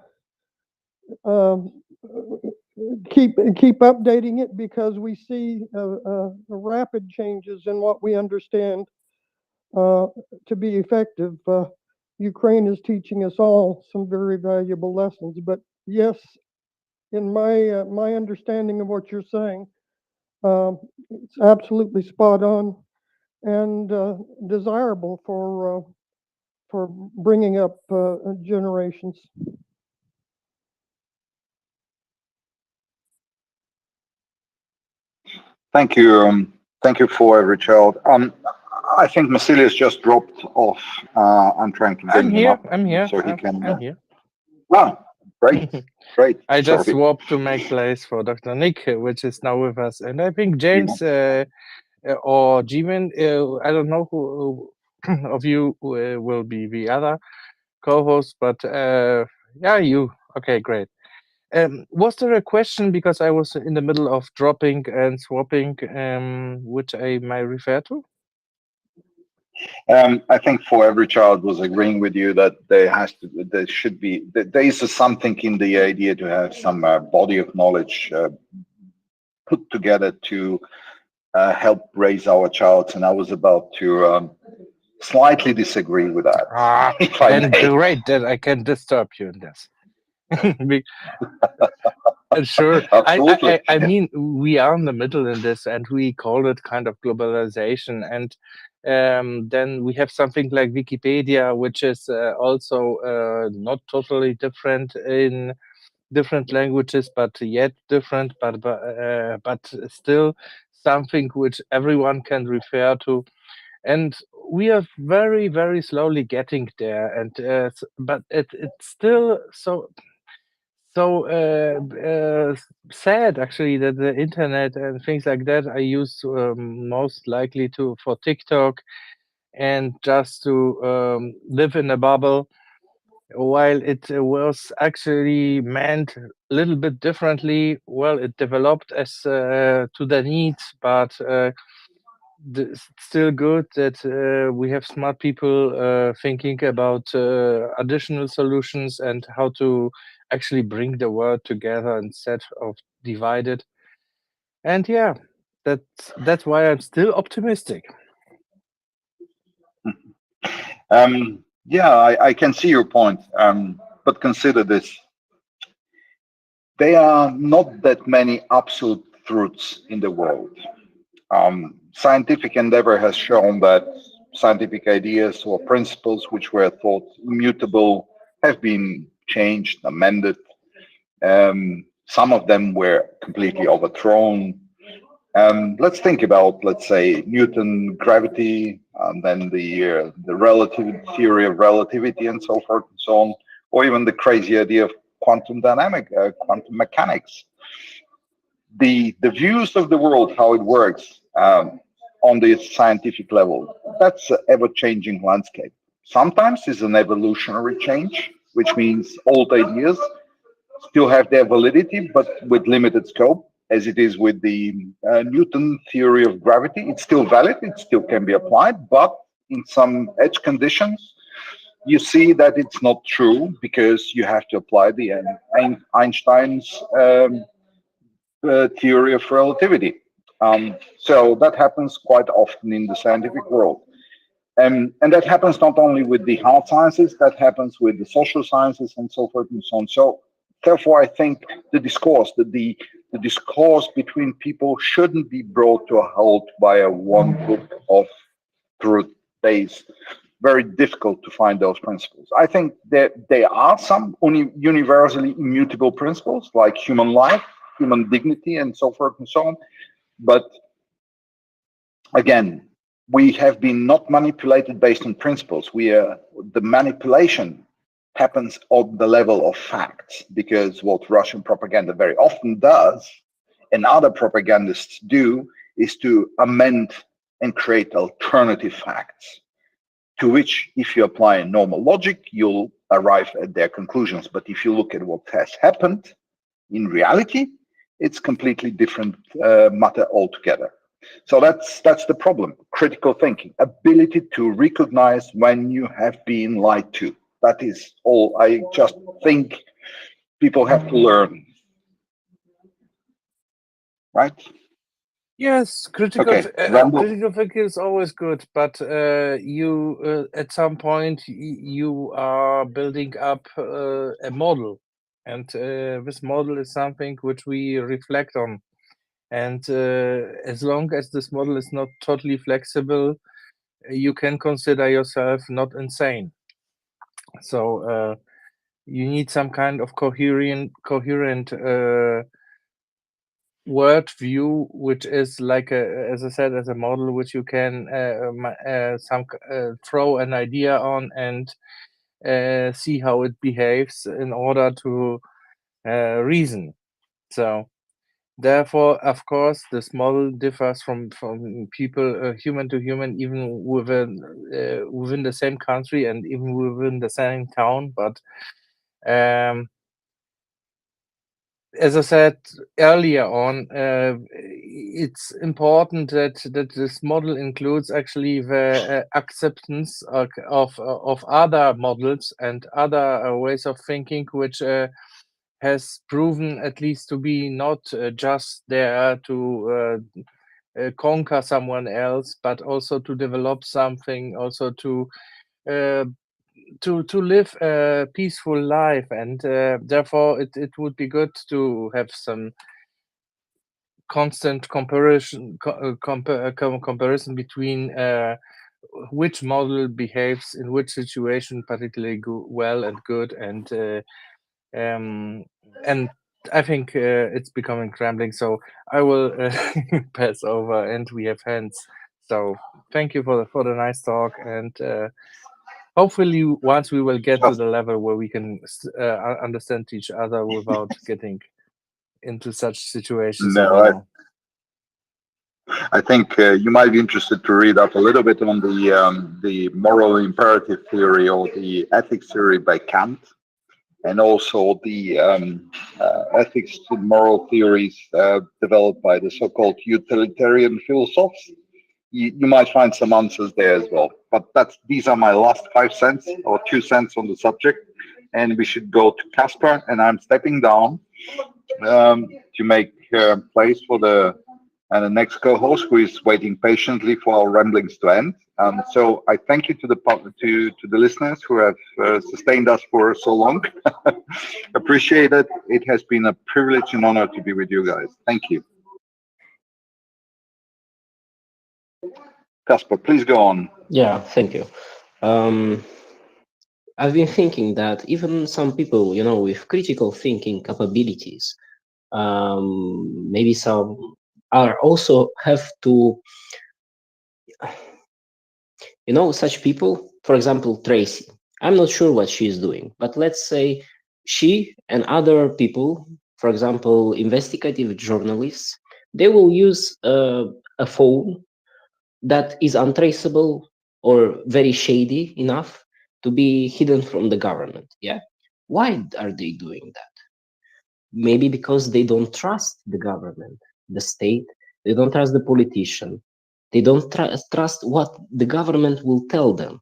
keep updating it because we see rapid changes in what we understand to be effective. Ukraine is teaching us all some very valuable lessons. But yes, in my understanding of what you're saying, it's absolutely spot on and desirable for bringing up generations. Thank you for Richard. I think Masilius just dropped off. I'm trying to bring him up I'm here. so he can. I'm here. Ah, great, great. I just Sorry. swapped to make place for Dr. Nick, which is now with us, and I think James or Jimin, I don't know who of you will be the other co-host, but yeah, you. Okay, great. Was there a question, because I was in the middle of dropping and swapping, which I may refer to? I think for every child was agreeing with you that there should be, there is something in the idea to have some body of knowledge put together to help raise our child, and I was about to slightly disagree with that. Ah, if I then may. great that I can disturb you in this. Sure. Absolutely. I mean, we are in the middle in this, and we call it kind of globalization. And then we have something like Wikipedia, which is also not totally different in different languages, but yet different, but still something which everyone can refer to. And we are very, very slowly getting there. And but it's still so sad actually that the internet and things like that I use most likely for TikTok and just to live in a bubble, while it was actually meant a little bit differently. Well, it developed as to the needs, but still good that we have smart people thinking about additional solutions and how to actually bring the world together instead of divided. And yeah, that's why I'm still optimistic. Yeah, I can see your point, but consider this. There are not that many absolute truths in the world. Scientific endeavor has shown that scientific ideas or principles which were thought immutable have been changed, amended. Some of them were completely overthrown. Let's think about, let's say, Newton gravity, and then the theory of relativity, and so forth and so on, or even the crazy idea of quantum mechanics. The views of the world, how it works on this scientific level, that's an ever-changing landscape. Sometimes it's an evolutionary change, which means old ideas still have their validity, but with limited scope, as it is with the Newton theory of gravity. It's still valid, it still can be applied, but in some edge conditions, you see that it's not true because you have to apply the Einstein's theory of relativity. So that happens quite often in the scientific world. And that happens not only with the hard sciences, that happens with the social sciences and so forth and so on. So therefore, I think the discourse between people shouldn't be brought to a halt by a one book of truth base. Very difficult to find those principles. I think that there are some universally immutable principles like human life, human dignity, and so forth and so on. But again, we have been not manipulated based on principles. The manipulation happens on the level of facts, because what Russian propaganda very often does, and other propagandists do, is to amend and create alternative facts, to which, if you apply normal logic, you'll arrive at their conclusions. But if you look at what has happened in reality, it's completely different matter altogether. So that's the problem. Critical thinking, ability to recognize when you have been lied to. That is all. I just think people have to learn. Right? Yes, critical Okay, Randall. critical thinking is always good, but you at some point you are building up a model, and this model is something which we reflect on. And as long as this model is not totally flexible, you can consider yourself not insane. So you need some kind of coherent word view, which is like as I said, as a model which you can throw an idea on and see how it behaves in order to reason. So therefore, of course, this model differs from people, human to human, even within the same country and even within the same town. But as I said earlier on, it's important that this model includes actually the acceptance of other models and other ways of thinking, which has proven at least to be not just there to conquer someone else, but also to develop something, also to live a peaceful life, and therefore it would be good to have some constant comparison between which model behaves in which situation particularly well and good, and I think it's becoming rambling, so I will pass over, and we have hands. So thank you for the nice talk, and hopefully once we will get to the level where we can understand each other without getting into such situations No, anymore. I think you might be interested to read up a little bit on the moral imperative theory or the ethics theory by Kant, and also the ethics to moral theories developed by the so-called utilitarian philosophers. You might find some answers there as well. But these are my last 5 cents or 2 cents on the subject, and we should go to Casper. And I'm stepping down to make place for the next co-host, who is waiting patiently for our ramblings to end. So I thank you to the listeners who have sustained us for so long. Appreciate it. It has been a privilege and honor to be with you guys. Thank you. Casper, please go on. Yeah, thank you. I've been thinking that even some people, with critical thinking capabilities, maybe some are also have to, such people, for example, Tracy. I'm not sure what she is doing, but let's say she and other people, for example, investigative journalists, they will use a phone that is untraceable or very shady enough to be hidden from the government. Yeah. Why are they doing that? Maybe because they don't trust the government, the state, they don't trust the politician, they don't trust what the government will tell them.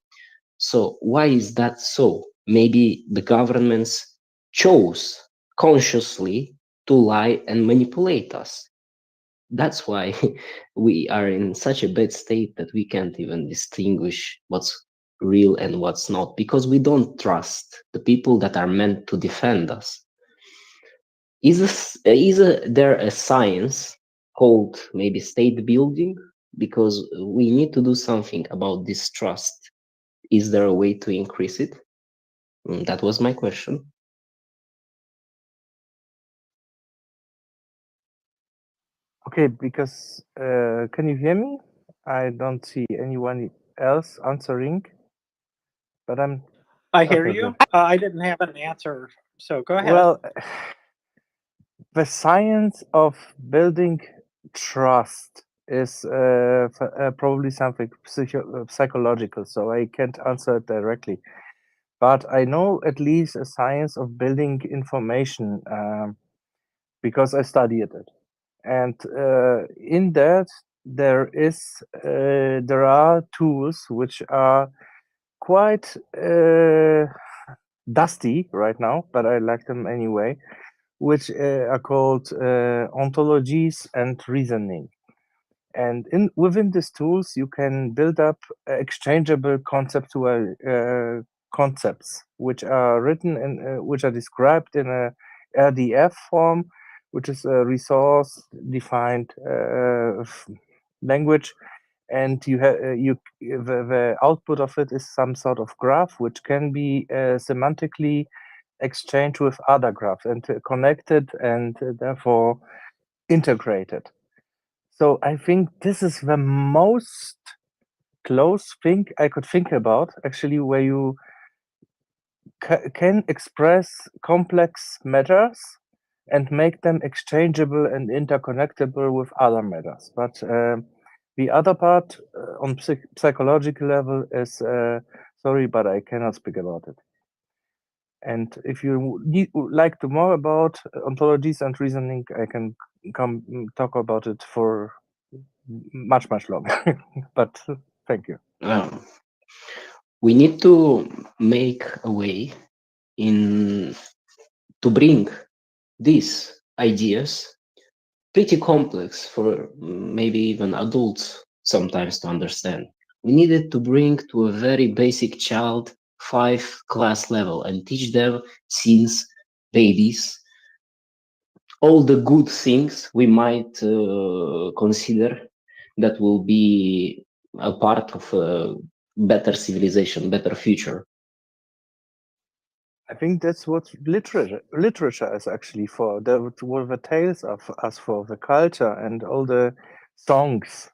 So why is that so? Maybe the governments chose consciously to lie and manipulate us. That's why we are in such a bad state that we can't even distinguish what's real and what's not, because we don't trust the people that are meant to defend us. Is there a science called maybe state building? Because we need to do something about this trust. Is there a way to increase it? That was my question. Okay, because can you hear me? I don't see anyone else answering, but I hear okay, you. good. I didn't have an answer, so go ahead. Well, the science of building trust is probably something psychological, so I can't answer it directly. But I know at least a science of building information, because I studied it. And in that, there are tools which are quite dusty right now, but I like them anyway, which are called ontologies and reasoning. And within these tools, you can build up exchangeable conceptual concepts, which are written and which are described in a RDF form, which is a resource-defined language, and the output of it is some sort of graph, which can be semantically exchanged with other graphs and connected and therefore integrated. So I think this is the most close thing I could think about, actually, where you can express complex matters and make them exchangeable and interconnectable with other matters. But the other part on psychological level is, sorry, but I cannot speak about it. And if you like to more about ontologies and reasoning, I can come talk about it for much longer. But thank you. We need to make a way to bring these ideas, pretty complex for maybe even adults sometimes to understand. We needed to bring to a very basic child 5 class level and teach them since babies all the good things we might consider that will be a part of a better civilization, better future. I think that's what literature is actually for. Were the tales of us for the culture and all the songs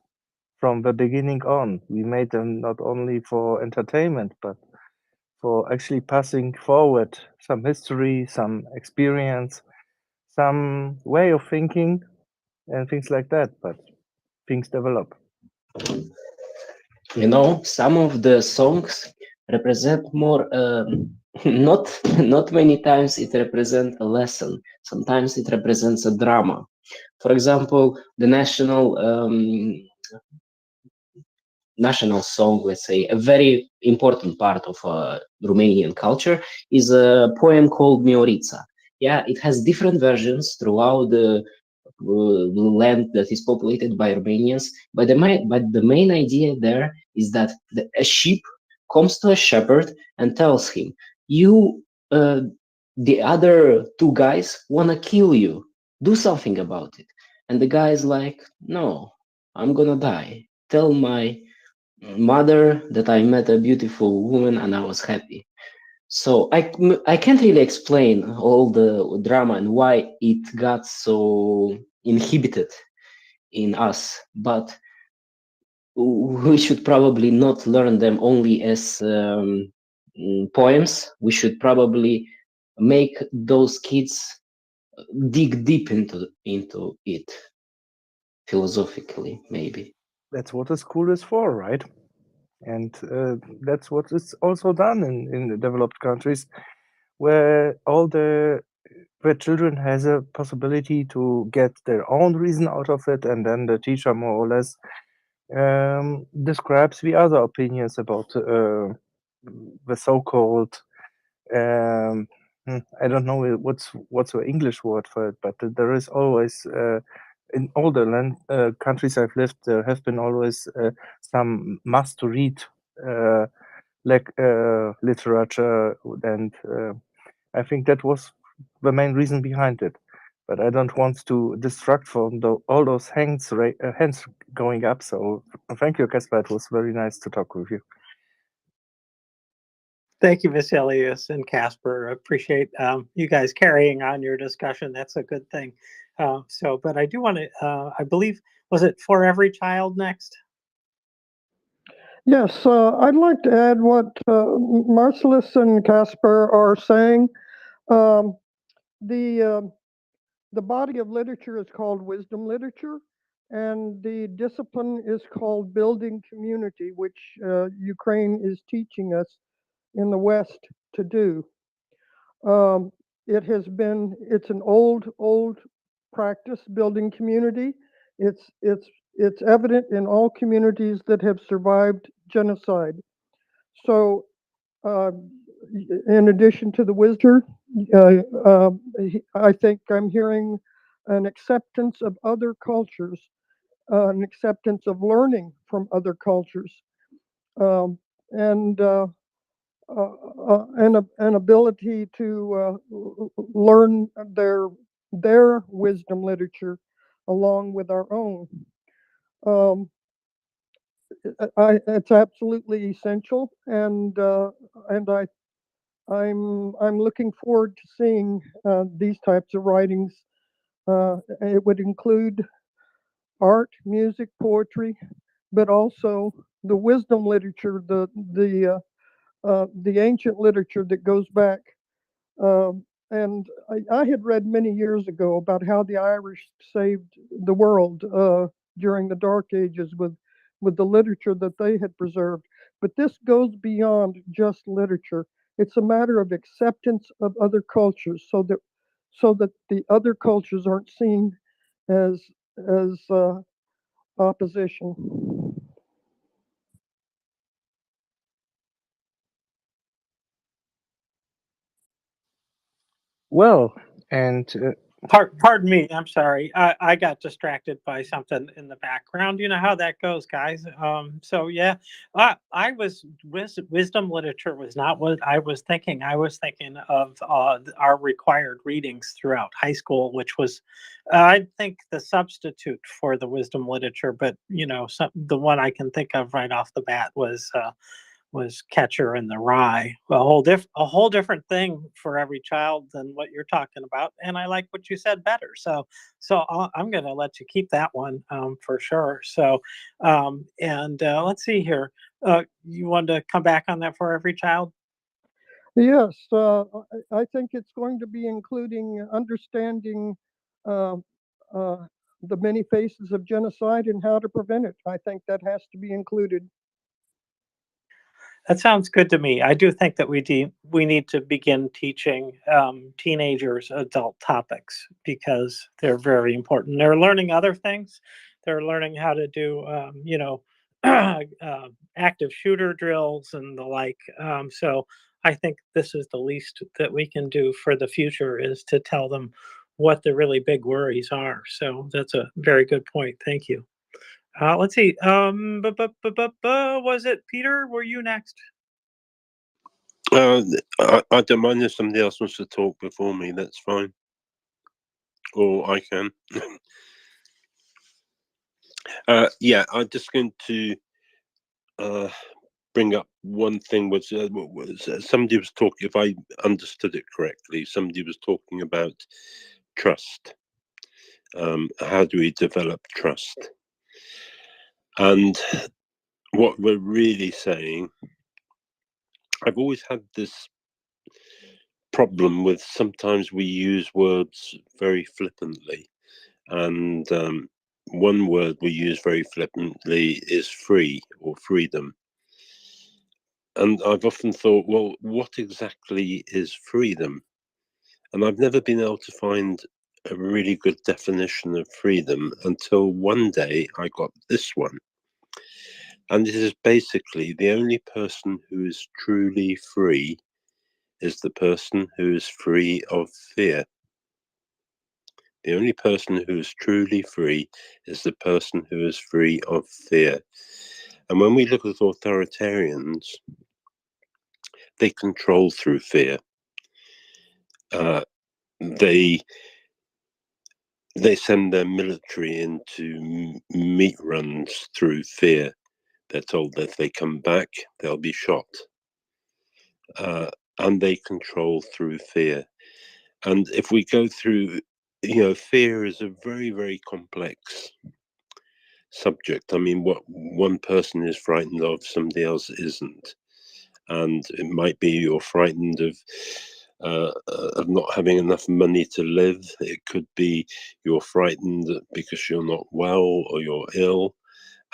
from the beginning on. We made them not only for entertainment, but for actually passing forward some history, some experience, some way of thinking, and things like that. But things develop. You know, some of the songs represent more. Not many times it represents a lesson. Sometimes it represents a drama. For example, the national song, let's say, a very important part of Romanian culture is a poem called Miorița. Yeah, it has different versions throughout the land that is populated by Romanians, but the main idea there is that a sheep comes to a shepherd and tells him, "You, the other 2 guys, wanna kill you. Do something about it." And the guy is like, "No, I'm gonna die. Tell my mother that I met a beautiful woman and I was happy." So I can't really explain all the drama and why it got so inhibited in us, but we should probably not learn them only as poems. We should probably make those kids dig deep into it philosophically, maybe. That's what a school is for, right? And that's what is also done in the developed countries, where where children has a possibility to get their own reason out of it, and then the teacher more or less describes the other opinions about the so-called I don't know what's the English word for it, but there is always in all the countries I've lived, there have been always some must-read literature, and I think that was the main reason behind it. But I don't want to distract from all those hands going up. So thank you, Caspar. It was very nice to talk with you. Thank you, Vasilius and Casper. Appreciate you guys carrying on your discussion. That's a good thing. But I do want to, I believe, was it For Every Child next? Yes, I'd like to add what Marcellus and Casper are saying. The body of literature is called wisdom literature, and the discipline is called building community, which Ukraine is teaching us in the West to do. It's an old practice building community. It's evident in all communities that have survived genocide. So, in addition to the wisdom, I think I'm hearing an acceptance of other cultures, an acceptance of learning from other cultures, and an ability to learn their wisdom literature along with our own. It's absolutely essential, and I'm looking forward to seeing these types of writings. It would include art, music, poetry, but also the wisdom literature, the ancient literature that goes back. And I had read many years ago about how the Irish saved the world during the Dark Ages with the literature that they had preserved. But this goes beyond just literature. It's a matter of acceptance of other cultures, so that the other cultures aren't seen as opposition. Well, and Pardon me, I'm sorry. I got distracted by something in the background. You know how that goes, guys. So yeah, I was wisdom literature was not what I was thinking. I was thinking of our required readings throughout high school, which was, I think, the substitute for the wisdom literature. But you know, the one I can think of right off the bat was Catcher in the Rye. A whole different thing for every child than what you're talking about. And I like what you said better. So I'm going to let you keep that one for sure. So let's see here. You wanted to come back on that for every child? Yes, I think it's going to be including understanding uh, uh, the many faces of genocide and how to prevent it. I think that has to be included. That sounds good to me. I do think that we need to begin teaching teenagers adult topics because they're very important. They're learning other things. They're learning how to do, active shooter drills and the like. So I think this is the least that we can do for the future is to tell them what the really big worries are. So that's a very good point. Thank you. Let's see. Was it Peter? Were you next? I don't mind if somebody else wants to talk before me. That's fine, or I can. Yeah, I'm just going to bring up one thing. Was somebody was talking? If I understood it correctly, somebody was talking about trust. How do we develop trust? And what we're really saying, I've always had this problem with sometimes we use words very flippantly, and one word we use very flippantly is free or freedom. And I've often thought, well, what exactly is freedom? And I've never been able to find a really good definition of freedom until one day I got this one. And it is basically the only person who is truly free is the person who is free of fear. The only person who is truly free is the person who is free of fear. And when we look at authoritarians, they control through fear. They send their military into meat runs through fear. They're told that if they come back, they'll be shot. And they control through fear. And if we go through, fear is a very, very complex subject. I mean, what one person is frightened of, somebody else isn't. And it might be you're frightened of not having enough money to live. It could be you're frightened because you're not well or you're ill.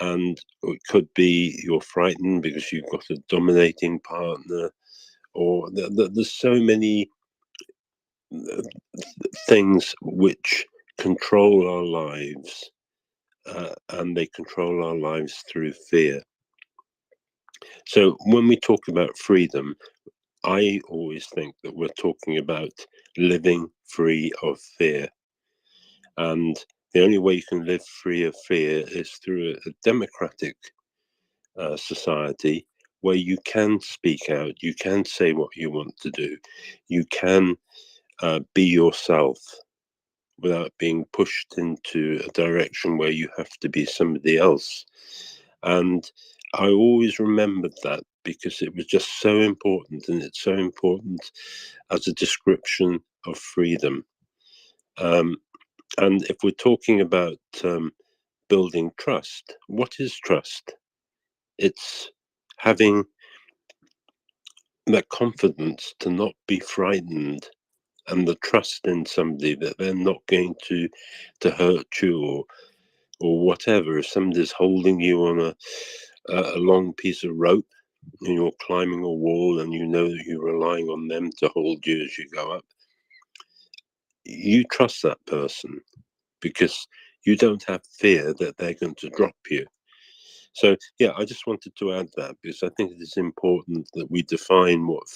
And it could be you're frightened because you've got a dominating partner, or there's so many things which control our lives, and they control our lives through fear. So when we talk about freedom, I always think that we're talking about living free of fear. And the only way you can live free of fear is through a democratic society where you can speak out, you can say what you want to do, you can be yourself without being pushed into a direction where you have to be somebody else. And I always remembered that because it was just so important, and it's so important as a description of freedom. And if we're talking about building trust, what is trust? It's having that confidence to not be frightened, and the trust in somebody that they're not going to hurt you or whatever. If somebody's holding you on a long piece of rope and you're climbing a wall and you know that you're relying on them to hold you as you go up, you trust that person because you don't have fear that they're going to drop you. So yeah, I just wanted to add that because I think it is important that we define what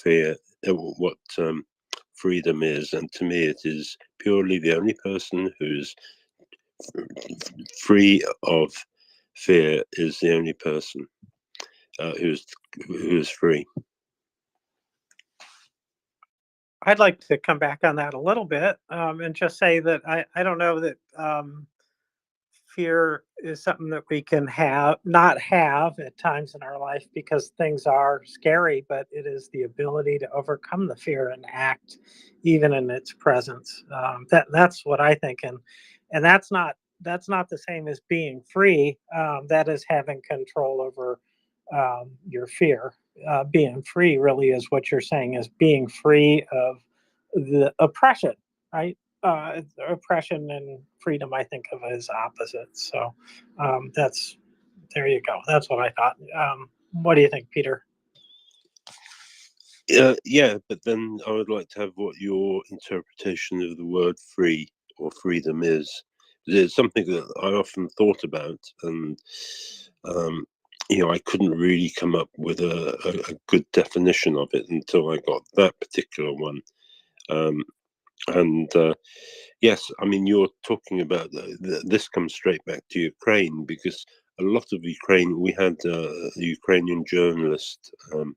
freedom is, and to me it is purely the only person who's free of fear is the only person who's free. I'd like to come back on that a little bit and just say that I don't know that fear is something that we can not have at times in our life because things are scary, but it is the ability to overcome the fear and act even in its presence. That's what I think, and that's not the same as being free. That is having control over your fear. Being free really is what you're saying is being free of the oppression, right? Oppression and freedom, I think of as opposites. So there you go. That's what I thought. What do you think, Peter? Yeah, but then I would like to have what your interpretation of the word free or freedom is. It's something that I often thought about, and I couldn't really come up with a good definition of it until I got that particular one. Yes, I mean, you're talking about this comes straight back to Ukraine, because a lot of Ukraine, we had a Ukrainian journalist who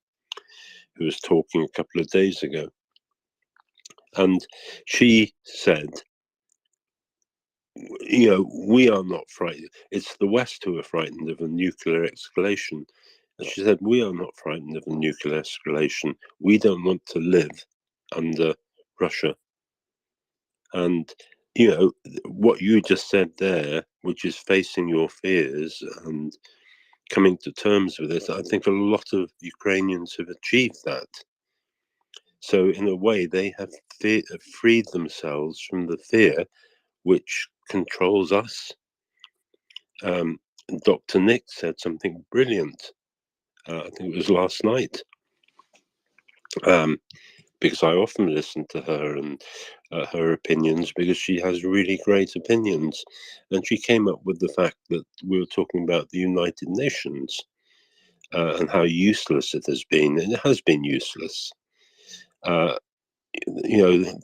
was talking a couple of days ago, and she said, we are not frightened. It's the West who are frightened of a nuclear escalation. And she said, we are not frightened of a nuclear escalation. We don't want to live under Russia. And what you just said there, which is facing your fears and coming to terms with it, I think a lot of Ukrainians have achieved that. So in a way, they have freed themselves from the fear which controls us. Dr. Nick said something brilliant. I think it was last night. Because I often listen to her and her opinions, because she has really great opinions. And she came up with the fact that we were talking about the United Nations and how useless it has been. And it has been useless. The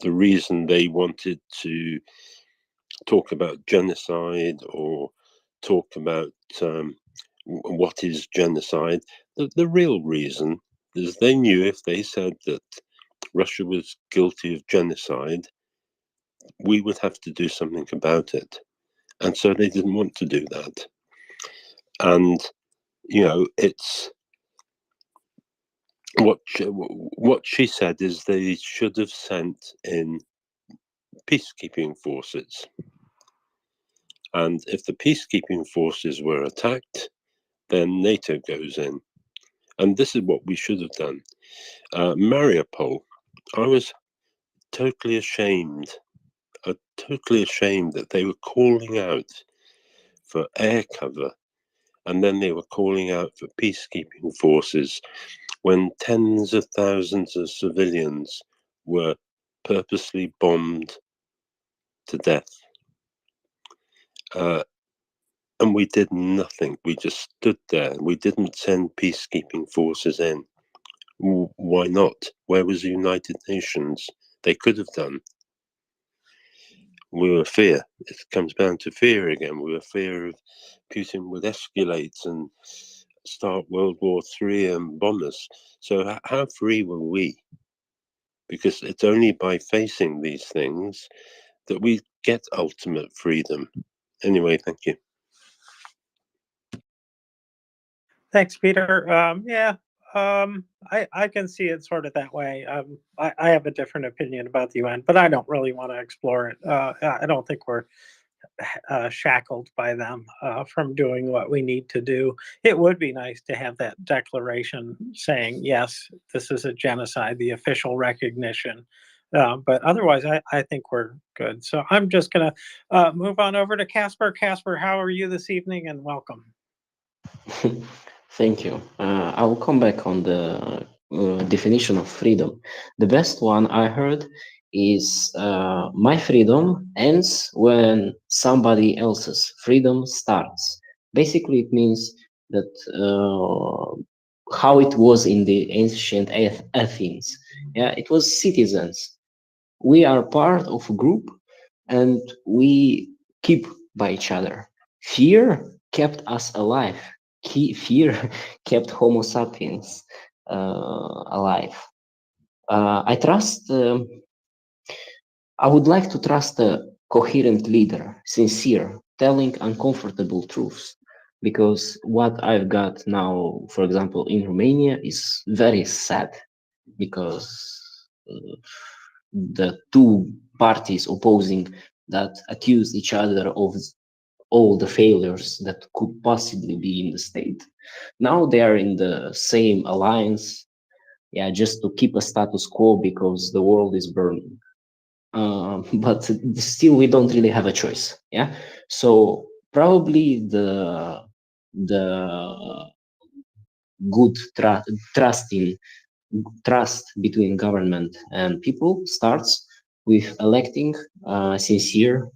reason they wanted to talk about genocide or talk about what is genocide, the real reason is they knew if they said that Russia was guilty of genocide, we would have to do something about it. And so they didn't want to do that. And, it's what she said is they should have sent in peacekeeping forces. And if the peacekeeping forces were attacked, then NATO goes in. And this is what we should have done. MriyaReport, I was totally ashamed that they were calling out for air cover, and then they were calling out for peacekeeping forces when tens of thousands of civilians were purposely bombed to death. And we did nothing. We just stood there. We didn't send peacekeeping forces in. Why not? Where was the United Nations? They could have done. We were fear. It comes down to fear again. We were fear of Putin would escalate and start World War III and bomb us. So how free were we? Because it's only by facing these things that we get ultimate freedom. Anyway, thank you. Thanks, Peter. I can see it sort of that way. I have a different opinion about the UN, but I don't really want to explore it. I don't think we're shackled by them from doing what we need to do. It would be nice to have that declaration saying, yes, this is a genocide, the official recognition. But otherwise, I think we're good. So I'm just going to move on over to Casper. Casper, how are you this evening? And welcome. Thank you. I will come back on the definition of freedom. The best one I heard is my freedom ends when somebody else's freedom starts. Basically, it means that how it was in the ancient Athens. Yeah, it was citizens. We are part of a group and we keep by each other. Fear kept us alive. Fear kept Homo sapiens alive. I trust, I would like to trust a coherent leader, sincere, telling uncomfortable truths. Because what I've got now, for example, in Romania is very sad because the two parties opposing that accuse each other of all the failures that could possibly be in the state. Now they are in the same alliance, yeah, just to keep a status quo because the world is burning. But still, we don't really have a choice, yeah. So probably the good trust between government and people starts with electing a sincere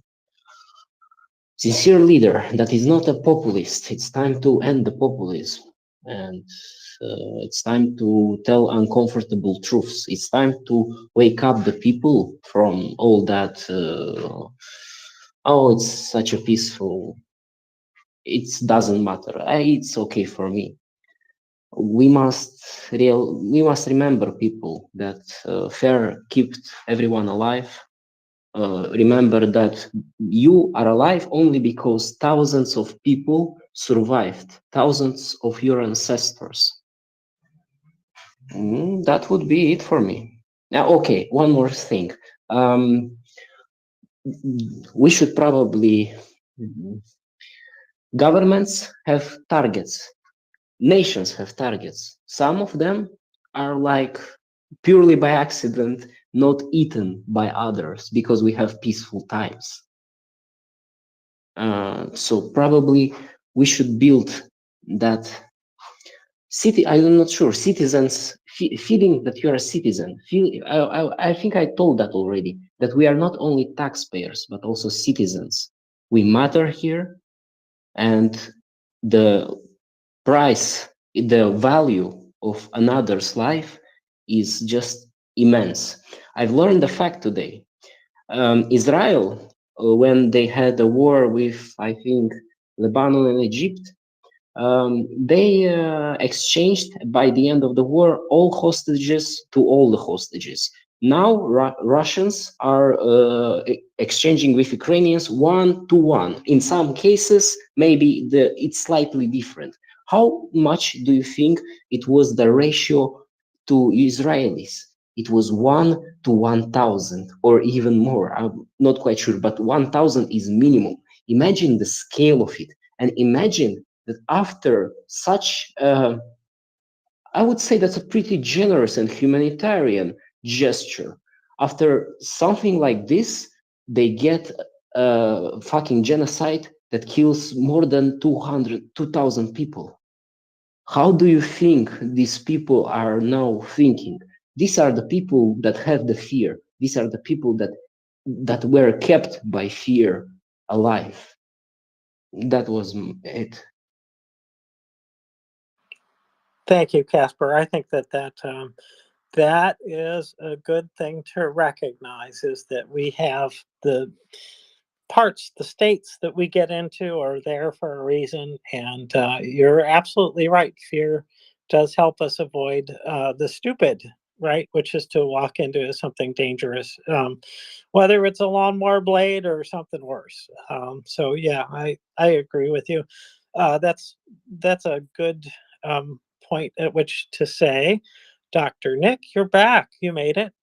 leader that is not a populist. It's time to end the populism, and it's time to tell uncomfortable truths. It's time to wake up the people from all that. Oh, it's such a peaceful. It doesn't matter. It's okay for me. We must remember, people, that fair kept everyone alive. Remember that you are alive only because thousands of people survived, thousands of your ancestors. That would be it for me. Now, okay, one more thing. We should probably, governments have targets, nations have targets. Some of them are like purely by accident, not eaten by others because we have peaceful times. So probably we should build that I'm not sure, citizens, feeling that you're a citizen. I think I told that already, that we are not only taxpayers, but also citizens. We matter here, and the price, the value of another's life is just immense. I've learned the fact today. Israel, when they had a war with, I think, Lebanon and Egypt, they exchanged by the end of the war all hostages to all the hostages. Now Russians are exchanging with Ukrainians 1-to-1. In some cases, maybe it's slightly different. How much do you think it was the ratio to Israelis? It was 1-to-1,000 or even more. I'm not quite sure, but 1,000 is minimum. Imagine the scale of it, and imagine that after such, I would say that's a pretty generous and humanitarian gesture. After something like this, they get a fucking genocide that kills more than 2,000 people. How do you think these people are now thinking? These are the people that have the fear. These are the people that were kept by fear alive. That was it. Thank you, Casper. I think that that is a good thing to recognize, is that we have the parts, the states that we get into are there for a reason. And you're absolutely right. Fear does help us avoid the stupid, right? Which is to walk into something dangerous, whether it's a lawnmower blade or something worse. So yeah, I agree with you. That's a good point at which to say, Dr. Nick, you're back. You made it.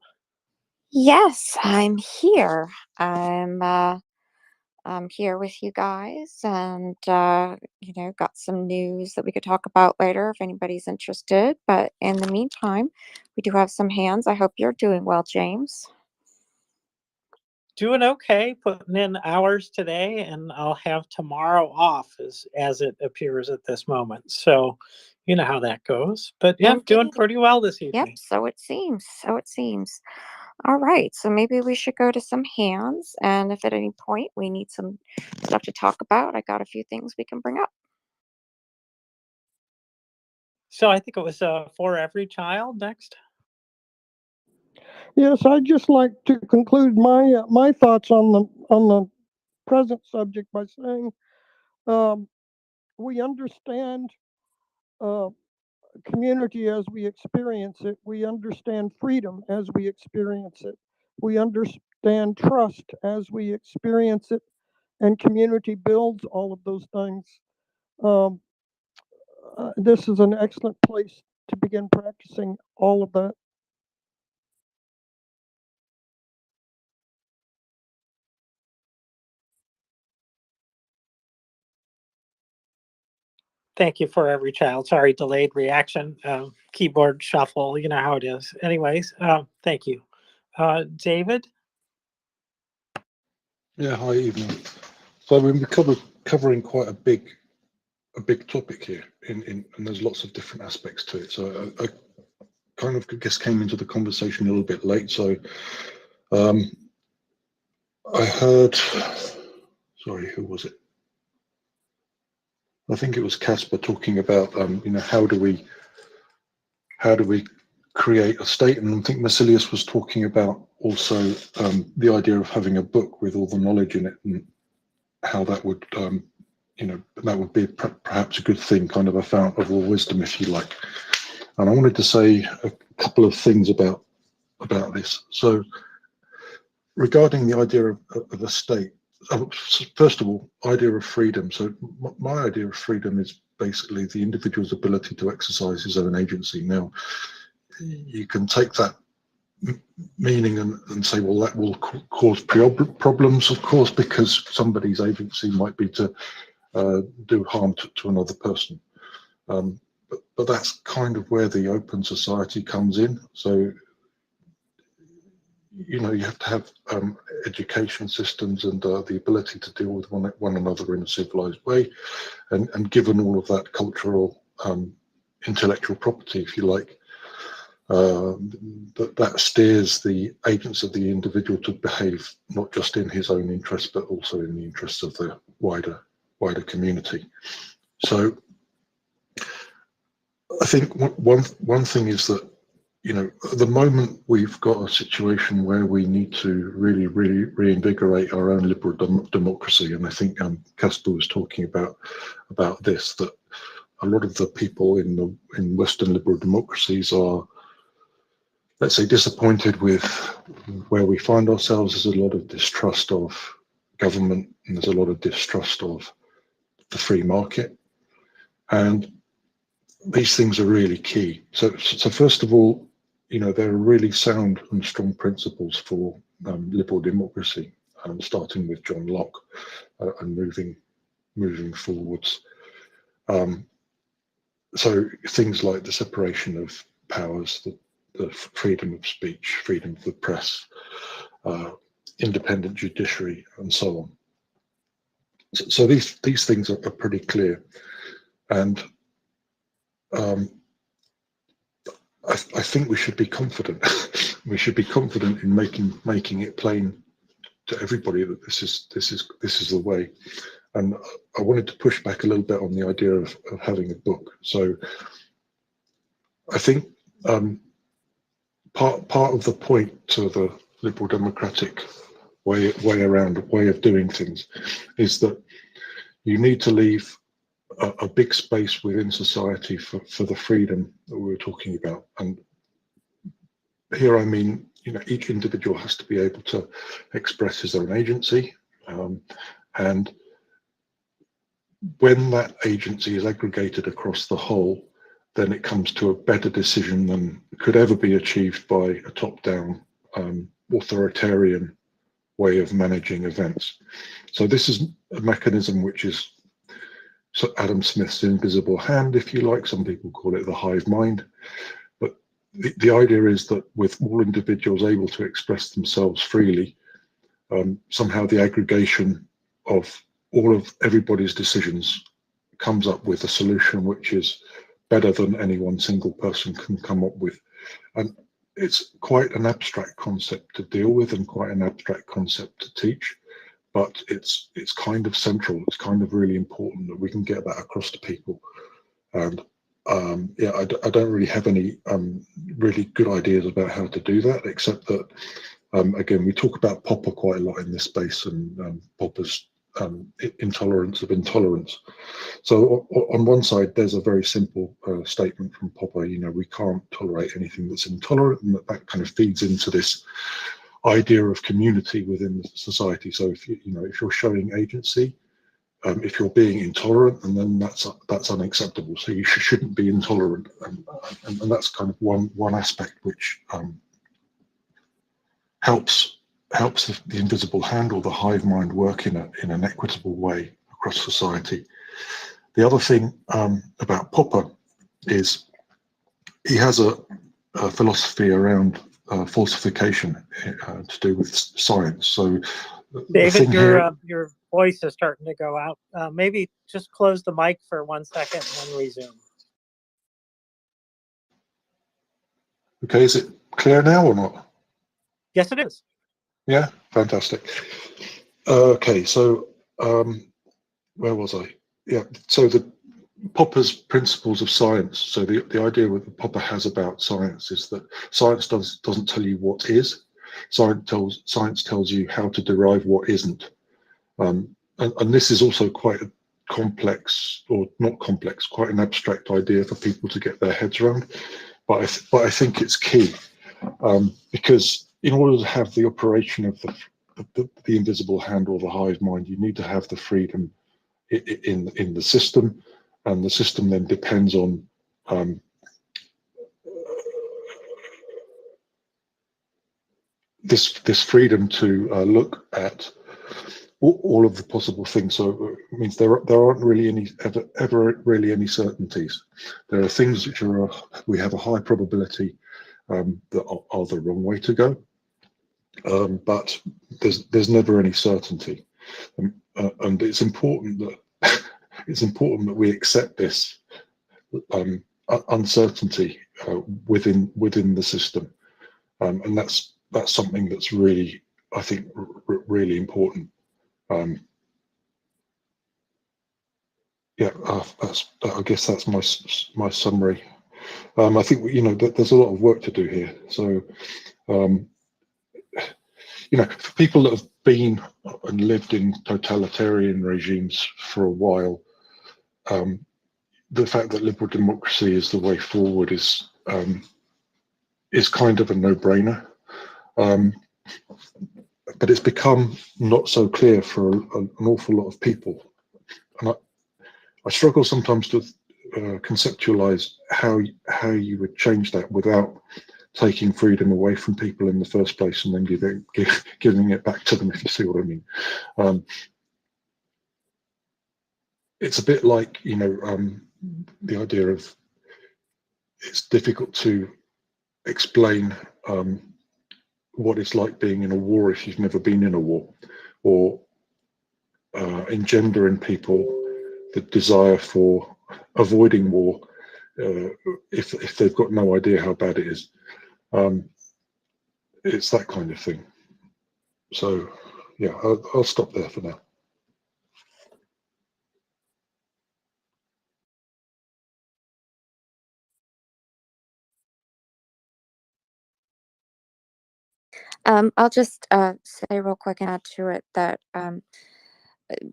Yes, I'm here. I'm here with you guys, and got some news that we could talk about later if anybody's interested. But in the meantime, we do have some hands. I hope you're doing well, James. Doing okay, putting in hours today, and I'll have tomorrow off as it appears at this moment. So you know how that goes. But yeah, doing Indeed. pretty well this Yep, evening. so it seems. So it seems. All right, so maybe we should go to some hands, and if at any point we need some stuff to talk about, I got a few things we can bring up. So I think it was For Every Child next. Yes, I'd just like to conclude my thoughts on the present subject by saying we understand community as we experience it. We understand freedom as we experience it. We understand trust as we experience it, and community builds all of those things. This is an excellent place to begin practicing all of that. Thank you, For Every Child. Sorry, delayed reaction, keyboard shuffle. You know how it is. Anyways, thank you, David. Yeah, hi, evening. So we're covering quite a big topic here, and there's lots of different aspects to it. So I kind of guess came into the conversation a little bit late. So I heard, sorry, who was it? I think it was Casper talking about how do we create a state, and I think Massilius was talking about also the idea of having a book with all the knowledge in it, and how that would that would be perhaps a good thing, kind of a fount of all wisdom, if you like. And I wanted to say a couple of things about this. So regarding the idea of a state, first of all, idea of freedom. So my idea of freedom is basically the individual's ability to exercise his own agency. Now, you can take that meaning and say, well, that will cause problems, of course, because somebody's agency might be to do harm to another person. But that's kind of where the open society comes in. So, you have to have education systems and the ability to deal with one another in a civilized way. And given all of that cultural, intellectual property, if you like, that steers the agents of the individual to behave not just in his own interest, but also in the interests of the wider community. So I think one thing is that, at the moment we've got a situation where we need to really reinvigorate our own liberal democracy, and I think Casper was talking about this, that a lot of the people in Western liberal democracies are, let's say, disappointed with where we find ourselves. There's a lot of distrust of government, and there's a lot of distrust of the free market, and these things are really key. So first of all, there are really sound and strong principles for liberal democracy, starting with John Locke and moving forwards. So things like the separation of powers, the freedom of speech, freedom of the press, independent judiciary, and so on. So these things are pretty clear, and I think we should be confident. We should be confident in making it plain to everybody that this is the way. And I wanted to push back a little bit on the idea of having a book. So I think part of the point to the liberal democratic way of doing things is that you need to leave a big space within society for the freedom that we were talking about. And here I mean, each individual has to be able to express his own agency, and when that agency is aggregated across the whole, then it comes to a better decision than could ever be achieved by a top-down authoritarian way of managing events. So this is a mechanism which is Adam Smith's invisible hand, if you like. Some people call it the hive mind. But the idea is that with all individuals able to express themselves freely, somehow the aggregation of all of everybody's decisions comes up with a solution which is better than any one single person can come up with. And it's quite an abstract concept to deal with and quite an abstract concept to teach, but it's kind of central. It's kind of really important that we can get that across to people. And yeah, I don't really have any really good ideas about how to do that, except that again, we talk about Popper quite a lot in this space, and Popper's intolerance of intolerance. So on one side, there's a very simple statement from Popper, we can't tolerate anything that's intolerant, and that kind of feeds into this idea of community within society. So if if you're showing agency, if you're being intolerant, and then that's unacceptable. So you shouldn't be intolerant, and that's kind of one aspect which helps the invisible hand or the hive mind work in an equitable way across society. The other thing about Popper is he has a philosophy around falsification to do with science. So David, your voice is starting to go out. Maybe just close the mic for 1 second and then resume. Okay, is it clear now or not? Yes, it is. Yeah, fantastic. Okay, so where was I? Yeah, so the Popper's principles of science. So the idea that Popper has about science is that science doesn't tell you what is. Science tells you how to derive what isn't. And this is also quite a complex, or not complex, quite an abstract idea for people to get their heads around. But I think it's key, because in order to have the operation of the invisible hand or the hive mind, you need to have the freedom in the system, and the system then depends on this freedom to look at all of the possible things. So it means there aren't really any ever really any certainties. There are things which we have a high probability that are the wrong way to go, but there's never any certainty, and it's important that we accept this uncertainty within the system, and that's something that's really, I think, really important. Yeah, I guess that's my summary. I think there's a lot of work to do here. So for people that have been and lived in totalitarian regimes for a while, the fact that liberal democracy is the way forward is kind of a no-brainer. But it's become not so clear for an awful lot of people, and I struggle sometimes to conceptualize how you would change that without taking freedom away from people in the first place and then giving it back to them, if you see what I mean. It's a bit like the idea of it's difficult to explain what it's like being in a war if you've never been in a war, or engender in people the desire for avoiding war if they've got no idea how bad it is. It's that kind of thing. So yeah, I'll stop there for now. I'll just say real quick and add to it that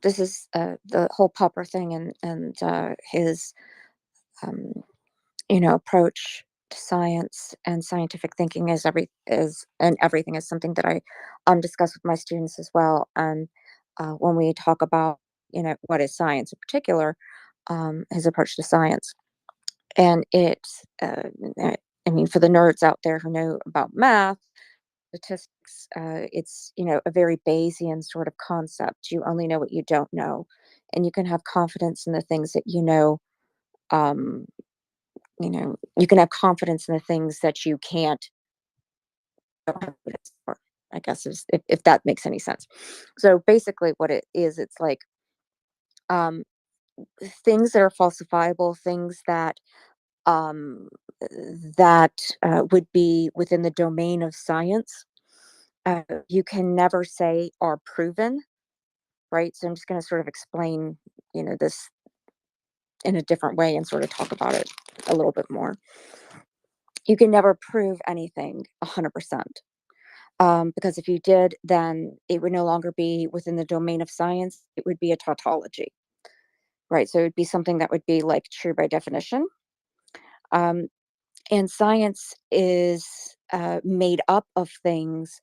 this is the whole Popper thing and his approach to science and scientific thinking and everything is something that I discuss with my students as well. And when we talk about what is science in particular, his approach to science, and I mean, for the nerds out there who know about math, statistics, it's a very Bayesian sort of concept. You only know what you don't know, and you can have confidence in the things that you know. Um, you can have confidence in the things that you can't. Don't have evidence for, I guess, if that makes any sense. So basically, what it is, it's like um, things that are falsifiable, things um, that would be within the domain of science. You can never say are proven, right? So I'm just going to sort of explain, this in a different way and sort of talk about it a little bit more. You can never prove anything 100%. Because if you did, then it would no longer be within the domain of science. It would be a tautology, right? So it would be something that would be like true by definition. Um, and science is made up of things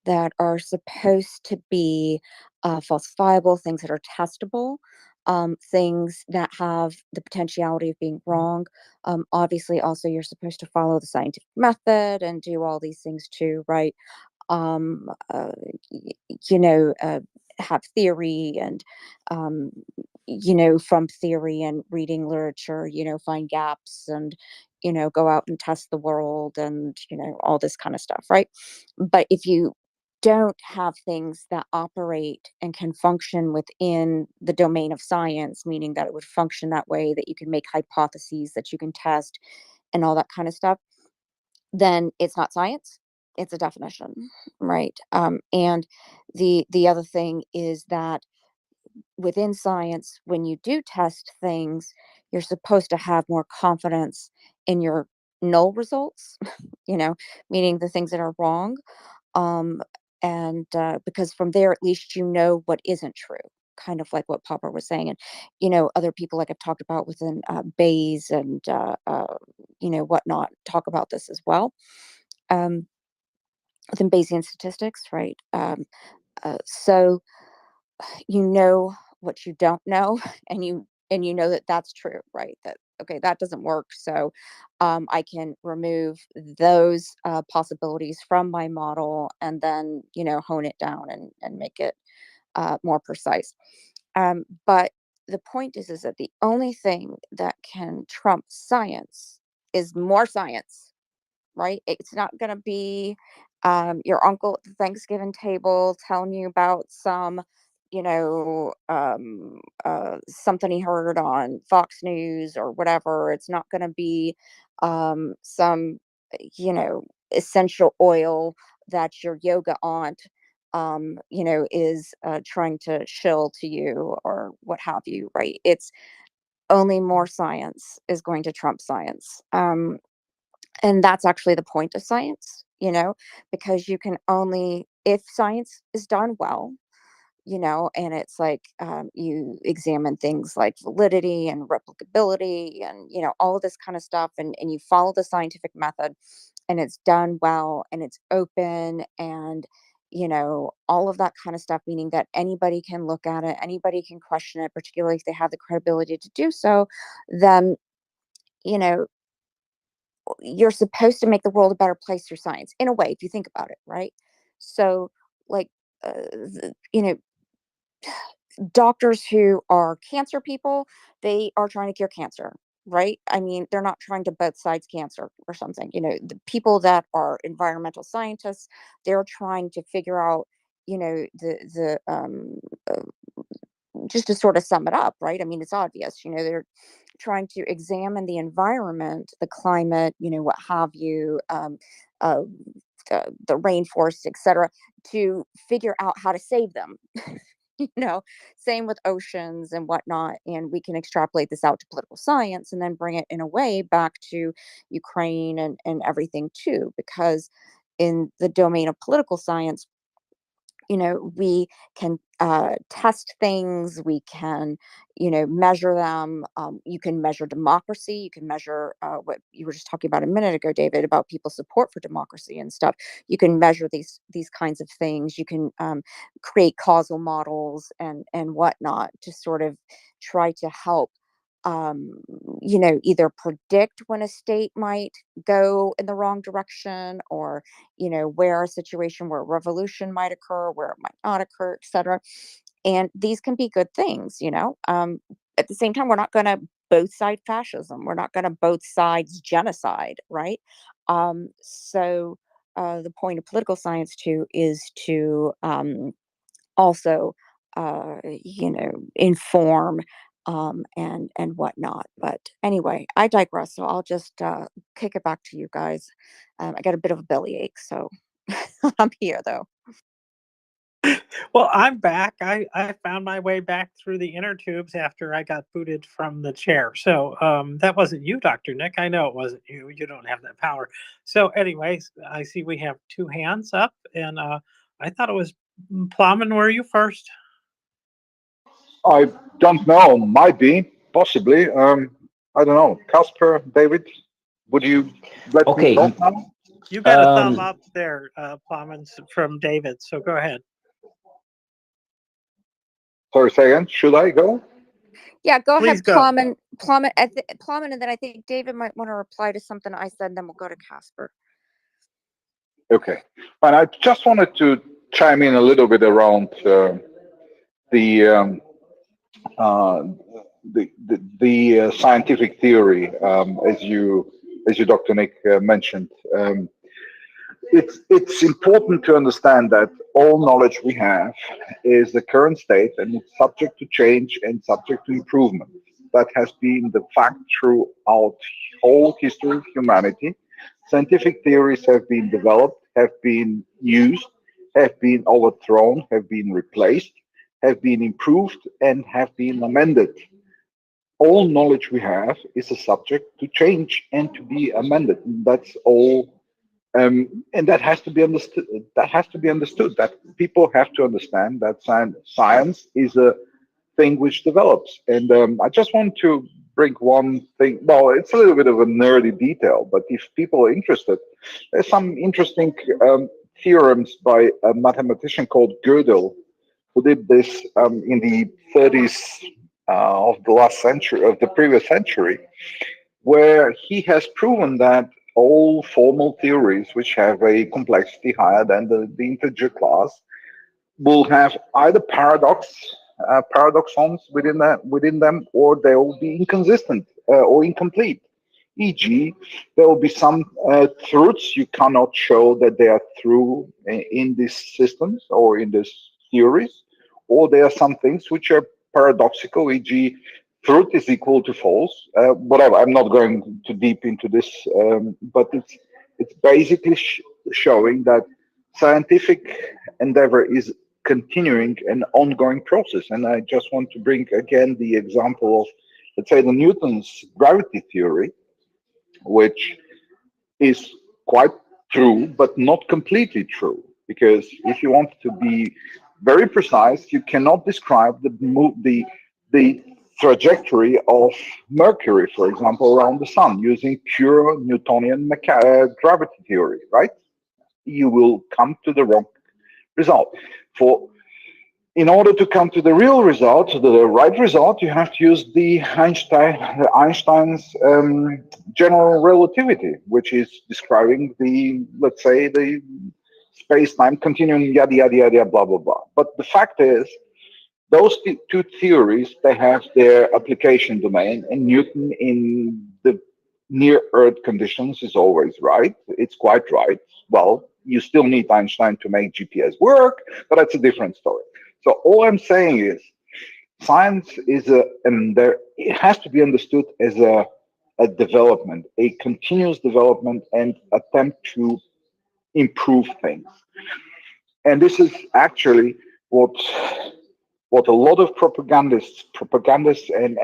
that are supposed to be falsifiable, things that are testable, things that have the potentiality of being wrong. Obviously, also, you're supposed to follow the scientific method and do all these things too, right? um, uh, y- you know, uh, have theory and, um, from theory and reading literature, find gaps and, go out and test the world and, all this kind of stuff, right? But if you don't have things that operate and can function within the domain of science, meaning that it would function that way, that you can make hypotheses, that you can test, and all that kind of stuff, then it's not science, it's a definition, right? And the other thing is that within science, when you do test things, you're supposed to have more confidence in your null results, meaning the things that are wrong. um, and because from there, at least what isn't true, kind of like what Popper was saying. And other people, like I've talked about within Bayes and whatnot, talk about this as well. um, within Bayesian statistics, right? So you know what you don't know, and you know that that's true, right? That okay, that doesn't work. So I can remove those possibilities from my model, and then hone it down and make it more precise. But the point is that the only thing that can trump science is more science, right? It's not going to be your uncle at the Thanksgiving table telling you about some, something he heard on Fox News or whatever. It's not going to be some, essential oil that your yoga aunt, is trying to shill to you or what have you, right? It's only more science is going to trump science. And that's actually the point of science, because you can only, if science is done well, and it's like you examine things like validity and replicability and, all of this kind of stuff, and you follow the scientific method and it's done well and it's open and, all of that kind of stuff, meaning that anybody can look at it, anybody can question it, particularly if they have the credibility to do so, then, you know, you're supposed to make the world a better place through science in a way if you think about it, right? So like you know doctors who are cancer people, they are trying to cure cancer, right? I mean, they're not trying to both sides cancer or something. The people that are environmental scientists, they're trying to figure out, the just to sort of sum it up, right? I mean, it's obvious, they're trying to examine the environment, the climate, what have you, uh, the rainforest, etc., to figure out how to save them. you know, Same with oceans and whatnot. And we can extrapolate this out to political science and then bring it in a way back to Ukraine and everything too, because in the domain of political science, we can test things, we can, measure them. You can measure democracy, you can measure what you were just talking about a minute ago, David, about people's support for democracy and stuff. You can measure these kinds of things. You can create causal models and whatnot to sort of try to help either predict when a state might go in the wrong direction, or where a situation where a revolution might occur, where it might not occur, etc. And these can be good things. At the same time, we're not going to both side fascism, we're not going to both sides genocide, right? So the point of political science too is to also inform and whatnot. But anyway, I digress. So I'll just kick it back to you guys. I got a bit of a bellyache, so I'm here though. Well, I'm back. I found my way back through the inner tubes after I got booted from the chair. So that wasn't you, Dr. Nick. I know it wasn't you. You don't have that power. So anyways, I see we have 2 hands up, and I thought it was Plowman. Were you first? I don't know. Might be, possibly. I don't know. Casper, David, would you let me talk now? You got a thumb up there, Plowman, from David. So go ahead. Sorry, say again. Should I go? Yeah, go Please ahead, go. Plowman, and then I think David might want to reply to something I said, and then we'll go to Casper. Okay. And I just wanted to chime in a little bit around the scientific theory, as you Dr. Nick mentioned. It's important to understand that all knowledge we have is the current state, and it's subject to change and subject to improvement. That has been the fact throughout whole history of humanity. Scientific theories have been developed, have been used, have been overthrown, have been replaced, have been improved, and have been amended. All knowledge we have is a subject to change and to be amended. That's all. And that has to be understood. That has to be understood. That people have to understand that science is a thing which develops. And I just want to bring one thing. Well, it's a little bit of a nerdy detail, but if people are interested, there's some interesting theorems by a mathematician called Gödel, who did this in the 30s of the last century, of the previous century, where he has proven that all formal theories which have a complexity higher than the integer class will have either paradoxons within them, or they will be inconsistent or incomplete. E.g., there will be some truths you cannot show that they are true in these systems or in these theories, or there are some things which are paradoxical, e.g., truth is equal to false. Whatever. I'm not going too deep into this, but it's basically showing that scientific endeavor is continuing an ongoing process. And I just want to bring again the example of, let's say, the Newton's gravity theory, which is quite true, but not completely true. Because if you want to be very precise, you cannot describe the trajectory of Mercury, for example, around the sun using pure Newtonian gravity theory, right? You will come to the wrong result. In order to come to the real result, the right result, you have to use the Einstein's general relativity, which is describing the, let's say, the space-time continuum, yada, yada, yada, blah, blah, blah. But the fact is, those two theories, they have their application domain, and Newton in the near-Earth conditions is always right. It's quite right. Well, you still need Einstein to make GPS work, but that's a different story. So all I'm saying is, science is it has to be understood as a development, a continuous development and attempt to improve things. And this is actually what a lot of propagandists and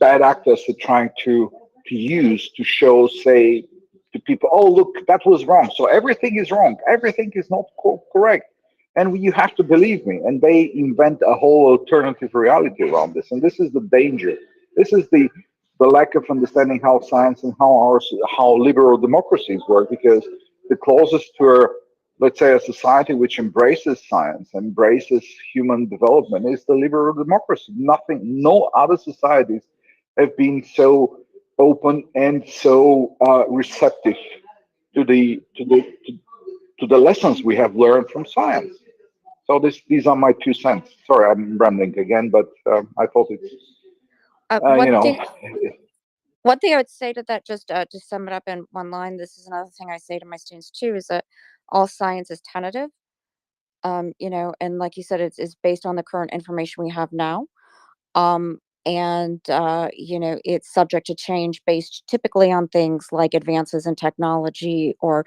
bad actors are trying to use to show, say, to people, oh, look, that was wrong. So everything is wrong. Everything is not correct. And you have to believe me. And they invent a whole alternative reality around this. And this is the danger. This is the lack of understanding how science and how liberal democracies work, because the closest to let's say, a society which embraces science, embraces human development, is the liberal democracy. No other societies have been so open and so receptive to the lessons we have learned from science. So these are my 2 cents. Sorry, I'm rambling again, but I thought it's One thing I would say to that, just to sum it up in one line, this is another thing I say to my students too, is that all science is tentative. And like you said, it's based on the current information we have now. It's subject to change based typically on things like advances in technology or,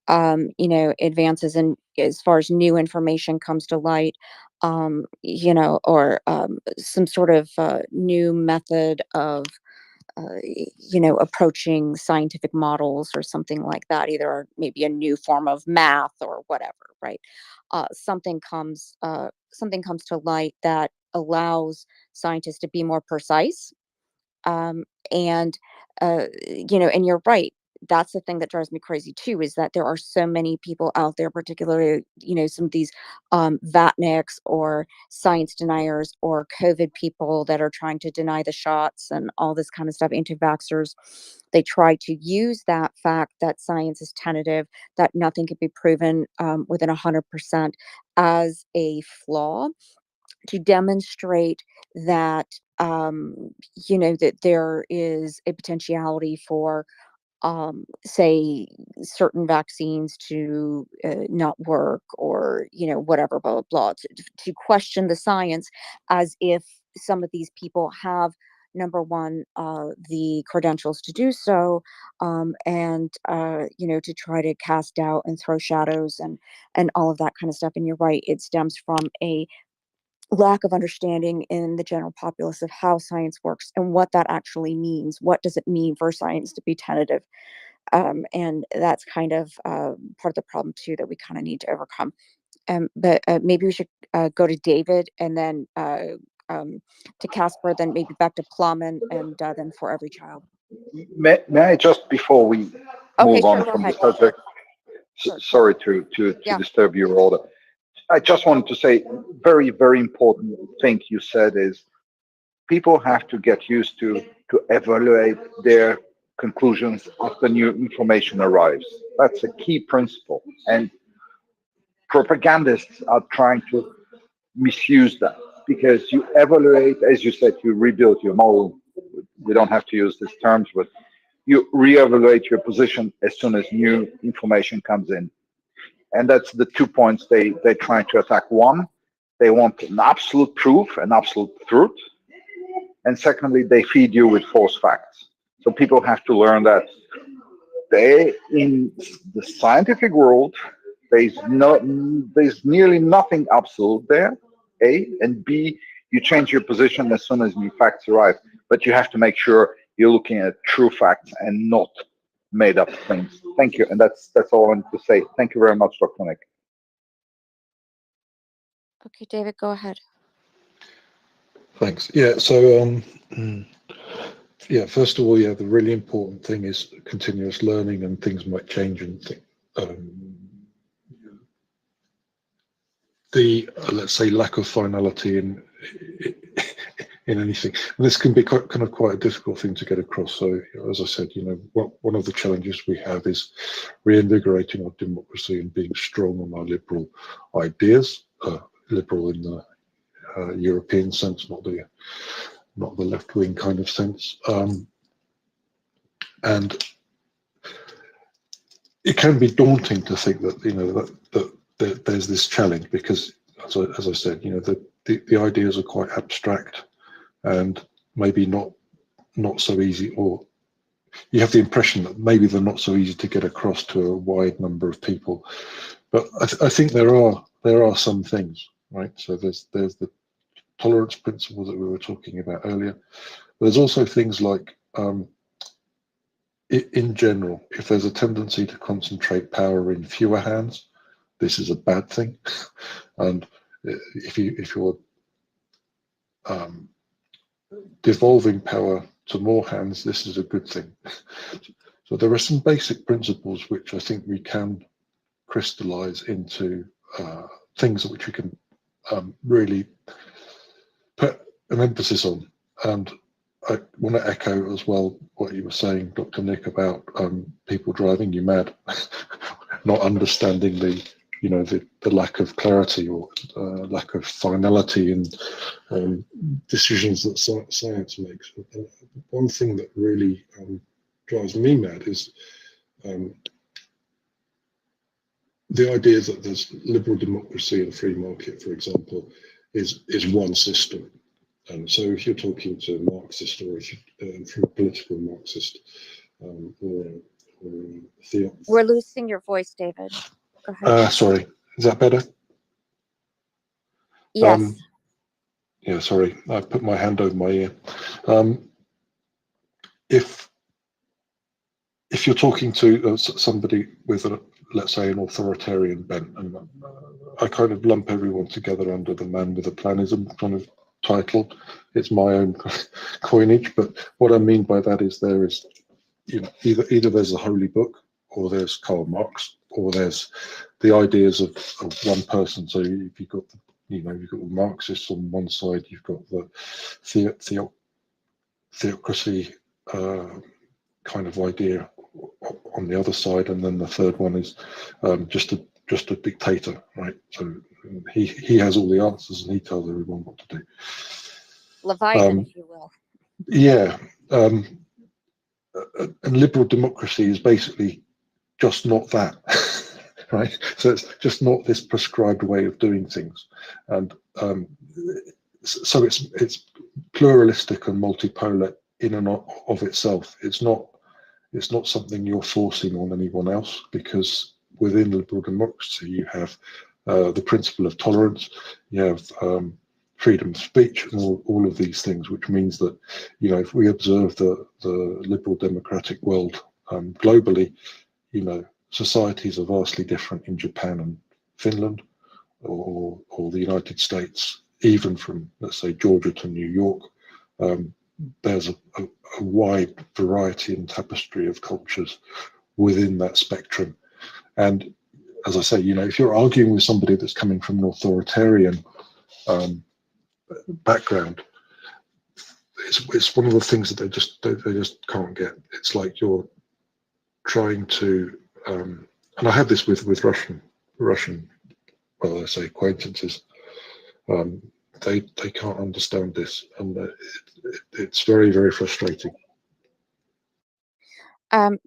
advances in as far as new information comes to light, or some sort of new method of approaching scientific models or something like that, either maybe a new form of math or whatever, right? Something comes to light that allows scientists to be more precise. um, and and you're right, that's the thing that drives me crazy too, is that there are so many people out there, particularly some of these vatniks or science deniers or COVID people that are trying to deny the shots and all this kind of stuff, anti-vaxxers. They try to use that fact that science is tentative, that nothing can be proven within 100% as a flaw, to demonstrate that that there is a potentiality for say certain vaccines to not work, or whatever, blah blah blah, to question the science, as if some of these people have, number one, the credentials to do so, and to try to cast doubt and throw shadows and all of that kind of stuff. And you're right, it stems from a lack of understanding in the general populace of how science works and what that actually means. What does it mean for science to be tentative? And that's kind of part of the problem too, that we kind of need to overcome. But maybe we should go to David, and then to Casper, then maybe back to Plum, and then For Every Child. May I just, before we move on from the subject, sorry to disturb your order. I just wanted to say, very, very important thing you said is people have to get used to evaluate their conclusions after new information arrives. That's a key principle. And propagandists are trying to misuse that, because you evaluate, as you said, you rebuild your model. We don't have to use these terms, but you reevaluate your position as soon as new information comes in. And that's the 2 points they're trying to attack. One, they want an absolute proof, an absolute truth. And secondly, they feed you with false facts. So people have to learn that in the scientific world, there's nearly nothing absolute there, A, and B, you change your position as soon as new facts arrive. But you have to make sure you're looking at true facts and not made up things. Thank you. And that's all I wanted to say. Thank you very much, Dr. Nick. Okay, David, go ahead. Thanks. Yeah, so yeah, first of all, yeah, the really important thing is continuous learning, and things might change, and the let's say lack of finality in anything. And this can be quite a difficult thing to get across. So, as I said, one of the challenges we have is reinvigorating our democracy and being strong on our liberal ideas, liberal in the European sense, not the left-wing kind of sense. And it can be daunting to think that that there's this challenge, because as I said, the ideas are quite abstract and maybe not so easy, or you have the impression that maybe they're not so easy to get across to a wide number of people. But I think there are some things, right? So there's the tolerance principle that we were talking about earlier. There's also things like in general, if there's a tendency to concentrate power in fewer hands, this is a bad thing. And if you're devolving power to more hands, this is a good thing. So there are some basic principles which I think we can crystallize into things which we can really put an emphasis on. And I want to echo as well what you were saying, Dr. Nick, about people driving you mad, not understanding the lack of clarity or lack of finality in decisions that science makes. One thing that really drives me mad is the idea that there's liberal democracy and free market, for example, is one system. And so if you're talking to a Marxist, or if you're from a political Marxist, or We're losing your voice, David. Go ahead. sorry, is that better? Yes. Yeah, sorry, I put my hand over my ear. If you're talking to somebody with, let's say, an authoritarian bent, and I kind of lump everyone together under the man with a planism kind of title. It's my own coinage, but what I mean by that is there is, either there's a holy book, or there's Karl Marx, or there's the ideas of one person. So if you've got you've got the Marxists on one side, you've got the theocracy kind of idea on the other side, and then the third one is just a dictator, right? So he has all the answers and he tells everyone what to do. Leviathan, if you will. Yeah, and liberal democracy is basically just not that, right? So it's just not this prescribed way of doing things, and so it's pluralistic and multipolar in and of itself. It's not something you're forcing on anyone else, because within liberal democracy you have the principle of tolerance, you have freedom of speech, and all of these things, which means that if we observe the liberal democratic world globally, societies are vastly different in Japan and Finland, or the United States, even from, let's say, Georgia to New York. There's a wide variety and tapestry of cultures within that spectrum. And as I say, if you're arguing with somebody that's coming from an authoritarian background, it's one of the things that they just can't get. It's like you're trying to, and I have this with Russian, well, I say acquaintances. They can't understand this, and it's very, very frustrating.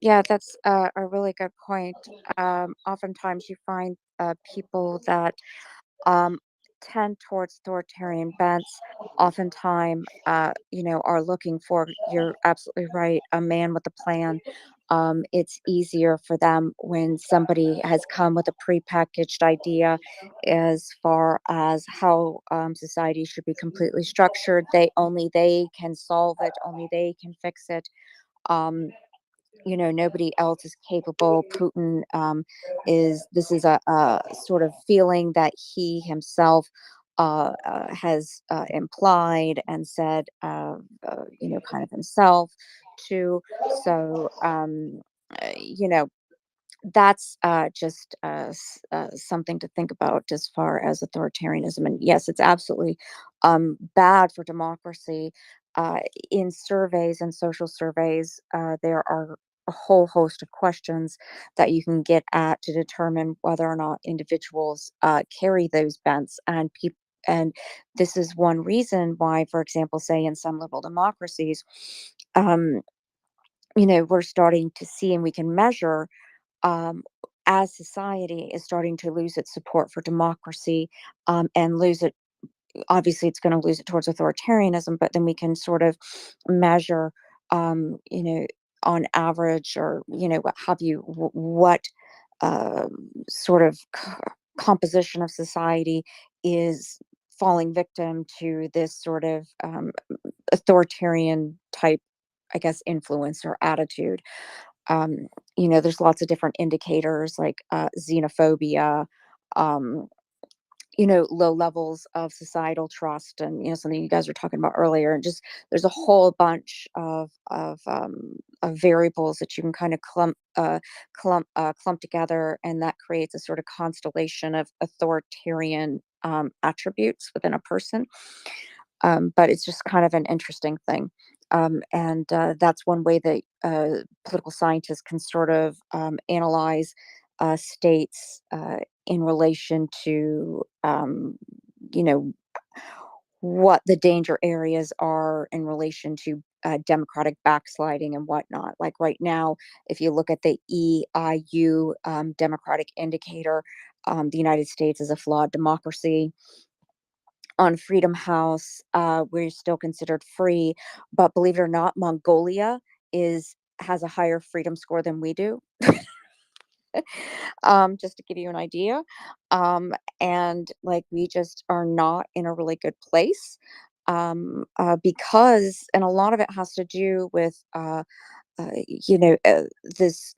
Yeah, that's a really good point. Oftentimes you find people that tend towards authoritarian bents, oftentimes, are looking for, you're absolutely right, a man with a plan. It's easier for them when somebody has come with a prepackaged idea as far as how society should be completely structured. Only they can solve it, only they can fix it. Nobody else is capable. Putin this is a sort of feeling that he himself has implied and said, kind of himself too. So, that's just something to think about as far as authoritarianism. And yes, it's absolutely bad for democracy. In surveys and social surveys, there are a whole host of questions that you can get at to determine whether or not individuals carry those bents. And this is one reason why, for example, say in some liberal democracies, we're starting to see and we can measure, um, as society is starting to lose its support for democracy, and lose it, obviously it's going to lose it towards authoritarianism, but then we can sort of measure, on average, or, what have you, what sort of composition of society is falling victim to this sort of authoritarian type, I guess, influence or attitude. You know, there's lots of different indicators like xenophobia, you know, low levels of societal trust, and you know, something you guys were talking about earlier. And just there's a whole bunch of variables that you can kind of clump together, and that creates a sort of constellation of authoritarian attributes within a person. But it's just kind of an interesting thing. And that's one way that political scientists can sort of analyze states in relation to, you know, what the danger areas are in relation to democratic backsliding and whatnot. Like right now, if you look at the EIU democratic indicator, the United States is a flawed democracy. On Freedom House, we're still considered free, but believe it or not, Mongolia has a higher freedom score than we do. Just to give you an idea. And like we just are not in a really good place. Because, and a lot of it has to do with, you know, this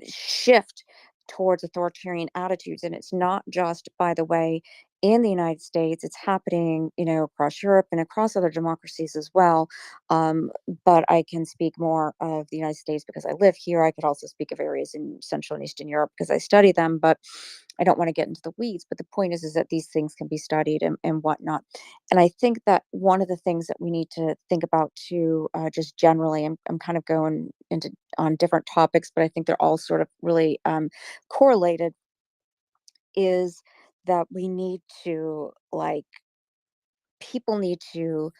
shift towards authoritarian attitudes. And it's not just, by the way, in the United States, it's happening, you know, across Europe and across other democracies as well. But I can speak more of the United States because I live here. I could also speak of areas in Central and Eastern Europe because I study them, but I don't want to get into the weeds. But the point is that these things can be studied and whatnot. And I think that one of the things that we need to think about too, just generally, I'm kind of going into on different topics, but I think they're all sort of really correlated, is that we need to, like, people need to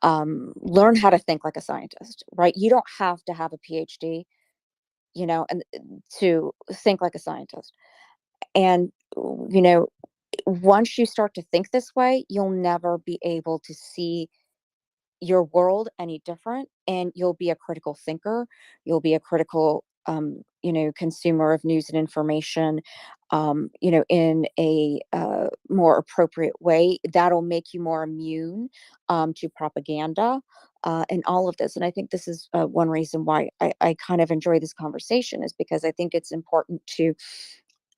learn how to think like a scientist, right? You don't have to have a PhD, you know, and to think like a scientist. And, you know, once you start to think this way, you'll never be able to see your world any different, and you'll be a critical thinker. You'll be a critical, you know, consumer of news and information, you know, in a more appropriate way. That'll make you more immune to propaganda and all of this. And I think this is one reason why I kind of enjoy this conversation, is because I think it's important to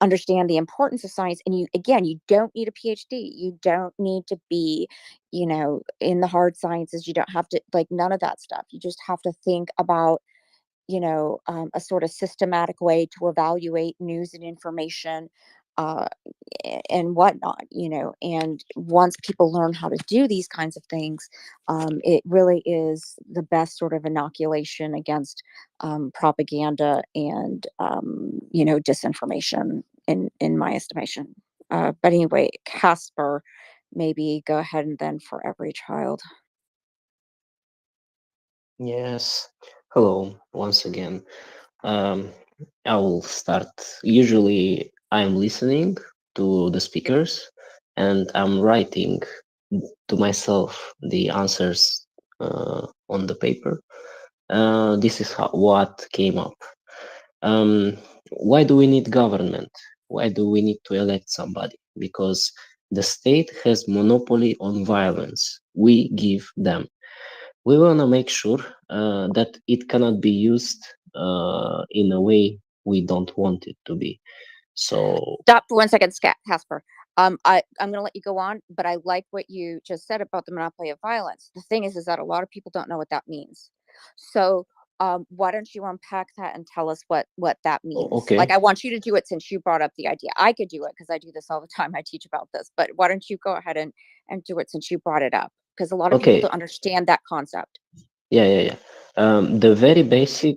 understand the importance of science. And you, again, you don't need a PhD. You don't need to be, you know, in the hard sciences. You don't have to, like, none of that stuff. You just have to think about, you know, a sort of systematic way to evaluate news and information uh, and whatnot, you know. And once people learn how to do these kinds of things, it really is the best sort of inoculation against propaganda and, you know, disinformation, in my estimation. But anyway, Casper, maybe go ahead and then For Every Child. Yes. Hello, once again. Um, I will start. Usually, I'm listening to the speakers and I'm writing to myself the answers on the paper. This is what came up. Why do we need government? Why do we need to elect somebody? Because the state has monopoly on violence. We give them. We want to make sure that it cannot be used in a way we don't want it to be. So Stop for 1 second, Casper. I'm going to let you go on, but I like what you just said about the monopoly of violence. The thing is that a lot of people don't know what that means. So why don't you unpack that and tell us what that means? okay. Like, I want you to do it since you brought up the idea. I could do it because I do this all the time. I teach about this, but why don't you go ahead and do it since you brought it up? Because a lot of people Okay. don't understand that concept. Yeah. The very basic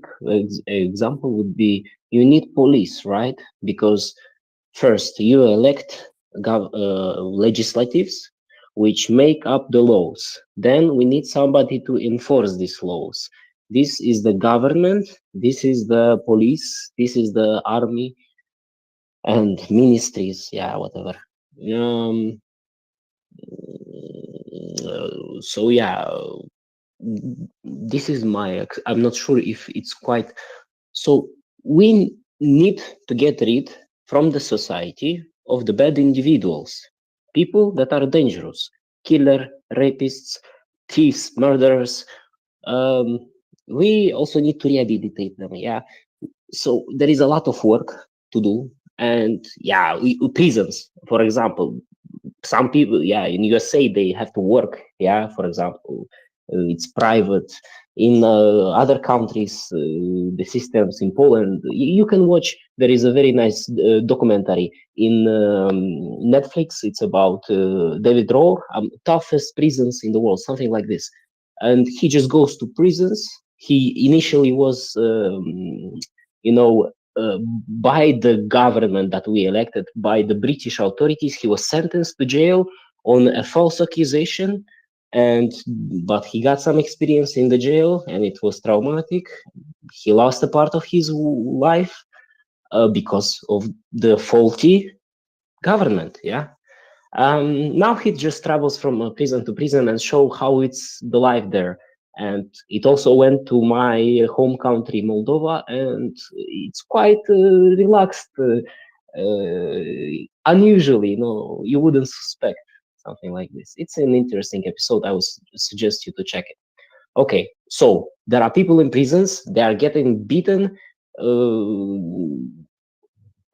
example would be you need police, right? Because first you elect legislatives which make up the laws. Then we need somebody to enforce these laws. This is the government, this is the police, this is the army and ministries, yeah, whatever. So yeah, this is I'm not sure if it's quite. So we need to get rid from the society of the bad individuals, people that are dangerous, killer, rapists, thieves, murderers, we also need to rehabilitate them. Yeah, so there is a lot of work to do, and yeah, prisons, for example, some people, yeah, in USA they have to work. Yeah, for example, it's private. In other countries, the systems in Poland, you can watch. There is a very nice documentary in Netflix. It's about David Rohr, toughest prisons in the world, something like this. And he just goes to prisons. He initially was, you know, by the government that we elected, by the British authorities, he was sentenced to jail on a false accusation, but he got some experience in the jail, and it was traumatic. He lost a part of his life because of the faulty government. Yeah. Now he just travels from prison to prison and show how it's the life there. And it also went to my home country, Moldova, and it's quite relaxed, unusually. You wouldn't suspect something like this. It's an interesting episode. I would suggest you to check it. Okay, so there are people in prisons. They are getting beaten.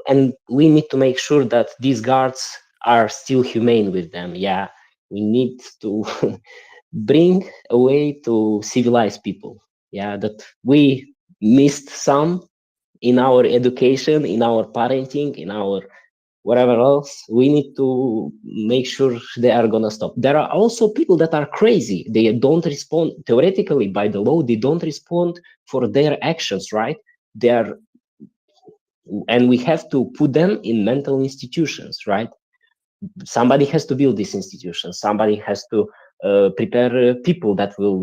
And we need to make sure that these guards are still humane with them. Yeah, we need to bring a way to civilize people. Yeah, that we missed some in our education, in our parenting, in our whatever else. We need to make sure they are gonna stop. There are also people that are crazy. They don't respond theoretically by the law. They don't respond for their actions, right? They are, and we have to put them in mental institutions, right? Somebody has to build these institutions. Somebody has to prepare people that will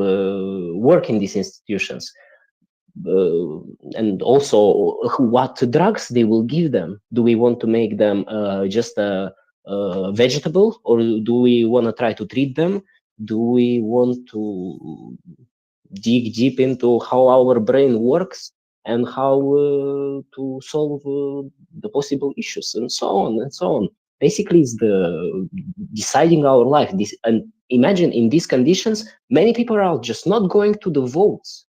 work in these institutions. And also what drugs they will give them. Do we want to make them just a vegetable, or do we want to try to treat them? Do we want to dig deep into how our brain works and how to solve the possible issues, and so on and so on? Basically, it's the deciding our life. And imagine in these conditions, many people are just not going to the votes.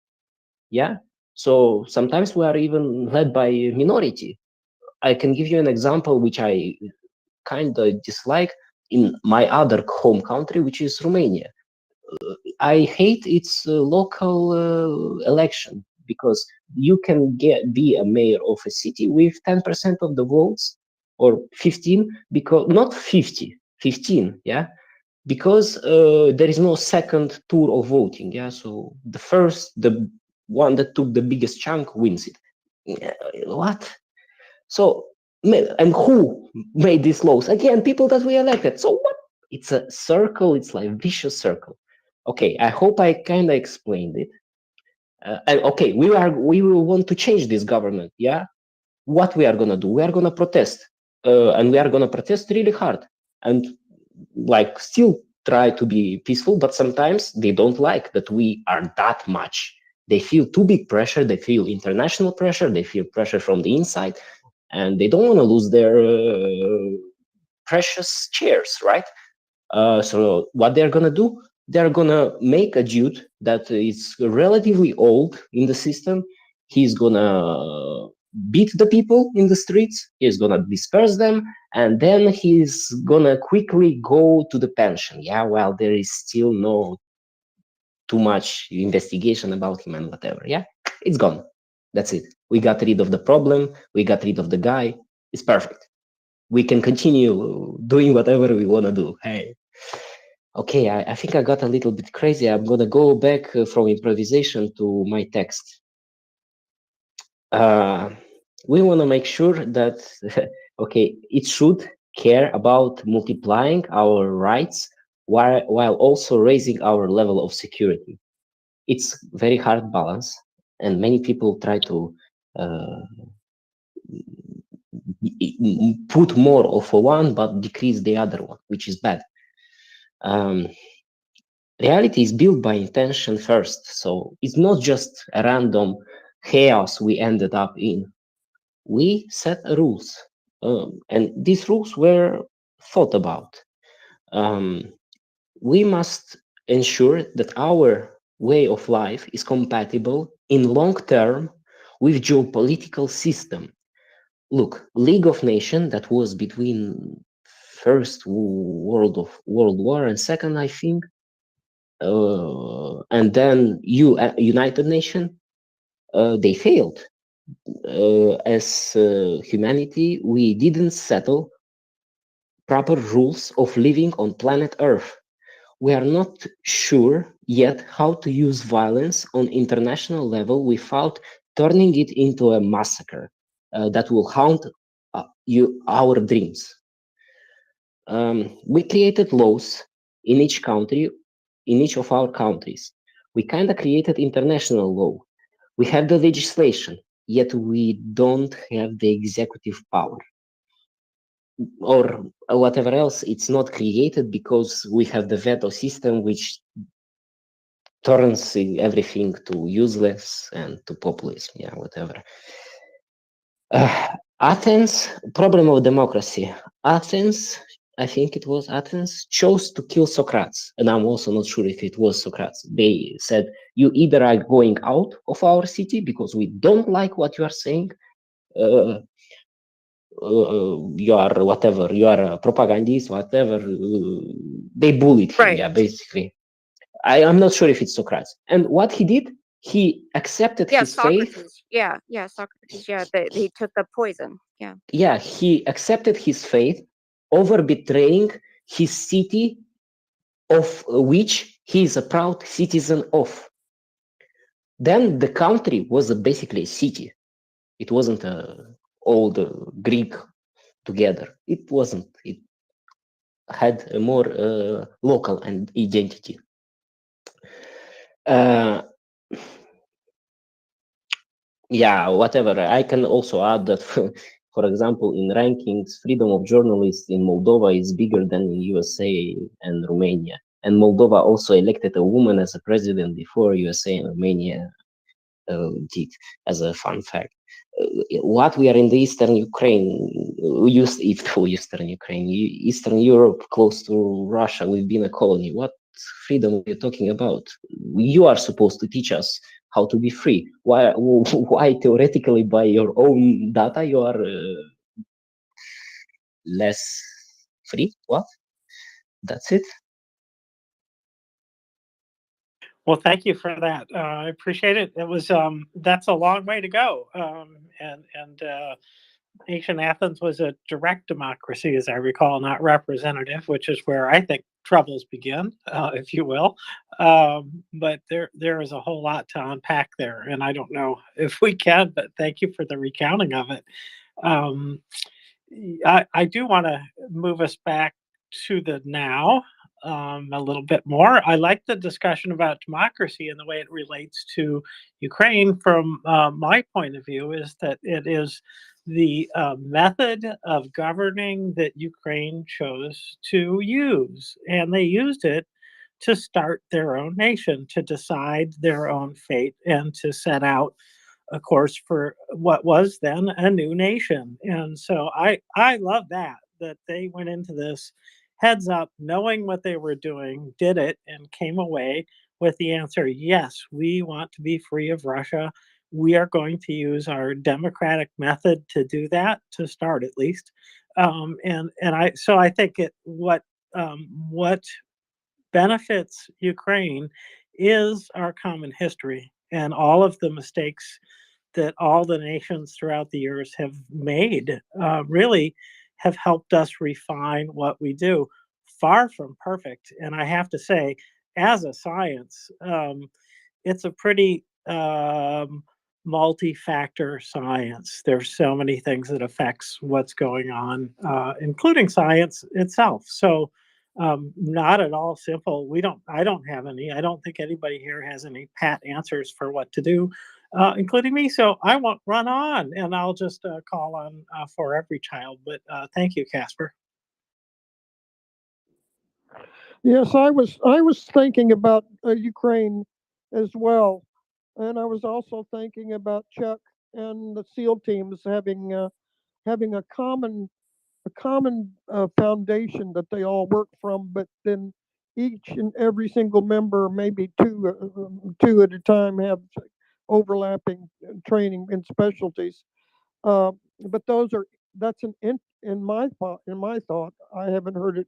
Yeah. So sometimes we are even led by a minority. I can give you an example which I kind of dislike in my other home country, which is Romania. I hate its local election, because you can be a mayor of a city with 10% of the votes, or 15, because not 50, 15, yeah, because there is no second tour of voting. Yeah, so the one that took the biggest chunk wins it. What? So, and who made these laws? Again, people that we elected. So what? It's a circle. It's like a vicious circle. Okay, I hope I kind of explained it. And okay, we will want to change this government. Yeah, what we are gonna do? We are gonna protest, and we are gonna protest really hard, and like still try to be peaceful. But sometimes they don't like that we are that much. They feel too big pressure. They feel international pressure. They feel pressure from the inside, and they don't want to lose their precious chairs, right? So what they're gonna do? They're gonna make a dude that is relatively old in the system. He's gonna beat the people in the streets. He's gonna disperse them, and then he's gonna quickly go to the pension. Yeah, while there is still no too much investigation about him and whatever. Yeah, it's gone. That's it. We got rid of the problem. We got rid of the guy. It's perfect. We can continue doing whatever we want to do. Hey. Okay, I think I got a little bit crazy. I'm gonna go back from improvisation to my text. We want to make sure that, okay, it should care about multiplying our rights while also raising our level of security. It's very hard balance, and many people try to put more of one but decrease the other one, which is bad. Reality is built by intention first, so it's not just a random chaos we ended up in. We set rules, and these rules were thought about. We must ensure that our way of life is compatible in long term with geopolitical system. Look, League of Nations that was between First World War and Second, I think, and then United Nations, they failed. As humanity, we didn't settle proper rules of living on planet Earth. We are not sure yet how to use violence on international level without turning it into a massacre that will haunt our dreams. We created laws in each country, in each of our countries. We kind of created international law. We have the legislation, yet we don't have the executive power. Or whatever else, it's not created because we have the veto system, which turns everything to useless and to populism. Yeah, whatever. Athens, problem of democracy. Athens, I think it was Athens, chose to kill Socrates. And I'm also not sure if it was Socrates. They said, you either are going out of our city because we don't like what you are saying, you are whatever, you are a propagandist, whatever. They bullied him, yeah, basically. I'm not sure if it's Socrates. And what he did, he accepted Yeah, his faith. Socrates. Yeah, Socrates. Yeah, he took the poison. Yeah. Yeah, he accepted his faith over betraying his city, of which he is a proud citizen of. Then the country was basically a city. It wasn't all the Greek together. It wasn't. It had a more local and identity. Yeah, whatever. I can also add that, for example, in rankings, freedom of journalists in Moldova is bigger than in USA and Romania. And Moldova also elected a woman as a president before USA and Romania did, as a fun fact. What we are in the Eastern Ukraine, Eastern Europe, close to Russia, we've been a colony. What freedom are you talking about? You are supposed to teach us how to be free. Why theoretically by your own data you are less free? What? That's it. Well, thank you for that. I appreciate it. It was that's a long way to go. And ancient Athens was a direct democracy, as I recall, not representative, which is where I think troubles begin, if you will. But there is a whole lot to unpack there, and I don't know if we can. But thank you for the recounting of it. I do want to move us back to the now a little bit more. I like the discussion about democracy and the way it relates to Ukraine from my point of view is that it is the method of governing that Ukraine chose to use. And they used it to start their own nation, to decide their own fate, and to set out a course for what was then a new nation. And so I love that they went into this heads up, knowing what they were doing, did it, and came away with the answer, yes, we want to be free of Russia. We are going to use our democratic method to do that, to start at least. I think what benefits Ukraine is our common history and all of the mistakes that all the nations throughout the years have made really have helped us refine what we do. Far from perfect. And I have to say, as a science, it's a pretty multi-factor science. There's so many things that affects what's going on, including science itself. So not at all simple. I don't have any. I don't think anybody here has any pat answers for what to do, including me. So I won't run on, and I'll just call on for every child. But thank you, Casper. Yes, I was thinking about Ukraine as well, and I was also thinking about Chuck and the SEAL teams having a common foundation that they all work from, but then each and every single member, maybe two at a time, have overlapping training in specialties. But that's in my thought. I haven't heard it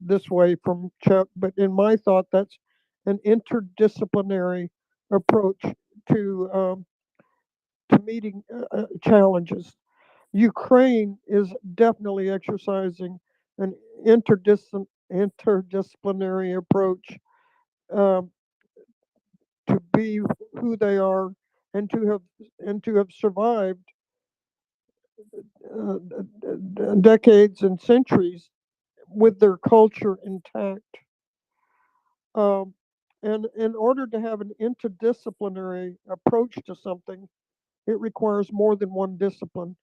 this way from Chuck, but in my thought, that's an interdisciplinary approach to meeting challenges. Ukraine is definitely exercising an interdisciplinary approach um, to be who they are and to have survived uh, decades and centuries with their culture intact. Um, and in order to have an interdisciplinary approach to something, it requires more than one discipline.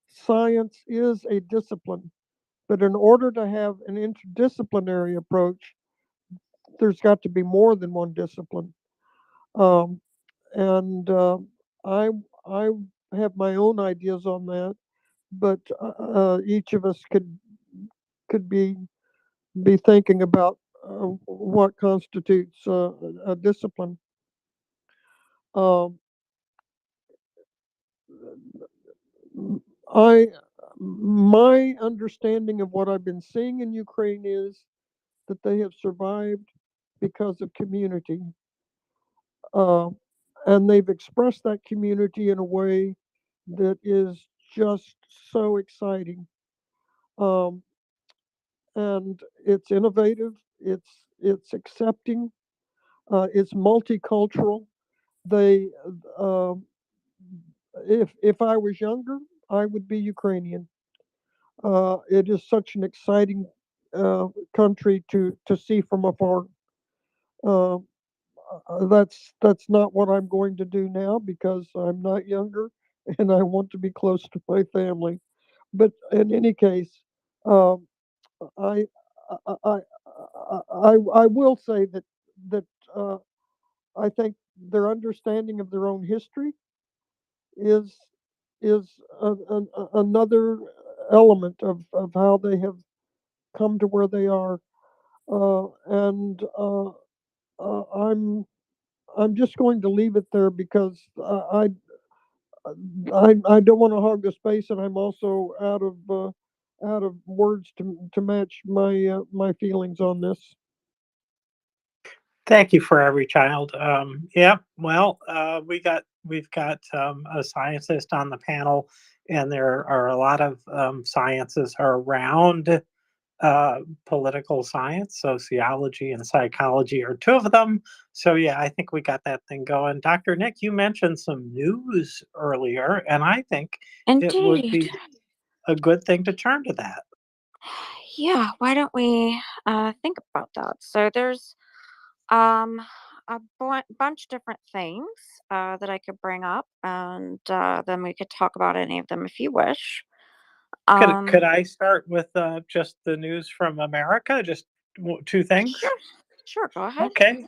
Science is a discipline, but in order to have an interdisciplinary approach, there's got to be more than one discipline. Um, and I I have my own ideas on that, but each of us could be thinking about what constitutes a discipline. Um, I my understanding of what I've been seeing in Ukraine is that they have survived because of community, uh, and they've expressed that community in a way that is just so exciting. Um, and it's innovative. It's accepting. It's multicultural. They, uh, if I was younger, I would be Ukrainian. It is such an exciting country to see from afar. Uh, that's not what I'm going to do now because I'm not younger and I want to be close to my family. But in any case, um, I, I I will say that uh, I think their understanding of their own history is another element of how they have come to where they are, and I'm just going to leave it there because I don't want to hog the space, and I'm also out of words to match my feelings on this. Thank you for every child. Yeah, well, we've got a scientist on the panel, and there are a lot of sciences around political science, sociology, and psychology are two of them. So yeah, I think we got that thing going. Dr. Nick, you mentioned some news earlier, and I think it would Indeed. be a good thing to turn to that. Yeah, why don't we think about that? So there's um, a bunch different things that I could bring up, and then we could talk about any of them if you wish. Could I start with just the news from America? Just two things. Sure, go ahead. Okay.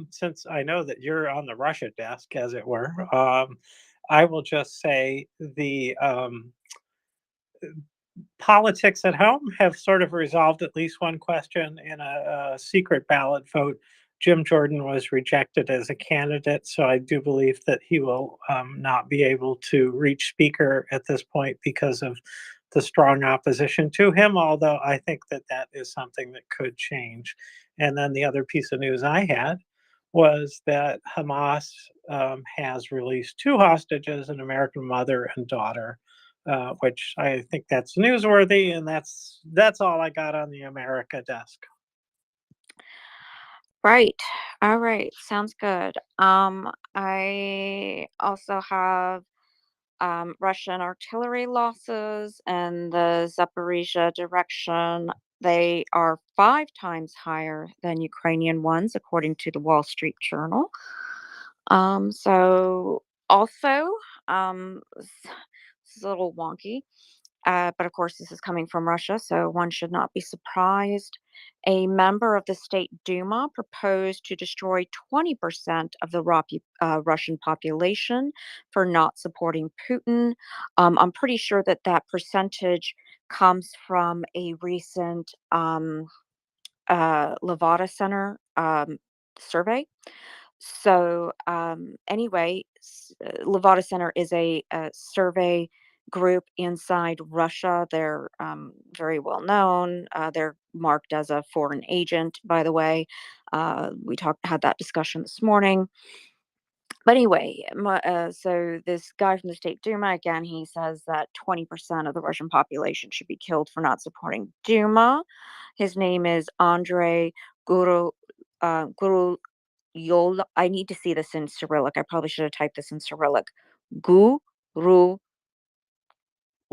Since I know that you're on the Russia desk, as it were, I will just say the politics at home have sort of resolved at least one question in a secret ballot vote. Jim Jordan was rejected as a candidate, so I do believe that he will not be able to reach Speaker at this point because of the strong opposition to him, although I think that that is something that could change. And then the other piece of news I had was that Hamas has released two hostages, an American mother and daughter, which I think that's newsworthy, and that's all I got on the America desk. Right. All right. Sounds good. I also have Russian artillery losses in the Zaporizhia direction. They are 5 times higher than Ukrainian ones, according to the Wall Street Journal. So also, this is a little wonky. But of course, this is coming from Russia, so one should not be surprised. A member of the state Duma proposed to destroy 20% of the Russian population for not supporting Putin. I'm pretty sure that that percentage comes from a recent Levada Center survey. So anyway, Levada Center is a survey group inside Russia. They're very well known. They're marked as a foreign agent, by the way. We had that discussion this morning. But anyway, so this guy from the State Duma, again, he says that 20% of the Russian population should be killed for not supporting Duma. His name is Andrei Guru Yola. I need to see this in Cyrillic. I probably should have typed this in Cyrillic. Guru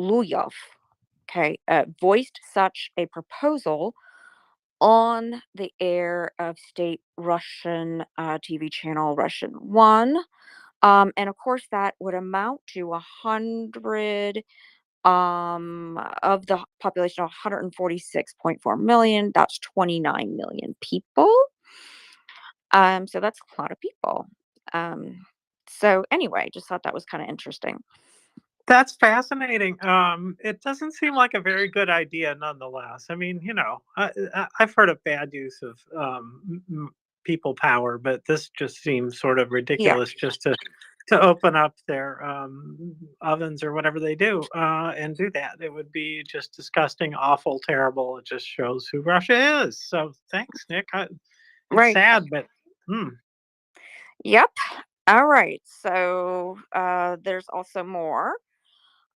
Luyov. Okay, voiced such a proposal on the air of state Russian TV channel Russian One. And of course, that would amount to 100 of the population of 146.4 million. That's 29 million people. So that's a lot of people. So anyway, just thought that was kind of interesting. That's fascinating. It doesn't seem like a very good idea, nonetheless. I mean, I've heard of bad use of people power, but this just seems sort of ridiculous. Just to open up their ovens or whatever they do and do that. It would be just disgusting, awful, terrible. It just shows who Russia is. So thanks, Nick. It's Right. sad, but Yep. All right. So there's also more.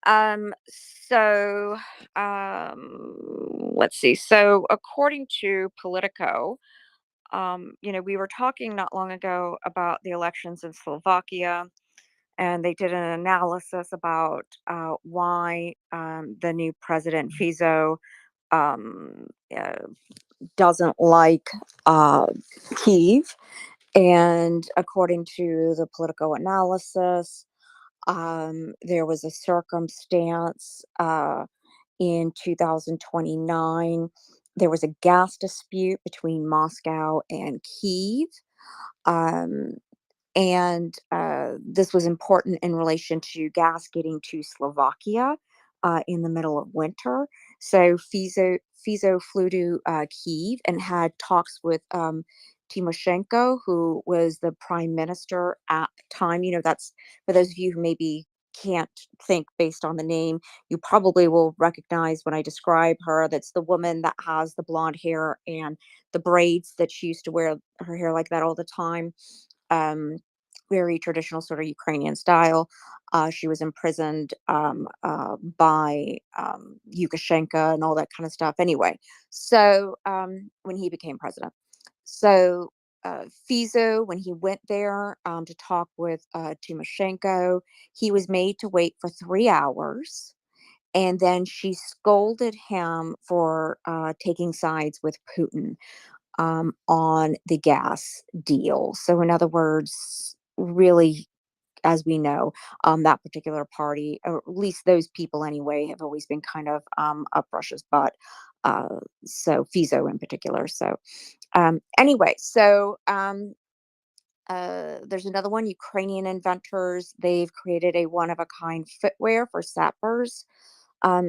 So let's see. So according to Politico, we were talking not long ago about the elections in Slovakia, and they did an analysis about why the new president Fico um, uh, doesn't like Kyiv. And according to the Politico analysis, there was a circumstance in 2029. There was a gas dispute between Moscow and Kyiv. And this was important in relation to gas getting to Slovakia in the middle of winter. So Fico flew to Kyiv and had talks with Timoshenko, who was the prime minister at the time. That's for those of you who maybe can't think based on the name, you probably will recognize when I describe her. That's the woman that has the blonde hair and the braids, that she used to wear her hair like that all the time. Very traditional sort of Ukrainian style. She was imprisoned by Lukashenko and all that kind of stuff. Anyway, so when he became president, so Fico, when he went there to talk with Timoshenko, he was made to wait for 3 hours. And then she scolded him for taking sides with Putin on the gas deal. So, in other words, really, as we know, that particular party, or at least those people anyway, have always been kind of up Russia's butt. So, Fico in particular. So, anyway, so there's another one. Ukrainian inventors, they've created a one-of-a-kind footwear for sappers.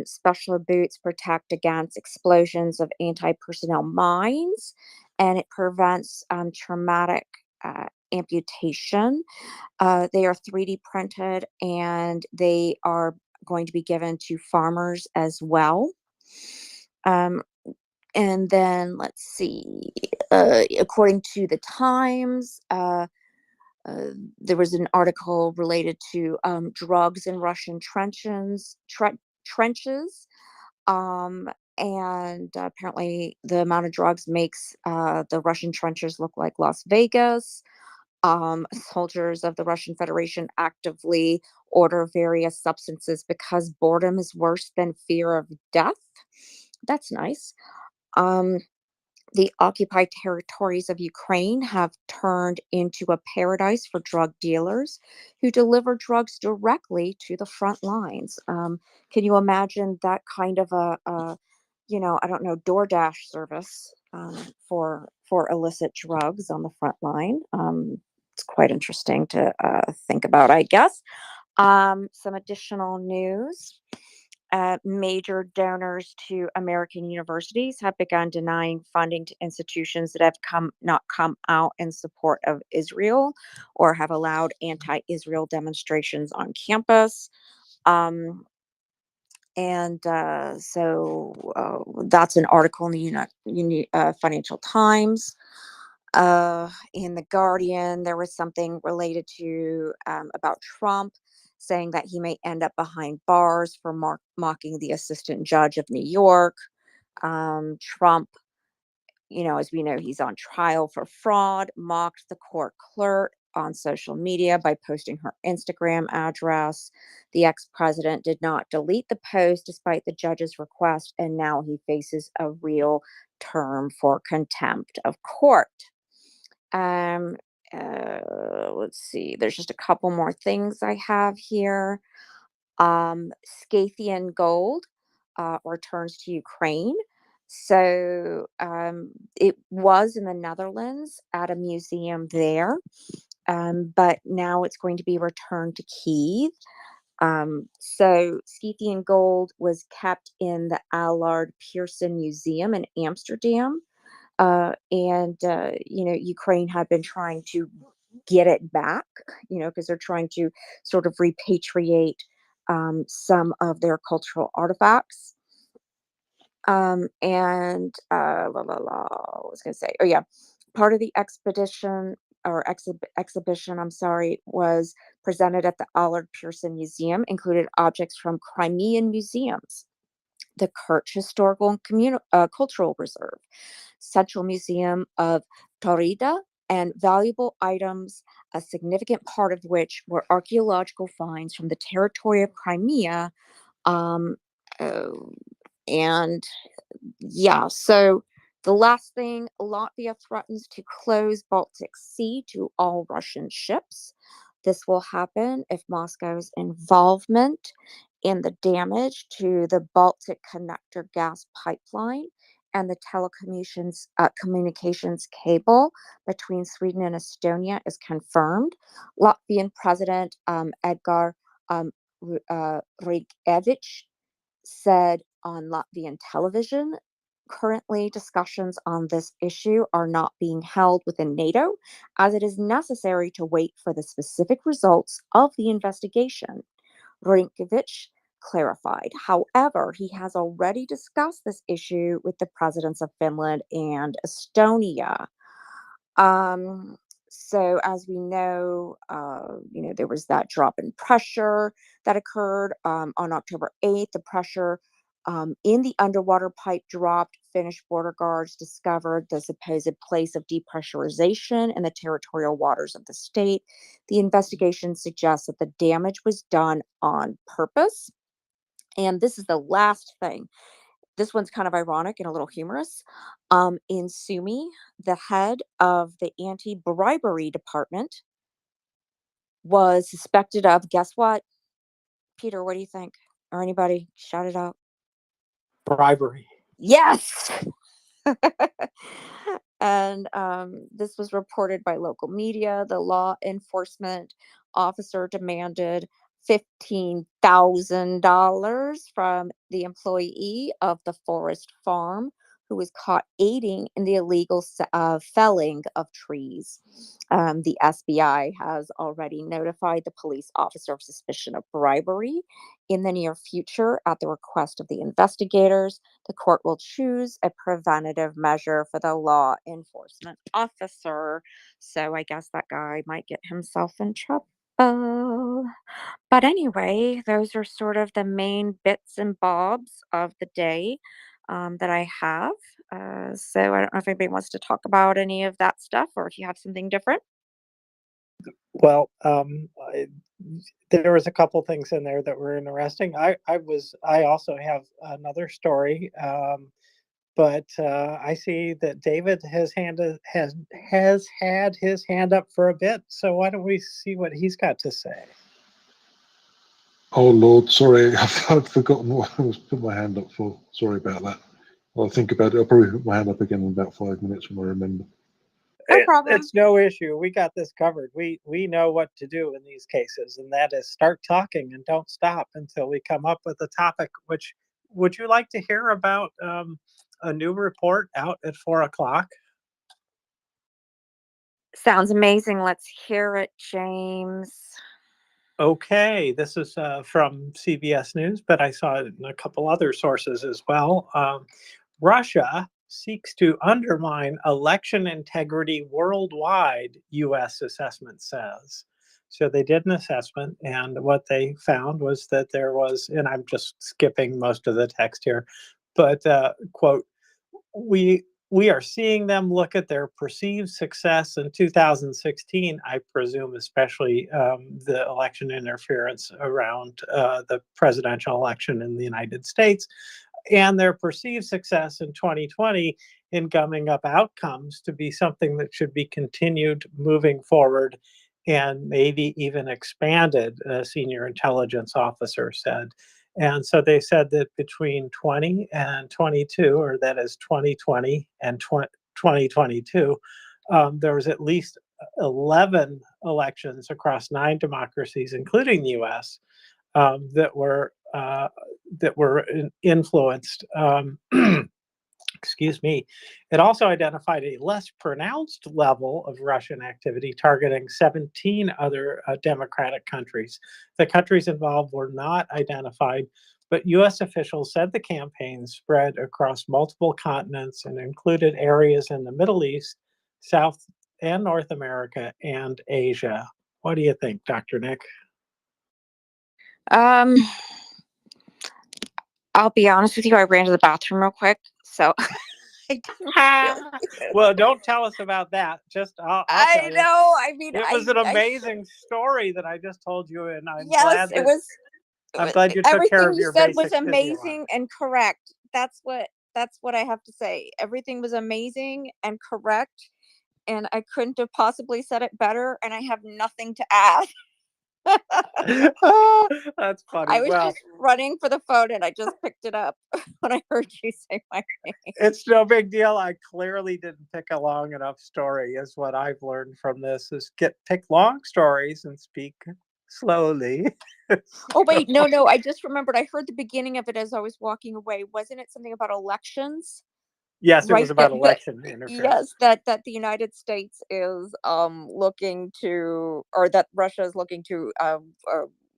Special boots protect against explosions of anti-personnel mines, and it prevents traumatic amputation. They are 3D printed, and they are going to be given to farmers as well. And then let's see, according to the Times, there was an article related to drugs in Russian trenches. And apparently the amount of drugs makes the Russian trenches look like Las Vegas. Soldiers of the Russian Federation actively order various substances because boredom is worse than fear of death. That's nice. The occupied territories of Ukraine have turned into a paradise for drug dealers who deliver drugs directly to the front lines. Can you imagine that kind of I don't know, DoorDash service for illicit drugs on the front line? It's quite interesting to think about, I guess. Some additional news. major donors to American universities have begun denying funding to institutions that have not come out in support of Israel or have allowed anti-Israel demonstrations on campus. That's an article in the Financial Times. In The Guardian, there was something related to about Trump saying that he may end up behind bars for mocking the assistant judge of New York. Trump, as we know, he's on trial for fraud, mocked the court clerk on social media by posting her Instagram address. The ex-president did not delete the post despite the judge's request, and now he faces a real term for contempt of court. Let's see. There's just a couple more things I have here. Scythian gold returns to Ukraine. So it was in the Netherlands at a museum there, but now it's going to be returned to Kyiv. So Scythian gold was kept in the Allard Pearson Museum in Amsterdam. Ukraine had been trying to get it back, because they're trying to sort of repatriate some of their cultural artifacts. What was I going to say? Oh, yeah. Part of the exhibition, was presented at the Allard Pearson Museum, included objects from Crimean museums, the Kerch Historical and Cultural Reserve, Central Museum of Taurida, and valuable items, a significant part of which were archaeological finds from the territory of Crimea. So the last thing, Latvia threatens to close Baltic Sea to all Russian ships. This will happen if Moscow's involvement in the damage to the Baltic Connector gas pipeline and the communications cable between Sweden and Estonia is confirmed. Latvian President Edgar Rinkēvičs said on Latvian television, currently discussions on this issue are not being held within NATO, as it is necessary to wait for the specific results of the investigation. Rinkēvičs clarified. However, he has already discussed this issue with the presidents of Finland and Estonia. So as we know, there was that drop in pressure that occurred on October 8th. The pressure in the underwater pipe dropped. Finnish border guards discovered the supposed place of depressurization in the territorial waters of the state. The investigation suggests that the damage was done on purpose. And this is the last thing. This one's kind of ironic and a little humorous. In Sumi, the head of the anti-bribery department was suspected of, guess what? Peter, what do you think? Or anybody? Shout it out. Bribery. Yes! And this was reported by local media. The law enforcement officer demanded $15,000 from the employee of the forest farm who was caught aiding in the illegal felling of trees. The SBI has already notified the police officer of suspicion of bribery. In the near future, at the request of the investigators, the court will choose a preventative measure for the law enforcement officer. So I guess that guy might get himself in trouble. But anyway, those are sort of the main bits and bobs of the day that I have. So I don't know if anybody wants to talk about any of that stuff or if you have something different. Well, there was a couple things in there that were interesting. I also have another story, but I see that David has had his hand up for a bit. So why don't we see what he's got to say? Oh Lord, sorry, I've forgotten what I was putting my hand up for. Sorry about that. I'll think about it. I'll probably put my hand up again in about 5 minutes when I remember. No problem. It's no issue. We got this covered. We know what to do in these cases, and that is start talking and don't stop until we come up with a topic. Which would you like to hear about a new report out at 4 o'clock? Sounds amazing. Let's hear it, James. Okay, this is from CBS News, but I saw it in a couple other sources as well. Russia seeks to undermine election integrity worldwide, U.S. assessment says. So they did an assessment, and what they found was that there was, and I'm just skipping most of the text here, but quote, we are seeing them look at their perceived success in 2016, I presume, especially the election interference around the presidential election in the United States, and their perceived success in 2020 in gumming up outcomes to be something that should be continued moving forward and maybe even expanded, a senior intelligence officer said. And so they said that between 20 and 22, or that is 2020 and 2022, there was at least 11 elections across 9 democracies, including the U.S., that were influenced. Excuse me. It also identified a less pronounced level of Russian activity targeting 17 other democratic countries. The countries involved were not identified, but U.S. officials said the campaign spread across multiple continents and included areas in the Middle East, South and North America, and Asia. What do you think, Dr. Nick? I'll be honest with you. I ran to the bathroom real quick, so I didn't Well, don't tell us about that. Just I'll tell you. know. I mean, it was an amazing story that I just told you, and I'm yes, glad that it was. I'm glad you took care Everything of you your said was basic physio. amazing and correct. That's what I have to say. Everything was amazing and correct, and I couldn't have possibly said it better. And I have nothing to add. That's funny. I was Well, just running for the phone, and I just picked it up when I heard you say my name. it's no big deal. I clearly didn't pick a long enough story, is what I've learned from this. Is pick long stories and speak slowly. Oh wait, no. I just remembered. I heard the beginning of it as I was walking away. Wasn't it something about elections? Yes, it Right, was about election interference. yes, that the United States is looking to, or that Russia is looking to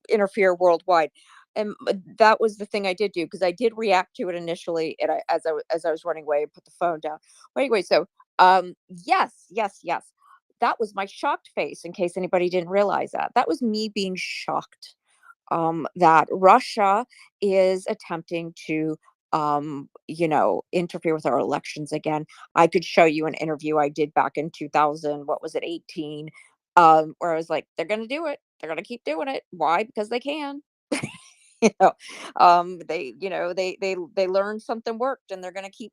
interfere worldwide. And that was the thing I did do, because I did react to it initially, and as I was running away, I put the phone down. But anyway, so yes, that was my shocked face. In case anybody didn't realize that, that was me being shocked. That Russia is attempting to, interfere with our elections again. I could show you an interview I did back in 2000, what was it, 18, where I was like, they're going to do it. They're going to keep doing it. Why? Because they can. They learned something worked, and they're going to keep,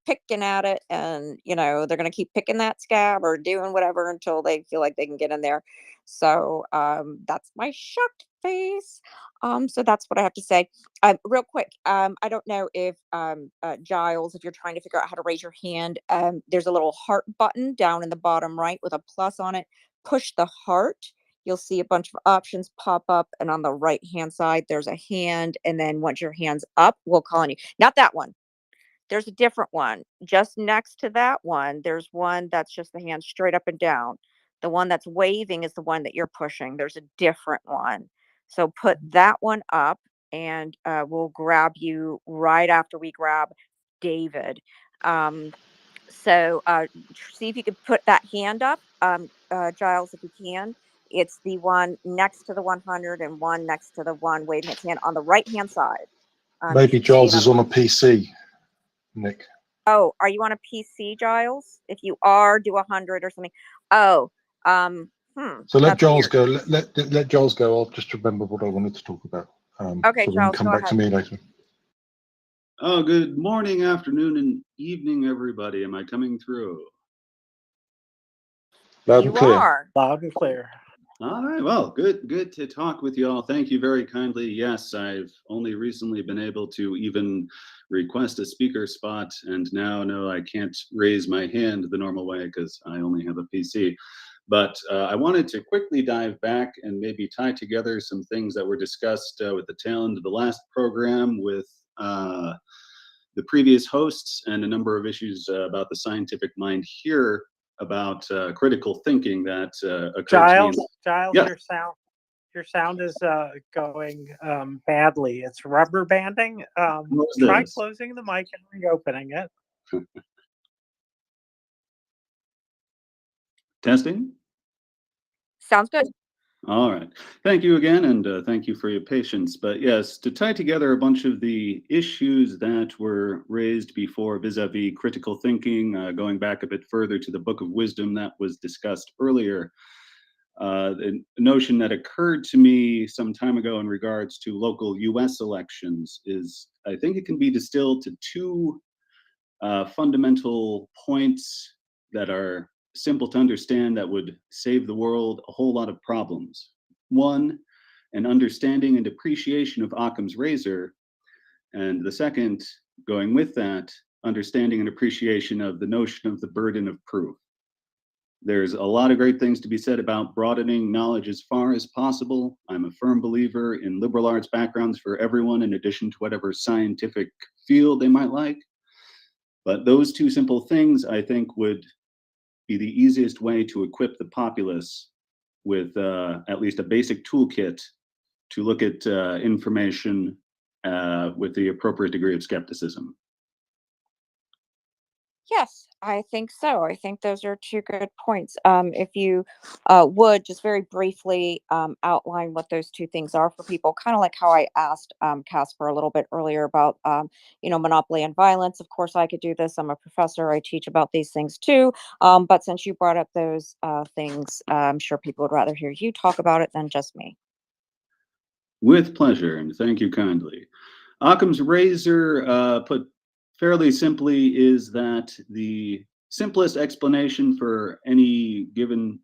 picking at it, and, they're going to keep picking that scab or doing whatever until they feel like they can get in there. So that's my shocked face. So that's what I have to say. Real quick, I don't know if Giles, if you're trying to figure out how to raise your hand, there's a little heart button down in the bottom right with a plus on it. Push the heart. You'll see a bunch of options pop up, and on the right hand side there's a hand, and then once your hand's up, we'll call on you. Not that one. There's a different one. Just next to that one, there's one that's just the hand straight up and down. The one that's waving is the one that you're pushing. There's a different one. So put that one up, and we'll grab you right after we grab David. So see if you could put that hand up, Giles, if you can. It's the one next to the 100 and one next to the one waving its hand on the right hand side. Maybe Giles is on a PC, Nick. Oh, are you on a PC, Giles? If you are, do 100 or something. Oh, So let Giles go. Let Giles go. I'll just remember what I wanted to talk about. Okay, so we can Giles, come go back ahead. to me later. Oh, good morning, afternoon, and evening, everybody. Am I coming through? Loud and clear. Are. Loud and clear. All right. Well, good to talk with you all. Thank you very kindly. Yes, I've only recently been able to even request a speaker spot, and now no, I can't raise my hand the normal way because I only have a PC. But I wanted to quickly dive back and maybe tie together some things that were discussed with the tail end of the last program with the previous hosts, and a number of issues about the scientific mind here about critical thinking that occurred to me. Giles, Yeah. your sound is going badly. It's rubber banding. What's Try this? closing the mic and reopening it. Testing? Sounds good. All right. Thank you again, and thank you for your patience. But yes, to tie together a bunch of the issues that were raised before vis-a-vis critical thinking, going back a bit further to the Book of Wisdom that was discussed earlier, the notion that occurred to me some time ago in regards to local US elections is, I think it can be distilled to two fundamental points that are simple to understand that would save the world a whole lot of problems. One, an understanding and appreciation of Occam's razor, and the second, going with that, understanding and appreciation of the notion of the burden of proof. There's a lot of great things to be said about broadening knowledge as far as possible. I'm a firm believer in liberal arts backgrounds for everyone, in addition to whatever scientific field they might like. But those two simple things, I think, would be the easiest way to equip the populace with at least a basic toolkit to look at information with the appropriate degree of skepticism. Yes, I think so. I think those are two good points. If you would just very briefly outline what those two things are for people, kind of like how I asked Casper a little bit earlier about, monopoly and violence. Of course, I could do this. I'm a professor. I teach about these things too. But since you brought up those things, I'm sure people would rather hear you talk about it than just me. With pleasure, and thank you kindly. Occam's razor, put fairly simply, is that the simplest explanation for any given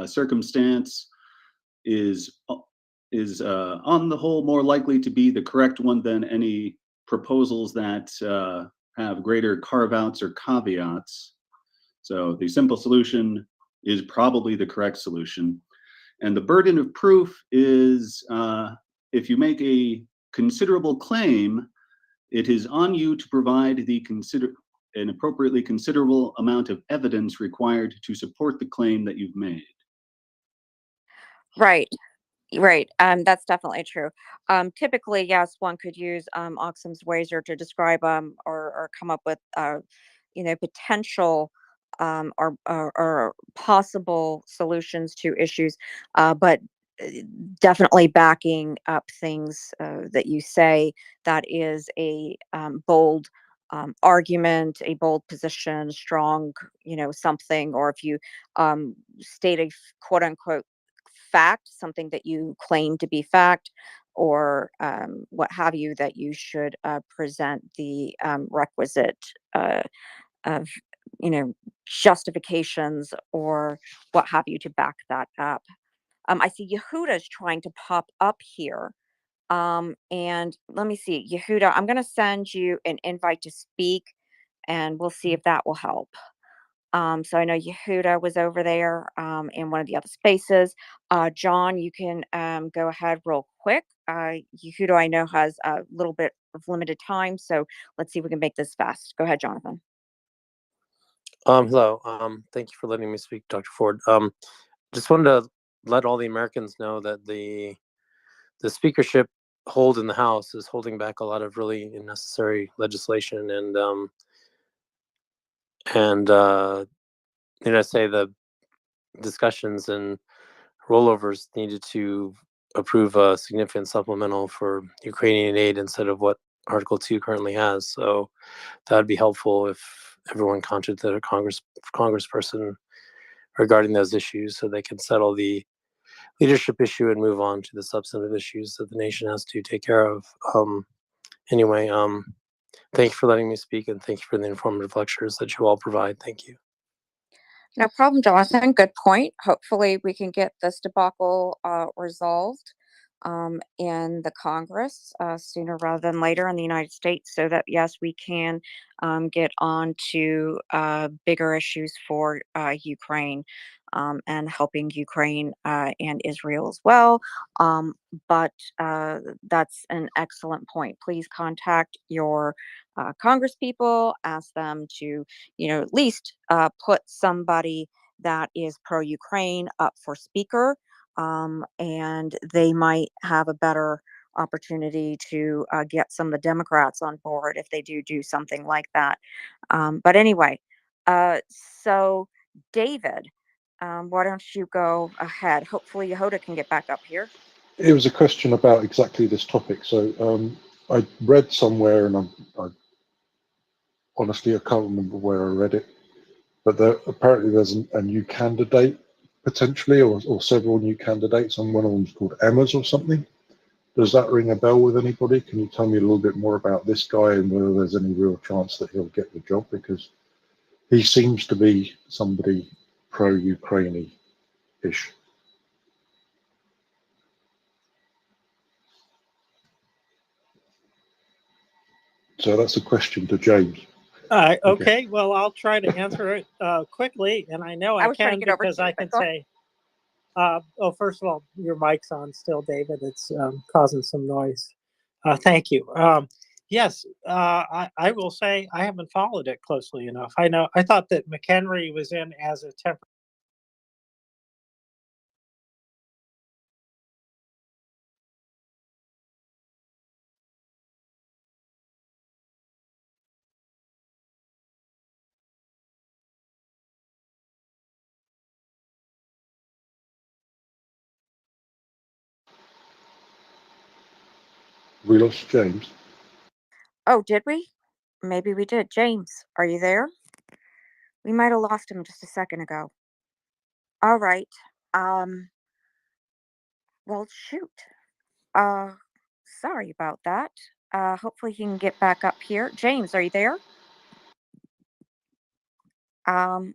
circumstance is on the whole more likely to be the correct one than any proposals that have greater carve-outs or caveats. So the simple solution is probably the correct solution. And the burden of proof is if you make a considerable claim, it is on you to provide an appropriately considerable amount of evidence required to support the claim that you've made. Right. Right. That's definitely true. Typically, yes, one could use Occam's razor to describe or come up with potential or possible solutions to issues, but definitely backing up things that you say. That is a bold argument, a bold position, strong, something, or if you state a quote unquote fact, something that you claim to be fact, or what have you, that you should present the requisite of justifications or what have you to back that up. I see Yehuda's trying to pop up here. And let me see, Yehuda, I'm going to send you an invite to speak, and we'll see if that will help. So I know Yehuda was over there in one of the other spaces. John, you can go ahead real quick. Yehuda, I know, has a little bit of limited time, so let's see if we can make this fast. Go ahead, Jonathan. Hello. Thank you for letting me speak, Dr. Ford. Just wanted to let all the Americans know that the speakership hold in the House is holding back a lot of really necessary legislation, and say the discussions and rollovers needed to approve a significant supplemental for Ukrainian aid instead of what Article 2 currently has. So that would be helpful if everyone contacted a congressperson regarding those issues so they can settle the leadership issue and move on to the substantive issues that the nation has to take care of. Thank you for letting me speak, and thank you for the informative lectures that you all provide. Thank you. No problem, Jonathan. Good point. Hopefully we can get this debacle resolved. in the Congress sooner rather than later in the United States, so that yes, we can get on to bigger issues for Ukraine and helping Ukraine and Israel as well. But that's an excellent point. Please contact your Congress people, ask them to, at least put somebody that is pro-Ukraine up for speaker, and they might have a better opportunity to get some of the Democrats on board if they do something like that. But anyway, so David, why don't you go ahead? Hopefully Yehuda can get back up here. It was a question about exactly this topic. So I read somewhere, and I honestly I can't remember where I read it, but apparently there's a new candidate potentially, or several new candidates, and one of them's called Emma's or something. Does that ring a bell with anybody? Can you tell me a little bit more about this guy and whether there's any real chance that he'll get the job? Because he seems to be somebody pro-Ukraine-ish. So that's a question to James. Okay, well, I'll try to answer it quickly, and I know I was trying can to get over because to you, I but can say, first of all, your mic's on still, David. It's causing some noise. Thank you. Yes, I will say I haven't followed it closely enough. I thought that McHenry was in as a temporary. We lost James. Oh, did we? Maybe we did. James, are you there? We might have lost him just a second ago. All right. Well, shoot. Uh, Sorry about that. Hopefully he can get back up here. James, are you there?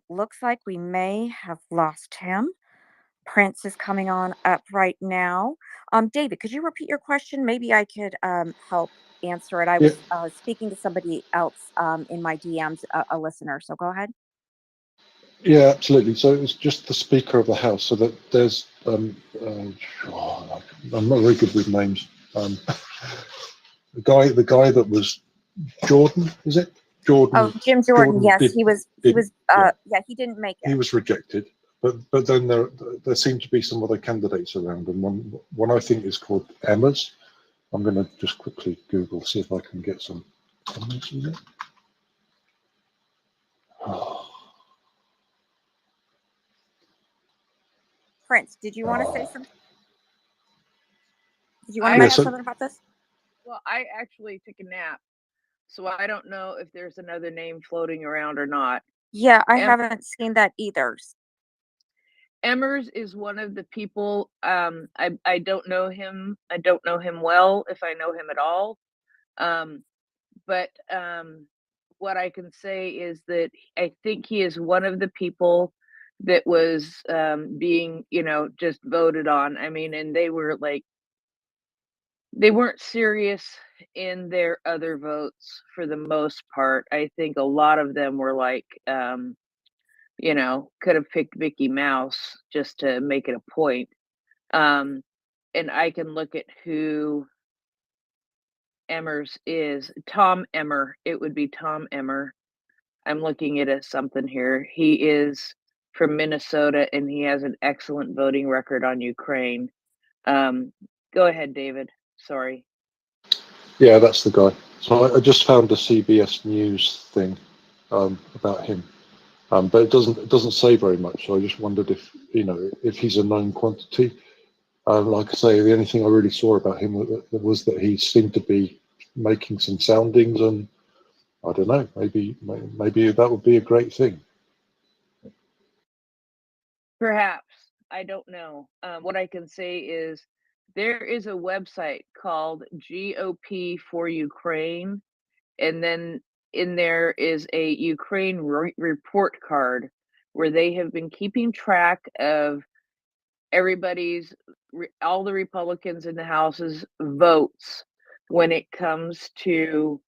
Looks like we may have lost him. Prince is coming on up right now. David, could you repeat your question? Maybe I could help answer it. I Yeah. was speaking to somebody else in my DMs, a listener. So go ahead. Yeah, absolutely. So it's just the Speaker of the House. So that there's, I'm not very good with names. The guy that was Jordan, is it? Jordan. Oh, Jim Jordan. Yes, he was. Yeah. Yeah, he didn't make it. He was rejected. But then there seem to be some other candidates around, and one I think is called Emma's. I'm going to just quickly Google, see if I can get some comments on it. Oh. Prince, did you want to say something? Did you want to mention something about this? Well, I actually took a nap, so I don't know if there's another name floating around or not. Yeah, I haven't seen that either. Emmers is one of the people. I don't know him. I don't know him well, if I know him at all. But what I can say is that I think he is one of the people that was being, just voted on. I mean, and they weren't serious in their other votes for the most part. I think a lot of them were like, could have picked Mickey Mouse just to make it a point. And I can look at who Emmers is. Tom Emmer. It would be Tom Emmer. I'm looking at something here. He is from Minnesota, and he has an excellent voting record on Ukraine. Go ahead, David. Sorry. Yeah, that's the guy. So I just found a CBS News thing about him, but it doesn't say very much. So I just wondered if he's a known quantity. Like I say, the only thing I really saw about him was that he seemed to be making some soundings, and I don't know, maybe that would be a great thing. Perhaps. I don't know. What I can say is there is a website called GOP for Ukraine, and then in there is a Ukraine report card where they have been keeping track of everybody's all the Republicans in the House's votes when it comes to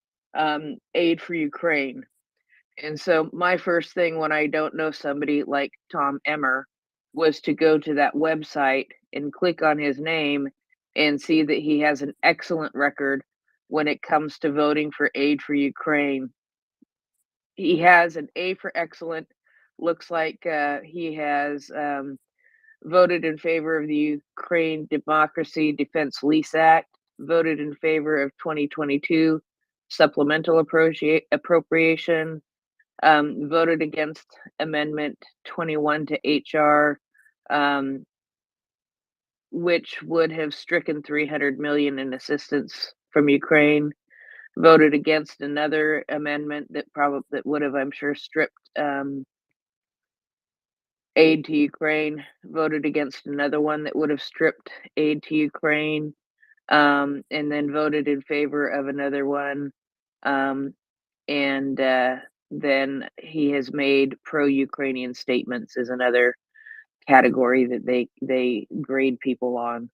aid for Ukraine. And so my first thing when I don't know somebody like Tom Emmer was to go to that website and click on his name and see that he has an excellent record when it comes to voting for aid for Ukraine. He has an A for excellent. Looks like he has voted in favor of the Ukraine Democracy Defense Lease Act, voted in favor of 2022 supplemental appropriation, voted against Amendment 21 to HR, which would have stricken 300 million in assistance from Ukraine, voted against another amendment that would have, I'm sure, stripped aid to Ukraine, voted against another one that would have stripped aid to Ukraine, and then voted in favor of another one. And then he has made pro-Ukrainian statements is another category that they grade people on.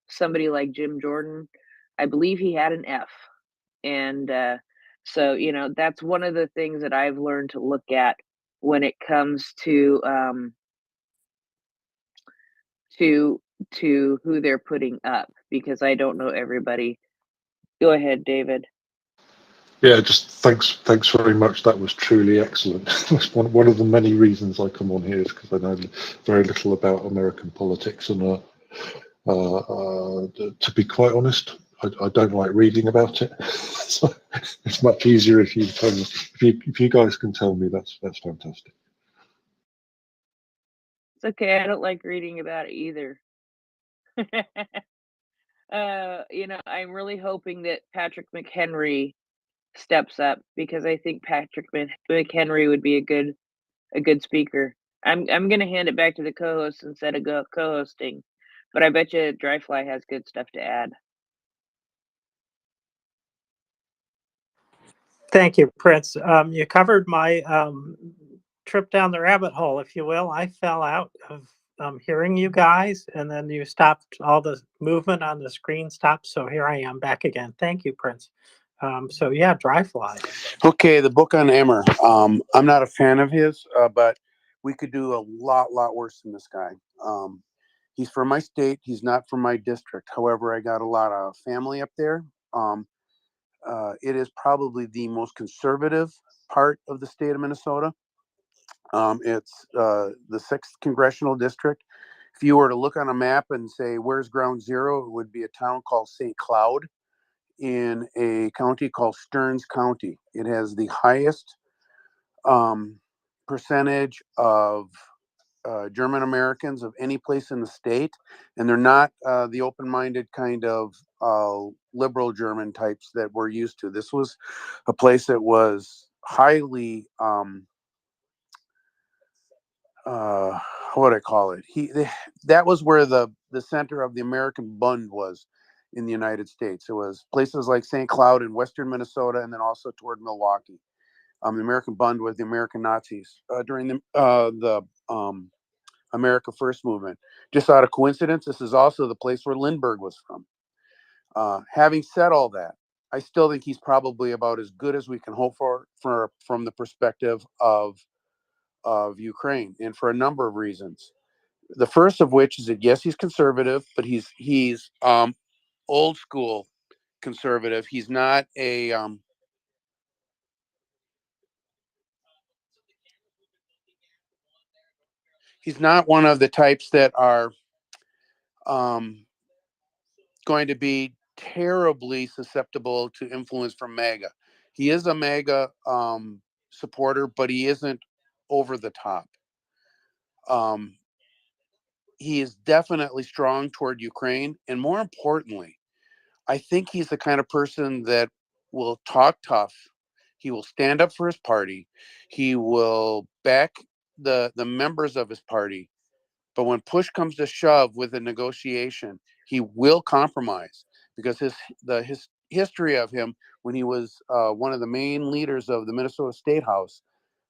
Somebody like Jim Jordan, I believe he had an F. And so, you know, that's one of the things that I've learned to look at when it comes to who they're putting up, because I don't know everybody. Go ahead, David. Yeah, just thanks very much. That was truly excellent. That's one of the many reasons I come on here is because I know very little about American politics, and to be quite honest, I don't like reading about it. So it's much easier if you tell me. If you guys can tell me, that's fantastic. It's okay. I don't like reading about it either. You know, I'm really hoping that Patrick McHenry steps up, because I think Patrick McHenry would be a good speaker. I'm gonna hand it back to the co-host instead of co-hosting, but I bet you Dryfly has good stuff to add. Thank you, Prince. You covered my trip down the rabbit hole, if you will. I fell out of hearing you guys, and then you stopped, all the movement on the screen stopped, so here I am back again. Thank you, Prince. So yeah, Dryfly. Okay, the book on Emmer. I'm not a fan of his, but we could do a lot worse than this guy. He's from my state. He's not from my district. However, I got a lot of family up there. It is probably the most conservative part of the state of Minnesota. It's the 6th congressional district. If you were to look on a map and say, where's ground zero, it would be a town called St. Cloud in a county called Stearns County. It has the highest percentage of German Americans of any place in the state, and they're not the open-minded kind of liberal German types that we're used to. This was a place that was highly what do I call it? That was where the center of the American Bund was in the United States. It was places like St. Cloud in western Minnesota, and then also toward Milwaukee. The American Bund was the American Nazis during the America First movement. Just out of coincidence, this is also the place where Lindbergh was from. Having said all that, I still think he's probably about as good as we can hope for from the perspective of Ukraine, and for a number of reasons. The first of which is that yes, he's conservative, but he's old school conservative. He's not a he's not one of the types that are going to be terribly susceptible to influence from MAGA. He is a MAGA supporter, but he isn't over the top. He is definitely strong toward Ukraine, and more importantly, I think he's the kind of person that will talk tough. He will stand up for his party. He will back the members of his party. But when push comes to shove with a negotiation, he will compromise, because his history of him when he was one of the main leaders of the Minnesota State House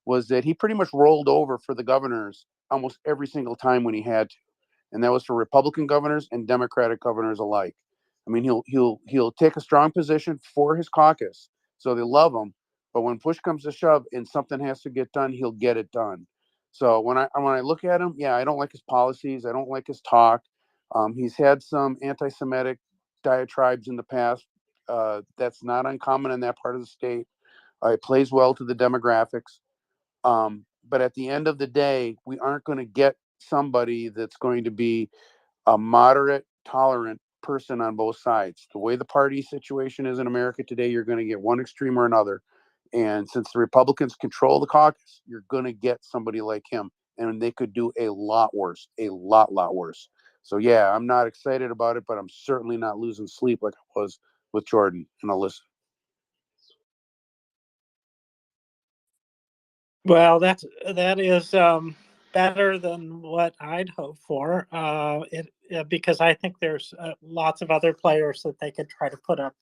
was that he pretty much rolled over for the governors almost every single time when he had to. and that was for Republican governors and Democratic governors alike. I mean, he'll take a strong position for his caucus, so they love him. But when push comes to shove and something has to get done, he'll get it done. So when I look at him, yeah, I don't like his policies. I don't like his talk. He's had some anti-Semitic diatribes in the past. That's not uncommon in that part of the state. It plays well to the demographics. But at the end of the day, we aren't going to get somebody that's going to be a moderate, tolerant person on both sides. The way the party situation is in America today, you're going to get one extreme or another. And since the Republicans control the caucus, you're going to get somebody like him. And they could do a lot worse, a lot worse. So, yeah, I'm not excited about it, but I'm certainly not losing sleep like I was with Jordan and Alyssa. Well, that is better than what I'd hoped for. Because I think there's lots of other players that they could try to put up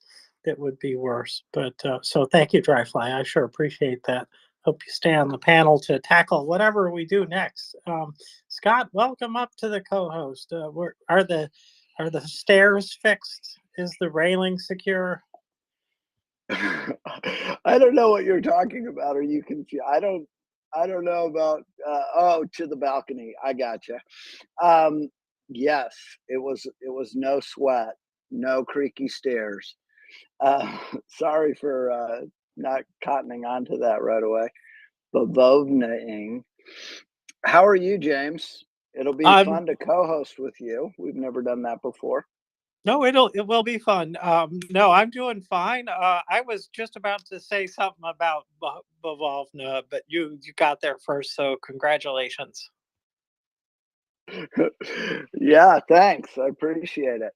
that would be worse. But so thank you, Dryfly. I sure appreciate that. Hope you stay on the panel to tackle whatever we do next. Scott, welcome up to the co-host. Are the stairs fixed? Is the railing secure? I don't know what you're talking about. Are you confused? I don't know about. Oh, to the balcony. I gotcha. Yes, it was no sweat, no creaky stairs. Sorry for not cottoning onto that right away. Bavovnaing. How are you, James? It'll be fun to co-host with you. We've never done that before. No, it will be fun. No, I'm doing fine. I was just about to say something about Bavovna, but you got there first, so congratulations. Yeah, thanks. I appreciate it.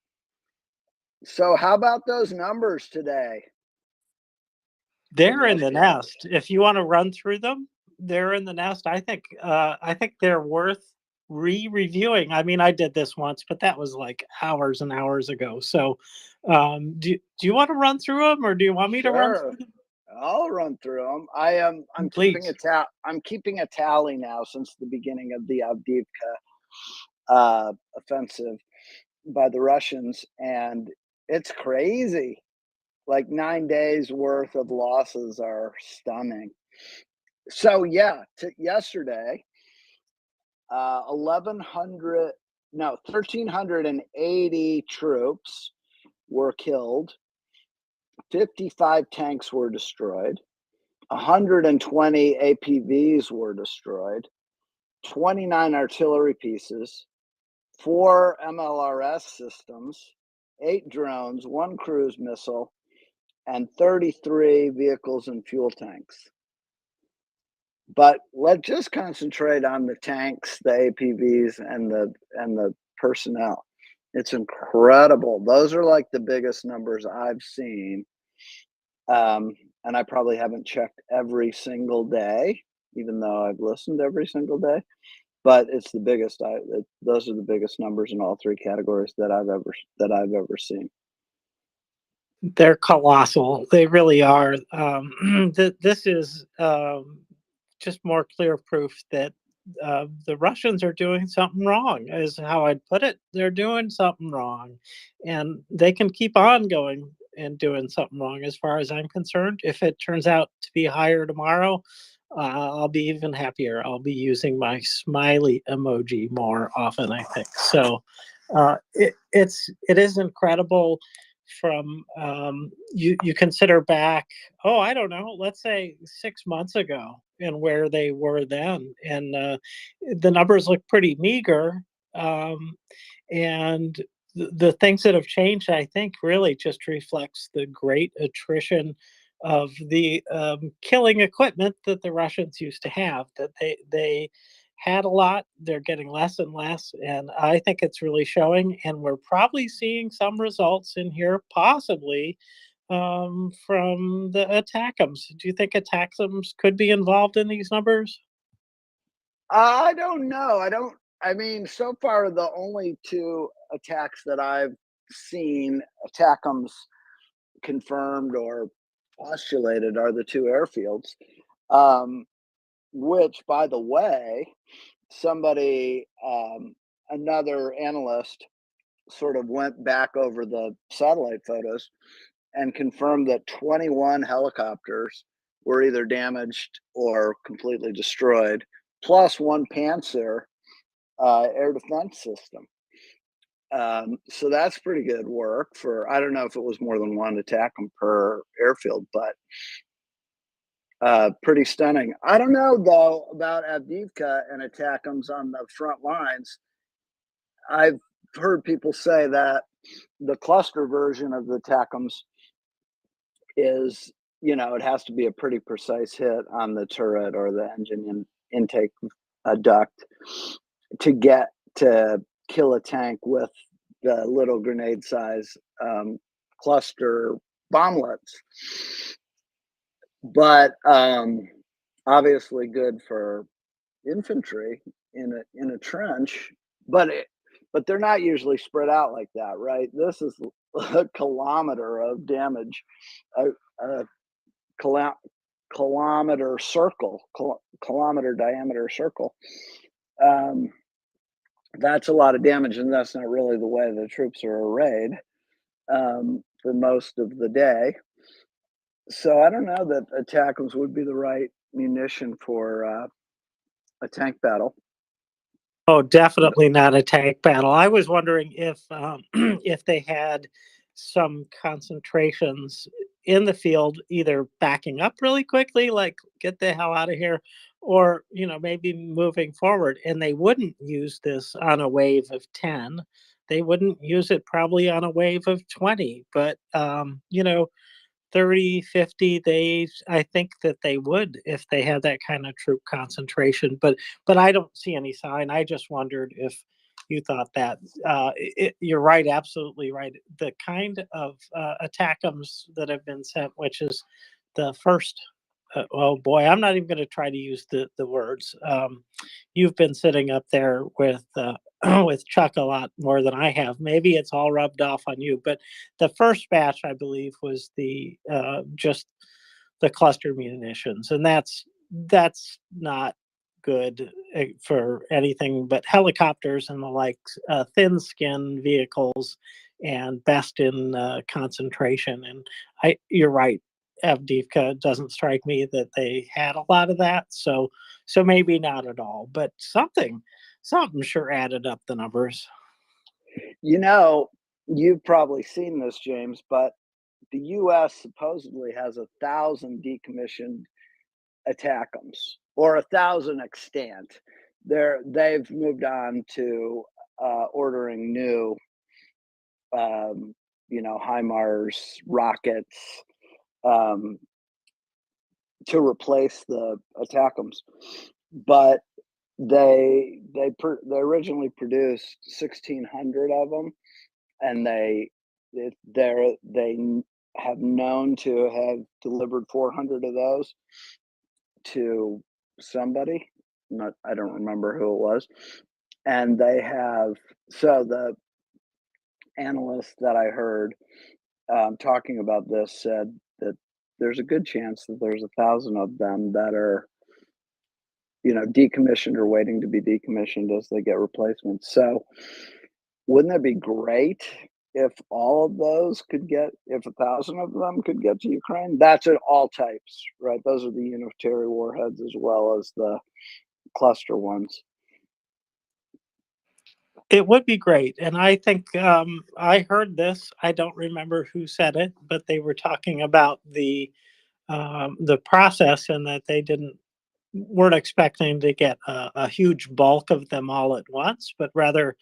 So how about those numbers today? They're in the nest. If you want to run through them, they're in the nest. I think they're worth reviewing. I mean, I did this once, but that was like hours and hours ago. So do you want to run through them, or do you want me to run through them? I'll run through them. I'm keeping I'm keeping a tally now since the beginning of the Avdiivka offensive by the Russians, and it's crazy. Like 9 days worth of losses are stunning. So yeah, yesterday, 1,380 troops were killed. 55 tanks were destroyed. 120 APVs were destroyed. 29 artillery pieces. 4 MLRS systems. 8 drones. 1 cruise missile. And 33 vehicles and fuel tanks. But let's just concentrate on the tanks, the APVs, and the personnel. It's incredible. Those are like the biggest numbers I've seen. And I probably haven't checked every single day, even though I've listened every single day. But it's the biggest. Those are the biggest numbers in all 3 categories that I've ever seen. They're colossal. They really are. This is just more clear proof that the Russians are doing something wrong, is how I'd put it. They're doing something wrong, and they can keep on going and doing something wrong as far as I'm concerned. If it turns out to be higher tomorrow, I'll be even happier. I'll be using my smiley emoji more often, I think. So it is incredible. From you consider back, I don't know, let's say 6 months ago, and where they were then, and the numbers look pretty meager, and the things that have changed, I think, really just reflects the great attrition of the killing equipment that the Russians used to have, that they had a lot. They're getting less and less, and I think it's really showing, and we're probably seeing some results in here, possibly from the ATACMS. Do you think ATACMS could be involved in these numbers? I don't know. I mean, so far the only 2 attacks that I've seen, ATACMS confirmed or postulated, are the 2 airfields, which, by the way, somebody another analyst sort of went back over the satellite photos and confirmed that 21 helicopters were either damaged or completely destroyed, plus one Panzer air defense system. So that's pretty good work for, I don't know if it was more than one attack per airfield, but pretty stunning. I don't know though about Avdiivka and ATACMS on the front lines. I've heard people say that the cluster version of the ATACMS is, you know, it has to be a pretty precise hit on the turret or the engine intake duct to get to kill a tank with the little grenade size cluster bomblets. But obviously good for infantry in a trench, but they're not usually spread out like that, right? This is a kilometer of damage, a kilometer circle, kilometer diameter circle. That's a lot of damage, and that's not really the way the troops are arrayed for most of the day. So I don't know that ATACMS would be the right munition for a tank battle. Oh, definitely not a tank battle. I was wondering if if they had some concentrations in the field, either backing up really quickly, like get the hell out of here, or maybe moving forward. And they wouldn't use this on a wave of 10. They wouldn't use it probably on a wave of 20. But 30, 50 days, I think that they would if they had that kind of troop concentration. But I don't see any sign. I just wondered if you thought that. You're right, absolutely right. The kind of ATACMS that have been sent, which is the first, oh boy, I'm not even going to try to use the words. You've been sitting up there with with Chuck a lot more than I have. Maybe it's all rubbed off on you, but the first batch, I believe, was the just the cluster munitions, and that's not good for anything but helicopters and the like, thin skin vehicles, and best in concentration. And you're right. Avdiivka doesn't strike me that they had a lot of that, so maybe not at all, but something sure added up the numbers. You know, you've probably seen this, James, but the U.S. supposedly has 1,000 decommissioned ATACMS, or 1,000 extant. They've moved on to ordering new, HIMARS rockets to replace the ATACMS, but they originally produced 1,600 of them, and they have known to have delivered 400 of those to somebody. I don't remember who it was, and they have. So the analyst that I heard talking about this said that there's a good chance that there's 1,000 of them that are, decommissioned or waiting to be decommissioned as they get replacements. So wouldn't that be great if all of those if 1,000 of them could get to Ukraine? That's at all types, right? Those are the unitary warheads as well as the cluster ones. It would be great. And I think I heard this. I don't remember who said it, but they were talking about the process, and that they weren't expecting to get a huge bulk of them all at once, but rather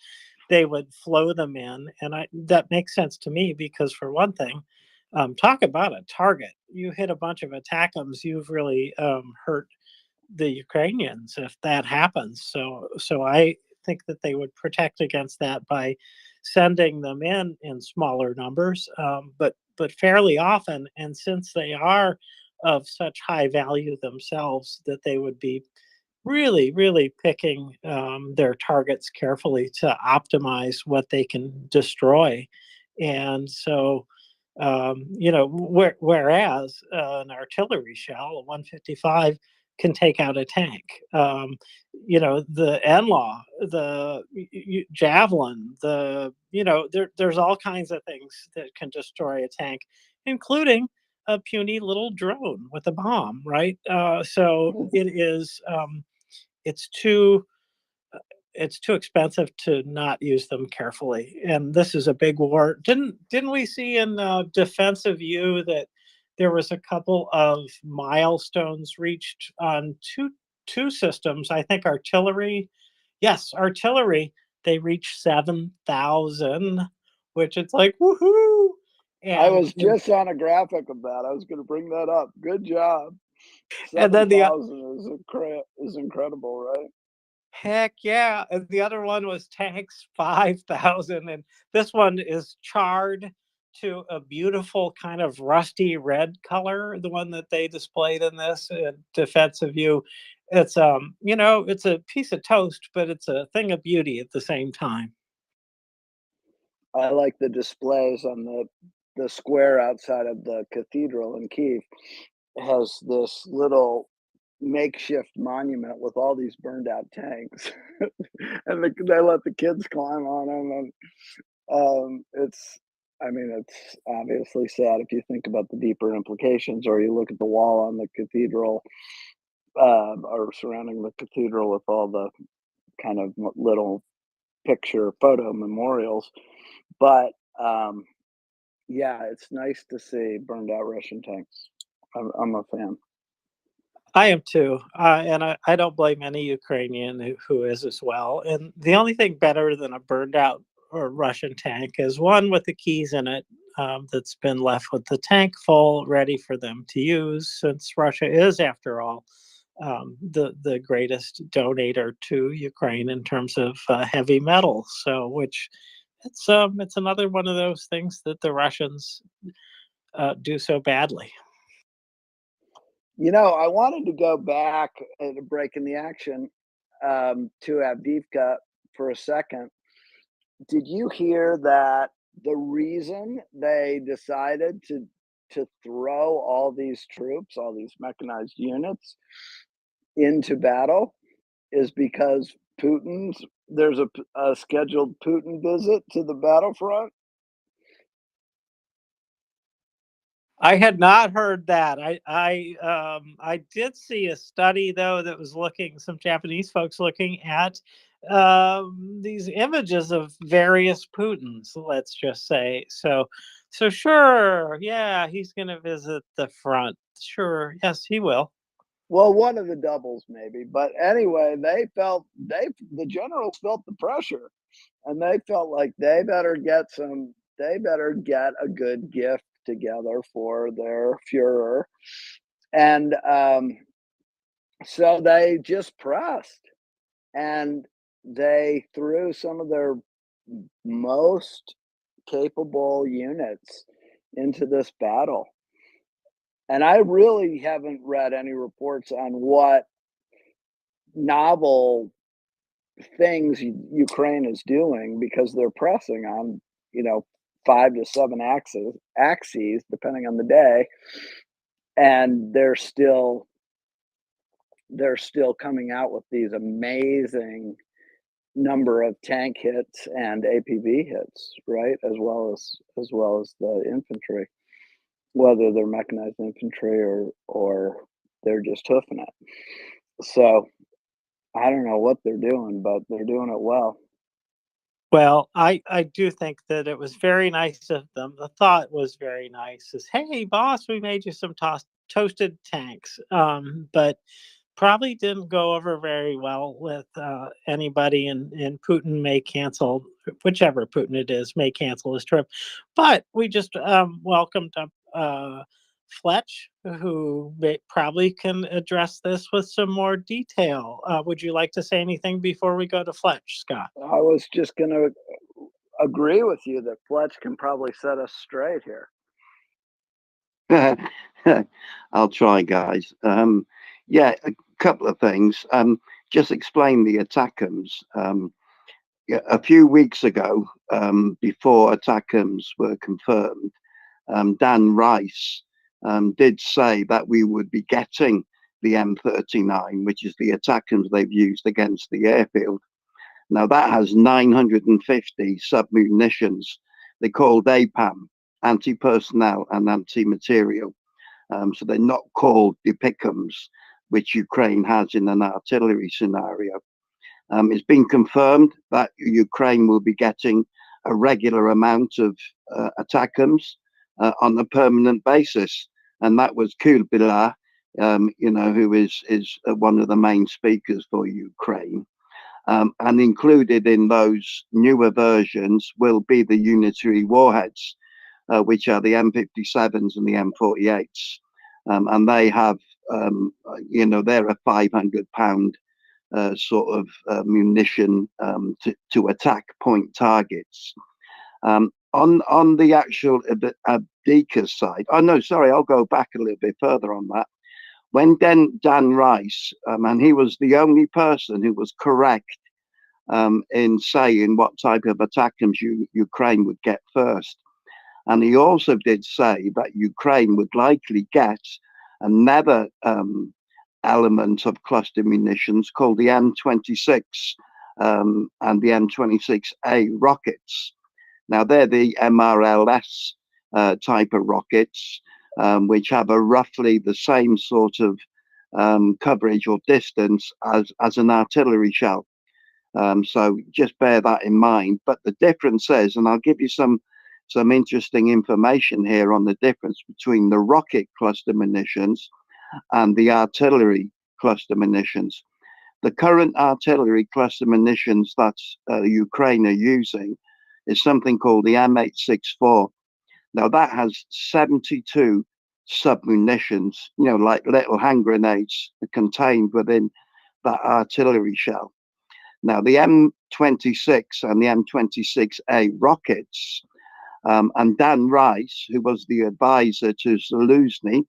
they would flow them in. And that makes sense to me, because for one thing, talk about a target. You hit a bunch of ATACMS, you've really hurt the Ukrainians if that happens. So I think that they would protect against that by sending them in smaller numbers, but fairly often. And since they are of such high value themselves, that they would be really, really picking their targets carefully to optimize what they can destroy. And so, whereas an artillery shell, a 155, can take out a tank. the NLAW, the javelin, there's all kinds of things that can destroy a tank, including a puny little drone with a bomb, right? So it's too expensive to not use them carefully. And this is a big war. Didn't we see in Defense of You that there was a couple of milestones reached on two systems? I think artillery. Yes, artillery. They reached 7,000, which it's like woohoo. I And was just on a graphic of that. I was going to bring that up. Good job. and then the 7,000 is incredible, right? Heck yeah. And the other one was tanks 5,000. And this one is charred to a beautiful kind of rusty red color, the one that they displayed in this Defense of You. It's it's a piece of toast, but it's a thing of beauty at the same time. I like the displays on the square outside of the cathedral in Kiev. It has this little makeshift monument with all these burned out tanks, and they let the kids climb on them. And it's obviously sad if you think about the deeper implications, or you look at the wall on the cathedral, or surrounding the cathedral with all the kind of little picture photo memorials. But yeah, it's nice to see burned out Russian tanks. I'm a fan. I am too. And I don't blame any Ukrainian who is as well. And the only thing better than a burned out or Russian tank is one with the keys in it that's been left with the tank full, ready for them to use, since Russia is, after all, the greatest donator to Ukraine in terms of heavy metals. So, which it's another one of those things that the Russians do so badly. I wanted to go back at a break in the action to Avdiivka for a second. Did you hear that the reason they decided to throw all these troops, all these mechanized units into battle is because there's a scheduled Putin visit to the battlefront? I had not heard that. I did see a study though that was some Japanese folks looking at these images of various Putins. Let's just say so sure, yeah, he's going to visit the front. Sure, yes, he will. Well, one of the doubles maybe, but anyway, the generals felt the pressure, and they felt like they better get a good gift together for their Führer. And so they just pressed, and they threw some of their most capable units into this battle. And I really haven't read any reports on what novel things Ukraine is doing, because they're pressing on 5 to 7 axes depending on the day, and they're still coming out with these amazing number of tank hits and APV hits, right, as well as the infantry, whether they're mechanized infantry or they're just hoofing it. So I don't know what they're doing, but they're doing it well. Well, I do think that it was very nice of them. The thought was very nice. Is, hey, boss, we made you some toasted tanks. But probably didn't go over very well with anybody, and Putin may cancel, whichever Putin it is, may cancel his trip. But we just welcomed up Fletch, who probably can address this with some more detail. Would you like to say anything before we go to Fletch, Scott? I was just going to agree with you that Fletch can probably set us straight here. I'll try, guys. Yeah, a couple of things. Just explain the ATACMS. A few weeks ago, before ATACMS were confirmed, Dan Rice did say that we would be getting the M39, which is the ATACMS they've used against the airfield. Now that has 950 submunitions. They're called APAM, anti-personnel and anti-material. So they're not called DPICMs, which Ukraine has in an artillery scenario. It's been confirmed that Ukraine will be getting a regular amount of ATACMS on a permanent basis. And that was Kulbila, who is one of the main speakers for Ukraine. And included in those newer versions will be the unitary warheads, which are the M57s and the M48s. And they have, they're a 500-pound sort of munition to attack point targets. On the actual Abdika side, I'll go back a little bit further on that. When Dan Rice, and he was the only person who was correct in saying what type of ATACMS Ukraine would get first. And he also did say that Ukraine would likely get another element of cluster munitions called the M26 and the M26A rockets. Now, they're the MRLS type of rockets, which have a roughly the same sort of coverage or distance as an artillery shell. So just bear that in mind. But the difference is, and I'll give you some interesting information here on the difference between the rocket cluster munitions and the artillery cluster munitions. The current artillery cluster munitions that Ukraine are using is something called the M864. Now that has 72 submunitions, like little hand grenades contained within that artillery shell. Now the M26 and the M26A rockets, and Dan Rice, who was the advisor to Zaluzny,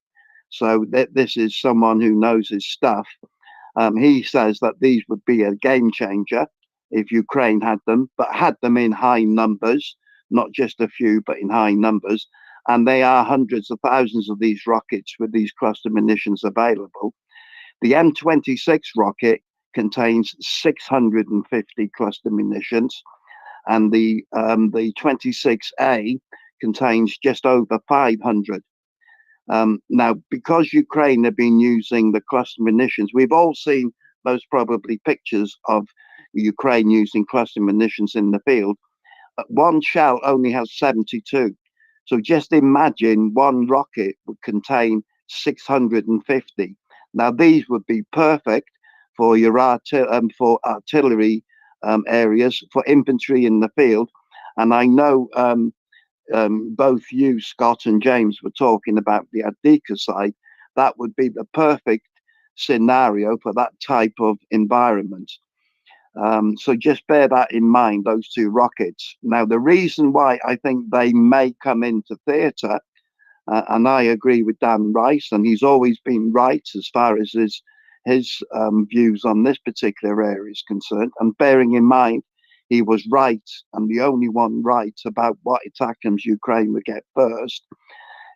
so this is someone who knows his stuff. He says that these would be a game changer if Ukraine had them, but had them in high numbers, not just a few, but in high numbers. And they are hundreds of thousands of these rockets with these cluster munitions available. The M26 rocket contains 650 cluster munitions, and the 26A contains just over 500. Now, because Ukraine have been using the cluster munitions, we've all seen most probably pictures of Ukraine using cluster munitions in the field. One shell only has 72. So just imagine one rocket would contain 650. Now, these would be perfect for your artillery areas, for infantry in the field. And I know both you, Scott, and James were talking about the Adika side. That would be the perfect scenario for that type of environment. So just bear that in mind, those two rockets. Now, the reason why I think they may come into theatre, and I agree with Dan Rice, and he's always been right as far as his views on this particular area is concerned, and bearing in mind he was right and the only one right about what ATACMS Ukraine would get first,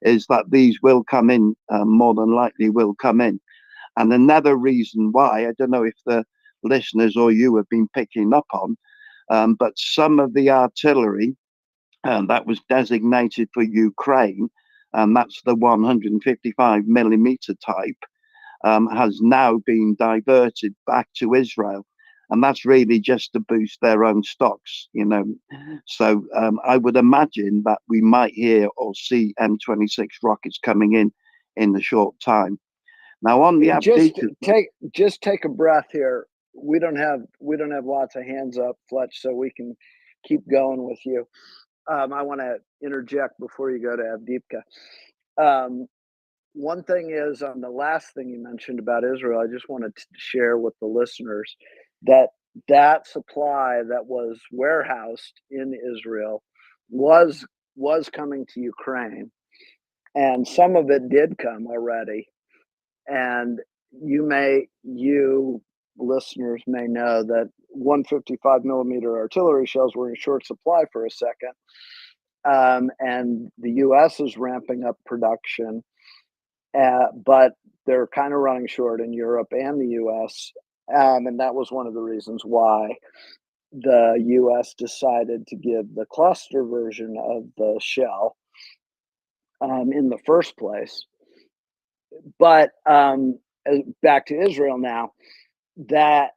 is that these will come in, more than likely will come in. And another reason why, I don't know if the listeners or you have been picking up on, but some of the artillery that was designated for Ukraine, and that's the 155 millimeter type, has now been diverted back to Israel. And that's really just to boost their own stocks, So I would imagine that we might hear or see M26 rockets coming in the short time. Now on the just take a breath here. We don't have lots of hands up, Fletch, so we can keep going with you. I want to interject before you go to Avdiivka. One thing is, on the last thing you mentioned about Israel, I just wanted to share with the listeners that supply that was warehoused in Israel was coming to Ukraine, and some of it did come already. And you listeners may know that 155 millimeter artillery shells were in short supply for a second, and the U.S. is ramping up production. but they're kind of running short in Europe and the US. And that was one of the reasons why the US decided to give the cluster version of the shell in the first place. But back to Israel now, that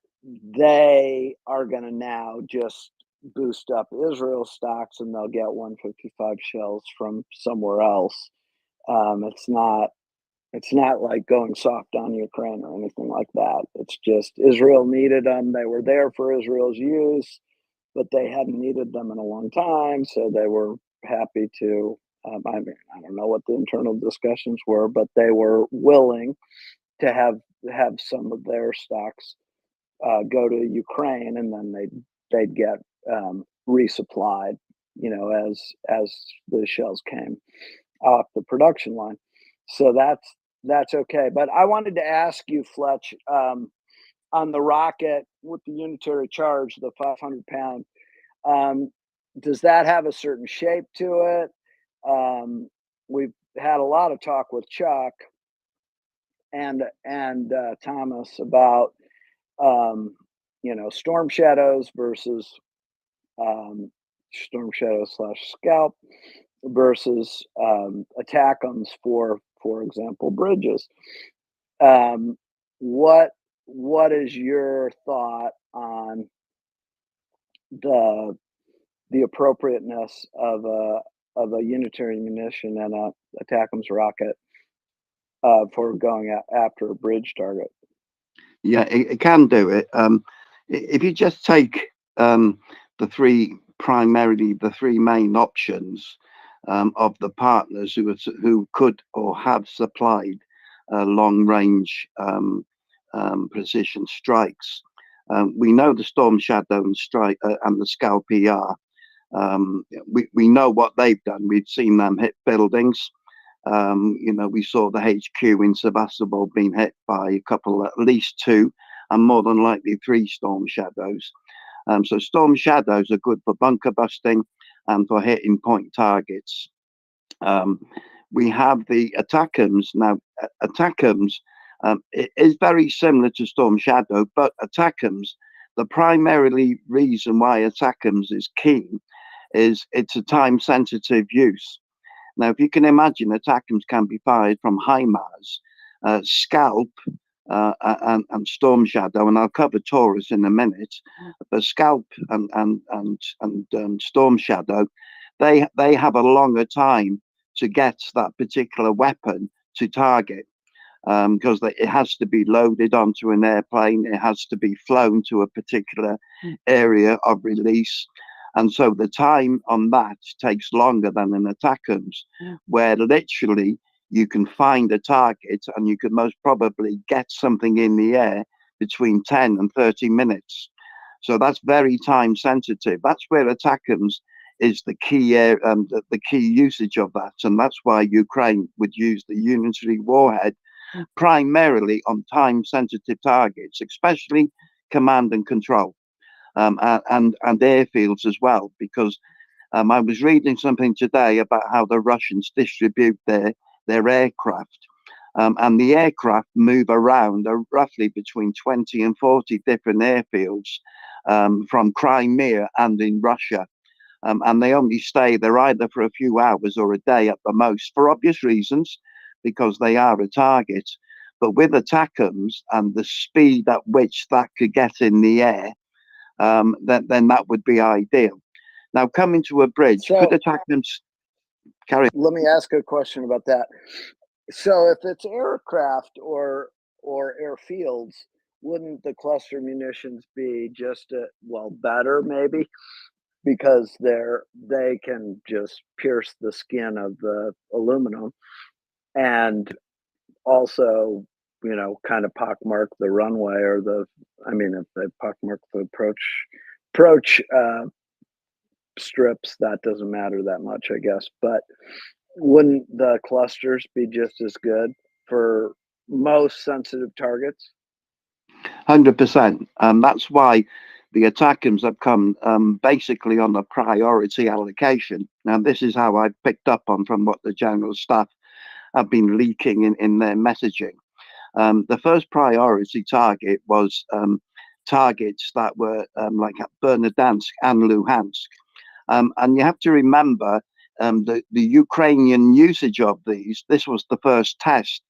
they are going to now just boost up Israel stocks and they'll get 155 shells from somewhere else. It's not like going soft on Ukraine or anything like that. It's just Israel needed them. They were there for Israel's use, but they hadn't needed them in a long time. So they were happy to, I don't know what the internal discussions were, but they were willing to have some of their stocks go to Ukraine, and then they'd get resupplied, as the shells came off the production line. So that's okay. But I wanted to ask you, Fletch, on the rocket with the unitary charge, the 500-pound, does that have a certain shape to it? We've had a lot of talk with Chuck and Thomas about storm shadows versus storm shadow / scalp versus attackums for example, bridges. What is your thought on the appropriateness of a unitary munition and a attackums rocket for going after a bridge target? Yeah, it can do it. If you just take the three main options of the partners who could or have supplied long range precision strikes, we know the Storm Shadow and the Scalp ER. We know what they've done. We've seen them hit buildings. We saw the HQ in Sevastopol being hit by at least 2, and more than likely 3 Storm Shadows. So Storm Shadows are good for bunker busting and for hitting point targets. We have the attackums. Now, attackums, it is very similar to Storm Shadow, but attackums, the primarily reason why attackums is keen is it's a time-sensitive use. Now, if you can imagine, attackums can be fired from HIMARS, Scalp, and Storm Shadow, and I'll cover Taurus in a minute. But Scalp and Storm Shadow, they have a longer time to get that particular weapon to target, because it has to be loaded onto an airplane, it has to be flown to a particular area of release. And so the time on that takes longer than an attackums, where literally you can find a target and you could most probably get something in the air between 10 and 30 minutes. So that's very time sensitive. That's where attackums is the key the key usage of that. And that's why Ukraine would use the unitary warhead primarily on time sensitive targets, especially command and control. And airfields as well, because I was reading something today about how the Russians distribute their aircraft, and the aircraft move around roughly between 20 and 40 different airfields from Crimea and in Russia, and they only stay there either for a few hours or a day at the most, for obvious reasons, because they are a target. But with attackums and the speed at which that could get in the air, then that would be ideal. Now, coming to a bridge, could attackums carry? Let me ask a question about that. So, if it's aircraft or airfields, wouldn't the cluster munitions be just better maybe, because they can just pierce the skin of the aluminum and also kind of pockmark the runway or if they pockmark the approach strips, that doesn't matter that much, I guess. But wouldn't the clusters be just as good for most sensitive targets? 100%. That's why the attackums have come basically on a priority allocation. Now, this is how I picked up on from what the General Staff have been leaking in their messaging. The first priority target was targets that were like at Bernadinsk and Luhansk. And you have to remember the Ukrainian usage of these. This was the first test.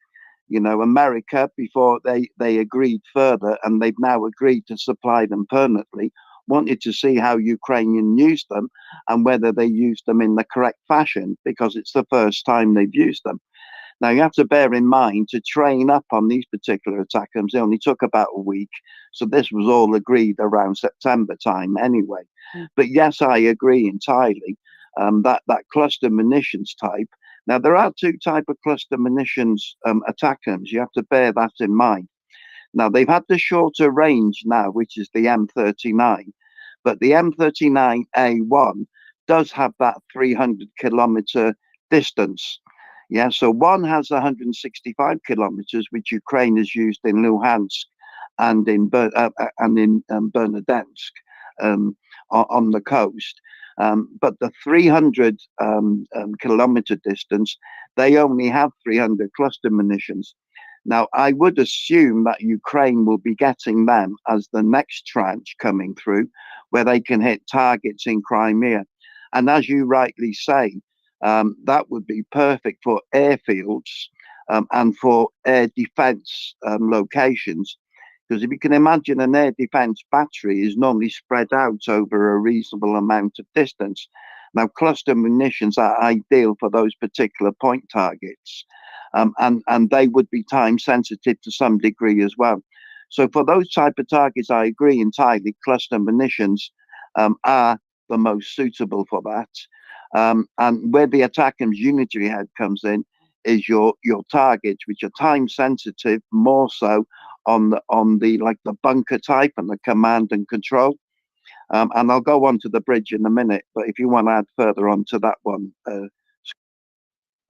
America, before they agreed further, and they've now agreed to supply them permanently, wanted to see how Ukrainian used them and whether they used them in the correct fashion, because it's the first time they've used them. Now, you have to bear in mind, to train up on these particular ATACMS, it only took about a week. So this was all agreed around September time anyway. But yes, I agree entirely that cluster munitions type. Now, there are two types of cluster munitions ATACMS. You have to bear that in mind. Now, they've had the shorter range now, which is the M39. But the M39A1 does have that 300-kilometer distance. Yeah, so one has 165 kilometers, which Ukraine has used in Luhansk and in Bernadinsk on the coast. But the 300 kilometer distance, they only have 300 cluster munitions. Now, I would assume that Ukraine will be getting them as the next tranche coming through, where they can hit targets in Crimea. And as you rightly say, that would be perfect for airfields and for air defense locations. Because if you can imagine, an air defense battery is normally spread out over a reasonable amount of distance. Now, cluster munitions are ideal for those particular point targets. And they would be time sensitive to some degree as well. So for those type of targets, I agree entirely. Cluster munitions are the most suitable for that. And where the ATACMS unitary head comes in is your targets, which are time sensitive, more so on the like the bunker type and the command and control. And I'll go on to the bridge in a minute, but if you want to add further on to that one.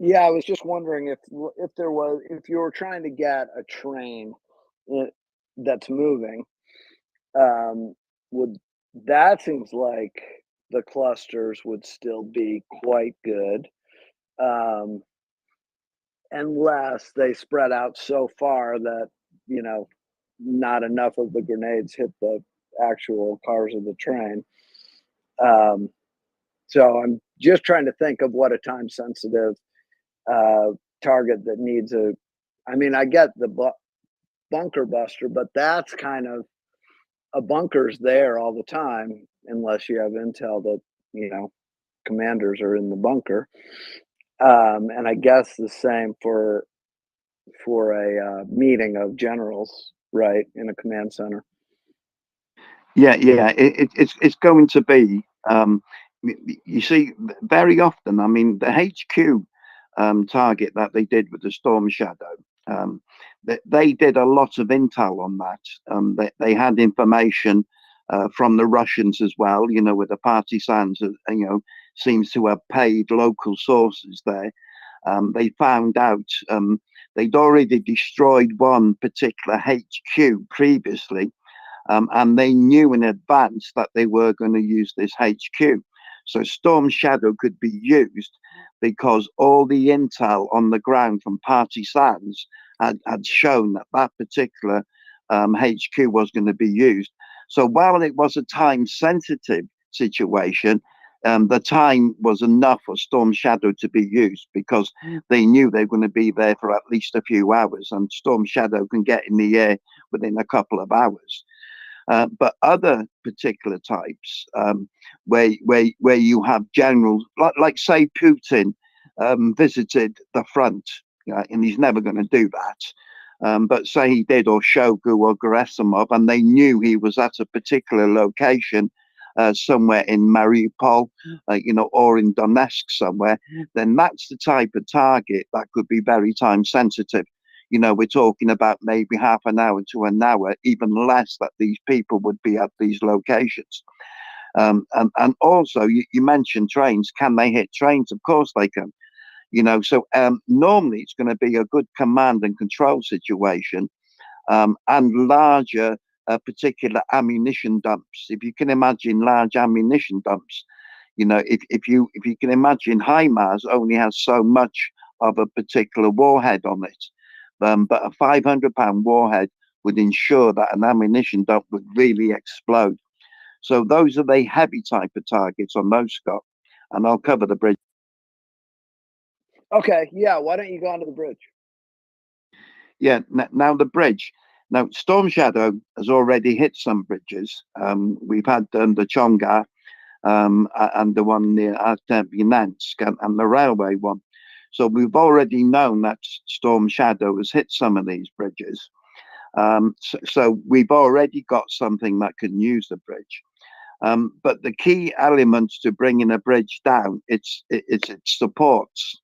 Yeah, I was just wondering if you were trying to get a train that's moving, that seems like the clusters would still be quite good, unless they spread out so far that not enough of the grenades hit the actual cars of the train. So I'm just trying to think of what a time sensitive target that needs I get the bunker buster, but that's kind of a bunker's there all the time, unless you have intel that commanders are in the bunker. And I guess the same for a meeting of generals, right, in a command center. Yeah, it's going to be. You see, very often, the HQ target that they did with the Storm Shadow, they did a lot of intel on that. They had information from the Russians as well, with the partisans, seems to have paid local sources there. They found out they'd already destroyed one particular HQ previously, and they knew in advance that they were going to use this HQ. So Storm Shadow could be used because all the intel on the ground from partisans had shown that that particular HQ was going to be used. So while it was a time sensitive situation, the time was enough for Storm Shadow to be used, because they knew they were going to be there for at least a few hours, and Storm Shadow can get in the air within a couple of hours. But other particular types, where you have generals, like say Putin visited the front, and he's never going to do that. But say he did, or Shogu or Gerasimov, and they knew he was at a particular location, somewhere in MriyaReport, or in Donetsk somewhere, then that's the type of target that could be very time sensitive. We're talking about maybe half an hour to an hour, even less, that these people would be at these locations. And also, you mentioned trains. Can they hit trains? Of course they can. So normally it's going to be a good command and control situation, and larger particular ammunition dumps. If you can imagine large ammunition dumps, if you can imagine HIMARS only has so much of a particular warhead on it. But a 500-pound warhead would ensure that an ammunition dump would really explode. So those are the heavy type of targets on those, Scott. And I'll cover the bridge. Okay, yeah, why don't you go onto the bridge? Yeah, now the bridge. Now, Storm Shadow has already hit some bridges. We've had the Chonga and the one near Arteminansk and the railway one. So we've already known that Storm Shadow has hit some of these bridges. So we've already got something that can use the bridge. But the key elements to bringing a bridge down, it's its supports.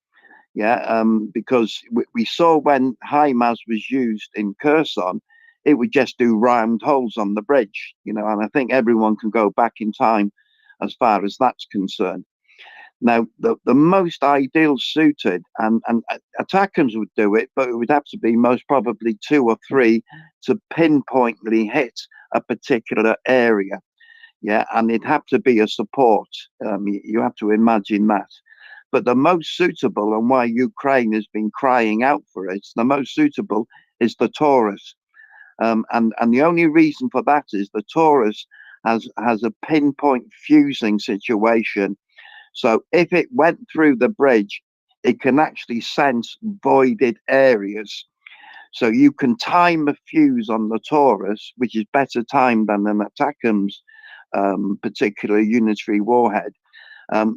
Yeah, because we saw when HIMARS was used in Kherson, it would just do round holes on the bridge, you know, and I think everyone can go back in time as far as that's concerned. Now, the most ideal suited, and attackers would do it, but it would have to be most probably 2 or 3 to pinpointly hit a particular area. Yeah, and it'd have to be a support. You have to imagine that. But the most suitable, and why Ukraine has been crying out for it, the most suitable is the Taurus. And the only reason for that is the Taurus has a pinpoint fusing situation. So if it went through the bridge, it can actually sense voided areas. So you can time a fuse on the Taurus, which is better timed than an ATACMS particular unitary warhead.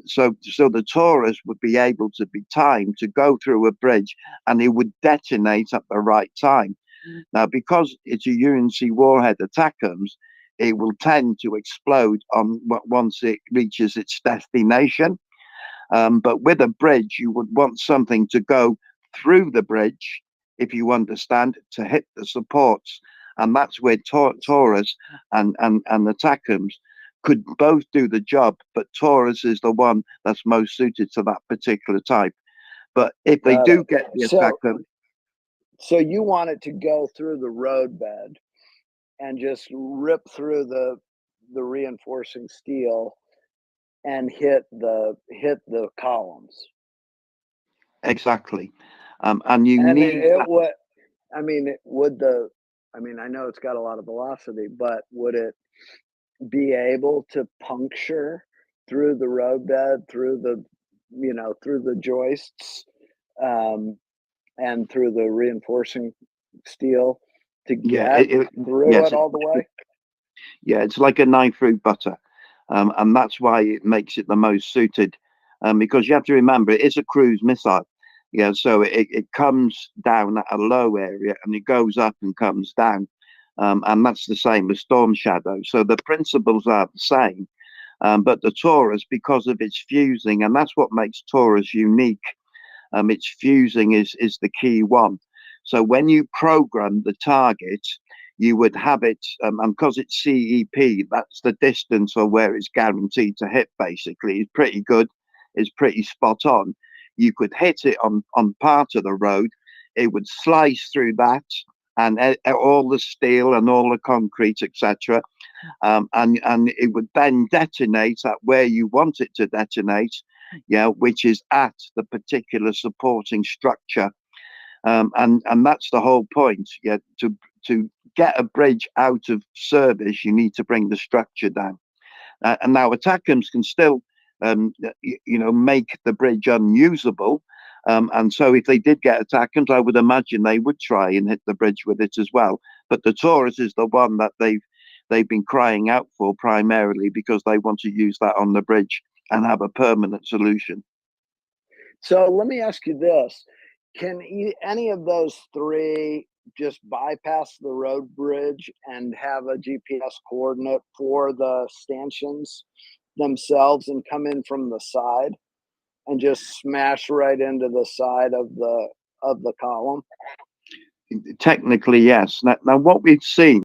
So the Taurus would be able to be timed to go through a bridge, and it would detonate at the right time. Now, because it's a UNC warhead ATACMS, it will tend to explode once it reaches its destination. But with a bridge, you would want something to go through the bridge, if you understand, to hit the supports. And that's where Taurus and the ATACMS could both do the job, but Taurus is the one that's most suited to that particular type. But if they do get the ATACMS, so you want it to go through the roadbed and just rip through the reinforcing steel and hit the columns. exactly. And you need would. I mean, I know it's got a lot of velocity, but would it be able to puncture through the roadbed, through the joists, and through the reinforcing steel to get through it all the way? Yeah, it's like a knife through butter. And that's why it makes it the most suited, because you have to remember it is a cruise missile. Yeah, so it comes down at a low area and it goes up and comes down. And that's the same with Storm Shadow. So the principles are the same. But the Taurus, because of its fusing, and that's what makes Taurus unique, its fusing is the key one. So when you program the target, you would have it, and because it's CEP, that's the distance or where it's guaranteed to hit, basically. It's pretty good. It's pretty spot on. You could hit it on part of the road. It would slice through that and all the steel and all the concrete, etc. And it would then detonate at where you want it to detonate, yeah, which is at the particular supporting structure. And that's the whole point. Yeah, to get a bridge out of service, you need to bring the structure down. And now ATACMS can still, make the bridge unusable. And so if they did get ATACMS, I would imagine they would try and hit the bridge with it as well. But the Taurus is the one that they've been crying out for primarily because they want to use that on the bridge and have a permanent solution. So let me ask you this. Can any of those 3 just bypass the road bridge and have a GPS coordinate for the stanchions themselves and come in from the side and just smash right into the side of the column? Technically, yes. Now what we've seen